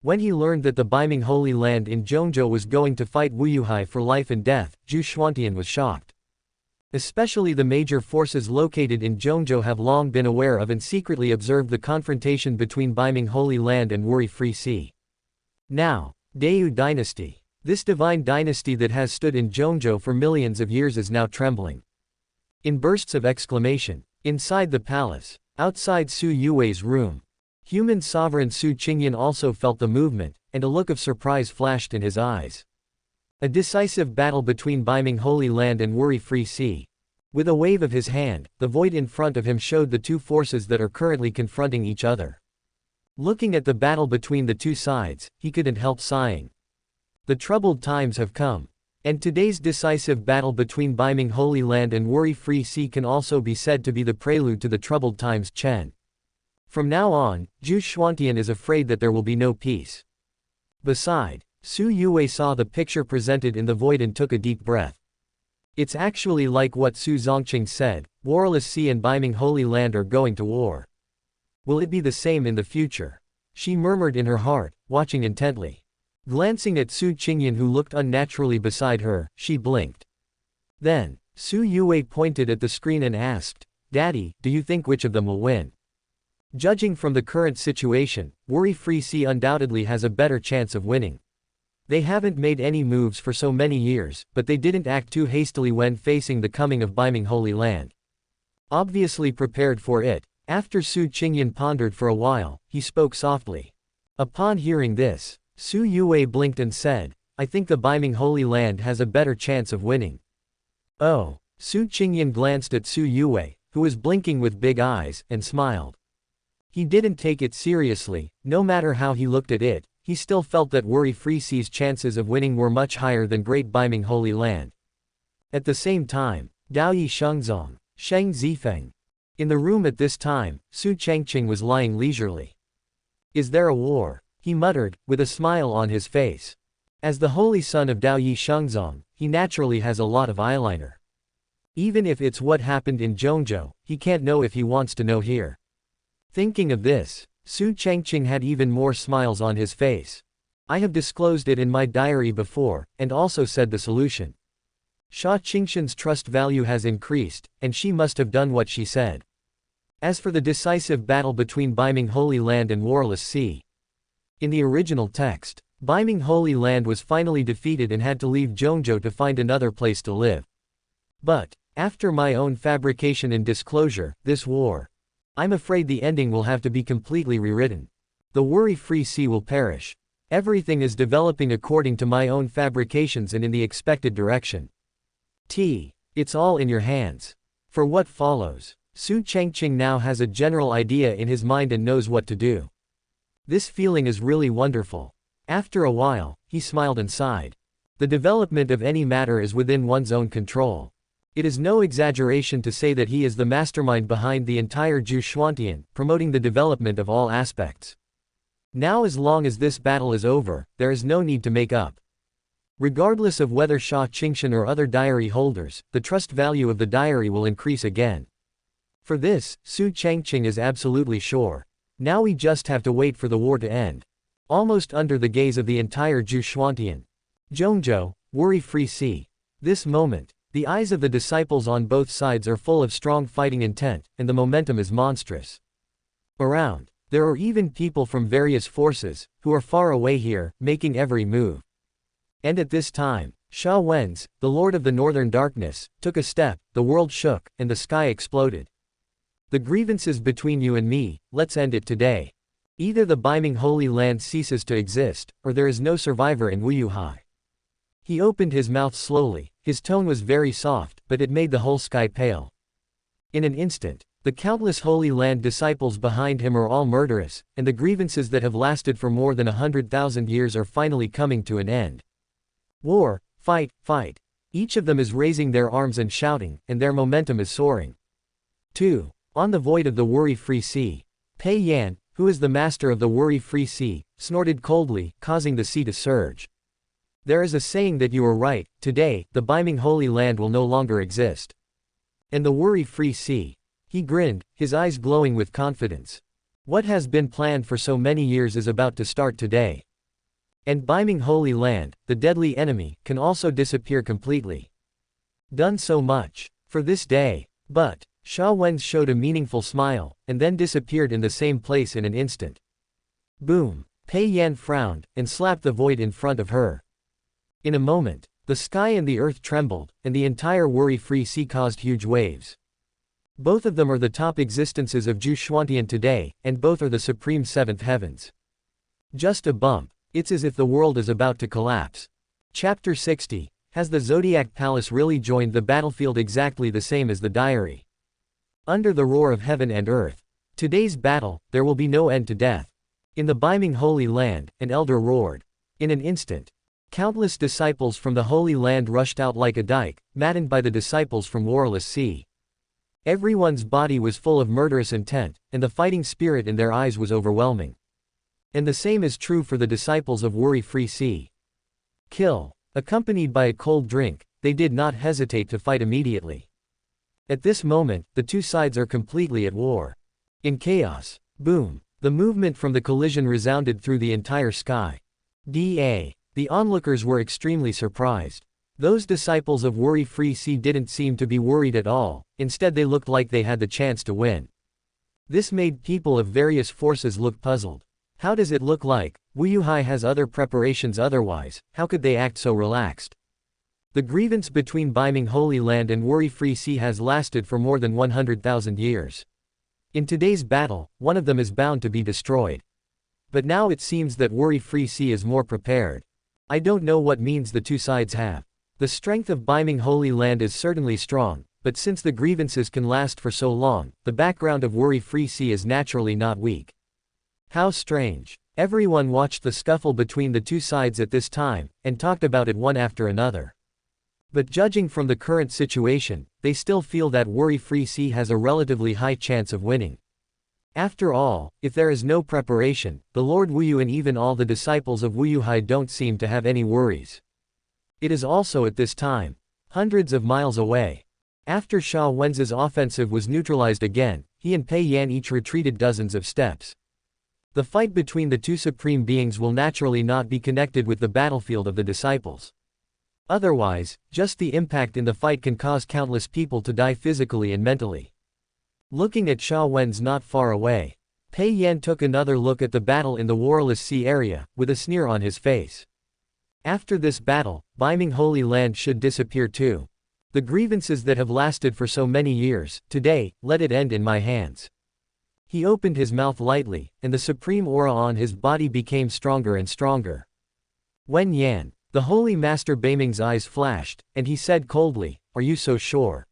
When he learned that the Biming Holy Land in Zhongzhou was going to fight Wuyuhai for life and death, Zhu Xuantian was shocked. Especially the major forces located in Zhongzhou have long been aware of and secretly observed the confrontation between Biming Holy Land and Wuri Free Sea. Now, Dayu Dynasty. This divine dynasty that has stood in Zhongzhou for millions of years is now trembling. In bursts of exclamation, inside the palace, outside Su Yuwei's room, human sovereign Su Changqing also felt the movement, and a look of surprise flashed in his eyes. A decisive battle between Biming Holy Land and Wuri Free Sea. With a wave of his hand, the void in front of him showed the two forces that are currently confronting each other. Looking at the battle between the two sides, he couldn't help sighing. The troubled times have come. And today's decisive battle between Biming Holy Land and Wuri Free Sea can also be said to be the prelude to the troubled times. Chen. From now on, Zhu Xuantian is afraid that there will be no peace. Beside, Su Yuwei saw the picture presented in the void and took a deep breath. It's actually like what Su Changqing said, Warless Sea and Biming Holy Land are going to war. Will it be the same in the future? She murmured in her heart, watching intently. Glancing at Su Changqing who looked unnaturally beside her, she blinked. Then, Su Yuwei pointed at the screen and asked, Daddy, do you think which of them will win? Judging from the current situation, Wuri Free Sea undoubtedly has a better chance of winning. They haven't made any moves for so many years, but they didn't act too hastily when facing the coming of Biming Holy Land. Obviously prepared for it, after Su Changqing pondered for a while, he spoke softly. Upon hearing this, Su Yuwei blinked and said, I think the Biming Holy Land has a better chance of winning. Oh, Su Changqing glanced at Su Yuwei, who was blinking with big eyes, and smiled. He didn't take it seriously, no matter how he looked at it, he still felt that Wuri Free Sea's chances of winning were much higher than Great Biming Holy Land. At the same time, Daoyi Shengzong, Sheng Zifeng. In the room at this time, Su Changqing was lying leisurely. Is there a war? He muttered, with a smile on his face. As the holy son of Daoyi Shengzong, he naturally has a lot of eyeliner. Even if it's what happened in Zhongzhou, he can't know if he wants to know here. Thinking of this, Su Changqing had even more smiles on his face. I have disclosed it in my diary before, and also said the solution. Xia Qingxin's trust value has increased, and she must have done what she said. As for the decisive battle between Biming Holy Land and Warless Sea. In the original text, Biming Holy Land was finally defeated and had to leave Zhongzhou to find another place to live. But, after my own fabrication and disclosure, this war. I'm afraid the ending will have to be completely rewritten. The Wuri Free Sea will perish. Everything is developing according to my own fabrications and in the expected direction. It's all in your hands. For what follows, Su Changqing now has a general idea in his mind and knows what to do. This feeling is really wonderful. After a while, he smiled and sighed. The development of any matter is within one's own control. It is no exaggeration to say that he is the mastermind behind the entire Zhu Xuantian, promoting the development of all aspects. Now as long as this battle is over, there is no need to make up. Regardless of whether Xia Qingxin or other diary holders, the trust value of the diary will increase again. For this, Su Changqing is absolutely sure. Now we just have to wait for the war to end. Almost under the gaze of the entire Zhu Xuantian. Zhongzhou, Wuri Free Sea. This moment, the eyes of the disciples on both sides are full of strong fighting intent, and the momentum is monstrous. Around, there are even people from various forces, who are far away here, making every move. And at this time, Xia Wen's, the Lord of the Northern Darkness, took a step, the world shook, and the sky exploded. The grievances between you and me, let's end it today. Either the Biming Holy Land ceases to exist, or there is no survivor in Wuyuhai. He opened his mouth slowly, his tone was very soft, but it made the whole sky pale. In an instant, the countless Holy Land disciples behind him are all murderous, and the grievances that have lasted for more than 100,000 years are finally coming to an end. War, fight, fight. Each of them is raising their arms and shouting, and their momentum is soaring. 2. On the void of the worry-free sea. Pei Yan, who is the master of the worry-free sea, snorted coldly, causing the sea to surge. There is a saying that you are right, today, the beaming Holy Land will no longer exist. And the worry-free sea. He grinned, his eyes glowing with confidence. What has been planned for so many years is about to start today. And beaming Holy Land, the deadly enemy, can also disappear completely. Done so much for this day. But Sha Wen's showed a meaningful smile, and then disappeared in the same place in an instant. Boom! Pei Yan frowned, and slapped the void in front of her. In a moment, the sky and the earth trembled, and the entire worry-free sea caused huge waves. Both of them are the top existences of Gu Changqing today, and both are the supreme seventh heavens. Just a bump. It's as if the world is about to collapse. Chapter 60. Has the Zodiac Palace really joined the battlefield exactly the same as the diary? Under the roar of heaven and earth. Today's battle, there will be no end to death. In the beaming Holy Land, an elder roared. In an instant, countless disciples from the Holy Land rushed out like a dike, maddened by the disciples from Warless Sea. Everyone's body was full of murderous intent, and the fighting spirit in their eyes was overwhelming. And the same is true for the disciples of Worry-Free Sea. Kill. Accompanied by a cold drink, they did not hesitate to fight immediately. At this moment, the two sides are completely at war. In chaos. Boom. The movement from the collision resounded through the entire sky. The onlookers were extremely surprised. Those disciples of Worry-Free Sea didn't seem to be worried at all, instead they looked like they had the chance to win. This made people of various forces look puzzled. How does it look like Wu Yuhai has other preparations otherwise, how could they act so relaxed? The grievance between beaming Holy Land and Worry-Free Sea has lasted for more than 100,000 years. In today's battle, one of them is bound to be destroyed. But now it seems that Worry-Free Sea is more prepared. I don't know what means the two sides have. The strength of beaming Holy Land is certainly strong, but since the grievances can last for so long, the background of Worry-Free Sea is naturally not weak. How strange. Everyone watched the scuffle between the two sides at this time, and talked about it one after another. But judging from the current situation, they still feel that Worry-Free Sea has a relatively high chance of winning. After all, if there is no preparation, the Lord Wuyu and even all the disciples of Wu Yuhai don't seem to have any worries. It is also at this time, hundreds of miles away. After Sha Wen's offensive was neutralized again, he and Pei Yan each retreated dozens of steps. The fight between the two supreme beings will naturally not be connected with the battlefield of the disciples. Otherwise, just the impact in the fight can cause countless people to die physically and mentally. Looking at Sha Wen's not far away, Pei Yan took another look at the battle in the Warless Sea area, with a sneer on his face. After this battle, beaming Holy Land should disappear too. The grievances that have lasted for so many years, today, let it end in my hands. He opened his mouth lightly, and the supreme aura on his body became stronger and stronger. Wen Yan, the Holy Master Beiming's eyes flashed, and he said coldly, "Are you so sure?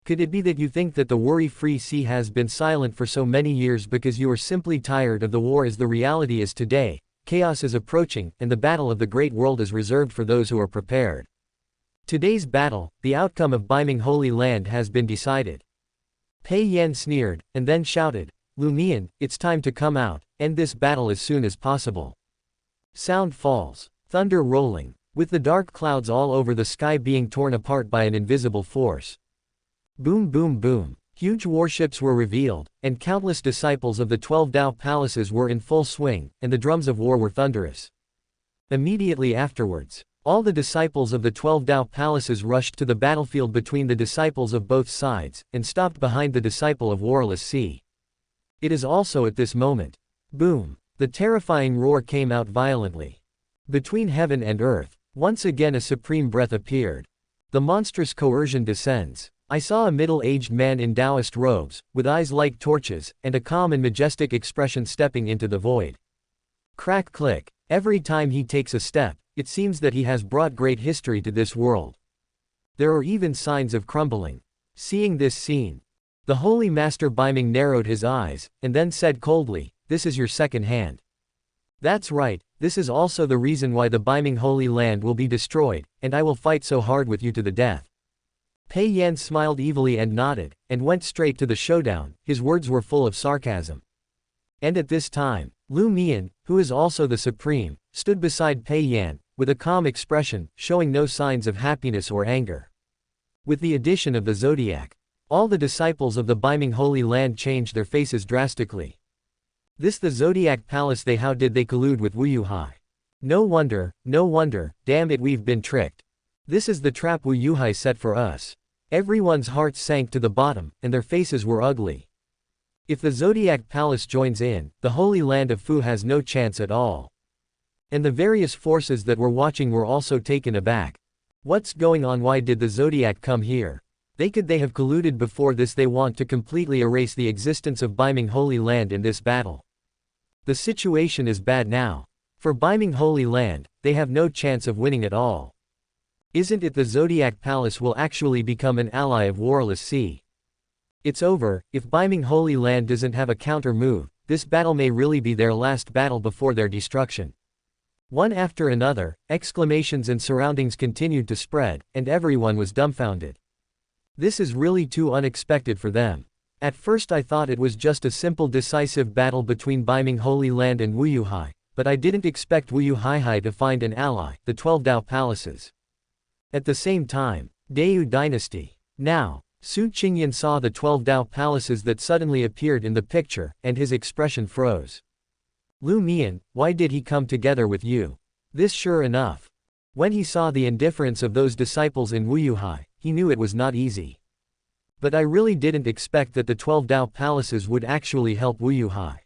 Could it be that you think that the Worry-Free Sea has been silent for so many years because you are simply tired of the war as the reality is today? Chaos is approaching, and the battle of the great world is reserved for those who are prepared. Today's battle, the outcome of beaming Holy Land has been decided." Pei Yan sneered, and then shouted, "Lu Mian, it's time to come out, end this battle as soon as possible." Sound falls. Thunder rolling, with the dark clouds all over the sky being torn apart by an invisible force. Boom boom boom. Huge warships were revealed, and countless disciples of the 12 Dao palaces were in full swing, and the drums of war were thunderous. Immediately afterwards, all the disciples of the 12 Dao palaces rushed to the battlefield between the disciples of both sides, and stopped behind the disciple of Warless Sea. It is also at this moment. Boom! The terrifying roar came out violently. Between heaven and earth, once again a supreme breath appeared. The monstrous coercion descends. I saw a middle-aged man in Taoist robes, with eyes like torches, and a calm and majestic expression stepping into the void. Crack click. Every time he takes a step, It seems that he has brought great history to this world. There are even signs of crumbling. Seeing this scene, the Holy Master Biming narrowed his eyes, and then said coldly, "This is your second hand." "That's right, this is also the reason why the Biming Holy Land will be destroyed, and I will fight so hard with you to the death." Pei Yan smiled evilly and nodded, and went straight to the showdown. His words were full of sarcasm. And at this time, Lu Mian, who is also the Supreme, stood beside Pei Yan, with a calm expression, showing no signs of happiness or anger. With the addition of the zodiac, all the disciples of the Biming Holy Land changed their faces drastically. This the Zodiac Palace, how did they collude with Wu Yuhai? No wonder, damn it, we've been tricked. This is the trap Wu Yuhai set for us. Everyone's hearts sank to the bottom, and their faces were ugly. If the Zodiac Palace joins in, the Holy Land of Fu has no chance at all. And the various forces that were watching were also taken aback. What's going on? Why did the Zodiac come here? They have colluded before this. They want to completely erase the existence of Biming Holy Land in this battle. The situation is bad now. For Biming Holy Land, they have no chance of winning at all. Isn't it the Zodiac Palace will actually become an ally of Warless Sea? It's over. If Biming Holy Land doesn't have a counter move, this battle may really be their last battle before their destruction. One after another, exclamations and surroundings continued to spread, and everyone was dumbfounded. This is really too unexpected for them. At first I thought it was just a simple decisive battle between Biming Holy Land and Wu Yuhai, but I didn't expect Wu Yuhai to find an ally, the 12 Dao Palaces. At the same time, Deu Dynasty. Now, Su Changqing saw the 12 Dao Palaces that suddenly appeared in the picture, and his expression froze. Lu Mian, why did he come together with you? This sure enough. When he saw the indifference of those disciples in Wu Yuhai, he knew it was not easy. But I really didn't expect that the 12 Dao Palaces would actually help Wu Yuhai.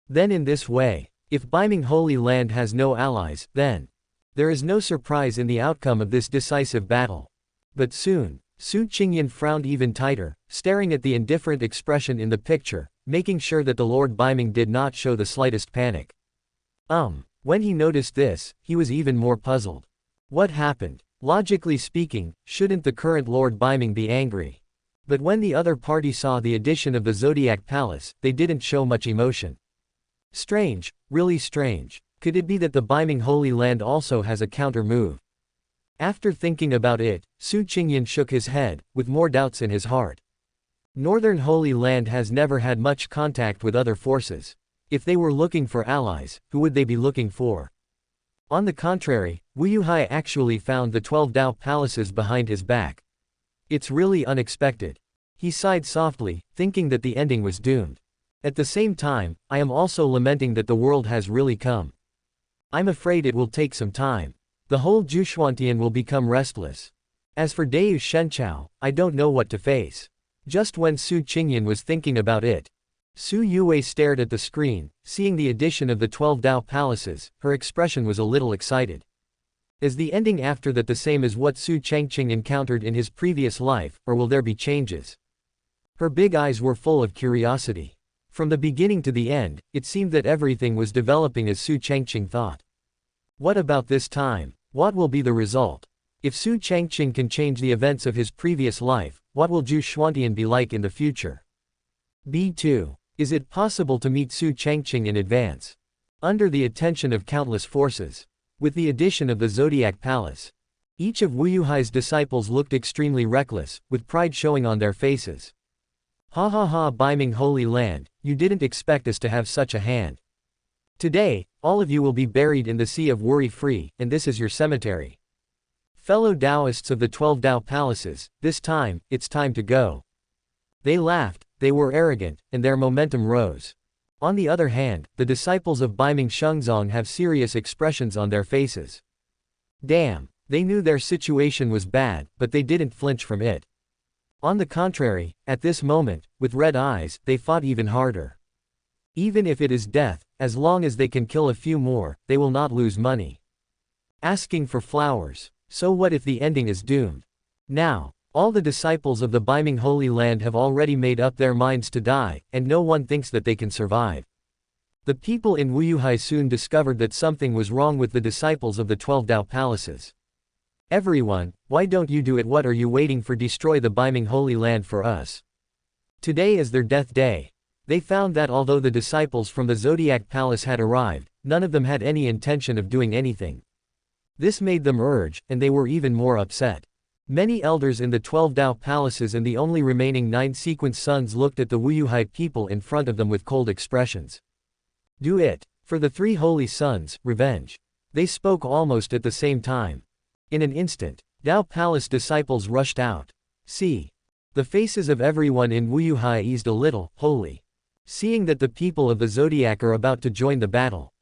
Then in this way, if Biming Holy Land has no allies, then there is no surprise in the outcome of this decisive battle. But soon, Su Changqing frowned even tighter, staring at the indifferent expression in the picture, making sure that the Lord Biming did not show the slightest panic. When he noticed this, he was even more puzzled. What happened? Logically speaking, shouldn't the current Lord Biming be angry? But when the other party saw the addition of the Zodiac Palace, they didn't show much emotion. Strange, really strange. Could it be that the Biming Holy Land also has a counter move? After thinking about it, Su Changqing shook his head, with more doubts in his heart. Northern Holy Land has never had much contact with other forces. If they were looking for allies, who would they be looking for? On the contrary, Wu Yuhai actually found the 12 Dao Palaces behind his back. It's really unexpected. He sighed softly, thinking that the ending was doomed. At the same time, I am also lamenting that the world has really come. I'm afraid it will take some time. The whole Zhuxuantian will become restless. As for Deu Shenchao, I don't know what to face. Just when Su Changqing was thinking about it, Su Yue stared at the screen, seeing the addition of the 12 Dao Palaces. Her expression was a little excited. Is the ending after that the same as what Su Changqing encountered in his previous life, or will there be changes? Her big eyes were full of curiosity. From the beginning to the end, it seemed that everything was developing as Su Changqing thought. What about this time? What will be the result? If Su Changqing can change the events of his previous life, what will Zhuxuantian be like in the future? B2. Is it possible to meet Su Changqing in advance? Under the attention of countless forces. With the addition of the Zodiac Palace, each of Wu Yuhai's disciples looked extremely reckless, with pride showing on their faces. Ha ha ha, Biming Holy Land, you didn't expect us to have such a hand. Today, all of you will be buried in the sea of worry-free, and this is your cemetery. Fellow Taoists of the 12 Dao Palaces, this time, it's time to go. They laughed, they were arrogant, and their momentum rose. On the other hand, the disciples of Biming Shengzong have serious expressions on their faces. Damn, they knew their situation was bad, but they didn't flinch from it. On the contrary, at this moment, with red eyes, they fought even harder. Even if it is death, as long as they can kill a few more, they will not lose money. Asking for flowers. So what if the ending is doomed? Now, all the disciples of the Biming Holy Land have already made up their minds to die, and no one thinks that they can survive. The people in Wuyuhai soon discovered that something was wrong with the disciples of the 12 Dao palaces. Everyone, why don't you do it? What are you waiting for? Destroy the Biming Holy Land for us. Today is their death day. They found that although the disciples from the Zodiac Palace had arrived, none of them had any intention of doing anything. This made them urge, and they were even more upset. Many elders in the 12 Dao palaces and the only remaining 9 sequence sons looked at the Wuyuhai people in front of them with cold expressions. Do it. For the 3 holy sons, revenge. They spoke almost at the same time. In an instant, Dao Palace disciples rushed out. See. The faces of everyone in Wuyuhai eased a little, holy. Seeing that the people of the Zodiac are about to join the battle.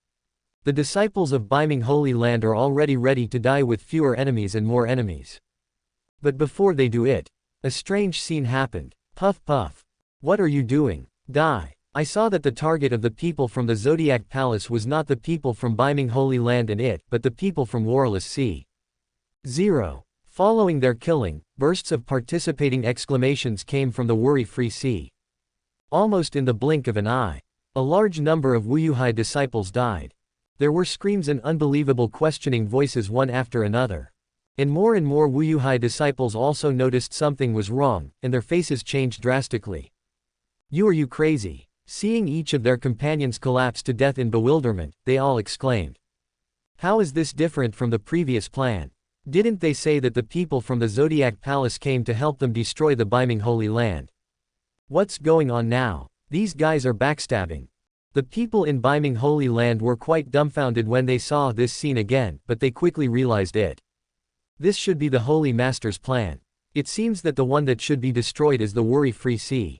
The disciples of Biming Holy Land are already ready to die with fewer enemies and more enemies. But before they do it, a strange scene happened. Puff puff. What are you doing? Die. I saw that the target of the people from the Zodiac Palace was not the people from Biming Holy Land and it, but the people from Warless Sea. 0. Following their killing, bursts of participating exclamations came from the worry-free sea. Almost in the blink of an eye, a large number of Wuyuhai disciples died. There were screams and unbelievable questioning voices one after another. And more Wuyuhai disciples also noticed something was wrong, and their faces changed drastically. Are you crazy? Seeing each of their companions collapse to death in bewilderment, they all exclaimed. How is this different from the previous plan? Didn't they say that the people from the Zodiac Palace came to help them destroy the Biming Holy Land? What's going on now? These guys are backstabbing. The people in Biming Holy Land were quite dumbfounded when they saw this scene again, but they quickly realized it. This should be the Holy Master's plan. It seems that the one that should be destroyed is the worry-free sea.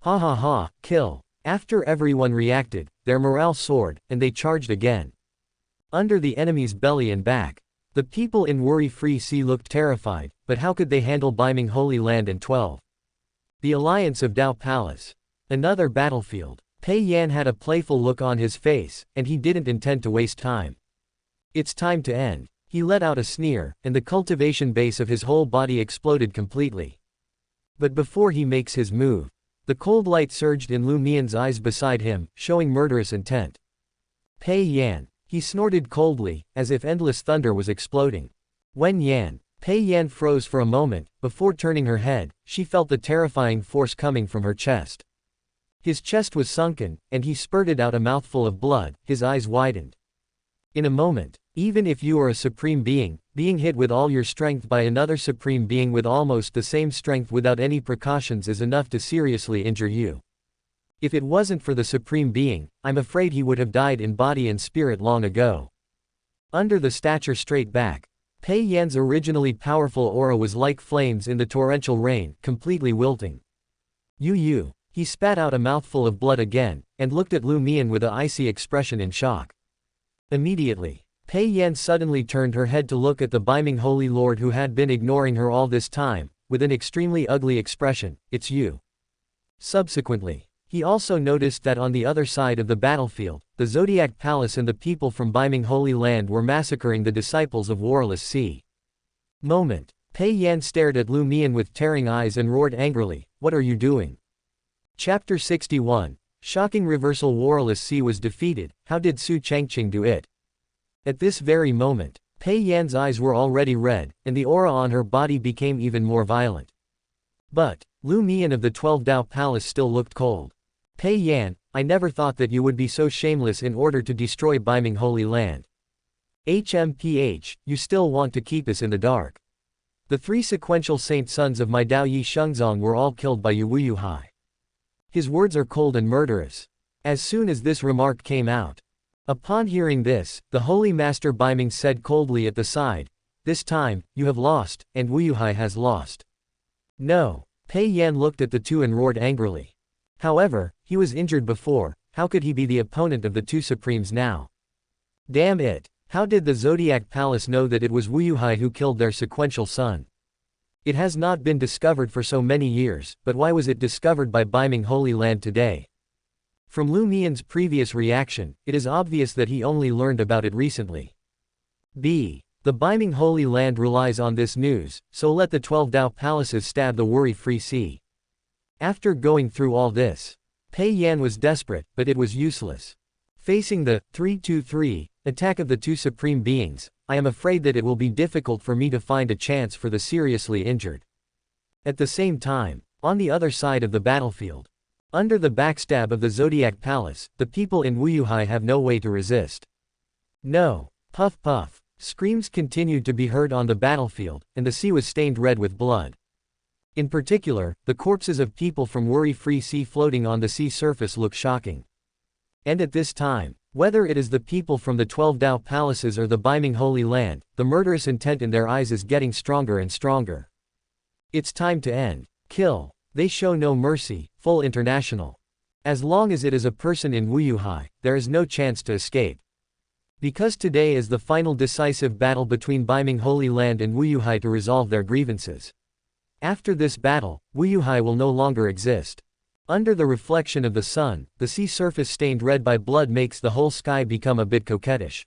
Ha ha ha, kill. After everyone reacted, their morale soared, and they charged again. Under the enemy's belly and back. The people in worry-free sea looked terrified, but how could they handle Biming Holy Land and 12? The Alliance of Dao Palace. Another battlefield. Pei Yan had a playful look on his face, and he didn't intend to waste time. It's time to end. He let out a sneer, and the cultivation base of his whole body exploded completely. But before he makes his move, the cold light surged in Lu Mian's eyes beside him, showing murderous intent. Pei Yan. He snorted coldly, as if endless thunder was exploding. Wen Yan. Pei Yan froze for a moment, before turning her head, she felt the terrifying force coming from her chest. His chest was sunken, and he spurted out a mouthful of blood, his eyes widened. In a moment, even if you are a supreme being, being hit with all your strength by another supreme being with almost the same strength without any precautions is enough to seriously injure you. If it wasn't for the supreme being, I'm afraid he would have died in body and spirit long ago. Under the stature straight back, Pei Yan's originally powerful aura was like flames in the torrential rain, completely wilting. You. He spat out a mouthful of blood again, and looked at Lu Mian with an icy expression in shock. Immediately, Pei Yan suddenly turned her head to look at the Biming Holy Lord who had been ignoring her all this time, with an extremely ugly expression. It's you. Subsequently, he also noticed that on the other side of the battlefield, the Zodiac Palace and the people from Biming Holy Land were massacring the disciples of Warless Sea. Pei Yan stared at Lu Mian with tearing eyes and roared angrily, "What are you doing?" Chapter 61. Shocking reversal. Warless Sea was defeated. How did Su Changqing do it? At this very moment, Pei Yan's eyes were already red, and the aura on her body became even more violent. But Lu Mian of the 12 Dao Palace still looked cold. Pei Yan, I never thought that you would be so shameless in order to destroy Biming Holy Land. HMPH, you still want to keep us in the dark. The 3 sequential saint sons of my Dao Yi Shengzong were all killed by Yu Wuyuhai. His words are cold and murderous. As soon as this remark came out. Upon hearing this, the Holy Master Biming said coldly at the side, "This time, you have lost, and Wuyuhai has lost." No. Pei Yan looked at the two and roared angrily. However, he was injured before, how could he be the opponent of the 2 supremes now? Damn it! How did the Zodiac Palace know that it was Wuyuhai who killed their sequential son? It has not been discovered for so many years, but why was it discovered by Biming Holy Land today? From Lu Mian's previous reaction, it is obvious that he only learned about it recently. The Biming Holy Land relies on this news, so let the 12 Dao Palaces stab the worry-free sea. After going through all this, Pei Yan was desperate, but it was useless. Facing the 3-2-3 attack of the two supreme beings, I am afraid that it will be difficult for me to find a chance for the seriously injured. At the same time, on the other side of the battlefield, under the backstab of the Zodiac Palace, the people in Wuyuhai have no way to resist. No. Puff puff. Screams continued to be heard on the battlefield, and the sea was stained red with blood. In particular, the corpses of people from Worry-Free Sea floating on the sea surface look shocking. And at this time, whether it is the people from the 12 Dao palaces or the Biming Holy Land, the murderous intent in their eyes is getting stronger and stronger. It's time to end. Kill. They show no mercy. Full international. As long as it is a person in Wuyuhai, there is no chance to escape. Because today is the final decisive battle between Biming Holy Land and Wuyuhai to resolve their grievances. After this battle, Wuyuhai will no longer exist. Under the reflection of the sun, the sea surface stained red by blood makes the whole sky become a bit coquettish.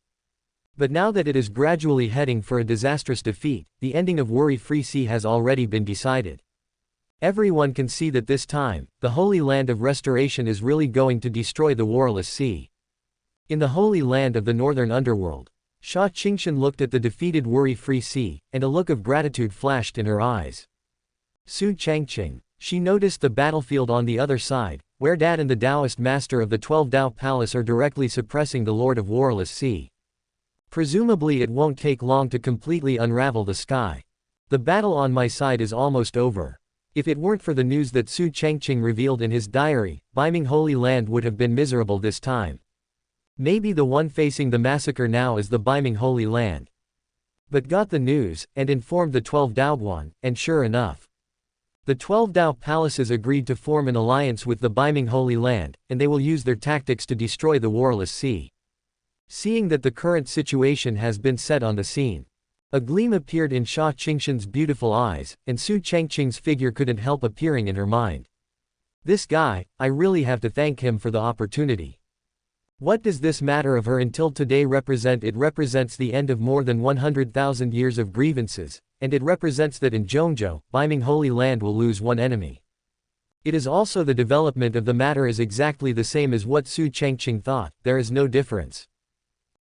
But now that it is gradually heading for a disastrous defeat, the ending of Worry-Free Sea has already been decided. Everyone can see that this time, the Holy Land of Restoration is really going to destroy the Warless Sea. In the Holy Land of the Northern Underworld, Su Changqing looked at the defeated Worry-Free Sea, and a look of gratitude flashed in her eyes. Su Changqing. She noticed the battlefield on the other side, where Dad and the Taoist master of the 12 Dao Palace are directly suppressing the Lord of Warless Sea. Presumably it won't take long to completely unravel the sky. The battle on my side is almost over. If it weren't for the news that Su Changqing revealed in his diary, Biming Holy Land would have been miserable this time. Maybe the one facing the massacre now is the Biming Holy Land. But got the news, and informed the 12 Daoguan, and sure enough, the 12 Dao palaces agreed to form an alliance with the Biming Holy Land, and they will use their tactics to destroy the Warless Sea. Seeing that the current situation has been set on the scene, a gleam appeared in Su Changqing's beautiful eyes, and Su Changqing's figure couldn't help appearing in her mind. This guy, I really have to thank him for the opportunity. What does this matter of her until today represent? It represents the end of more than 100,000 years of grievances, and it represents that in Zhongzhou, Biming Holy Land will lose one enemy. It is also the development of the matter is exactly the same as what Su Changqing thought, there is no difference.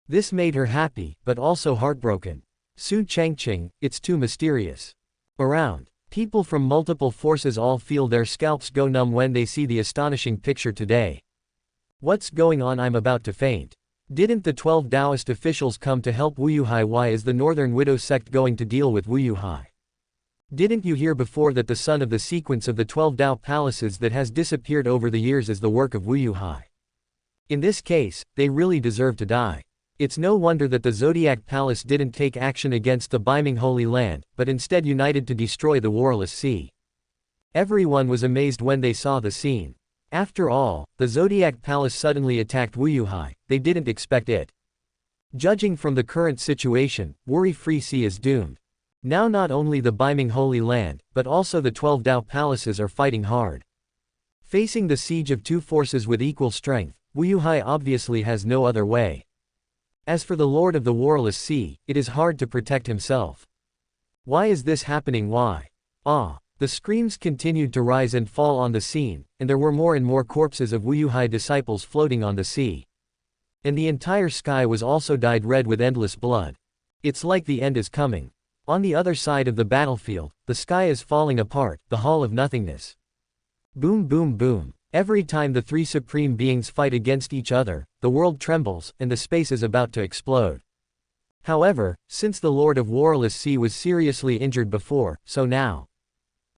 This made her happy, but also heartbroken. Su Changqing, it's too mysterious. Around, people from multiple forces all feel their scalps go numb when they see the astonishing picture today. What's going on? I'm about to faint. Didn't the 12 Taoist officials come to help Wuyuhai? Why is the Northern Widow sect going to deal with Wuyuhai? Didn't you hear before that the son of the sequence of the 12 Dao palaces that has disappeared over the years is the work of Wuyuhai? In this case, they really deserve to die. It's no wonder that the Zodiac Palace didn't take action against the Biming Holy Land, but instead united to destroy the Warless Sea. Everyone was amazed when they saw the scene. After all, the Zodiac Palace suddenly attacked Wuyuhai, they didn't expect it. Judging from the current situation, Worry-Free Sea is doomed. Now not only the Biming Holy Land, but also the 12 Dao palaces are fighting hard. Facing the siege of two forces with equal strength, Wuyuhai obviously has no other way. As for the Lord of the Warless Sea, it is hard to protect himself. Why is this happening? Why? The screams continued to rise and fall on the scene, and there were more and more corpses of Wuyuhai disciples floating on the sea. And the entire sky was also dyed red with endless blood. It's like the end is coming. On the other side of the battlefield, the sky is falling apart, the Hall of Nothingness. Boom boom boom. Every time the three supreme beings fight against each other, the world trembles, and the space is about to explode. However, since the Lord of Warless Sea was seriously injured before, so now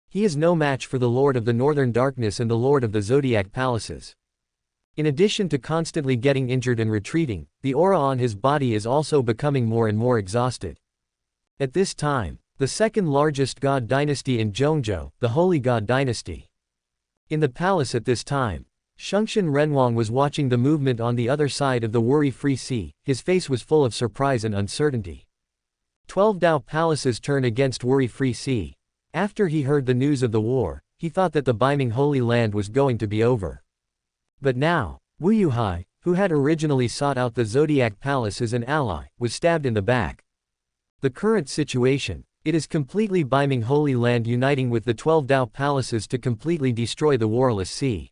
he is no match for the Lord of the Northern Darkness and the Lord of the Zodiac Palaces. In addition to constantly getting injured and retreating, the aura on his body is also becoming more and more exhausted. At this time, the second largest god dynasty in Zhongzhou, the Holy God Dynasty. In the palace at this time, Shungshan Renwang was watching the movement on the other side of the Worry-Free Sea, his face was full of surprise and uncertainty. 12 Dao palaces turn against Worry-Free Sea. After he heard the news of the war, he thought that the Biming Holy Land was going to be over. But now, Wuyuhai, who had originally sought out the Zodiac Palace as an ally, was stabbed in the back. The current situation, it is completely Biming Holy Land uniting with the 12 Dao palaces to completely destroy the Warless Sea.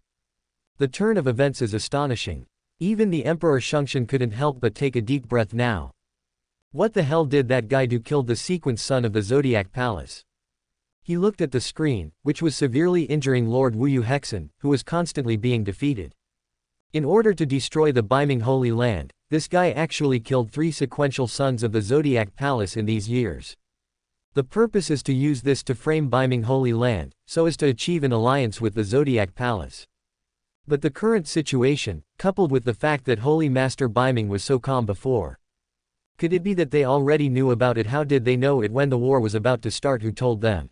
The turn of events is astonishing. Even the Emperor Changqing couldn't help but take a deep breath now. What the hell did that guy do? Killed the sequence son of the Zodiac Palace. He looked at the screen, which was severely injuring Lord Wu Hexen, who was constantly being defeated. In order to destroy the Biming Holy Land, this guy actually killed 3 sequential sons of the Zodiac Palace in these years. The purpose is to use this to frame Biming Holy Land, so as to achieve an alliance with the Zodiac Palace. But the current situation, coupled with the fact that Holy Master Biming was so calm before. Could it be that they already knew about it? How did they know it when the war was about to start? Who told them?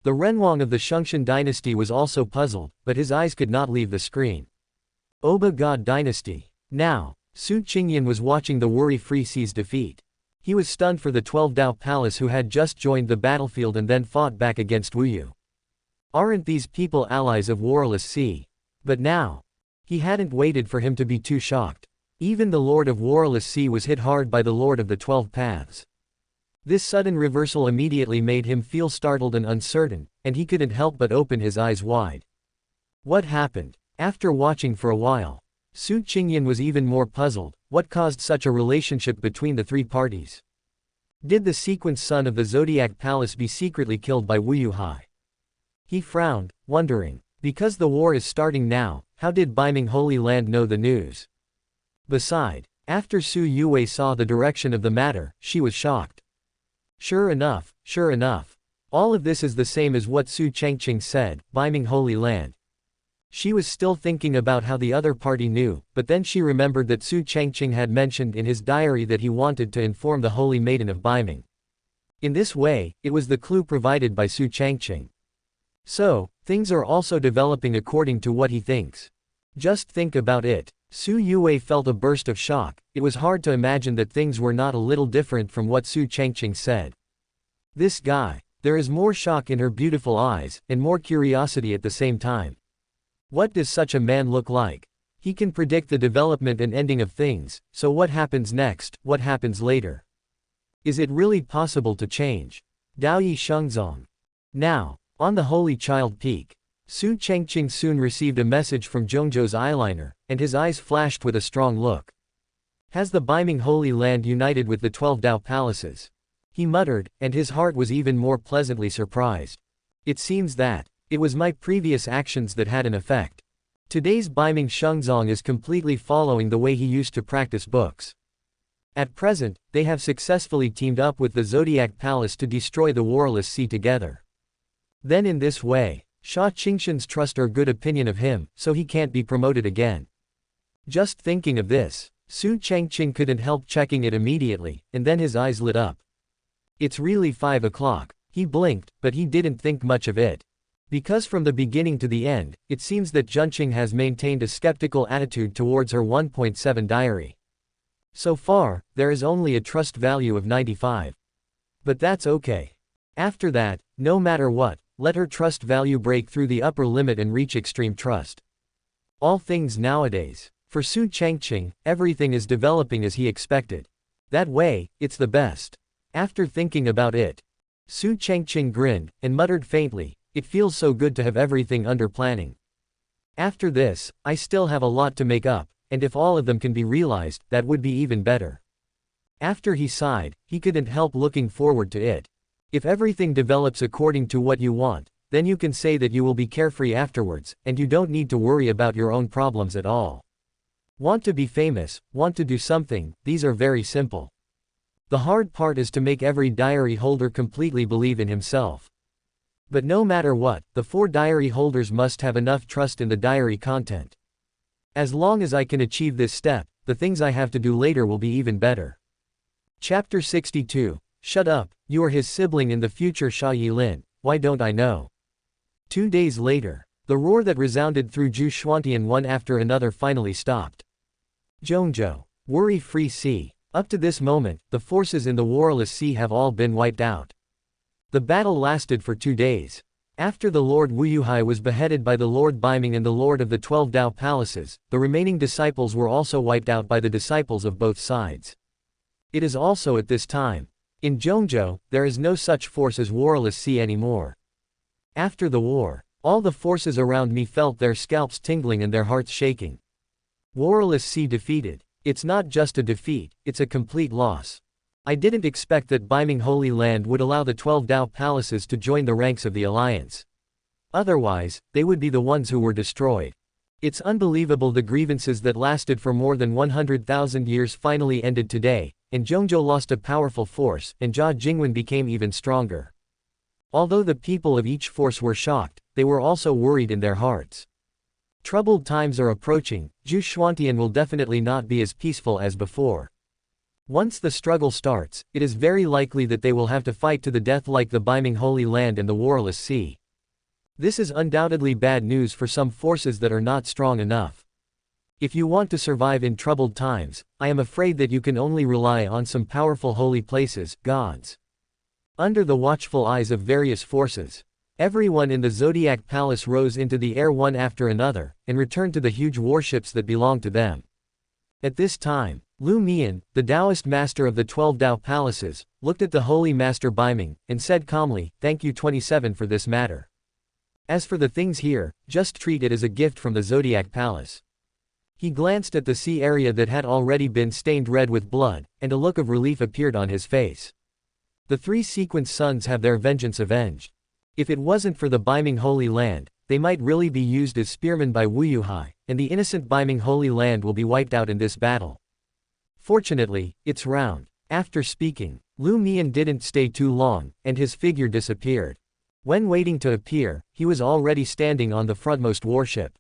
The Ruenren of the Changqing dynasty was also puzzled, but his eyes could not leave the screen. Oba God dynasty. Now, Su Changqing was watching the worry-free Sea's defeat. He was stunned for the 12 Dao Palace who had just joined the battlefield and then fought back against Wu. Aren't these people allies of Warless Sea? But now, he hadn't waited for him to be too shocked. Even the Lord of Warless Sea was hit hard by the Lord of the 12 Paths. This sudden reversal immediately made him feel startled and uncertain, and he couldn't help but open his eyes wide. What happened? After watching for a while, Su Changqing was even more puzzled. What caused such a relationship between the 3 parties? Did the sequence son of the Zodiac Palace be secretly killed by Wu Hai? He frowned, wondering. Because the war is starting now, how did Biming Holy Land know the news? Beside, after Su Yue saw the direction of the matter, she was shocked. Sure enough. All of this is the same as what Su Changqing said, Biming Holy Land. She was still thinking about how the other party knew, but then she remembered that Su Changqing had mentioned in his diary that he wanted to inform the Holy Maiden of Biming. In this way, it was the clue provided by Su Changqing. So, things are also developing according to what he thinks. Just think about it. Su Yue felt a burst of shock. It was hard to imagine that things were not a little different from what Su Changqing said. This guy. There is more shock in her beautiful eyes, and more curiosity at the same time. What does such a man look like? He can predict the development and ending of things, so what happens next, what happens later? Is it really possible to change? Daoyi Shengzong. Now, on the Holy Child Peak, Su Changqing soon received a message from Zhongzhou's eyeliner, and his eyes flashed with a strong look. Has the Biming Holy Land united with the 12 Dao Palaces? He muttered, and his heart was even more pleasantly surprised. It seems that it was my previous actions that had an effect. Today's Biming Shengzong is completely following the way he used to practice books. At present, they have successfully teamed up with the Zodiac Palace to destroy the Warless Sea together. Then in this way, Sha Qingshan's trust or good opinion of him, so he can't be promoted again. Just thinking of this, Su Changqing couldn't help checking it immediately, and then his eyes lit up. It's really 5 o'clock. He blinked, but he didn't think much of it. Because from the beginning to the end, it seems that Changqing has maintained a skeptical attitude towards her 1.7 diary. So far, there is only a trust value of 95. But that's okay. After that, no matter what, let her trust value break through the upper limit and reach extreme trust. All things nowadays. For Su Changqing, everything is developing as he expected. That way, it's the best. After thinking about it, Su Changqing grinned, and muttered faintly, it feels so good to have everything under planning. After this, I still have a lot to make up, and if all of them can be realized, that would be even better. After he sighed, he couldn't help looking forward to it. If everything develops according to what you want, then you can say that you will be carefree afterwards, and you don't need to worry about your own problems at all. Want to be famous, want to do something, these are very simple. The hard part is to make every diary holder completely believe in himself. But no matter what, the 4 diary holders must have enough trust in the diary content. As long as I can achieve this step, the things I have to do later will be even better. Chapter 62. Shut up, you are his sibling in the future Sha Yilin, why don't I know? 2 days later, the roar that resounded through Gu Changqing one after another finally stopped. Zhongzhou. Worry-free sea. Up to this moment, the forces in the Warless Sea have all been wiped out. The battle lasted for 2 days. After the Lord Wu Hai was beheaded by the Lord Biming and the Lord of the 12 Dao Palaces, the remaining disciples were also wiped out by the disciples of both sides. It is also at this time. In Zhongzhou, there is no such force as Warless Sea anymore. After the war, all the forces around me felt their scalps tingling and their hearts shaking. Warless Sea defeated. It's not just a defeat, it's a complete loss. I didn't expect that Biming Holy Land would allow the 12 Dao palaces to join the ranks of the alliance. Otherwise, they would be the ones who were destroyed. It's unbelievable the grievances that lasted for more than 100,000 years finally ended today, and Zhongzhou lost a powerful force, and Jia Jingwen became even stronger. Although the people of each force were shocked, they were also worried in their hearts. Troubled times are approaching. Zhu Xuantian will definitely not be as peaceful as before. Once the struggle starts, it is very likely that they will have to fight to the death like the Biming Holy Land and the Warless Sea. This is undoubtedly bad news for some forces that are not strong enough. If you want to survive in troubled times, I am afraid that you can only rely on some powerful holy places, gods. Under the watchful eyes of various forces, everyone in the Zodiac Palace rose into the air one after another, and returned to the huge warships that belonged to them. At this time, Lu Mian, the Taoist master of the 12 Dao palaces, looked at the holy master Biming, and said calmly, "Thank you 27 for this matter. As for the things here, just treat it as a gift from the Zodiac Palace." He glanced at the sea area that had already been stained red with blood, and a look of relief appeared on his face. The 3 sequence suns have their vengeance avenged. If it wasn't for the Biming Holy Land, they might really be used as spearmen by Wu Yuhai, and the innocent Biming Holy Land will be wiped out in this battle. Fortunately, it's round. After speaking, Lu Mian didn't stay too long, and his figure disappeared. When waiting to appear, he was already standing on the frontmost warship.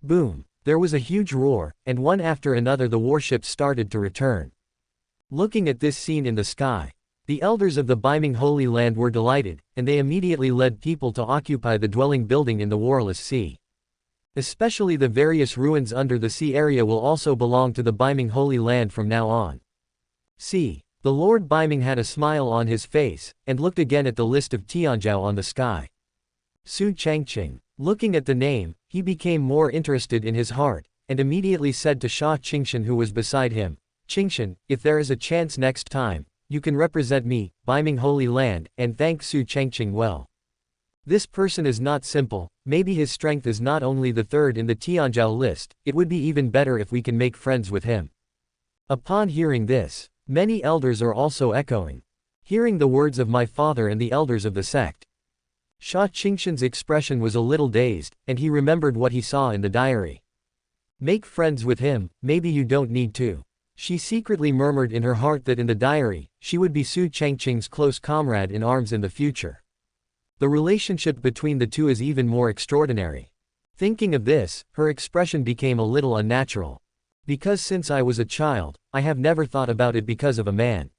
Boom! There was a huge roar, and one after another the warships started to return. Looking at this scene in the sky, the elders of the Biming Holy Land were delighted, and they immediately led people to occupy the dwelling building in the Warless Sea. Especially the various ruins under the sea area will also belong to the Biming Holy Land from now on. See. The Lord Biming had a smile on his face, and looked again at the list of Tianzhou on the sky. Su Changqing. Looking at the name, he became more interested in his heart, and immediately said to Sha Qingshan who was beside him, "Qingshan, if there is a chance next time, you can represent me, Biming Holy Land, and thank Su Changqing well. This person is not simple, maybe his strength is not only the 3rd in the Tianzhou list, it would be even better if we can make friends with him." Upon hearing this, many elders are also echoing. Hearing the words of my father and the elders of the sect. Sha Qingshan's expression was a little dazed, and he remembered what he saw in the diary. Make friends with him, maybe you don't need to. She secretly murmured in her heart that in the diary, she would be Su Changqing's close comrade in arms in the future. The relationship between the two is even more extraordinary. Thinking of this, her expression became a little unnatural. Because since I was a child, I have never thought about it because of a man.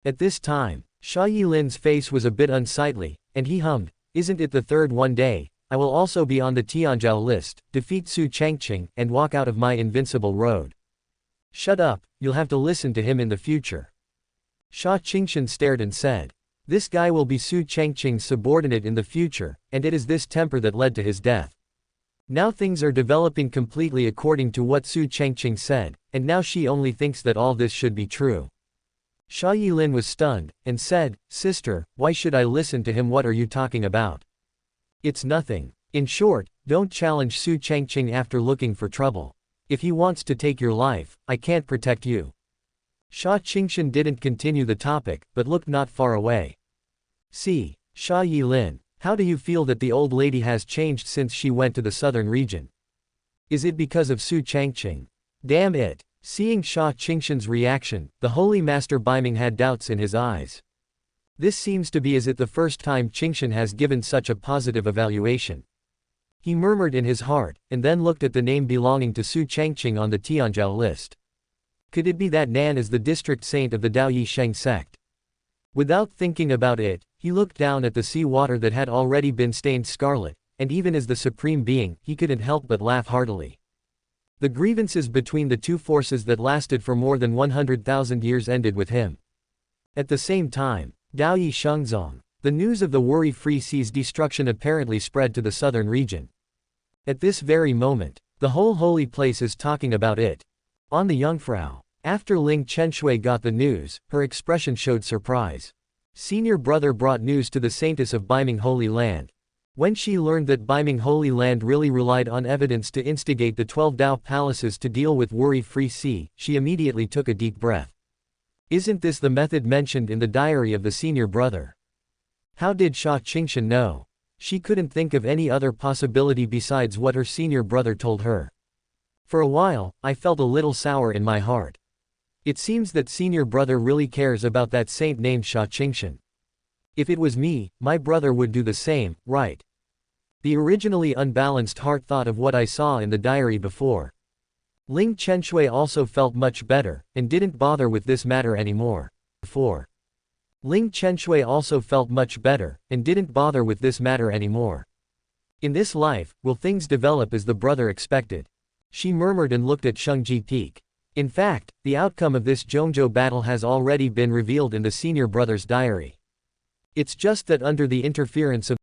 At this time, Sha Yilin's face was a bit unsightly, and he hummed, "Isn't it the 3rd one day? I will also be on the Tianzhou list, defeat Su Changqing, and walk out of my invincible road." Shut up, you'll have to listen to him in the future. Sha Qingshan stared and said, "This guy will be Su Changqing's subordinate in the future, and it is this temper that led to his death. Now things are developing completely according to what Su Changqing said, and now she only thinks that all this should be true." Sha Yilin was stunned, and said, "Sister, why should I listen to him? What are you talking about? It's nothing. In short, don't challenge Su Changqing after looking for trouble. If he wants to take your life, I can't protect you." Sha Qingshan didn't continue the topic, but looked not far away. "See, Sha Yilin. How do you feel that the old lady has changed since she went to the southern region? Is it because of Su Changqing? Damn it." Seeing Sha Qingshan's reaction, the holy master Biming had doubts in his eyes. This seems to be as it the first time Qingshan has given such a positive evaluation. He murmured in his heart, and then looked at the name belonging to Su Changqing on the Tianzhou list. Could it be that Nan is the district saint of the Daoyi Sheng sect? Without thinking about it, he looked down at the sea water that had already been stained scarlet, and even as the supreme being, he couldn't help but laugh heartily. The grievances between the two forces that lasted for more than 100,000 years ended with him. At the same time, Daoyi Shengzong, the news of the worry-free sea's destruction apparently spread to the southern region. At this very moment, the whole holy place is talking about it. On the Jungfrau. After Ling Chenshui got the news, her expression showed surprise. Senior brother brought news to the saintess of Biming Holy Land. When she learned that Beiming Holy Land really relied on evidence to instigate the 12 Dao palaces to deal with worry-free sea, she immediately took a deep breath. Isn't this the method mentioned in the diary of the senior brother? How did Su Changqing know? She couldn't think of any other possibility besides what her senior brother told her. For a while, I felt a little sour in my heart. It seems that senior brother really cares about that saint named Su Changqing. If it was me, my brother would do the same, right? The originally unbalanced heart thought of what I saw in the diary before. Ling Qianshui also felt much better, and didn't bother with this matter anymore. Ling Qianshui also felt much better, and didn't bother with this matter anymore. In this life, will things develop as the brother expected? She murmured and looked at Shengji Peak. In fact, the outcome of this Zhongzhou battle has already been revealed in the senior brother's diary. It's just that under the interference of